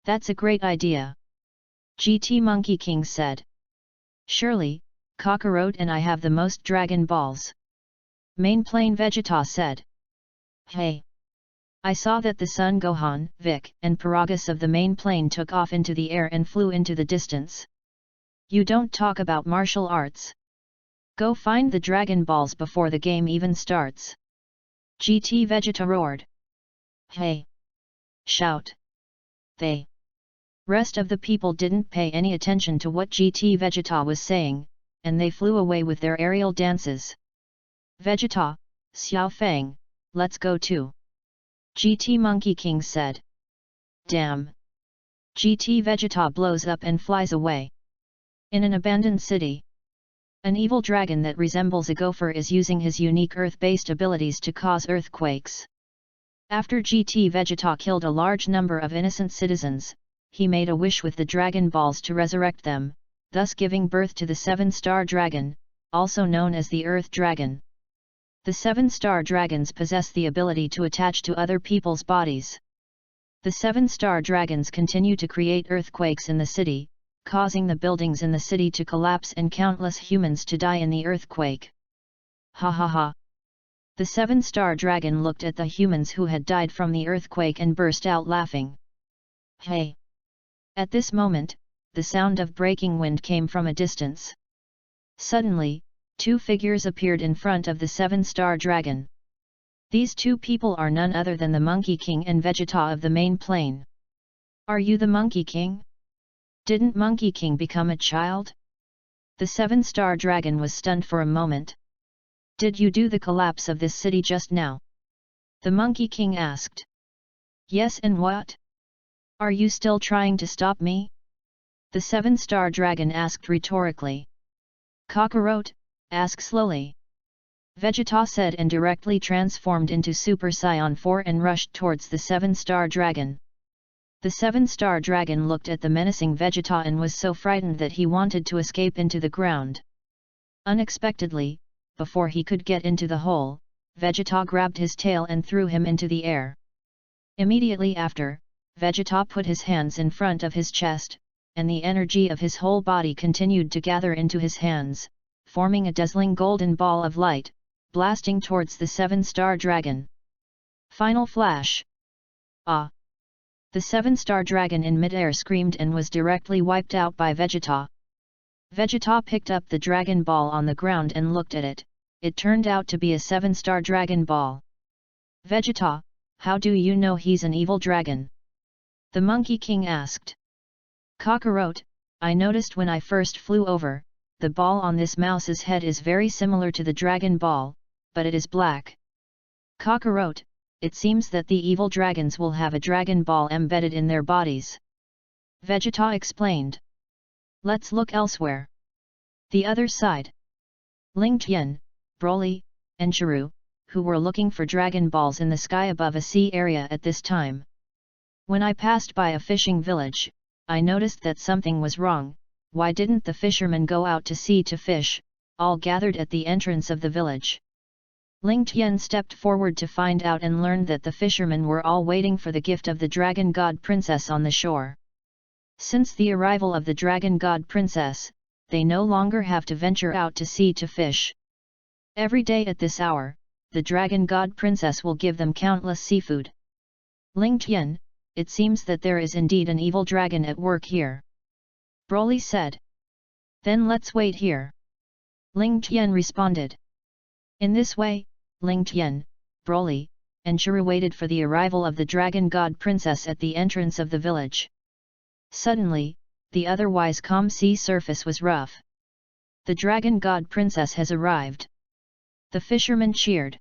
That's a great idea. GT Monkey King said. Surely, Kakarot and I have the most Dragon Balls. Main plane Vegeta said. Hey! I saw that the Son Gohan, Vic, and Paragus of the main plane took off into the air and flew into the distance. You don't talk about martial arts. Go find the Dragon Balls before the game even starts. GT Vegeta roared. Hey! Shout! They! Rest of the people didn't pay any attention to what GT Vegeta was saying, and they flew away with their aerial dances. Vegeta, Xiao Fang, let's go too. GT Monkey King said. Damn! GT Vegeta blows up and flies away. In an abandoned city, an evil dragon that resembles a gopher is using his unique earth-based abilities to cause earthquakes. After GT Vegeta killed a large number of innocent citizens, he made a wish with the Dragon Balls to resurrect them, thus giving birth to the 7-star dragon, also known as the Earth Dragon. The 7-star dragons possess the ability to attach to other people's bodies. The 7-star dragons continue to create earthquakes in the city, causing the buildings in the city to collapse and countless humans to die in the earthquake. Ha ha ha! The 7-star dragon looked at the humans who had died from the earthquake and burst out laughing. Hey! At this moment, the sound of breaking wind came from a distance. Suddenly, 2 figures appeared in front of the 7-star dragon. These 2 people are none other than the Monkey King and Vegeta of the main plane. Are you the Monkey King? Didn't Monkey King become a child? The 7-star dragon was stunned for a moment. Did you do the collapse of this city just now? The Monkey King asked. Yes, and what? Are you still trying to stop me? The 7-star dragon asked rhetorically. Kakarot, ask slowly. Vegeta said and directly transformed into Super Saiyan 4 and rushed towards the 7-star dragon. The 7-star dragon looked at the menacing Vegeta and was so frightened that he wanted to escape into the ground. Unexpectedly, before he could get into the hole, Vegeta grabbed his tail and threw him into the air. Immediately after, Vegeta put his hands in front of his chest, and the energy of his whole body continued to gather into his hands, forming a dazzling golden ball of light, blasting towards the 7-star dragon. Final flash! Ah! The 7-star dragon in mid-air screamed and was directly wiped out by Vegeta. Vegeta picked up the dragon ball on the ground and looked at it. It turned out to be a 7-star dragon ball. Vegeta, how do you know he's an evil dragon? The Monkey King asked. Kakarot, I noticed when I first flew over, the ball on this mouse's head is very similar to the dragon ball, but it is black. Kakarot, it seems that the evil dragons will have a dragon ball embedded in their bodies. Vegeta explained. Let's look elsewhere. The other side. Ling Tian, Broly, and Chiru, who were looking for dragon balls in the sky above a sea area at this time. When I passed by a fishing village, I noticed that something was wrong. Why didn't the fishermen go out to sea to fish, all gathered at the entrance of the village? Ling Tian stepped forward to find out and learned that the fishermen were all waiting for the gift of the Dragon God Princess on the shore. Since the arrival of the Dragon God Princess, they no longer have to venture out to sea to fish. Every day at this hour, the Dragon God Princess will give them countless seafood. Ling Tian, it seems that there is indeed an evil dragon at work here. Broly said. Then let's wait here. Ling Tian responded. In this way, Ling Tian, Broly, and Chiru waited for the arrival of the Dragon God Princess at the entrance of the village. Suddenly, the otherwise calm sea surface was rough. The Dragon God Princess has arrived. The fishermen cheered.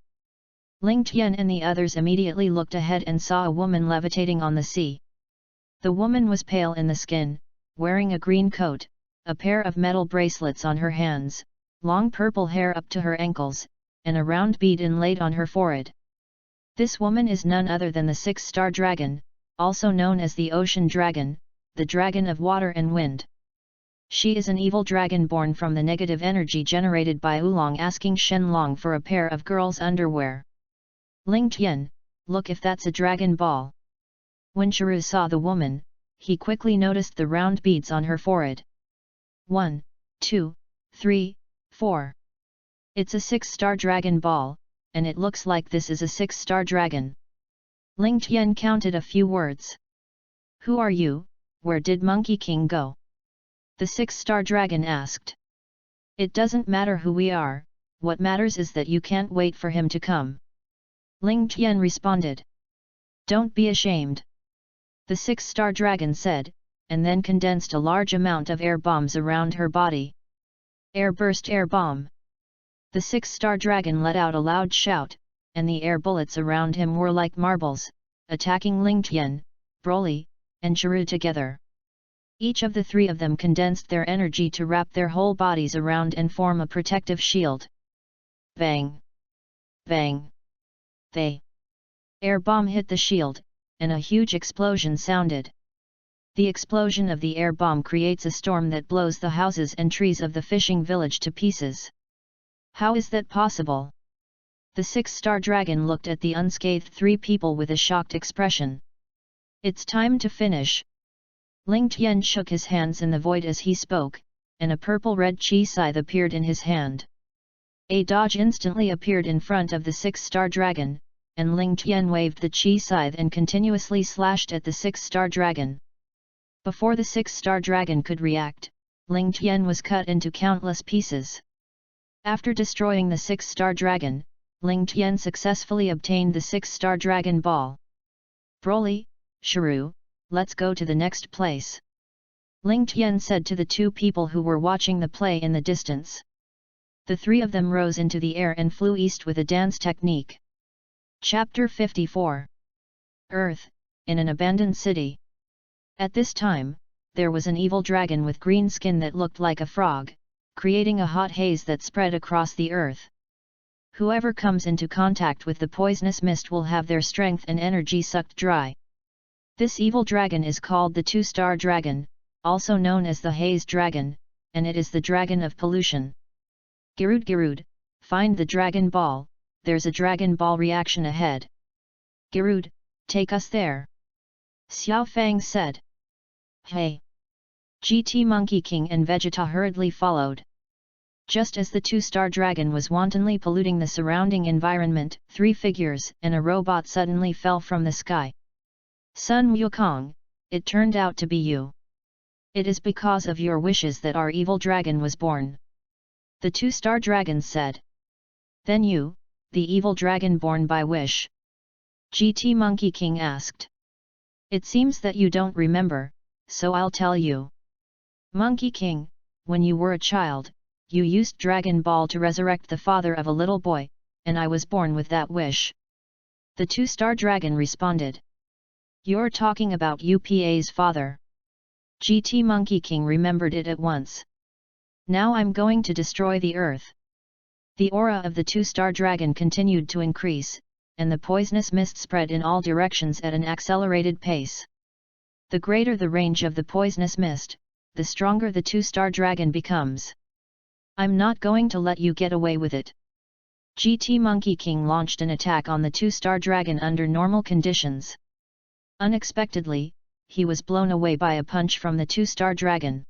Ling Tian and the others immediately looked ahead and saw a woman levitating on the sea. The woman was pale in the skin, wearing a green coat, a pair of metal bracelets on her hands, long purple hair up to her ankles, and a round bead inlaid on her forehead. This woman is none other than the 6-star dragon, also known as the Ocean Dragon, the dragon of water and wind. She is an evil dragon born from the negative energy generated by Oolong asking Shenlong for a pair of girls' underwear. Ling Tian, look if that's a dragon ball. When Chiru saw the woman, he quickly noticed the round beads on her forehead. 1, 2, 3, 4. It's a 6-star dragon ball, and it looks like this is a 6-star dragon. Ling Tian counted a few words. Who are you? Where did Monkey King go? The 6-star dragon asked. It doesn't matter who we are, what matters is that you can't wait for him to come. Ling Tian responded. Don't be ashamed. The 6-star dragon said, and then condensed a large amount of air bombs around her body. Air burst air bomb. The 6-star dragon let out a loud shout, and the air bullets around him were like marbles, attacking Ling Tian, Broly, and Chiru together. Each of the three of them condensed their energy to wrap their whole bodies around and form a protective shield. Bang! Bang! The air bomb hit the shield, and a huge explosion sounded. The explosion of the air bomb creates a storm that blows the houses and trees of the fishing village to pieces. How is that possible? The 6-star dragon looked at the unscathed three people with a shocked expression. It's time to finish. Ling Tian shook his hands in the void as he spoke, and a purple-red chi scythe appeared in his hand. A dodge instantly appeared in front of the 6-star dragon, and Ling Tian waved the chi scythe and continuously slashed at the 6-star dragon. Before the 6-star dragon could react, Ling Tian was cut into countless pieces. After destroying the 6-star dragon, Ling Tian successfully obtained the 6-star dragon ball. Broly, Chiru, let's go to the next place. Ling Tian said to the two people who were watching the play in the distance. The three of them rose into the air and flew east with a dance technique. Chapter 54. Earth, in an abandoned city. At this time, there was an evil dragon with green skin that looked like a frog, creating a hot haze that spread across the earth. Whoever comes into contact with the poisonous mist will have their strength and energy sucked dry. This evil dragon is called the two-star dragon, also known as the haze dragon, and it is the dragon of pollution. Garud, find the Dragon Ball, there's a Dragon Ball reaction ahead. Garud, take us there. Xiao Fang said. Hey! GT Monkey King and Vegeta hurriedly followed. Just as the two-star dragon was wantonly polluting the surrounding environment, 3 figures and a robot suddenly fell from the sky. Sun Wukong, it turned out to be you. It is because of your wishes that our evil dragon was born. The two-star dragon said. Then you, the evil dragon born by wish? GT Monkey King asked. It seems that you don't remember, so I'll tell you. Monkey King, when you were a child, you used Dragon Ball to resurrect the father of a little boy, and I was born with that wish. The two-star dragon responded. You're talking about UPA's father. GT Monkey King remembered it at once. Now I'm going to destroy the earth. The aura of the two-star dragon continued to increase, and the poisonous mist spread in all directions at an accelerated pace. The greater the range of the poisonous mist, the stronger the two-star dragon becomes. I'm not going to let you get away with it. GT Monkey King launched an attack on the two-star dragon under normal conditions. Unexpectedly, he was blown away by a punch from the two-star dragon.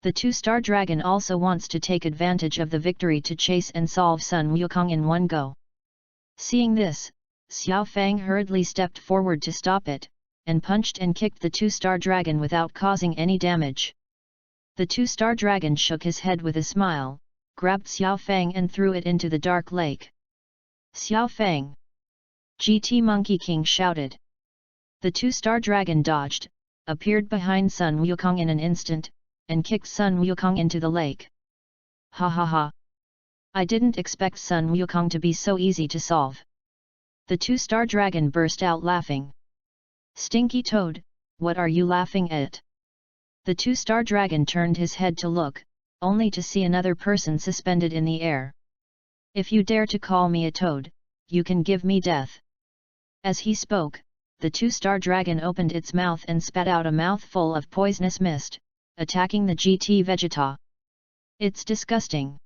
The two-star dragon also wants to take advantage of the victory to chase and solve Sun Wukong in one go. Seeing this, Xiao Fang hurriedly stepped forward to stop it, and punched and kicked the two-star dragon without causing any damage. The two-star dragon shook his head with a smile, grabbed Xiao Fang and threw it into the dark lake. Xiao Fang! GT Monkey King shouted. The two-star dragon dodged, appeared behind Sun Wukong in an instant, and kicked Sun Wukong into the lake. Ha ha ha! I didn't expect Sun Wukong to be so easy to solve. The two-star dragon burst out laughing. Stinky Toad, what are you laughing at? The two-star dragon turned his head to look, only to see another person suspended in the air. If you dare to call me a toad, you can give me death. As he spoke, the two-star dragon opened its mouth and spat out a mouthful of poisonous mist, attacking the GT Vegeta. It's disgusting.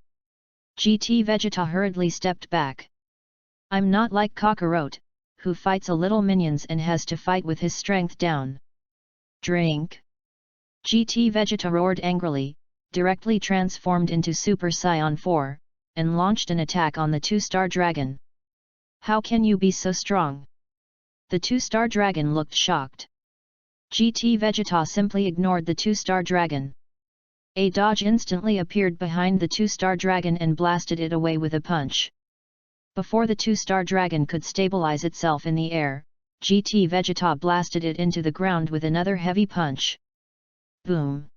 GT Vegeta hurriedly stepped back. I'm not like Kakarot, who fights a little minions and has to fight with his strength down. Drink! GT Vegeta roared angrily, directly transformed into Super Saiyan 4, and launched an attack on the two-star dragon. How can you be so strong? The two-star dragon looked shocked. GT Vegeta simply ignored the two-star dragon. A dodge instantly appeared behind the two-star dragon and blasted it away with a punch. Before the two-star dragon could stabilize itself in the air, GT Vegeta blasted it into the ground with another heavy punch. Boom!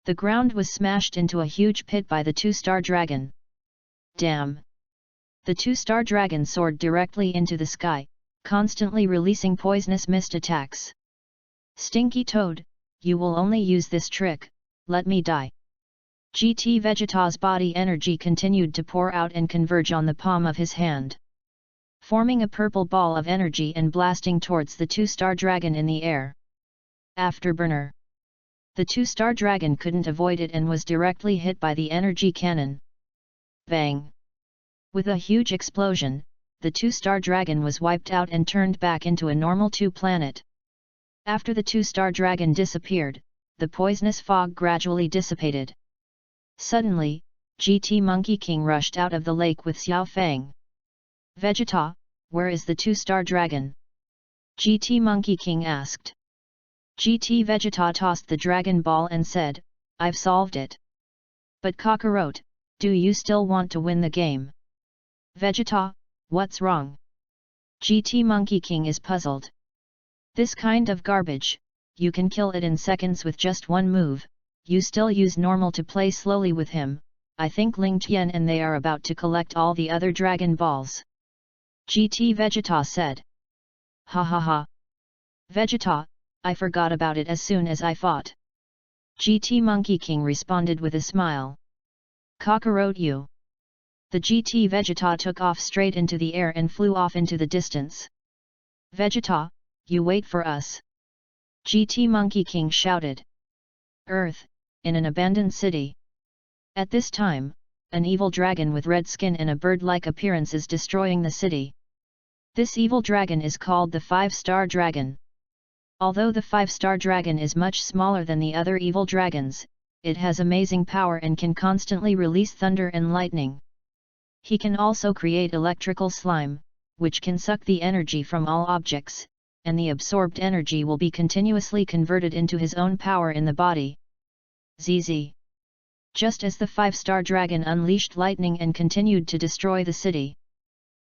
The ground was smashed into a huge pit by the two-star dragon. Damn! The two-star dragon soared directly into the sky, constantly releasing poisonous mist attacks. Stinky Toad, you will only use this trick, let me die. GT Vegeta's body energy continued to pour out and converge on the palm of his hand, forming a purple ball of energy and blasting towards the two-star dragon in the air. Afterburner. The two-star dragon couldn't avoid it and was directly hit by the energy cannon. Bang! With a huge explosion, the two-star dragon was wiped out and turned back into a normal 2-planet. After the two-star dragon disappeared, the poisonous fog gradually dissipated. Suddenly, GT Monkey King rushed out of the lake with Xiao Fang. Vegeta, where is the two-star dragon? GT Monkey King asked. GT Vegeta tossed the Dragon Ball and said, I've solved it. But Kakarot, do you still want to win the game? Vegeta, what's wrong? GT Monkey King is puzzled. This kind of garbage, you can kill it in seconds with just one move, you still use normal to play slowly with him, I think Ling Tian and they are about to collect all the other Dragon Balls. GT Vegeta said. Ha ha ha. Vegeta, I forgot about it as soon as I fought. GT Monkey King responded with a smile. Cockroach you. The GT Vegeta took off straight into the air and flew off into the distance. Vegeta, you wait for us. GT Monkey King shouted. Earth, in an abandoned city. At this time, an evil dragon with red skin and a bird-like appearance is destroying the city. This evil dragon is called the 5-star dragon. Although the 5-star dragon is much smaller than the other evil dragons, it has amazing power and can constantly release thunder and lightning. He can also create electrical slime, which can suck the energy from all objects, and the absorbed energy will be continuously converted into his own power in the body. ZZ. Just as the 5-star dragon unleashed lightning and continued to destroy the city.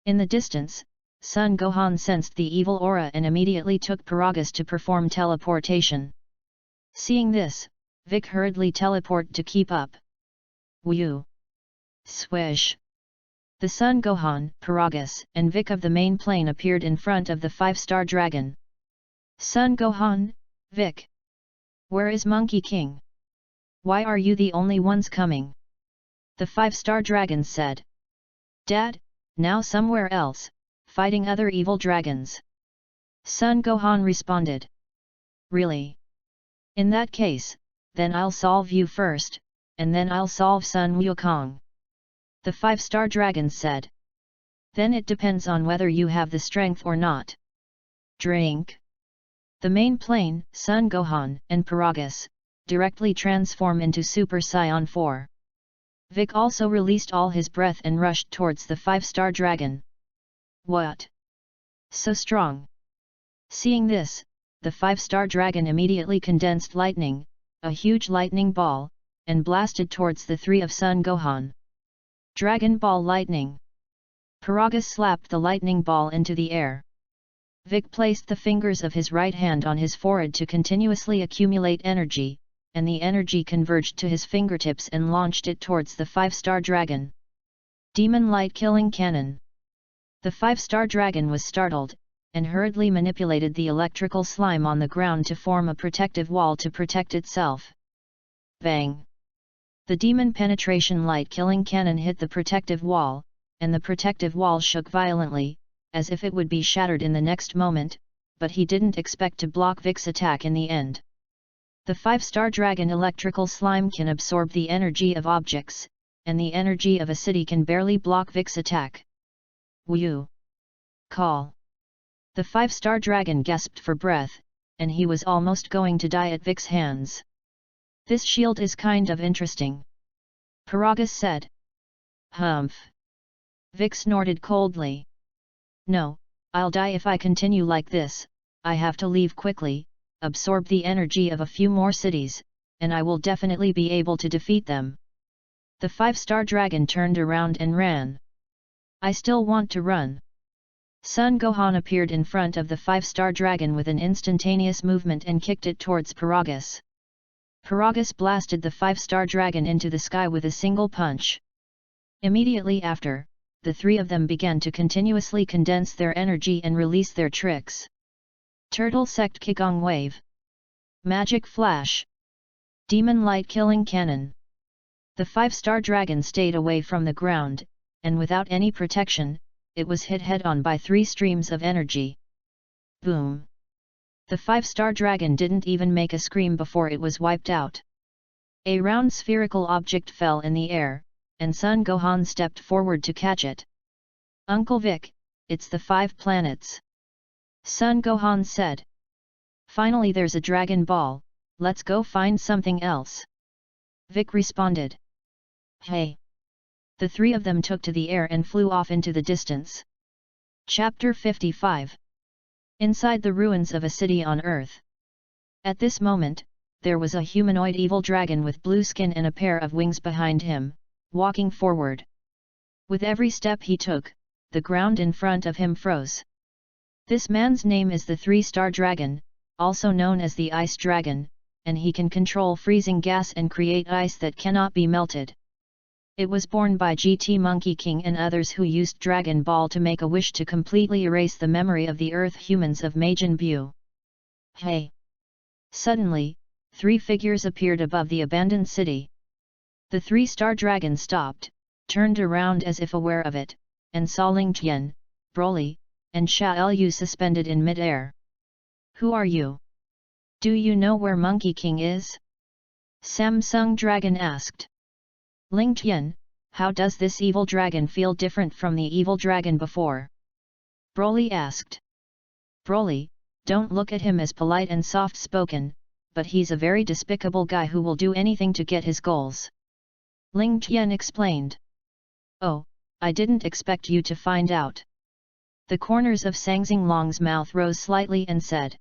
In the distance, Son Gohan sensed the evil aura and immediately took Paragus to perform teleportation. Seeing this, Vic hurriedly teleported to keep up. Woo! Swish! The Son Gohan, Paragus, and Vic of the main plane appeared in front of the 5-star dragon. Son Gohan, Vic. Where is Monkey King? Why are you the only ones coming? The 5-star dragon said. Dad, now somewhere else, fighting other evil dragons. Son Gohan responded. Really? In that case, then I'll solve you first, and then I'll solve Sun Wukong. The 5-star dragon said. Then it depends on whether you have the strength or not. Drink. The main plane, Son Gohan and Paragus, directly transform into Super Saiyan 4. Vic also released all his breath and rushed towards the 5-star dragon. What? So strong! Seeing this, the 5-star dragon immediately condensed lightning, a huge lightning ball, and blasted towards the three of Son Gohan. Dragon Ball Lightning. Paragus slapped the lightning ball into the air. Vic placed the fingers of his right hand on his forehead to continuously accumulate energy, and the energy converged to his fingertips and launched it towards the 5-star dragon. Demon Light Killing Cannon. The 5-star dragon was startled, and hurriedly manipulated the electrical slime on the ground to form a protective wall to protect itself. Bang! The demon penetration light killing cannon hit the protective wall, and the protective wall shook violently, as if it would be shattered in the next moment, but he didn't expect to block Vic's attack in the end. The 5-star dragon electrical slime can absorb the energy of objects, and the energy of a city can barely block Vic's attack. Woo! Call! The 5-star dragon gasped for breath, and he was almost going to die at Vic's hands. This shield is kind of interesting. Paragus said. Humph! Vic snorted coldly. No, I'll die if I continue like this. I have to leave quickly, absorb the energy of a few more cities, and I will definitely be able to defeat them. The 5-star dragon turned around and ran. I still want to run. Son Gohan appeared in front of the 5-star dragon with an instantaneous movement and kicked it towards Paragus. Paragus blasted the 5-star dragon into the sky with a single punch. Immediately after, the three of them began to continuously condense their energy and release their tricks. Turtle Sect Kigong Wave. Magic Flash. Demon Light Killing Cannon. The 5-star dragon stayed away from the ground, and without any protection, it was hit head-on by 3 streams of energy. Boom! The 5-star dragon didn't even make a scream before it was wiped out. A round spherical object fell in the air, and Son Gohan stepped forward to catch it. Uncle Vic, it's the 5 planets. Son Gohan said. Finally there's a Dragon Ball, let's go find something else. Vic responded. Hey! The 3 of them took to the air and flew off into the distance. Chapter 55. Inside the ruins of a city on Earth. At this moment, there was a humanoid evil dragon with blue skin and a pair of wings behind him, walking forward. With every step he took, the ground in front of him froze. This man's name is the 3-star dragon, also known as the Ice Dragon, and he can control freezing gas and create ice that cannot be melted. It was born by GT Monkey King and others who used Dragon Ball to make a wish to completely erase the memory of the Earth humans of Majin Buu. Hey! Suddenly, 3 figures appeared above the abandoned city. The 3-star dragon stopped, turned around as if aware of it, and saw Ling Tian, Broly, and Xiao Yu suspended in mid-air. "Who are you? Do you know where Monkey King is?" Samsung Dragon asked. "Ling Tian, how does this evil dragon feel different from the evil dragon before?" Broly asked. "Broly, don't look at him as polite and soft-spoken, but he's a very despicable guy who will do anything to get his goals," Ling Tian explained. "Oh, I didn't expect you to find out." The corners of Sangxinglong's mouth rose slightly and said,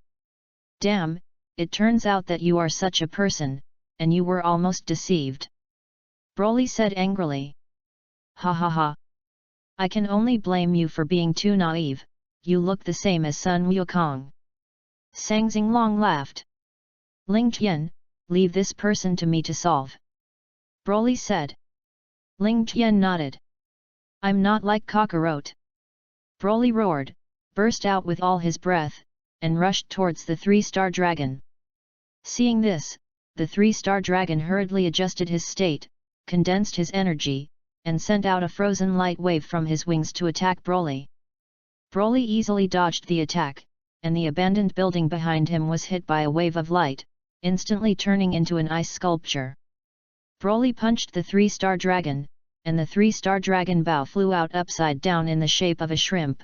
"Damn, it turns out that you are such a person, and you were almost deceived." Broly said angrily. "Ha ha ha. I can only blame you for being too naive, you look the same as Sun Wukong." Sangxinglong laughed. "Ling Tian, leave this person to me to solve," Broly said. Ling Tian nodded. "I'm not like cockroach." Broly roared, burst out with all his breath, and rushed towards the 3-star dragon. Seeing this, the 3-star dragon hurriedly adjusted his state, condensed his energy, and sent out a frozen light wave from his wings to attack Broly. Broly easily dodged the attack, and the abandoned building behind him was hit by a wave of light, instantly turning into an ice sculpture. Broly punched the 3-star dragon, and the 3-star dragon bow flew out upside down in the shape of a shrimp.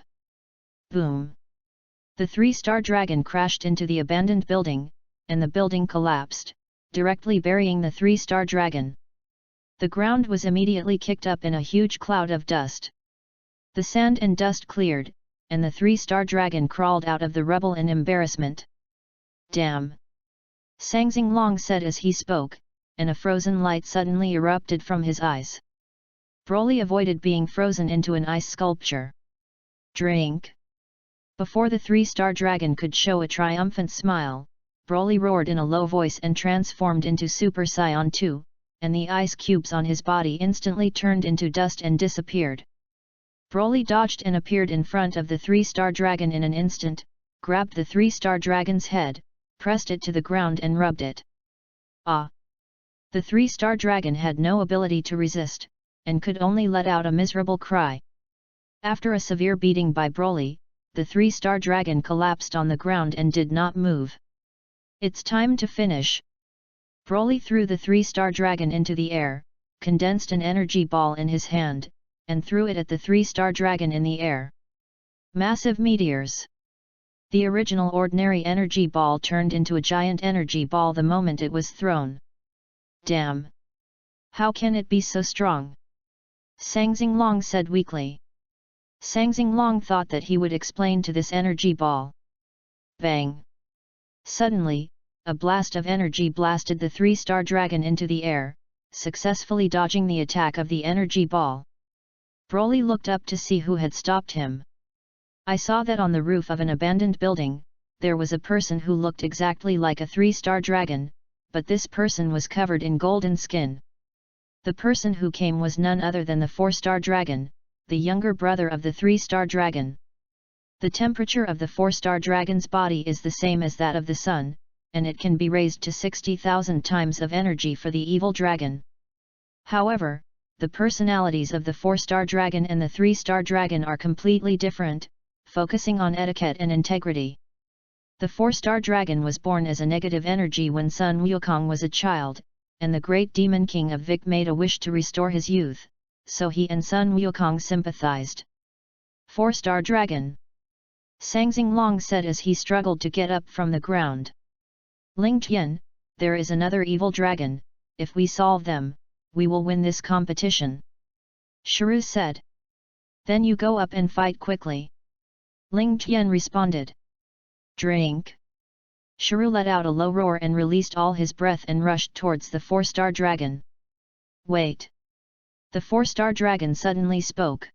Boom! The 3-star dragon crashed into the abandoned building, and the building collapsed, directly burying the 3-star dragon. The ground was immediately kicked up in a huge cloud of dust. The sand and dust cleared, and the 3-star dragon crawled out of the rubble in embarrassment. "Damn!" Sangxinglong said as he spoke, and a frozen light suddenly erupted from his eyes. Broly avoided being frozen into an ice sculpture. "Drink!" Before the 3-star dragon could show a triumphant smile, Broly roared in a low voice and transformed into Super Saiyan 2, and the ice cubes on his body instantly turned into dust and disappeared. Broly dodged and appeared in front of the 3-star dragon in an instant, grabbed the 3-star dragon's head, pressed it to the ground and rubbed it. Ah! The 3-star dragon had no ability to resist, and could only let out a miserable cry. After a severe beating by Broly, the 3-star dragon collapsed on the ground and did not move. "It's time to finish." Broly threw the 3-star dragon into the air, condensed an energy ball in his hand, and threw it at the 3-star dragon in the air. Massive meteors. The original ordinary energy ball turned into a giant energy ball the moment it was thrown. "Damn! How can it be so strong?" Sangxinglong said weakly. Sangxinglong thought that he would explain to this energy ball. Bang! Suddenly, a blast of energy blasted the 3-star dragon into the air, successfully dodging the attack of the energy ball. Broly looked up to see who had stopped him. "I saw that on the roof of an abandoned building, there was a person who looked exactly like a 3-star dragon, but this person was covered in golden skin. The person who came was none other than the 4-star dragon, the younger brother of the 3-star dragon. The temperature of the 4-star dragon's body is the same as that of the sun, and it can be raised to 60,000 times of energy for the evil dragon. However, the personalities of the 4-star dragon and the 3-star dragon are completely different, focusing on etiquette and integrity. The 4-star dragon was born as a negative energy when Sun Wukong was a child, and the great demon king of Vic made a wish to restore his youth, so he and Sun Wukong sympathized. 4-star dragon. Sangxinglong said as he struggled to get up from the ground. "Ling Tian, there is another evil dragon, if we solve them, we will win this competition," Shiru said. "Then you go up and fight quickly," Ling Tian responded. "Drink!" Shiru let out a low roar and released all his breath and rushed towards the 4-star dragon. "Wait!" The 4-star dragon suddenly spoke.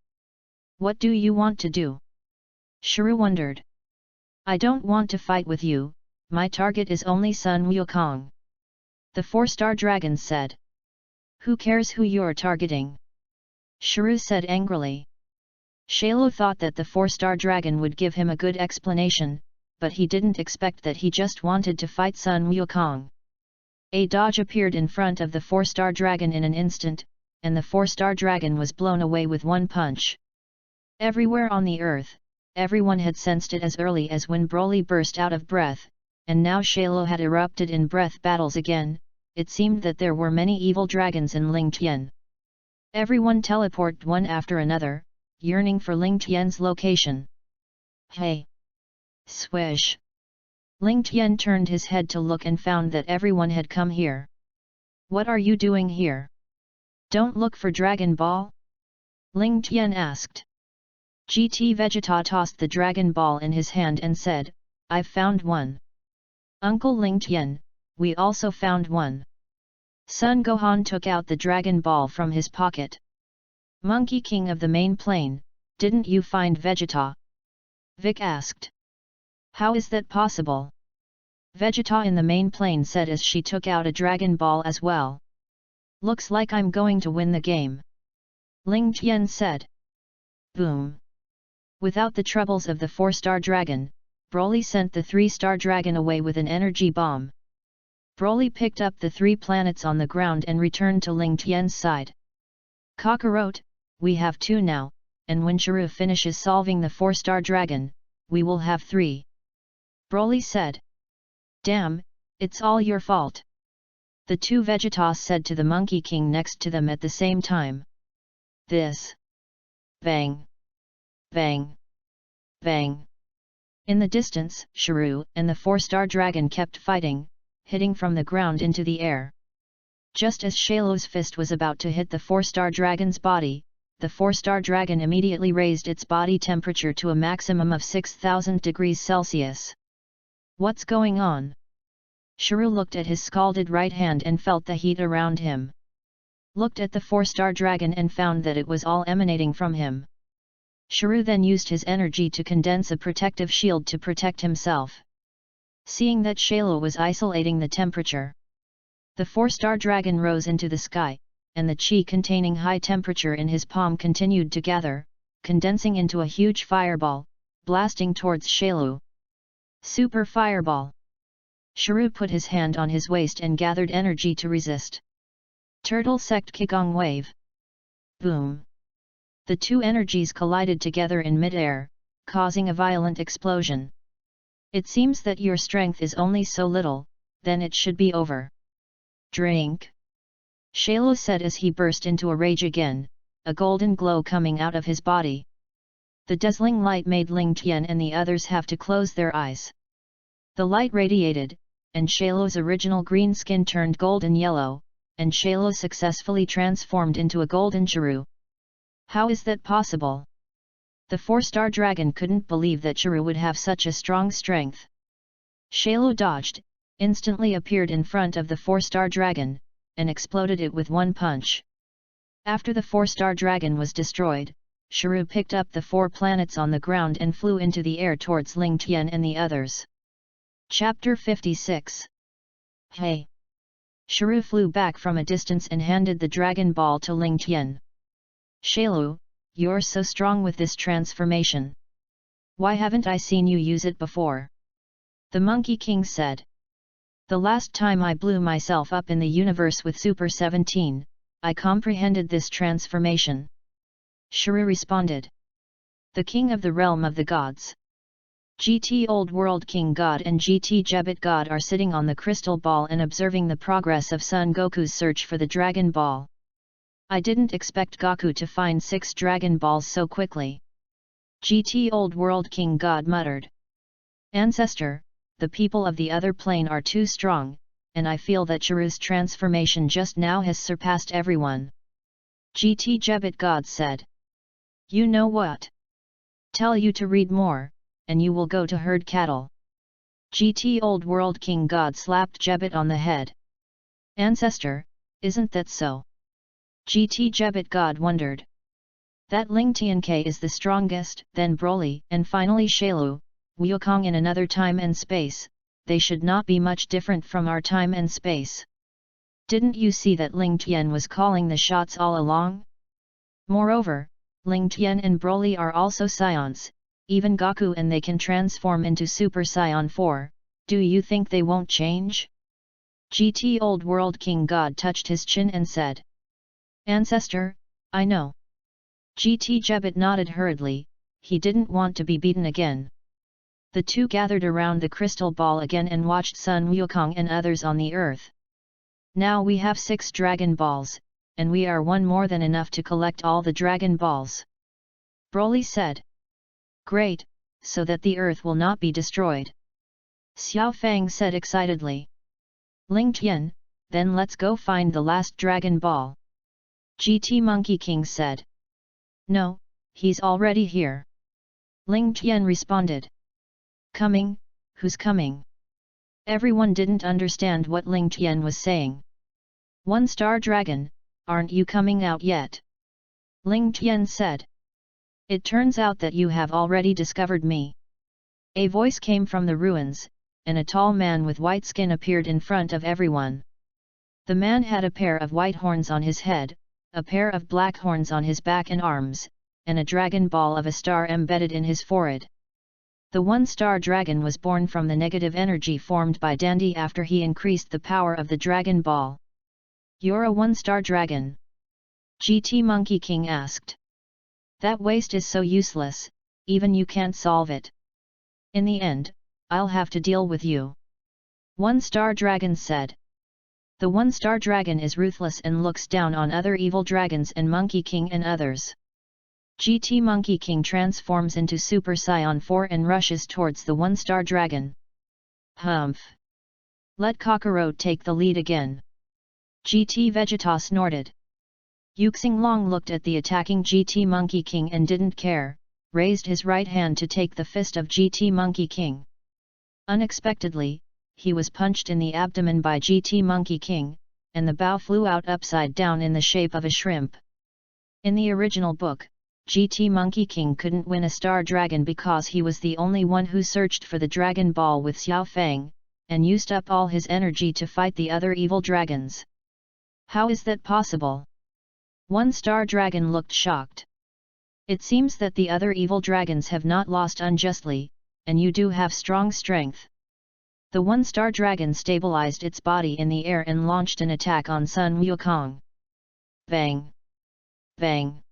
"What do you want to do?" Shiru wondered. "I don't want to fight with you, my target is only Sun Wukong," the 4-star dragon said. "Who cares who you're targeting?" Shiru said angrily. Shalo thought that the 4-star dragon would give him a good explanation, but he didn't expect that he just wanted to fight Sun Wukong. A dodge appeared in front of the 4-star dragon in an instant, and the 4-star dragon was blown away with one punch. Everywhere on the earth, everyone had sensed it as early as when Broly burst out of breath, and now Shalo had erupted in breath battles again. It seemed that there were many evil dragons in Ling Tian. Everyone teleported one after another, yearning for Ling Tian's location. Hey! Swish! Ling Tian turned his head to look and found that everyone had come here. What are you doing here? Don't look for Dragon Ball? Ling Tian asked. GT Vegeta tossed the Dragon Ball in his hand and said, I've found one. Uncle Ling Tian, we also found one. Son Gohan took out the Dragon Ball from his pocket. Monkey King of the main plane, didn't you find Vegeta? Vic asked. How is that possible? Vegeta in the main plane said as she took out a Dragon Ball as well. Looks like I'm going to win the game. Ling Tian said. Boom. Without the troubles of the 4-star dragon, Broly sent the 3-star dragon away with an energy bomb. Broly picked up the 3 planets on the ground and returned to Ling Tian's side. Kakarot, we have 2 now, and when Shiryu finishes solving the 4-star dragon, we will have 3. Broly said. Damn, it's all your fault. The 2 Vegetas said to the Monkey King next to them at the same time. This. Bang. Bang. Bang. In the distance, Shiryu and the 4-star dragon kept fighting, hitting from the ground into the air. Just as Shalo's fist was about to hit the 4-star dragon's body, the 4-star dragon immediately raised its body temperature to a maximum of 6,000 degrees Celsius. What's going on? Shiryu looked at his scalded right hand and felt the heat around him. Looked at the 4-star dragon and found that it was all emanating from him. Shiryu then used his energy to condense a protective shield to protect himself. Seeing that Shalo was isolating the temperature, the 4-star dragon rose into the sky, and the chi containing high temperature in his palm continued to gather, condensing into a huge fireball, blasting towards Shalo. Super Fireball! Shiryu put his hand on his waist and gathered energy to resist. Turtle Sect Kigong Wave. Boom! The 2 energies collided together in mid-air, causing a violent explosion. It seems that your strength is only so little, then it should be over. Drink! Shalo said as he burst into a rage again, a golden glow coming out of his body. The dazzling light made Ling Tian and the others have to close their eyes. The light radiated, and Shalo's original green skin turned golden yellow, and Shalo successfully transformed into a golden Shiryu. How is that possible? The 4-star dragon couldn't believe that Shiryu would have such a strong strength. Shalo dodged, instantly appeared in front of the 4-star dragon, and exploded it with one punch. After the 4-star dragon was destroyed, Shiryu picked up the 4 planets on the ground and flew into the air towards Ling Tian and the others. Chapter 56. Hey! Shiryu flew back from a distance and handed the Dragon Ball to Ling Tian. Shalo, you're so strong with this transformation. Why haven't I seen you use it before? The Monkey King said. The last time I blew myself up in the universe with Super 17, I comprehended this transformation. Shiryu responded. The King of the Realm of the Gods. GT Old World King God and GT Jebit God are sitting on the crystal ball and observing the progress of Son Goku's search for the Dragon Ball. I didn't expect Goku to find 6 Dragon Balls so quickly. GT Old World King God muttered. Ancestor, the people of the other plane are too strong, and I feel that Shiryu's transformation just now has surpassed everyone. GT Jebit God said. You know what? Tell you to read more, and you will go to herd cattle. GT Old World King God slapped Jebit on the head. Ancestor, isn't that so? GT Jebit God wondered. That Ling Tian K is the strongest, then Broly, and finally Shalo, Wukong in another time and space, they should not be much different from our time and space. Didn't you see that Ling Tian was calling the shots all along? Moreover, Ling Tian and Broly are also Scions, even Goku and they can transform into Super Saiyan 4, do you think they won't change? GT Old World King God touched his chin and said, "Ancestor, I know." GT Jebbit nodded hurriedly, he didn't want to be beaten again. The two gathered around the crystal ball again and watched Sun Wukong and others on the earth. "Now we have 6 Dragon Balls, and we are one more than enough to collect all the Dragon Balls," Broly said. "Great, so that the earth will not be destroyed," Xiao Fang said excitedly. "Ling Tian, then let's go find the last Dragon Ball," GT Monkey King said. "No, he's already here," Ling Tian responded. "Coming? Who's coming?" Everyone didn't understand what Ling Tian was saying. "One-star dragon, aren't you coming out yet?" Ling Tian said. "It turns out that you have already discovered me." A voice came from the ruins, and a tall man with white skin appeared in front of everyone. The man had a pair of white horns on his head, a pair of black horns on his back and arms, and a dragon ball of a star embedded in his forehead. The one-star dragon was born from the negative energy formed by Dandy after he increased the power of the Dragon Ball. "You're a one-star dragon?" GT Monkey King asked. "That waste is so useless, even you can't solve it. In the end, I'll have to deal with you," One-Star Dragon said. The One-Star Dragon is ruthless and looks down on other evil dragons and Monkey King and others. GT Monkey King transforms into Super Saiyan 4 and rushes towards the One-Star Dragon. "Humph! Let Kakarot take the lead again," GT Vegeta snorted. Yuxing looked at the attacking GT Monkey King and didn't care, raised his right hand to take the fist of GT Monkey King. Unexpectedly, he was punched in the abdomen by GT Monkey King, and the bow flew out upside down in the shape of a shrimp. In the original book, GT Monkey King couldn't win a Star Dragon because he was the only one who searched for the Dragon Ball with Xiao Fang, and used up all his energy to fight the other evil dragons. How is that possible? One-Star Dragon looked shocked. "It seems that the other evil dragons have not lost unjustly, and you do have strong strength." The One-Star Dragon stabilized its body in the air and launched an attack on Sun Wukong. Bang! Bang!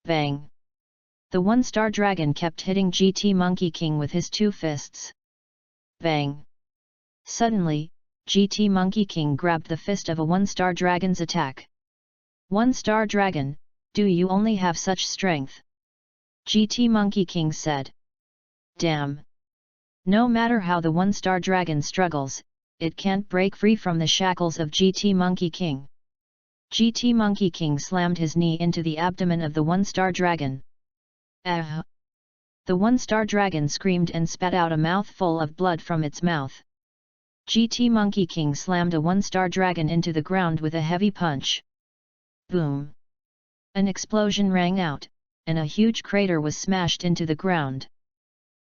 Bang! The One-Star Dragon kept hitting GT Monkey King with his 2 fists. Bang! Suddenly, GT Monkey King grabbed the fist of a One-Star Dragon's attack. "One-Star Dragon, do you only have such strength?" GT Monkey King said. "Damn! No matter how the One-Star Dragon struggles, it can't break free from the shackles of GT Monkey King." GT Monkey King slammed his knee into the abdomen of the One-Star Dragon. "Ah!" The One-Star Dragon screamed and spat out a mouthful of blood from its mouth. GT Monkey King slammed a One-Star Dragon into the ground with a heavy punch. Boom! An explosion rang out, and a huge crater was smashed into the ground.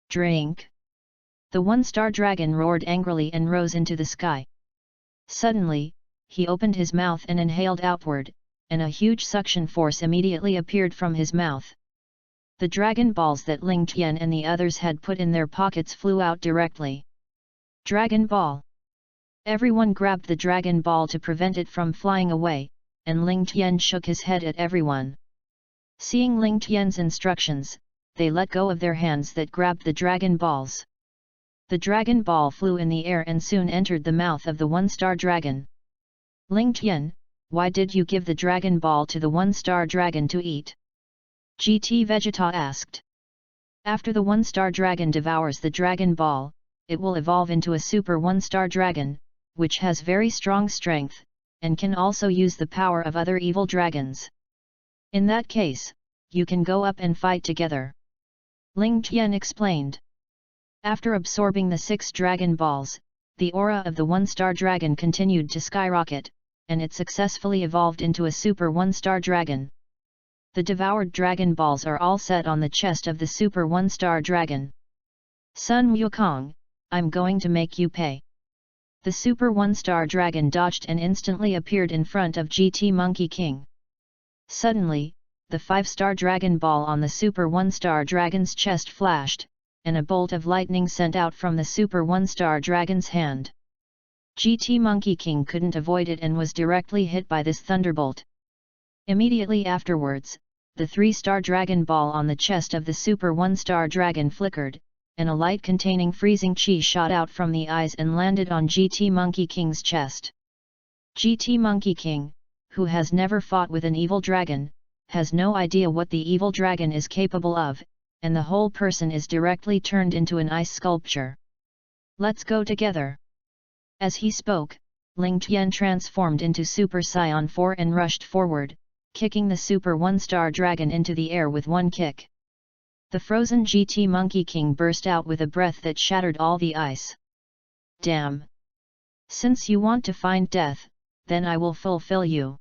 "Drink!" The One-Star Dragon roared angrily and rose into the sky. Suddenly, he opened his mouth and inhaled outward, and a huge suction force immediately appeared from his mouth. The Dragon Balls that Ling Tian and the others had put in their pockets flew out directly. Dragon Ball! Everyone grabbed the Dragon Ball to prevent it from flying away, and Ling Tian shook his head at everyone. Seeing Ling Tian's instructions, they let go of their hands that grabbed the Dragon Balls. The Dragon Ball flew in the air and soon entered the mouth of the One-Star Dragon. "Ling Tian, why did you give the Dragon Ball to the One-Star Dragon to eat?" GT Vegeta asked. "After the One-Star Dragon devours the Dragon Ball, it will evolve into a Super One-Star Dragon, which has very strong strength, and can also use the power of other evil dragons. In that case, you can go up and fight together," Ling Tian explained. After absorbing the 6 Dragon Balls, the aura of the One-Star Dragon continued to skyrocket, and it successfully evolved into a Super One-Star Dragon. The devoured Dragon Balls are all set on the chest of the Super One-Star Dragon. "Sun Wukong, I'm going to make you pay." The Super One-Star Dragon dodged and instantly appeared in front of GT Monkey King. Suddenly, the 5-star Dragon Ball on the Super One-Star Dragon's chest flashed, and a bolt of lightning sent out from the Super One-Star Dragon's hand. GT Monkey King couldn't avoid it and was directly hit by this thunderbolt. Immediately afterwards, the 3-star dragon ball on the chest of the Super 1-star dragon flickered, and a light containing freezing chi shot out from the eyes and landed on GT Monkey King's chest. GT Monkey King, who has never fought with an evil dragon, has no idea what the evil dragon is capable of, and the whole person is directly turned into an ice sculpture. Let's go together. As he spoke, Ling Tian transformed into Super Saiyan 4 and rushed forward, kicking the Super 1-star dragon into the air with one kick. The frozen GT Monkey King burst out with a breath that shattered all the ice. Damn! Since you want to find death, then I will fulfill you.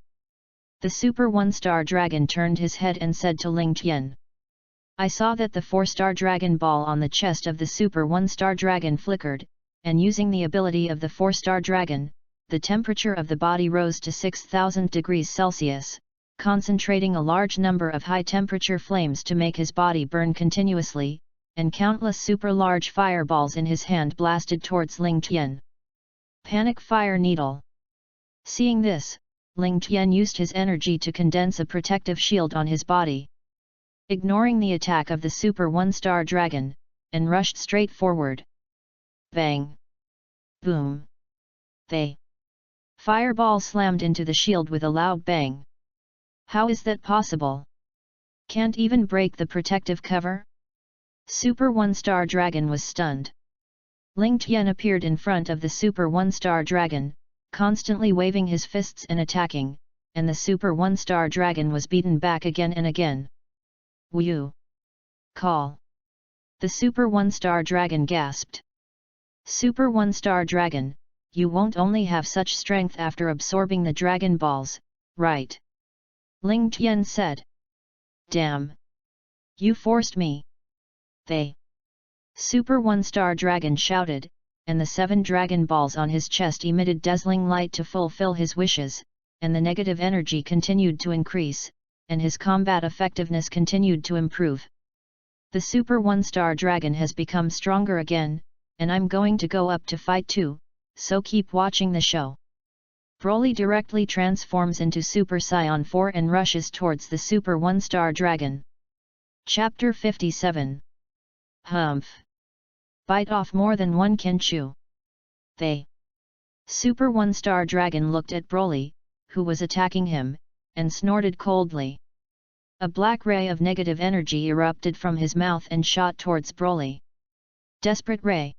The Super 1-star dragon turned his head and said to Ling Tian. I saw that the 4-star dragon ball on the chest of the Super 1-star dragon flickered, and using the ability of the 4-star dragon, the temperature of the body rose to 6,000 degrees Celsius, concentrating a large number of high-temperature flames to make his body burn continuously, and countless super-large fireballs in his hand blasted towards Ling Tian. Panic Fire Needle. Seeing this, Ling Tian used his energy to condense a protective shield on his body. Ignoring the attack of the Super 1-star dragon, and rushed straight forward. Bang! Boom! The fireball slammed into the shield with a loud bang. How is that possible? Can't even break the protective cover? Super 1-star dragon was stunned. Ling Tian appeared in front of the Super 1-star dragon, constantly waving his fists and attacking, and the Super 1-star dragon was beaten back again and again. Wu! Call! The Super 1-star dragon gasped. Super 1-star dragon, you won't only have such strength after absorbing the dragon balls, right? Ling Tian said. Damn! You forced me! The Super 1-star dragon shouted, and the 7 dragon balls on his chest emitted dazzling light to fulfill his wishes, and the negative energy continued to increase, and his combat effectiveness continued to improve. The Super 1-star dragon has become stronger again, and I'm going to go up to fight too, so keep watching the show. Broly directly transforms into Super Saiyan 4 and rushes towards the Super 1-star dragon. Chapter 57. Humph! Bite off more than one can chew. The Super 1-star dragon looked at Broly, who was attacking him, and snorted coldly. A black ray of negative energy erupted from his mouth and shot towards Broly. Desperate ray!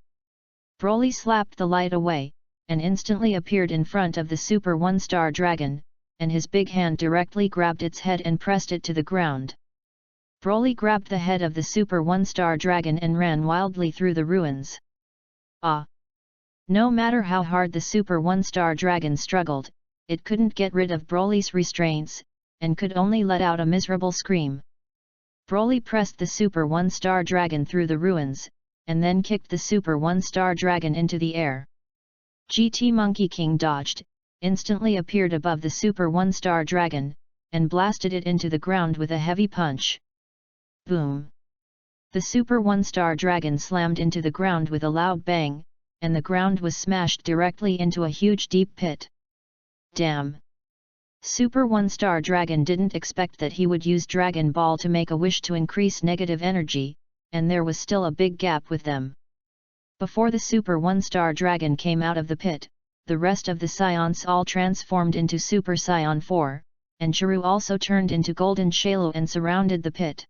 Broly slapped the light away, and instantly appeared in front of the Super 1-star dragon, and his big hand directly grabbed its head and pressed it to the ground. Broly grabbed the head of the Super 1-star dragon and ran wildly through the ruins. Ah! No matter how hard the Super 1-star dragon struggled, it couldn't get rid of Broly's restraints, and could only let out a miserable scream. Broly pressed the Super 1-star dragon through the ruins, and then kicked the Super 1-star dragon into the air. GT Monkey King dodged, instantly appeared above the Super 1-star dragon, and blasted it into the ground with a heavy punch. Boom! The Super 1-star dragon slammed into the ground with a loud bang, and the ground was smashed directly into a huge deep pit. Damn! Super 1-star dragon didn't expect that he would use Dragon Ball to make a wish to increase negative energy, and there was still a big gap with them. Before the Super 1-star dragon came out of the pit, the rest of the Saiyans all transformed into Super Saiyan 4, and Chiru also turned into Golden Shalo and surrounded the pit.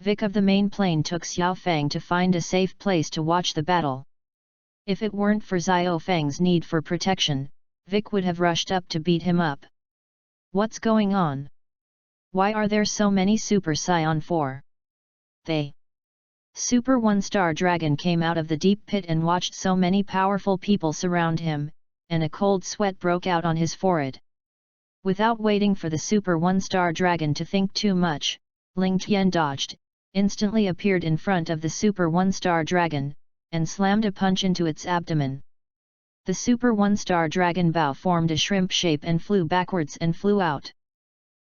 Vic of the main plane took Xiao Fang to find a safe place to watch the battle. If it weren't for Xiao Fang's need for protection, Vic would have rushed up to beat him up. What's going on? Why are there so many Super Saiyan 4? The Super 1-star dragon came out of the deep pit and watched so many powerful people surround him, and a cold sweat broke out on his forehead. Without waiting for the Super 1-star dragon to think too much, Ling Tian dodged, instantly appeared in front of the Super 1-star dragon, and slammed a punch into its abdomen. The Super 1-star dragon bow formed a shrimp shape and flew backwards and flew out.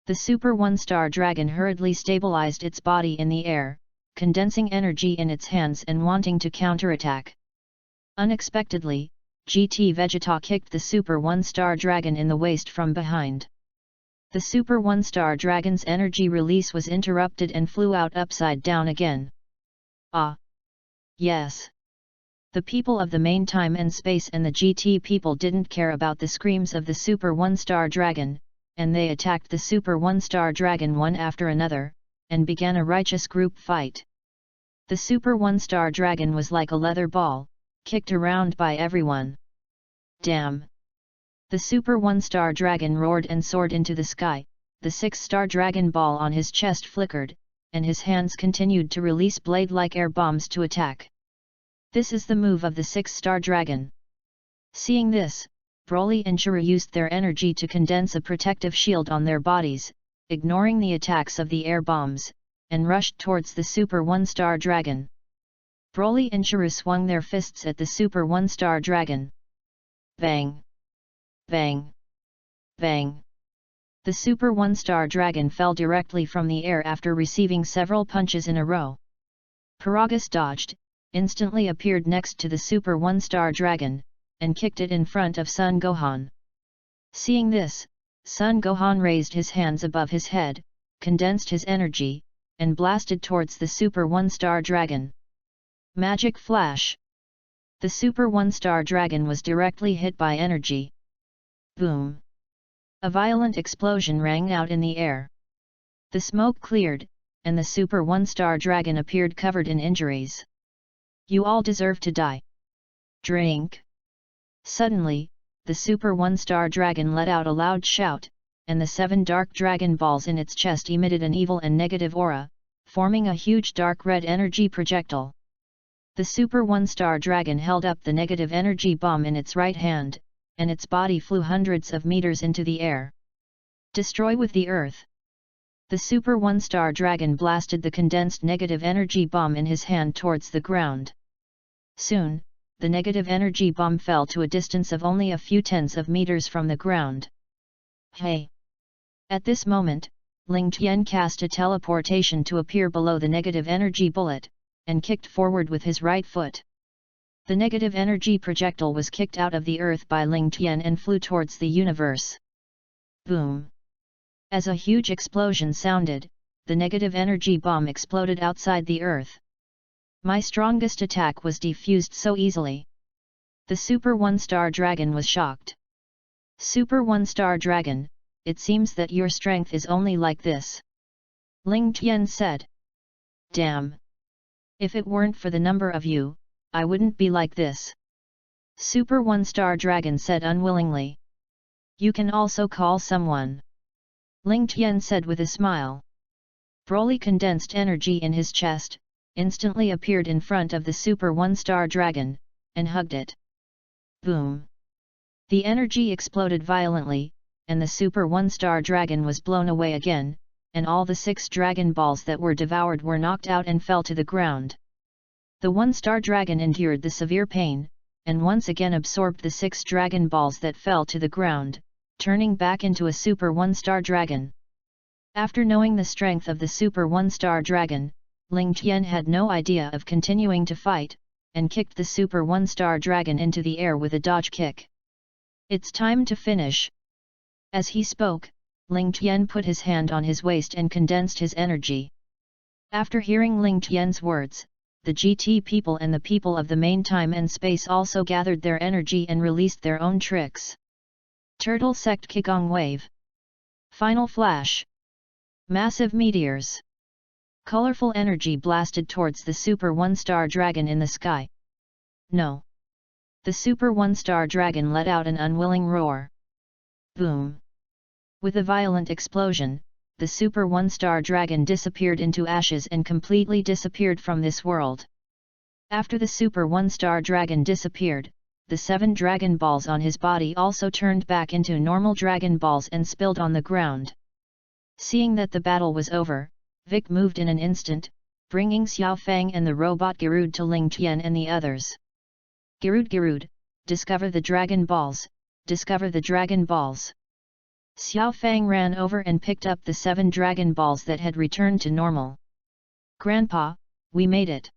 The Super 1-star dragon hurriedly stabilized its body in the air, condensing energy in its hands and wanting to counterattack. Unexpectedly, GT Vegeta kicked the Super 1-star dragon in the waist from behind. The Super 1-star dragon's energy release was interrupted and flew out upside down again. Ah! Yes! The people of the main time and space and the GT people didn't care about the screams of the Super 1-star dragon, and they attacked the Super 1-star dragon one after another, and began a righteous group fight. The Super 1-star dragon was like a leather ball, kicked around by everyone. Damn! The Super 1-star dragon roared and soared into the sky, the 6-star dragon ball on his chest flickered, and his hands continued to release blade-like air bombs to attack. This is the move of the 6-star dragon. Seeing this, Broly and Churu used their energy to condense a protective shield on their bodies, ignoring the attacks of the air bombs, and rushed towards the Super 1-star dragon. Broly and Churu swung their fists at the Super 1-star dragon. Bang! Bang! Bang! The Super 1-star dragon fell directly from the air after receiving several punches in a row. Paragus dodged, instantly appeared next to the Super 1-star dragon, and kicked it in front of Son Gohan. Seeing this, Son Gohan raised his hands above his head, condensed his energy, and blasted towards the Super 1-star dragon. Magic Flash! The Super 1-star dragon was directly hit by energy. Boom! A violent explosion rang out in the air. The smoke cleared, and the Super 1-star dragon appeared covered in injuries. You all deserve to die. Drink! Suddenly, the Super 1-star dragon let out a loud shout, and the 7 dark dragon balls in its chest emitted an evil and negative aura, forming a huge dark red energy projectile. The Super 1-star dragon held up the negative energy bomb in its right hand, and its body flew hundreds of meters into the air. Destroy with the earth! The Super 1-star dragon blasted the condensed negative energy bomb in his hand towards the ground. Soon, the negative energy bomb fell to a distance of only a few tens of meters from the ground. Hey! At this moment, Ling Tian cast a teleportation to appear below the negative energy bullet, and kicked forward with his right foot. The negative energy projectile was kicked out of the earth by Ling Tian and flew towards the universe. Boom! As a huge explosion sounded, the negative energy bomb exploded outside the earth. My strongest attack was defused so easily. The Super 1-star dragon was shocked. Super 1-star dragon, it seems that your strength is only like this. Ling Tian said. Damn! If it weren't for the number of you, I wouldn't be like this. Super 1-star dragon said unwillingly. You can also call someone. Ling Tian said with a smile. Broly condensed energy in his chest, instantly appeared in front of the Super 1-star dragon, and hugged it. Boom! The energy exploded violently, and the Super 1-star dragon was blown away again, and all the 6 dragon balls that were devoured were knocked out and fell to the ground. The 1-star dragon endured the severe pain, and once again absorbed the 6 dragon balls that fell to the ground, turning back into a Super 1-star dragon. After knowing the strength of the Super 1-star dragon, Ling Tian had no idea of continuing to fight, and kicked the Super 1-star dragon into the air with a dodge kick. It's time to finish. As he spoke, Ling Tian put his hand on his waist and condensed his energy. After hearing Ling Tian's words, the GT people and the people of the main time and space also gathered their energy and released their own tricks. Turtle Sect Qigong Wave. Final Flash. Massive Meteors. Colorful energy blasted towards the Super 1-star dragon in the sky. No! The Super 1-star dragon let out an unwilling roar. Boom! With a violent explosion, the Super 1-star dragon disappeared into ashes and completely disappeared from this world. After the Super 1-star dragon disappeared, the 7 dragon balls on his body also turned back into normal dragon balls and spilled on the ground. Seeing that the battle was over, Vic moved in an instant, bringing Xiao Fang and the robot Garud to Ling Tian and the others. Garud, discover the dragon balls, discover the dragon balls. Xiao Fang ran over and picked up the 7 dragon balls that had returned to normal. Grandpa, we made it!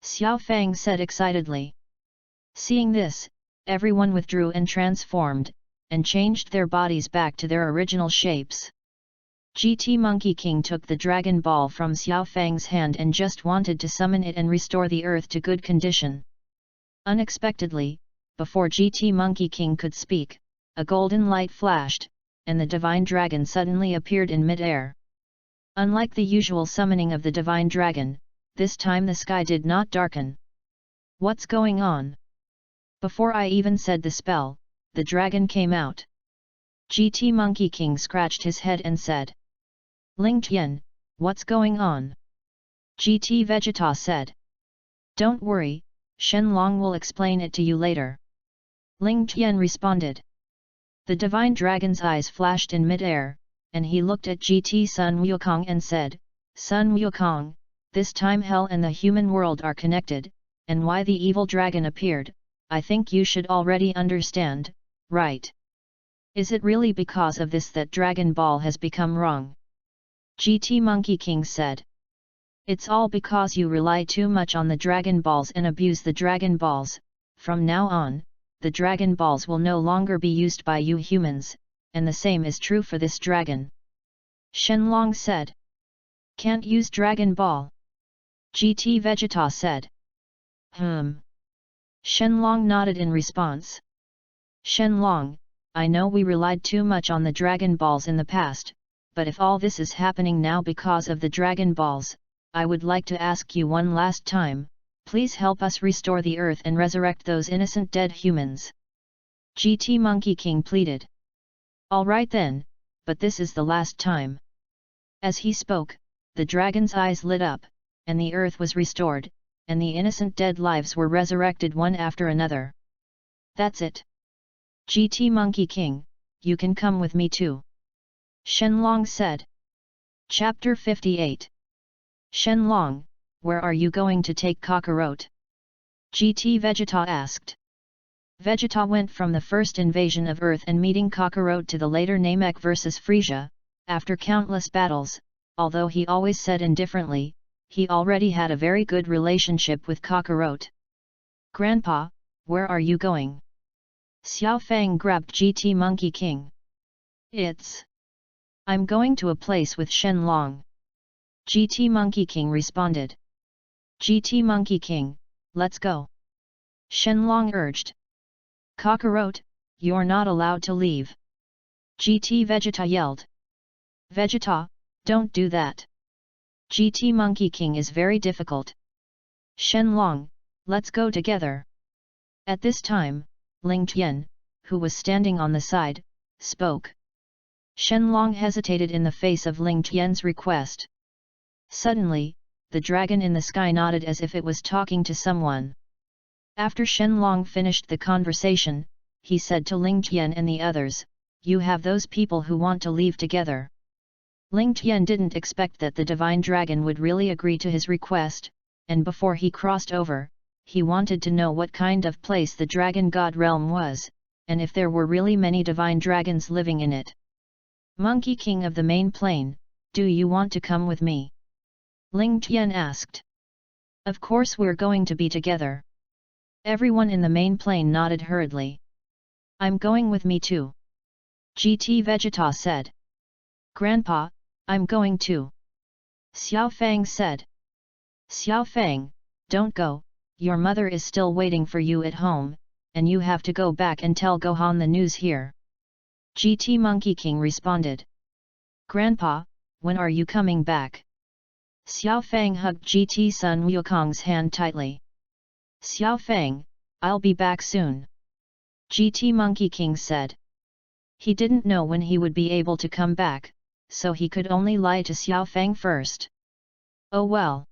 Xiao Fang said excitedly. Seeing this, everyone withdrew and transformed, and changed their bodies back to their original shapes. GT Monkey King took the Dragon Ball from Xiao Fang's hand and just wanted to summon it and restore the earth to good condition. Unexpectedly, before GT Monkey King could speak, a golden light flashed, and the Divine Dragon suddenly appeared in mid-air. Unlike the usual summoning of the Divine Dragon, this time the sky did not darken. What's going on? Before I even said the spell, the dragon came out. GT Monkey King scratched his head and said. Ling Tian, what's going on? GT Vegeta said. Don't worry, Shenlong will explain it to you later. Ling Tian responded. The Divine Dragon's eyes flashed in mid-air, and he looked at GT Sun Wukong and said, Sun Wukong, this time hell and the human world are connected, and why the evil dragon appeared, I think you should already understand, right? Is it really because of this that Dragon Ball has become wrong? GT Monkey King said. It's all because you rely too much on the Dragon Balls and abuse the Dragon Balls. From now on, the Dragon Balls will no longer be used by you humans, and the same is true for this dragon. Shenlong said. Can't use Dragon Ball? GT Vegeta said. Shenlong nodded in response. Shenlong, I know we relied too much on the Dragon Balls in the past, but if all this is happening now because of the Dragon Balls, I would like to ask you one last time, please help us restore the earth and resurrect those innocent dead humans. GT Monkey King pleaded. Alright then, but this is the last time. As he spoke, the dragon's eyes lit up, and the earth was restored, and the innocent dead lives were resurrected one after another. That's it. GT Monkey King, you can come with me too. Shenlong said. Chapter 58. Shenlong, where are you going to take Kakarot? GT Vegeta asked. Vegeta went from the first invasion of Earth and meeting Kakarot to the later Namek vs Frisia, after countless battles, although he always said indifferently, he already had a very good relationship with Kakarot. Grandpa, where are you going? Xiao Fang grabbed GT Monkey King. I'm going to a place with Shenlong. GT Monkey King responded. GT Monkey King, let's go. Shenlong urged. Kakarot, you're not allowed to leave. GT Vegeta yelled. Vegeta, don't do that. GT Monkey King is very difficult. Shenlong, let's go together. At this time, Ling Tian, who was standing on the side, spoke. Shenlong hesitated in the face of Ling Tian's request. Suddenly, the dragon in the sky nodded as if it was talking to someone. After Shenlong finished the conversation, he said to Ling Tian and the others, you have those people who want to leave together. Ling Tian didn't expect that the Divine Dragon would really agree to his request, and before he crossed over, he wanted to know what kind of place the Dragon God Realm was, and if there were really many Divine Dragons living in it. Monkey King of the main plane, do you want to come with me? Ling Tian asked. Of course we're going to be together. Everyone in the main plane nodded hurriedly. I'm going with me too. GT Vegeta said. Grandpa, I'm going too. Xiao Fang said. Xiao Fang, don't go, your mother is still waiting for you at home, and you have to go back and tell Gohan the news here. GT Monkey King responded. Grandpa, when are you coming back? Xiao Fang hugged GT Sun Wukong's hand tightly. Xiao Fang, I'll be back soon. GT Monkey King said. He didn't know when he would be able to come back, so he could only lie to Xiao Fang first. Oh well.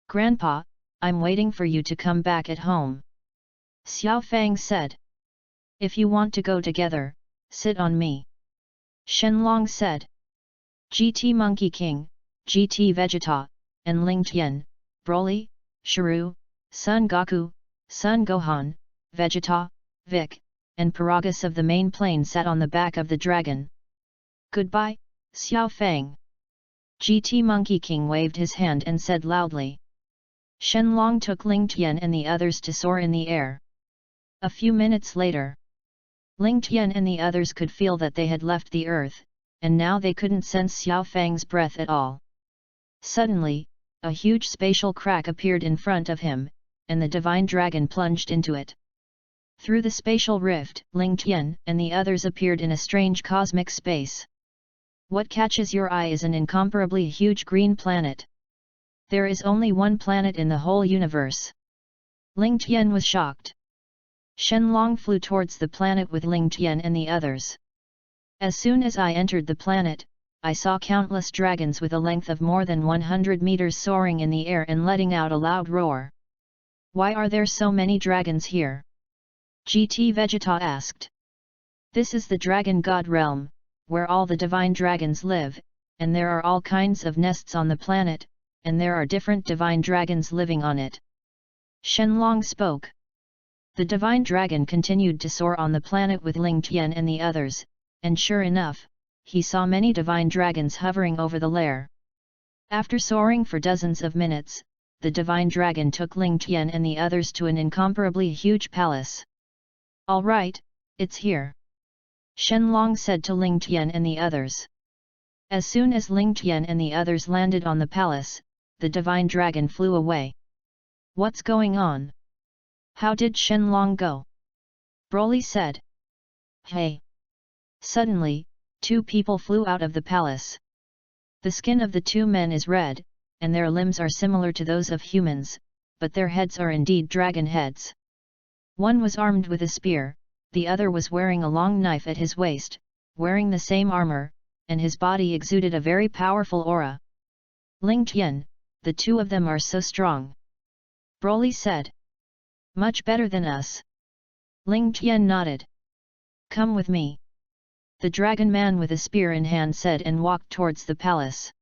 Grandpa, I'm waiting for you to come back at home. Xiao Fang said. If you want to go together, sit on me. Shenlong said. GT Monkey King, GT Vegeta, and Ling Tian, Broly, Shiryu, Son Goku, Son Gohan, Vegeta, Vic, and Paragus of the main plane sat on the back of the dragon. Goodbye, Xiao Fang. GT Monkey King waved his hand and said loudly. Shenlong took Ling Tian and the others to soar in the air. A few minutes later, Ling Tian and the others could feel that they had left the earth, and now they couldn't sense Xiao Fang's breath at all. Suddenly, a huge spatial crack appeared in front of him, and the divine dragon plunged into it. Through the spatial rift, Ling Tian and the others appeared in a strange cosmic space. What catches your eye is an incomparably huge green planet. There is only one planet in the whole universe. Ling Tian was shocked. Shenlong flew towards the planet with Ling Tian and the others. As soon as I entered the planet, I saw countless dragons with a length of more than 100 meters soaring in the air and letting out a loud roar. Why are there so many dragons here? GT Vegeta asked. This is the Dragon God realm, where all the divine dragons live, and there are all kinds of nests on the planet, and there are different divine dragons living on it. Shenlong spoke. The divine dragon continued to soar on the planet with Ling Tian and the others, and sure enough, he saw many divine dragons hovering over the lair. After soaring for dozens of minutes, the divine dragon took Ling Tian and the others to an incomparably huge palace. All right, it's here. Shenlong said to Ling Tian and the others. As soon as Ling Tian and the others landed on the palace, the divine dragon flew away. What's going on? How did Shenlong go? Broly said. Hey! Suddenly, two people flew out of the palace. The skin of the two men is red, and their limbs are similar to those of humans, but their heads are indeed dragon heads. One was armed with a spear, the other was wearing a long knife at his waist, wearing the same armor, and his body exuded a very powerful aura. Ling Tian, the two of them are so strong. Broly said. Much better than us. Ling Tian nodded. Come with me. The dragon man with a spear in hand said and walked towards the palace.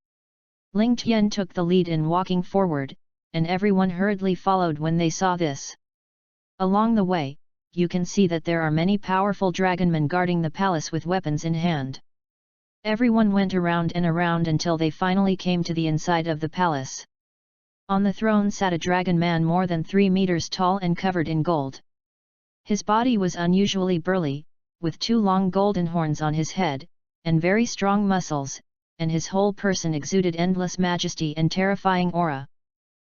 Ling Tian took the lead in walking forward, and everyone hurriedly followed when they saw this. Along the way, you can see that there are many powerful dragonmen guarding the palace with weapons in hand. Everyone went around and around until they finally came to the inside of the palace. On the throne sat a dragon man more than 3 meters tall and covered in gold. His body was unusually burly, with 2 long golden horns on his head, and very strong muscles, and his whole person exuded endless majesty and terrifying aura.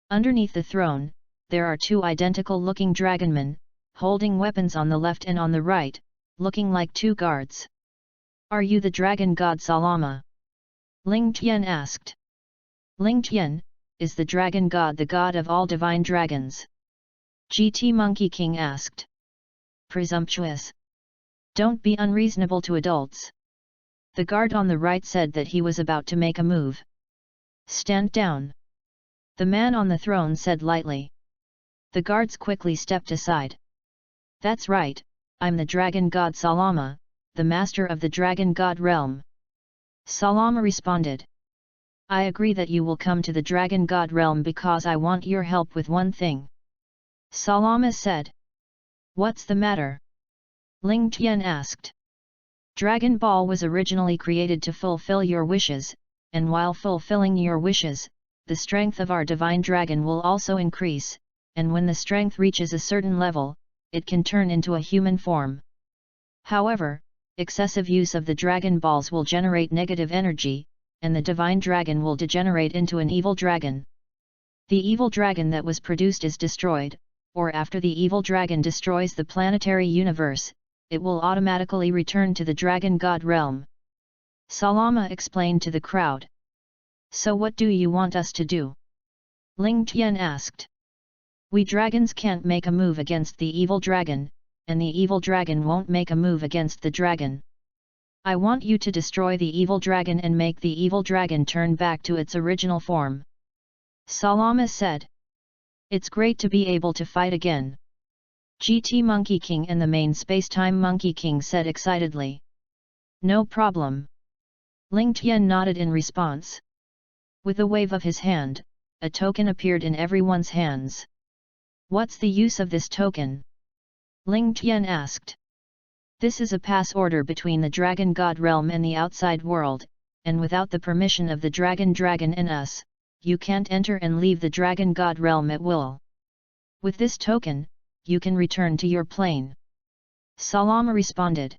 Underneath the throne, there are 2 identical-looking dragonmen, holding weapons on the left and on the right, looking like 2 guards. Are you the dragon god Salama? Ling Tian asked. Ling Tian is the dragon god, the god of all divine dragons. GT Monkey King asked. Presumptuous. Don't be unreasonable to adults. The guard on the right said that he was about to make a move. Stand down. The man on the throne said lightly. The guards quickly stepped aside. That's right, I'm the dragon god Salama, the master of the dragon god realm. Salama responded. I agree that you will come to the dragon god realm because I want your help with one thing. Salama said. What's the matter? Ling Tian asked. Dragon Ball was originally created to fulfill your wishes, and while fulfilling your wishes, the strength of our divine dragon will also increase, and when the strength reaches a certain level, it can turn into a human form. However, excessive use of the Dragon Balls will generate negative energy, and the divine dragon will degenerate into an evil dragon. The evil dragon that was produced is destroyed, or after the evil dragon destroys the planetary universe, it will automatically return to the dragon god realm. Salama explained to the crowd. So what do you want us to do? Ling Tian asked. We dragons can't make a move against the evil dragon, and the evil dragon won't make a move against the dragon. I want you to destroy the evil dragon and make the evil dragon turn back to its original form. Salama said. It's great to be able to fight again. GT Monkey King and the main Space-Time Monkey King said excitedly. No problem. Ling Tian nodded in response. With a wave of his hand, a token appeared in everyone's hands. What's the use of this token? Ling Tian asked. This is a pass order between the Dragon God realm and the outside world, and without the permission of the Dragon and us, you can't enter and leave the Dragon God realm at will. With this token, you can return to your plane. Salama responded.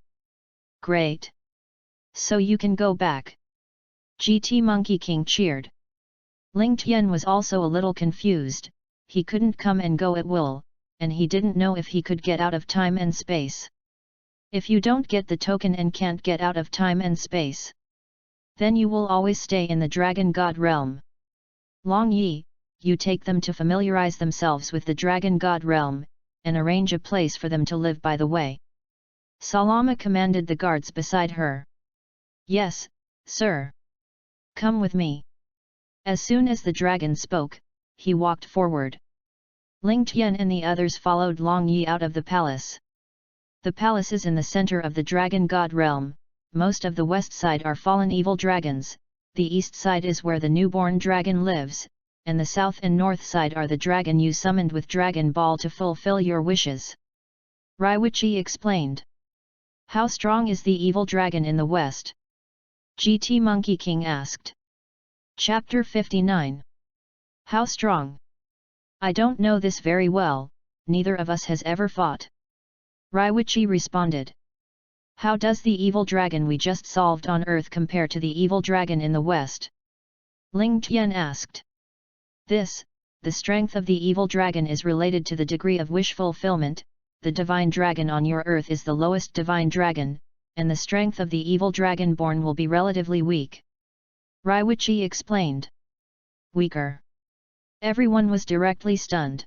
Great. So you can go back. GT Monkey King cheered. Ling Tian was also a little confused, he couldn't come and go at will, and he didn't know if he could get out of time and space. If you don't get the token and can't get out of time and space, then you will always stay in the Dragon God realm. Long Yi, you take them to familiarize themselves with the Dragon God realm, and arrange a place for them to live by the way. Salama commanded the guards beside her. Yes, sir. Come with me. As soon as the dragon spoke, he walked forward. Ling Tian and the others followed Long Yi out of the palace. The palace is in the center of the Dragon God realm. Most of the west side are fallen evil dragons, the east side is where the newborn dragon lives, and the south and north side are the dragon you summoned with Dragon Ball to fulfill your wishes. Raiwichi explained. How strong is the evil dragon in the west? GT Monkey King asked. Chapter 59. How strong? I don't know this very well, neither of us has ever fought. Raiwichi responded. How does the evil dragon we just solved on Earth compare to the evil dragon in the West? Ling Tian asked. The strength of the evil dragon is related to the degree of wish fulfillment. The divine dragon on your Earth is the lowest divine dragon, and the strength of the evil dragon born will be relatively weak. Raiwichi explained. Weaker. Everyone was directly stunned.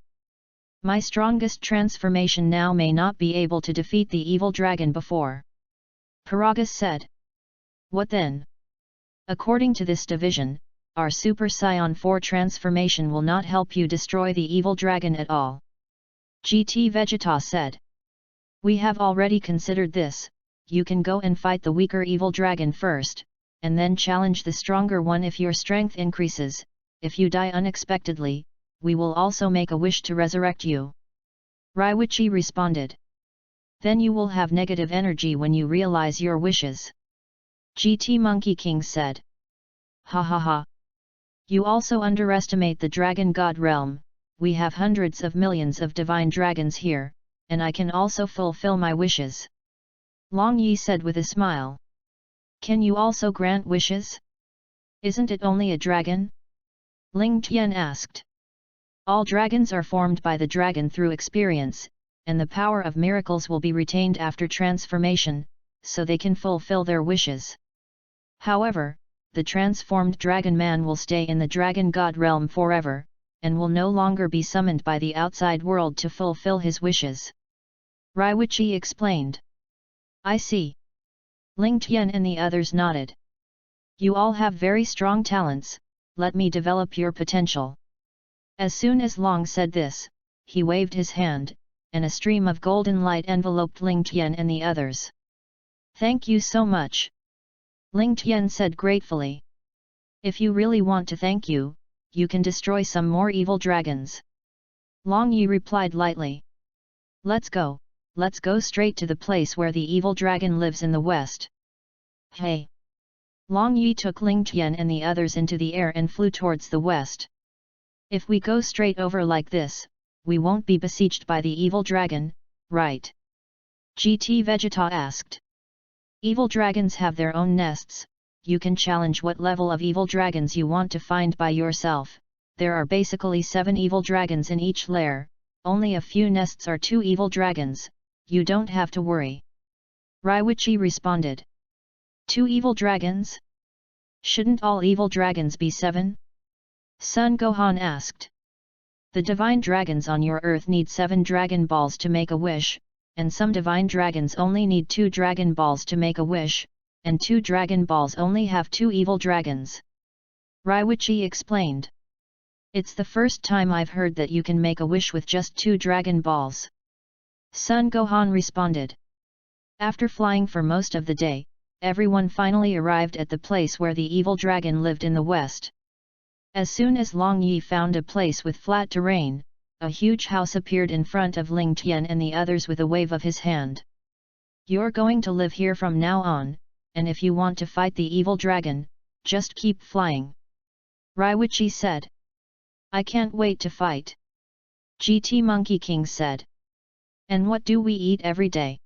My strongest transformation now may not be able to defeat the evil dragon before. Paragas said. What then? According to this division, our Super Saiyan 4 transformation will not help you destroy the evil dragon at all. GT Vegeta said. We have already considered this, you can go and fight the weaker evil dragon first, and then challenge the stronger one if your strength increases. If you die unexpectedly, we will also make a wish to resurrect you. Raiwichi responded. Then you will have negative energy when you realize your wishes. GT Monkey King said. Ha ha ha. You also underestimate the Dragon God realm. We have hundreds of millions of divine dragons here, and I can also fulfill my wishes. Long Yi said with a smile. Can you also grant wishes? Isn't it only a dragon? Ling Tian asked. All dragons are formed by the dragon through experience, and the power of miracles will be retained after transformation, so they can fulfill their wishes. However, the transformed dragon man will stay in the Dragon God realm forever, and will no longer be summoned by the outside world to fulfill his wishes. Raiwichi explained. I see. Ling Tian and the others nodded. You all have very strong talents, let me develop your potential. As soon as Long said this, he waved his hand, and a stream of golden light enveloped Ling Tian and the others. Thank you so much. Ling Tian said gratefully. If you really want to thank you, you can destroy some more evil dragons. Long Yi replied lightly. Let's go straight to the place where the evil dragon lives in the west. Hey! Long Yi took Ling Tian and the others into the air and flew towards the west. If we go straight over like this, we won't be besieged by the evil dragon, right? GT Vegeta asked. Evil dragons have their own nests, you can challenge what level of evil dragons you want to find by yourself. There are basically 7 evil dragons in each lair, only a few nests are 2 evil dragons, you don't have to worry. Raiwichi responded. 2 evil dragons? Shouldn't all evil dragons be 7? Son Gohan asked. The divine dragons on your Earth need 7 Dragon Balls to make a wish, and some divine dragons only need 2 Dragon Balls to make a wish, and 2 Dragon Balls only have 2 evil dragons. Raiwichi explained. It's the first time I've heard that you can make a wish with just 2 Dragon Balls. Son Gohan responded. After flying for most of the day, everyone finally arrived at the place where the evil dragon lived in the west. As soon as Long Yi found a place with flat terrain, a huge house appeared in front of Ling Tian and the others with a wave of his hand. You're going to live here from now on, and if you want to fight the evil dragon, just keep flying. Raiwichi said. I can't wait to fight. GT Monkey King said. And what do we eat every day?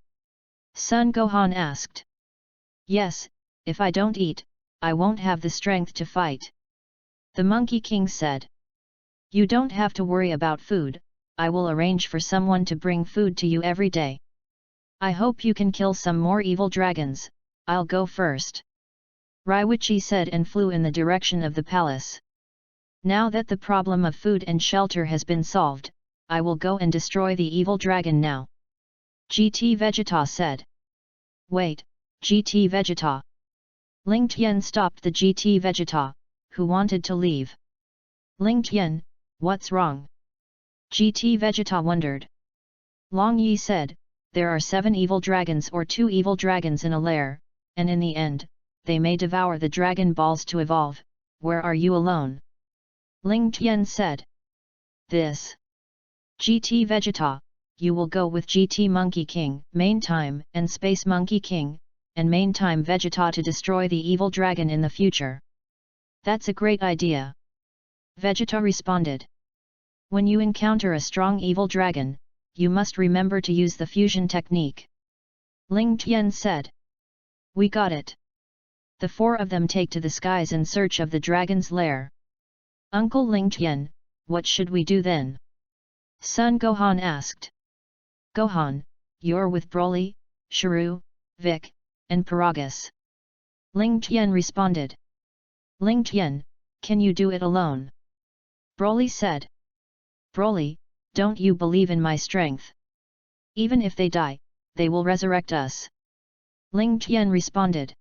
Sun Gohan asked. Yes, if I don't eat, I won't have the strength to fight. The Monkey King said. You don't have to worry about food, I will arrange for someone to bring food to you every day. I hope you can kill some more evil dragons, I'll go first. Raiwichi said and flew in the direction of the palace. Now that the problem of food and shelter has been solved, I will go and destroy the evil dragon now. GT Vegeta said. Wait, GT Vegeta. Ling Tian stopped the GT Vegeta, who wanted to leave. Ling Tian, what's wrong? GT Vegeta wondered. Long Yi said, there are 7 evil dragons or 2 evil dragons in a lair, and in the end, they may devour the Dragon Balls to evolve. Where are you alone? Ling Tian said. This. GT Vegeta, you will go with GT Monkey King, Main Time, and Space Monkey King, and Main Time Vegeta to destroy the evil dragon in the future. That's a great idea. Vegeta responded. When you encounter a strong evil dragon, you must remember to use the fusion technique. Ling Tian said. We got it. The 4 of them take to the skies in search of the dragon's lair. Uncle Ling Tian, what should we do then? Son Gohan asked. Gohan, you're with Broly, Shiryu, Vic, and Paragus. Ling Tian responded. Ling Tian, can you do it alone? Broly said. Broly, don't you believe in my strength? Even if they die, they will resurrect us. Ling Tian responded.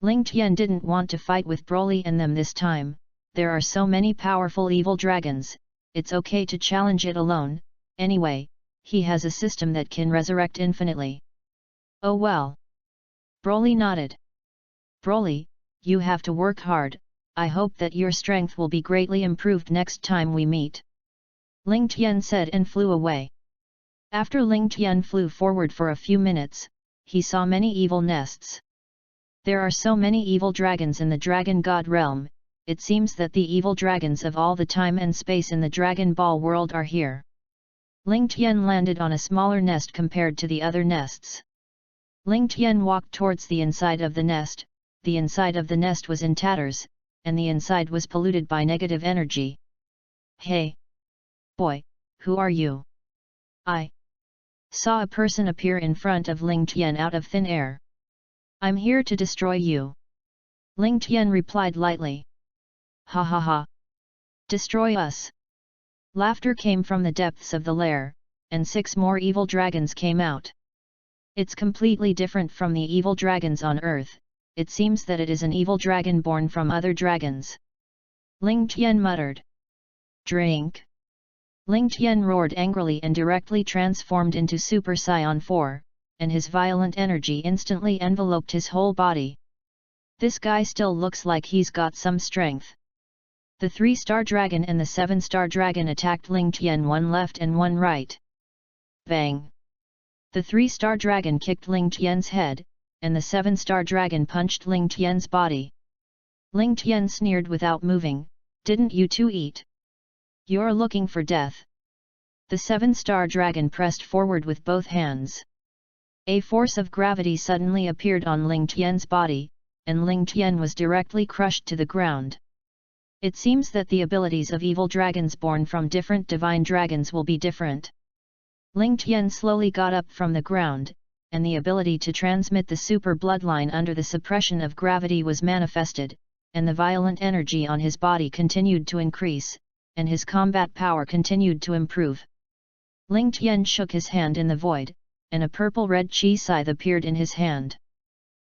Ling Tian didn't want to fight with Broly and them this time. There are so many powerful evil dragons, it's okay to challenge it alone. Anyway, he has a system that can resurrect infinitely. Oh well. Broly nodded. Broly, you have to work hard, I hope that your strength will be greatly improved next time we meet. Ling Tian said and flew away. After Ling Tian flew forward for a few minutes, he saw many evil nests. There are so many evil dragons in the Dragon God realm, it seems that the evil dragons of all the time and space in the Dragon Ball world are here. Ling Tian landed on a smaller nest compared to the other nests. Ling Tian walked towards the inside of the nest was in tatters, and the inside was polluted by negative energy. Hey! Boy, who are you? I saw a person appear in front of Ling Tian out of thin air. I'm here to destroy you. Ling Tian replied lightly. Ha ha ha! Destroy us! Laughter came from the depths of the lair, and 6 more evil dragons came out. It's completely different from the evil dragons on Earth, it seems that it is an evil dragon born from other dragons. Ling Tian muttered. Drink! Ling Tian roared angrily and directly transformed into Super Saiyan 4, and his violent energy instantly enveloped his whole body. This guy still looks like he's got some strength. The 3-star dragon and the 7-star dragon attacked Ling Tian one left and one right. Bang! The 3-star dragon kicked Ling Tian's head, and the 7-star dragon punched Ling Tian's body. Ling Tian sneered without moving, didn't you two eat? You're looking for death. The 7-star dragon pressed forward with both hands. A force of gravity suddenly appeared on Ling Tian's body, and Ling Tian was directly crushed to the ground. It seems that the abilities of evil dragons born from different divine dragons will be different. Ling Tian slowly got up from the ground, and the ability to transmit the super bloodline under the suppression of gravity was manifested, and the violent energy on his body continued to increase, and his combat power continued to improve. Ling Tian shook his hand in the void, and a purple-red chi scythe appeared in his hand.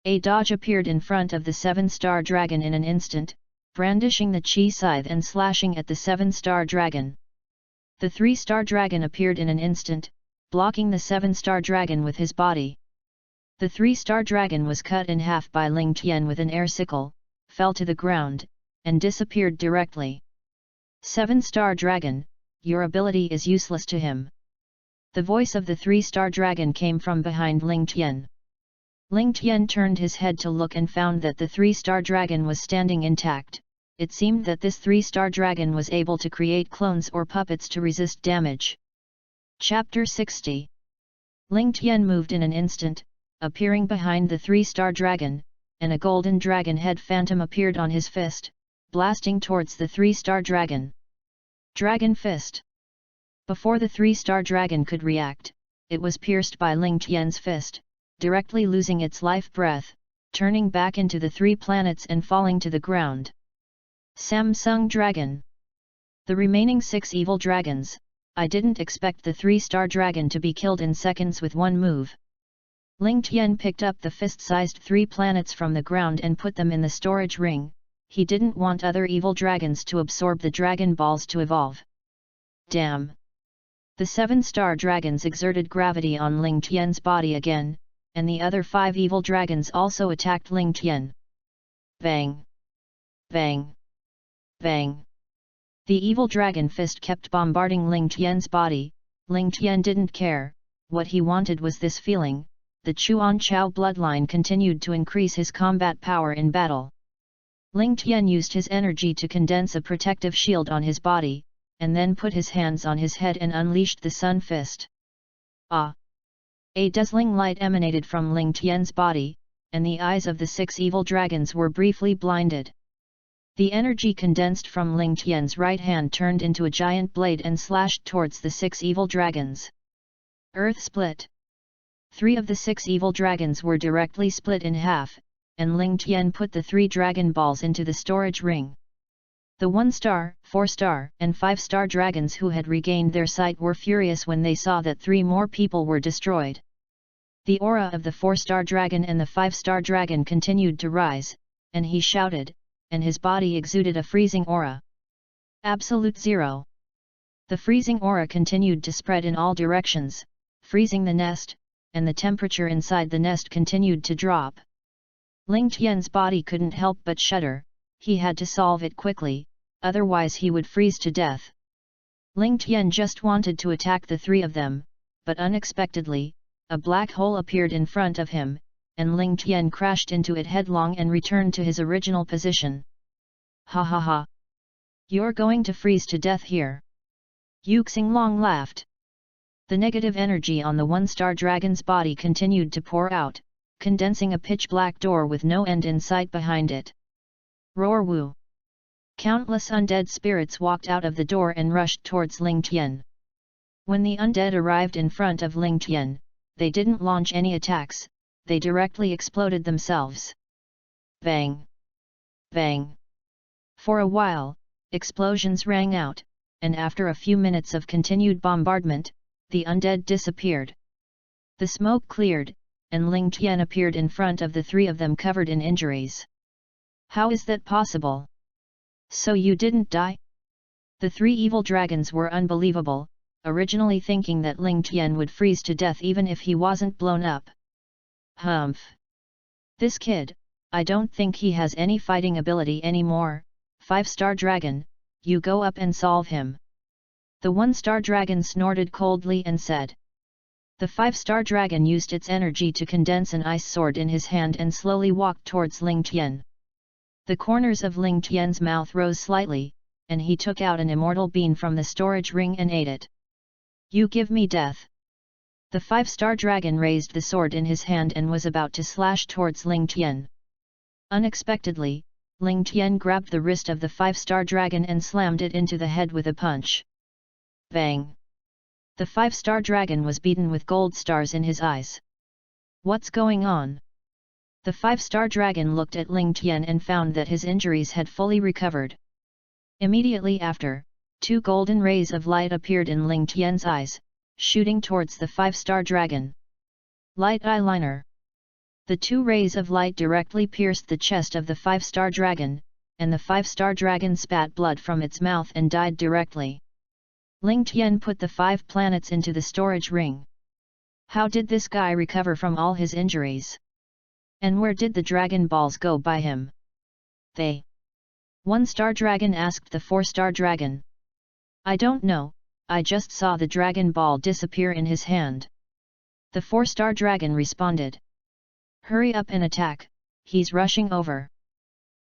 A dodge appeared in front of the 7-star dragon in an instant, brandishing the chi scythe and slashing at the 7-star dragon. The 3-star dragon appeared in an instant, blocking the 7-star dragon with his body. The 3-star dragon was cut in half by Ling Tian with an air sickle, fell to the ground, and disappeared directly. 7-star dragon, your ability is useless to him. The voice of the 3-star dragon came from behind Ling Tian. Ling Tian turned his head to look and found that the 3-star dragon was standing intact. It seemed that this 3-star dragon was able to create clones or puppets to resist damage. Chapter 60. Ling Tian moved in an instant, appearing behind the 3-star dragon, and a golden dragon head phantom appeared on his fist, blasting towards the 3-star dragon. Dragon Fist. Before the 3-star dragon could react, it was pierced by Ling Tian's fist, directly losing its life breath, turning back into the 3 planets and falling to the ground. Samsung Dragon. The remaining 6 evil dragons. I didn't expect the 3-star dragon to be killed in seconds with one move. Ling Tian picked up the fist-sized 3 planets from the ground and put them in the storage ring. He didn't want other evil dragons to absorb the Dragon Balls to evolve. Damn! The 7-star dragons exerted gravity on Ling Tian's body again, and the other 5 evil dragons also attacked Ling Tian. Bang! Bang! Bang! The evil dragon fist kept bombarding Ling Tian's body. Ling Tian didn't care, what he wanted was this feeling. The Chuan Chao bloodline continued to increase his combat power in battle. Ling Tian used his energy to condense a protective shield on his body, and then put his hands on his head and unleashed the Sun Fist. Ah! A dazzling light emanated from Ling Tian's body, and the eyes of the 6 evil dragons were briefly blinded. The energy condensed from Ling Tian's right hand turned into a giant blade and slashed towards the 6 evil dragons. Earth split. 3 of the 6 evil dragons were directly split in half, and Ling Tian put the 3 Dragon Balls into the storage ring. The 1-star, 4-star, and 5-star dragons who had regained their sight were furious when they saw that 3 more people were destroyed. The aura of the 4-star dragon and the 5-star dragon continued to rise, and he shouted, and his body exuded a freezing aura. Absolute Zero. The freezing aura continued to spread in all directions, freezing the nest, and the temperature inside the nest continued to drop. Ling Tian's body couldn't help but shudder. He had to solve it quickly, otherwise he would freeze to death. Ling Tian just wanted to attack the 3 of them, but unexpectedly, a black hole appeared in front of him, and Ling Tian crashed into it headlong and returned to his original position. Ha ha ha! You're going to freeze to death here! Yu Xinglong laughed. The negative energy on the 1-star dragon's body continued to pour out, condensing a pitch-black door with no end in sight behind it. Roar Wu! Countless undead spirits walked out of the door and rushed towards Ling Tian. When the undead arrived in front of Ling Tian, they didn't launch any attacks, they directly exploded themselves. Bang! Bang! For a while, explosions rang out, and after a few minutes of continued bombardment, the undead disappeared. The smoke cleared, and Ling Tian appeared in front of the 3 of them covered in injuries. How is that possible? So you didn't die? The 3 evil dragons were unbelievable, originally thinking that Ling Tian would freeze to death even if he wasn't blown up. Humph! This kid, I don't think he has any fighting ability anymore. 5-star dragon, you go up and solve him. The 1-star dragon snorted coldly and said. The 5-star dragon used its energy to condense an ice sword in his hand and slowly walked towards Ling Tian. The corners of Ling Tian's mouth rose slightly, and he took out an immortal bean from the storage ring and ate it. You give me death! The 5-star dragon raised the sword in his hand and was about to slash towards Ling Tian. Unexpectedly, Ling Tian grabbed the wrist of the 5-star dragon and slammed it into the head with a punch. Bang! The 5-star dragon was beaten with gold stars in his eyes. What's going on? The 5-star dragon looked at Ling Tian and found that his injuries had fully recovered. Immediately after, 2 golden rays of light appeared in Ling Tian's eyes, shooting towards the 5-star dragon. Light eyeliner. The 2 rays of light directly pierced the chest of the 5-star dragon, and the 5-star dragon spat blood from its mouth and died directly. Ling Tian put the 5 planets into the storage ring. How did this guy recover from all his injuries? And where did the Dragon Balls go by him? They. 1-star dragon asked the 4-star dragon. I don't know, I just saw the Dragon Ball disappear in his hand. The 4-star dragon responded. Hurry up and attack, he's rushing over.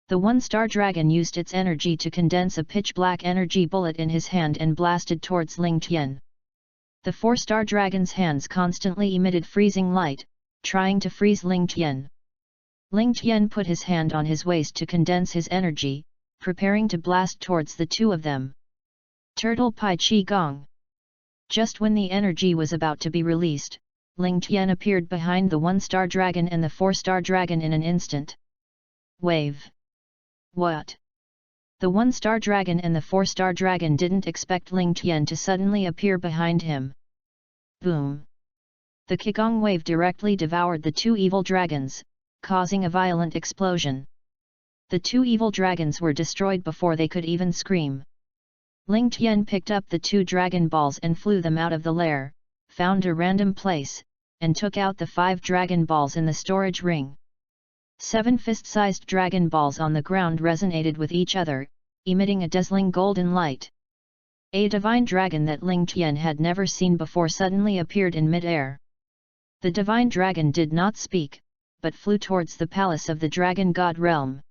The 1-star dragon used its energy to condense a pitch-black energy bullet in his hand and blasted towards Ling Tian. The 4-star dragon's hands constantly emitted freezing light, trying to freeze Ling Tian. Ling Tian put his hand on his waist to condense his energy, preparing to blast towards the two of them. Turtle Pai Qi Gong. Just when the energy was about to be released, Ling Tian appeared behind the 1-star dragon and the 4-star dragon in an instant. Wave. What? The 1-star dragon and the 4-star dragon didn't expect Ling Tian to suddenly appear behind him. Boom! The Qigong wave directly devoured the two evil dragons, causing a violent explosion. The two evil dragons were destroyed before they could even scream. Ling Tian picked up the 2 dragon balls and flew them out of the lair, found a random place, and took out the 5 dragon balls in the storage ring. 7 fist-sized dragon balls on the ground resonated with each other, emitting a dazzling golden light. A divine dragon that Ling Tian had never seen before suddenly appeared in mid-air. The divine dragon did not speak, but flew towards the palace of the dragon god realm.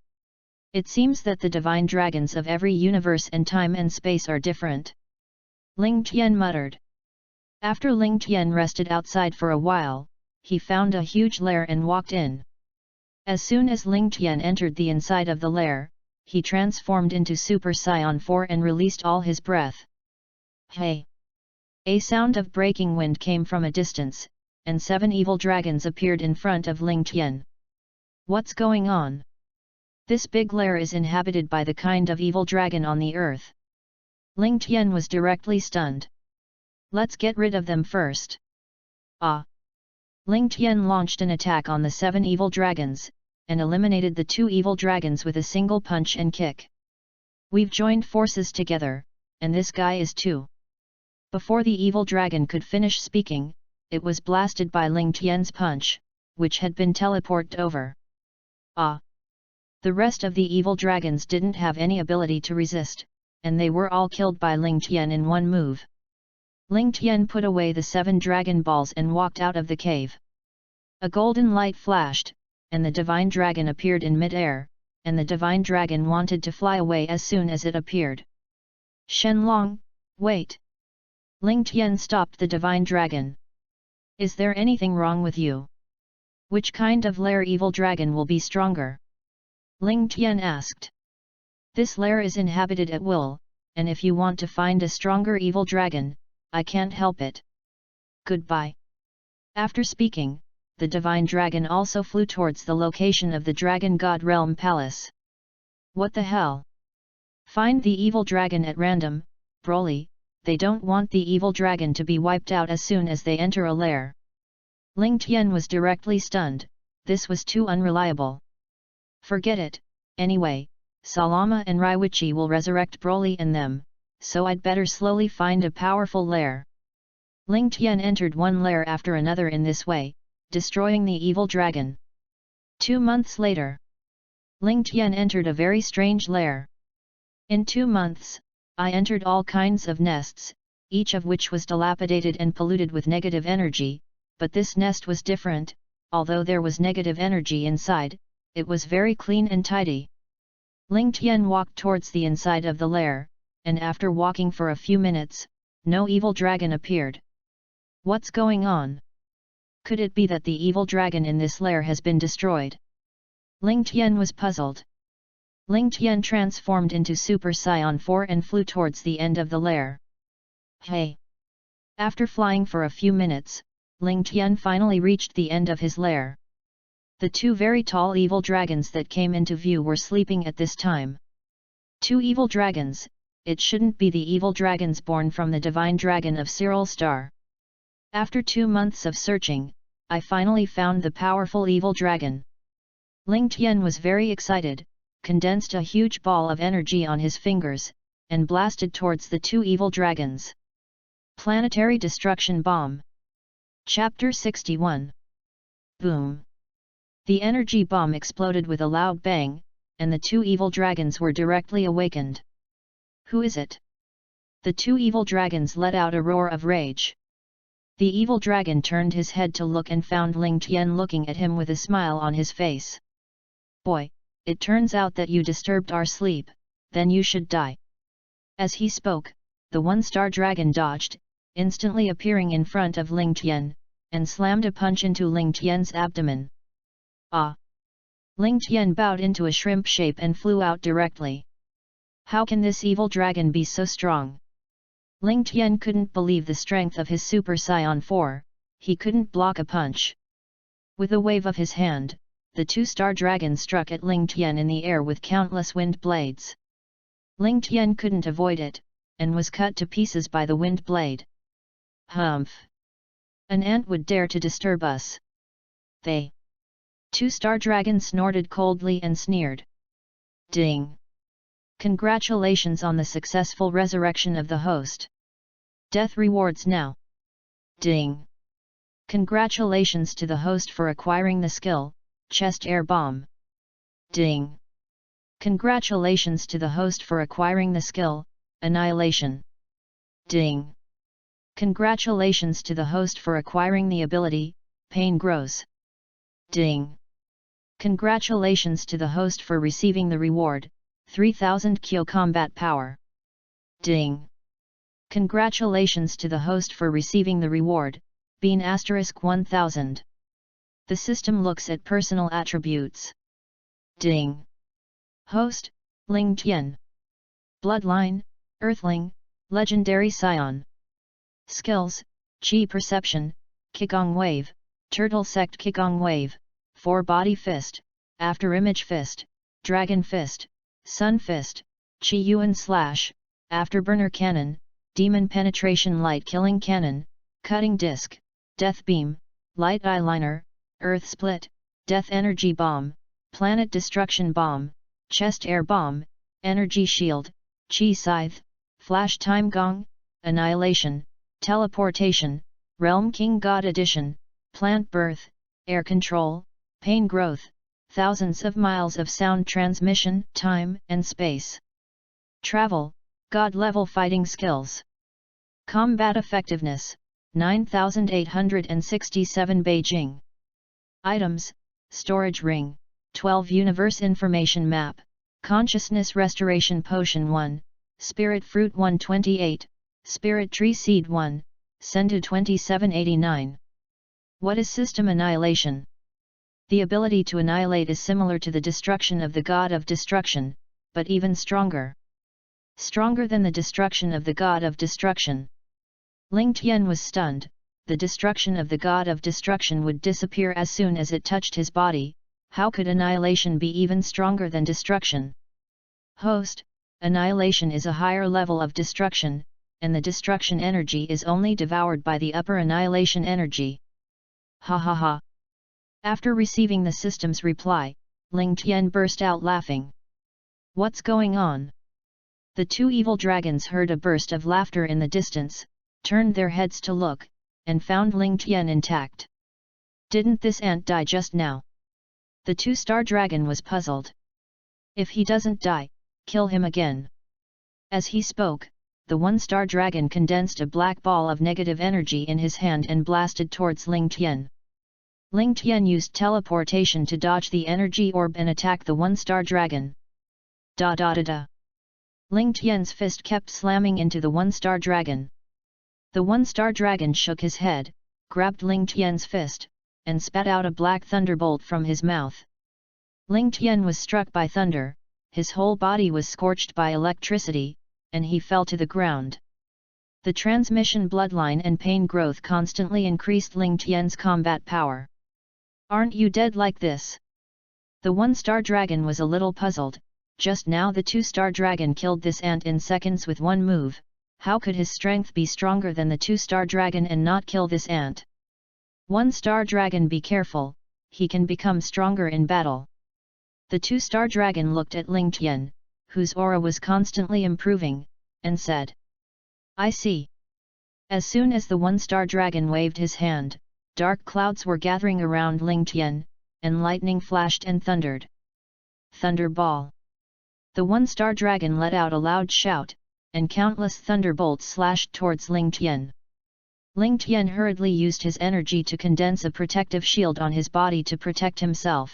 It seems that the divine dragons of every universe and time and space are different. Ling Tian muttered. After Ling Tian rested outside for a while, he found a huge lair and walked in. As soon as Ling Tian entered the inside of the lair, he transformed into Super Saiyan 4 and released all his breath. Hey! A sound of breaking wind came from a distance, and 7 evil dragons appeared in front of Ling Tian. What's going on? This big lair is inhabited by the kind of evil dragon on the earth. Ling Tian was directly stunned. Let's get rid of them first. Ah! Ling Tian launched an attack on the 7 evil dragons, and eliminated the 2 evil dragons with a single punch and kick. We've joined forces together, and this guy is too. Before the evil dragon could finish speaking, it was blasted by Ling Tian's punch, which had been teleported over. Ah! The rest of the evil dragons didn't have any ability to resist, and they were all killed by Ling Tian in one move. Ling Tian put away the 7 dragon balls and walked out of the cave. A golden light flashed, and the divine dragon appeared in mid-air, and the divine dragon wanted to fly away as soon as it appeared. Shenlong, wait! Ling Tian stopped the divine dragon. Is there anything wrong with you? Which kind of lair evil dragon will be stronger? Ling Tian asked. This lair is inhabited at will, and if you want to find a stronger evil dragon, I can't help it. Goodbye. After speaking, the divine dragon also flew towards the location of the dragon god realm palace. What the hell? Find the evil dragon at random, Broly. They don't want the evil dragon to be wiped out as soon as they enter a lair. Ling Tian was directly stunned. This was too unreliable. Forget it, anyway, Salama and Raiwichi will resurrect Broly and them, so I'd better slowly find a powerful lair. Ling Tian entered one lair after another in this way, destroying the evil dragon. 2 months later, Ling Tian entered a very strange lair. In 2 months, I entered all kinds of nests, each of which was dilapidated and polluted with negative energy, but this nest was different. Although there was negative energy inside, it was very clean and tidy. Ling Tian walked towards the inside of the lair, and after walking for a few minutes, no evil dragon appeared. What's going on? Could it be that the evil dragon in this lair has been destroyed? Ling Tian was puzzled. Ling Tian transformed into Super Saiyan 4 and flew towards the end of the lair. Hey! After flying for a few minutes, Ling Tian finally reached the end of his lair. The 2 very tall evil dragons that came into view were sleeping at this time. 2 evil dragons. It shouldn't be the evil dragons born from the divine dragon of Cyril Star. After 2 months of searching, I finally found the powerful evil dragon. Ling Tian was very excited, condensed a huge ball of energy on his fingers, and blasted towards the 2 evil dragons. Planetary Destruction Bomb. Chapter 61. Boom! The energy bomb exploded with a loud bang, and the 2 evil dragons were directly awakened. Who is it? The 2 evil dragons let out a roar of rage. The evil dragon turned his head to look and found Ling Tian looking at him with a smile on his face. Boy, it turns out that you disturbed our sleep, then you should die. As he spoke, the 1-star dragon dodged, instantly appearing in front of Ling Tian, and slammed a punch into Ling Tian's abdomen. Ah! Ling Tian bowed into a shrimp shape and flew out directly. How can this evil dragon be so strong? Ling Tian couldn't believe the strength of his Super Saiyan 4, he couldn't block a punch. With a wave of his hand, the two-star dragon struck at Ling Tian in the air with countless wind blades. Ling Tian couldn't avoid it, and was cut to pieces by the wind blade. Humph! An ant would dare to disturb us. They. Two-star dragon snorted coldly and sneered. Ding! Congratulations on the successful resurrection of the host. Death rewards now. Ding! Congratulations to the host for acquiring the skill, Chest Air Bomb. Ding! Congratulations to the host for acquiring the skill, Annihilation. Ding! Congratulations to the host for acquiring the ability, Pain Grows. Ding! Congratulations to the host for receiving the reward, 3000 Kyo Combat Power. Ding! Congratulations to the host for receiving the reward, Bean * 1000. The system looks at personal attributes. Ding! Host, Ling Tian. Bloodline, Earthling, Legendary Scion. Skills, Qi Perception, Qigong Wave, Turtle Sect Qigong Wave, 4-Body Fist, Afterimage Fist, Dragon Fist, Sun Fist, Qi Yuan Slash, Afterburner Cannon, Demon Penetration Light Killing Cannon, Cutting Disc, Death Beam, Light Eyeliner, Earth Split, Death Energy Bomb, Planet Destruction Bomb, Chest Air Bomb, Energy Shield, Qi Scythe, Flash Time Gong, Annihilation, Teleportation, Realm King God Edition, Plant Birth, Air Control, Pain Growth, thousands of miles of sound transmission, time and space. Travel, God level fighting skills. Combat effectiveness, 9867 Beijing. Items, Storage Ring, 12 Universe Information Map, Consciousness Restoration Potion 1, Spirit Fruit 128, Spirit Tree Seed 1, Sendu 2789. What is System Annihilation? The ability to annihilate is similar to the destruction of the God of Destruction, but even stronger. Stronger than the destruction of the God of Destruction. Ling Tian was stunned. The destruction of the God of Destruction would disappear as soon as it touched his body. How could annihilation be even stronger than destruction? Host, annihilation is a higher level of destruction, and the destruction energy is only devoured by the upper annihilation energy. Ha ha ha! After receiving the system's reply, Ling Tian burst out laughing. What's going on? The two evil dragons heard a burst of laughter in the distance, turned their heads to look, and found Ling Tian intact. Didn't this ant die just now? The two-star dragon was puzzled. If he doesn't die, kill him again. As he spoke, the one-star dragon condensed a black ball of negative energy in his hand and blasted towards Ling Tian. Ling Tian used teleportation to dodge the energy orb and attack the one-star dragon. Da da da da. Ling Tian's fist kept slamming into the one-star dragon. The one-star dragon shook his head, grabbed Ling Tian's fist, and spat out a black thunderbolt from his mouth. Ling Tian was struck by thunder, his whole body was scorched by electricity, and he fell to the ground. The transmission bloodline and pain growth constantly increased Ling Tian's combat power. Aren't you dead like this? The one-star dragon was a little puzzled. Just now the two-star dragon killed this ant in seconds with one move. How could his strength be stronger than the two-star dragon and not kill this ant? One-star dragon, be careful, he can become stronger in battle. The two-star dragon looked at Ling Tian, whose aura was constantly improving, and said, I see. As soon as the one-star dragon waved his hand, dark clouds were gathering around Ling Tian, and lightning flashed and thundered. Thunderball. The one-star dragon let out a loud shout, and countless thunderbolts slashed towards Ling Tian. Ling Tian hurriedly used his energy to condense a protective shield on his body to protect himself.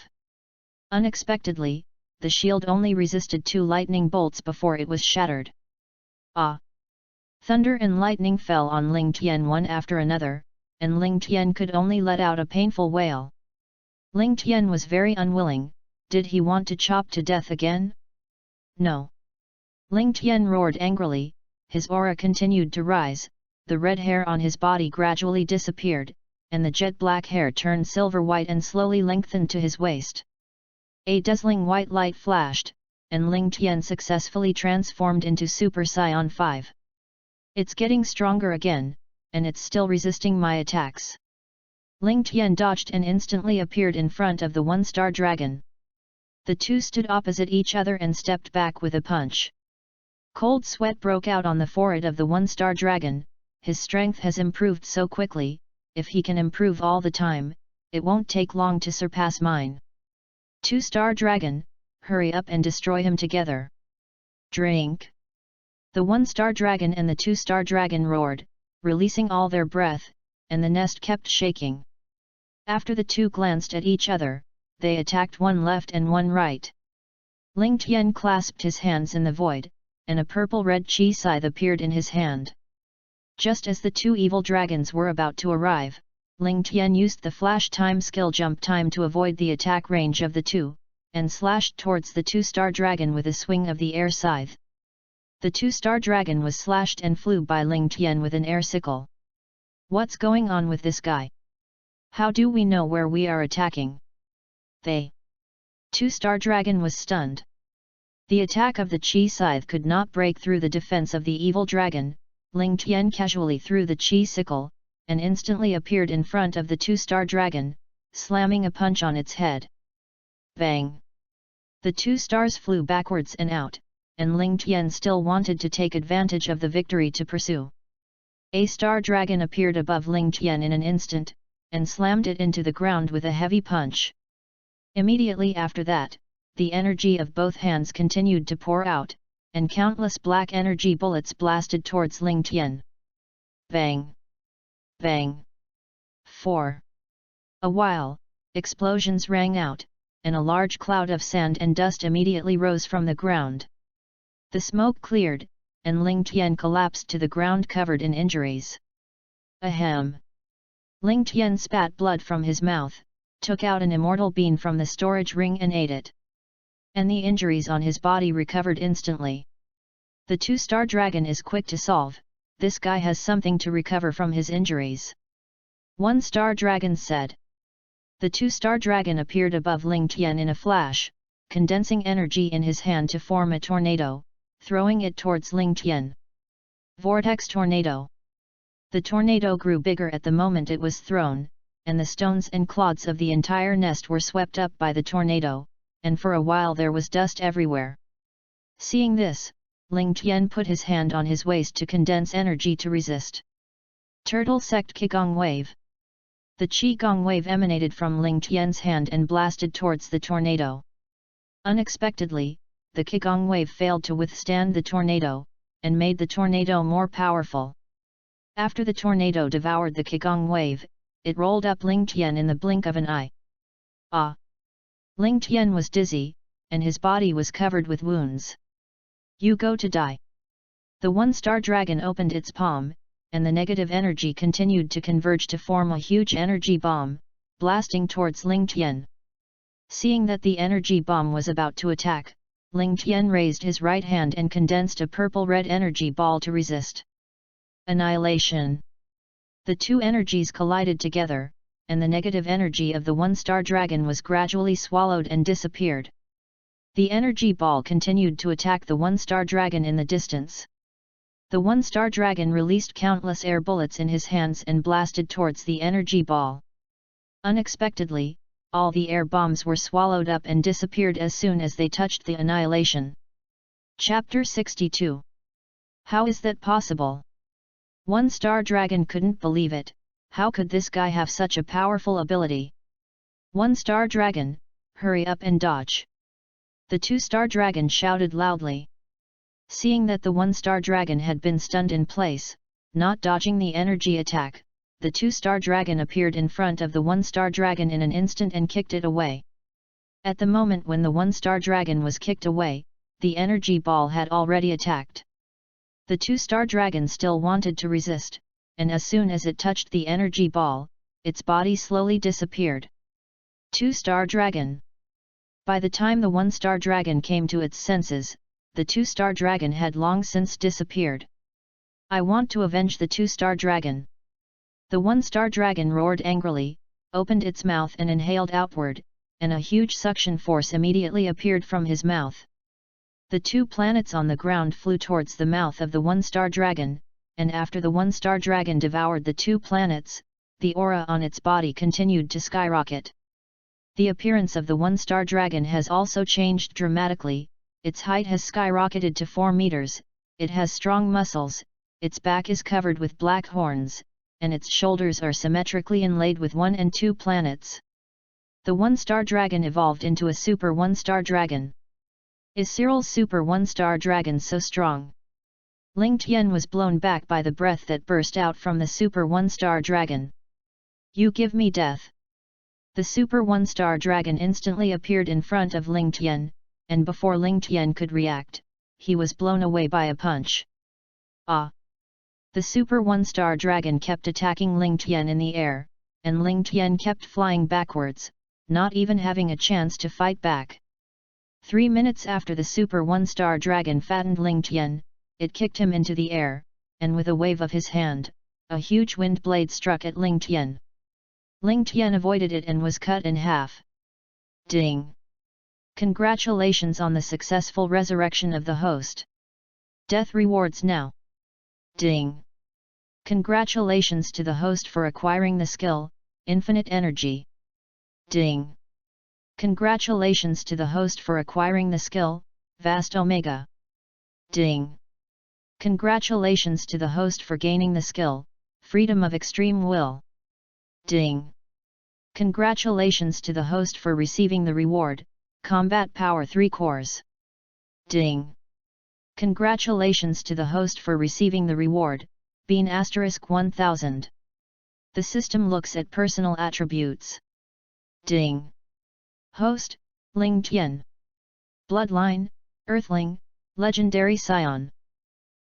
Unexpectedly, the shield only resisted 2 lightning bolts before it was shattered. Ah! Thunder and lightning fell on Ling Tian one after another, and Ling Tian could only let out a painful wail. Ling Tian was very unwilling. Did he want to chop to death again? No. Ling Tian roared angrily, his aura continued to rise, the red hair on his body gradually disappeared, and the jet black hair turned silver-white and slowly lengthened to his waist. A dazzling white light flashed, and Ling Tian successfully transformed into Super Saiyan 5. It's getting stronger again, and it's still resisting my attacks. Ling Tian dodged and instantly appeared in front of the one-star dragon. The two stood opposite each other and stepped back with a punch. Cold sweat broke out on the forehead of the one-star dragon. His strength has improved so quickly, if he can improve all the time, it won't take long to surpass mine. Two-star dragon, hurry up and destroy him together. Drink! The one-star dragon and the two-star dragon roared, releasing all their breath, and the nest kept shaking. After the two glanced at each other, they attacked one left and one right. Ling Tian clasped his hands in the void, and a purple-red chi scythe appeared in his hand. Just as the two evil dragons were about to arrive, Ling Tian used the flash time skill jump time to avoid the attack range of the two, and slashed towards the two-star dragon with a swing of the air scythe. The two-star dragon was slashed and flew by Ling Tian with an air sickle. What's going on with this guy? How do we know where we are attacking? Two-star dragon was stunned. The attack of the chi scythe could not break through the defense of the evil dragon. Ling Tian casually threw the chi sickle, and instantly appeared in front of the two-star dragon, slamming a punch on its head. Bang! The two stars flew backwards and out, and Ling Tian still wanted to take advantage of the victory to pursue. A star dragon appeared above Ling Tian in an instant, and slammed it into the ground with a heavy punch. Immediately after that, the energy of both hands continued to pour out, and countless black energy bullets blasted towards Ling Tian. Bang! Bang! 4. A while, explosions rang out, and a large cloud of sand and dust immediately rose from the ground. The smoke cleared, and Ling Tian collapsed to the ground covered in injuries. Ahem! Ling Tian spat blood from his mouth, took out an immortal bean from the storage ring and ate it. And the injuries on his body recovered instantly. The two-star dragon is quick to solve, this guy has something to recover from his injuries. One-star dragon said. The two-star dragon appeared above Ling Tian in a flash, condensing energy in his hand to form a tornado, throwing it towards Ling Tian. Vortex tornado. The tornado grew bigger at the moment it was thrown, and the stones and clods of the entire nest were swept up by the tornado, and for a while there was dust everywhere. Seeing this, Ling Tian put his hand on his waist to condense energy to resist. Turtle sect Qigong wave. The Qigong wave emanated from Ling Tian's hand and blasted towards the tornado. Unexpectedly, the Qigong wave failed to withstand the tornado, and made the tornado more powerful. After the tornado devoured the Qigong wave, it rolled up Ling Tian in the blink of an eye. Ah! Ling Tian was dizzy, and his body was covered with wounds. You go to die. The one-star dragon opened its palm, and the negative energy continued to converge to form a huge energy bomb, blasting towards Ling Tian. Seeing that the energy bomb was about to attack, Ling Tian raised his right hand and condensed a purple-red energy ball to resist. Annihilation. The two energies collided together, and the negative energy of the one-star dragon was gradually swallowed and disappeared. The energy ball continued to attack the one-star dragon in the distance. The one-star dragon released countless air bullets in his hands and blasted towards the energy ball. Unexpectedly, all the air bombs were swallowed up and disappeared as soon as they touched the annihilation. Chapter 62. How is that possible? One-star dragon couldn't believe it. How could this guy have such a powerful ability? One-star dragon, hurry up and dodge. The two-star dragon shouted loudly. Seeing that the one-star dragon had been stunned in place, not dodging the energy attack, the two-star dragon appeared in front of the one-star dragon in an instant and kicked it away. At the moment when the one-star dragon was kicked away, the energy ball had already attacked. The two-star dragon still wanted to resist, and as soon as it touched the energy ball, its body slowly disappeared. Two-star dragon. By the time the one-star dragon came to its senses, the two-star dragon had long since disappeared. I want to avenge the two-star dragon. The one-star dragon roared angrily, opened its mouth and inhaled outward, and a huge suction force immediately appeared from his mouth. The two planets on the ground flew towards the mouth of the one-star dragon, and after the one-star dragon devoured the two planets, the aura on its body continued to skyrocket. The appearance of the one-star dragon has also changed dramatically. Its height has skyrocketed to 4 meters, it has strong muscles, its back is covered with black horns, and its shoulders are symmetrically inlaid with 1 and 2 planets. The one-star dragon evolved into a super one-star dragon. Is Cyril's super one-star dragon so strong? Ling Tian was blown back by the breath that burst out from the super one-star dragon. You give me death. The super one-star dragon instantly appeared in front of Ling Tian, and before Ling Tian could react, he was blown away by a punch. Ah! The super one-star dragon kept attacking Ling Tian in the air, and Ling Tian kept flying backwards, not even having a chance to fight back. 3 minutes after the super one-star dragon fattened Ling Tian, it kicked him into the air, and with a wave of his hand, a huge wind blade struck at Ling Tian. Ling Tian avoided it and was cut in half. Ding! Congratulations on the successful resurrection of the host. Death rewards now. Ding! Congratulations to the host for acquiring the skill, Infinite Energy. Ding! Congratulations to the host for acquiring the skill, Vast Omega. Ding! Congratulations to the host for gaining the skill, Freedom of Extreme Will. Ding! Congratulations to the host for receiving the reward, Combat Power 3 Cores. Ding! Congratulations to the host for receiving the reward, Bean *1000. The system looks at personal attributes. Ding! Host, Ling Tian. Bloodline, Earthling, Legendary Scion.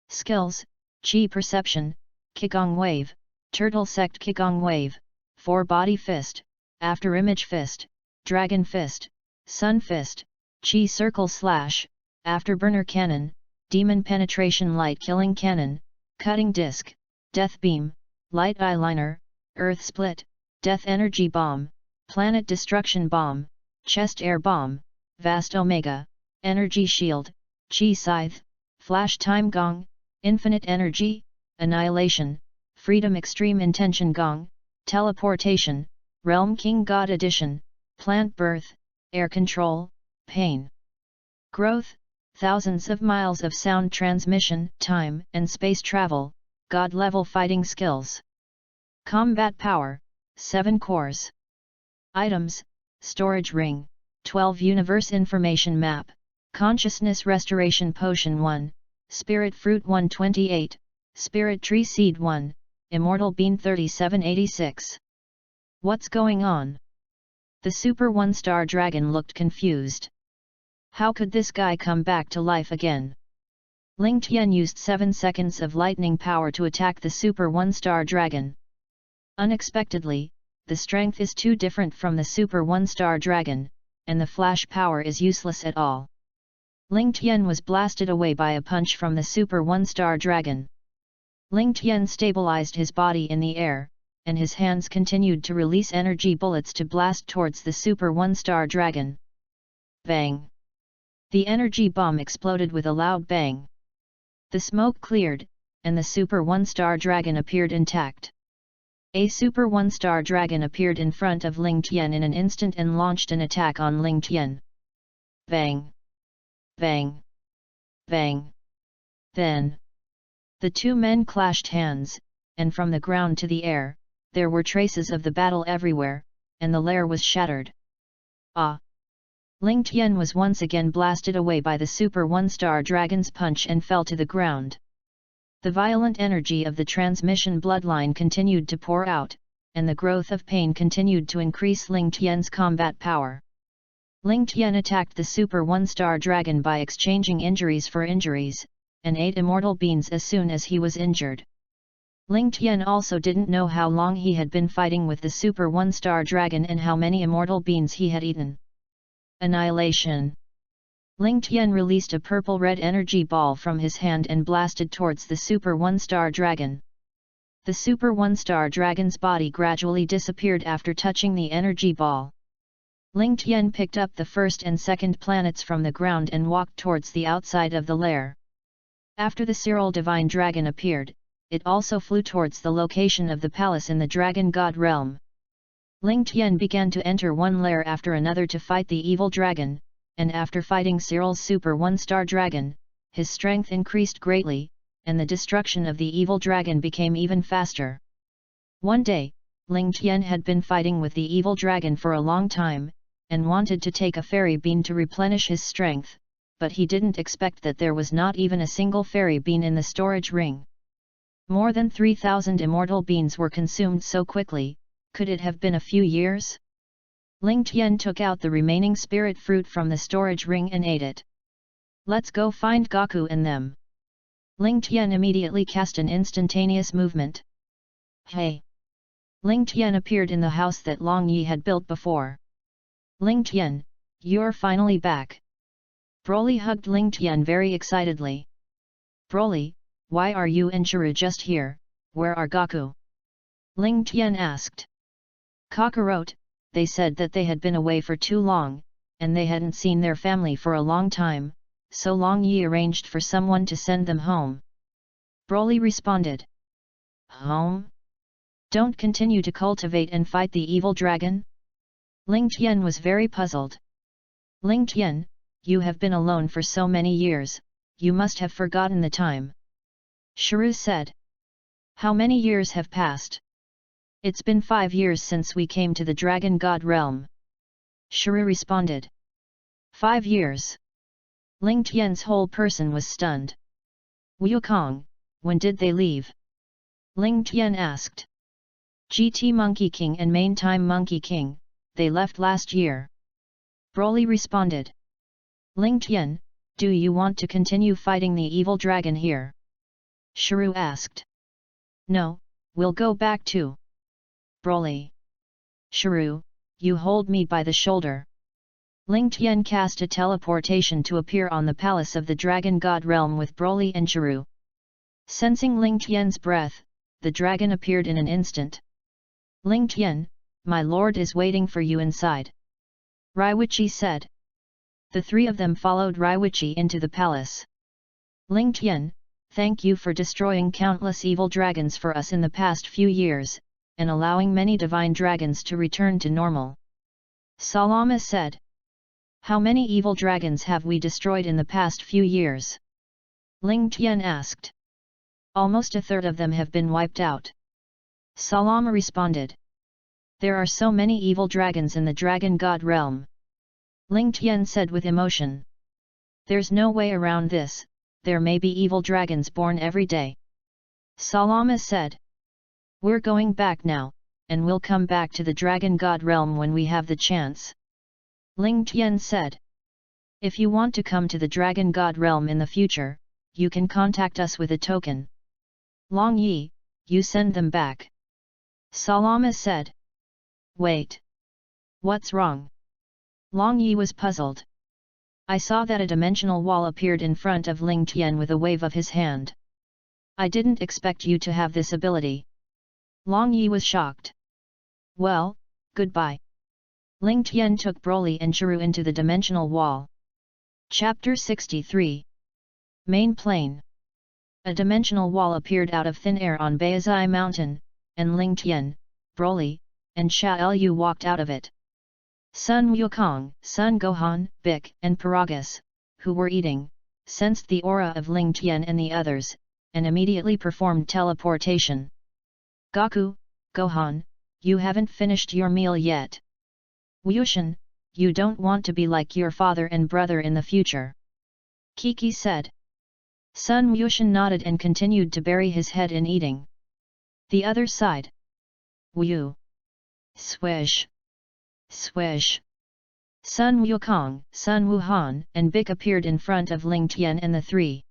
Skills, Qi Perception, Qigong Wave, Turtle Sect Qigong Wave, 4-Body Fist, Afterimage Fist, Dragon Fist, Sun Fist, Qi Circle Slash, Afterburner Cannon, Demon Penetration Light Killing Cannon, Cutting Disc, Death Beam, Light Eyeliner, Earth Split, Death Energy Bomb, Planet Destruction Bomb, Chest Air Bomb, Vast Omega, Energy Shield, Qi Scythe, Flash Time Gong, Infinite Energy, Annihilation, Freedom Extreme Intention Gong, Teleportation, Realm King God Edition, Plant Birth, Air Control, Pain. Growth, thousands of miles of sound transmission, time and space travel, God-level fighting skills. Combat Power, 7 cores. Items, Storage Ring, 12 Universe Information Map, Consciousness Restoration Potion 1, Spirit Fruit 128, Spirit Tree Seed 1, Immortal Bean 3786. What's going on? The Super One-Star Dragon looked confused. How could this guy come back to life again? Ling Tian used 7 seconds of lightning power to attack the Super One-Star Dragon. Unexpectedly, the strength is too different from the Super One-Star Dragon, and the flash power is useless at all. Ling Tian was blasted away by a punch from the Super One-Star Dragon. Ling Tian stabilized his body in the air, and his hands continued to release energy bullets to blast towards the Super One-Star Dragon. Bang! The energy bomb exploded with a loud bang. The smoke cleared, and the Super One-Star Dragon appeared intact. A Super One-Star Dragon appeared in front of Ling Tian in an instant and launched an attack on Ling Tian. Bang! Bang! Bang! Then, the two men clashed hands, and from the ground to the air, there were traces of the battle everywhere, and the lair was shattered. Ah! Ling Tian was once again blasted away by the Super One-Star Dragon's punch and fell to the ground. The violent energy of the transmission bloodline continued to pour out, and the growth of pain continued to increase Ling Tian's combat power. Ling Tian attacked the Super One-Star Dragon by exchanging injuries for injuries, and ate immortal beans as soon as he was injured. Ling Tian also didn't know how long he had been fighting with the Super One-Star Dragon and how many immortal beans he had eaten. Annihilation. Ling Tian released a purple-red energy ball from his hand and blasted towards the Super One-Star Dragon. The Super One-Star Dragon's body gradually disappeared after touching the energy ball. Ling Tian picked up the first and second planets from the ground and walked towards the outside of the lair. After the Cyril Divine Dragon appeared, it also flew towards the location of the palace in the Dragon God realm. Ling Tian began to enter one lair after another to fight the evil dragon, and after fighting Cyril's Super One-Star Dragon, his strength increased greatly, and the destruction of the evil dragon became even faster. One day, Ling Tian had been fighting with the evil dragon for a long time, and wanted to take a fairy bean to replenish his strength, but he didn't expect that there was not even a single fairy bean in the storage ring. More than 3,000 immortal beans were consumed so quickly. Could it have been a few years? Ling Tian took out the remaining spirit fruit from the storage ring and ate it. Let's go find Gaku and them. Ling Tian immediately cast an instantaneous movement. Hey! Ling Tian appeared in the house that Long Yi had built before. Ling Tian, you're finally back. Broly hugged Ling Tian very excitedly. Broly, why are you and Chiru just here? Where are Gaku? Ling Tian asked. Kakarot, they said that they had been away for too long, and they hadn't seen their family for a long time, so Long Yi arranged for someone to send them home. Broly responded. Home? Don't continue to cultivate and fight the evil dragon? Ling Tian was very puzzled. Ling Tian, you have been alone for so many years, you must have forgotten the time. Chiru said. How many years have passed? It's been 5 years since we came to the Dragon God realm. Chiru responded. 5 years. Ling Tian's whole person was stunned. Wukong, when did they leave? Ling Tian asked. GT Monkey King and Main Time Monkey King, they left last year. Broly responded. Ling Tian, do you want to continue fighting the evil dragon here? Chiru asked. No, we'll go back too. Broly. Chiru, you hold me by the shoulder. Ling Tian cast a teleportation to appear on the palace of the Dragon God realm with Broly and Chiru. Sensing Ling Tian's breath, the dragon appeared in an instant. Ling Tian, my lord is waiting for you inside. Raiwichi said. The three of them followed Raiwichi into the palace. Ling Tian, thank you for destroying countless evil dragons for us in the past few years, and allowing many divine dragons to return to normal. Salama said. How many evil dragons have we destroyed in the past few years? Ling Tian asked. Almost a third of them have been wiped out. Salama responded. There are so many evil dragons in the Dragon God realm. Ling Tian said with emotion. There's no way around this. There may be evil dragons born every day. Salama said. We're going back now, and we'll come back to the Dragon God realm when we have the chance. Ling Tian said. If you want to come to the Dragon God realm in the future, you can contact us with a token. Long Yi, you send them back. Salama said. Wait. What's wrong? Long Yi was puzzled. I saw that a dimensional wall appeared in front of Ling Tian with a wave of his hand. I didn't expect you to have this ability. Long Yi was shocked. Well, goodbye. Ling Tian took Broly and Chiru into the dimensional wall. Chapter 63. Main Plane. A dimensional wall appeared out of thin air on Baizai Mountain, and Ling Tian, Broly, and Xiao Yu walked out of it. Sun Wukong, Sun Gohan, Bic, and Paragus, who were eating, sensed the aura of Ling Tian and the others, and immediately performed teleportation. Gaku, Gohan, you haven't finished your meal yet. Wushan, you don't want to be like your father and brother in the future. Kiki said. Sun Wushan nodded and continued to bury his head in eating. The other side. Wu. Swish. Swish. Sun Wukong, Sun Wuhan, and Bic appeared in front of Ling Tian and the three.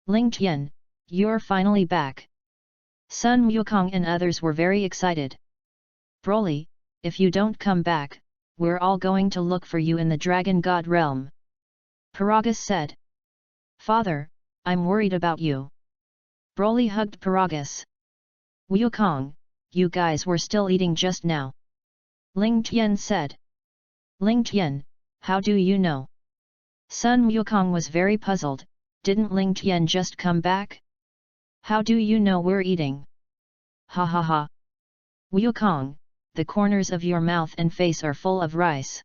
Ling Tian, you're finally back. Sun Wukong and others were very excited. Broly, if you don't come back, we're all going to look for you in the Dragon God realm. Paragus said. Father, I'm worried about you. Broly hugged Paragus. Wukong, you guys were still eating just now. Ling Tian said. Ling Tian, how do you know? Sun Wukong was very puzzled. Didn't Ling Tian just come back? How do you know we're eating? Ha ha ha. Wukong, the corners of your mouth and face are full of rice.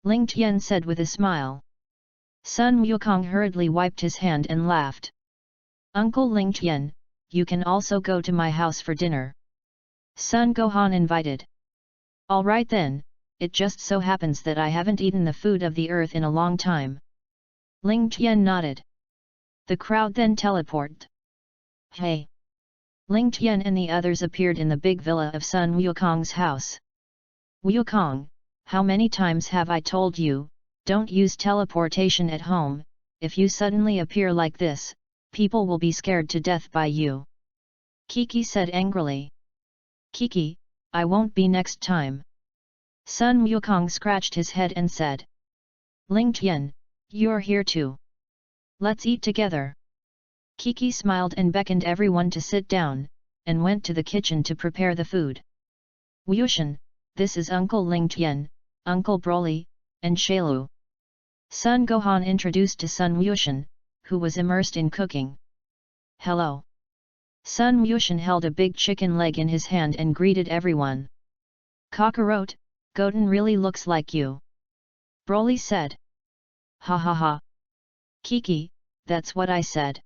Ling Tian said with a smile. Sun Wukong hurriedly wiped his hand and laughed. Uncle Ling Tian, you can also go to my house for dinner. Sun Gohan invited. Alright then, it just so happens that I haven't eaten the food of the earth in a long time. Ling Tian nodded. The crowd then teleported. Hey! Ling Tian and the others appeared in the big villa of Sun Wukong's house. Wukong, how many times have I told you, don't use teleportation at home, if you suddenly appear like this, people will be scared to death by you. Kiki said angrily. Kiki, I won't be next time. Sun Wukong scratched his head and said. Ling Tian, you're here too. Let's eat together. Kiki smiled and beckoned everyone to sit down, and went to the kitchen to prepare the food. Wushan, this is Uncle Ling Tian, Uncle Broly, and Shailu. Sun Gohan introduced to Sun Wushan, who was immersed in cooking. Hello. Sun Wushan held a big chicken leg in his hand and greeted everyone. Kakarot, Goten really looks like you. Broly said. Ha ha ha. Kiki, that's what I said.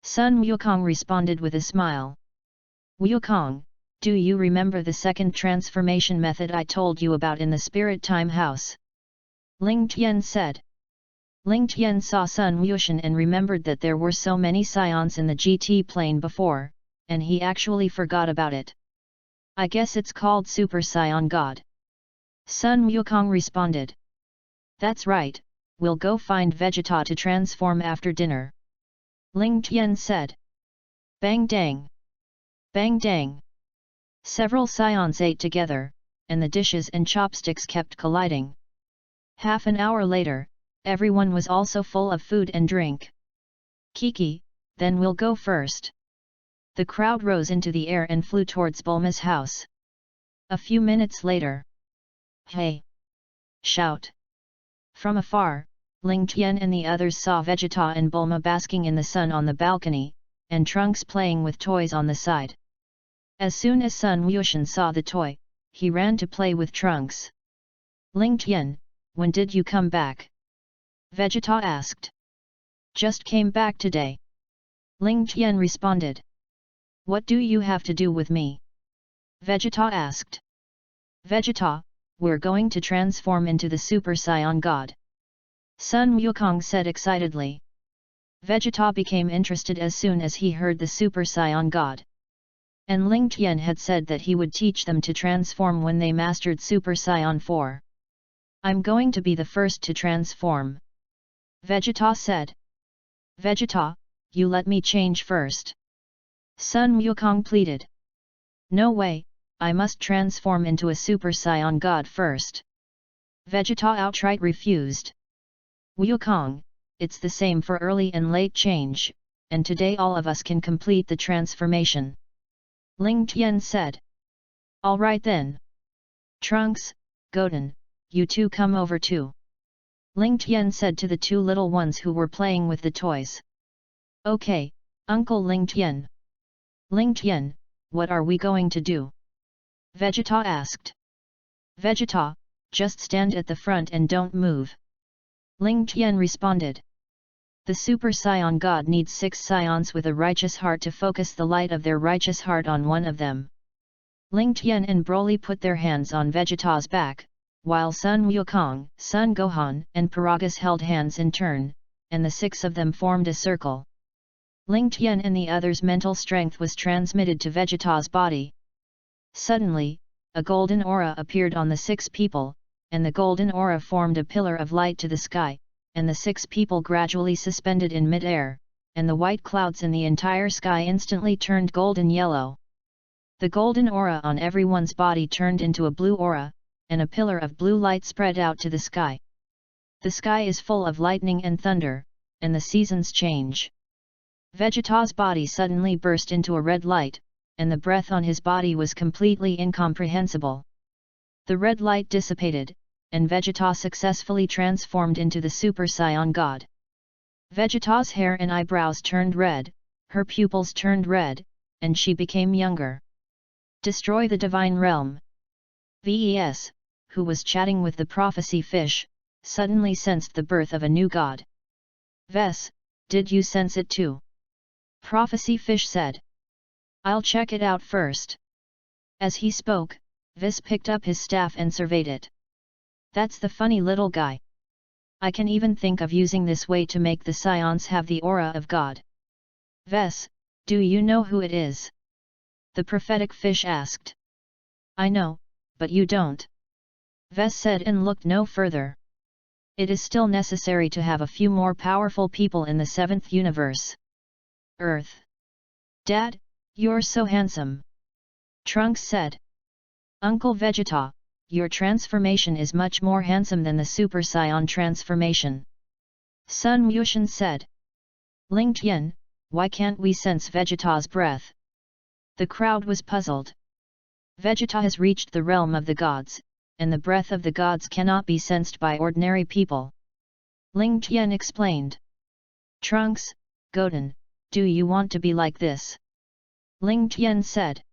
Sun Wukong responded with a smile. Wukong, do you remember the second transformation method I told you about in the Spirit Time House? Ling Tian said. Ling Tian saw Sun Wushan and remembered that there were so many scions in the GT plane before, and he actually forgot about it. I guess it's called Super Saiyan God. Sun Wukong responded. That's right, we'll go find Vegeta to transform after dinner. Ling Tian said. Bang dang! Bang dang! Several scions ate together, and the dishes and chopsticks kept colliding. Half an hour later, everyone was also full of food and drink. Kiki, then we'll go first. The crowd rose into the air and flew towards Bulma's house. A few minutes later. Hey! Shout! From afar, Ling Tian and the others saw Vegeta and Bulma basking in the sun on the balcony, and Trunks playing with toys on the side. As soon as Sun Wushan saw the toy, he ran to play with Trunks. Ling Tian, when did you come back? Vegeta asked. Just came back today. Ling Tian responded. What do you have to do with me? Vegeta asked. Vegeta, we're going to transform into the Super Saiyan God. Sun Wukong said excitedly. Vegeta became interested as soon as he heard the Super Saiyan God. And Ling Tian had said that he would teach them to transform when they mastered Super Saiyan 4. I'm going to be the first to transform. Vegeta said. Vegeta, you let me change first. Sun Wukong pleaded. No way, I must transform into a Super Saiyan God first. Vegeta outright refused. Wukong, it's the same for early and late change, and today all of us can complete the transformation. Ling Tian said. Alright then. Trunks, Goten, you two come over too. Ling Tian said to the two little ones who were playing with the toys. Okay, Uncle Ling Tian. Ling Tian, what are we going to do? Vegeta asked. Vegeta, just stand at the front and don't move. Ling Tian responded. The Super Saiyan God needs 6 scions with a righteous heart to focus the light of their righteous heart on one of them. Ling Tian and Broly put their hands on Vegeta's back, while Sun Wukong, Sun Gohan and Paragus held hands in turn, and the 6 of them formed a circle. Ling Tian and the others' mental strength was transmitted to Vegeta's body. Suddenly, a golden aura appeared on the 6 people, and the golden aura formed a pillar of light to the sky, and the 6 people gradually suspended in mid-air, and the white clouds in the entire sky instantly turned golden yellow. The golden aura on everyone's body turned into a blue aura, and a pillar of blue light spread out to the sky. The sky is full of lightning and thunder, and the seasons change. Vegeta's body suddenly burst into a red light, and the breath on his body was completely incomprehensible. The red light dissipated, and Vegeta successfully transformed into the Super Saiyan God. Vegeta's hair and eyebrows turned red, her pupils turned red, and she became younger. Destroy the Divine Realm. Ves, who was chatting with the prophecy fish, suddenly sensed the birth of a new god. Ves, did you sense it too? Prophecy fish said. I'll check it out first. As he spoke, Ves picked up his staff and surveyed it. That's the funny little guy. I can even think of using this way to make the Scions have the aura of God. Ves, do you know who it is? The prophetic fish asked. I know, but you don't. Ves said and looked no further. It is still necessary to have a few more powerful people in the 7th universe. Earth. Dad, you're so handsome. Trunks said. Uncle Vegeta, your transformation is much more handsome than the Super Saiyan transformation. Sun Mushin said. Ling Tian, why can't we sense Vegeta's breath? The crowd was puzzled. Vegeta has reached the realm of the gods, and the breath of the gods cannot be sensed by ordinary people. Ling Tian explained. Trunks, Goten, do you want to be like this? Ling Tian said.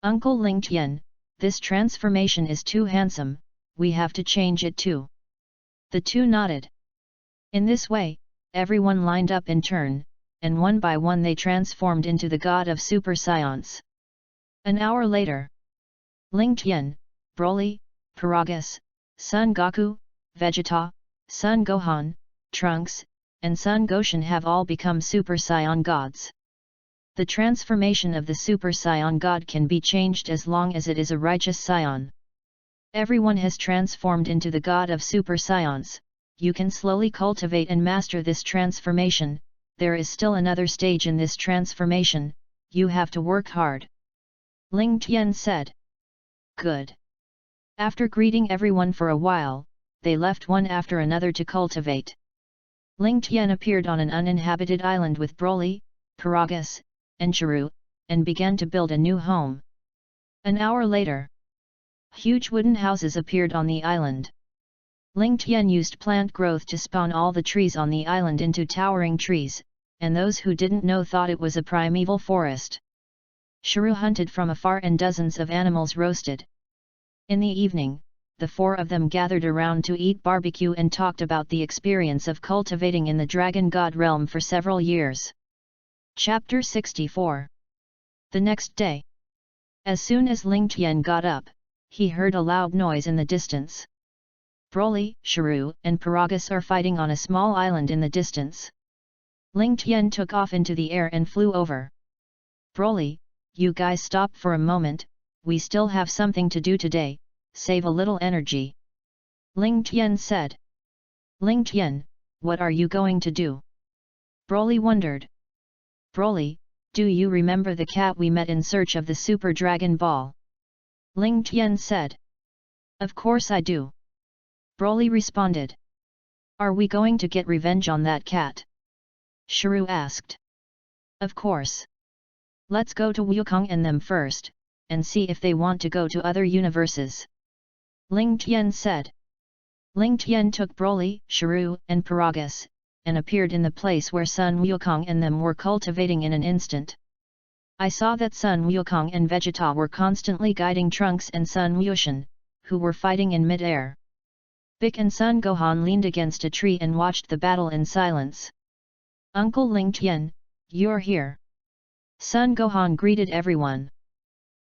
Uncle Ling Tian, this transformation is too handsome, we have to change it too. The two nodded. In this way, everyone lined up in turn, and one by one they transformed into the god of Super Saiyans. An hour later, Ling Tian, Broly, Paragus, Son Goku, Vegeta, Son Gohan, Trunks, and Son Goshen have all become Super Saiyan gods. The transformation of the Super Saiyan God can be changed as long as it is a righteous Saiyan. Everyone has transformed into the God of Super Saiyans. You can slowly cultivate and master this transformation. There is still another stage in this transformation, you have to work hard. Ling Tian said. Good. After greeting everyone for a while, they left one after another to cultivate. Ling Tian appeared on an uninhabited island with Broly, Paragus, and Chiru, and began to build a new home. An hour later, huge wooden houses appeared on the island. Ling Tian used plant growth to spawn all the trees on the island into towering trees, and those who didn't know thought it was a primeval forest. Chiru hunted from afar and dozens of animals roasted. In the evening, the four of them gathered around to eat barbecue and talked about the experience of cultivating in the Dragon God realm for several years. Chapter 64. The next day. As soon as Ling Tian got up, he heard a loud noise in the distance. Broly, Chiru, and Paragus are fighting on a small island in the distance. Ling Tian took off into the air and flew over. Broly, you guys stop for a moment, we still have something to do today, save a little energy. Ling Tian said. Ling Tian, what are you going to do? Broly wondered. Broly, do you remember the cat we met in search of the Super Dragon Ball? Ling Tian said. Of course I do. Broly responded. Are we going to get revenge on that cat? Chiru asked. Of course. Let's go to Wukong and them first, and see if they want to go to other universes. Ling Tian said. Ling Tian took Broly, Chiru, and Paragus, and appeared in the place where Sun Wukong and them were cultivating in an instant. I saw that Sun Wukong and Vegeta were constantly guiding Trunks and Sun Mushin, who were fighting in mid-air. Bic and Sun Gohan leaned against a tree and watched the battle in silence. Uncle Ling Tian, you're here. Sun Gohan greeted everyone.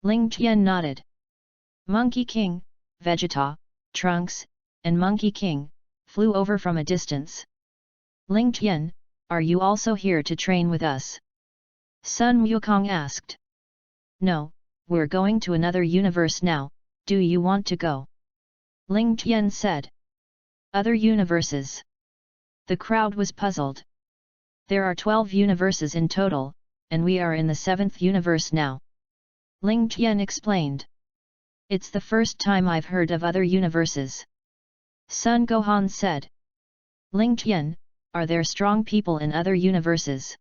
Ling Tian nodded. Monkey King, Vegeta, Trunks, and Monkey King, flew over from a distance. Ling Tian, are you also here to train with us? Sun Wukong asked. No, we're going to another universe now, do you want to go? Ling Tian said. Other universes. The crowd was puzzled. There are 12 universes in total, and we are in the 7th universe now. Ling Tian explained. It's the first time I've heard of other universes. Sun Gohan said. Ling Tian, are there strong people in other universes?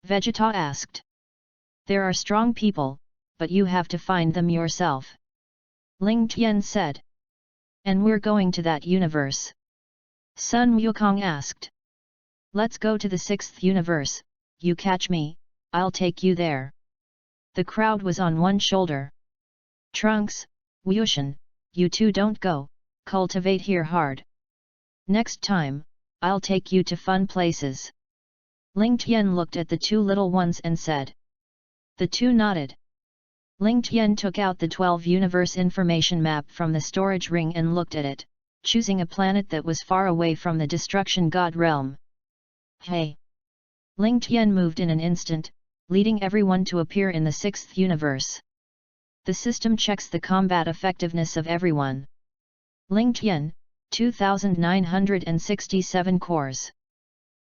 Vegeta asked. There are strong people, but you have to find them yourself. Ling Tian said. And we're going to that universe? Sun Wukong asked. Let's go to the 6th universe, you catch me, I'll take you there. The crowd was on one shoulder. Trunks, Wushan, you two don't go, cultivate here hard. Next time, I'll take you to fun places. Ling Tian looked at the two little ones and said. The two nodded. Ling Tian took out the 12 universe information map from the storage ring and looked at it, choosing a planet that was far away from the destruction god realm. Hey! Ling Tian moved in an instant, leading everyone to appear in the 6th universe. The system checks the combat effectiveness of everyone. Ling Tian, 2,967 cores.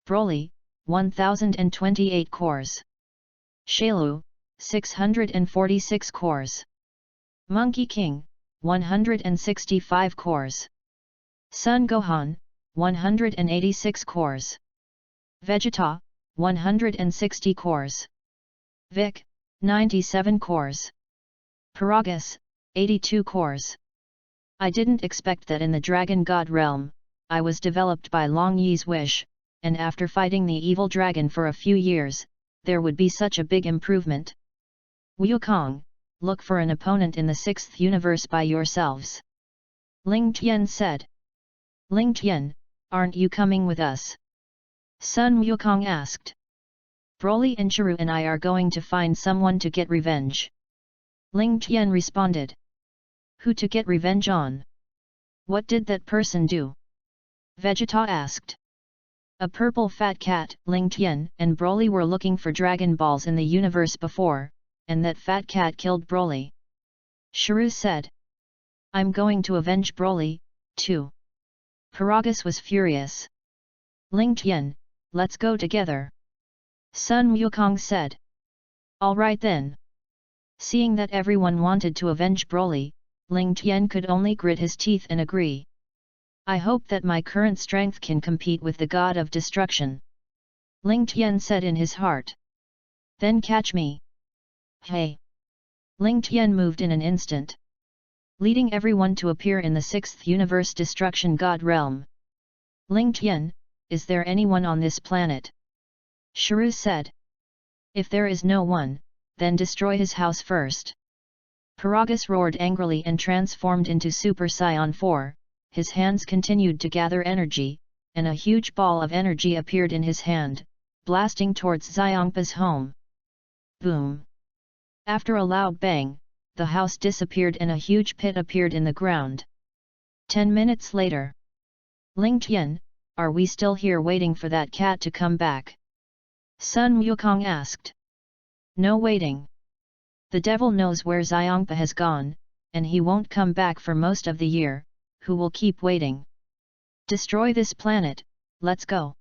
Broly, 1,028 cores. Shailu, 646 cores. Monkey King, 165 cores. Sun Gohan, 186 cores. Vegeta, 160 cores. Vic, 97 cores. Paragus, 82 cores. I didn't expect that in the Dragon God realm, I was developed by Long Yi's wish, and after fighting the evil dragon for a few years, there would be such a big improvement. Wukong, look for an opponent in the 6th universe by yourselves. Ling Tian said. Ling Tian, aren't you coming with us? Sun Wukong asked. Broly and Chiru and I are going to find someone to get revenge. Ling Tian responded. Who to get revenge on? What did that person do? Vegeta asked. A purple fat cat. Ling Tian and Broly were looking for Dragon Balls in the universe before, and that fat cat killed Broly. Chiru said. I'm going to avenge Broly, too. Paragus was furious. Ling Tian, let's go together. Sun Wukong said. Alright then. Seeing that everyone wanted to avenge Broly, Ling Tian could only grit his teeth and agree. I hope that my current strength can compete with the god of destruction. Ling Tian said in his heart. Then catch me. Hey! Ling Tian moved in an instant, leading everyone to appear in the 6th universe destruction god realm. Ling Tian, is there anyone on this planet? Chiru said. If there is no one, then destroy his house first. Paragus roared angrily and transformed into Super Saiyan 4, his hands continued to gather energy, and a huge ball of energy appeared in his hand, blasting towards Xiangpa's home. Boom! After a loud bang, the house disappeared and a huge pit appeared in the ground. 10 minutes later. Ling Tian, are we still here waiting for that cat to come back? Sun Wukong asked. No waiting. The devil knows where Xiangpa has gone, and he won't come back for most of the year, who will keep waiting? Destroy this planet, let's go.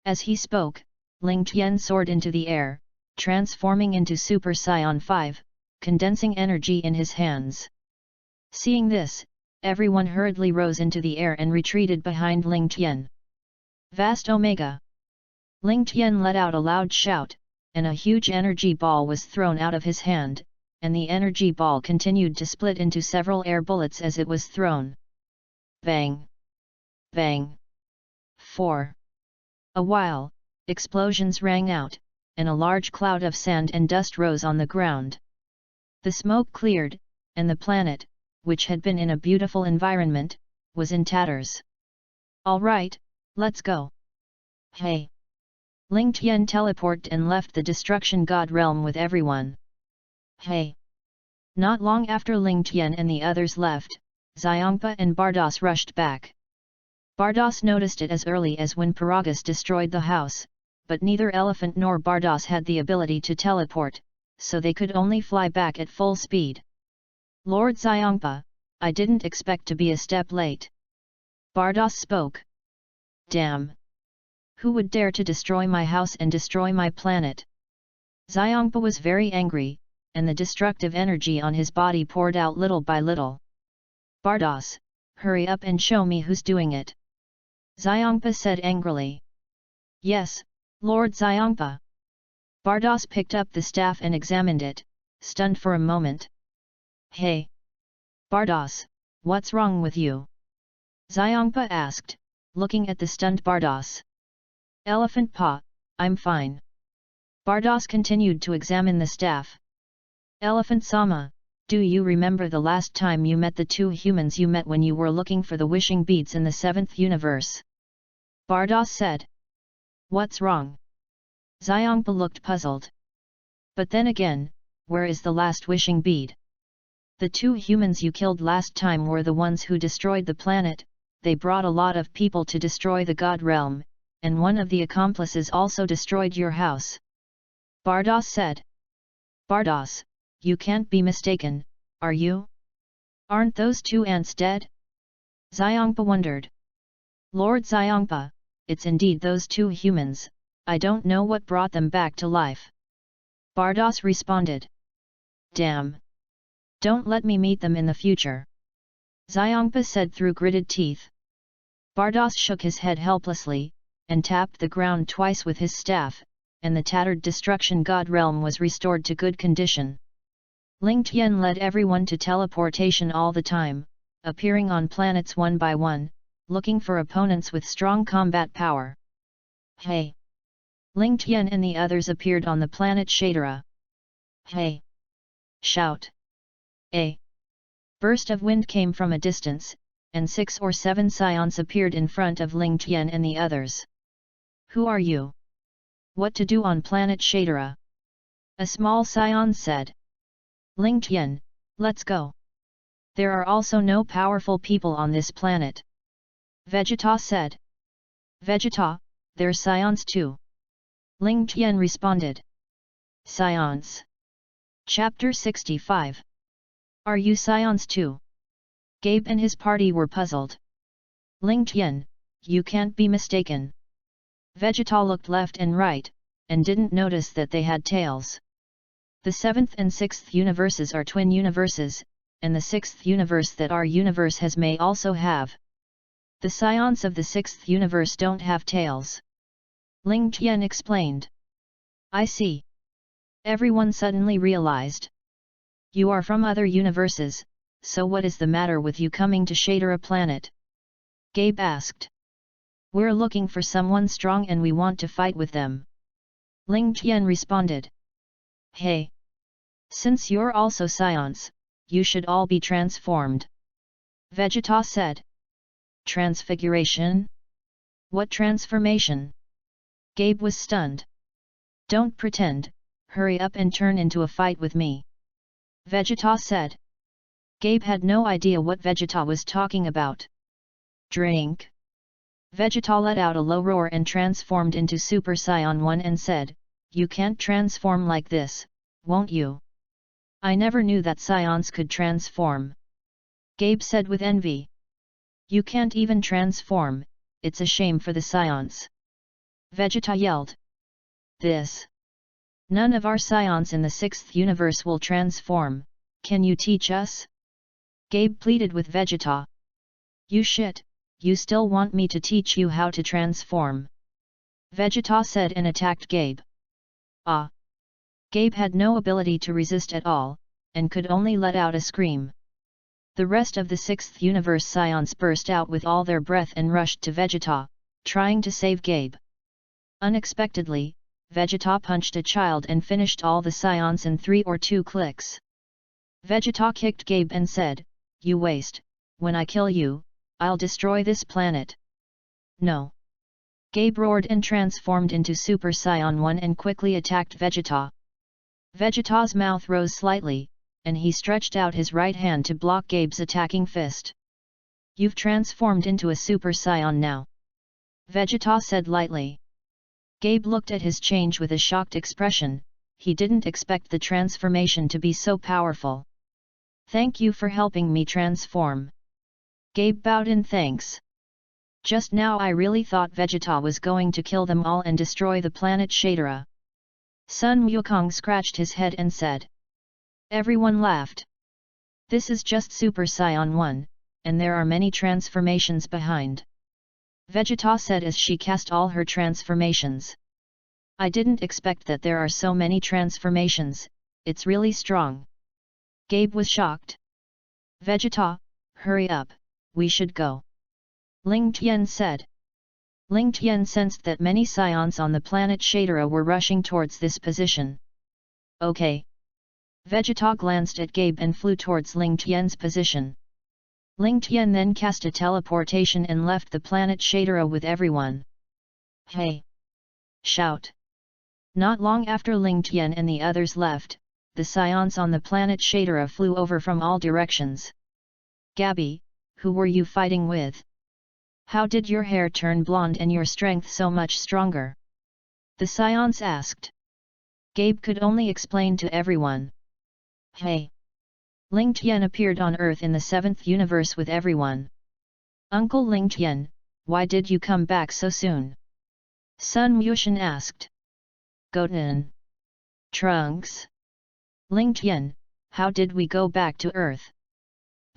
As he spoke, Ling Tian soared into the air, transforming into Super Saiyan 5, condensing energy in his hands. Seeing this, everyone hurriedly rose into the air and retreated behind Ling Tian. Vast Omega! Ling Tian let out a loud shout, and a huge energy ball was thrown out of his hand, and the energy ball continued to split into several air bullets as it was thrown. Bang! Bang! 4. A while, explosions rang out, and a large cloud of sand and dust rose on the ground. The smoke cleared, and the planet, which had been in a beautiful environment, was in tatters. All right, let's go. Hey! Ling Tian teleported and left the destruction god realm with everyone. Hey! Not long after Ling Tian and the others left, Xiangpa and Bardos rushed back. Bardos noticed it as early as when Paragus destroyed the house, but neither Elephant nor Bardos had the ability to teleport, so they could only fly back at full speed. Lord Xiangpa, I didn't expect to be a step late. Bardos spoke. Damn! Who would dare to destroy my house and destroy my planet? Xiongpa was very angry, and the destructive energy on his body poured out little by little. Bardos, hurry up and show me who's doing it. Xiongpa said angrily. Yes, Lord Xiongpa. Bardos picked up the staff and examined it, stunned for a moment. Hey! Bardos, what's wrong with you? Xiongpa asked, looking at the stunned Bardos. Elephant Paw, I'm fine. Bardos continued to examine the staff. Elephant Sama, do you remember the last time you met the two humans you met when you were looking for the wishing beads in the 7th universe? Bardos said. What's wrong? Xiongpa looked puzzled. But then again, where is the last wishing bead? The two humans you killed last time were the ones who destroyed the planet. They brought a lot of people to destroy the God realm, and one of the accomplices also destroyed your house. Bardos said. Bardos, you can't be mistaken, are you? Aren't those two ants dead? Xiongpa wondered. Lord Xiongpa, it's indeed those two humans, I don't know what brought them back to life. Bardos responded. Damn! Don't let me meet them in the future. Xiongpa said through gritted teeth. Bardos shook his head helplessly, and tapped the ground twice with his staff, and the tattered destruction god realm was restored to good condition. Ling Tian led everyone to teleportation all the time, appearing on planets one by one, looking for opponents with strong combat power. Hey! Ling Tian and the others appeared on the planet Shadera. Hey! Shout! A burst of wind came from a distance, and 6 or 7 scions appeared in front of Ling Tian and the others. Who are you? What to do on planet Shadera? A small scion said. Ling Tian, let's go. There are also no powerful people on this planet. Vegeta said. Vegeta, there's scions too. Ling Tian responded. Scions. Chapter 65. Are you scions too? Gabe and his party were puzzled. Ling Tian, you can't be mistaken. Vegeta looked left and right, and didn't notice that they had tails. The 7th and 6th universes are twin universes, and the 6th universe that our universe has may also have. The scions of the 6th universe don't have tails. Ling Tian explained. I see. Everyone suddenly realized. You are from other universes, so what is the matter with you coming to Shadera planet? Gabe asked. We're looking for someone strong and we want to fight with them. Ling Tian responded. Hey! Since you're also scions, you should all be transformed. Vegeta said. Transfiguration? What transformation? Gabe was stunned. Don't pretend, hurry up and turn into a fight with me. Vegeta said. Gabe had no idea what Vegeta was talking about. Drink. Vegeta let out a low roar and transformed into Super Saiyan 1 and said, You can't transform like this, won't you? I never knew that Scions could transform. Gabe said with envy. You can't even transform, it's a shame for the Scions. Vegeta yelled. This. None of our scions in the 6th universe will transform, can you teach us? Gabe pleaded with Vegeta. You shit, you still want me to teach you how to transform? Vegeta said and attacked Gabe. Ah! Gabe had no ability to resist at all, and could only let out a scream. The rest of the 6th universe scions burst out with all their breath and rushed to Vegeta, trying to save Gabe. Unexpectedly, Vegeta punched a child and finished all the scions in 3 or 2 clicks. Vegeta kicked Gabe and said, You waste, when I kill you, I'll destroy this planet. No. Gabe roared and transformed into Super Saiyan 1 and quickly attacked Vegeta. Vegeta's mouth rose slightly, and he stretched out his right hand to block Gabe's attacking fist. You've transformed into a Super Saiyan now. Vegeta said lightly. Gabe looked at his change with a shocked expression, he didn't expect the transformation to be so powerful. Thank you for helping me transform. Gabe bowed in thanks. Just now I really thought Vegeta was going to kill them all and destroy the planet Shadara. Sun Wukong scratched his head and said. Everyone laughed. This is just Super Saiyan 1, and there are many transformations behind. Vegeta said as she cast all her transformations. I didn't expect that there are so many transformations, it's really strong. Gabe was shocked. Vegeta, hurry up, we should go. Ling Tian said. Ling Tian sensed that many Scions on the planet Shadara were rushing towards this position. Okay. Vegeta glanced at Gabe and flew towards Ling Tian's position. Ling Tian then cast a teleportation and left the planet Shadara with everyone. Hey! Shout! Not long after Ling Tian and the others left, the Scions on the planet Shadara flew over from all directions. Gabby, who were you fighting with? How did your hair turn blonde and your strength so much stronger? The Scions asked. Gabe could only explain to everyone. Hey! Ling Tian appeared on Earth in the 7th universe with everyone. Uncle Ling Tian, why did you come back so soon? Sun Wushan asked. Goten. Trunks. Ling Tian, how did we go back to Earth?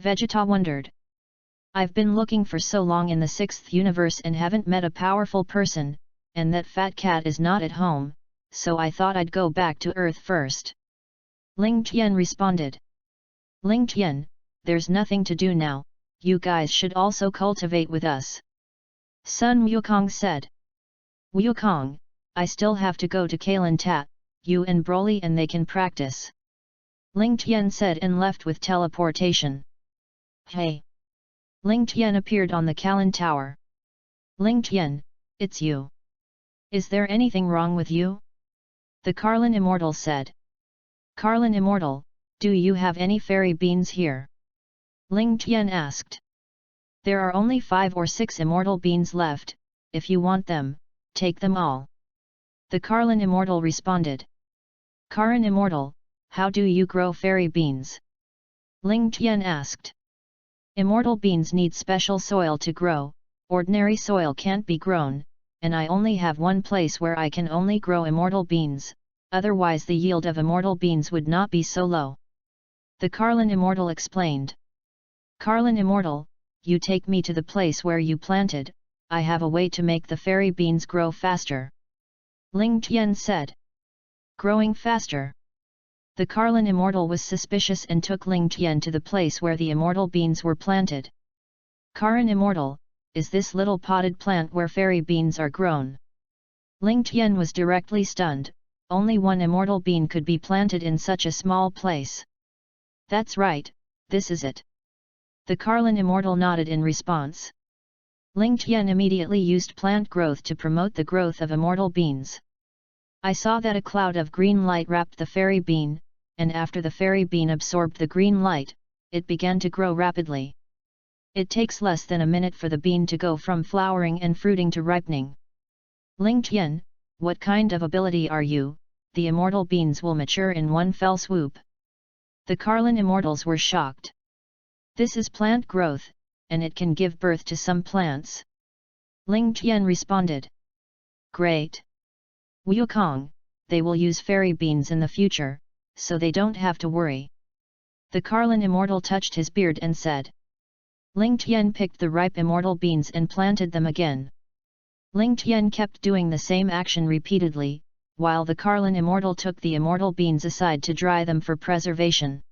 Vegeta wondered. I've been looking for so long in the 6th universe and haven't met a powerful person, and that fat cat is not at home, so I thought I'd go back to Earth first. Ling Tian responded. Ling Tian, there's nothing to do now, you guys should also cultivate with us. Sun Wukong said. Wukong, I still have to go to Kailan Tat, you and Broly and they can practice. Ling Tian said and left with teleportation. Hey! Ling Tian appeared on the Kailan Tower. Ling Tian, it's you. Is there anything wrong with you? The Carlin Immortal said. Carlin Immortal, do you have any fairy beans here? Ling Tian asked. There are only 5 or 6 immortal beans left, if you want them, take them all. The Carlin Immortal responded. Karin Immortal, how do you grow fairy beans? Ling Tian asked. Immortal beans need special soil to grow, ordinary soil can't be grown, and I only have one place where I can only grow immortal beans, otherwise the yield of immortal beans would not be so low. The Carlin Immortal explained. Carlin Immortal, you take me to the place where you planted, I have a way to make the fairy beans grow faster. Ling Tian said. Growing faster. The Carlin Immortal was suspicious and took Ling Tian to the place where the immortal beans were planted. Karin Immortal, is this little potted plant where fairy beans are grown? Ling Tian was directly stunned, only one immortal bean could be planted in such a small place. That's right, this is it. The Carlin Immortal nodded in response. Ling Tian immediately used plant growth to promote the growth of immortal beans. I saw that a cloud of green light wrapped the fairy bean, and after the fairy bean absorbed the green light, it began to grow rapidly. It takes less than a minute for the bean to go from flowering and fruiting to ripening. Ling Tian, what kind of ability are you? The immortal beans will mature in one fell swoop. The Carlin Immortals were shocked. This is plant growth, and it can give birth to some plants. Ling Tian responded. Great! Wukong, they will use fairy beans in the future, so they don't have to worry. The Carlin Immortal touched his beard and said. Ling Tian picked the ripe immortal beans and planted them again. Ling Tian kept doing the same action repeatedly, while the Carlin Immortal took the immortal beans aside to dry them for preservation.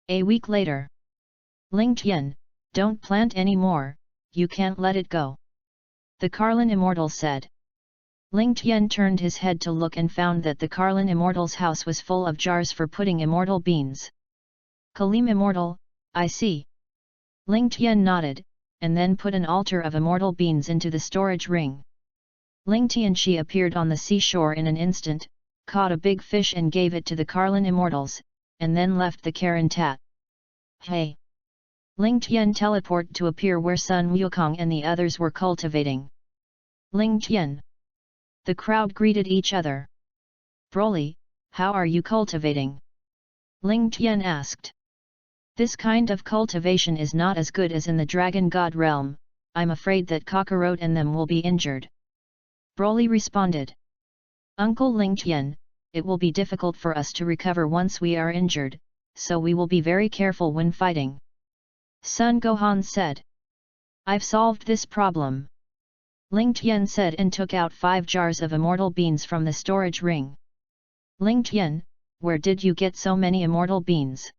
A week later. Ling Tian, don't plant any more, you can't let it go. The Carlin Immortal said. Ling Tian turned his head to look and found that the Carlin Immortal's house was full of jars for putting immortal beans. Kalim Immortal, I see. Ling Tian nodded, and then put an altar of immortal beans into the storage ring. Ling Tianxi appeared on the seashore in an instant, caught a big fish and gave it to the Carlin Immortals, and then left the Kailan Tat. Hey! Ling Tian teleported to appear where Sun Wukong and the others were cultivating. Ling Tian. The crowd greeted each other. Broly, how are you cultivating? Ling Tian asked. This kind of cultivation is not as good as in the Dragon God realm, I'm afraid that Cockroach and them will be injured. Broly responded. Uncle Ling Tian, it will be difficult for us to recover once we are injured, so we will be very careful when fighting. Sun Gohan said. I've solved this problem. Ling Tian said and took out 5 jars of immortal beans from the storage ring. Ling Tian, where did you get so many immortal beans?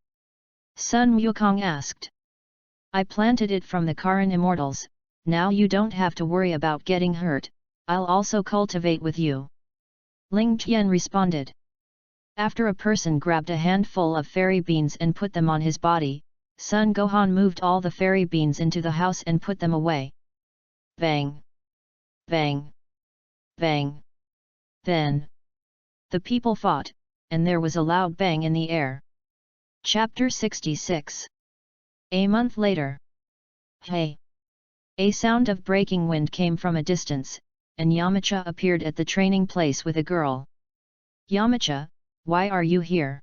Sun Wukong asked. I planted it from the Karin Immortals, now you don't have to worry about getting hurt, I'll also cultivate with you. Ling Tian responded. After a person grabbed a handful of fairy beans and put them on his body, Sun Gohan moved all the fairy beans into the house and put them away. Bang! Bang! Bang! Then the people fought, and there was a loud bang in the air. Chapter 66. A month later. Hey! A sound of breaking wind came from a distance, and Yamcha appeared at the training place with a girl. Yamcha, why are you here?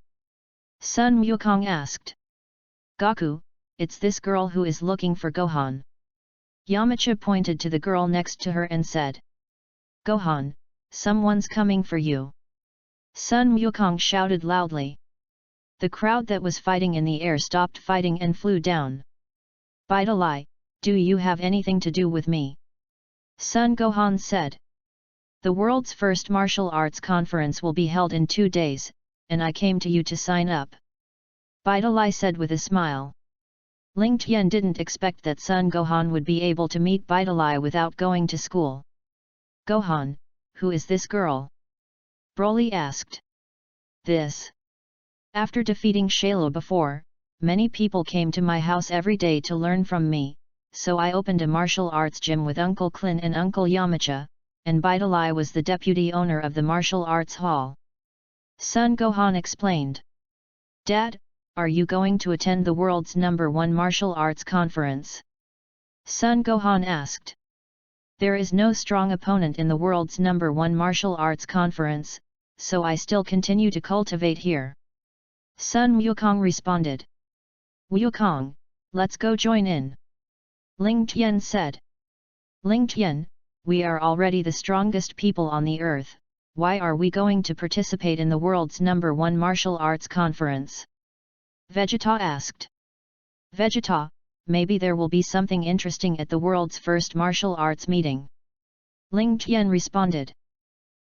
Sun Wukong asked. Goku, it's this girl who is looking for Gohan. Yamcha pointed to the girl next to her and said. Gohan, someone's coming for you. Sun Wukong shouted loudly. The crowd that was fighting in the air stopped fighting and flew down. Bidalai, do you have anything to do with me? Sun Gohan said. The world's first martial arts conference will be held in 2 days, and I came to you to sign up. Bidalai said with a smile. Ling Tian didn't expect that Sun Gohan would be able to meet Bidalai without going to school. Gohan, who is this girl? Broly asked. This. After defeating Shalo before, many people came to my house every day to learn from me, so I opened a martial arts gym with Uncle Klin and Uncle Yamcha, and Bidalai was the deputy owner of the martial arts hall. Sun Gohan explained. Dad, are you going to attend the world's #1 martial arts conference? Sun Gohan asked. There is no strong opponent in the world's #1 martial arts conference, so I still continue to cultivate here. Sun Wukong responded. Wukong, let's go join in. Ling Tian said. Ling Tian, we are already the strongest people on the earth, why are we going to participate in the world's #1 martial arts conference? Vegeta asked. Vegeta, maybe there will be something interesting at the world's first martial arts meeting. Ling Tian responded.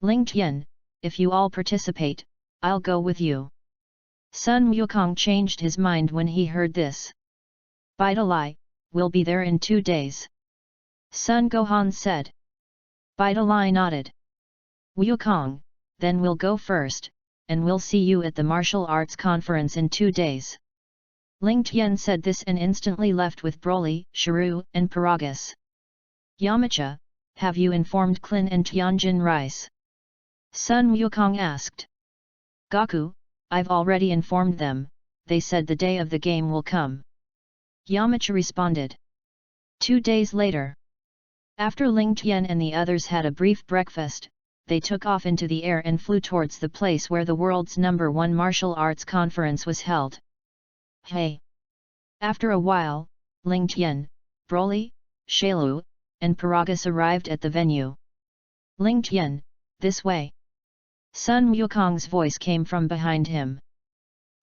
Ling Tian, if you all participate, I'll go with you. Sun Wukong changed his mind when he heard this. Bidalai, we'll be there in 2 days. Sun Gohan said. Bidalai nodded. Wukong, then we'll go first, and we'll see you at the martial arts conference in 2 days. Ling Tian said this and instantly left with Broly, Shiryu, and Paragus. Yamcha, have you informed Klin and Tianjin Rice? Sun Wukong asked. Goku, I've already informed them, they said the day of the game will come. Yamcha responded. 2 days later. After Ling Tian and the others had a brief breakfast, they took off into the air and flew towards the place where the world's #1 martial arts conference was held. Hey! After a while, Ling Tian, Broly, Shalo, and Paragus arrived at the venue. Ling Tian, this way. Sun Wukong's voice came from behind him.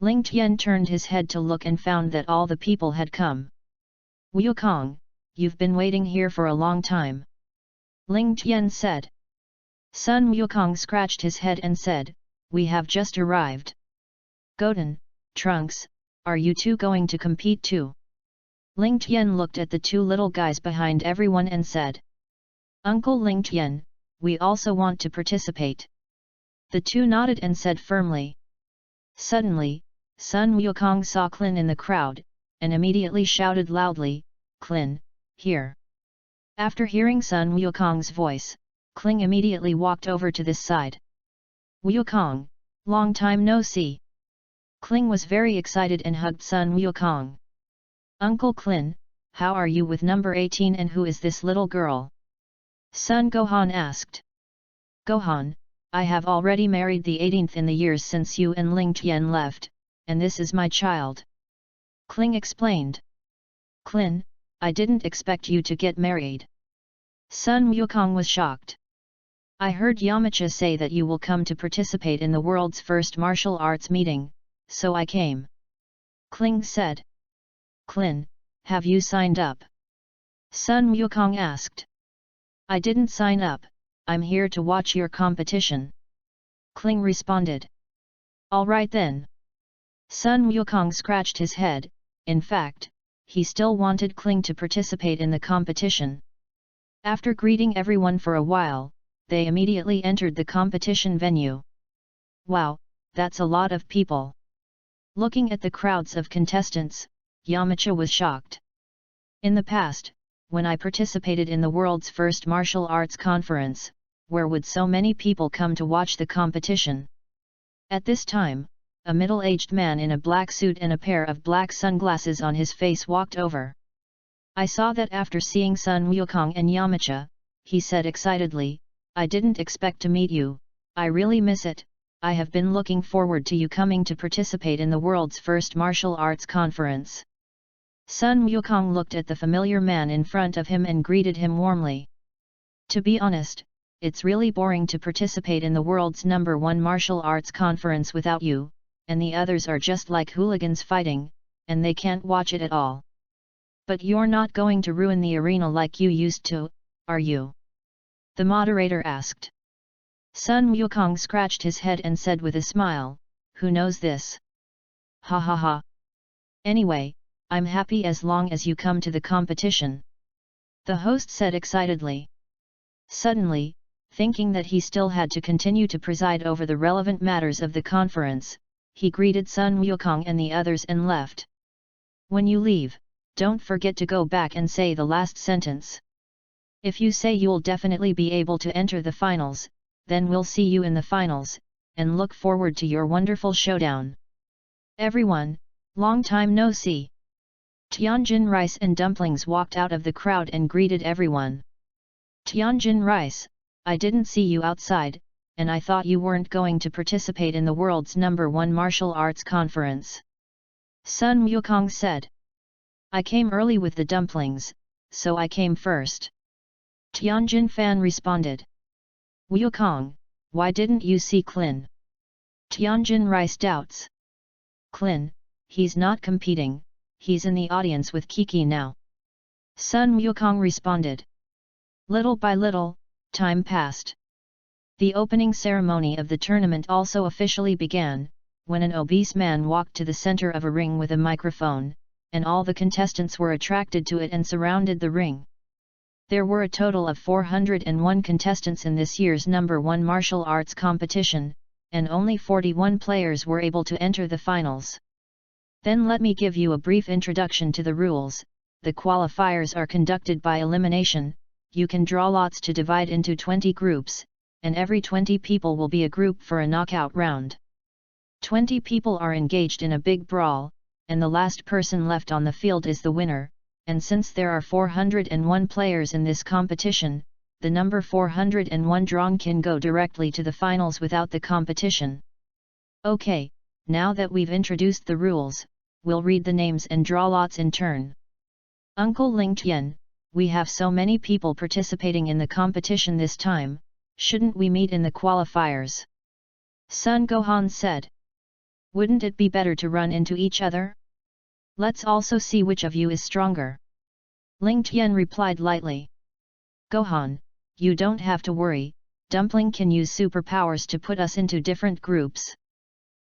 Ling Tian turned his head to look and found that all the people had come. Wukong, you've been waiting here for a long time. Ling Tian said. Sun Wukong scratched his head and said, we have just arrived. Goten, Trunks, are you two going to compete too? Ling Tian looked at the 2 little guys behind everyone and said. Uncle Ling Tian, we also want to participate. The 2 nodded and said firmly. Suddenly, Sun Wukong saw Klin in the crowd, and immediately shouted loudly, Klin, here. After hearing Sun Wukong's voice, Kling immediately walked over to this side. Wukong, long time no see. Kling was very excited and hugged Sun Wukong. Uncle Klin, how are you with number 18 and who is this little girl? Sun Gohan asked. Gohan, I have already married the 18th in the years since you and Ling Tian left, and this is my child. Kling explained. Klin, I didn't expect you to get married. Sun Wukong was shocked. I heard Yamcha say that you will come to participate in the world's first martial arts meeting, so I came. Kling said. Klin, have you signed up? Sun Wukong asked. I didn't sign up, I'm here to watch your competition. Kling responded. Alright then. Sun Wukong scratched his head. In fact, he still wanted Kling to participate in the competition. After greeting everyone for a while, they immediately entered the competition venue. Wow, that's a lot of people. Looking at the crowds of contestants, Yamcha was shocked. In the past, when I participated in the world's first martial arts conference, where would so many people come to watch the competition? At this time, a middle-aged man in a black suit and a pair of black sunglasses on his face walked over. I saw that after seeing Sun Wukong and Yamcha, he said excitedly, I didn't expect to meet you, I really miss it, I have been looking forward to you coming to participate in the world's first martial arts conference. Sun Wukong looked at the familiar man in front of him and greeted him warmly. To be honest, it's really boring to participate in the world's #1 martial arts conference without you, and the others are just like hooligans fighting, and they can't watch it at all. But you're not going to ruin the arena like you used to, are you? The moderator asked. Sun Wukong scratched his head and said with a smile, who knows this? Ha ha ha. Anyway, I'm happy as long as you come to the competition. The host said excitedly. Suddenly, thinking that he still had to continue to preside over the relevant matters of the conference, he greeted Sun Wukong and the others and left. When you leave, don't forget to go back and say the last sentence. If you say you'll definitely be able to enter the finals, then we'll see you in the finals, and look forward to your wonderful showdown. Everyone, long time no see. Tianjin Rice and Dumplings walked out of the crowd and greeted everyone. Tianjin Rice, I didn't see you outside, and I thought you weren't going to participate in the world's #1 martial arts conference. Sun Wukong said. I came early with the dumplings, so I came first. Tianjin Fan responded. Wukong, why didn't you see Klin? Tianjin Rice doubts. Klin, he's not competing, he's in the audience with Kiki now. Sun Wukong responded. Little by little, time passed. The opening ceremony of the tournament also officially began, when an obese man walked to the center of a ring with a microphone, and all the contestants were attracted to it and surrounded the ring. There were a total of 401 contestants in this year's #1 martial arts competition, and only 41 players were able to enter the finals. Then let me give you a brief introduction to the rules. The qualifiers are conducted by elimination. You can draw lots to divide into 20 groups, and every 20 people will be a group for a knockout round. 20 people are engaged in a big brawl, and the last person left on the field is the winner, and since there are 401 players in this competition, the number 401 drawn can go directly to the finals without the competition. Okay, now that we've introduced the rules, we'll read the names and draw lots in turn. Uncle Ling Tian, we have so many people participating in the competition this time, shouldn't we meet in the qualifiers? Sun Gohan said. Wouldn't it be better to run into each other? Let's also see which of you is stronger. Ling Tian replied lightly. Gohan, you don't have to worry, Dumpling can use superpowers to put us into different groups.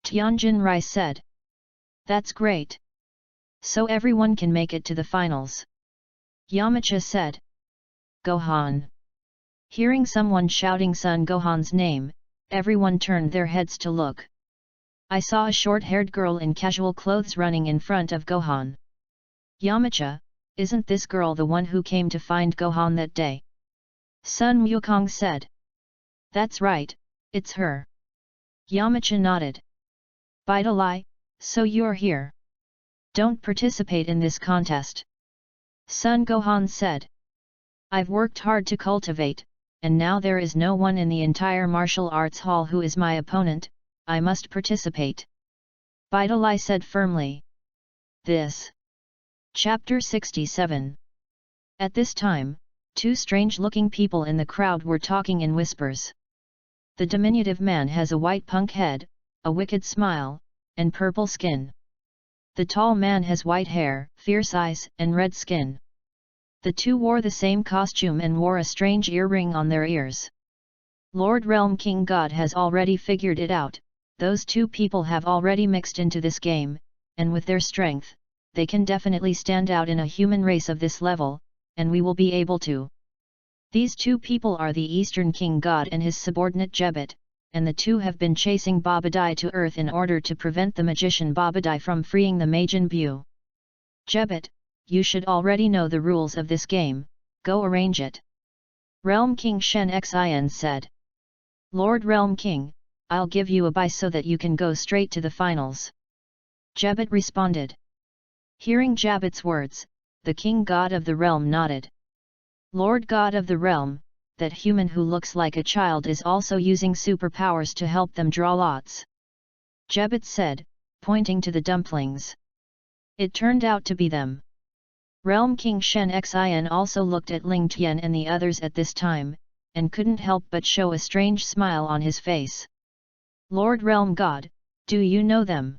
Tianjin Rice said. That's great. So everyone can make it to the finals. Yamcha said. Gohan. Hearing someone shouting Son Gohan's name, everyone turned their heads to look. I saw a short-haired girl in casual clothes running in front of Gohan. Yamcha, isn't this girl the one who came to find Gohan that day? Sun Wukong said. That's right, it's her. Yamcha nodded. Bidalai, so you're here. Don't participate in this contest. Sun Gohan said. I've worked hard to cultivate, and now there is no one in the entire martial arts hall who is my opponent, I must participate. Bidalai said firmly. This. Chapter 67. At this time, two strange-looking people in the crowd were talking in whispers. The diminutive man has a white punk head, a wicked smile, and purple skin. The tall man has white hair, fierce eyes, and red skin. The two wore the same costume and wore a strange earring on their ears. Lord Realm King God has already figured it out. Those two people have already mixed into this game, and with their strength, they can definitely stand out in a human race of this level, and we will be able to. These two people are the Eastern King God and his subordinate Jebbet, and the two have been chasing Babadai to earth in order to prevent the magician Babadai from freeing the Majin Bu. Jebbet, you should already know the rules of this game, go arrange it. Realm King Shen Xin said. Lord Realm King, I'll give you a bye so that you can go straight to the finals. Jebbet responded. Hearing Jebbet's words, the King God of the realm nodded. Lord God of the realm, that human who looks like a child is also using superpowers to help them draw lots. Jebbet said, pointing to the dumplings. It turned out to be them. Realm King Shen Xin also looked at Ling Tian and the others at this time, and couldn't help but show a strange smile on his face. Lord Realm God, do you know them?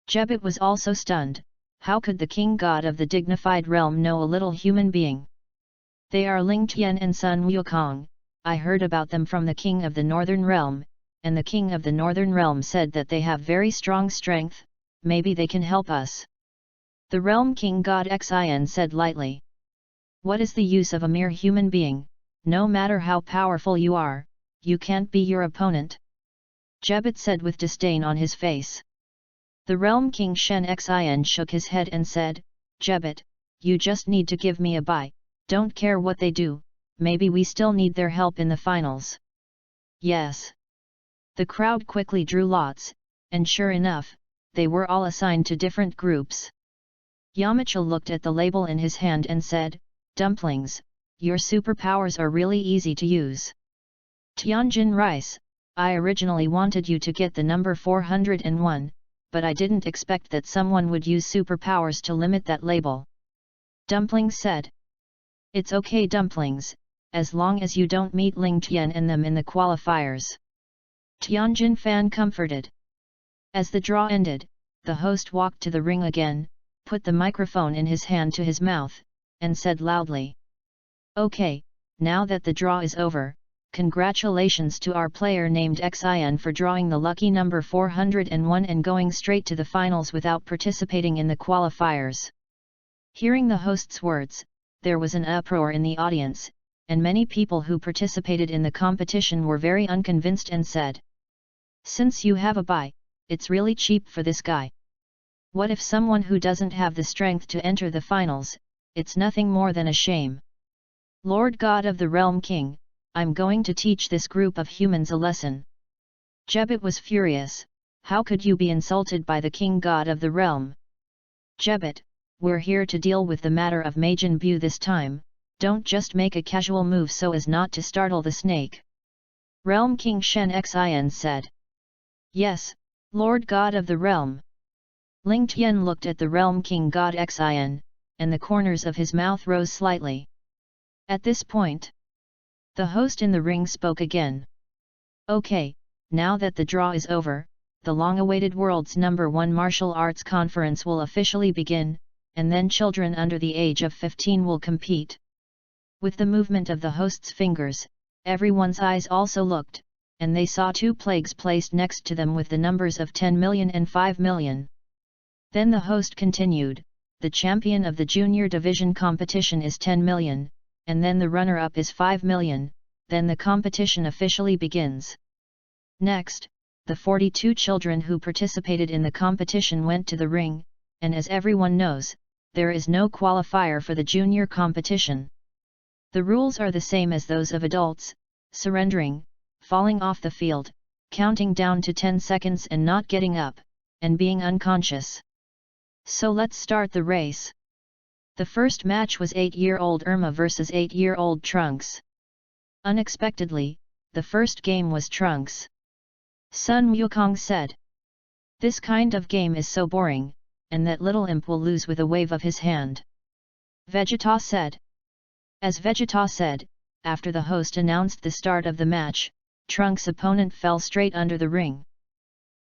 Jebbet was also stunned. How could the King God of the dignified realm know a little human being? They are Ling Tian and Sun Wukong. I heard about them from the King of the Northern Realm, and the King of the Northern Realm said that they have very strong strength, maybe they can help us. The Realm King God Xin said lightly. What is the use of a mere human being? No matter how powerful you are, you can't be your opponent. Jebbet said with disdain on his face. The Realm King Shen Xin shook his head and said, Jebbet, you just need to give me a bye, don't care what they do, maybe we still need their help in the finals. Yes. The crowd quickly drew lots, and sure enough, they were all assigned to different groups. Yamcha looked at the label in his hand and said, Dumplings, your superpowers are really easy to use. Tianjin Rice, I originally wanted you to get the number 401, but I didn't expect that someone would use superpowers to limit that label. Dumplings said. It's okay Dumplings, as long as you don't meet Ling Tian and them in the qualifiers. Tianjin Fan comforted. As the draw ended, the host walked to the ring again, put the microphone in his hand to his mouth, and said loudly. Okay, now that the draw is over, congratulations to our player named Xin for drawing the lucky number 401 and going straight to the finals without participating in the qualifiers. Hearing the host's words, there was an uproar in the audience, and many people who participated in the competition were very unconvinced and said. Since you have a bye, it's really cheap for this guy. What if someone who doesn't have the strength to enter the finals, it's nothing more than a shame. Lord God of the Realm King, I'm going to teach this group of humans a lesson. Jebbet was furious, how could you be insulted by the King God of the Realm? Jebbet, we're here to deal with the matter of Majin Bu this time, don't just make a casual move so as not to startle the snake. Realm King Shen Xin said. Yes, Lord God of the Realm. Ling Tian looked at the Realm King God Xin, and the corners of his mouth rose slightly. At this point, the host in the ring spoke again. Okay, now that the draw is over, the long-awaited world's #1 martial arts conference will officially begin, and then children under the age of 15 will compete. With the movement of the host's fingers, everyone's eyes also looked, and they saw two plagues placed next to them with the numbers of 10 million and 5 million. Then the host continued, the champion of the junior division competition is 10 million, and then the runner-up is 5 million, then the competition officially begins. Next, the 42 children who participated in the competition went to the ring, and as everyone knows, there is no qualifier for the junior competition. The rules are the same as those of adults, surrendering, falling off the field, counting down to 10 seconds and not getting up, and being unconscious. So let's start the race. The first match was 8-year-old Irma versus 8-year-old Trunks. Unexpectedly, the first game was Trunks. Sun Wukong said. This kind of game is so boring, and that little imp will lose with a wave of his hand. Vegeta said. As Vegeta said, after the host announced the start of the match, Trunks' opponent fell straight under the ring.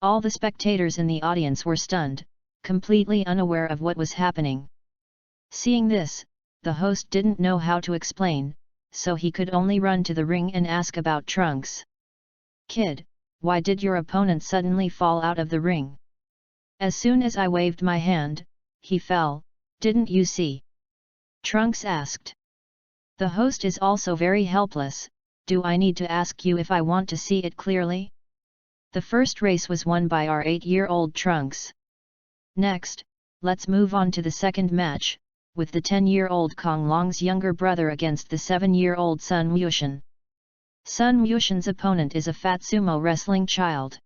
All the spectators in the audience were stunned, completely unaware of what was happening. Seeing this, the host didn't know how to explain, so he could only run to the ring and ask about Trunks. "Kid, why did your opponent suddenly fall out of the ring? As soon as I waved my hand, he fell, didn't you see?" Trunks asked. "The host is also very helpless. Do I need to ask you if I want to see it clearly?" The first race was won by our 8-year-old Trunks. Next, let's move on to the second match, with the 10-year-old Kong Long's younger brother against the 7-year-old Sun Wushan. Sun Wushan's opponent is a fat sumo wrestling child.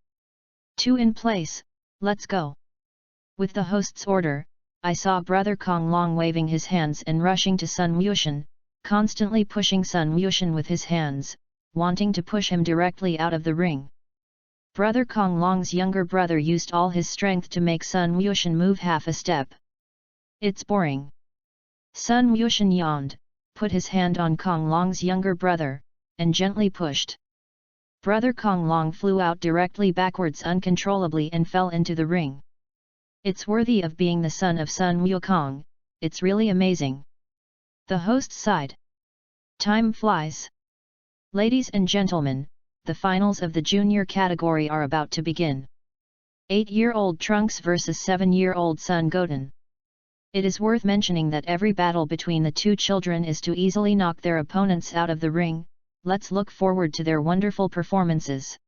2 in place, let's go. With the host's order, I saw brother Kong Long waving his hands and rushing to Sun Wushan, constantly pushing Sun Wushan with his hands, wanting to push him directly out of the ring. Brother Kong Long's younger brother used all his strength to make Sun Wushan move half a step. "It's boring." Sun Wushan yawned, put his hand on Kong Long's younger brother, and gently pushed. Brother Kong Long flew out directly backwards uncontrollably and fell into the ring. "It's worthy of being the son of Sun Wukong, it's really amazing." The host sighed. Time flies. Ladies and gentlemen, the finals of the junior category are about to begin. 8-year-old Trunks vs 7-year-old Sun Goten. It is worth mentioning that every battle between the two children is to easily knock their opponents out of the ring. Let's look forward to their wonderful performances.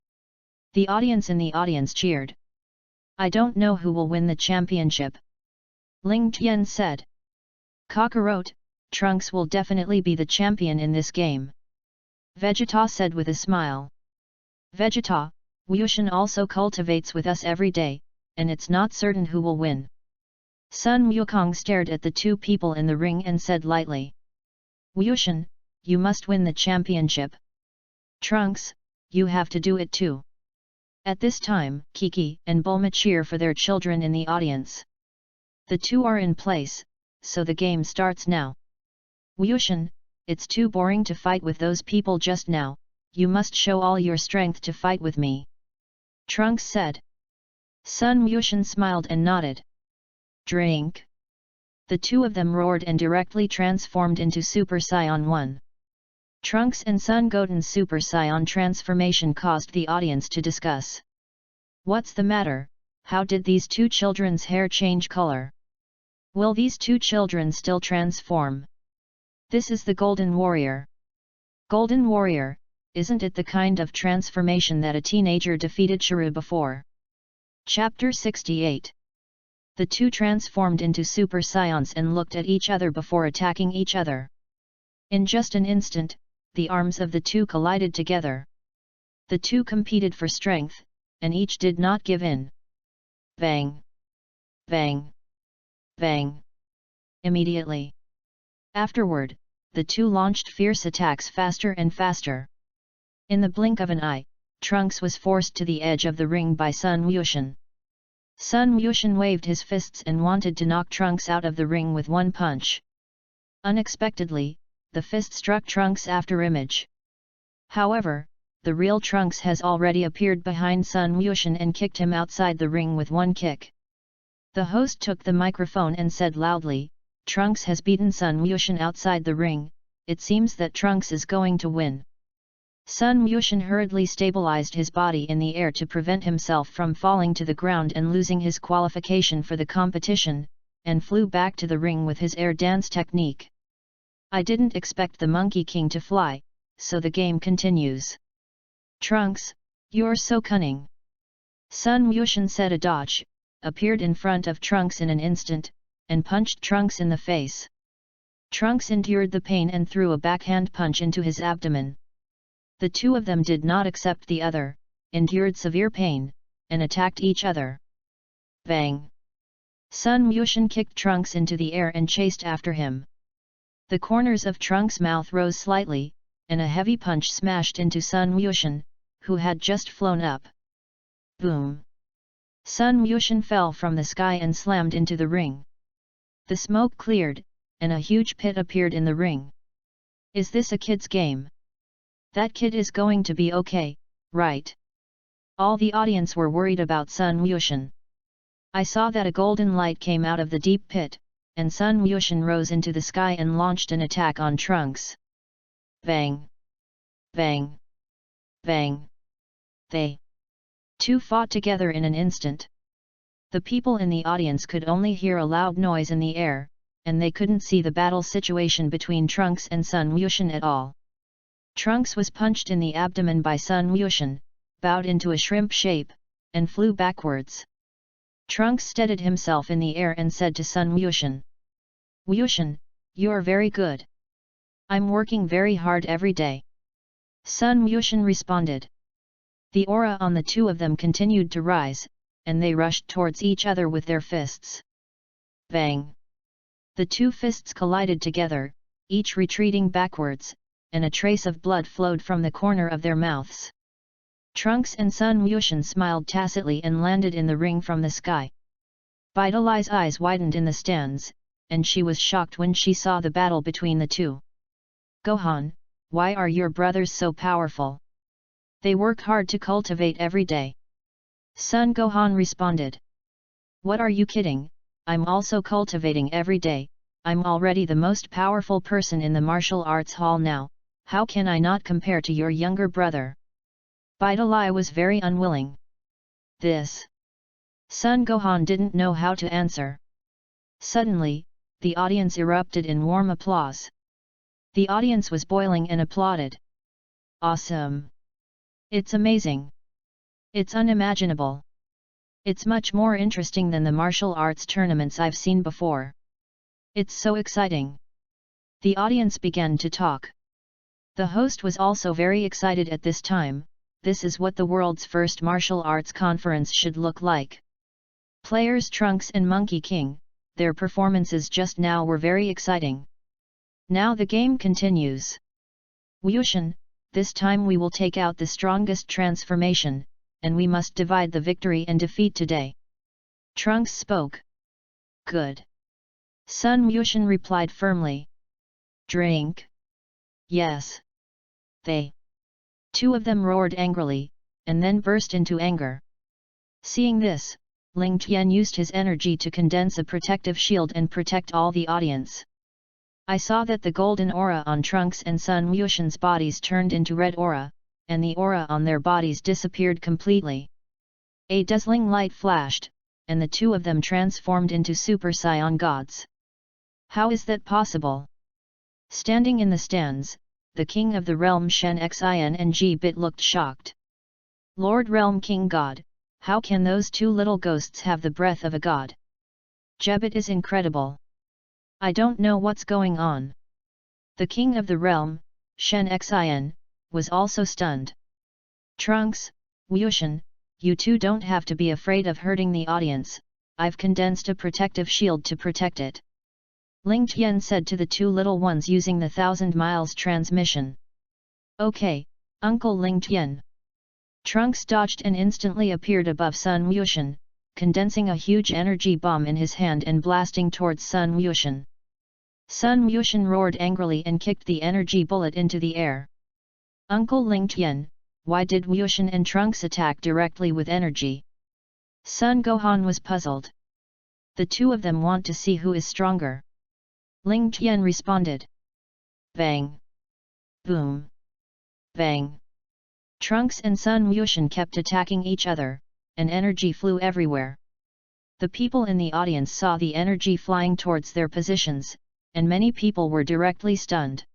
The audience in the audience cheered. "I don't know who will win the championship," Ling Tian said. "Kakarot, Trunks will definitely be the champion in this game," Vegeta said with a smile. "Vegeta, Wushan also cultivates with us every day, and it's not certain who will win." Sun Wukong stared at the two people in the ring and said lightly, "Wushan, you must win the championship. Trunks, you have to do it too." At this time, Kiki and Bulma cheer for their children in the audience. The two are in place, so the game starts now. "Wushan, it's too boring to fight with those people just now, you must show all your strength to fight with me," Trunks said. Sun Wushan smiled and nodded. "Drink!" The two of them roared and directly transformed into Super Saiyan 1. Trunks and Sun Goten's Super Saiyan transformation caused the audience to discuss. "What's the matter? How did these two children's hair change color? Will these two children still transform? This is the Golden Warrior." Golden Warrior, isn't it the kind of transformation that a teenager defeated Shuru before? Chapter 68. The two transformed into Super Saiyans and looked at each other before attacking each other. In just an instant, the arms of the two collided together. The two competed for strength, and each did not give in. Bang! Bang! Bang! Immediately. Afterward, the two launched fierce attacks faster and faster. In the blink of an eye, Trunks was forced to the edge of the ring by Sun Wushan. Sun Wushan waved his fists and wanted to knock Trunks out of the ring with one punch. Unexpectedly, the fist struck Trunks' after image. However, the real Trunks has already appeared behind Sun Wushan and kicked him outside the ring with one kick. The host took the microphone and said loudly, "Trunks has beaten Sun Wushan outside the ring, it seems that Trunks is going to win." Sun Wushan hurriedly stabilized his body in the air to prevent himself from falling to the ground and losing his qualification for the competition, and flew back to the ring with his air dance technique. "I didn't expect the Monkey King to fly, so the game continues." "Trunks, you're so cunning." Sun Wushan said a dodge, appeared in front of Trunks in an instant, and punched Trunks in the face. Trunks endured the pain and threw a backhand punch into his abdomen. The two of them did not accept the other, endured severe pain, and attacked each other. Bang! Sun Wushan kicked Trunks into the air and chased after him. The corners of Trunks' mouth rose slightly, and a heavy punch smashed into Sun Wushan, who had just flown up. Boom! Sun Wushan fell from the sky and slammed into the ring. The smoke cleared, and a huge pit appeared in the ring. Is this a kid's game? That kid is going to be okay, right? All the audience were worried about Sun Wuxian. I saw that a golden light came out of the deep pit, and Sun Wuxian rose into the sky and launched an attack on Trunks. Bang! Bang! Bang! They two fought together in an instant. The people in the audience could only hear a loud noise in the air, and they couldn't see the battle situation between Trunks and Sun Wuxian at all. Trunks was punched in the abdomen by Sun Wuxian, bowed into a shrimp shape, and flew backwards. Trunks steadied himself in the air and said to Sun Wuxian, "Wuxian, you're very good. I'm working very hard every day." Sun Wuxian responded. The aura on the two of them continued to rise, and they rushed towards each other with their fists. Bang! The two fists collided together, each retreating backwards, and a trace of blood flowed from the corner of their mouths. Trunks and Sun Wuxian smiled tacitly and landed in the ring from the sky. Bidali's eyes widened in the stands, and she was shocked when she saw the battle between the two. "Gohan, why are your brothers so powerful? They work hard to cultivate every day." Son Gohan responded. "What are you kidding? I'm also cultivating every day. I'm already the most powerful person in the martial arts hall now, how can I not compare to your younger brother?" Bidali was very unwilling. This. Son Gohan didn't know how to answer. Suddenly, the audience erupted in warm applause. The audience was boiling and applauded. "Awesome! It's amazing! It's unimaginable! It's much more interesting than the martial arts tournaments I've seen before. It's so exciting!" The audience began to talk. The host was also very excited at this time. This is what the world's first martial arts conference should look like. Players Trunks and Monkey King, their performances just now were very exciting. Now the game continues. "Wuxian, this time we will take out the strongest transformation, and we must divide the victory and defeat today." Trunks spoke. "Good." Sun Wuxian replied firmly. "Drink?" "Yes." They. Two of them roared angrily, and then burst into anger. Seeing this, Ling Tian used his energy to condense a protective shield and protect all the audience. I saw that the golden aura on Trunks and Sun Wuxian's bodies turned into red aura, and the aura on their bodies disappeared completely. A dazzling light flashed, and the two of them transformed into Super Saiyan gods. How is that possible? Standing in the stands, the king of the realm Shen Xin and G-Bit looked shocked. "Lord Realm King God, how can those two little ghosts have the breath of a god? G-Bit is incredible. I don't know what's going on." The king of the realm, Shen Xin, was also stunned. "Trunks, Wuxian, you two don't have to be afraid of hurting the audience, I've condensed a protective shield to protect it," Ling Tian said to the two little ones using the 1,000 miles transmission. "Okay, Uncle Ling Tian." Trunks dodged and instantly appeared above Sun Wuxian, condensing a huge energy bomb in his hand and blasting towards Sun Wuxian. Sun Wuxian roared angrily and kicked the energy bullet into the air. "Uncle Ling Tian, why did Wuxian and Trunks attack directly with energy?" Sun Gohan was puzzled. "The two of them want to see who is stronger." Ling Tian responded. Bang! Boom! Bang! Trunks and Sun Wuxian kept attacking each other, and energy flew everywhere. The people in the audience saw the energy flying towards their positions, and many people were directly stunned.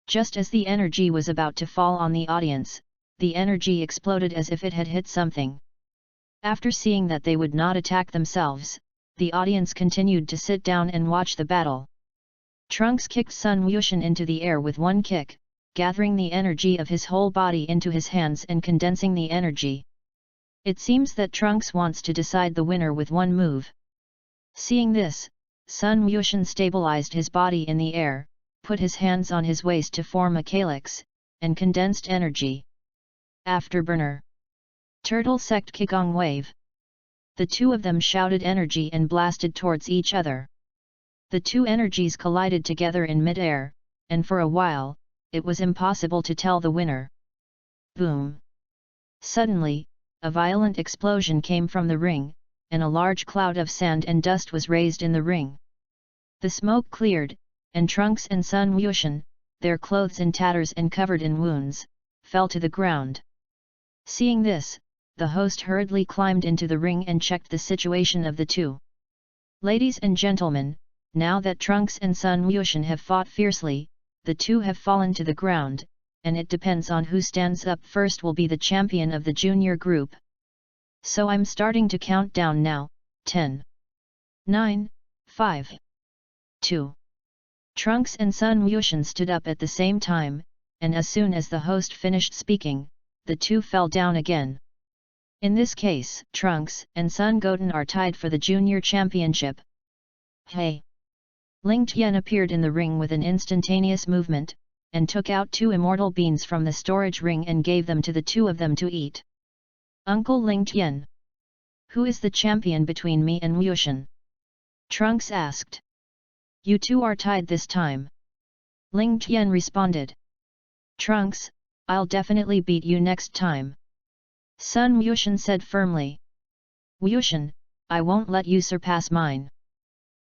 Just as the energy was about to fall on the audience, the energy exploded as if it had hit something. After seeing that they would not attack themselves, the audience continued to sit down and watch the battle. Trunks kicked Sun Wuxian into the air with one kick, gathering the energy of his whole body into his hands and condensing the energy. It seems that Trunks wants to decide the winner with one move. Seeing this, Sun Wuxian stabilized his body in the air, put his hands on his waist to form a calyx, and condensed energy. Afterburner. Turtle Sect Qigong Wave. The two of them shouted energy and blasted towards each other. The two energies collided together in mid-air, and for a while, it was impossible to tell the winner. Boom! Suddenly, a violent explosion came from the ring, and a large cloud of sand and dust was raised in the ring. The smoke cleared, and Trunks and Sun Wushan, their clothes in tatters and covered in wounds, fell to the ground. Seeing this, the host hurriedly climbed into the ring and checked the situation of the two. Ladies and gentlemen, now that Trunks and Sun Wushan have fought fiercely, the two have fallen to the ground, and it depends on who stands up first will be the champion of the junior group. So I'm starting to count down now, 10, 9, 5, 2. Trunks and Sun Wushan stood up at the same time, and as soon as the host finished speaking, the two fell down again. In this case, Trunks and Sun Goten are tied for the junior championship. Hey! Ling Tian appeared in the ring with an instantaneous movement, and took out 2 immortal beans from the storage ring and gave them to the two of them to eat. Uncle Ling Tian! Who is the champion between me and Wushan? Trunks asked. You two are tied this time. Ling Tian responded. Trunks, I'll definitely beat you next time. Sun Wushan said firmly. Wushan, I won't let you surpass mine.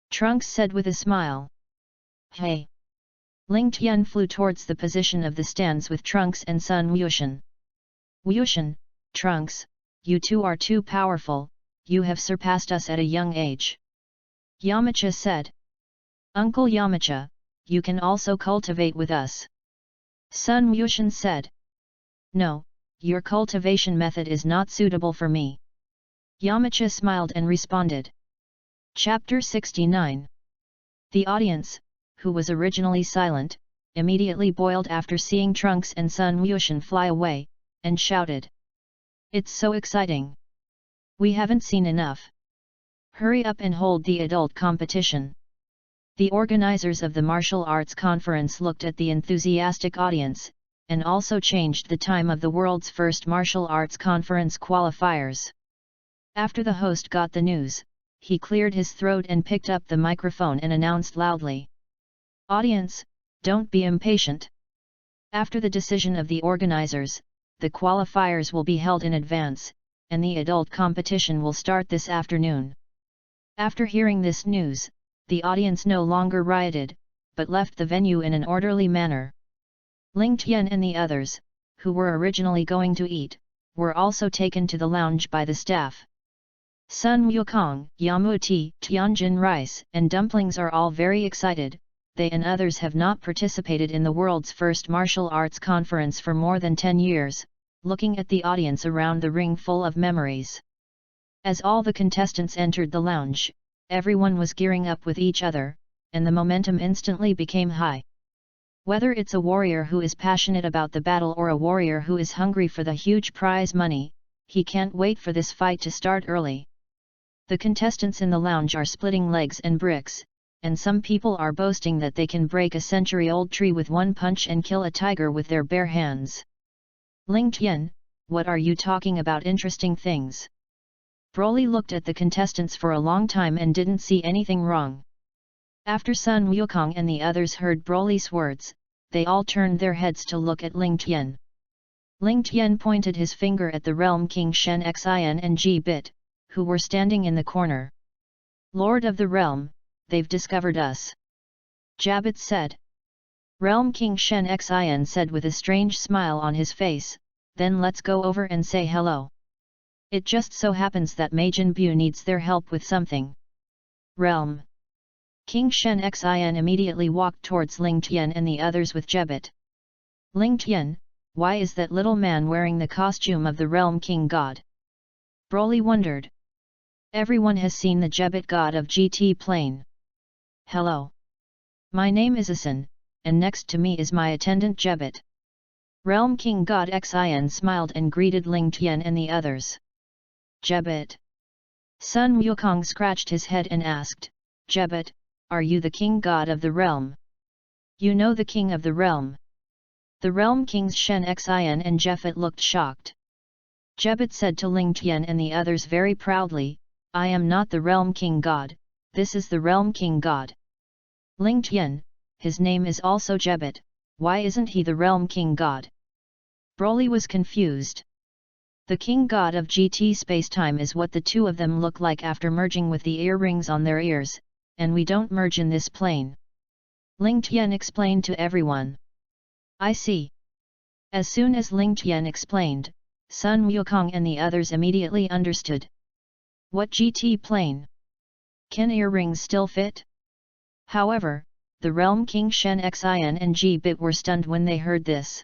Trunks said with a smile. Hey! Ling Tian flew towards the position of the stands with Trunks and Sun Wushan. Wushan, Trunks, you two are too powerful, you have surpassed us at a young age. Yamcha said. Uncle Yamcha, you can also cultivate with us. Sun Wushan said. No, your cultivation method is not suitable for me. Yamcha smiled and responded. Chapter 69. The audience, who was originally silent, immediately boiled after seeing Trunks and Sun Wushan fly away, and shouted. It's so exciting! We haven't seen enough. Hurry up and hold the adult competition. The organizers of the martial arts conference looked at the enthusiastic audience, and also changed the time of the world's first martial arts conference qualifiers. After the host got the news, he cleared his throat and picked up the microphone and announced loudly. Audience, don't be impatient. After the decision of the organizers, the qualifiers will be held in advance, and the adult competition will start this afternoon. After hearing this news, the audience no longer rioted, but left the venue in an orderly manner. Ling Tian and the others, who were originally going to eat, were also taken to the lounge by the staff. Sun Wukong, Yamu tea, Tianjin rice, and dumplings are all very excited. They and others have not participated in the world's first martial arts conference for more than 10 years, looking at the audience around the ring full of memories. As all the contestants entered the lounge, everyone was gearing up with each other, and the momentum instantly became high. Whether it's a warrior who is passionate about the battle or a warrior who is hungry for the huge prize money, he can't wait for this fight to start early. The contestants in the lounge are splitting legs and bricks, and some people are boasting that they can break a century-old tree with one punch and kill a tiger with their bare hands. Ling Tian, what are you talking about interesting things? Broly looked at the contestants for a long time and didn't see anything wrong. After Sun Wukong and the others heard Broly's words, they all turned their heads to look at Ling Tian. Ling Tian pointed his finger at the Realm King Shen Xin and G-Bit, who were standing in the corner. Lord of the Realm, they've discovered us. Jabit said. Realm King Shen Xin said with a strange smile on his face, then let's go over and say hello. It just so happens that Majin Bu needs their help with something. Realm King Shen Xin immediately walked towards Ling Tian and the others with Jebit. Ling Tian, why is that little man wearing the costume of the Realm King God? Broly wondered. Everyone has seen the Jebit God of GT Plane. Hello. My name is Asin, and next to me is my attendant Jebit. Realm King God Xin smiled and greeted Ling Tian and the others. Jebit. Sun Wukong scratched his head and asked, Jebit, are you the king god of the realm? You know the king of the realm. The realm kings Shen Xin and Jeffet looked shocked. Jebit said to Ling Tian and the others very proudly, I am not the realm king god, this is the realm king god. Ling Tian, his name is also Jebet, why isn't he the realm king god? Broly was confused. The king god of GT spacetime is what the two of them look like after merging with the earrings on their ears, and we don't merge in this plane. Ling Tian explained to everyone. I see. As soon as Ling Tian explained, Sun Wukong and the others immediately understood. What GT plane? Can earrings still fit? However, the realm king Shen Xin and G-Bit were stunned when they heard this.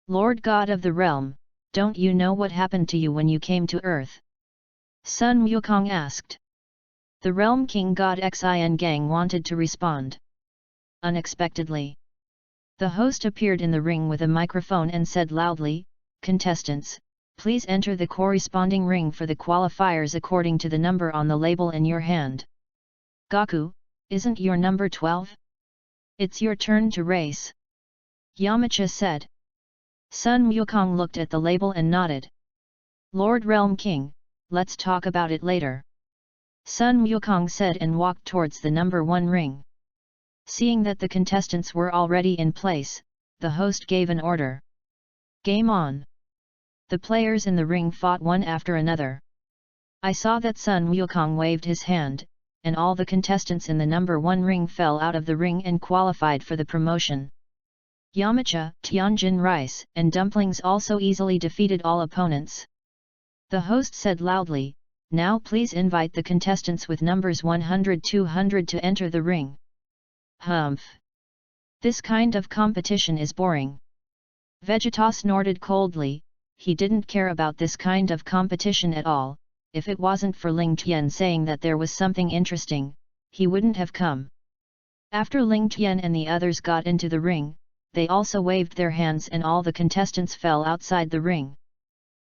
Lord God of the realm, don't you know what happened to you when you came to Earth? Sun Wukong asked. The realm king god Xin Gang wanted to respond. Unexpectedly, the host appeared in the ring with a microphone and said loudly, "Contestants, please enter the corresponding ring for the qualifiers according to the number on the label in your hand. Goku, isn't your number 12? It's your turn to race." Yamcha said. Sun Wukong looked at the label and nodded. Lord Realm King, let's talk about it later. Sun Wukong said and walked towards the number 1 ring. Seeing that the contestants were already in place, the host gave an order. Game on! The players in the ring fought one after another. I saw that Sun Wukong waved his hand, and all the contestants in the number 1 ring fell out of the ring and qualified for the promotion. Yamcha, Tianjin rice, and dumplings also easily defeated all opponents. The host said loudly, "Now please invite the contestants with numbers 100-200 to enter the ring." Humph! This kind of competition is boring. Vegeta snorted coldly. He didn't care about this kind of competition at all. If it wasn't for Ling Tian saying that there was something interesting, he wouldn't have come. After Ling Tian and the others got into the ring, they also waved their hands and all the contestants fell outside the ring.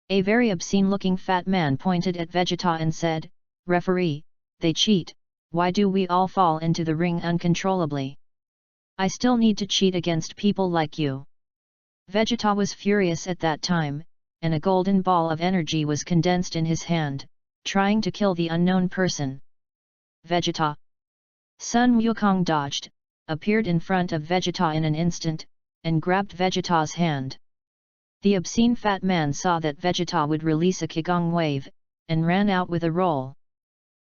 A very obscene-looking fat man pointed at Vegeta and said, "Referee, they cheat, why do we all fall into the ring uncontrollably? I still need to cheat against people like you." Vegeta was furious at that time, and a golden ball of energy was condensed in his hand, trying to kill the unknown person. Vegeta! Sun Wukong dodged, appeared in front of Vegeta in an instant, and grabbed Vegeta's hand. The obscene fat man saw that Vegeta would release a Qigong wave, and ran out with a roll.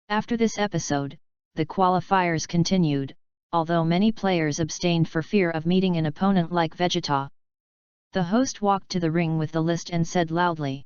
After this episode, the qualifiers continued, although many players abstained for fear of meeting an opponent like Vegeta. The host walked to the ring with the list and said loudly.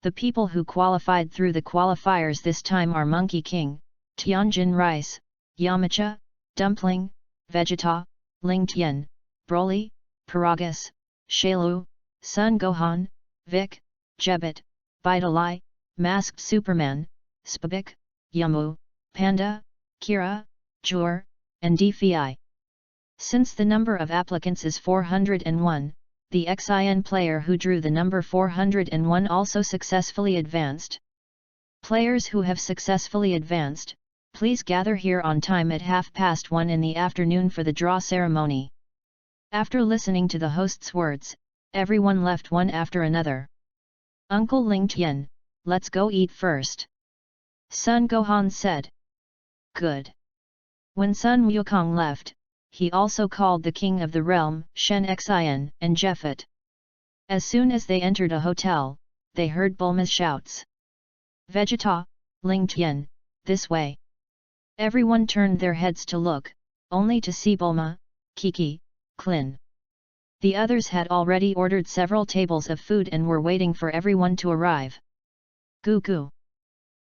The people who qualified through the qualifiers this time are Monkey King, Tianjin Rice, Yamcha, Dumpling, Vegeta, Ling Tian, Broly, Paragus, Shailu, Sun Gohan, Vic, Jebet, Vitalai, Masked Superman, Spabik, Yamu, Panda, Kira, Jor, and Dfi. Since the number of applicants is 401, the XIN player who drew the number 401 also successfully advanced. Players who have successfully advanced, please gather here on time at 1:30 in the afternoon for the draw ceremony. After listening to the host's words, everyone left one after another. Uncle Ling Tian, let's go eat first. Sun Gohan said. Good. When Sun Wukong left, he also called the king of the realm, Shen Xin, and Jeffet. As soon as they entered a hotel, they heard Bulma's shouts. Vegeta, Ling Tian, this way. Everyone turned their heads to look, only to see Bulma, Kiki, Klin. The others had already ordered several tables of food and were waiting for everyone to arrive. Goo goo.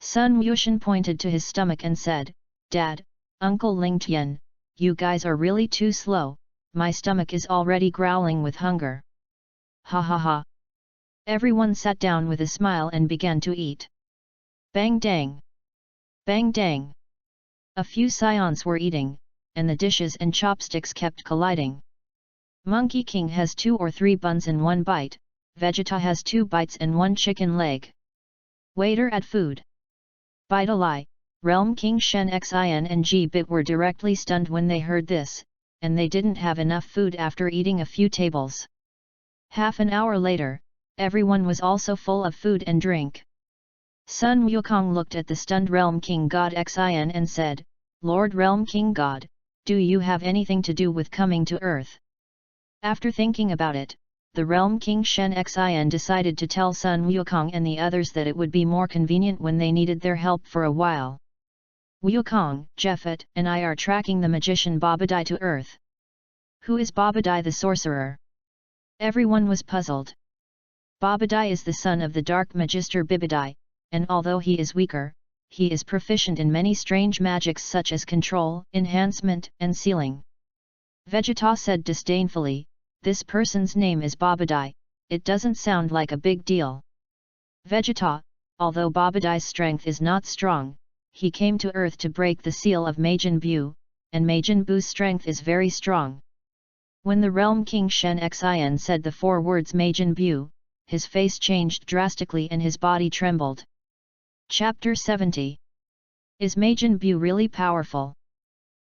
Sun Wushan pointed to his stomach and said, "Dad, Uncle Ling Tian, you guys are really too slow, my stomach is already growling with hunger." Ha ha ha. Everyone sat down with a smile and began to eat. Bang dang! Bang dang! A few scions were eating, and the dishes and chopsticks kept colliding. Monkey King has 2 or 3 buns in one bite, Vegeta has 2 bites and 1 chicken leg. Waiter at food. Vitalai, Realm King Shen Xin and G-Bit were directly stunned when they heard this, and they didn't have enough food after eating a few tables. Half an hour later, everyone was also full of food and drink. Sun Wukong looked at the stunned Realm King God Xin and said, "Lord Realm King God, Do you have anything to do with coming to Earth? After thinking about it, the Realm King Shen Xin decided to tell Sun Wukong and the others that it would be more convenient when they needed their help for a while. Wukong, Jeffet, and I are tracking the magician Babadai to Earth. Who is Babadai the sorcerer? Everyone was puzzled. Babadai is the son of the dark magister Bibadai, and although he is weaker, he is proficient in many strange magics such as control, enhancement, and sealing. Vegeta said disdainfully, "This person's name is Babadai, it doesn't sound like a big deal." Vegeta, although Babadai's strength is not strong, he came to Earth to break the seal of Majin Buu, and Majin Buu's strength is very strong. When the Realm King Shen Xin said the 4 words Majin Buu, his face changed drastically and his body trembled. Chapter 70. Is Majin Buu really powerful?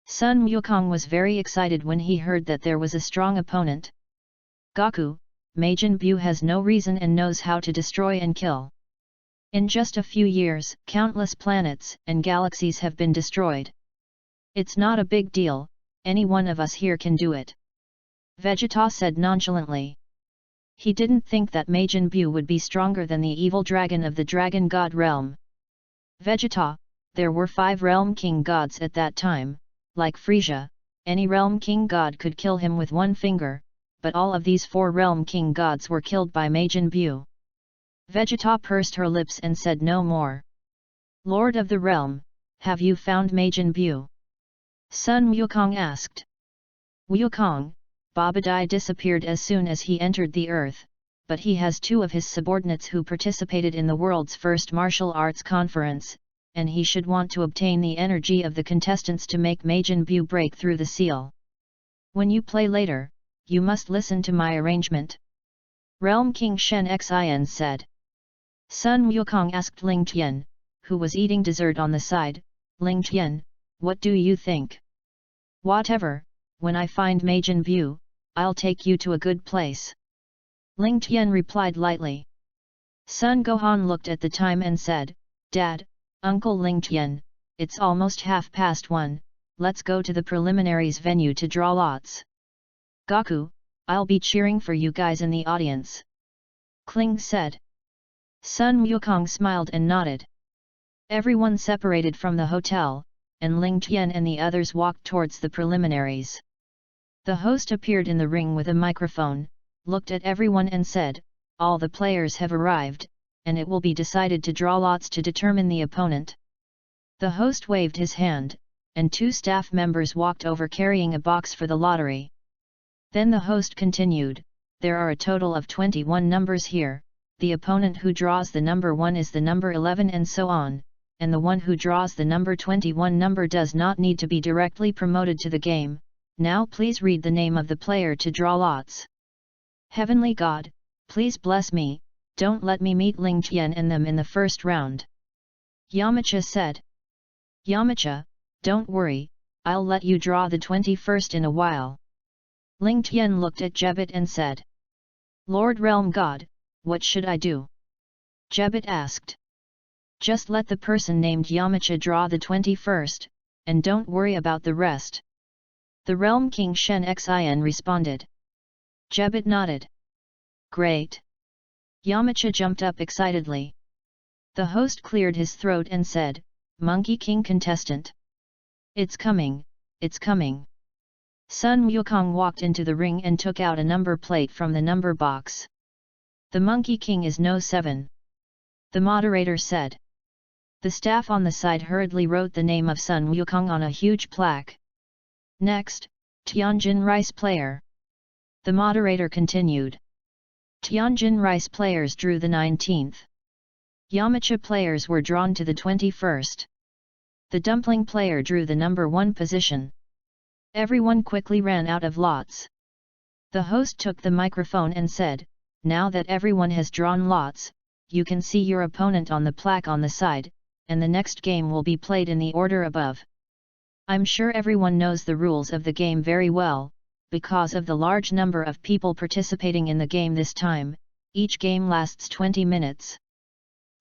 Sun Wukong was very excited when he heard that there was a strong opponent. Goku, Majin Buu has no reason and knows how to destroy and kill. In just a few years, countless planets and galaxies have been destroyed. It's not a big deal, any one of us here can do it. Vegeta said nonchalantly. He didn't think that Majin Buu would be stronger than the evil dragon of the Dragon God realm. Vegeta, there were 5 Realm King Gods at that time, like Frisia, any Realm King God could kill him with 1 finger, but all of these 4 Realm King Gods were killed by Majin Buu. Vegeta pursed her lips and said no more. Lord of the Realm, have you found Majin Buu? Sun Wukong asked. Wukong, Babadai disappeared as soon as he entered the Earth, but he has 2 of his subordinates who participated in the world's first martial arts conference, and he should want to obtain the energy of the contestants to make Majin Buu break through the seal. When you play later, you must listen to my arrangement. Realm King Shen Xin said. Sun Wukong asked Ling Tian, who was eating dessert on the side, Ling Tian, what do you think? Whatever, when I find Majin Buu, I'll take you to a good place. Ling Tian replied lightly. Sun Gohan looked at the time and said, Dad, Uncle Ling Tian, it's almost 1:30, let's go to the preliminaries venue to draw lots. Goku, I'll be cheering for you guys in the audience. Kling said. Sun Wukong smiled and nodded. Everyone separated from the hotel, and Ling Tian and the others walked towards the preliminaries. The host appeared in the ring with a microphone, looked at everyone and said, all the players have arrived, and it will be decided to draw lots to determine the opponent. The host waved his hand, and 2 staff members walked over carrying a box for the lottery. Then the host continued, there are a total of 21 numbers here, the opponent who draws the number 1 is the number 11 and so on, and the one who draws the number 21 number does not need to be directly promoted to the game. Now please read the name of the player to draw lots. Heavenly God, please bless me, don't let me meet Ling Tian and them in the first round. Yamcha said. Yamcha, don't worry, I'll let you draw the 21st in a while. Ling Tian looked at Jebet and said. Lord Realm God, what should I do? Jebet asked. Just let the person named Yamcha draw the 21st, and don't worry about the rest. The Realm King Shen Xin responded. Jebet nodded. Great. Yamcha jumped up excitedly. The host cleared his throat and said, Monkey King contestant. It's coming, it's coming. Sun Wukong walked into the ring and took out a number plate from the number box. The Monkey King is no 7. The moderator said. The staff on the side hurriedly wrote the name of Sun Wukong on a huge plaque. Next, Tianjin Rice player. The moderator continued. Tianjin Rice players drew the 19th. Yamcha players were drawn to the 21st. The dumpling player drew the number 1 position. Everyone quickly ran out of lots. The host took the microphone and said, now that everyone has drawn lots, you can see your opponent on the plaque on the side, and the next game will be played in the order above. I'm sure everyone knows the rules of the game very well, because of the large number of people participating in the game this time. Each game lasts 20 minutes.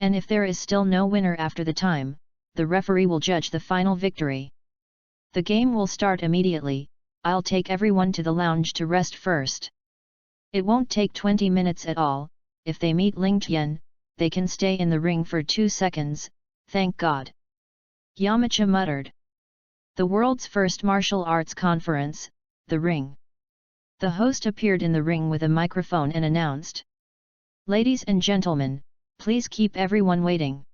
And if there is still no winner after the time, the referee will judge the final victory. The game will start immediately, I'll take everyone to the lounge to rest first. It won't take 20 minutes at all, if they meet Ling Tian, they can stay in the ring for 2 seconds, thank God. Yamcha muttered. The world's first martial arts conference, the ring. The host appeared in the ring with a microphone and announced. Ladies and gentlemen, please keep everyone waiting.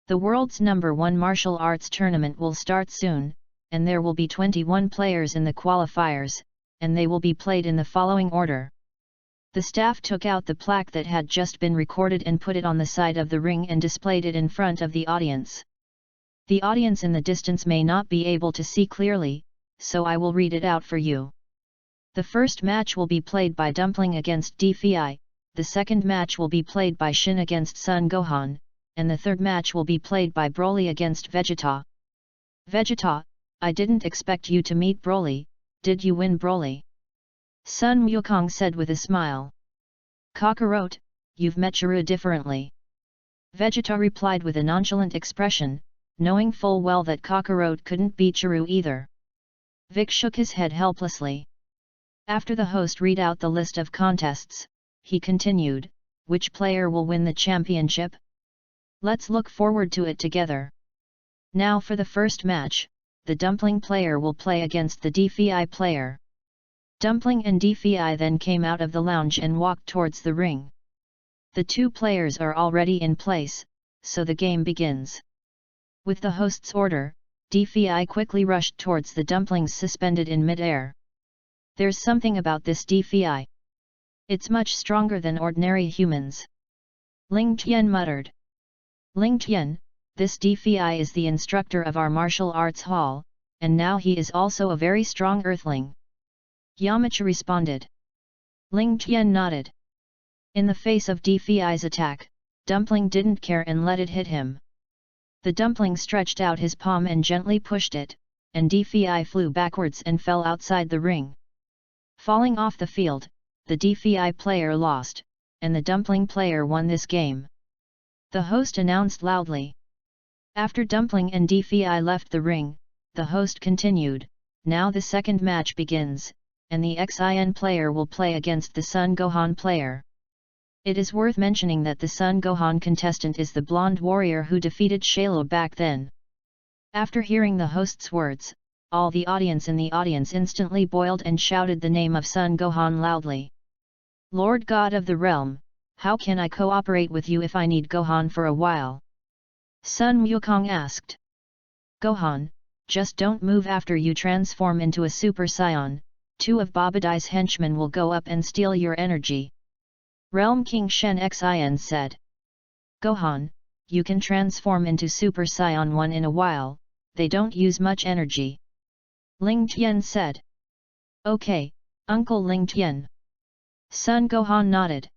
The world's #1 martial arts tournament will start soon, and there will be 21 players in the qualifiers, and they will be played in the following order. The staff took out the plaque that had just been recorded and put it on the side of the ring and displayed it in front of the audience. The audience in the distance may not be able to see clearly, so I will read it out for you. The first match will be played by Dumpling against Defi, the second match will be played by Shin against Sun Gohan, and the third match will be played by Broly against Vegeta. Vegeta, I didn't expect you to meet Broly, did you win Broly? Sun Wukong said with a smile. Kakarot, you've met Chiru differently. Vegeta replied with a nonchalant expression, knowing full well that Kakarot couldn't beat Chiru either. Vic shook his head helplessly. After the host read out the list of contests, he continued, which player will win the championship? Let's look forward to it together. Now for the first match, the Dumpling player will play against the Defi player. Dumpling and Defi then came out of the lounge and walked towards the ring. The two players are already in place, so the game begins. With the host's order, Defi quickly rushed towards the Dumplings suspended in mid-air. There's something about this Defi. It's much stronger than ordinary humans. Ling Tian muttered. Ling Tian, this Defi is the instructor of our martial arts hall, and now he is also a very strong earthling. Yamcha responded. Ling Tian nodded. In the face of Defi's attack, Dumpling didn't care and let it hit him. The Dumpling stretched out his palm and gently pushed it, and Defi flew backwards and fell outside the ring. Falling off the field, the Defi player lost, and the Dumpling player won this game. The host announced loudly. After Dumpling and Defi left the ring, the host continued, now the second match begins, and the Xin player will play against the Sun Gohan player. It is worth mentioning that the Sun Gohan contestant is the blonde warrior who defeated Shalo back then. After hearing the host's words, all the audience in the audience instantly boiled and shouted the name of Sun Gohan loudly. Lord God of the realm, how can I cooperate with you if I need Gohan for a while? Sun Wukong asked. Gohan, just don't move after you transform into a Super Saiyan, 2 of Babadai's henchmen will go up and steal your energy. Realm King Shen Xin said. Gohan, you can transform into Super Saiyan 1 in a while, they don't use much energy. Ling Tian said. Okay, Uncle Ling Tian. Sun Gohan nodded.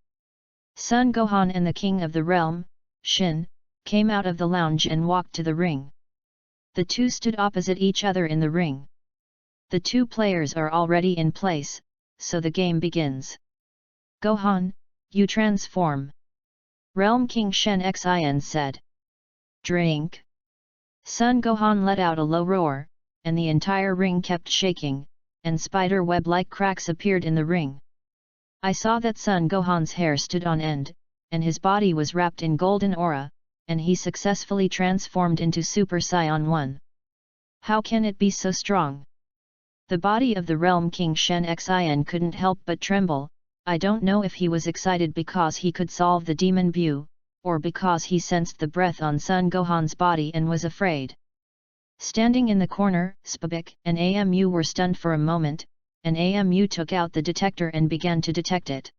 Sun Gohan and the King of the Realm, Shin, came out of the lounge and walked to the ring. The two stood opposite each other in the ring. The two players are already in place, so the game begins. Gohan, you transform. Realm King Shen Xin said. Drink. Sun Gohan let out a low roar, and the entire ring kept shaking, and spider web-like cracks appeared in the ring. I saw that Sun Gohan's hair stood on end, and his body was wrapped in golden aura, and he successfully transformed into Super Saiyan 1. How can it be so strong? The body of the Realm King Shen Xin couldn't help but tremble. I don't know if he was excited because he could solve the demon Bu, or because he sensed the breath on Sun Gohan's body and was afraid. Standing in the corner, Spabik and AMU were stunned for a moment, and AMU took out the detector and began to detect it.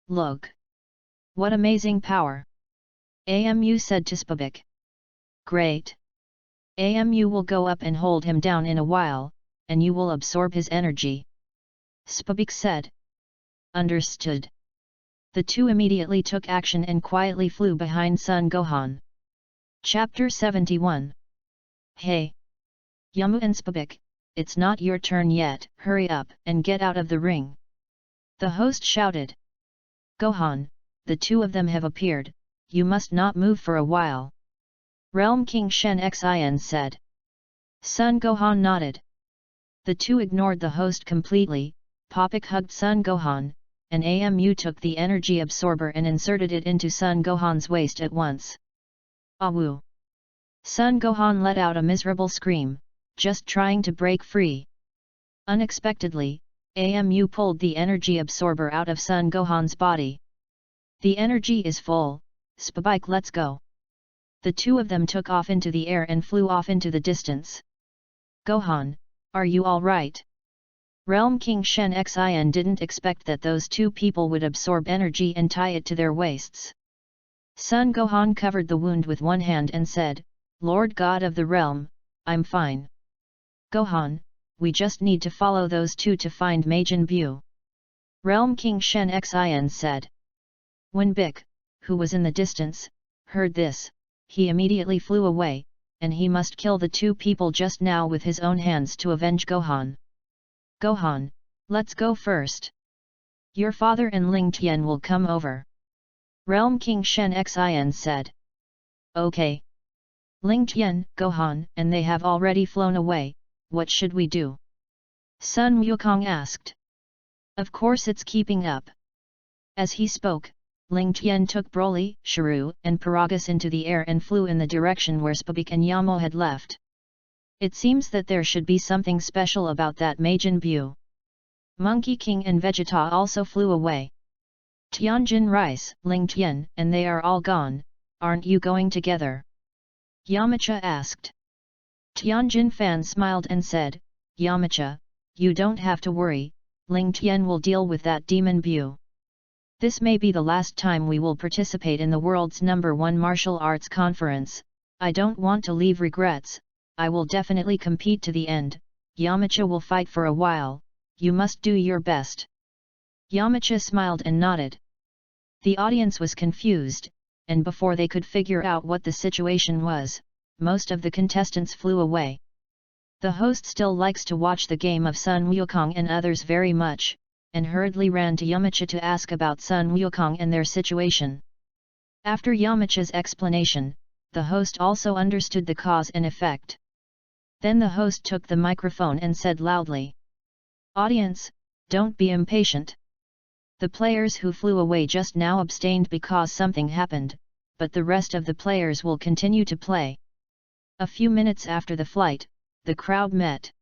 Look! What amazing power! AMU said to Spabik. Great! AMU will go up and hold him down in a while, and you will absorb his energy. Spabik said. Understood. The two immediately took action and quietly flew behind Sun Gohan. Chapter 71. Hey! Yamu and Spabik, it's not your turn yet, hurry up and get out of the ring. The host shouted. Gohan, the two of them have appeared, you must not move for a while. Realm King Shen Xin said. Sun Gohan nodded. The two ignored the host completely. Popik hugged Sun Gohan, and Amu took the energy absorber and inserted it into Sun Gohan's waist at once. Awoo! Sun Gohan let out a miserable scream, just trying to break free. Unexpectedly, Amu pulled the energy absorber out of Sun Gohan's body. The energy is full, Spike, let's go. The two of them took off into the air and flew off into the distance. Gohan, are you alright? Realm King Shen Xin didn't expect that those two people would absorb energy and tie it to their waists. Sun Gohan covered the wound with one hand and said, Lord God of the realm, I'm fine. Gohan, we just need to follow those two to find Majin Buu. Realm King Shen Xin said. When Bik, who was in the distance, heard this, he immediately flew away, and he must kill the two people just now with his own hands to avenge Gohan. Gohan, let's go first. Your father and Ling Tian will come over. Realm King Shen Xin said. Okay. Ling Tian, Gohan, and they have already flown away, what should we do? Sun Wukong asked. Of course it's keeping up. As he spoke, Ling Tian took Broly, Shiryu, and Paragus into the air and flew in the direction where Spabik and Yamo had left. It seems that there should be something special about that Majin Buu. Monkey King and Vegeta also flew away. Tianjin Rice, Ling Tian, and they are all gone, aren't you going together? Yamcha asked. Tianjin Fan smiled and said, Yamcha, you don't have to worry, Ling Tian will deal with that demon Buu. This may be the last time we will participate in the world's #1 martial arts conference. I don't want to leave regrets. I will definitely compete to the end. Yamcha will fight for a while, you must do your best. Yamcha smiled and nodded. The audience was confused, and before they could figure out what the situation was, most of the contestants flew away. The host still likes to watch the game of Sun Wukong and others very much, and hurriedly ran to Yamcha to ask about Sun Wukong and their situation. After Yamcha's explanation, the host also understood the cause and effect. Then the host took the microphone and said loudly, Audience, don't be impatient. The players who flew away just now abstained because something happened, but the rest of the players will continue to play. A few minutes after the flight, the crowd met.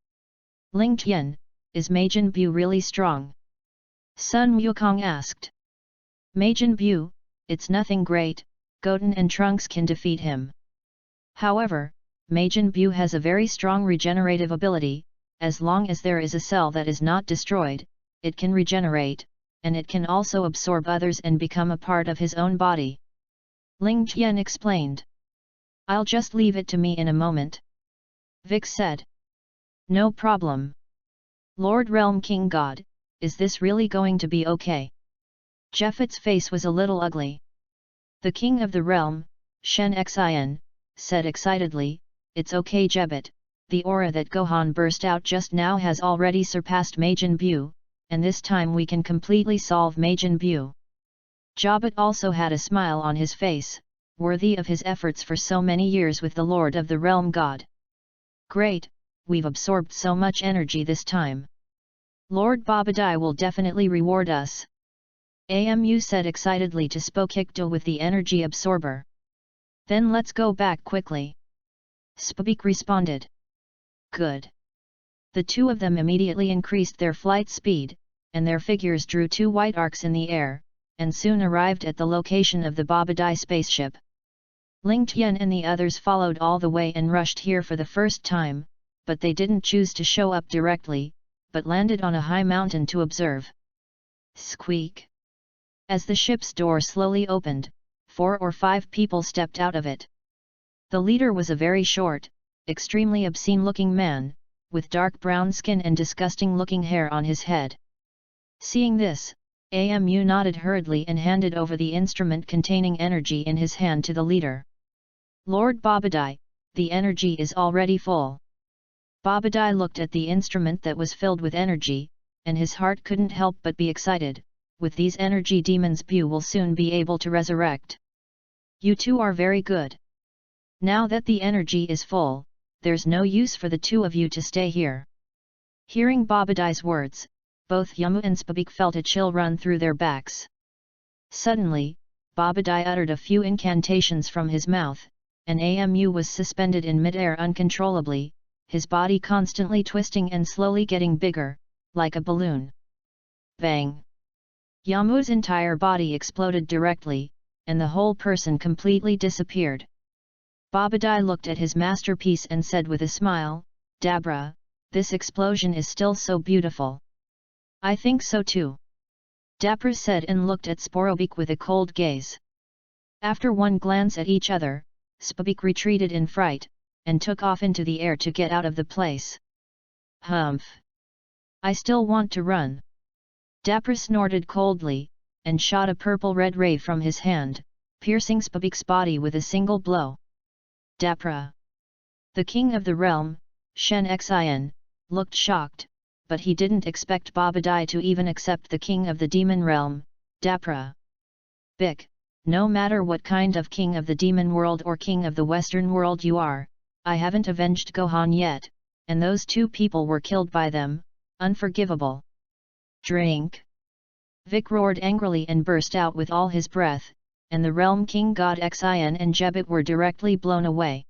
Ling Tian, is Majin Buu really strong? Sun Wukong asked. Majin Buu, it's nothing great, Goten and Trunks can defeat him. However, Majin Buu has a very strong regenerative ability. As long as there is a cell that is not destroyed, it can regenerate, and it can also absorb others and become a part of his own body. Ling Tian explained. I'll just leave it to me in a moment. Vic said. No problem. Lord Realm King God, is this really going to be okay? Jeffet's face was a little ugly. The King of the Realm, Shen Xin, said excitedly, It's okay Jebet, the aura that Gohan burst out just now has already surpassed Majin Buu, and this time we can completely solve Majin Buu. Jabet also had a smile on his face, worthy of his efforts for so many years with the Lord of the Realm God. Great, we've absorbed so much energy this time. Lord Babadai will definitely reward us. Amu said excitedly to Spokikdo with the energy absorber. Then let's go back quickly. Spabik responded. Good. The two of them immediately increased their flight speed, and their figures drew two white arcs in the air, and soon arrived at the location of the Babadai spaceship. Ling Tian and the others followed all the way and rushed here for the first time, but they didn't choose to show up directly, but landed on a high mountain to observe. Squeak! As the ship's door slowly opened, 4 or 5 people stepped out of it. The leader was a very short, extremely obscene-looking man, with dark brown skin and disgusting-looking hair on his head. Seeing this, Amu nodded hurriedly and handed over the instrument containing energy in his hand to the leader. Lord Babadai, the energy is already full. Babadai looked at the instrument that was filled with energy, and his heart couldn't help but be excited. With these energy demons, Buu will soon be able to resurrect. You two are very good. Now that the energy is full, there's no use for the two of you to stay here. Hearing Babadai's words, both Yamu and Spabik felt a chill run through their backs. Suddenly, Babadai uttered a few incantations from his mouth, and Amu was suspended in mid-air uncontrollably, his body constantly twisting and slowly getting bigger, like a balloon. Bang! Yamu's entire body exploded directly, and the whole person completely disappeared. Babadai looked at his masterpiece and said with a smile, "Dabra, this explosion is still so beautiful." "I think so too," Dabra said and looked at Sporobik with a cold gaze. After one glance at each other, Spabik retreated in fright, and took off into the air to get out of the place. "Humph! I still want to run." Dabra snorted coldly, and shot a purple-red ray from his hand, piercing Spabik's body with a single blow. Dabra! The king of the realm, Shen Xin, looked shocked, but he didn't expect Babadai to even accept the king of the demon realm, Dabra. "Bik, no matter what kind of king of the demon world or king of the western world you are, I haven't avenged Gohan yet, and those two people were killed by them, unforgivable." "Drink!" Vic roared angrily and burst out with all his breath, and the realm king god Xin and Jebit were directly blown away.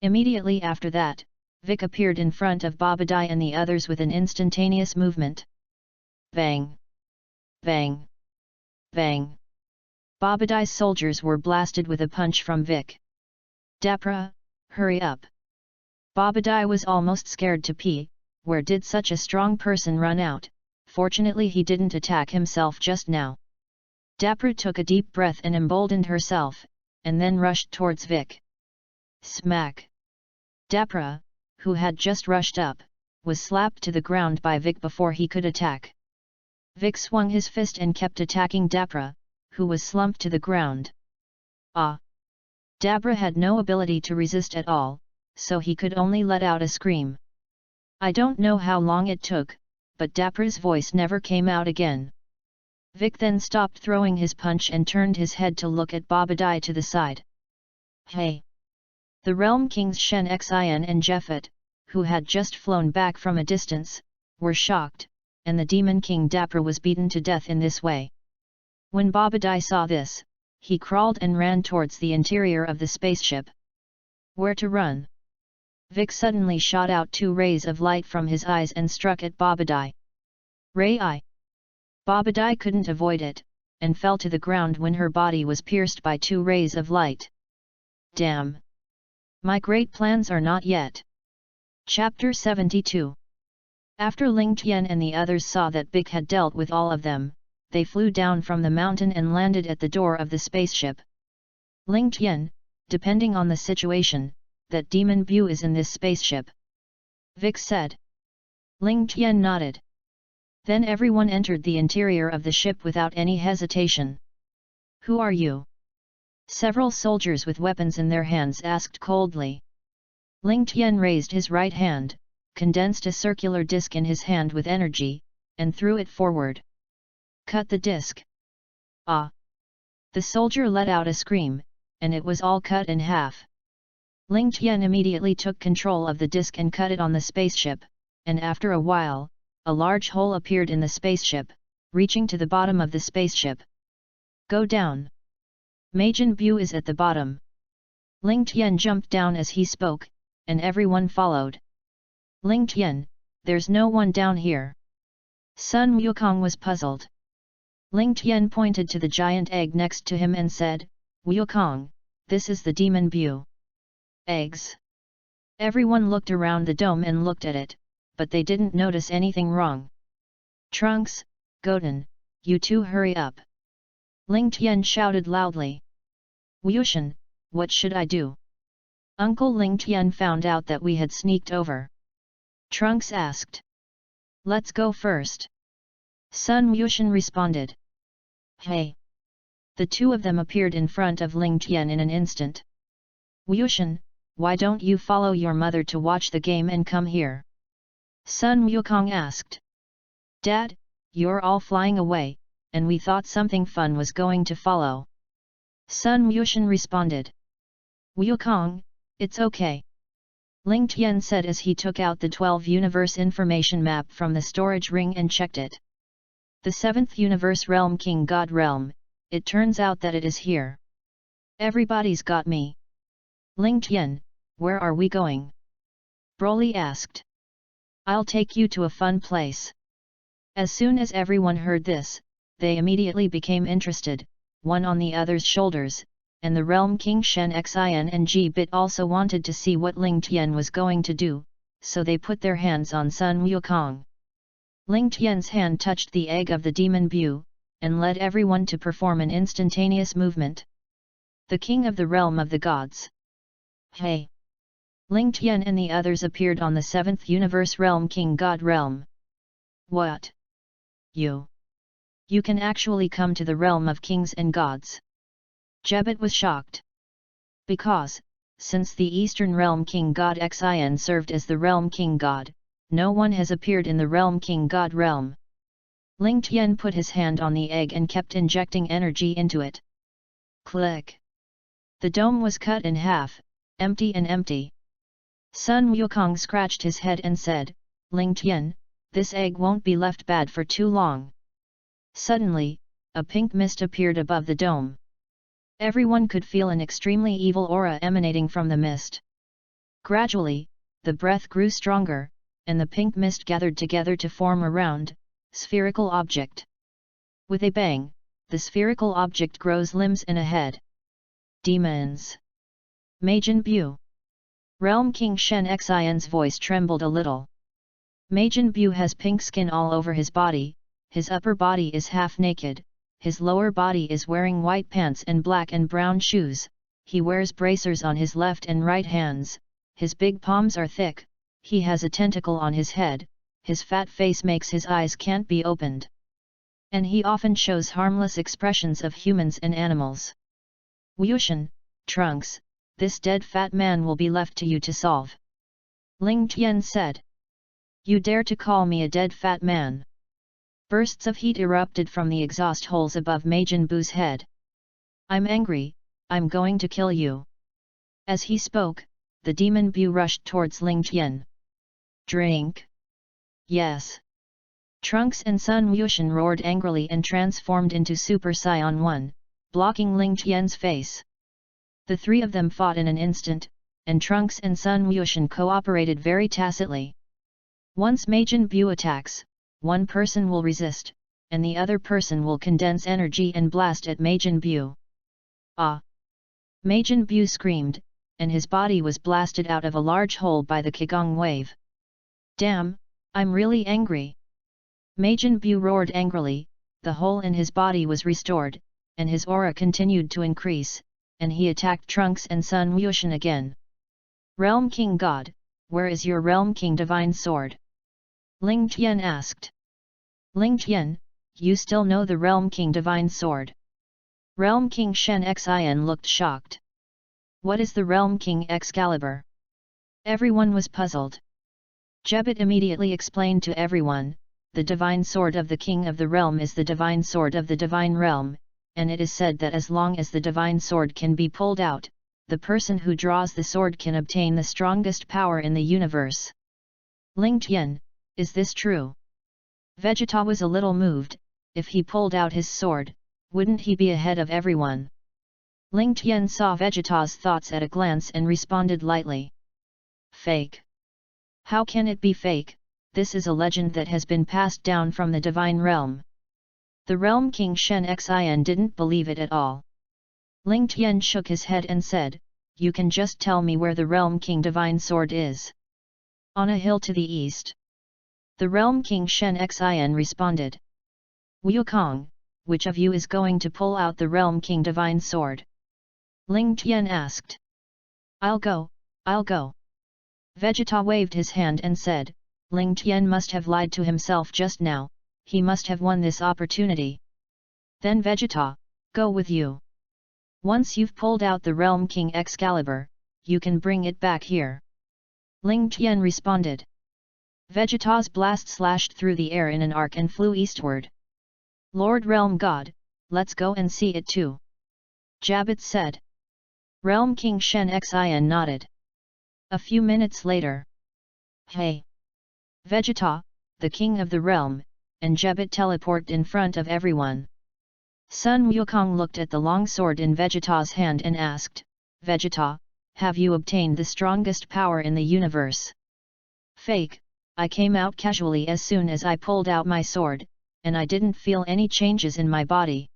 Immediately after that, Vic appeared in front of Babadai and the others with an instantaneous movement. Bang! Bang! Bang! Babadai's soldiers were blasted with a punch from Vic. "Dabra, hurry up!" Babadai was almost scared to pee. Where did such a strong person run out? Fortunately he didn't attack himself just now. Dabra took a deep breath and emboldened herself, and then rushed towards Vic. Smack! Dabra, who had just rushed up, was slapped to the ground by Vic before he could attack. Vic swung his fist and kept attacking Dabra, who was slumped to the ground. Ah! Dabra had no ability to resist at all, so he could only let out a scream. I don't know how long it took, but Dabra's voice never came out again. Vic then stopped throwing his punch and turned his head to look at Babadai to the side. Hey! The realm kings Shen Xin and Jeffet, who had just flown back from a distance, were shocked, and the demon king Dabra was beaten to death in this way. When Babadai saw this, he crawled and ran towards the interior of the spaceship. Where to run? Vic suddenly shot out two rays of light from his eyes and struck at Babadai. Ray Eye! Babadai couldn't avoid it, and fell to the ground when her body was pierced by two rays of light. Damn! My great plans are not yet. Chapter 72. After Ling Tian and the others saw that Vic had dealt with all of them, they flew down from the mountain and landed at the door of the spaceship. Ling Tian, depending on the situation, that demon Bu is in this spaceship, Vic said. Ling Tian nodded. Then everyone entered the interior of the ship without any hesitation. Who are you? Several soldiers with weapons in their hands asked coldly. Ling Tian raised his right hand, condensed a circular disc in his hand with energy, and threw it forward. Cut the disc. Ah! The soldier let out a scream, and it was all cut in half. Ling Tian immediately took control of the disc and cut it on the spaceship, and after a while, a large hole appeared in the spaceship, reaching to the bottom of the spaceship. Go down. Majin Bu is at the bottom. Ling Tian jumped down as he spoke, and everyone followed. Ling Tian, there's no one down here. Sun Wukong was puzzled. Ling Tian pointed to the giant egg next to him and said, Wukong, this is the demon Bu. Eggs. Everyone looked around the dome and looked at it, but they didn't notice anything wrong. Trunks, Goten, you two hurry up. Ling Tian shouted loudly. Wushan, what should I do? Uncle Ling Tian found out that we had sneaked over. Trunks asked. Let's go first. Sun Wushan responded. Hey! The two of them appeared in front of Ling Tian in an instant. Wushan, why don't you follow your mother to watch the game and come here? Sun Wukong asked. Dad, you're all flying away, and we thought something fun was going to follow. Sun Wushan responded. Wukong, it's okay. Ling Tian said as he took out the 12 universe information map from the storage ring and checked it. The 7th universe realm, King God realm, it turns out that it is here. Everybody's got me. Ling Tian, where are we going? Broly asked. I'll take you to a fun place. As soon as everyone heard this, they immediately became interested, one on the other's shoulders, and the realm king Shen Xin and G-Bit also wanted to see what Ling Tian was going to do, so they put their hands on Sun Wukong. Ling Tian's hand touched the egg of the demon Bu, and led everyone to perform an instantaneous movement. The king of the realm of the gods. Hey! Ling Tian and the others appeared on the 7th universe realm, King God realm. What? You can actually come to the realm of kings and gods? Jebit was shocked. Because, since the Eastern realm King God Xin served as the realm King God, no one has appeared in the realm King God realm. Ling Tian put his hand on the egg and kept injecting energy into it. Click! The dome was cut in half, empty and empty. Sun Wukong scratched his head and said, Ling Tian, this egg won't be left bad for too long. Suddenly, a pink mist appeared above the dome. Everyone could feel an extremely evil aura emanating from the mist. Gradually, the breath grew stronger, and the pink mist gathered together to form a round, spherical object. With a bang, the spherical object grows limbs and a head. Demons! Majin Bu! Realm King Shen Xin's voice trembled a little. Majin Bu has pink skin all over his body, his upper body is half naked, his lower body is wearing white pants and black and brown shoes, he wears bracers on his left and right hands, his big palms are thick, he has a tentacle on his head, his fat face makes his eyes can't be opened. And he often shows harmless expressions of humans and animals. Wushan, Trunks, this dead fat man will be left to you to solve. Ling Tian said. You dare to call me a dead fat man? Bursts of heat erupted from the exhaust holes above Majin Bu's head. I'm angry, I'm going to kill you. As he spoke, the demon Bu rushed towards Ling Tian. Drink? Yes. Trunks and Sun Wushan roared angrily and transformed into Super Saiyan 1, blocking Ling Tian's face. The three of them fought in an instant, and Trunks and Sun Wushan cooperated very tacitly. Once Majin Bu attacks, one person will resist, and the other person will condense energy and blast at Majin Bu. Ah! Majin Bu screamed, and his body was blasted out of a large hole by the Qigong wave. Damn, I'm really angry! Majin Bu roared angrily, the hole in his body was restored, and his aura continued to increase, and he attacked Trunks and Sun Wushan again. Realm King God, where is your Realm King Divine Sword? Ling Tian asked. Ling Tian, you still know the Realm King Divine Sword? Realm King Shen Xin looked shocked. What is the Realm King Excalibur? Everyone was puzzled. Jebit immediately explained to everyone, the Divine Sword of the King of the Realm is the Divine Sword of the Divine Realm, and it is said that as long as the Divine Sword can be pulled out, the person who draws the sword can obtain the strongest power in the universe. Ling Tian, is this true? Vegeta was a little moved. If he pulled out his sword, wouldn't he be ahead of everyone? Ling Tian saw Vegeta's thoughts at a glance and responded lightly. Fake. How can it be fake? This is a legend that has been passed down from the Divine Realm. The Realm King Shen Xin didn't believe it at all. Ling Tian shook his head and said, You can just tell me where the Realm King Divine Sword is. On a hill to the east. The Realm King Shen Xin responded. Wukong, which of you is going to pull out the Realm King Divine Sword? Ling Tian asked. I'll go. Vegeta waved his hand and said, Ling Tian must have lied to himself just now, he must have won this opportunity. Then Vegeta, go with you. Once you've pulled out the Realm King Excalibur, you can bring it back here. Ling Tian responded. Vegeta's blast slashed through the air in an arc and flew eastward. Lord Realm God, let's go and see it too. Jabit said. Realm King Shen Xin nodded. A few minutes later. Hey! Vegeta, the king of the realm, and Jebet teleport in front of everyone. Sun Wukong looked at the long sword in Vegeta's hand and asked, Vegeta, have you obtained the strongest power in the universe? Fake, I came out casually as soon as I pulled out my sword, and I didn't feel any changes in my body.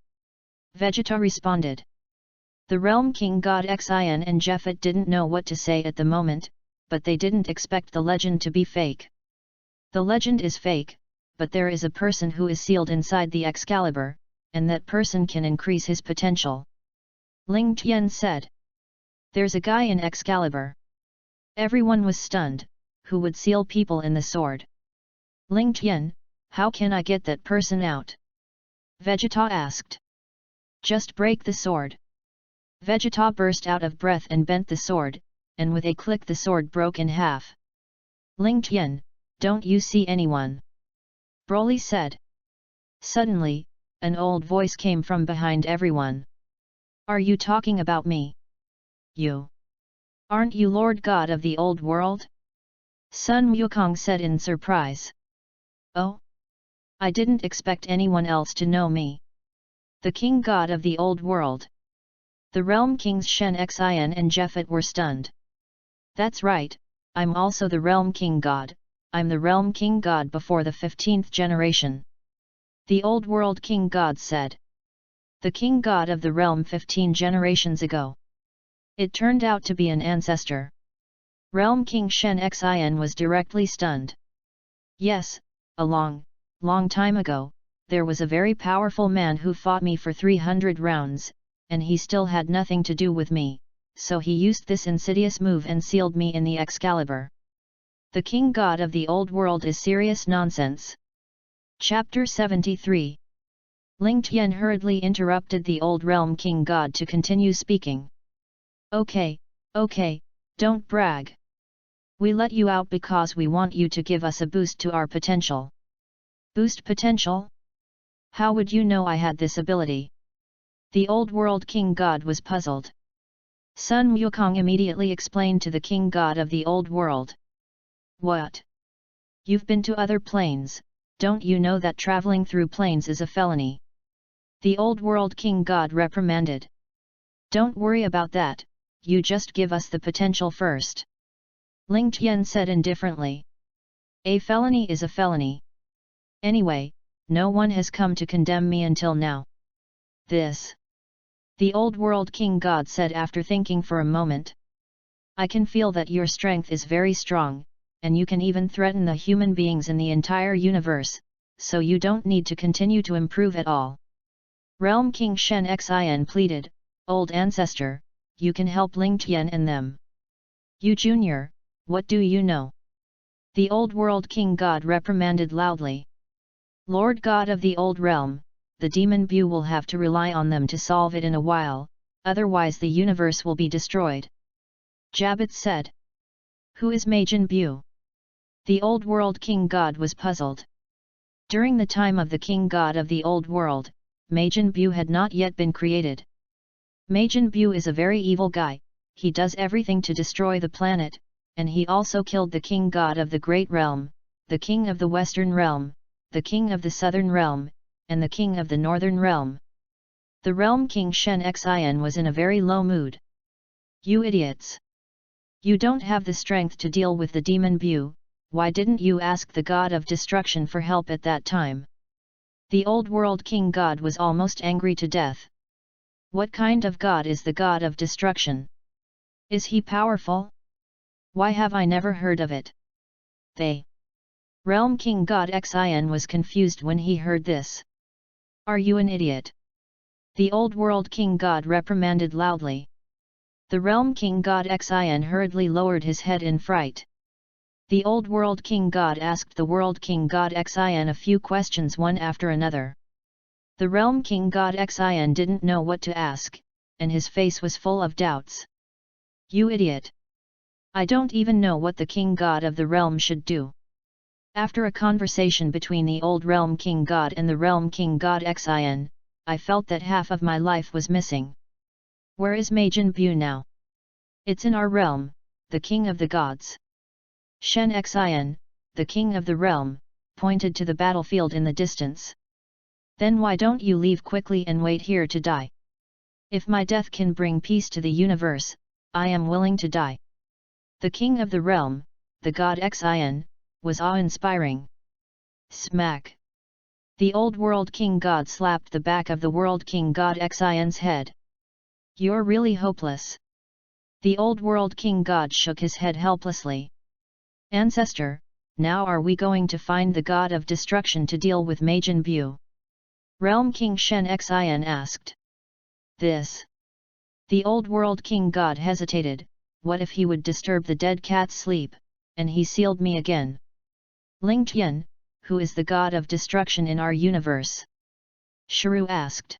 Vegeta responded. The Realm King God Xin and Jeffet didn't know what to say at the moment, but they didn't expect the legend to be fake. The legend is fake, but there is a person who is sealed inside the Excalibur, and that person can increase his potential. Ling Tian said. There's a guy in Excalibur. Everyone was stunned, who would seal people in the sword. Ling Tian, how can I get that person out? Vegeta asked. Just break the sword. Vegeta burst out of breath and bent the sword, and with a click the sword broke in half. Ling Tian, don't you see anyone? Broly said. Suddenly, an old voice came from behind everyone. Are you talking about me? You. Aren't you Lord God of the old world? Sun Wukong said in surprise. Oh? I didn't expect anyone else to know me. The king god of the old world. The realm kings Shen Xin and Jeffet were stunned. That's right, I'm also the realm king god, I'm the realm king god before the 15th generation. The old world king god said. The king god of the realm 15 generations ago. It turned out to be an ancestor. Realm King Shen Xin was directly stunned. Yes, a long time ago, there was a very powerful man who fought me for 300 rounds, and he still had nothing to do with me, so he used this insidious move and sealed me in the Excalibur. The king god of the old world is serious nonsense. Chapter 73. Ling Tian hurriedly interrupted the old realm king god to continue speaking. Okay, don't brag. We let you out because we want you to give us a boost to our potential. Boost potential? How would you know I had this ability? The old world king god was puzzled. Sun Wukong immediately explained to the king god of the old world. What? You've been to other planes, don't you know that traveling through planes is a felony? The old world king god reprimanded. Don't worry about that, you just give us the potential first. Ling Tian said indifferently. A felony is a felony. Anyway, no one has come to condemn me until now. This. The old world king god said after thinking for a moment. I can feel that your strength is very strong, and you can even threaten the human beings in the entire universe, so you don't need to continue to improve at all. Realm King Shen Xin pleaded, Old Ancestor, you can help Ling Tian and them. You Junior, what do you know? The old world king god reprimanded loudly. Lord God of the old realm, the demon Bu will have to rely on them to solve it in a while, otherwise the universe will be destroyed. Jabet said. Who is Majin Bu? The old world king god was puzzled. During the time of the king god of the old world, Majin Bu had not yet been created. Majin Bu is a very evil guy, he does everything to destroy the planet, and he also killed the king god of the great realm, the king of the western realm, the king of the southern realm, and the king of the northern realm. The realm king Shen Xin was in a very low mood. You idiots! You don't have the strength to deal with the demon Bu, why didn't you ask the god of destruction for help at that time? The old world king god was almost angry to death. What kind of god is the god of destruction? Is he powerful? Why have I never heard of it? Realm King God Xin was confused when he heard this. Are you an idiot? The old world King God reprimanded loudly. The Realm King God Xin hurriedly lowered his head in fright. The old world King God asked the world King God Xin a few questions one after another. The Realm King God Xin didn't know what to ask, and his face was full of doubts. You idiot! I don't even know what the King God of the realm should do. After a conversation between the old Realm King God and the Realm King God Xin, I felt that half of my life was missing. Where is Majin Bu now? It's in our realm, the king of the gods. Shen Xian, the king of the realm, pointed to the battlefield in the distance. Then why don't you leave quickly and wait here to die? If my death can bring peace to the universe, I am willing to die. The king of the realm, the god Xian, was awe-inspiring. Smack! The old world king god slapped the back of the world king god Xian's head. You're really hopeless. The old world king god shook his head helplessly. Ancestor, now are we going to find the god of destruction to deal with Majin Bu? Realm King Shen Xian asked. This. The old world king god hesitated. What if he would disturb the dead cat's sleep, and he sealed me again? Ling Tian, who is the god of destruction in our universe? Shiru asked.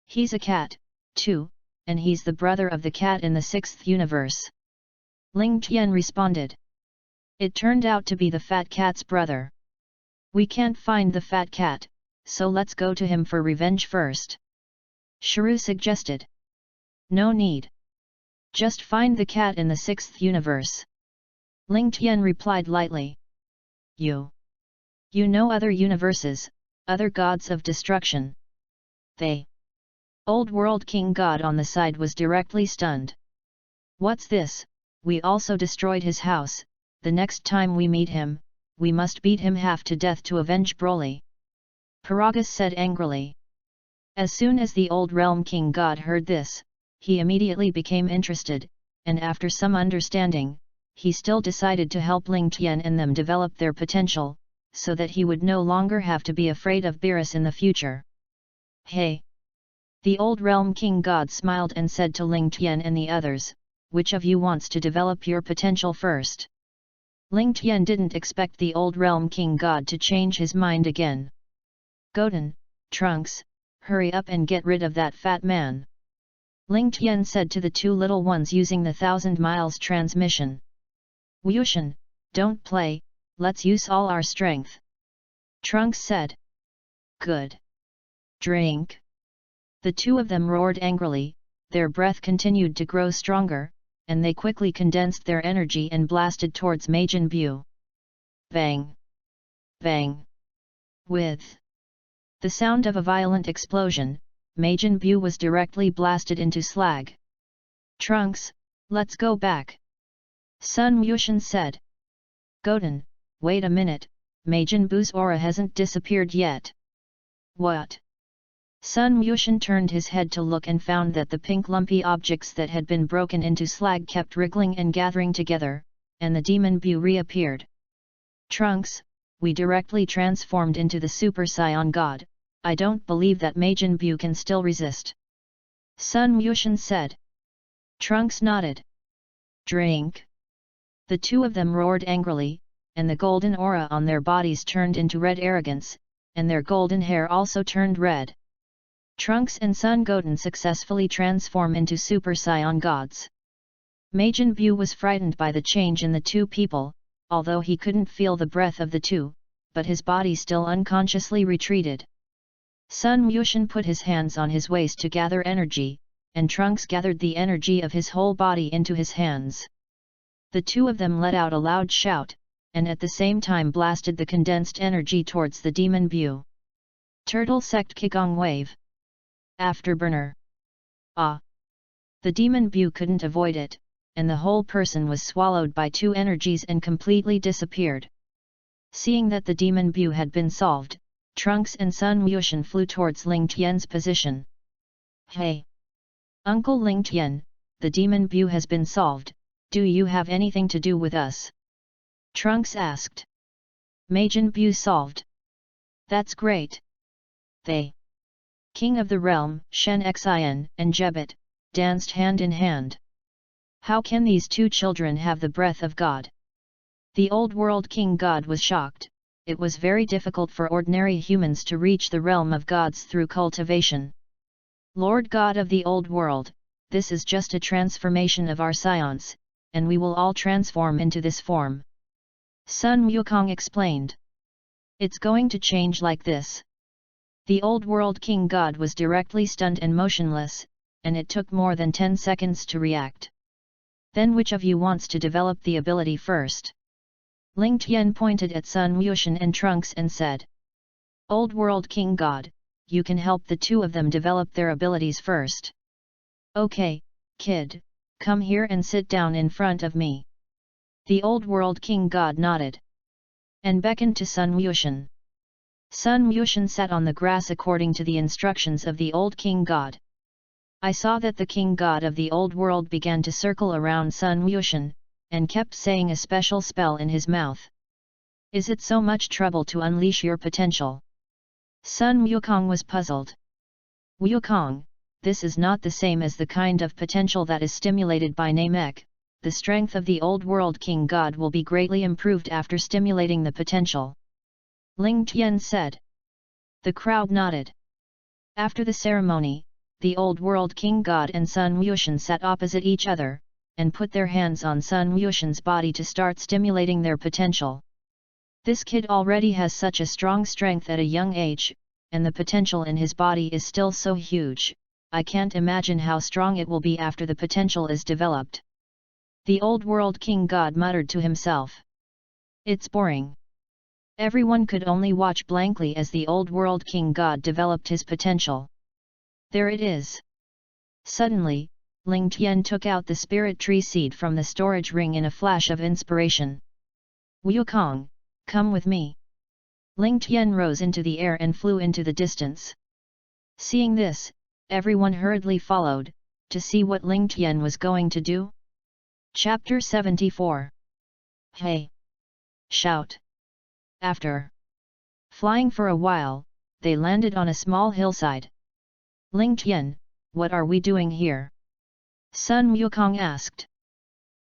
He's a cat, too, and he's the brother of the cat in the 6th universe. Ling Tian responded. It turned out to be the fat cat's brother. We can't find the fat cat, so let's go to him for revenge first. Shiru suggested. No need. Just find the cat in the 6th universe. Ling Tian replied lightly. You know other universes, other gods of destruction. They. Old world king god on the side was directly stunned. What's this? We also destroyed his house. The next time we meet him, we must beat him half to death to avenge Broly. Paragus said angrily. As soon as the old realm king god heard this, he immediately became interested, and after some understanding, he still decided to help Ling Tian and them develop their potential, so that he would no longer have to be afraid of Beerus in the future. Hey! The old realm king god smiled and said to Ling Tian and the others, which of you wants to develop your potential first? Ling Tian didn't expect the old realm king god to change his mind again. Goten, Trunks, hurry up and get rid of that fat man. Ling Tian said to the two little ones using the 1000 miles transmission. Wushan, don't play, let's use all our strength. Trunks said. Good. Drink. The two of them roared angrily, their breath continued to grow stronger, and they quickly condensed their energy and blasted towards Majin Bu. Bang! Bang! With the sound of a violent explosion, Majin Bu was directly blasted into slag. Trunks, let's go back. Sun Wushan said. Goten, wait a minute, Majin Bu's aura hasn't disappeared yet. What? Sun Wushan turned his head to look and found that the pink lumpy objects that had been broken into slag kept wriggling and gathering together, and the demon Bu reappeared. Trunks, we directly transformed into the Super Saiyan God. I don't believe that Majin Bu can still resist. Sun Wushan said. Trunks nodded. Drink. The two of them roared angrily, and the golden aura on their bodies turned into red arrogance, and their golden hair also turned red. Trunks and Sun Goten successfully transform into Super Saiyan gods. Majin Bu was frightened by the change in the two people, although he couldn't feel the breath of the two, but his body still unconsciously retreated. Sun Wushan put his hands on his waist to gather energy, and Trunks gathered the energy of his whole body into his hands. The two of them let out a loud shout, and at the same time blasted the condensed energy towards the demon Bu. Turtle Sect Qigong Wave. Afterburner. Ah! The demon Bu couldn't avoid it, and the whole person was swallowed by two energies and completely disappeared. Seeing that the demon Bu had been solved, Trunks and Sun Wushan flew towards Ling Tian's position. Hey! Uncle Ling Tian, the demon Bu has been solved, do you have anything to do with us? Trunks asked. Majin Bu solved. That's great. They, King of the Realm, Shen Xian and Jebet, danced hand in hand. How can these two children have the breath of God? The old world king god was shocked. It was very difficult for ordinary humans to reach the realm of gods through cultivation. Lord God of the old world, this is just a transformation of our science, and we will all transform into this form. Sun Wukong explained. It's going to change like this. The old world king god was directly stunned and motionless, and it took more than 10 seconds to react. Then which of you wants to develop the ability first? Ling Tian pointed at Sun Wushan and Trunks and said. Old World King God, you can help the two of them develop their abilities first. Okay, kid, come here and sit down in front of me. The Old World King God nodded. And beckoned to Sun Wushan. Sun Wushan sat on the grass according to the instructions of the Old King God. I saw that the King God of the Old World began to circle around Sun Wushan, and kept saying a special spell in his mouth. Is it so much trouble to unleash your potential? Sun Wukong was puzzled. Wukong, this is not the same as the kind of potential that is stimulated by Namek. The strength of the Old World King God will be greatly improved after stimulating the potential. Ling Tian said. The crowd nodded. After the ceremony, the Old World King God and Sun Wushan sat opposite each other, and put their hands on Sun Wushan's body to start stimulating their potential. This kid already has such a strong strength at a young age, and the potential in his body is still so huge, I can't imagine how strong it will be after the potential is developed. The Old World King God muttered to himself. It's boring. Everyone could only watch blankly as the Old World King God developed his potential. There it is. Suddenly, Ling Tian took out the spirit tree seed from the storage ring in a flash of inspiration. Wukong, come with me. Ling Tian rose into the air and flew into the distance. Seeing this, everyone hurriedly followed, to see what Ling Tian was going to do. Chapter 74. Hey! Shout! After flying for a while, they landed on a small hillside. Ling Tian, what are we doing here? Sun Wukong asked.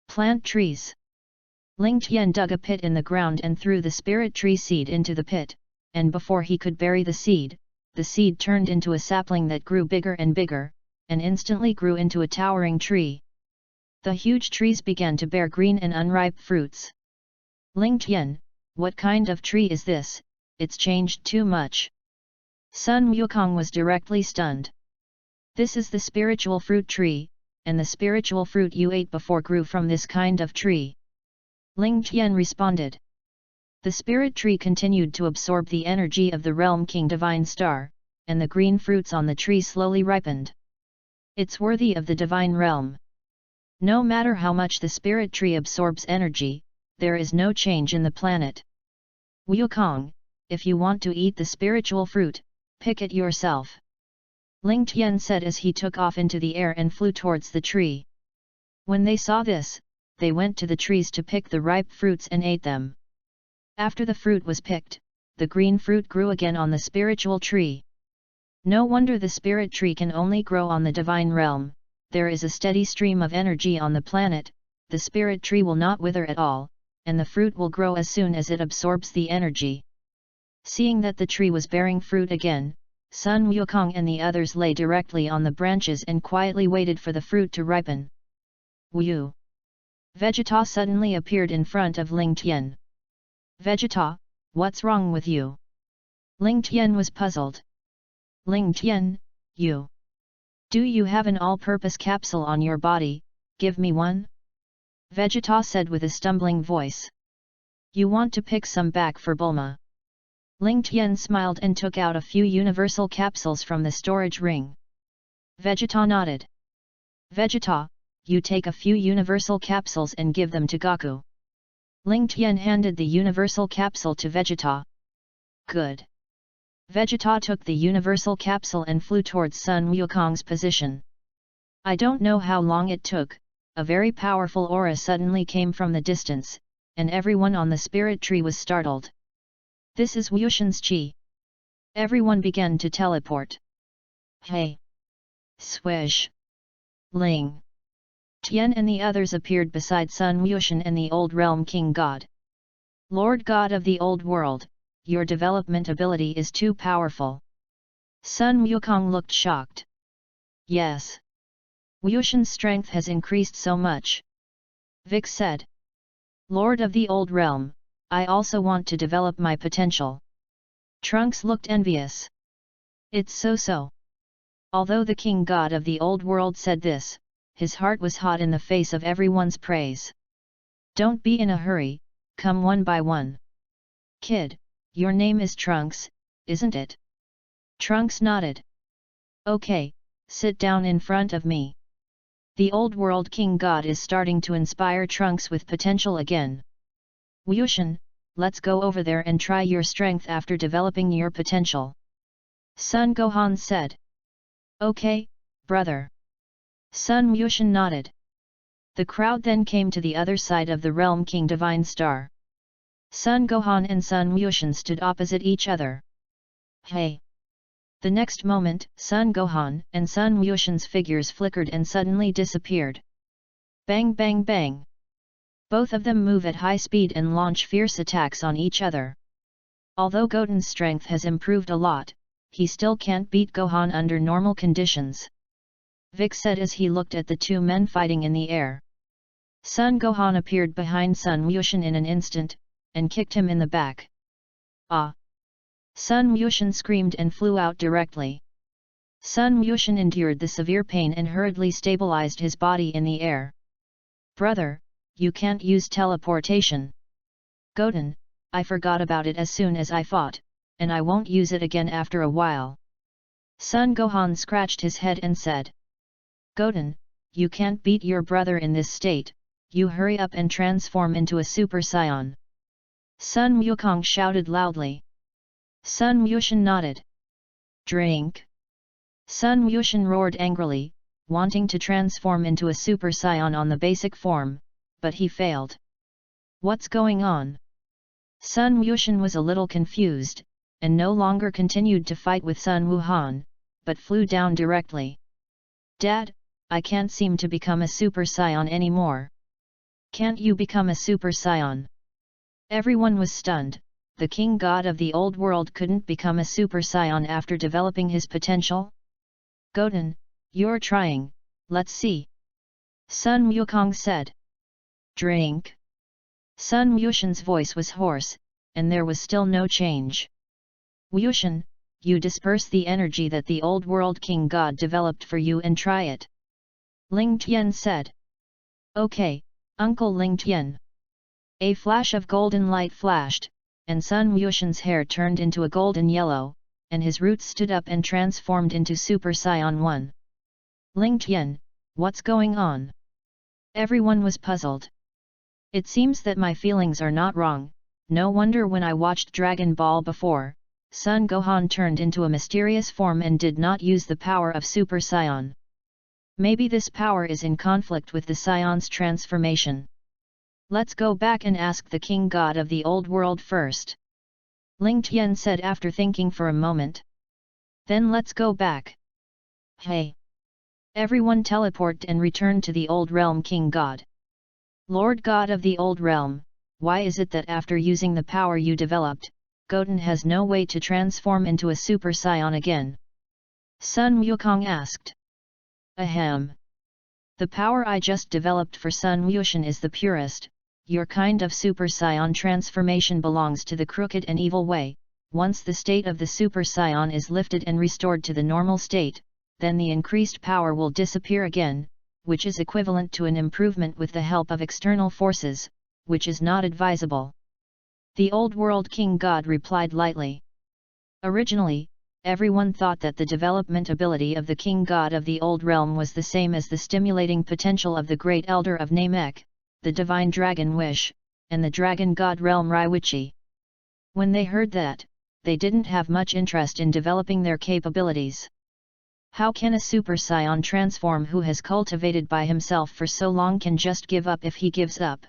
Plant trees. Ling Tian dug a pit in the ground and threw the spirit tree seed into the pit, and before he could bury the seed turned into a sapling that grew bigger and bigger, and instantly grew into a towering tree. The huge trees began to bear green and unripe fruits. Ling Tian, what kind of tree is this? It's changed too much. Sun Wukong was directly stunned. This is the spiritual fruit tree, and the spiritual fruit you ate before grew from this kind of tree. Ling Tian responded. The spirit tree continued to absorb the energy of the Realm King Divine Star, and the green fruits on the tree slowly ripened. It's worthy of the Divine Realm. No matter how much the spirit tree absorbs energy, there is no change in the planet. Wukong, if you want to eat the spiritual fruit, pick it yourself. Ling Tian said as he took off into the air and flew towards the tree. When they saw this, they went to the trees to pick the ripe fruits and ate them. After the fruit was picked, the green fruit grew again on the spiritual tree. No wonder the spirit tree can only grow on the divine realm. There is a steady stream of energy on the planet, the spirit tree will not wither at all, and the fruit will grow as soon as it absorbs the energy. Seeing that the tree was bearing fruit again, Sun Wukong and the others lay directly on the branches and quietly waited for the fruit to ripen. Wu! Vegeta suddenly appeared in front of Ling Tian. Vegeta, what's wrong with you? Ling Tian was puzzled. Ling Tian, do you have an all-purpose capsule on your body? Give me one? Vegeta said with a stumbling voice. You want to pick some back for Bulma? Ling Tian smiled and took out a few universal capsules from the storage ring. Vegeta nodded. Vegeta, you take a few universal capsules and give them to Goku. Ling Tian handed the universal capsule to Vegeta. Good. Vegeta took the universal capsule and flew towards Sun Wukong's position. I don't know how long it took, a very powerful aura suddenly came from the distance, and everyone on the spirit tree was startled. This is Wushan's chi. Everyone began to teleport. Hey! Swish! Ling Tian and the others appeared beside Sun Wushan and the Old Realm King God. Lord God of the Old World, your development ability is too powerful. Sun Wukong looked shocked. Yes. Wushan's strength has increased so much. Vic said. Lord of the Old Realm, I also want to develop my potential. Trunks looked envious. It's so-so. Although the King God of the Old World said this, his heart was hot in the face of everyone's praise. Don't be in a hurry, come one by one. Kid, your name is Trunks, isn't it? Trunks nodded. Okay, sit down in front of me. The old world king god is starting to inspire Trunks with potential again. Wushan, let's go over there and try your strength after developing your potential. Sun Gohan said. Okay, brother. Sun Wushan nodded. The crowd then came to the other side of the realm King Divine Star. Sun Gohan and Sun Wushan stood opposite each other. Hey! The next moment, Sun Gohan and Sun Wushan's figures flickered and suddenly disappeared. Bang bang bang! Both of them move at high speed and launch fierce attacks on each other. Although Goten's strength has improved a lot, he still can't beat Gohan under normal conditions. Vic said as he looked at the two men fighting in the air. Sun Gohan appeared behind Sun Wushan in an instant, and kicked him in the back. Ah! Sun Wushan screamed and flew out directly. Sun Wushan endured the severe pain and hurriedly stabilized his body in the air. Brother, you can't use teleportation. Goten, I forgot about it as soon as I fought, and I won't use it again after a while. Sun Gohan scratched his head and said. Goten, you can't beat your brother in this state, you hurry up and transform into a Super Saiyan. Sun Wukong shouted loudly. Sun Wushan nodded. Drink! Sun Wushan roared angrily, wanting to transform into a Super Saiyan on the basic form, but he failed. What's going on? Sun Wushan was a little confused, and no longer continued to fight with Sun Wuhan, but flew down directly. Dad, I can't seem to become a Super Saiyan anymore. Can't you become a Super Saiyan? Everyone was stunned. The king god of the old world couldn't become a Super Saiyan after developing his potential? Goten, you're trying, let's see. Sun Wukong said. Drink. Sun Wushan's voice was hoarse, and there was still no change. Wushan, you disperse the energy that the old world king god developed for you and try it. Ling Tian said. Okay, Uncle Ling Tian. A flash of golden light flashed, and Sun Wushan's hair turned into a golden yellow, and his roots stood up and transformed into Super Saiyan 1. Ling Tian, what's going on? Everyone was puzzled. It seems that my feelings are not wrong, no wonder when I watched Dragon Ball before, Sun Gohan turned into a mysterious form and did not use the power of Super Saiyan. Maybe this power is in conflict with the Saiyan's transformation. Let's go back and ask the king god of the old world first. Ling Tian said after thinking for a moment. Then let's go back. Hey! Everyone teleport and return to the old realm king god. Lord God of the old realm, why is it that after using the power you developed, Goten has no way to transform into a Super Saiyan again? Sun Wukong asked. Ahem. The power I just developed for Sun Wushan is the purest. Your kind of Super Saiyan transformation belongs to the crooked and evil way. Once the state of the Super Saiyan is lifted and restored to the normal state, then the increased power will disappear again, which is equivalent to an improvement with the help of external forces, which is not advisable. The old world king god replied lightly. Originally, everyone thought that the development ability of the king god of the old realm was the same as the stimulating potential of the great elder of Namek, the divine dragon Wish, and the dragon god realm Raiwichi. When they heard that, they didn't have much interest in developing their capabilities. How can a Super Saiyan transform who has cultivated by himself for so long can just give up if he gives up?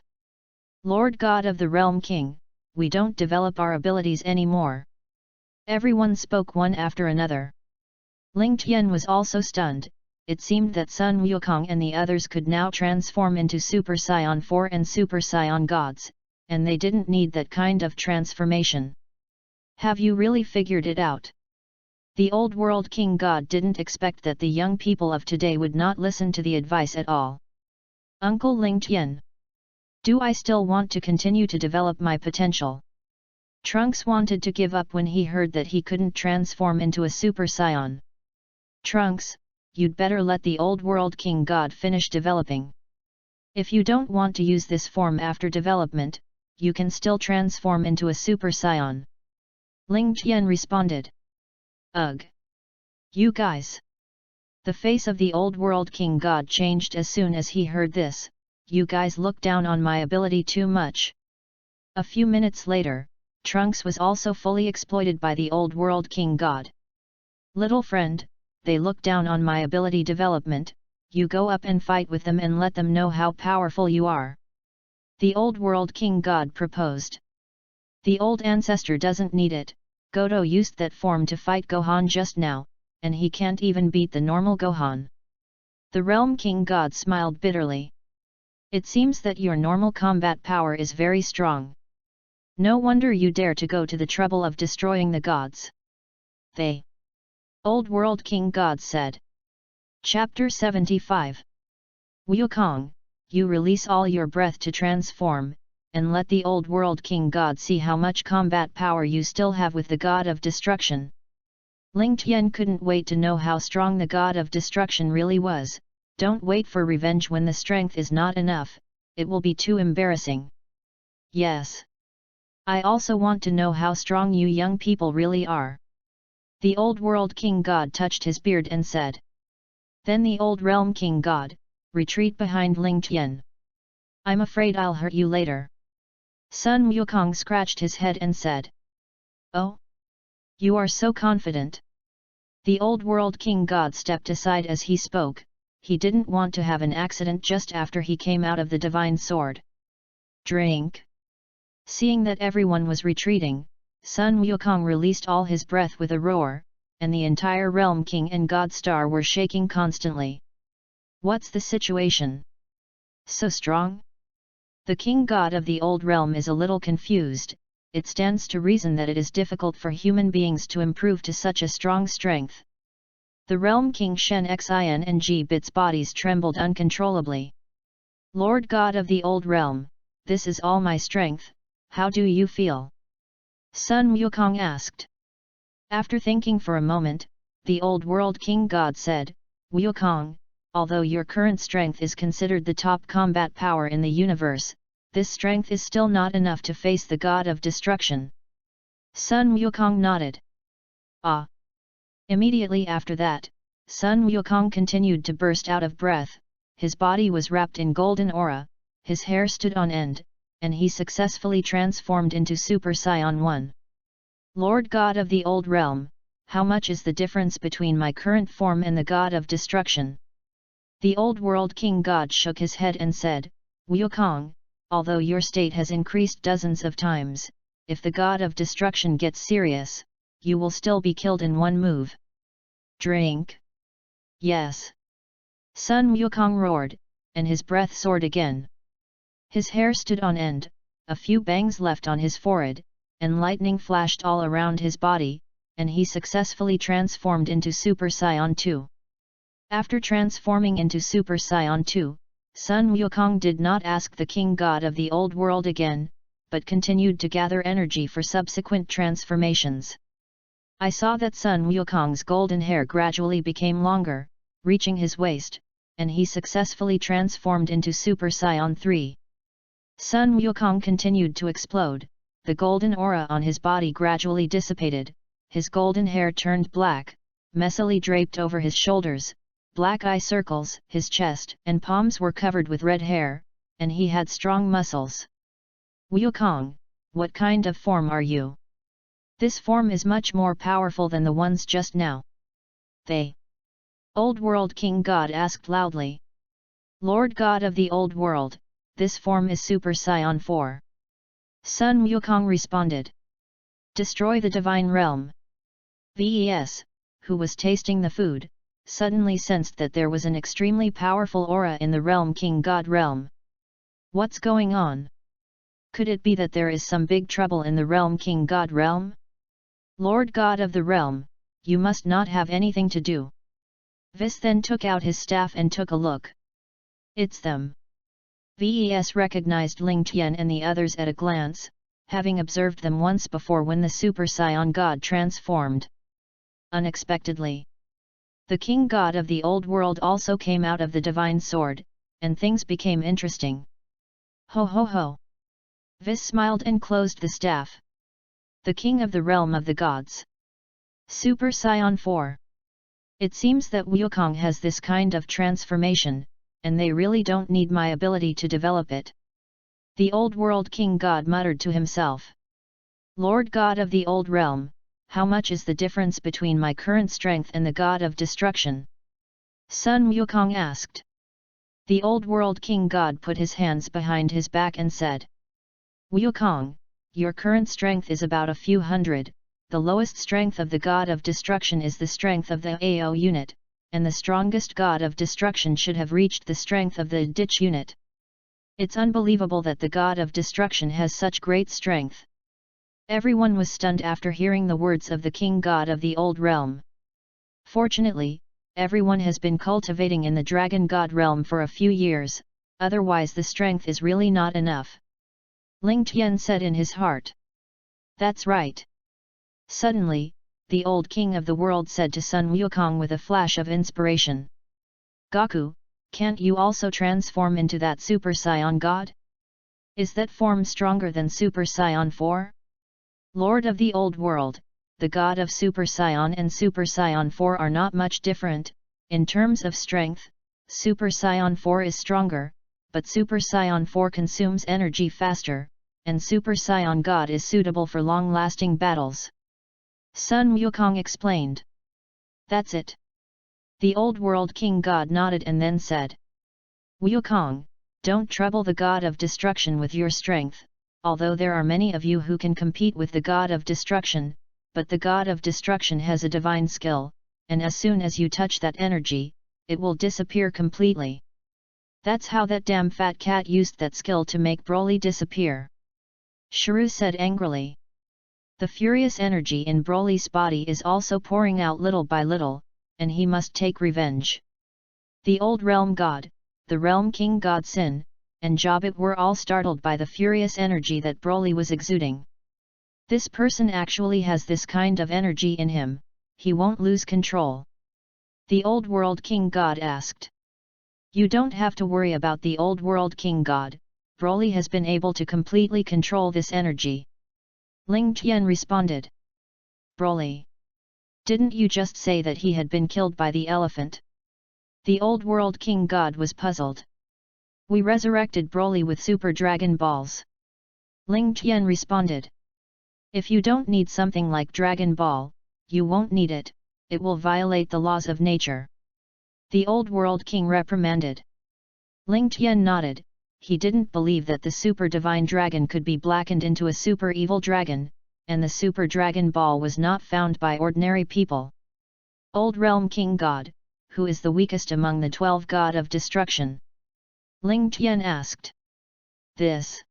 Lord God of the Realm King, we don't develop our abilities anymore. Everyone spoke one after another. Ling Tian was also stunned. It seemed that Sun Wukong and the others could now transform into Super Saiyan 4 and Super Saiyan gods, and they didn't need that kind of transformation. Have you really figured it out? The old world king god didn't expect that the young people of today would not listen to the advice at all. Uncle Ling Tian. Do I still want to continue to develop my potential? Trunks wanted to give up when he heard that he couldn't transform into a Super Saiyan. Trunks, you'd better let the old world king god finish developing. If you don't want to use this form after development, you can still transform into a super scion. Ling Qian responded. Ugh! You guys! The face of the old world king god changed as soon as he heard this. You guys look down on my ability too much. A few minutes later, Trunks was also fully exploited by the old world king god. Little friend, they look down on my ability development, you go up and fight with them and let them know how powerful you are. The old world king god proposed. The old ancestor doesn't need it, Goto used that form to fight Gohan just now, and he can't even beat the normal Gohan. The realm king god smiled bitterly. It seems that your normal combat power is very strong. No wonder you dare to go to the trouble of destroying the gods. They. Old World King God said. Chapter 75. Wukong, you release all your breath to transform, and let the Old World King God see how much combat power you still have with the God of Destruction. Ling Tian couldn't wait to know how strong the God of Destruction really was. Don't wait for revenge when the strength is not enough, it will be too embarrassing. Yes. I also want to know how strong you young people really are. The Old World King God touched his beard and said. Then the Old Realm King God, retreat behind Ling Tian. I'm afraid I'll hurt you later. Sun Wukong scratched his head and said. Oh? You are so confident. The Old World King God stepped aside as he spoke. He didn't want to have an accident just after he came out of the Divine Sword. Drink. Seeing that everyone was retreating, Sun Wukong released all his breath with a roar, and the entire Realm King and God Star were shaking constantly. What's the situation? So strong? The King God of the Old Realm is a little confused. It stands to reason that it is difficult for human beings to improve to such a strong strength. The Realm King Shen Xin and G Bit's bodies trembled uncontrollably. Lord God of the Old Realm, this is all my strength, how do you feel? Sun Wukong asked. After thinking for a moment, the Old World King God said, Wukong, although your current strength is considered the top combat power in the universe, this strength is still not enough to face the God of Destruction. Sun Wukong nodded. Ah! Immediately after that, Sun Wukong continued to burst out of breath, his body was wrapped in golden aura, his hair stood on end, and he successfully transformed into Super Saiyan 1. Lord God of the Old Realm, how much is the difference between my current form and the God of Destruction? The Old World King God shook his head and said, Wukong, although your state has increased dozens of times, if the God of Destruction gets serious, you will still be killed in one move. Drink? Yes. Sun Wukong roared, and his breath soared again. His hair stood on end, a few bangs left on his forehead, and lightning flashed all around his body, and he successfully transformed into Super Saiyan 2. After transforming into Super Saiyan 2, Sun Wukong did not ask the King God of the Old World again, but continued to gather energy for subsequent transformations. I saw that Sun Wukong's golden hair gradually became longer, reaching his waist, and he successfully transformed into Super Saiyan 3. Sun Wukong continued to explode, the golden aura on his body gradually dissipated, his golden hair turned black, messily draped over his shoulders, black eye circles, his chest and palms were covered with red hair, and he had strong muscles. Wukong, what kind of form are you? This form is much more powerful than the ones just now. They. Old World King God asked loudly. Lord God of the Old World, this form is Super Saiyan 4. Sun Wukong responded. Destroy the Divine Realm. Ves, who was tasting the food, suddenly sensed that there was an extremely powerful aura in the Realm King God realm. What's going on? Could it be that there is some big trouble in the Realm King God realm? Lord God of the realm, you must not have anything to do. Vis then took out his staff and took a look. It's them. Ves recognized Ling Tian and the others at a glance, having observed them once before when the Super Saiyan God transformed. Unexpectedly, The king god of the old world also came out of the divine sword, and things became interesting. Ho ho ho! Vis smiled and closed the staff. The king of the realm of the gods. Super Saiyan 4. It seems that Wukong has this kind of transformation, and they really don't need my ability to develop it. The old world king god muttered to himself. Lord god of the old realm, how much is the difference between my current strength and the god of destruction? Sun Wukong asked. The old world king god put his hands behind his back and said. Wukong, your current strength is about a few hundred, the lowest strength of the god of destruction is the strength of the AO unit, and the strongest god of destruction should have reached the strength of the ditch unit. It's unbelievable that the god of destruction has such great strength. Everyone was stunned after hearing the words of the king god of the old realm. Fortunately, everyone has been cultivating in the dragon god realm for a few years, otherwise the strength is really not enough. Ling Tian said in his heart. That's right. Suddenly, the old king of the world said to Sun Wukong with a flash of inspiration. Goku, can't you also transform into that Super Saiyan god? Is that form stronger than Super Saiyan 4? Lord of the old world, the god of Super Saiyan and Super Saiyan 4 are not much different. In terms of strength, Super Saiyan 4 is stronger, but Super Saiyan 4 consumes energy faster, and Super Saiyan God is suitable for long-lasting battles. Sun Wukong explained. That's it. The old world king god nodded and then said. Wukong, don't trouble the god of destruction with your strength, although there are many of you who can compete with the god of destruction, but the god of destruction has a divine skill, and as soon as you touch that energy, it will disappear completely. That's how that damn fat cat used that skill to make Broly disappear. Shrew said angrily. The furious energy in Broly's body is also pouring out little by little, and he must take revenge. The old realm god, the realm king god Sin, and Jobit were all startled by the furious energy that Broly was exuding. This person actually has this kind of energy in him, he won't lose control. The old world king god asked. You don't have to worry about the old world king god, Broly has been able to completely control this energy. Ling Tian responded. Broly. Didn't you just say that he had been killed by the elephant? The old world king god was puzzled. We resurrected Broly with super dragon balls. Ling Tian responded. If you don't need something like Dragon Ball, you won't need it, it will violate the laws of nature. The old world king reprimanded. Ling Tian nodded, he didn't believe that the super divine dragon could be blackened into a super evil dragon, and the super dragon ball was not found by ordinary people. Old realm king god, who is the weakest among the 12 god of destruction? Ling Tian asked. This.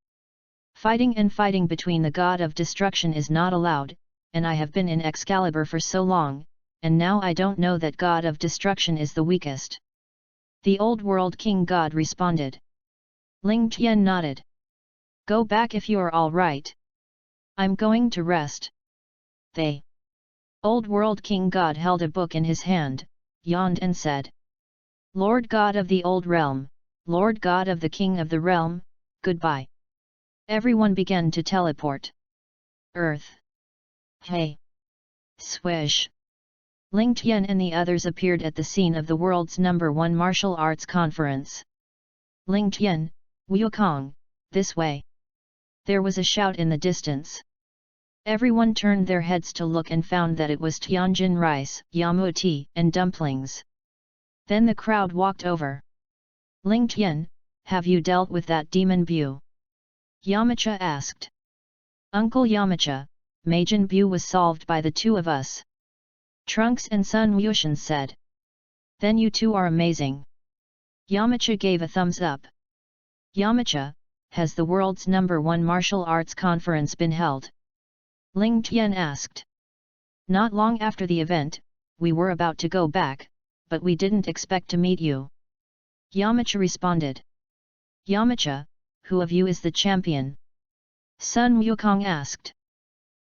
Fighting between the god of destruction is not allowed, and I have been in Excalibur for so long, and now I don't know that god of destruction is the weakest. The old world king god responded. Ling Tian nodded. Go back if you're all right. I'm going to rest. They. Old world king god held a book in his hand, yawned and said. Lord god of the old realm, Lord god of the king of the realm, goodbye. Everyone began to teleport. Earth. Hey. Swish. Ling Tian and the others appeared at the scene of the world's #1 martial arts conference. Ling Tian, Wukong, this way. There was a shout in the distance. Everyone turned their heads to look and found that it was Tianjin rice, yamuti, and dumplings. Then the crowd walked over. Ling Tian, have you dealt with that demon Bu? Yamcha asked. Uncle Yamcha, Majin Bu was solved by the two of us. Trunks and Sun Wushan said. Then you two are amazing. Yamcha gave a thumbs up. Yamcha, has the world's #1 martial arts conference been held? Ling Tian asked. Not long after the event, we were about to go back, but we didn't expect to meet you. Yamcha responded. Yamcha, who of you is the champion? Sun Wukong asked.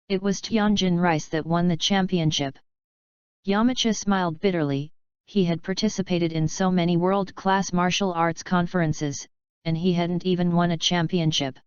It was Tianjin Rice that won the championship. Yamcha smiled bitterly, he had participated in so many world-class martial arts conferences, and he hadn't even won a championship.